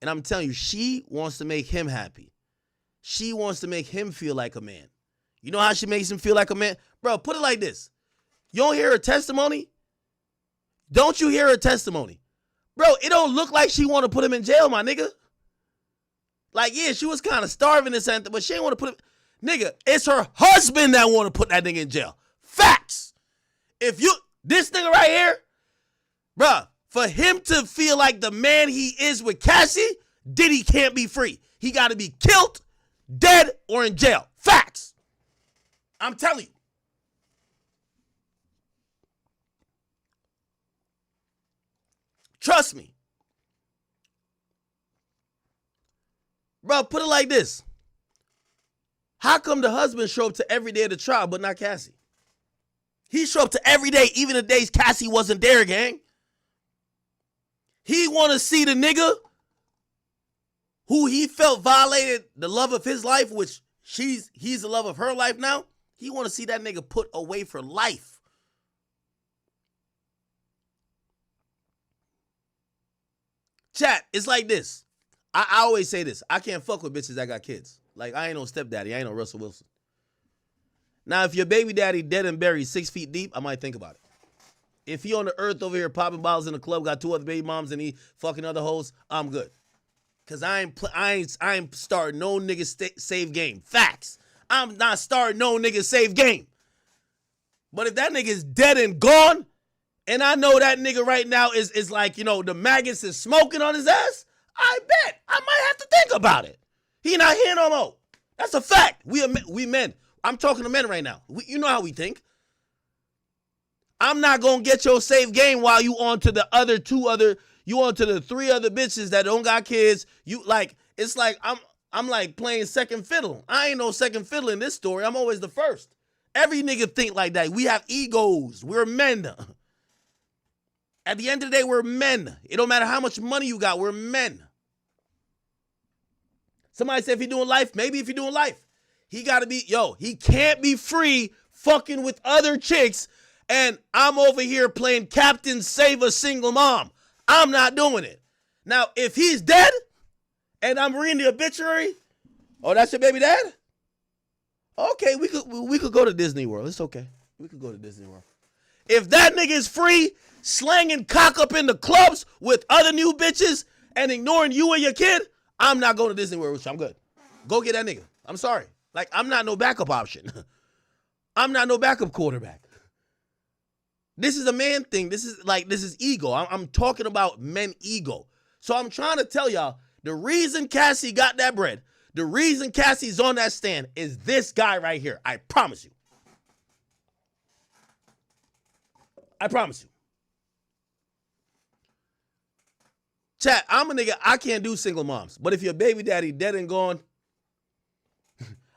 And I'm telling you, she wants to make him happy. She wants to make him feel like a man. You know how she makes him feel like a man? Bro, put it like this. You don't hear her testimony? Don't you hear her testimony? Bro, it don't look like she want to put him in jail, my nigga. Like, yeah, she was kind of starving this anthem, but she ain't want to put him. Nigga, it's her husband that want to put that nigga in jail. Facts. This nigga right here, bro, for him to feel like the man he is with Cassie, Diddy can't be free. He got to be killed, dead, or in jail. Facts. I'm telling you. Trust me. Bro, put it like this. How come the husband show up to every day of the trial but not Cassie? He show up to every day, even the days Cassie wasn't there, gang. He want to see the nigga who he felt violated the love of his life, which he's the love of her life now. He want to see that nigga put away for life. Chat, it's like this. I always say this. I can't fuck with bitches that got kids. Like, I ain't no stepdaddy. I ain't no Russell Wilson. Now, if your baby daddy dead and buried 6 feet deep, I might think about it. If he on the earth over here popping bottles in the club, got 2 other baby moms and he fucking other hoes, I'm good. Cause I ain't starting no nigga save game. Facts. I'm not starting no nigga save game. But if that nigga is dead and gone, and I know that nigga right now is like, you know, the maggots is smoking on his ass, I bet I might have to think about it. He not here no more. That's a fact. We men. I'm talking to men right now. You know how we think. I'm not gonna get your safe game while you on to the you on to the 3 other bitches that don't got kids. You like, it's like I'm like playing second fiddle. I ain't no second fiddle in this story. I'm always the first. Every nigga think like that. We have egos. We're men. At the end of the day, we're men. It don't matter how much money you got. We're men. Somebody said if he doing life, maybe if he doing life. He got to be, he can't be free fucking with other chicks and I'm over here playing Captain Save a Single Mom. I'm not doing it. Now, if he's dead and I'm reading the obituary, oh, that's your baby dad? Okay, we could go to Disney World. It's okay. We could go to Disney World. If that nigga is free, slanging cock up in the clubs with other new bitches and ignoring you and your kid, I'm not going to Disney World with you. I'm good. Go get that nigga. I'm sorry. Like, I'm not no backup option. I'm not no backup quarterback. This is a man thing. This is ego. I'm talking about men ego. So I'm trying to tell y'all, the reason Cassie got that bread, the reason Cassie's on that stand is this guy right here. I promise you. I promise you. Chat, I'm a nigga, I can't do single moms. But if your baby daddy dead and gone,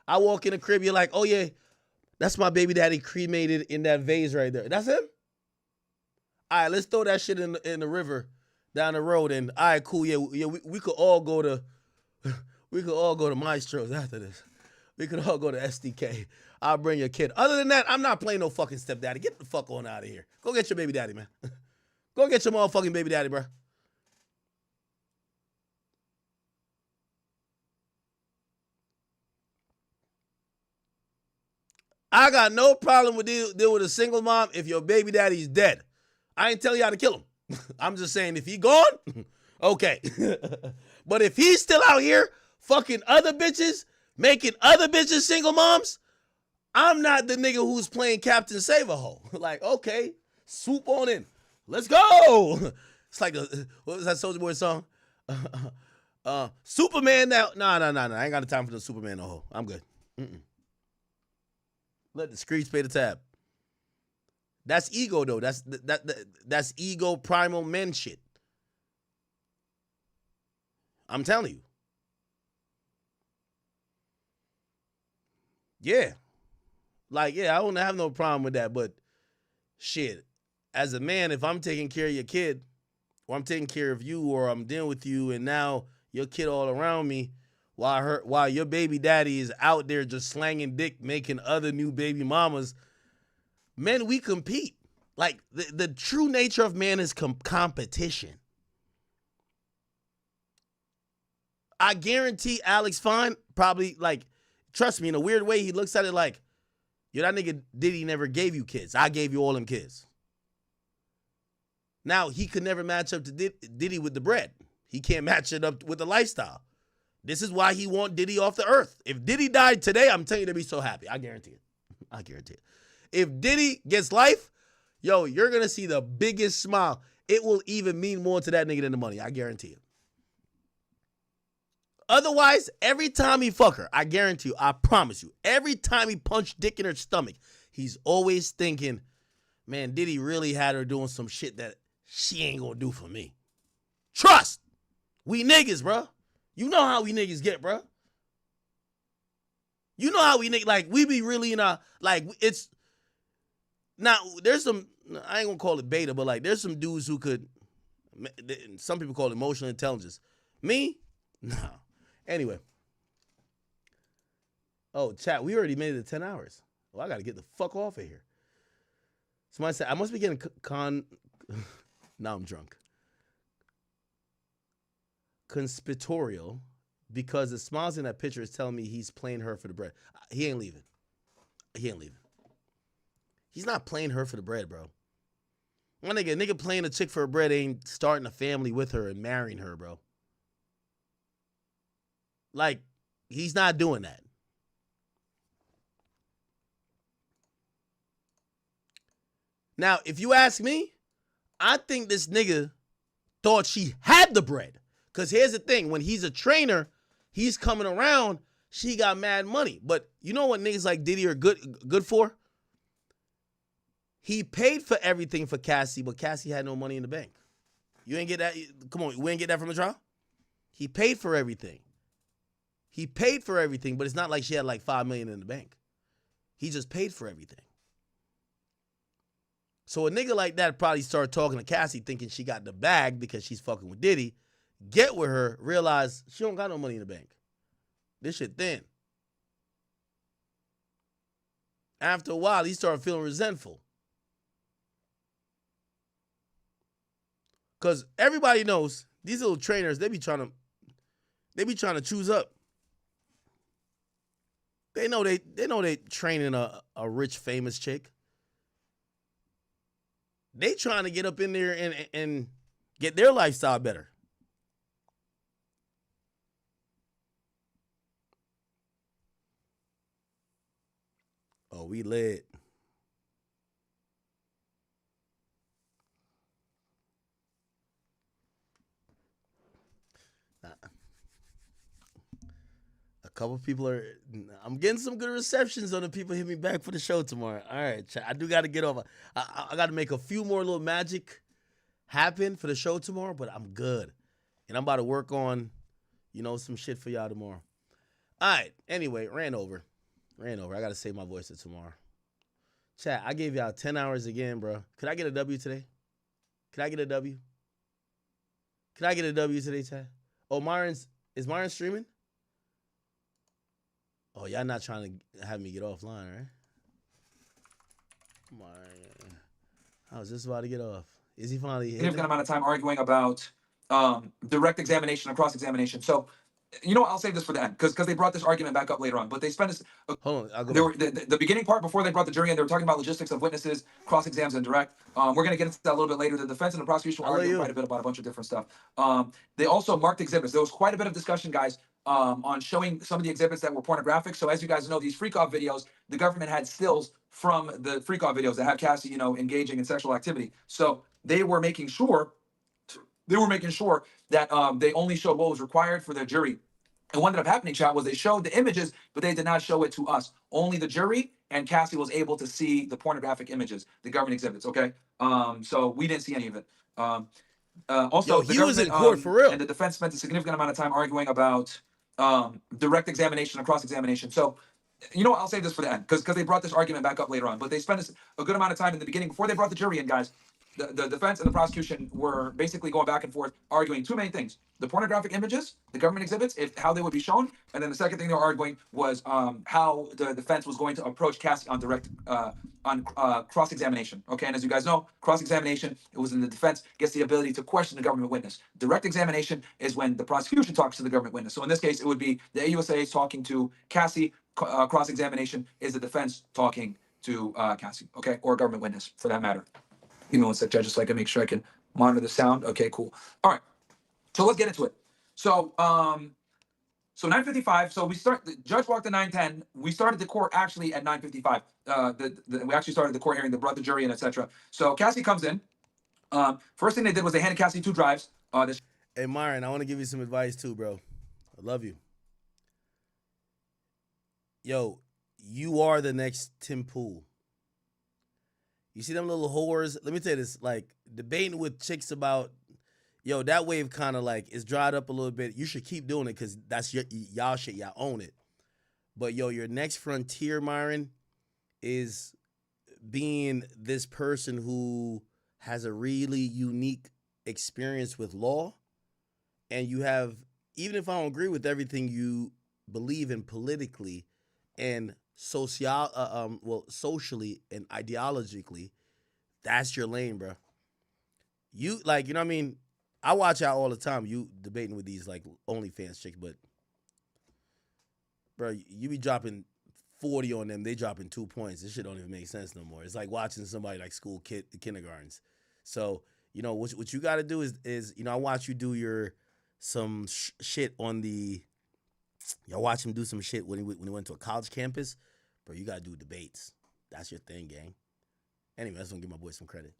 I walk in the crib, you're like, oh yeah, that's my baby daddy cremated in that vase right there. That's him? All right, let's throw that shit in the river down the road, and all right, cool. Yeah, we could all go to Maestro's after this. We could all go to SDK. I'll bring your kid. Other than that, I'm not playing no fucking stepdaddy. Get the fuck on out of here. Go get your baby daddy, man. Go get your motherfucking baby daddy, bro. I got no problem with deal with a single mom if your baby daddy's dead. I ain't telling you how to kill him. I'm just saying if he gone, okay. But if he's still out here fucking other bitches, making other bitches single moms, I'm not the nigga who's playing Captain Save-A-Ho. Like, okay, swoop on in. Let's go. It's like, what was that Soulja Boy song? Superman now. No. I ain't got the time for the Superman no ho. I'm good. Let the streets pay the tab. That's ego, though. That's ego primal men shit. I'm telling you. Yeah. Like, yeah, I don't have no problem with that, but shit, as a man, if I'm taking care of your kid, or I'm taking care of you, or I'm dealing with you, and now your kid all around me, while your baby daddy is out there just slanging dick, making other new baby mamas, men, we compete. Like, the true nature of man is competition. I guarantee Alex Fine probably, like, trust me, in a weird way, he looks at it like, yo, that nigga Diddy never gave you kids. I gave you all them kids. Now, he could never match up to Diddy with the bread. He can't match it up with the lifestyle. This is why he want Diddy off the earth. If Diddy died today, I'm telling you, they'd be so happy. I guarantee it. I guarantee it. If Diddy gets life, yo, you're going to see the biggest smile. It will even mean more to that nigga than the money. I guarantee it. Otherwise, every time he fuck her, I guarantee you, I promise you, every time he punched dick in her stomach, he's always thinking, man, Diddy really had her doing some shit that she ain't going to do for me. Trust. We niggas, bro. You know how we niggas get, bro. You know how we niggas, like, we be really in a, like, it's, now, there's some, I ain't gonna call it beta, but, like, there's some dudes who could, some people call it emotional intelligence. Me? No. Anyway. Oh, chat, we already made it to 10 hours. Well, I gotta get the fuck off of here. Somebody said, I must be getting now I'm drunk. Conspiratorial because the smiles in that picture is telling me he's playing her for the bread. He ain't leaving. He ain't leaving. He's not playing her for the bread, bro. My nigga playing a chick for her bread ain't starting a family with her and marrying her, bro. Like, he's not doing that. Now, if you ask me, I think this nigga thought she had the bread. Because here's the thing. When he's a trainer, he's coming around, she got mad money. But you know what niggas like Diddy are good for? He paid for everything for Cassie, but Cassie had no money in the bank. You ain't get that? Come on, we ain't get that from the trial? He paid for everything. He paid for everything, but it's not like she had like $5 million in the bank. He just paid for everything. So a nigga like that probably started talking to Cassie thinking she got the bag because she's fucking with Diddy. Get with her, realize she don't got no money in the bank. This shit thin. After a while, he started feeling resentful. Because everybody knows these little trainers, they be trying to choose up. They know they training a rich, famous chick. They trying to get up in there and get their lifestyle better. Oh, we lit. A couple people I'm getting some good receptions on the people hit me back for the show tomorrow. All right, I do got to get off. I got to make a few more little magic happen for the show tomorrow, but I'm good. And I'm about to work on, some shit for y'all tomorrow. All right, anyway, ran over. I got to save my voice for tomorrow. Chat, I gave y'all 10 hours again, bro. Could I get a W today? Could I get a W? Could I get a W today, chat? Oh, is Myron streaming? Oh, y'all not trying to have me get offline, right? Myron. I was just about to get off. Is he finally hitting? Significant amount of time arguing about direct examination and cross-examination. So, I'll save this for the end because they brought this argument back up later on. But they spent this. Hold on, I'll go. The beginning part before they brought the jury in, they were talking about logistics of witnesses, cross-exams, and direct. We're going to get into that a little bit later. The defense and the prosecution were arguing quite a bit about a bunch of different stuff. They also marked exhibits. There was quite a bit of discussion, guys, on showing some of the exhibits that were pornographic. So as you guys know, these freak-off videos, the government had stills from the freak-off videos that had Cassie, engaging in sexual activity. So they were making sure that they only showed what was required for the jury. And what ended up happening, chat, was they showed the images, but they did not show it to us. Only the jury and Cassie was able to see the pornographic images, the government exhibits, okay? So we didn't see any of it. Also, he was in court for real. And the defense spent a significant amount of time arguing about direct examination and cross-examination. So, I'll save this for the end because they brought this argument back up later on. But they spent a good amount of time in the beginning before they brought the jury in, guys. The defense and the prosecution were basically going back and forth, arguing two main things: the pornographic images, the government exhibits, how they would be shown, and then the second thing they were arguing was how the defense was going to approach Cassie on cross-examination. Okay, and as you guys know, cross-examination, it was in the defense gets the ability to question the government witness. Direct examination is when the prosecution talks to the government witness. So in this case, it would be the AUSA is talking to Cassie. Cross-examination is the defense talking to Cassie, okay, or a government witness for that matter. Give me one sec, Judge, just so I can make sure I can monitor the sound. Okay, cool. All right, so let's get into it. So, 9:55. So the judge walked at 9:10. We started the court actually at 9:55. We actually started the court hearing. They brought the jury in, etc. So Cassie comes in. First thing they did was they handed Cassie 2 drives. Hey, Myron, I want to give you some advice too, bro. I love you. Yo, you are the next Tim Pool. You see them little whores? Let me tell you this, like, debating with chicks about, that wave kind of like is dried up a little bit. You should keep doing it because that's y'all shit. Y'all own it. But, your next frontier, Myron, is being this person who has a really unique experience with law. And you have, even if I don't agree with everything you believe in politically and socially and ideologically, that's your lane, bro. You like, what I mean? I watch out all the time. You debating with these like OnlyFans chicks, but bro, you be dropping 40 on them. They dropping 2 points. This shit don't even make sense no more. It's like watching somebody like kindergartens. So what you got to do is I watch you do some shit on the Y'all watch him do some shit when he went to a college campus, bro. You gotta do debates. That's your thing, gang. Anyway, I just want to give my boy some credit.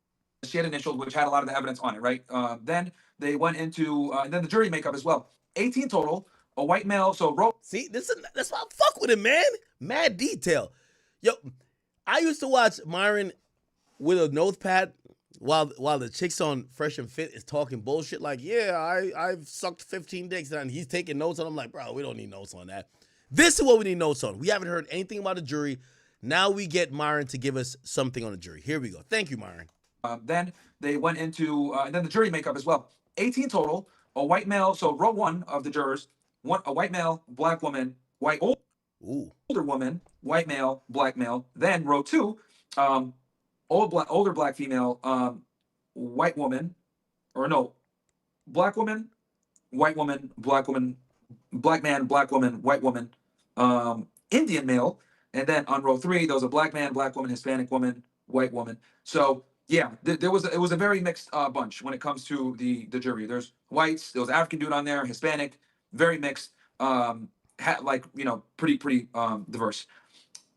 She had initialed, which had a lot of the evidence on it, right? Then they went into, and then the jury makeup as well. 18 total, a white male, so See, that's why I fuck with him, man. Mad detail. Yo, I used to watch Myron with a notepad while the chicks on Fresh and Fit is talking bullshit like, yeah, I've sucked 15 dicks, and he's taking notes, and I'm like, bro, we don't need notes on that. This is what we need notes on. We haven't heard anything about the jury. Now we get Myron to give us something on the jury. Here we go. Thank you, Myron. Then they went into, and then the jury makeup as well. 18 total, a white male, so row one of the jurors, a white male, black woman, older woman, white male, black male. Then row two, older black female, white woman, or no, black woman, white woman, black woman, black man, black woman, white woman, Indian male. And then on row three, there was a black man, black woman, Hispanic woman, white woman. So yeah, it was a very mixed bunch when it comes to the jury. There's whites, there was African dude on there, Hispanic, very mixed, pretty diverse.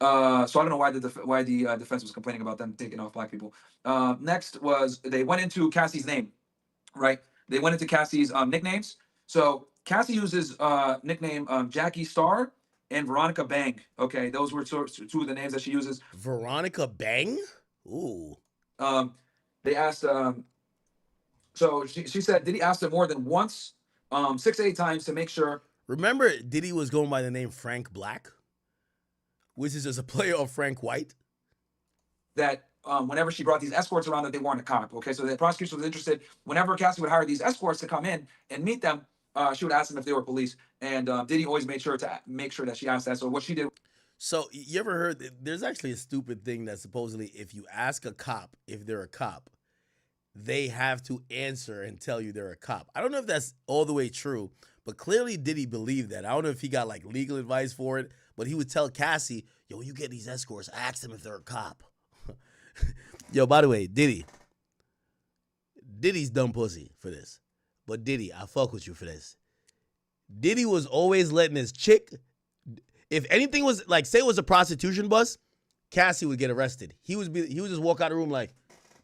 So I don't know why the defense was complaining about them taking off black people. Next was they went into Cassie's name, right? They went into Cassie's nicknames. So Cassie uses nickname Jackie Star and Veronica Bang. Okay, those were two of the names that she uses. Veronica Bang? Ooh. They asked, so she said, Diddy asked her more than once, 6 to 8 times to make sure. Remember, Diddy was going by the name Frank Black, which is just a player of Frank White. That whenever she brought these escorts around, that they weren't a cop. Okay, so the prosecution was interested. Whenever Cassie would hire these escorts to come in and meet them, she would ask them if they were police. And Diddy always made sure to make sure that she asked that. So what she did. So you ever heard, there's actually a stupid thing that supposedly if you ask a cop if they're a cop, they have to answer and tell you they're a cop. I don't know if that's all the way true, but clearly Diddy believed that. I don't know if he got like legal advice for it, but he would tell Cassie, yo, when you get these escorts, ask them if they're a cop. Yo, by the way, Diddy's dumb pussy for this. But Diddy, I fuck with you for this. Diddy was always letting his chick, if anything was like, say it was a prostitution bus, Cassie would get arrested. He would just walk out of the room like,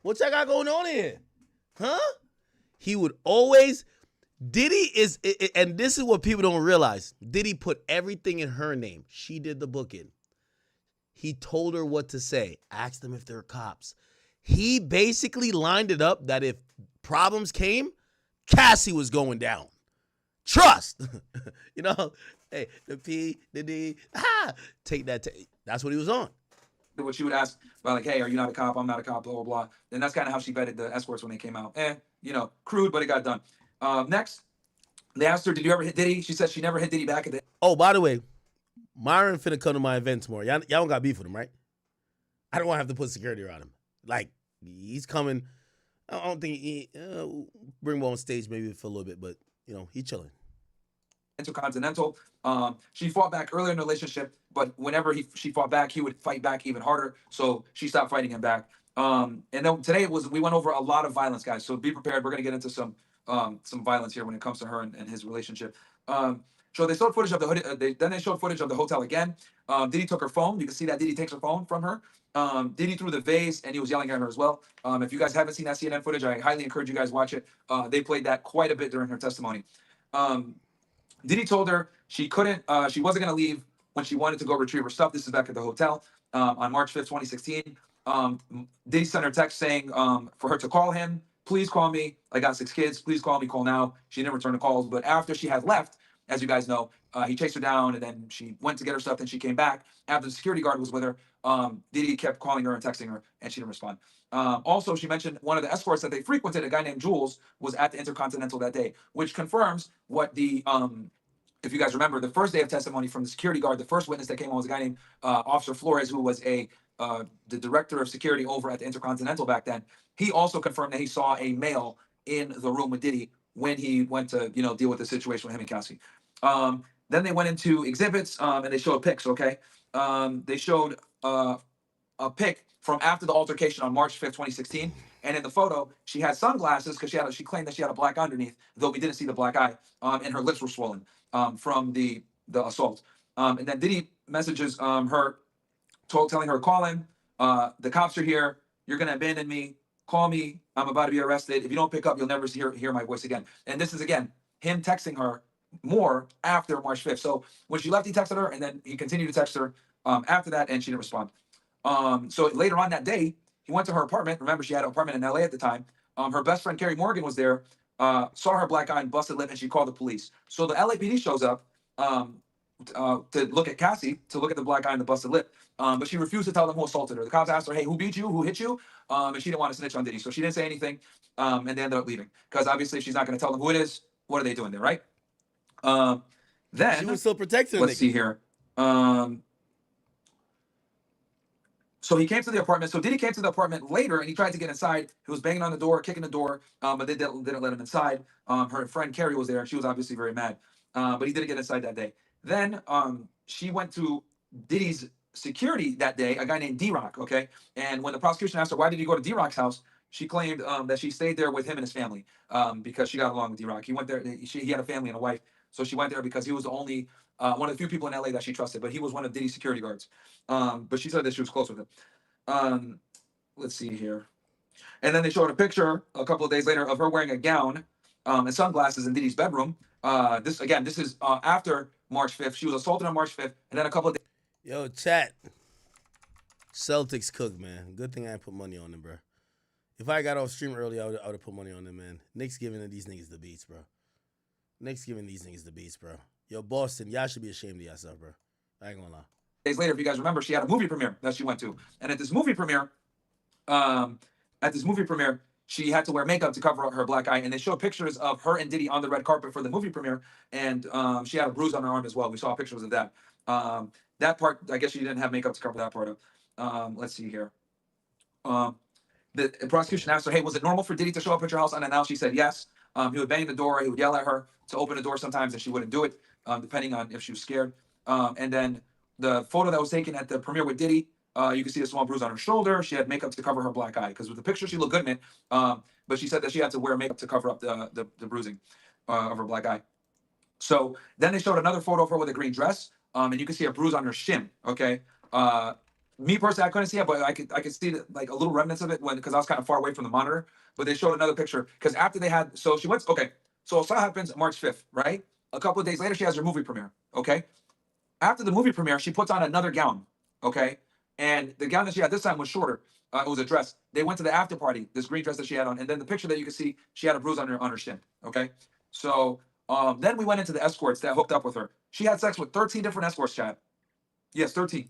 what y'all got going on here? Huh? He would always, Diddy is, and this is what people don't realize. Diddy put everything in her name. She did the booking. He told her what to say. Asked them if they're cops. He basically lined it up that if problems came, Cassie was going down. Trust. You know, hey, the P, the D, take that. That's what he was on. What she would ask about, like, hey, are you not a cop? I'm not a cop, blah, blah, blah. And that's kind of how she vetted the escorts when they came out. Crude, but it got done. Next, they asked her, did you ever hit Diddy? She said she never hit Diddy back at the. Oh, by the way, Myron finna come to my event tomorrow. Y'all don't got beef with him, right? I don't want to have to put security around him. Like, he's coming. I don't think bring him on stage maybe for a little bit, but, he chilling. Intercontinental. She fought back earlier in the relationship, but whenever she fought back, he would fight back even harder. So she stopped fighting him back. And then today we went over a lot of violence, guys. So be prepared. We're gonna get into some violence here when it comes to her and his relationship. So they showed footage of then they showed footage of the hotel again. Diddy took her phone. You can see that Diddy takes her phone from her. Diddy threw the vase and he was yelling at her as well. If you guys haven't seen that CNN footage, I highly encourage you guys watch it. They played that quite a bit during her testimony. Diddy told her she wasn't gonna leave when she wanted to go retrieve her stuff. This is back at the hotel on March 5th, 2016. Diddy sent her a text saying for her to call him. Please call me. I got 6 kids. Please call me. Call now. She didn't return the calls. But after she had left, as you guys know, he chased her down and then she went to get her stuff. Then she came back. After the security guard was with her, Diddy kept calling her and texting her and she didn't respond. Also, she mentioned one of the escorts that they frequented, a guy named Jules, was at the Intercontinental that day, which confirms what the, if you guys remember, the first day of testimony from the security guard, the first witness that came on was a guy named Officer Flores, who was the director of security over at the Intercontinental back then. He also confirmed that he saw a male in the room with Diddy when he went to, deal with the situation with him and Cassie. Then they went into exhibits and they showed pics, okay? They showed a pic from after the altercation on March 5th, 2016. And in the photo, she had sunglasses because she claimed that she had a black eye underneath, though we didn't see the black eye, and her lips were swollen from the the assault. And then Diddy messages her, telling her, call him. The cops are here. You're gonna abandon me. Call me. I'm about to be arrested. If you don't pick up, you'll never hear my voice again. And this is again him texting her more after March 5th. So when she left, he texted her, and then he continued to text her after that, and she didn't respond. So later on that day, he went to her apartment. Remember, she had an apartment in LA at the time. Her best friend Carrie Morgan was there, saw her black eye and busted lip, and she called the police. So the LAPD shows up to look at Cassie, to look at the black eye and the busted lip. But she refused to tell them who assaulted her. The cops asked her, hey, who beat you? Who hit you? And she didn't want to snitch on Diddy. So she didn't say anything. And they ended up leaving. Because obviously, if she's not going to tell them who it is, what are they doing there, right? Then she was still protecting. Let's see here. So he came to the apartment. So Diddy came to the apartment later, and he tried to get inside. He was banging on the door, kicking the door, but they didn't let him inside. Her friend Carrie was there, and she was obviously very mad. But he didn't get inside that day. Then she went to Diddy's security that day, a guy named D-Rock, okay? And when the prosecution asked her, why did you go to D-Rock's house? She claimed that she stayed there with him and his family because she got along with D-Rock. He went there, he had a family and a wife. So she went there because he was the only, one of the few people in LA that she trusted, but he was one of Diddy's security guards. But she said that she was close with him. Let's see here. And then they showed a picture a couple of days later of her wearing a gown and sunglasses in Diddy's bedroom. This is after March 5th. She was assaulted on March 5th, and then a couple of days. Yo, chat. Celtics cook, man. Good thing I didn't put money on them, bro. If I got off stream early, I would have put money on them, man. Knicks giving these niggas the beats, bro. Knicks giving these niggas the beats, bro. Yo, Boston, y'all should be ashamed of yourself, bro. I ain't gonna lie. Days later, if you guys remember, she had a movie premiere that she went to, and at this movie premiere, she had to wear makeup to cover up her black eye, and they showed pictures of her and Diddy on the red carpet for the movie premiere, and she had a bruise on her arm as well. We saw pictures of that. That part, I guess she didn't have makeup to cover that part up. Let's see here. The prosecution asked her, hey, was it normal for Diddy to show up at your house unannounced? She said yes. He would bang the door. He would yell at her to open the door sometimes, and she wouldn't do it, depending on if she was scared. And then the photo that was taken at the premiere with Diddy, you can see a small bruise on her shoulder. She had makeup to cover her black eye, because with the picture she looked good in it, but she said that she had to wear makeup to cover up the bruising of her black eye. So then they showed another photo of her with a green dress, and you can see a bruise on her shin. Okay, me personally, I couldn't see it, but I could see like a little remnants of it because I was kind of far away from the monitor. But they showed another picture because after they had, so she went. Okay, so that happens March 5th, right? A couple of days later, she has her movie premiere. Okay, after the movie premiere, she puts on another gown. Okay, and the gown that she had this time was shorter. It was a dress. They went to the after party, this green dress that she had on, and then the picture that you can see, she had a bruise on her shin. Okay, so then we went into the escorts that hooked up with her. She had sex with 13 different escorts, Chad. Yes, 13.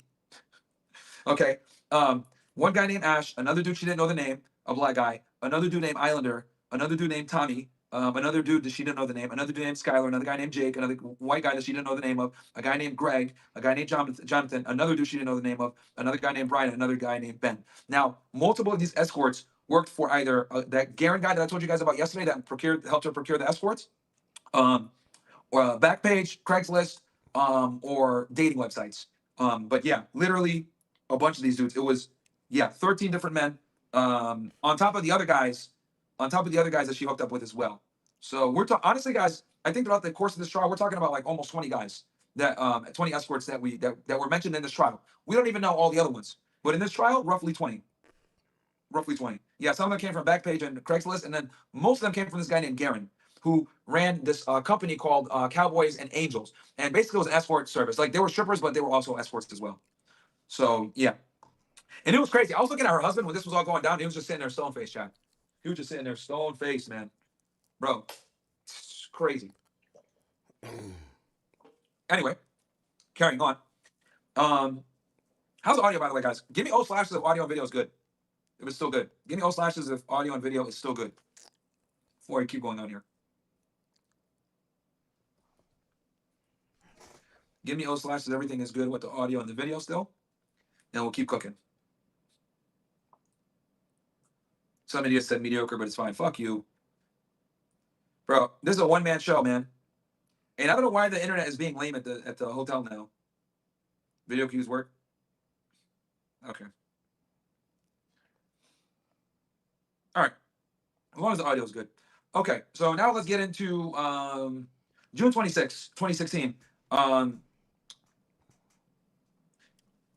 Okay. One guy named Ash, another dude she didn't know the name, a black guy, another dude named Islander, another dude named Tommy, another dude that she didn't know the name, another dude named Skylar, another guy named Jake, another white guy that she didn't know the name of, a guy named Greg, a guy named Jonathan, another dude she didn't know the name of, another guy named Brian, another guy named Ben. Now, multiple of these escorts worked for either that Garen guy that I told you guys about yesterday that helped her procure the escorts, or Backpage, Craigslist, or dating websites. But yeah, literally a bunch of these dudes. It was 13 different men on top of the other guys that she hooked up with as well. So we're honestly, guys, I think throughout the course of this trial, we're talking about like almost 20 guys that 20 escorts that were mentioned in this trial. We don't even know all the other ones, but in this trial, roughly 20. Yeah, some of them came from Backpage and Craigslist, and then most of them came from this guy named Garen, who ran this company called Cowboys and Angels, and basically it was an escort service. Like they were strippers, but they were also escorts as well. So yeah, and it was crazy. I was looking at her husband when this was all going down. He was just sitting there stone faced, Chad. He was just sitting there stone faced, man. Bro, it's crazy. Anyway, carrying on. How's the audio, by the way, guys? Give me O slashes if audio and video is good. If it's still good. Give me O slashes if audio and video is still good. Before I keep going on here. Give me O slashes, everything is good with the audio and the video still. And we'll keep cooking. Some idiots said mediocre, but it's fine. Fuck you. Bro, this is a one-man show, man. And I don't know why the internet is being lame at the hotel now. Video cues work? Okay. All right. As long as the audio is good. Okay, so now let's get into June 26, 2016.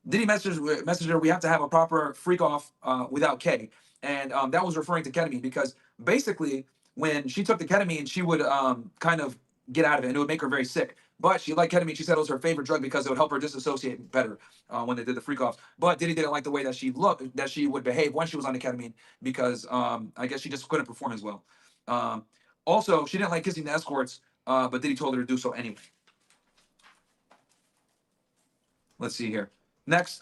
Diddy messaged her, we have to have a proper freak off without K. And that was referring to ketamine, because basically when she took the ketamine, she would kind of get out of it and it would make her very sick. But she liked ketamine. She said it was her favorite drug because it would help her disassociate better when they did the freak off. But Diddy didn't like the way that she looked, that she would behave when she was on the ketamine, because I guess she just couldn't perform as well. Also, she didn't like kissing the escorts, but Diddy told her to do so anyway. Let's see here. Next,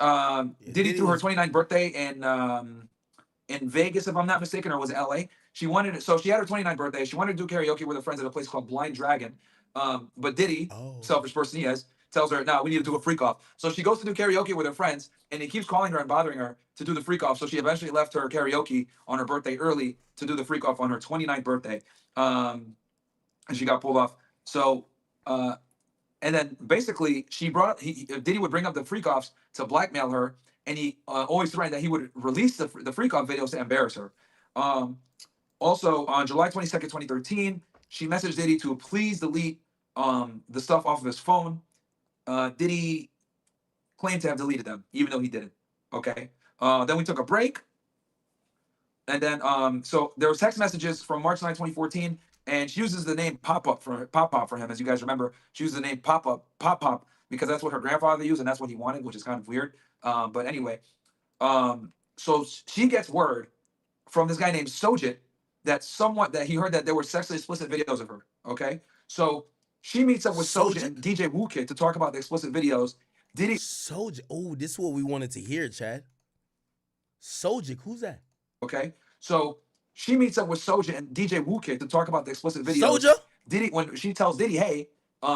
Diddy threw her 29th birthday in Vegas, if I'm not mistaken, or was it LA? She wanted it, so she had her 29th birthday. She wanted to do karaoke with her friends at a place called Blind Dragon. But Diddy, selfish person he is, tells her, "No, we need to do a freak off." So she goes to do karaoke with her friends, and he keeps calling her and bothering her to do the freak off. So she eventually left her karaoke on her birthday early to do the freak off on her 29th birthday, and she got pulled off. So. And then basically, Diddy would bring up the freak offs to blackmail her, and he always threatened that he would release the freak off videos to embarrass her. Also, on July 22nd, 2013, she messaged Diddy to please delete the stuff off of his phone. Diddy claimed to have deleted them, even though he didn't. Okay. Then we took a break. And then, so there was text messages from March 9, 2014, and she uses the name Pop Pop for him, as you guys remember. She uses the name Pop Pop, because that's what her grandfather used, and that's what he wanted, which is kind of weird. But anyway, so she gets word from this guy named Sojit that he heard that there were sexually explicit videos of her. Okay, so she meets up with Sojit and DJ Wookid to talk about the explicit videos. Diddy Sojit. Oh, this is what we wanted to hear, Chad. Sojit, who's that? Okay, so she meets up with Soja and DJ Wookid to talk about the explicit videos. Soja? Diddy, when she tells Diddy, "Hey,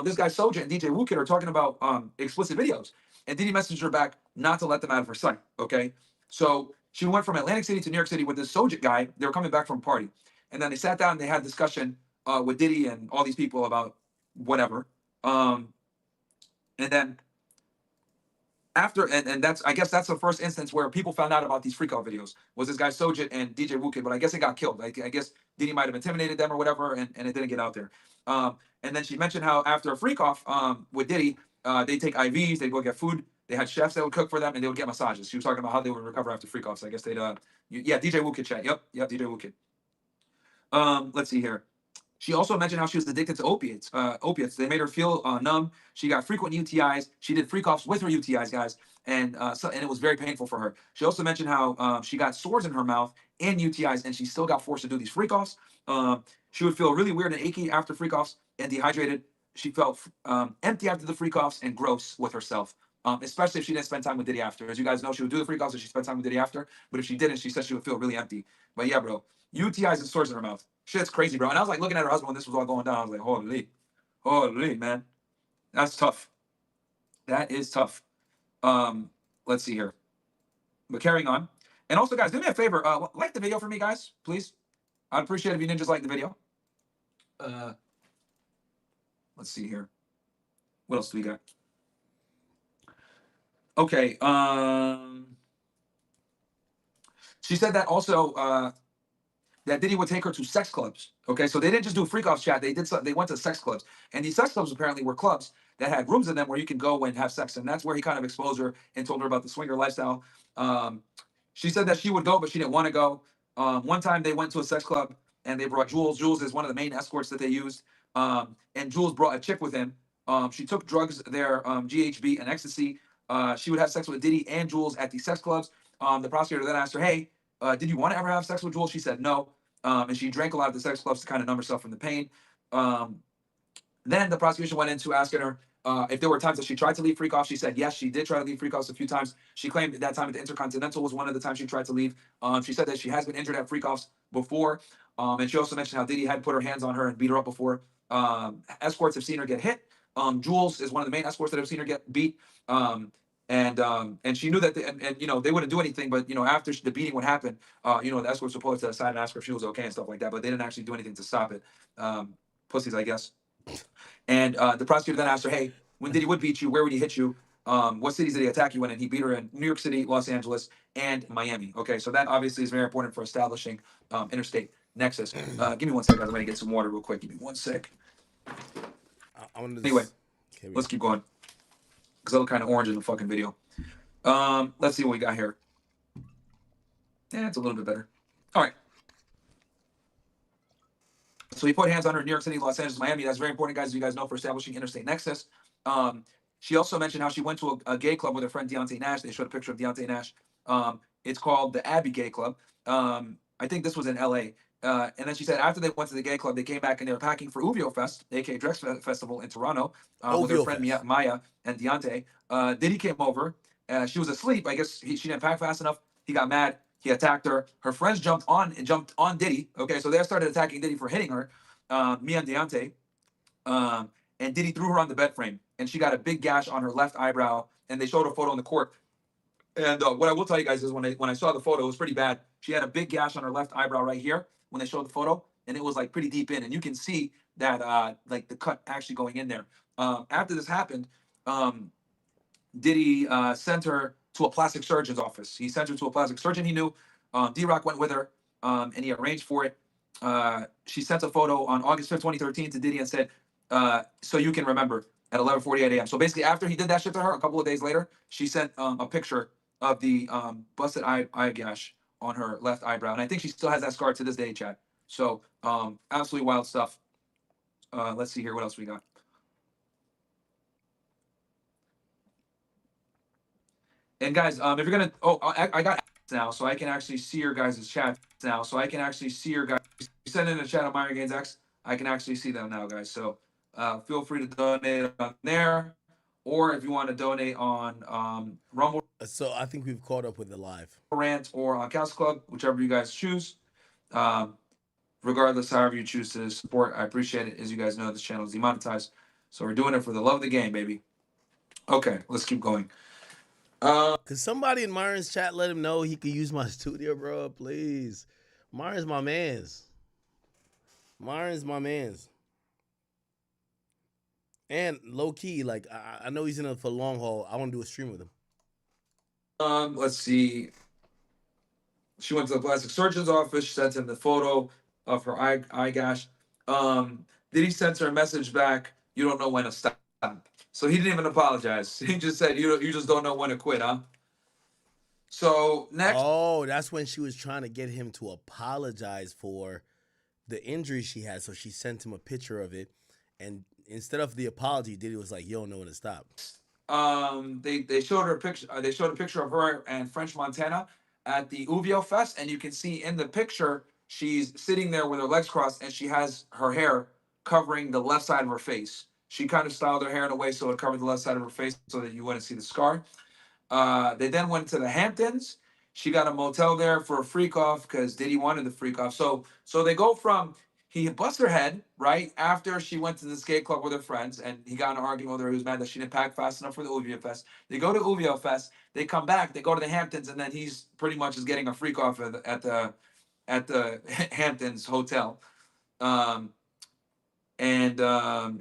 this guy Soja and DJ Wookid are talking about explicit videos," and Diddy messaged her back not to let them out of her sight. Okay, so she went from Atlantic City to New York City with this Soja guy. They were coming back from a party, and then they sat down and they had a discussion with Diddy and all these people about whatever. And then after, and that's, I guess that's the first instance where people found out about these freak out videos, was this guy Sojit and DJ Wookid, but I guess it got killed. I guess Diddy might have intimidated them or whatever, and it didn't get out there. And then she mentioned how after a freak off with Diddy, they take IVs, they go get food, they had chefs that would cook for them, and they would get massages. She was talking about how they would recover after freak offs. I guess they'd, yeah, DJ Wookid chat. Yep, DJ Wookid. Let's see here. She also mentioned how she was addicted to opiates. They made her feel numb. She got frequent UTIs. She did freak offs with her UTIs, guys, and it was very painful for her. She also mentioned how she got sores in her mouth and UTIs, and she still got forced to do these freak offs. She would feel really weird and achy after freak offs and dehydrated. She felt empty after the freak offs and gross with herself, especially if she didn't spend time with Diddy after. As you guys know, she would do the freak offs and she spent time with Diddy after, but if she didn't, she said she would feel really empty. But yeah, bro, UTIs and sores in her mouth. Shit's crazy, bro. And I was like looking at her husband when this was all going down. I was like, holy, man. That's tough. That is tough. Let's see here. But carrying on. And also, guys, do me a favor. Like the video for me, guys, please. I'd appreciate it if you didn't just like the video. Let's see here. What else do we got? Okay. She said that also that Diddy would take her to sex clubs. Okay, so they didn't just do freak off chat. They went to sex clubs, and these sex clubs apparently were clubs that had rooms in them where you can go and have sex, and that's where he kind of exposed her and told her about the swinger lifestyle. She said that she would go, but she didn't want to go. One time they went to a sex club and they brought Jules. Jules is one of the main escorts that they used, and Jules brought a chick with him. She took drugs there, GHB and ecstasy. She would have sex with Diddy and Jules at these sex clubs. The prosecutor then asked her, "Hey, did you want to ever have sex with Jules?" She said no. And she drank a lot of the sex clubs to kind of numb herself from the pain. Then the prosecution went into asking her if there were times that she tried to leave freak off. She said yes, she did try to leave freak offs a few times. She claimed that time at the Intercontinental was one of the times she tried to leave. She said that she has been injured at freak offs before. And she also mentioned how Diddy had put her hands on her and beat her up before. Escorts have seen her get hit. Jules is one of the main escorts that have seen her get beat. And she knew that, they wouldn't do anything, but after the beating would happen, the escorts were pulled to the side and ask her if she was okay and stuff like that, but they didn't actually do anything to stop it. Pussies, I guess. And the prosecutor then asked her, "Hey, when Diddy would beat you, where would he hit you? What cities did he attack you in?" And he beat her in New York City, Los Angeles, and Miami. Okay, so that obviously is very important for establishing interstate nexus. Give me 1 second, guys. I'm gonna get some water real quick. Give me 1 sec. Anyway, let's keep going, because I look kind of orange in the fucking video. Let's see what we got here. Yeah, it's a little bit better. All right. So he put hands on her in New York City, Los Angeles, Miami. That's very important, guys, as you guys know, for establishing interstate nexus. She also mentioned how she went to a gay club with her friend Deontay Nash. They showed a picture of Deontay Nash. It's called the Abbey Gay Club. I think this was in LA. And then she said after they went to the gay club, they came back and they were packing for Uvio Fest, aka Drex Festival in Toronto, with her friend Maya and Deontay. Diddy came over. She was asleep. I guess she didn't pack fast enough. He got mad. He attacked her. Her friends jumped on Diddy. Okay, so they started attacking Diddy for hitting her, Mia and Deontay. And Diddy threw her on the bed frame, and she got a big gash on her left eyebrow. And they showed a photo in the court. And what I will tell you guys is when I saw the photo, it was pretty bad. She had a big gash on her left eyebrow right here when they showed the photo, and it was like pretty deep in, and you can see that like the cut actually going in there. After this happened, Diddy sent her to a plastic surgeon's office. He sent her to a plastic surgeon he knew. D-Rock went with her, and he arranged for it. She sent a photo on August 5th, 2013 to Diddy and said, so you can remember, at 11:48 a.m. So basically after he did that shit to her, a couple of days later, she sent a picture of the busted eye gash on her left eyebrow. And I think she still has that scar to this day, Chad. So absolutely wild stuff. Let's see here. What else we got? And guys, if you're gonna, I got now, so I can actually see your guys' chat now. So I can actually see your guys. You send in a chat on Myron Gaines X. I can actually see them now, guys. So feel free to donate on there, or if you want to donate on Rumble. So I think we've caught up with the live rant or on Cast Club, whichever you guys choose. Regardless, however you choose to support, I appreciate it. As you guys know, this channel is demonetized, so we're doing it for the love of the game, baby. Okay, let's keep going. Could somebody in Myron's chat let him know he could use my studio, bro? Please. Myron's my mans. Myron's my mans. And low key, like I know he's in it for the long haul. I want to do a stream with him. Let's see. She went to the plastic surgeon's office. She sent him the photo of her eye gash. Did he send her a message back? You don't know when to stop. So he didn't even apologize. He just said, you just don't know when to quit, huh? So next. Oh, that's when she was trying to get him to apologize for the injury she had. So she sent him a picture of it. And instead of the apology, Diddy was like, you don't know when to stop. They showed her a picture. They showed a picture of her and French Montana at the Uvio Fest. And you can see in the picture, she's sitting there with her legs crossed and she has her hair covering the left side of her face. She kind of styled her hair in a way so it covered the left side of her face so that you wouldn't see the scar. They then went to the Hamptons. She got a motel there for a freak off because Diddy wanted the freak off. So they go from he bust her head right after she went to the skate club with her friends and he got in an argument with her. He was mad that she didn't pack fast enough for the Uvio Fest. They go to Uvio Fest. They come back. They go to the Hamptons and then he's pretty much is getting a freak off at the Hamptons hotel.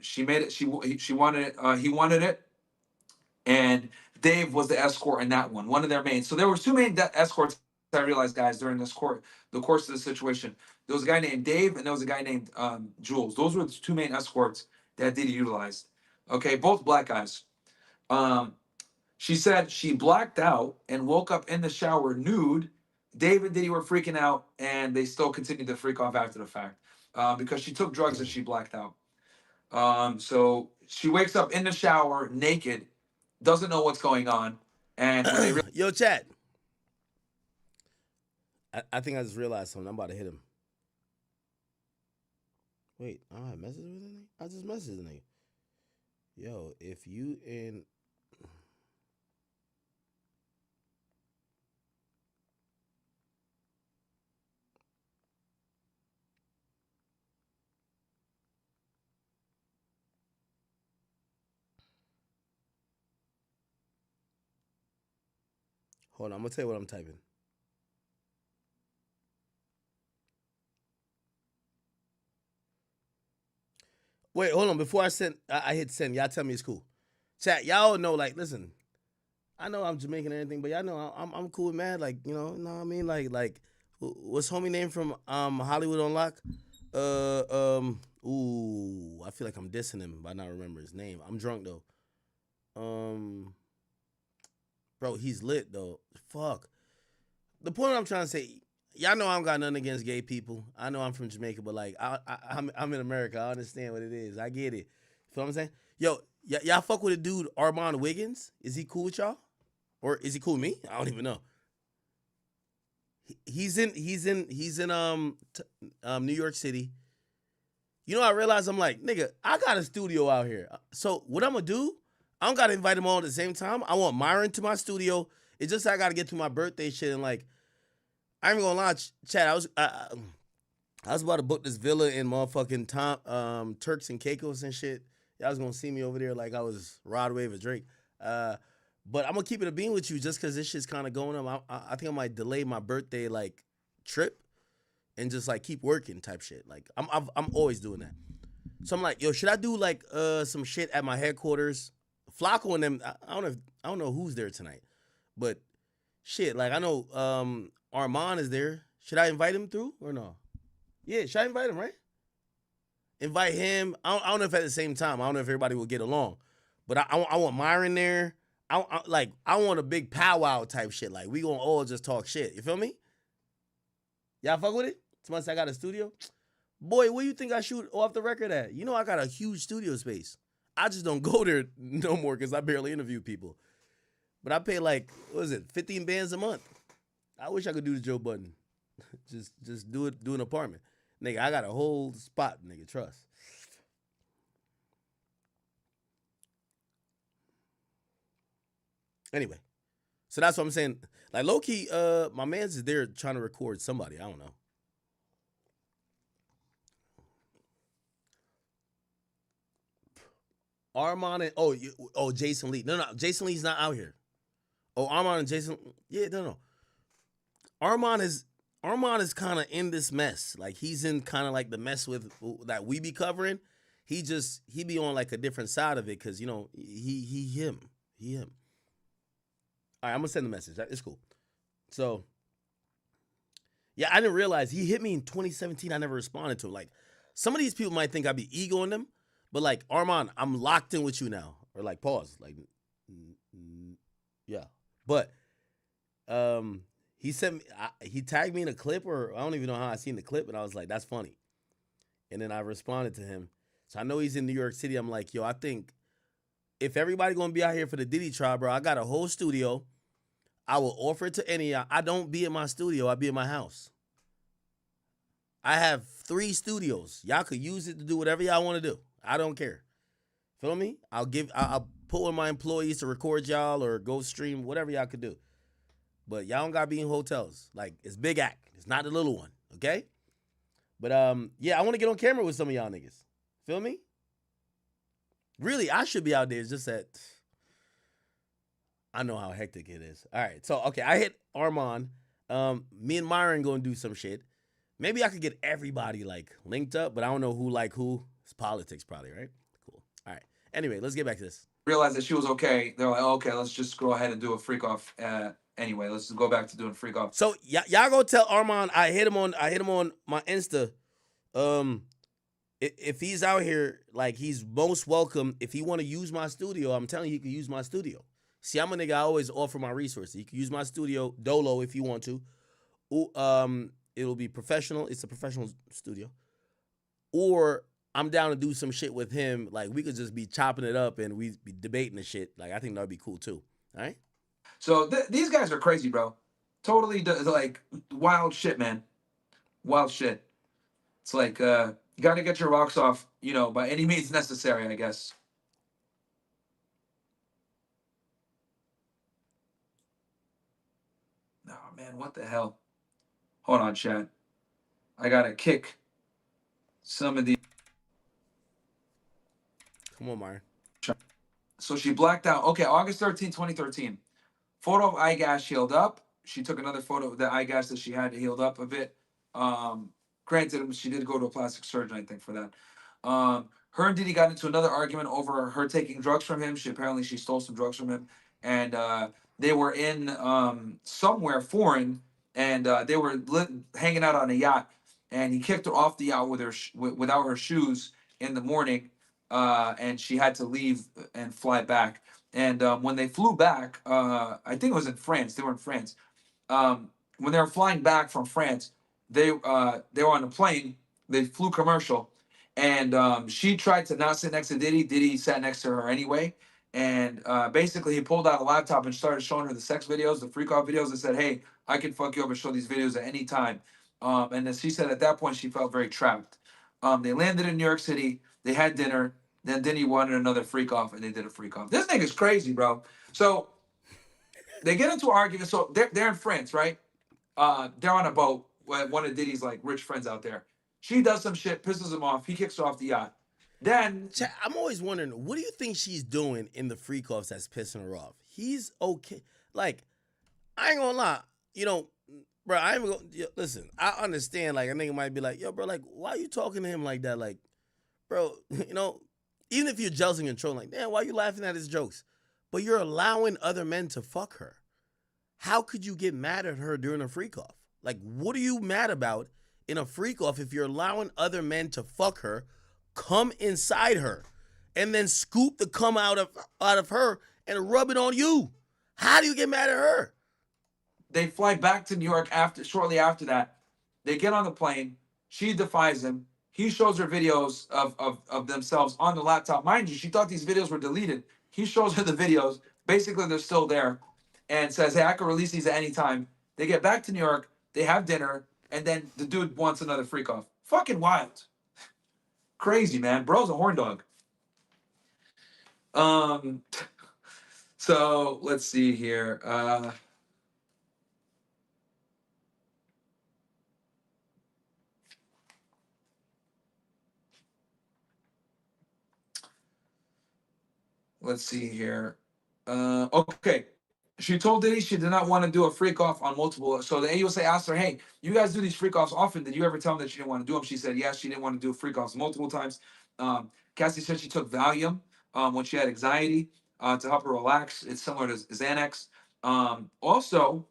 She made it. She wanted it. He wanted it. And Dave was the escort in that one of their main. So there were two main escorts I realized, guys, during the course of the situation. There was a guy named Dave and there was a guy named Jules. Those were the two main escorts that Diddy utilized. Okay, both black guys. She said she blacked out and woke up in the shower nude. Dave and Diddy were freaking out and they still continued to freak off after the fact because she took drugs and she blacked out. So she wakes up in the shower naked, doesn't know what's going on, and when they yo, chat. I think I just realized something. I'm about to hit him. Wait, I don't have messages with him. I just messaged him. Yo, if you in. Hold on, I'm gonna tell you what I'm typing. Wait, hold on. Before I hit send. Y'all tell me it's cool. Chat, y'all know, like, listen. I know I'm Jamaican and everything, but y'all know I'm cool with mad. Like, you know what I mean? Like, what's homie name from Hollywood on Lock? Ooh, I feel like I'm dissing him, but I not remember his name. I'm drunk though. Bro, Bro, he's lit though. Fuck. The point I'm trying to say, y'all know I don't got nothing against gay people. I know I'm from Jamaica, but like I'm in America. I understand what it is. I get it. Feel what I'm saying? Yo, y'all fuck with a dude Armand Wiggins? Is he cool with y'all? Or is he cool with me? I don't even know. He's in New York City. You know, I realized I'm like, nigga, I got a studio out here. So what I'm gonna do? I don't gotta invite them all at the same time. I want Myron to my studio. It's just I gotta get to my birthday shit and like, I ain't gonna lie, Chad. I was about to book this villa in motherfucking Turks and Caicos and shit. Y'all was gonna see me over there like I was Rod Wave or Drake. But I'm gonna keep it a bean with you just because this shit's kind of going on. I think I might delay my birthday like trip and just like keep working type shit. Like I'm always doing that. So I'm like, yo, should I do like some shit at my headquarters? Flacco and them. I don't know who's there tonight, but shit, like I know Armand is there. Should I invite him through or no? Yeah, should I invite him? Right? Invite him. I don't know if at the same time. I don't know if everybody will get along, but I want Myron there. I want a big powwow type shit. Like we gonna all just talk shit. You feel me? Y'all fuck with it? Once I got a studio, boy, where you think I shoot off the record at? You know I got a huge studio space. I just don't go there no more because I barely interview people. But I pay like, what is it, 15 bands a month. I wish I could do the Joe Budden. just do an apartment. Nigga, I got a whole spot, nigga, trust. Anyway, so that's what I'm saying. Like, low-key, my man's is there trying to record somebody. I don't know. Armand and, Jason Lee. No, Jason Lee's not out here. Oh, Armand and Jason. Yeah, no. Armand is kind of in this mess. Like, he's in kind of like the mess with that we be covering. He be on like a different side of it because, you know, he him. All right, I'm going to send the message. It's cool. So, yeah, I didn't realize he hit me in 2017. I never responded to him. Like, some of these people might think I be egoing them, but like, Armand, I'm locked in with you now. Or like, pause. Like, yeah. But he sent me, he tagged me in a clip, or I don't even know how I seen the clip, and I was like, that's funny. And then I responded to him. So I know he's in New York City. I'm like, yo, I think if everybody going to be out here for the Diddy trial, bro, I got a whole studio. I will offer it to any of y'all. I don't be in my studio. I be in my house. I have 3 studios. Y'all could use it to do whatever y'all want to do. I don't care. Feel me? I'll put one of my employees to record y'all or go stream, whatever y'all could do. But y'all don't got to be in hotels. Like, it's big act. It's not the little one, okay? But, yeah, I want to get on camera with some of y'all niggas. Feel me? Really, I should be out there. It's just that I know how hectic it is. All right, so, okay, I hit Armand. Me and Myron going to do some shit. Maybe I could get everybody, like, linked up, but I don't know who like who. It's politics probably, right? Cool. All right. Anyway, let's get back to this. Realized that she was okay. They're like, oh, okay, let's just go ahead and do a freak off. Anyway, let's go back to doing freak off. So y'all go tell Armand I hit him on my Insta. If he's out here, like, he's most welcome. If he want to use my studio, I'm telling you, he can use my studio. See, I'm a nigga. I always offer my resources. You can use my studio, Dolo, if you want to. It'll be professional. It's a professional studio. Or I'm down to do some shit with him. Like, we could just be chopping it up and we be debating the shit. Like, I think that'd be cool too. All right. So these guys are crazy, bro. Totally like wild shit, man. Wild shit. It's like you got to get your rocks off, you know, by any means necessary, I guess. Oh man, what the hell? Hold on, chat. I gotta kick some of the. Come on, Myron. So she blacked out. Okay, August 13, 2013. Photo of eye gash healed up. She took another photo of the eye gash that she had healed up a bit. Granted, she did go to a plastic surgeon, I think, for that. Her and Diddy got into another argument over her taking drugs from him. She stole some drugs from him, and they were in somewhere foreign, and they were hanging out on a yacht. And he kicked her off the yacht with without her shoes in the morning, and she had to leave and fly back. And when they flew back, I think it was in France. They were in France. When they were flying back from France, they were on a plane. They flew commercial, and she tried to not sit next to Diddy. Diddy sat next to her anyway, and basically he pulled out a laptop and started showing her the sex videos, the freak off videos, and said, "Hey, I can fuck you up and show these videos at any time." And then she said at that point she felt very trapped. They landed in New York City. They had dinner. Then Diddy wanted another freak off, and they did a freak off. This nigga's crazy, bro. So they get into an argument. So they're in France, right? They're on a boat with one of Diddy's like rich friends out there. She does some shit, pisses him off. He kicks her off the yacht. Then I'm always wondering, what do you think she's doing in the freak offs that's pissing her off? He's okay. Like, I ain't gonna lie, you know, bro. I ain't gonna listen. I understand. Like, a nigga might be like, yo, bro, like, why are you talking to him like that? Like, bro, you know, even if you're jealous and controlling, like, damn, why are you laughing at his jokes? But you're allowing other men to fuck her. How could you get mad at her during a freak off? Like, what are you mad about in a freak off if you're allowing other men to fuck her, come inside her, and then scoop the cum out of her and rub it on you? How do you get mad at her? They fly back to New York shortly after that. They get on the plane. She defies him. He shows her videos of themselves on the laptop. Mind you, she thought these videos were deleted. He shows her the videos. Basically, they're still there. And says, hey, I can release these at any time. They get back to New York. They have dinner. And then the dude wants another freak off. Fucking wild. Crazy, man. Bro's a horn dog. So let's see here. Let's see here. Okay. She told Diddy she did not want to do a freak off on multiple. So the AUSA asked her, hey, you guys do these freak offs often. Did you ever tell them that she didn't want to do them? She said, yes, she didn't want to do freak offs multiple times. Cassie said she took Valium when she had anxiety to help her relax. It's similar to Xanax. Also,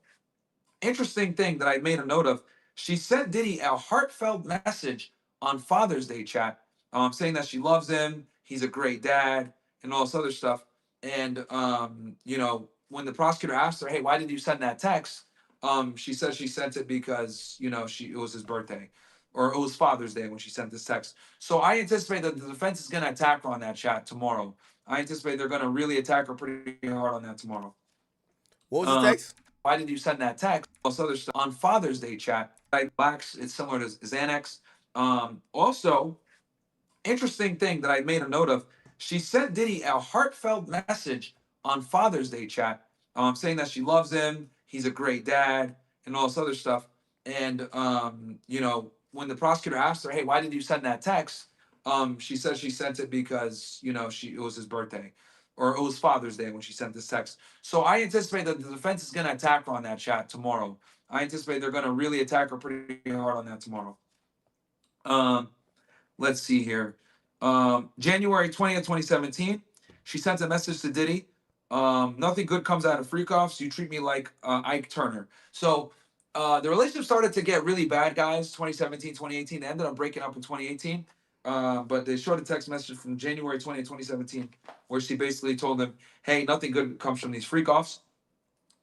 interesting thing that I made a note of, she sent Diddy a heartfelt message on Father's Day chat, saying that she loves him, he's a great dad, and all this other stuff. And you know, when the prosecutor asked her, hey, why did you send that text? She says she sent it because, you know, it was his birthday, or it was Father's Day when she sent this text. So I anticipate that the defense is going to attack her on that chat tomorrow. I anticipate they're going to really attack her pretty hard on that tomorrow. What was the text? Why did you send that text? All this other stuff on Father's Day chat. It's similar to Xanax. Also, interesting thing that I made a note of, she sent Diddy a heartfelt message on Father's Day chat, saying that she loves him, he's a great dad, and all this other stuff. And you know, when the prosecutor asked her, hey, why did you send that text? She says she sent it because, you know, it was his birthday, or it was Father's Day when she sent this text. So I anticipate that the defense is going to attack her on that chat tomorrow. I anticipate they're going to really attack her pretty hard on that tomorrow. Let's see here. January 20th, 2017, she sent a message to Diddy. Nothing good comes out of freak offs. You treat me like Ike Turner. So the relationship started to get really bad, guys. 2017, 2018. They ended up breaking up in 2018. But they showed a text message from January 20th, 2017, where she basically told him, hey, nothing good comes from these freak offs.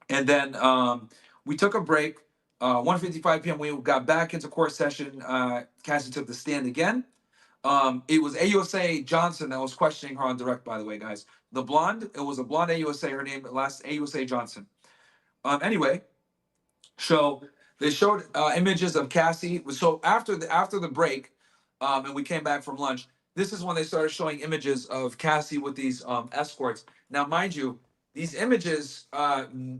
And then we took a break. 1:55 p.m. we got back into court session. Cassie took the stand again. It was AUSA Johnson that was questioning her on direct, by the way, guys. The blonde, it was a blonde AUSA, her name last AUSA Johnson. Anyway, so they showed images of Cassie. So after the break, and we came back from lunch, this is when they started showing images of Cassie with these escorts. Now, mind you, these images,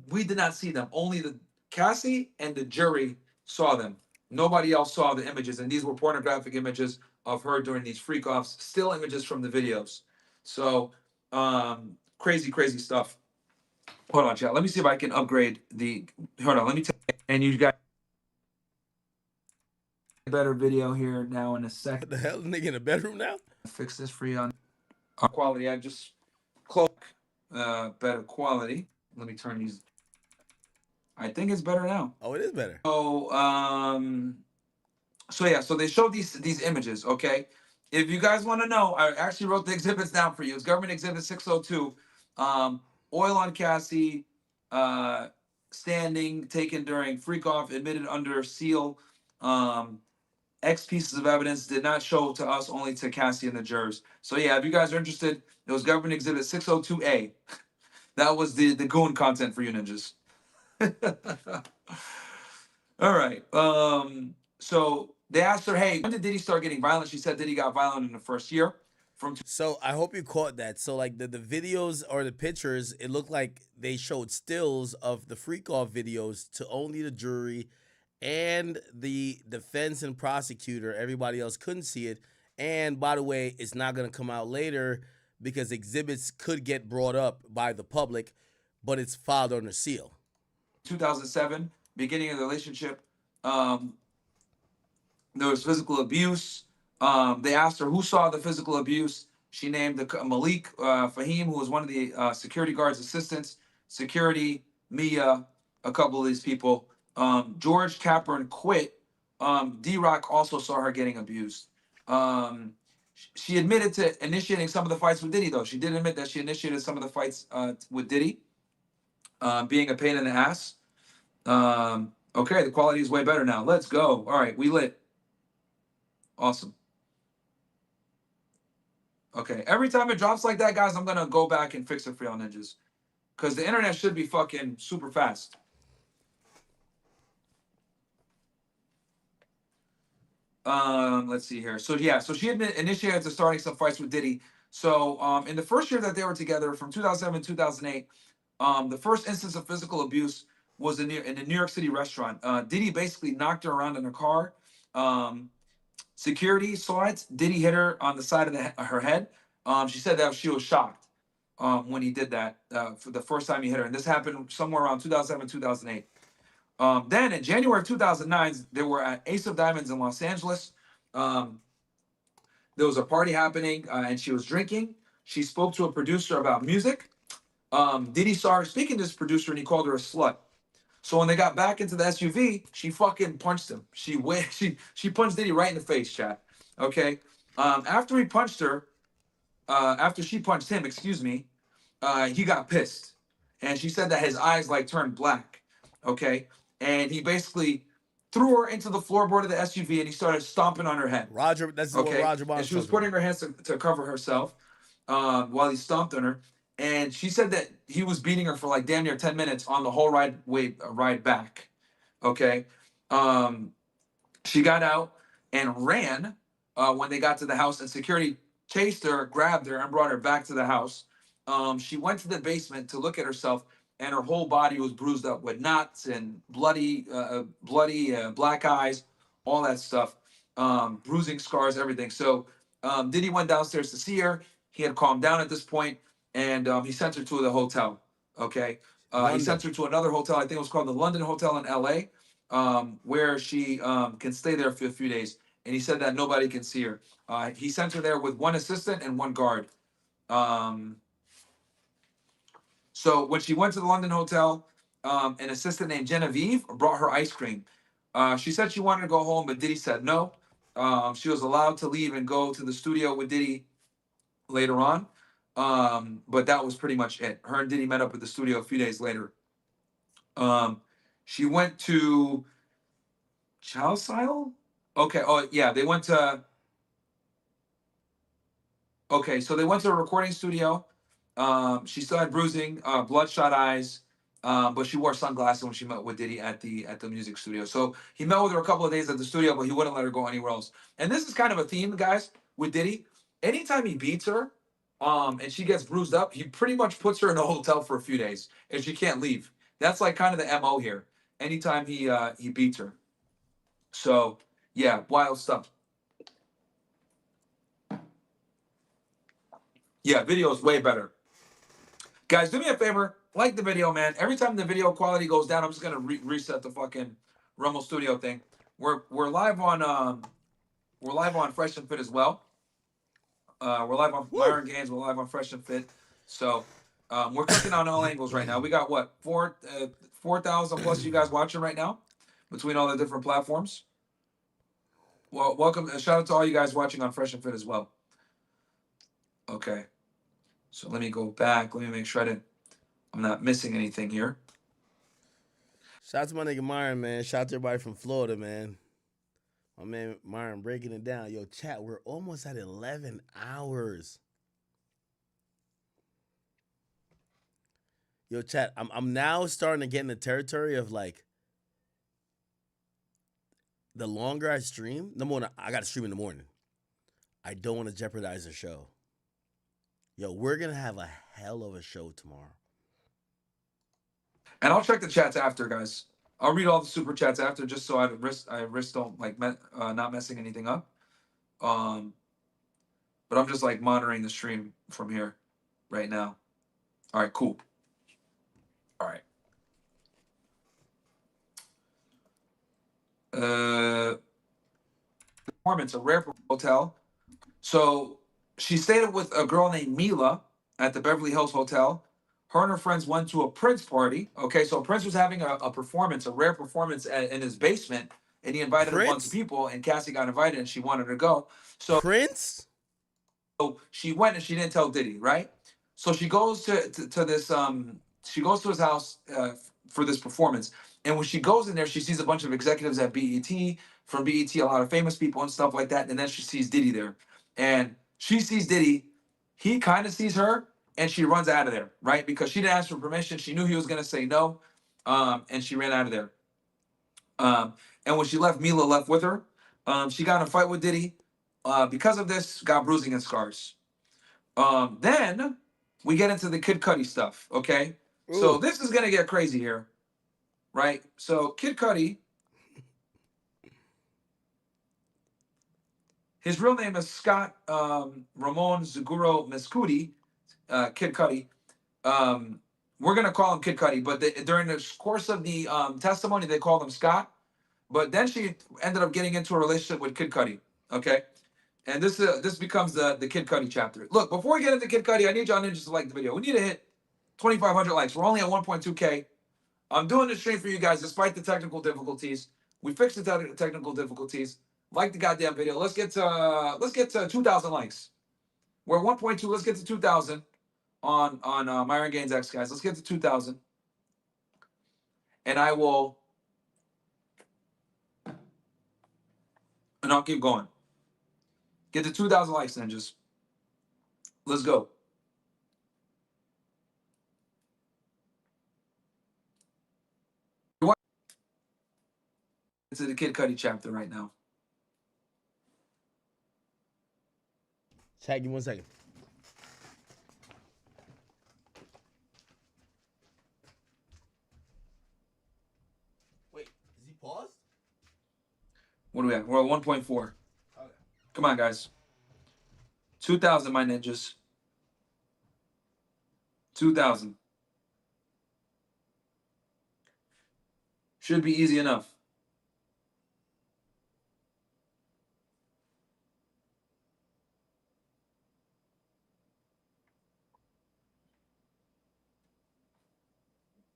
we did not see them. Only the Cassie and the jury saw them. Nobody else saw the images, and these were pornographic images of her during these freak offs, still images from the videos. So crazy stuff. Hold on, chat. Let me see if I can upgrade the. Hold on, let me tell you. And you got a better video here now in a second. What the hell? Nigga in the bedroom now? Fix this for you on quality. I just cloak better quality. Let me turn these. I think it's better now. Oh, it is better. So yeah, so they showed these images, okay? If you guys want to know, I actually wrote the exhibits down for you. It's Government Exhibit 602. oil on Cassie, standing taken during freak off, admitted under seal. X pieces of evidence did not show to us, only to Cassie and the jurors. So yeah, if you guys are interested, it was Government Exhibit 602A. That was the goon content for you ninjas. All right. So they asked her, hey, when did Diddy start getting violent? She said Diddy got violent in the first year. So I hope you caught that. So like the videos or the pictures, it looked like they showed stills of the freak off videos to only the jury and the defense and prosecutor. Everybody else couldn't see it. And by the way, it's not going to come out later because exhibits could get brought up by the public, but it's filed under seal. 2007, beginning of the relationship, there was physical abuse. They asked her who saw the physical abuse. She named Malik Fahim, who was one of the security guards' assistants, security, Mia, a couple of these people. George Capron quit. D-Rock also saw her getting abused. She admitted to initiating some of the fights with Diddy, though. She did admit that she initiated some of the fights with Diddy, being a pain in the ass. Okay, the quality is way better now. Let's go. All right, we lit. Awesome. Okay, every time it drops like that, guys, I'm going to go back and fix it for y'all ninjas. Because the internet should be fucking super fast. Let's see here. So yeah, so she initiated to starting some fights with Diddy. So in the first year that they were together, from 2007 to 2008, the first instance of physical abuse was in a New York City restaurant. Diddy basically knocked her around in a car. Security saw it. Diddy hit her on the side of her head. She said that she was shocked when he did that for the first time he hit her. And this happened somewhere around 2007, 2008. Then in January of 2009, they were at Ace of Diamonds in Los Angeles. There was a party happening and she was drinking. She spoke to a producer about music. Diddy saw her speaking to this producer and he called her a slut. So when they got back into the SUV, she fucking punched him. She punched Diddy right in the face, chat. Okay. After he punched her, after she punched him, excuse me, he got pissed. And she said that his eyes like turned black. Okay. And he basically threw her into the floorboard of the SUV and he started stomping on her head. That's what Roger Bond. And she was putting her hands to cover herself while he stomped on her. And she said that he was beating her for like damn near 10 minutes on the whole ride back. Okay. She got out and ran when they got to the house, and security chased her, grabbed her, and brought her back to the house. She went to the basement to look at herself, and her whole body was bruised up with knots and bloody black eyes, all that stuff, bruising scars, everything. So Diddy went downstairs to see her. He had calmed down at this point, and he sent her to the hotel. Okay, he sent her to another hotel. I think it was called the London Hotel in LA, where she can stay there for a few days. And he said that nobody can see her. He sent her there with one assistant and one guard. So when she went to the London Hotel, an assistant named Genevieve brought her ice cream. She said she wanted to go home, but Diddy said no. She was allowed to leave and go to the studio with Diddy later on. But that was pretty much it. Her and Diddy met up at the studio a few days later. She went to Chow. Okay. Oh yeah, they went to. Okay, so they went to a recording studio. She still had bruising, bloodshot eyes, but she wore sunglasses when she met with Diddy at the music studio. So he met with her a couple of days at the studio, but he wouldn't let her go anywhere else. And this is kind of a theme, guys, with Diddy. Anytime he beats her, and she gets bruised up, he pretty much puts her in a hotel for a few days, and she can't leave. That's like kind of the MO here. Anytime he beats her. So yeah, wild stuff. Yeah, video is way better. Guys, do me a favor, like the video, man. Every time the video quality goes down, I'm just gonna reset the fucking Rumble Studio thing. We're live on Fresh and Fit as well. We're live on Myron Gaines. We're live on Fresh and Fit. So we're clicking on all angles right now. We got what 4,000 plus you guys watching right now between all the different platforms. Well, welcome. Shout out to all you guys watching on Fresh and Fit as well. Okay. So let me go back. Let me make sure I didn't I'm not missing anything here. Shout out to my nigga Myron, man. Shout out to everybody from Florida, man. My man Myron breaking it down. Yo, chat, we're almost at 11 hours. Yo, chat, I'm now starting to get in the territory of like the longer I stream, number one, I got to stream in the morning. I don't want to jeopardize the show. Yo, we're going to have a hell of a show tomorrow. And I'll check the chats after, guys. I'll read all the super chats after, just so I risk don't like not messing anything up. But I'm just like monitoring the stream from here right now. All right, cool. All right. Performance, a rare hotel. So she stayed with a girl named Mila at the Beverly Hills Hotel. Her and her friends went to a Prince party. Okay, so Prince was having a performance, a rare performance in his basement, and he invited a bunch of people, and Cassie got invited, and she wanted to go. So Prince? So she went and she didn't tell Diddy, right? So she goes to this, she goes to his house for this performance. And when she goes in there, she sees a bunch of executives at BET, from BET, a lot of famous people and stuff like that. And then she sees Diddy there. And she sees Diddy, he kind of sees her, and she runs out of there, right? Because she didn't ask for permission. She knew he was gonna say no. And she ran out of there. And when she left, Mila left with her. She got in a fight with Diddy. Because of this, got bruising and scars. Then we get into the Kid Cudi stuff, okay? Ooh. So this is gonna get crazy here, right? So Kid Cudi, his real name is Scott Ramon Zaguro Mescudi, Kid Cudi. We're gonna call him Kid Cudi, but during the course of the testimony, they called him Scott. But then she ended up getting into a relationship with Kid Cudi, okay? And this becomes the Kid Cudi chapter. Look, before we get into Kid Cudi, I need y'all ninjas to like the video. We need to hit 2,500 likes. We're only at 1.2K. I'm doing this stream for you guys despite the technical difficulties. We fixed the technical difficulties. Like the goddamn video. Let's get to 2,000 likes. We're at 1.2. Let's get to 2,000 on Myron Gaines X, guys. Let's get to 2,000, and I'll keep going. Get to 2,000 likes, ninjas. Let's go. Into the Kid Cudi chapter right now. Chat, give me 1 second. Wait, is he paused? What do we have? We're at 1.4. Okay. Come on, guys. 2,000, my ninjas. 2,000. Should be easy enough.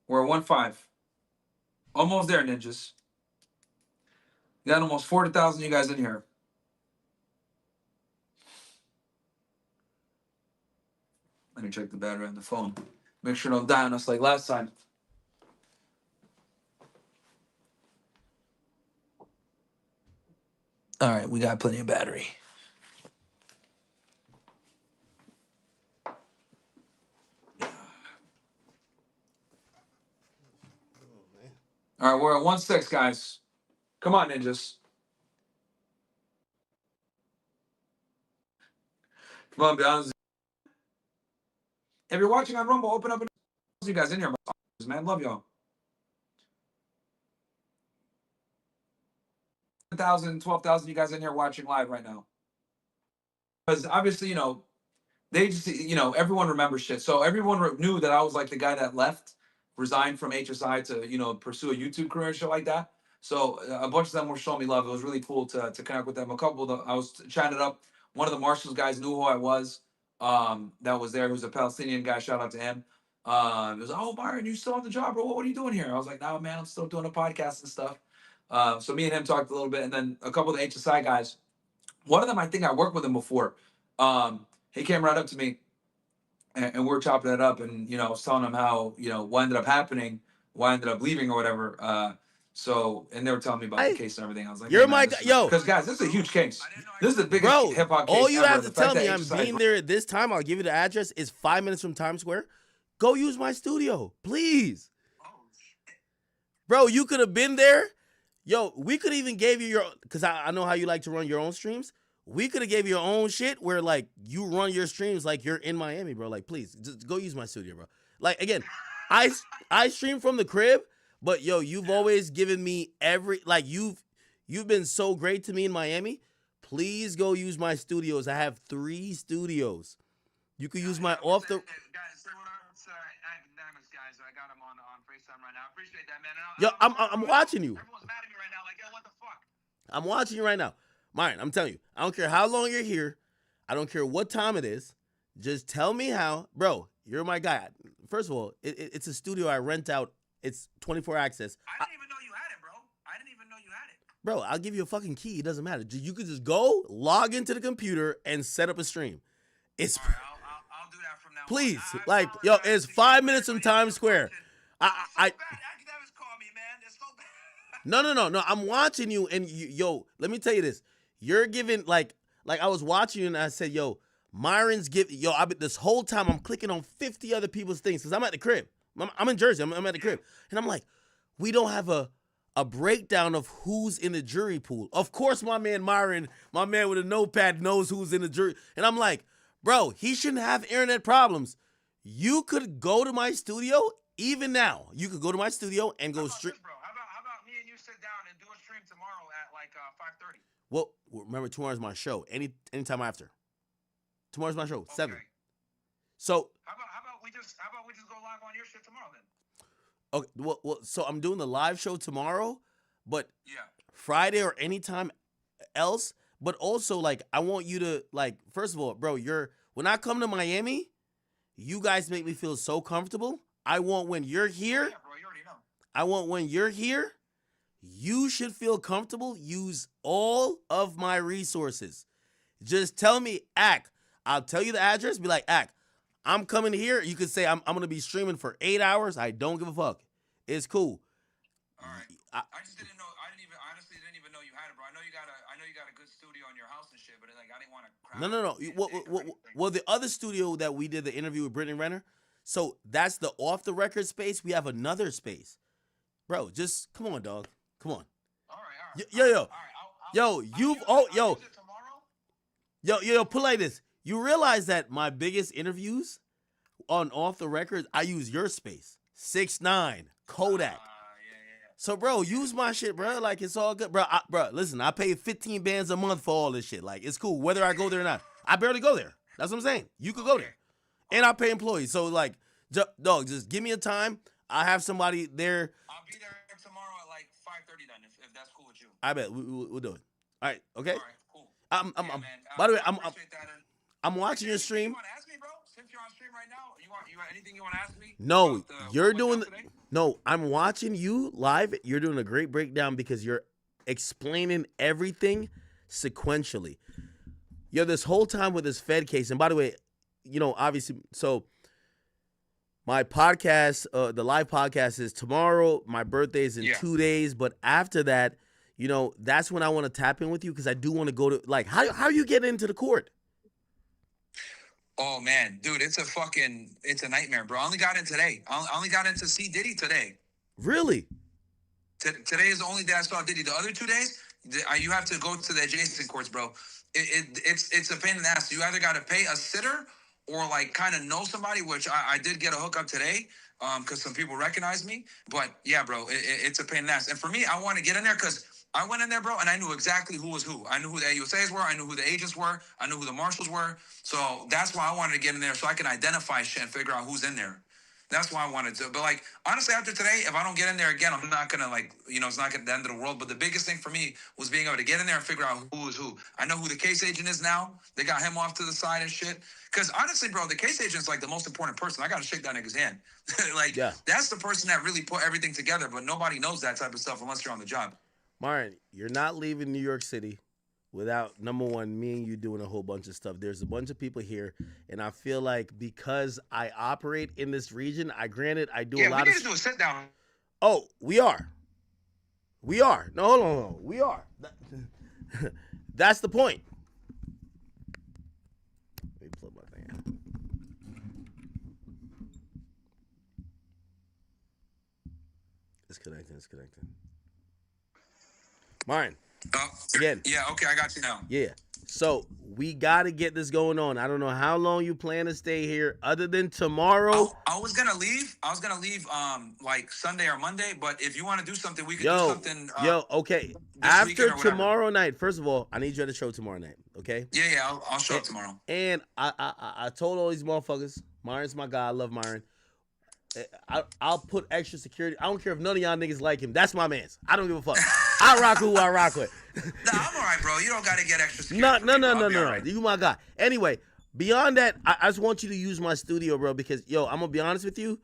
We're at 1.5. Almost there, ninjas. Got almost 40,000 you guys in here. Let me check the battery on the phone. Make sure don't die on us like last time. All right, we got plenty of battery. All right, we're at 1.6, guys. Come on, ninjas. Come on, be honest. If you're watching on Rumble, open up and you guys in here, man. Love y'all. 10,000, 12,000 you guys in here watching live right now. Because obviously, you know, they just, you know, everyone remembers shit. So everyone knew that I was like the guy that left, resigned from HSI to, you know, pursue a YouTube career and shit like that. So a bunch of them were showing me love. It was really cool to connect with them. A couple of them, I was chatting up. One of the Marshals guys knew who I was. That was there. He was a Palestinian guy. Shout out to him. It was, oh, Byron, you still on the job, bro? What are you doing here? I was like, no, man, I'm still doing a podcast and stuff. So me and him talked a little bit, and then a couple of the HSI guys. One of them, I think I worked with him before. He came right up to me, and we're chopping it up, and I was telling them how what ended up happening, why I ended up leaving or whatever. So, and they were telling me about the case and everything. I was like, You're hey, my man, guy, yo. Because guys, this is a huge case. This is the biggest Bro, hip hop case all you ever. have And to the fact tell me that I'm HSI being there at this time, I'll give you the address, is 5 minutes from Times Square. Go use my studio, please. Bro, you could have been there. Yo, we could even gave you your, because I know how you like to run your own streams. We could have gave you your own shit where, like, you run your streams like you're in Miami, bro. Like, please, just go use my studio, bro. Like, again, I stream from the crib, but, yo, you've always given me you've been so great to me in Miami. Please go use my studios. I have 3 studios. You could use my off the... Yo, I'm watching you. I'm watching you right now. Myron, I'm telling you, I don't care how long you're here. I don't care what time it is. Just tell me how. Bro, you're my guy. First of all, it's a studio I rent out. It's 24 access. I didn't even know you had it, bro. I didn't even know you had it. Bro, I'll give you a fucking key. It doesn't matter. You could just go, log into the computer, and set up a stream. It's... All right, I'll do that from now please, like, yo, it's 5 minutes from Times Square. No. I'm watching you, and yo, let me tell you this. You're giving, like I was watching you, and I said, yo, Myron's giving, yo, this whole time I'm clicking on 50 other people's things, because I'm at the crib. I'm in Jersey. I'm at the crib. And I'm like, we don't have a breakdown of who's in the jury pool. Of course, my man Myron, my man with a notepad, knows who's in the jury. And I'm like, bro, he shouldn't have internet problems. You could go to my studio, even now. You could go to my studio and go straight. How about me and you sit down and do a stream tomorrow at like 5:30? Well, remember, tomorrow's my show. Anytime after. Tomorrow's my show, okay. 7. So how about we just go live on your shit tomorrow then? Okay, well, so I'm doing the live show tomorrow, but Friday or anytime else. But also, like, I want you to, like, first of all, bro, when I come to Miami, you guys make me feel so comfortable. I want when you're here, bro, you already know. I want when you're here, you should feel comfortable. Use all of my resources. Just tell me, Ak. I'll tell you the address. Be like, Ak, I'm coming here. You could say I'm gonna be streaming for 8 hours. I don't give a fuck. It's cool. All right. I just didn't know. I honestly didn't even know you had it, bro. I know you got a good studio in your house and shit, but like I didn't want to. No. Well, the other studio that we did the interview with Brittany Renner, so that's the off the record space. We have another space, bro. Just come on, dog. Come on. All right. Yo, put like this. You realize that my biggest interviews on off the record, I use your space. 6ix9ine, Kodak. So, bro, use my shit, bro. Like, it's all good. Bro, listen, I pay 15 bands a month for all this shit. Like, it's cool, whether I go there or not. I barely go there. That's what I'm saying. You could go there. And I pay employees. So, like, dog, just give me a time. I have somebody there. I'll be there tomorrow at like 5:30 then, if that's cool with you. I bet. We'll do it. All right, okay? All right, cool. By the way, I'm watching your stream. You want to ask me, bro? Since you're on stream right now, you want anything you want to ask me? No, you're doing no, I'm watching you live. You're doing a great breakdown because you're explaining everything sequentially. Yo, this whole time with this Fed case, and by the way, obviously, so my podcast, the live podcast is tomorrow. My birthday is in 2 days, but after that, that's when I want to tap in with you because I do want to go to, like, how you get into the court? Oh man, dude, it's a nightmare, bro. I only got in today. I only got in to see Diddy today. Really? Today is the only day I saw Diddy. The other 2 days, you have to go to the adjacent courts, bro. It's a pain in the ass. You either got to pay a sitter or like kind of know somebody, which I did get a hookup today because some people recognize me. But yeah, bro, it's a pain in the ass. And for me, I want to get in there because I went in there, bro, and I knew exactly who was who. I knew who the AUSAs were. I knew who the agents were. I knew who the marshals were. So that's why I wanted to get in there so I can identify shit and figure out who's in there. That's why I wanted to. But, like, honestly, after today, if I don't get in there again, I'm not going to, like, it's not going to the end of the world. But the biggest thing for me was being able to get in there and figure out who is who. I know who the case agent is now. They got him off to the side and shit. Because, honestly, bro, the case agent's, like, the most important person. I got to shake that nigga's hand. That's the person that really put everything together. But nobody knows that type of stuff unless you're on the job. Myron, you're not leaving New York City without, number one, me and you doing a whole bunch of stuff. There's a bunch of people here, and I feel like because I operate in this region, I do a lot of. Yeah, we need to do a sit down. Oh, we are. We are. No, hold on. We are. That's the point. Let me plug my thing in. It's connecting. Mine. Again. Yeah, okay, I got you now. Yeah. So we got to get this going on. I don't know how long you plan to stay here other than tomorrow. I was going to leave. Like Sunday or Monday, but if you want to do something, we could do something. Okay. this After weekend or whatever. tomorrow night, first of all, I need you at the show tomorrow night, okay? Yeah, I'll show up tomorrow. And I told all these motherfuckers, Myron's my guy. I love Myron. I'll put extra security. I don't care if none of y'all niggas like him. That's my man's. I don't give a fuck. I rock who I rock with. Nah, I'm all right, bro. You don't got to get extra security. No. Right. You my guy. Anyway, beyond that, I just want you to use my studio, bro, because, yo, I'm going to be honest with you.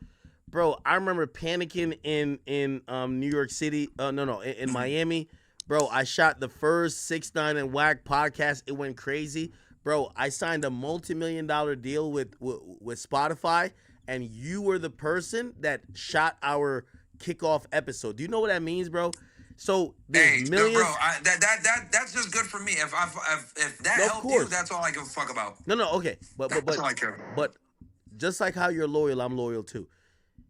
Bro, I remember panicking in New York City. In Miami. Bro, I shot the first 6ix9ine and Whack podcast. It went crazy. Bro, I signed a multi-million-dollar deal with Spotify, and you were the person that shot our kickoff episode. Do you know what that means, bro? So there's millions. Bro, that's just good for me. If that helped you, that's all I give a fuck about. No, okay, but all I care about. But just like how you're loyal, I'm loyal too.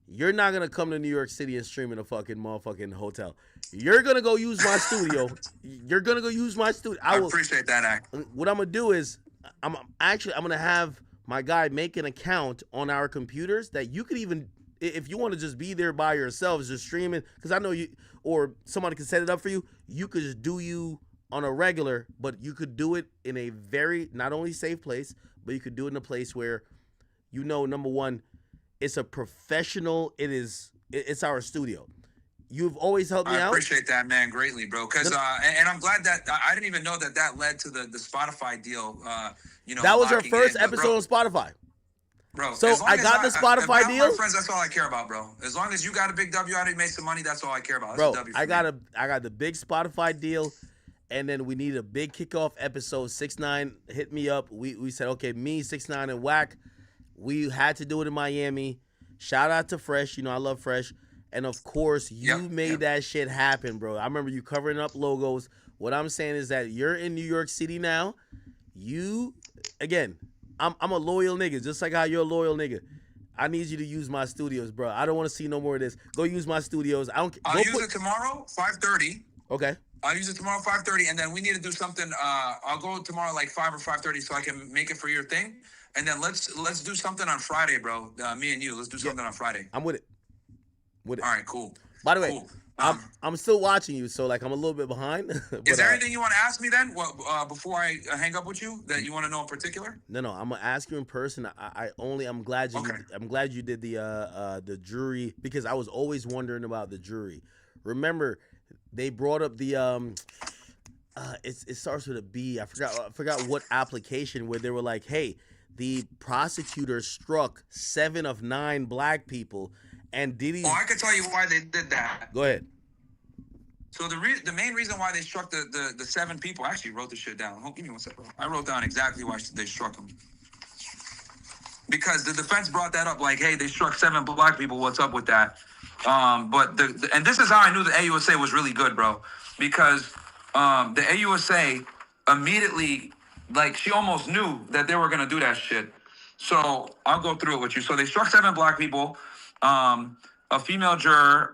You're not gonna come to New York City and stream in a fucking motherfucking hotel. You're gonna go use my studio. You're gonna go use my studio. I appreciate that, Act. What I'm gonna do is, I'm gonna have my guy make an account on our computers that you could even, if you want to just be there by yourselves, just streaming, because I know you, or somebody can set it up for you. You could just do you on a regular, but you could do it in a very, not only safe place, but you could do it in a place where, you know, number one, it's a professional. It's our studio. You've always helped me out. I appreciate that, man, greatly, bro. Because and I'm glad that I didn't even know that led to the Spotify deal. That was our first episode on Spotify. Bro, so I got the Spotify deal. My friends, that's all I care about, bro. As long as you got a big W out of it, made some money, that's all I care about. That's bro, a W I got the big Spotify deal, and then we need a big kickoff episode. 6ix9ine hit me up. We said, okay, me, 6ix9ine, and Whack. We had to do it in Miami. Shout out to Fresh. You know I love Fresh. And of course, you made that shit happen, bro. I remember you covering up logos. What I'm saying is that you're in New York City now. You, again, I'm a loyal nigga, just like how you're a loyal nigga. I need you to use my studios, bro. I don't want to see no more of this. Go use my studios. I'll use it tomorrow, 5:30. Okay. I'll use it tomorrow, 5:30, and then we need to do something. I'll go tomorrow like 5 or 5:30 so I can make it for your thing. And then let's do something on Friday, bro. Me and you, let's do something on Friday. I'm with it. All right, cool. By the way, I'm still watching you, so like I'm a little bit behind. But, is there anything you want to ask me then? Before I hang up with you, that you want to know in particular? No, I'm gonna ask you in person. I'm glad you did the jury, because I was always wondering about the jury. Remember, they brought up the it starts with a B. I forgot what application, where they were like, hey, the prosecutor struck 7 of 9 black people. And Diddy. Oh, I can tell you why they did that. Go ahead. So the main reason why they struck the 7 people, I actually wrote this shit down. Give me one second. I wrote down exactly why they struck them. Because the defense brought that up, like, hey, they struck 7 black people. What's up with that? But and this is how I knew the AUSA was really good, bro. Because the AUSA immediately, like, she almost knew that they were gonna do that shit. So I'll go through it with you. So they struck 7 black people. A female juror,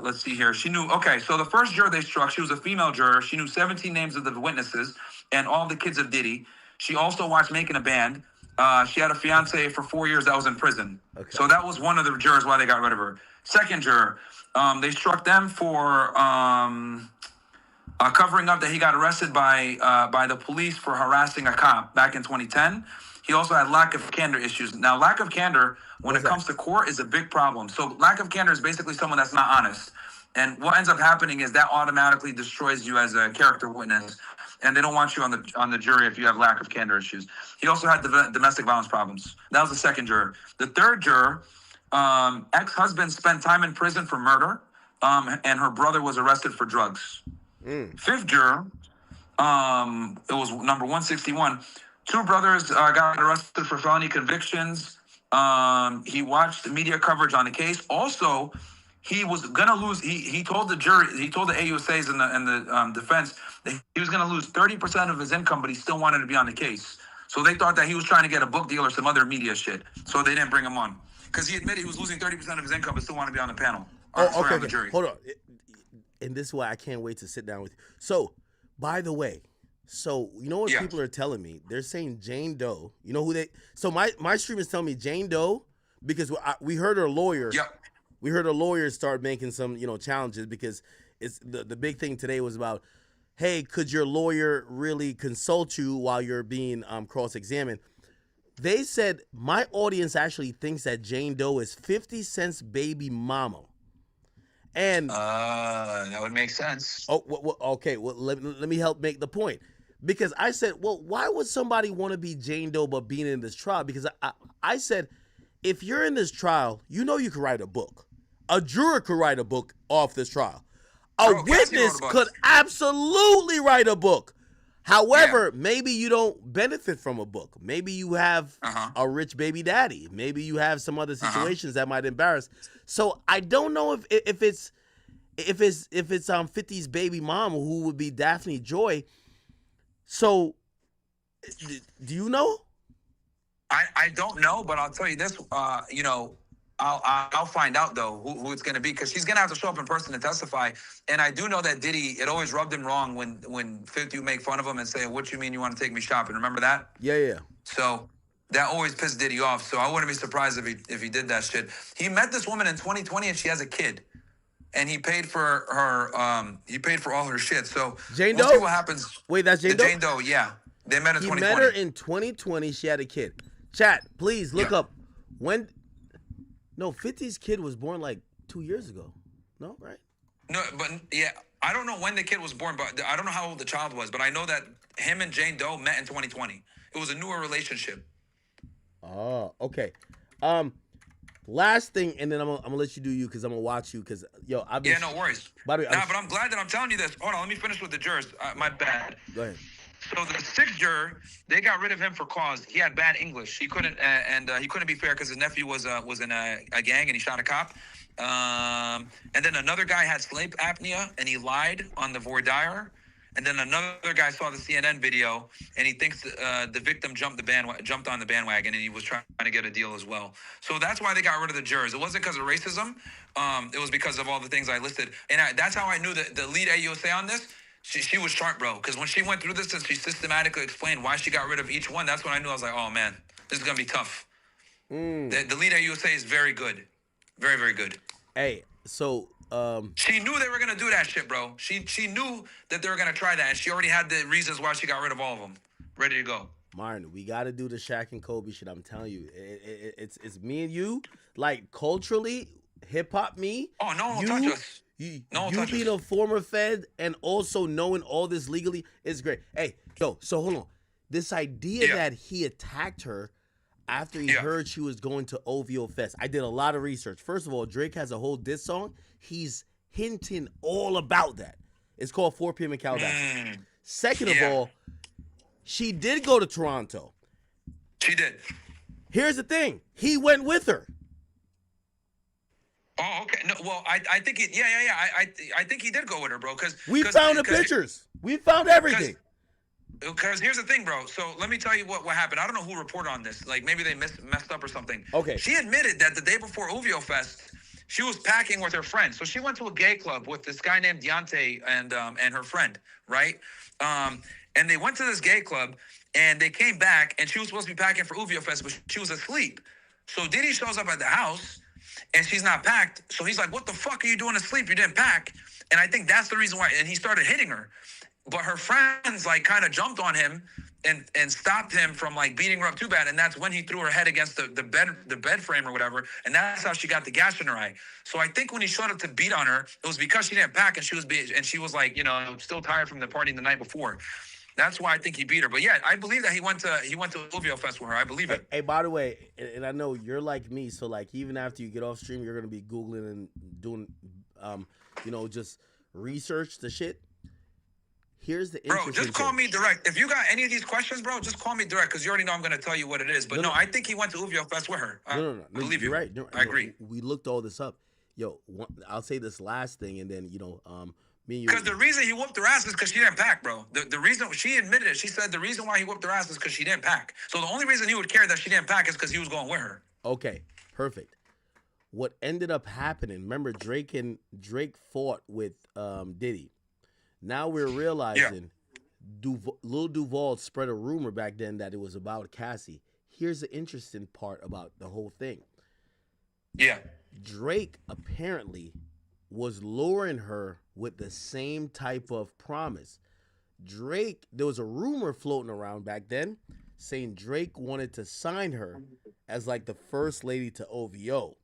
let's see here. She knew, okay, so the first juror they struck, she was a female juror. She knew 17 names of the witnesses and all the kids of Diddy. She also watched Making a Band. She had a fiance for 4 years that was in prison. Okay. So that was one of the jurors why they got rid of her. Second juror, they struck them for covering up that he got arrested by the police for harassing a cop back in 2010. He also had lack of candor issues. Now, lack of candor, when it comes to court, is a big problem. So lack of candor is basically someone that's not honest. And what ends up happening is that automatically destroys you as a character witness. And they don't want you on the jury if you have lack of candor issues. He also had domestic violence problems. That was the second juror. The third juror, ex-husband spent time in prison for murder, and her brother was arrested for drugs. Fifth juror, It was number 161. Two brothers got arrested for felony convictions. He watched the media coverage on the case. Also, he was gonna lose. He told the jury, he told the AUSAs and the defense that he was gonna lose 30% of his income, but he still wanted to be on the case. So they thought that he was trying to get a book deal or some other media shit. So they didn't bring him on because he admitted he was losing 30% of his income, but still wanted to be on the panel. Okay. On the jury. Hold on. And this is why I can't wait to sit down with you. So, by the way, so you know what people are telling me? They're saying Jane Doe. You know who they? So my stream is telling me Jane Doe because we heard her lawyer. Yep. We heard her lawyer start making some challenges because it's the big thing today was about, hey, could your lawyer really consult you while you're being cross-examined? They said my audience actually thinks that Jane Doe is 50 Cent's baby mama. And that would make sense. Oh, okay. Well, let me help make the point. Because I said, well, why would somebody want to be Jane Doe but being in this trial? Because I said, if you're in this trial, you could write a book. A juror could write a book off this trial. A witness could absolutely write a book. However, maybe you don't benefit from a book. Maybe you have a rich baby daddy. Maybe you have some other situations that might embarrass. So I don't know if it's 50's baby mom who would be Daphne Joy. So do you know? I don't know, but I'll tell you this. I'll find out though who it's gonna be because she's gonna have to show up in person to testify. And I do know that Diddy, it always rubbed him wrong when 50 would make fun of him and say, "What you mean you want to take me shopping?" Remember that? Yeah. So that always pissed Diddy off. So I wouldn't be surprised if he did that shit. He met this woman in 2020 and she has a kid, and he paid for her. He paid for all her shit. So Jane we'll Doe? see what happens. Wait, that's Jane Doe? Jane Doe, yeah. They met in 2020. He met her in 2020. She had a kid. Chat, please look up when. No, 50's kid was born like 2 years ago. No, right? No, but yeah, I don't know when the kid was born, but I don't know how old the child was. But I know that him and Jane Doe met in 2020. It was a newer relationship. Oh, okay. Last thing, and then I'm gonna let you do you because I'm gonna watch you because I've been. Yeah, no worries. By the way, but I'm glad that I'm telling you this. Hold on, let me finish with the jurors. My bad. Go ahead. So the sixth juror, they got rid of him for cause. He had bad English. He couldn't, he couldn't be fair because his nephew was in a gang and he shot a cop. And then another guy had sleep apnea and he lied on the voir dire. And then another guy saw the CNN video and he thinks the victim jumped on the bandwagon and he was trying to get a deal as well. So that's why they got rid of the jurors. It wasn't because of racism. It was because of all the things I listed. And that's how I knew that the lead AUSA on this. She was sharp, bro, because when she went through this and she systematically explained why she got rid of each one, that's when I knew. I was like, oh, man, this is going to be tough. The lead at USA is very good. Very, very good. Hey, so... she knew they were going to do that shit, bro. She knew that they were going to try that, and she already had the reasons why she got rid of all of them. Ready to go. Martin, we got to do the Shaq and Kobe shit. I'm telling you. It's me and you. Like, culturally, hip-hop me. Oh, no one will touch us. You being a former Fed and also knowing all this legally is great. Hey, so hold on. This idea that he attacked her after he heard she was going to OVO Fest. I did a lot of research. First of all, Drake has a whole diss song. He's hinting all about that. It's called 4 p.m. in Calabasas. Second of all, she did go to Toronto. She did. Here's the thing. He went with her. Oh, okay. No, well, I think he, I think he did go with her, bro. Because we found the pictures. We found everything. Because here's the thing, bro. So let me tell you what happened. I don't know who reported on this. Like maybe they messed up or something. Okay. She admitted that the day before OVO Fest, she was packing with her friends. So she went to a gay club with this guy named Deontay and her friend, right? And they went to this gay club and they came back and she was supposed to be packing for OVO Fest, but she was asleep. So Diddy shows up at the house. And she's not packed. So he's like, what the fuck are you doing asleep? You didn't pack. And I think that's the reason why. And he started hitting her. But her friends like kind of jumped on him and stopped him from like beating her up too bad. And that's when he threw her head against the bed frame or whatever. And that's how she got the gash in her eye. So I think when he showed up to beat on her, it was because she didn't pack and she was like, still tired from the party the night before. That's why I think he beat her. But yeah, I believe that he went to OVO Fest with her. I believe it. Hey, by the way, and I know you're like me, so like even after you get off stream, you're gonna be Googling and doing just research the shit. Here's the Bro, interesting just call thing. me direct. If you got any of these questions, bro, just call me direct because you already know I'm going to tell you what it is. But no, I think he went to Uvio Fest with her. No. I believe You're you. right. No, I agree. We looked all this up. Yo, I'll say this last thing, and then me and you. Because the reason he whooped her ass is because she didn't pack, bro. The reason she admitted it, she said the reason why he whooped her ass is because she didn't pack. So the only reason he would care that she didn't pack is because he was going with her. Okay, perfect. What ended up happening? Remember, Drake fought with Diddy. Now we're realizing Lil Duval spread a rumor back then that it was about Cassie. Here's the interesting part about the whole thing. Yeah. Drake apparently was luring her with the same type of promise. There was a rumor floating around back then saying Drake wanted to sign her as like the first lady to OVO,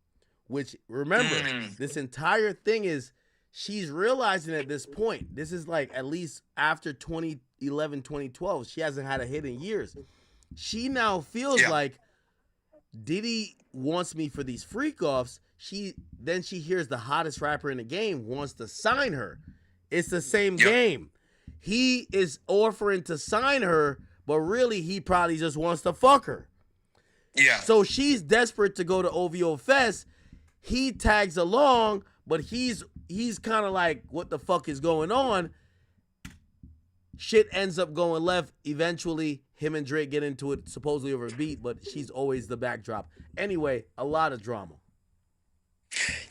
which remember, this entire thing is she's realizing at this point, this is like at least after 2011, 2012, she hasn't had a hit in years. She now feels like Diddy wants me for these freak offs. Then she hears the hottest rapper in the game wants to sign her. It's the same game. He is offering to sign her, but really he probably just wants to fuck her. Yeah. So she's desperate to go to OVO Fest. He tags along, but he's kind of like, what the fuck is going on? Shit ends up going left. Eventually, him and Drake get into it, supposedly over a beat, but she's always the backdrop. Anyway, a lot of drama.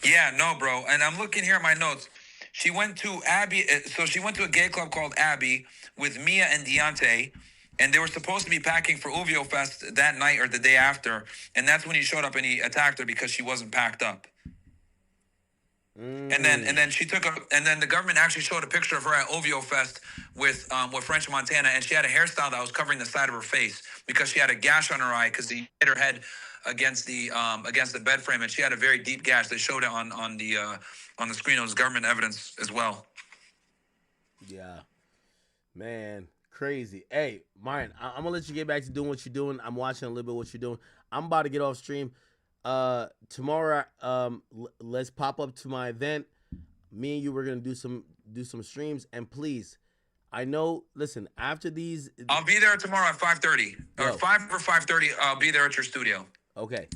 Yeah, no, bro. And I'm looking here at my notes. She went to Abby. So she went to a gay club called Abby with Mia and Deontay. And they were supposed to be packing for Uvio Fest that night or the day after. And that's when he showed up and he attacked her because she wasn't packed up. And then she took and then the government actually showed a picture of her at OVO Fest with French Montana, and she had a hairstyle that was covering the side of her face because she had a gash on her eye because he hit her head against the bed frame, and she had a very deep gash. They showed it on the screen. It was government evidence as well. Yeah, man, crazy. Hey, Myron, I'm gonna let you get back to doing what you're doing. I'm watching a little bit of what you're doing. I'm about to get off stream. Tomorrow, let's pop up to my event. Me and you, we're gonna do some streams, and please, I know. Listen, after these, I'll be there tomorrow at 5:30 or 5:30. I'll be there at your studio. Okay.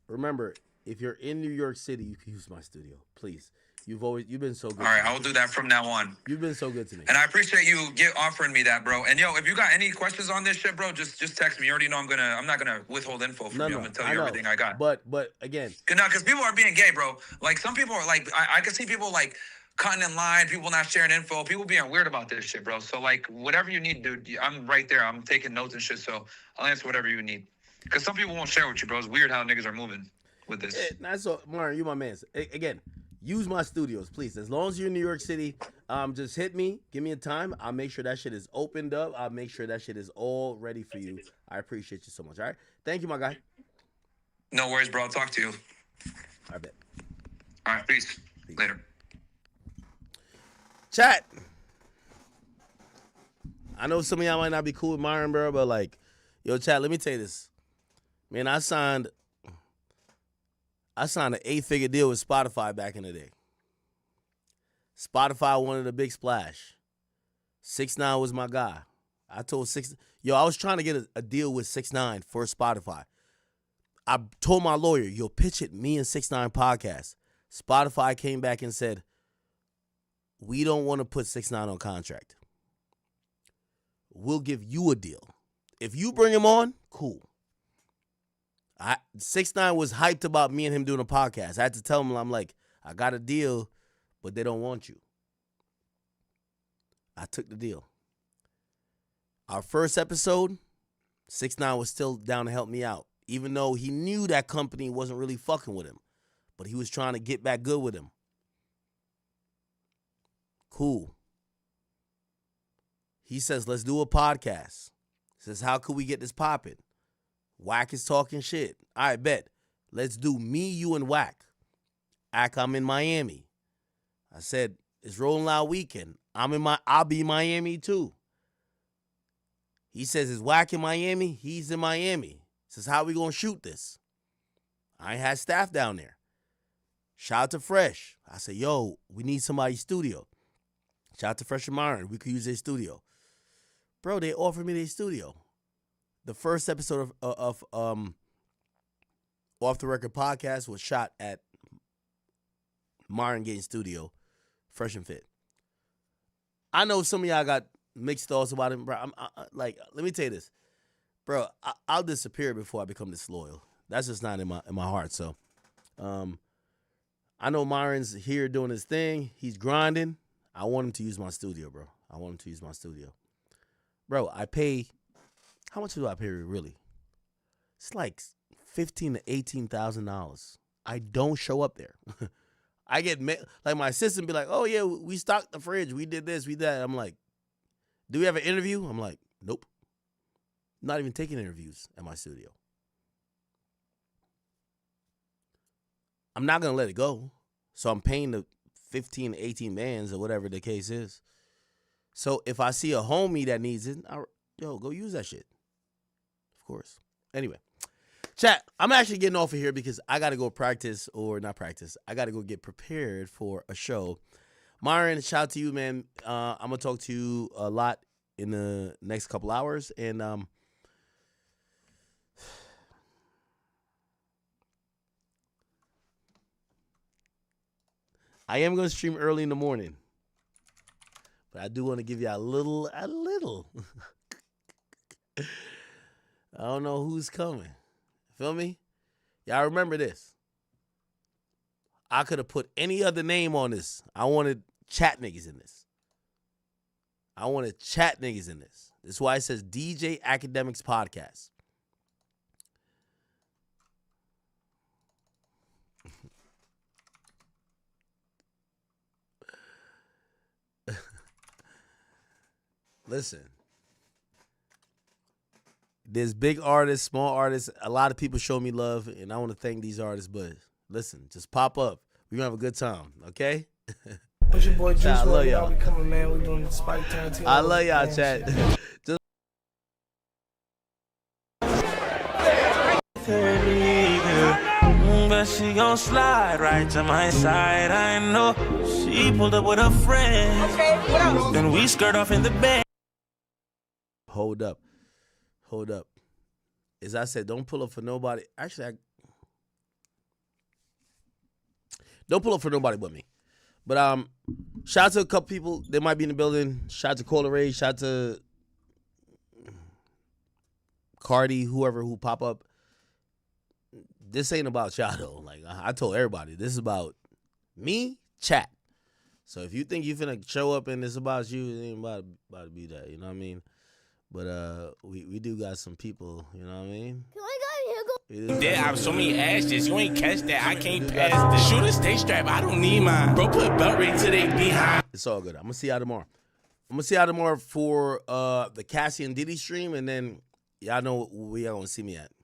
Remember, if you're in New York City, you can use my studio, please. You've been so good. All right, I will do that from now on. You've been so good to me. And I appreciate you offering me that, bro. And yo, if you got any questions on this shit, bro, just text me. You already know I'm not gonna withhold info from you. I'm gonna tell you everything I got. But again, because people are being gay, bro. Like some people are like, I can see people like cutting in line, people not sharing info, people being weird about this shit, bro. So like whatever you need, dude, I'm right there. I'm taking notes and shit. So I'll answer whatever you need. Because some people won't share with you, bro. It's weird how niggas are moving with this. That's all, Mario, you my man. Again, use my studios, please. As long as you're in New York City, just hit me. Give me a time. I'll make sure that shit is opened up. I'll make sure that shit is all ready for you. I appreciate you so much. All right? Thank you, my guy. No worries, bro. I'll talk to you. I bet. All right, peace. Later. Chat. I know some of y'all might not be cool with Myron, bro, but like, yo, chat, let me tell you this. Man, I signed an 8-figure deal with Spotify back in the day. Spotify wanted a big splash. 6ix9ine was my guy. I told I was trying to get a deal with 6ix9ine for Spotify. I told my lawyer, yo, pitch it, me and 6ix9ine podcast. Spotify came back and said, we don't want to put 6ix9ine on contract. We'll give you a deal. If you bring him on, cool. 6ix9ine was hyped about me and him doing a podcast. I had to tell him, I'm like, I got a deal, but they don't want you. I took the deal. Our first episode, 6ix9ine was still down to help me out, even though he knew that company wasn't really fucking with him, but he was trying to get back good with him. Cool. He says, let's do a podcast. He says, how could we get this popping? Wack is talking shit. I bet. Let's do me, you, and Wack. I'm in Miami. I said, it's Rolling Loud weekend. I'll be in Miami too. He says, is Wack in Miami? He's in Miami. He says, how we gonna shoot this? I had staff down there. Shout out to Fresh. I said, yo, we need somebody's studio. Shout out to Fresh and Myron. We could use their studio. Bro, they offered me their studio. The first episode of Off the Record podcast was shot at Myron Gaines Studio, Fresh and Fit. I know some of y'all got mixed thoughts about him, bro. Like, let me tell you this, bro. I'll disappear before I become disloyal. That's just not in my heart. So, I know Myron's here doing his thing. He's grinding. I want him to use my studio, bro. I want him to use my studio, bro. I pay. How much do I pay really? It's like $15,000 to $18,000. I don't show up there. I get like my assistant be like, "Oh yeah, we stocked the fridge. We did this, we did that." I'm like, "Do we have an interview?" I'm like, "Nope." Not even taking interviews at my studio. I'm not gonna let it go. So I'm paying the 15 to 18 bands or whatever the case is. So if I see a homie that needs it, go use that shit. Of course. Anyway, chat, I'm actually getting off of here because I got to go practice, or not practice. I got to go get prepared for a show. Myron, shout out to you, man. I'm going to talk to you a lot in the next couple hours. And I am going to stream early in the morning. But I do want to give you a little. I don't know who's coming. Feel me? Y'all remember this. I could have put any other name on this. I wanted chat niggas in this. This is why it says DJ Academics Podcast. Listen. There's big artists, small artists. A lot of people show me love, and I want to thank these artists. But listen, just pop up. We're going to have a good time, okay? What's your boy Juice? I love y'all. We coming, man. We doing Spike Tarantino. I love y'all, chat. Just But she gon' slide right to my side. I know she pulled up with a friend. Okay, what else? Then we skirt off in the bed. Hold up. As I said, don't pull up for nobody. Actually, don't pull up for nobody but me. But shout out to a couple people. They might be in the building. Shout out to Cola Ray. Shout out to Cardi, whoever who pop up. This ain't about y'all though. Like I told everybody, this is about me, chat. So if you think you finna show up and it's about you, it ain't about to be that. You know what I mean? But we do got some people, you know what I mean? There are so many ashes, you ain't catch that. I can't pass the shooter stay strapped. I don't need mine. Bro, put belt right to they behind. It's all good. I'm gonna see y'all tomorrow for the CASSIE and Diddy stream, and then y'all know where y'all gonna see me at.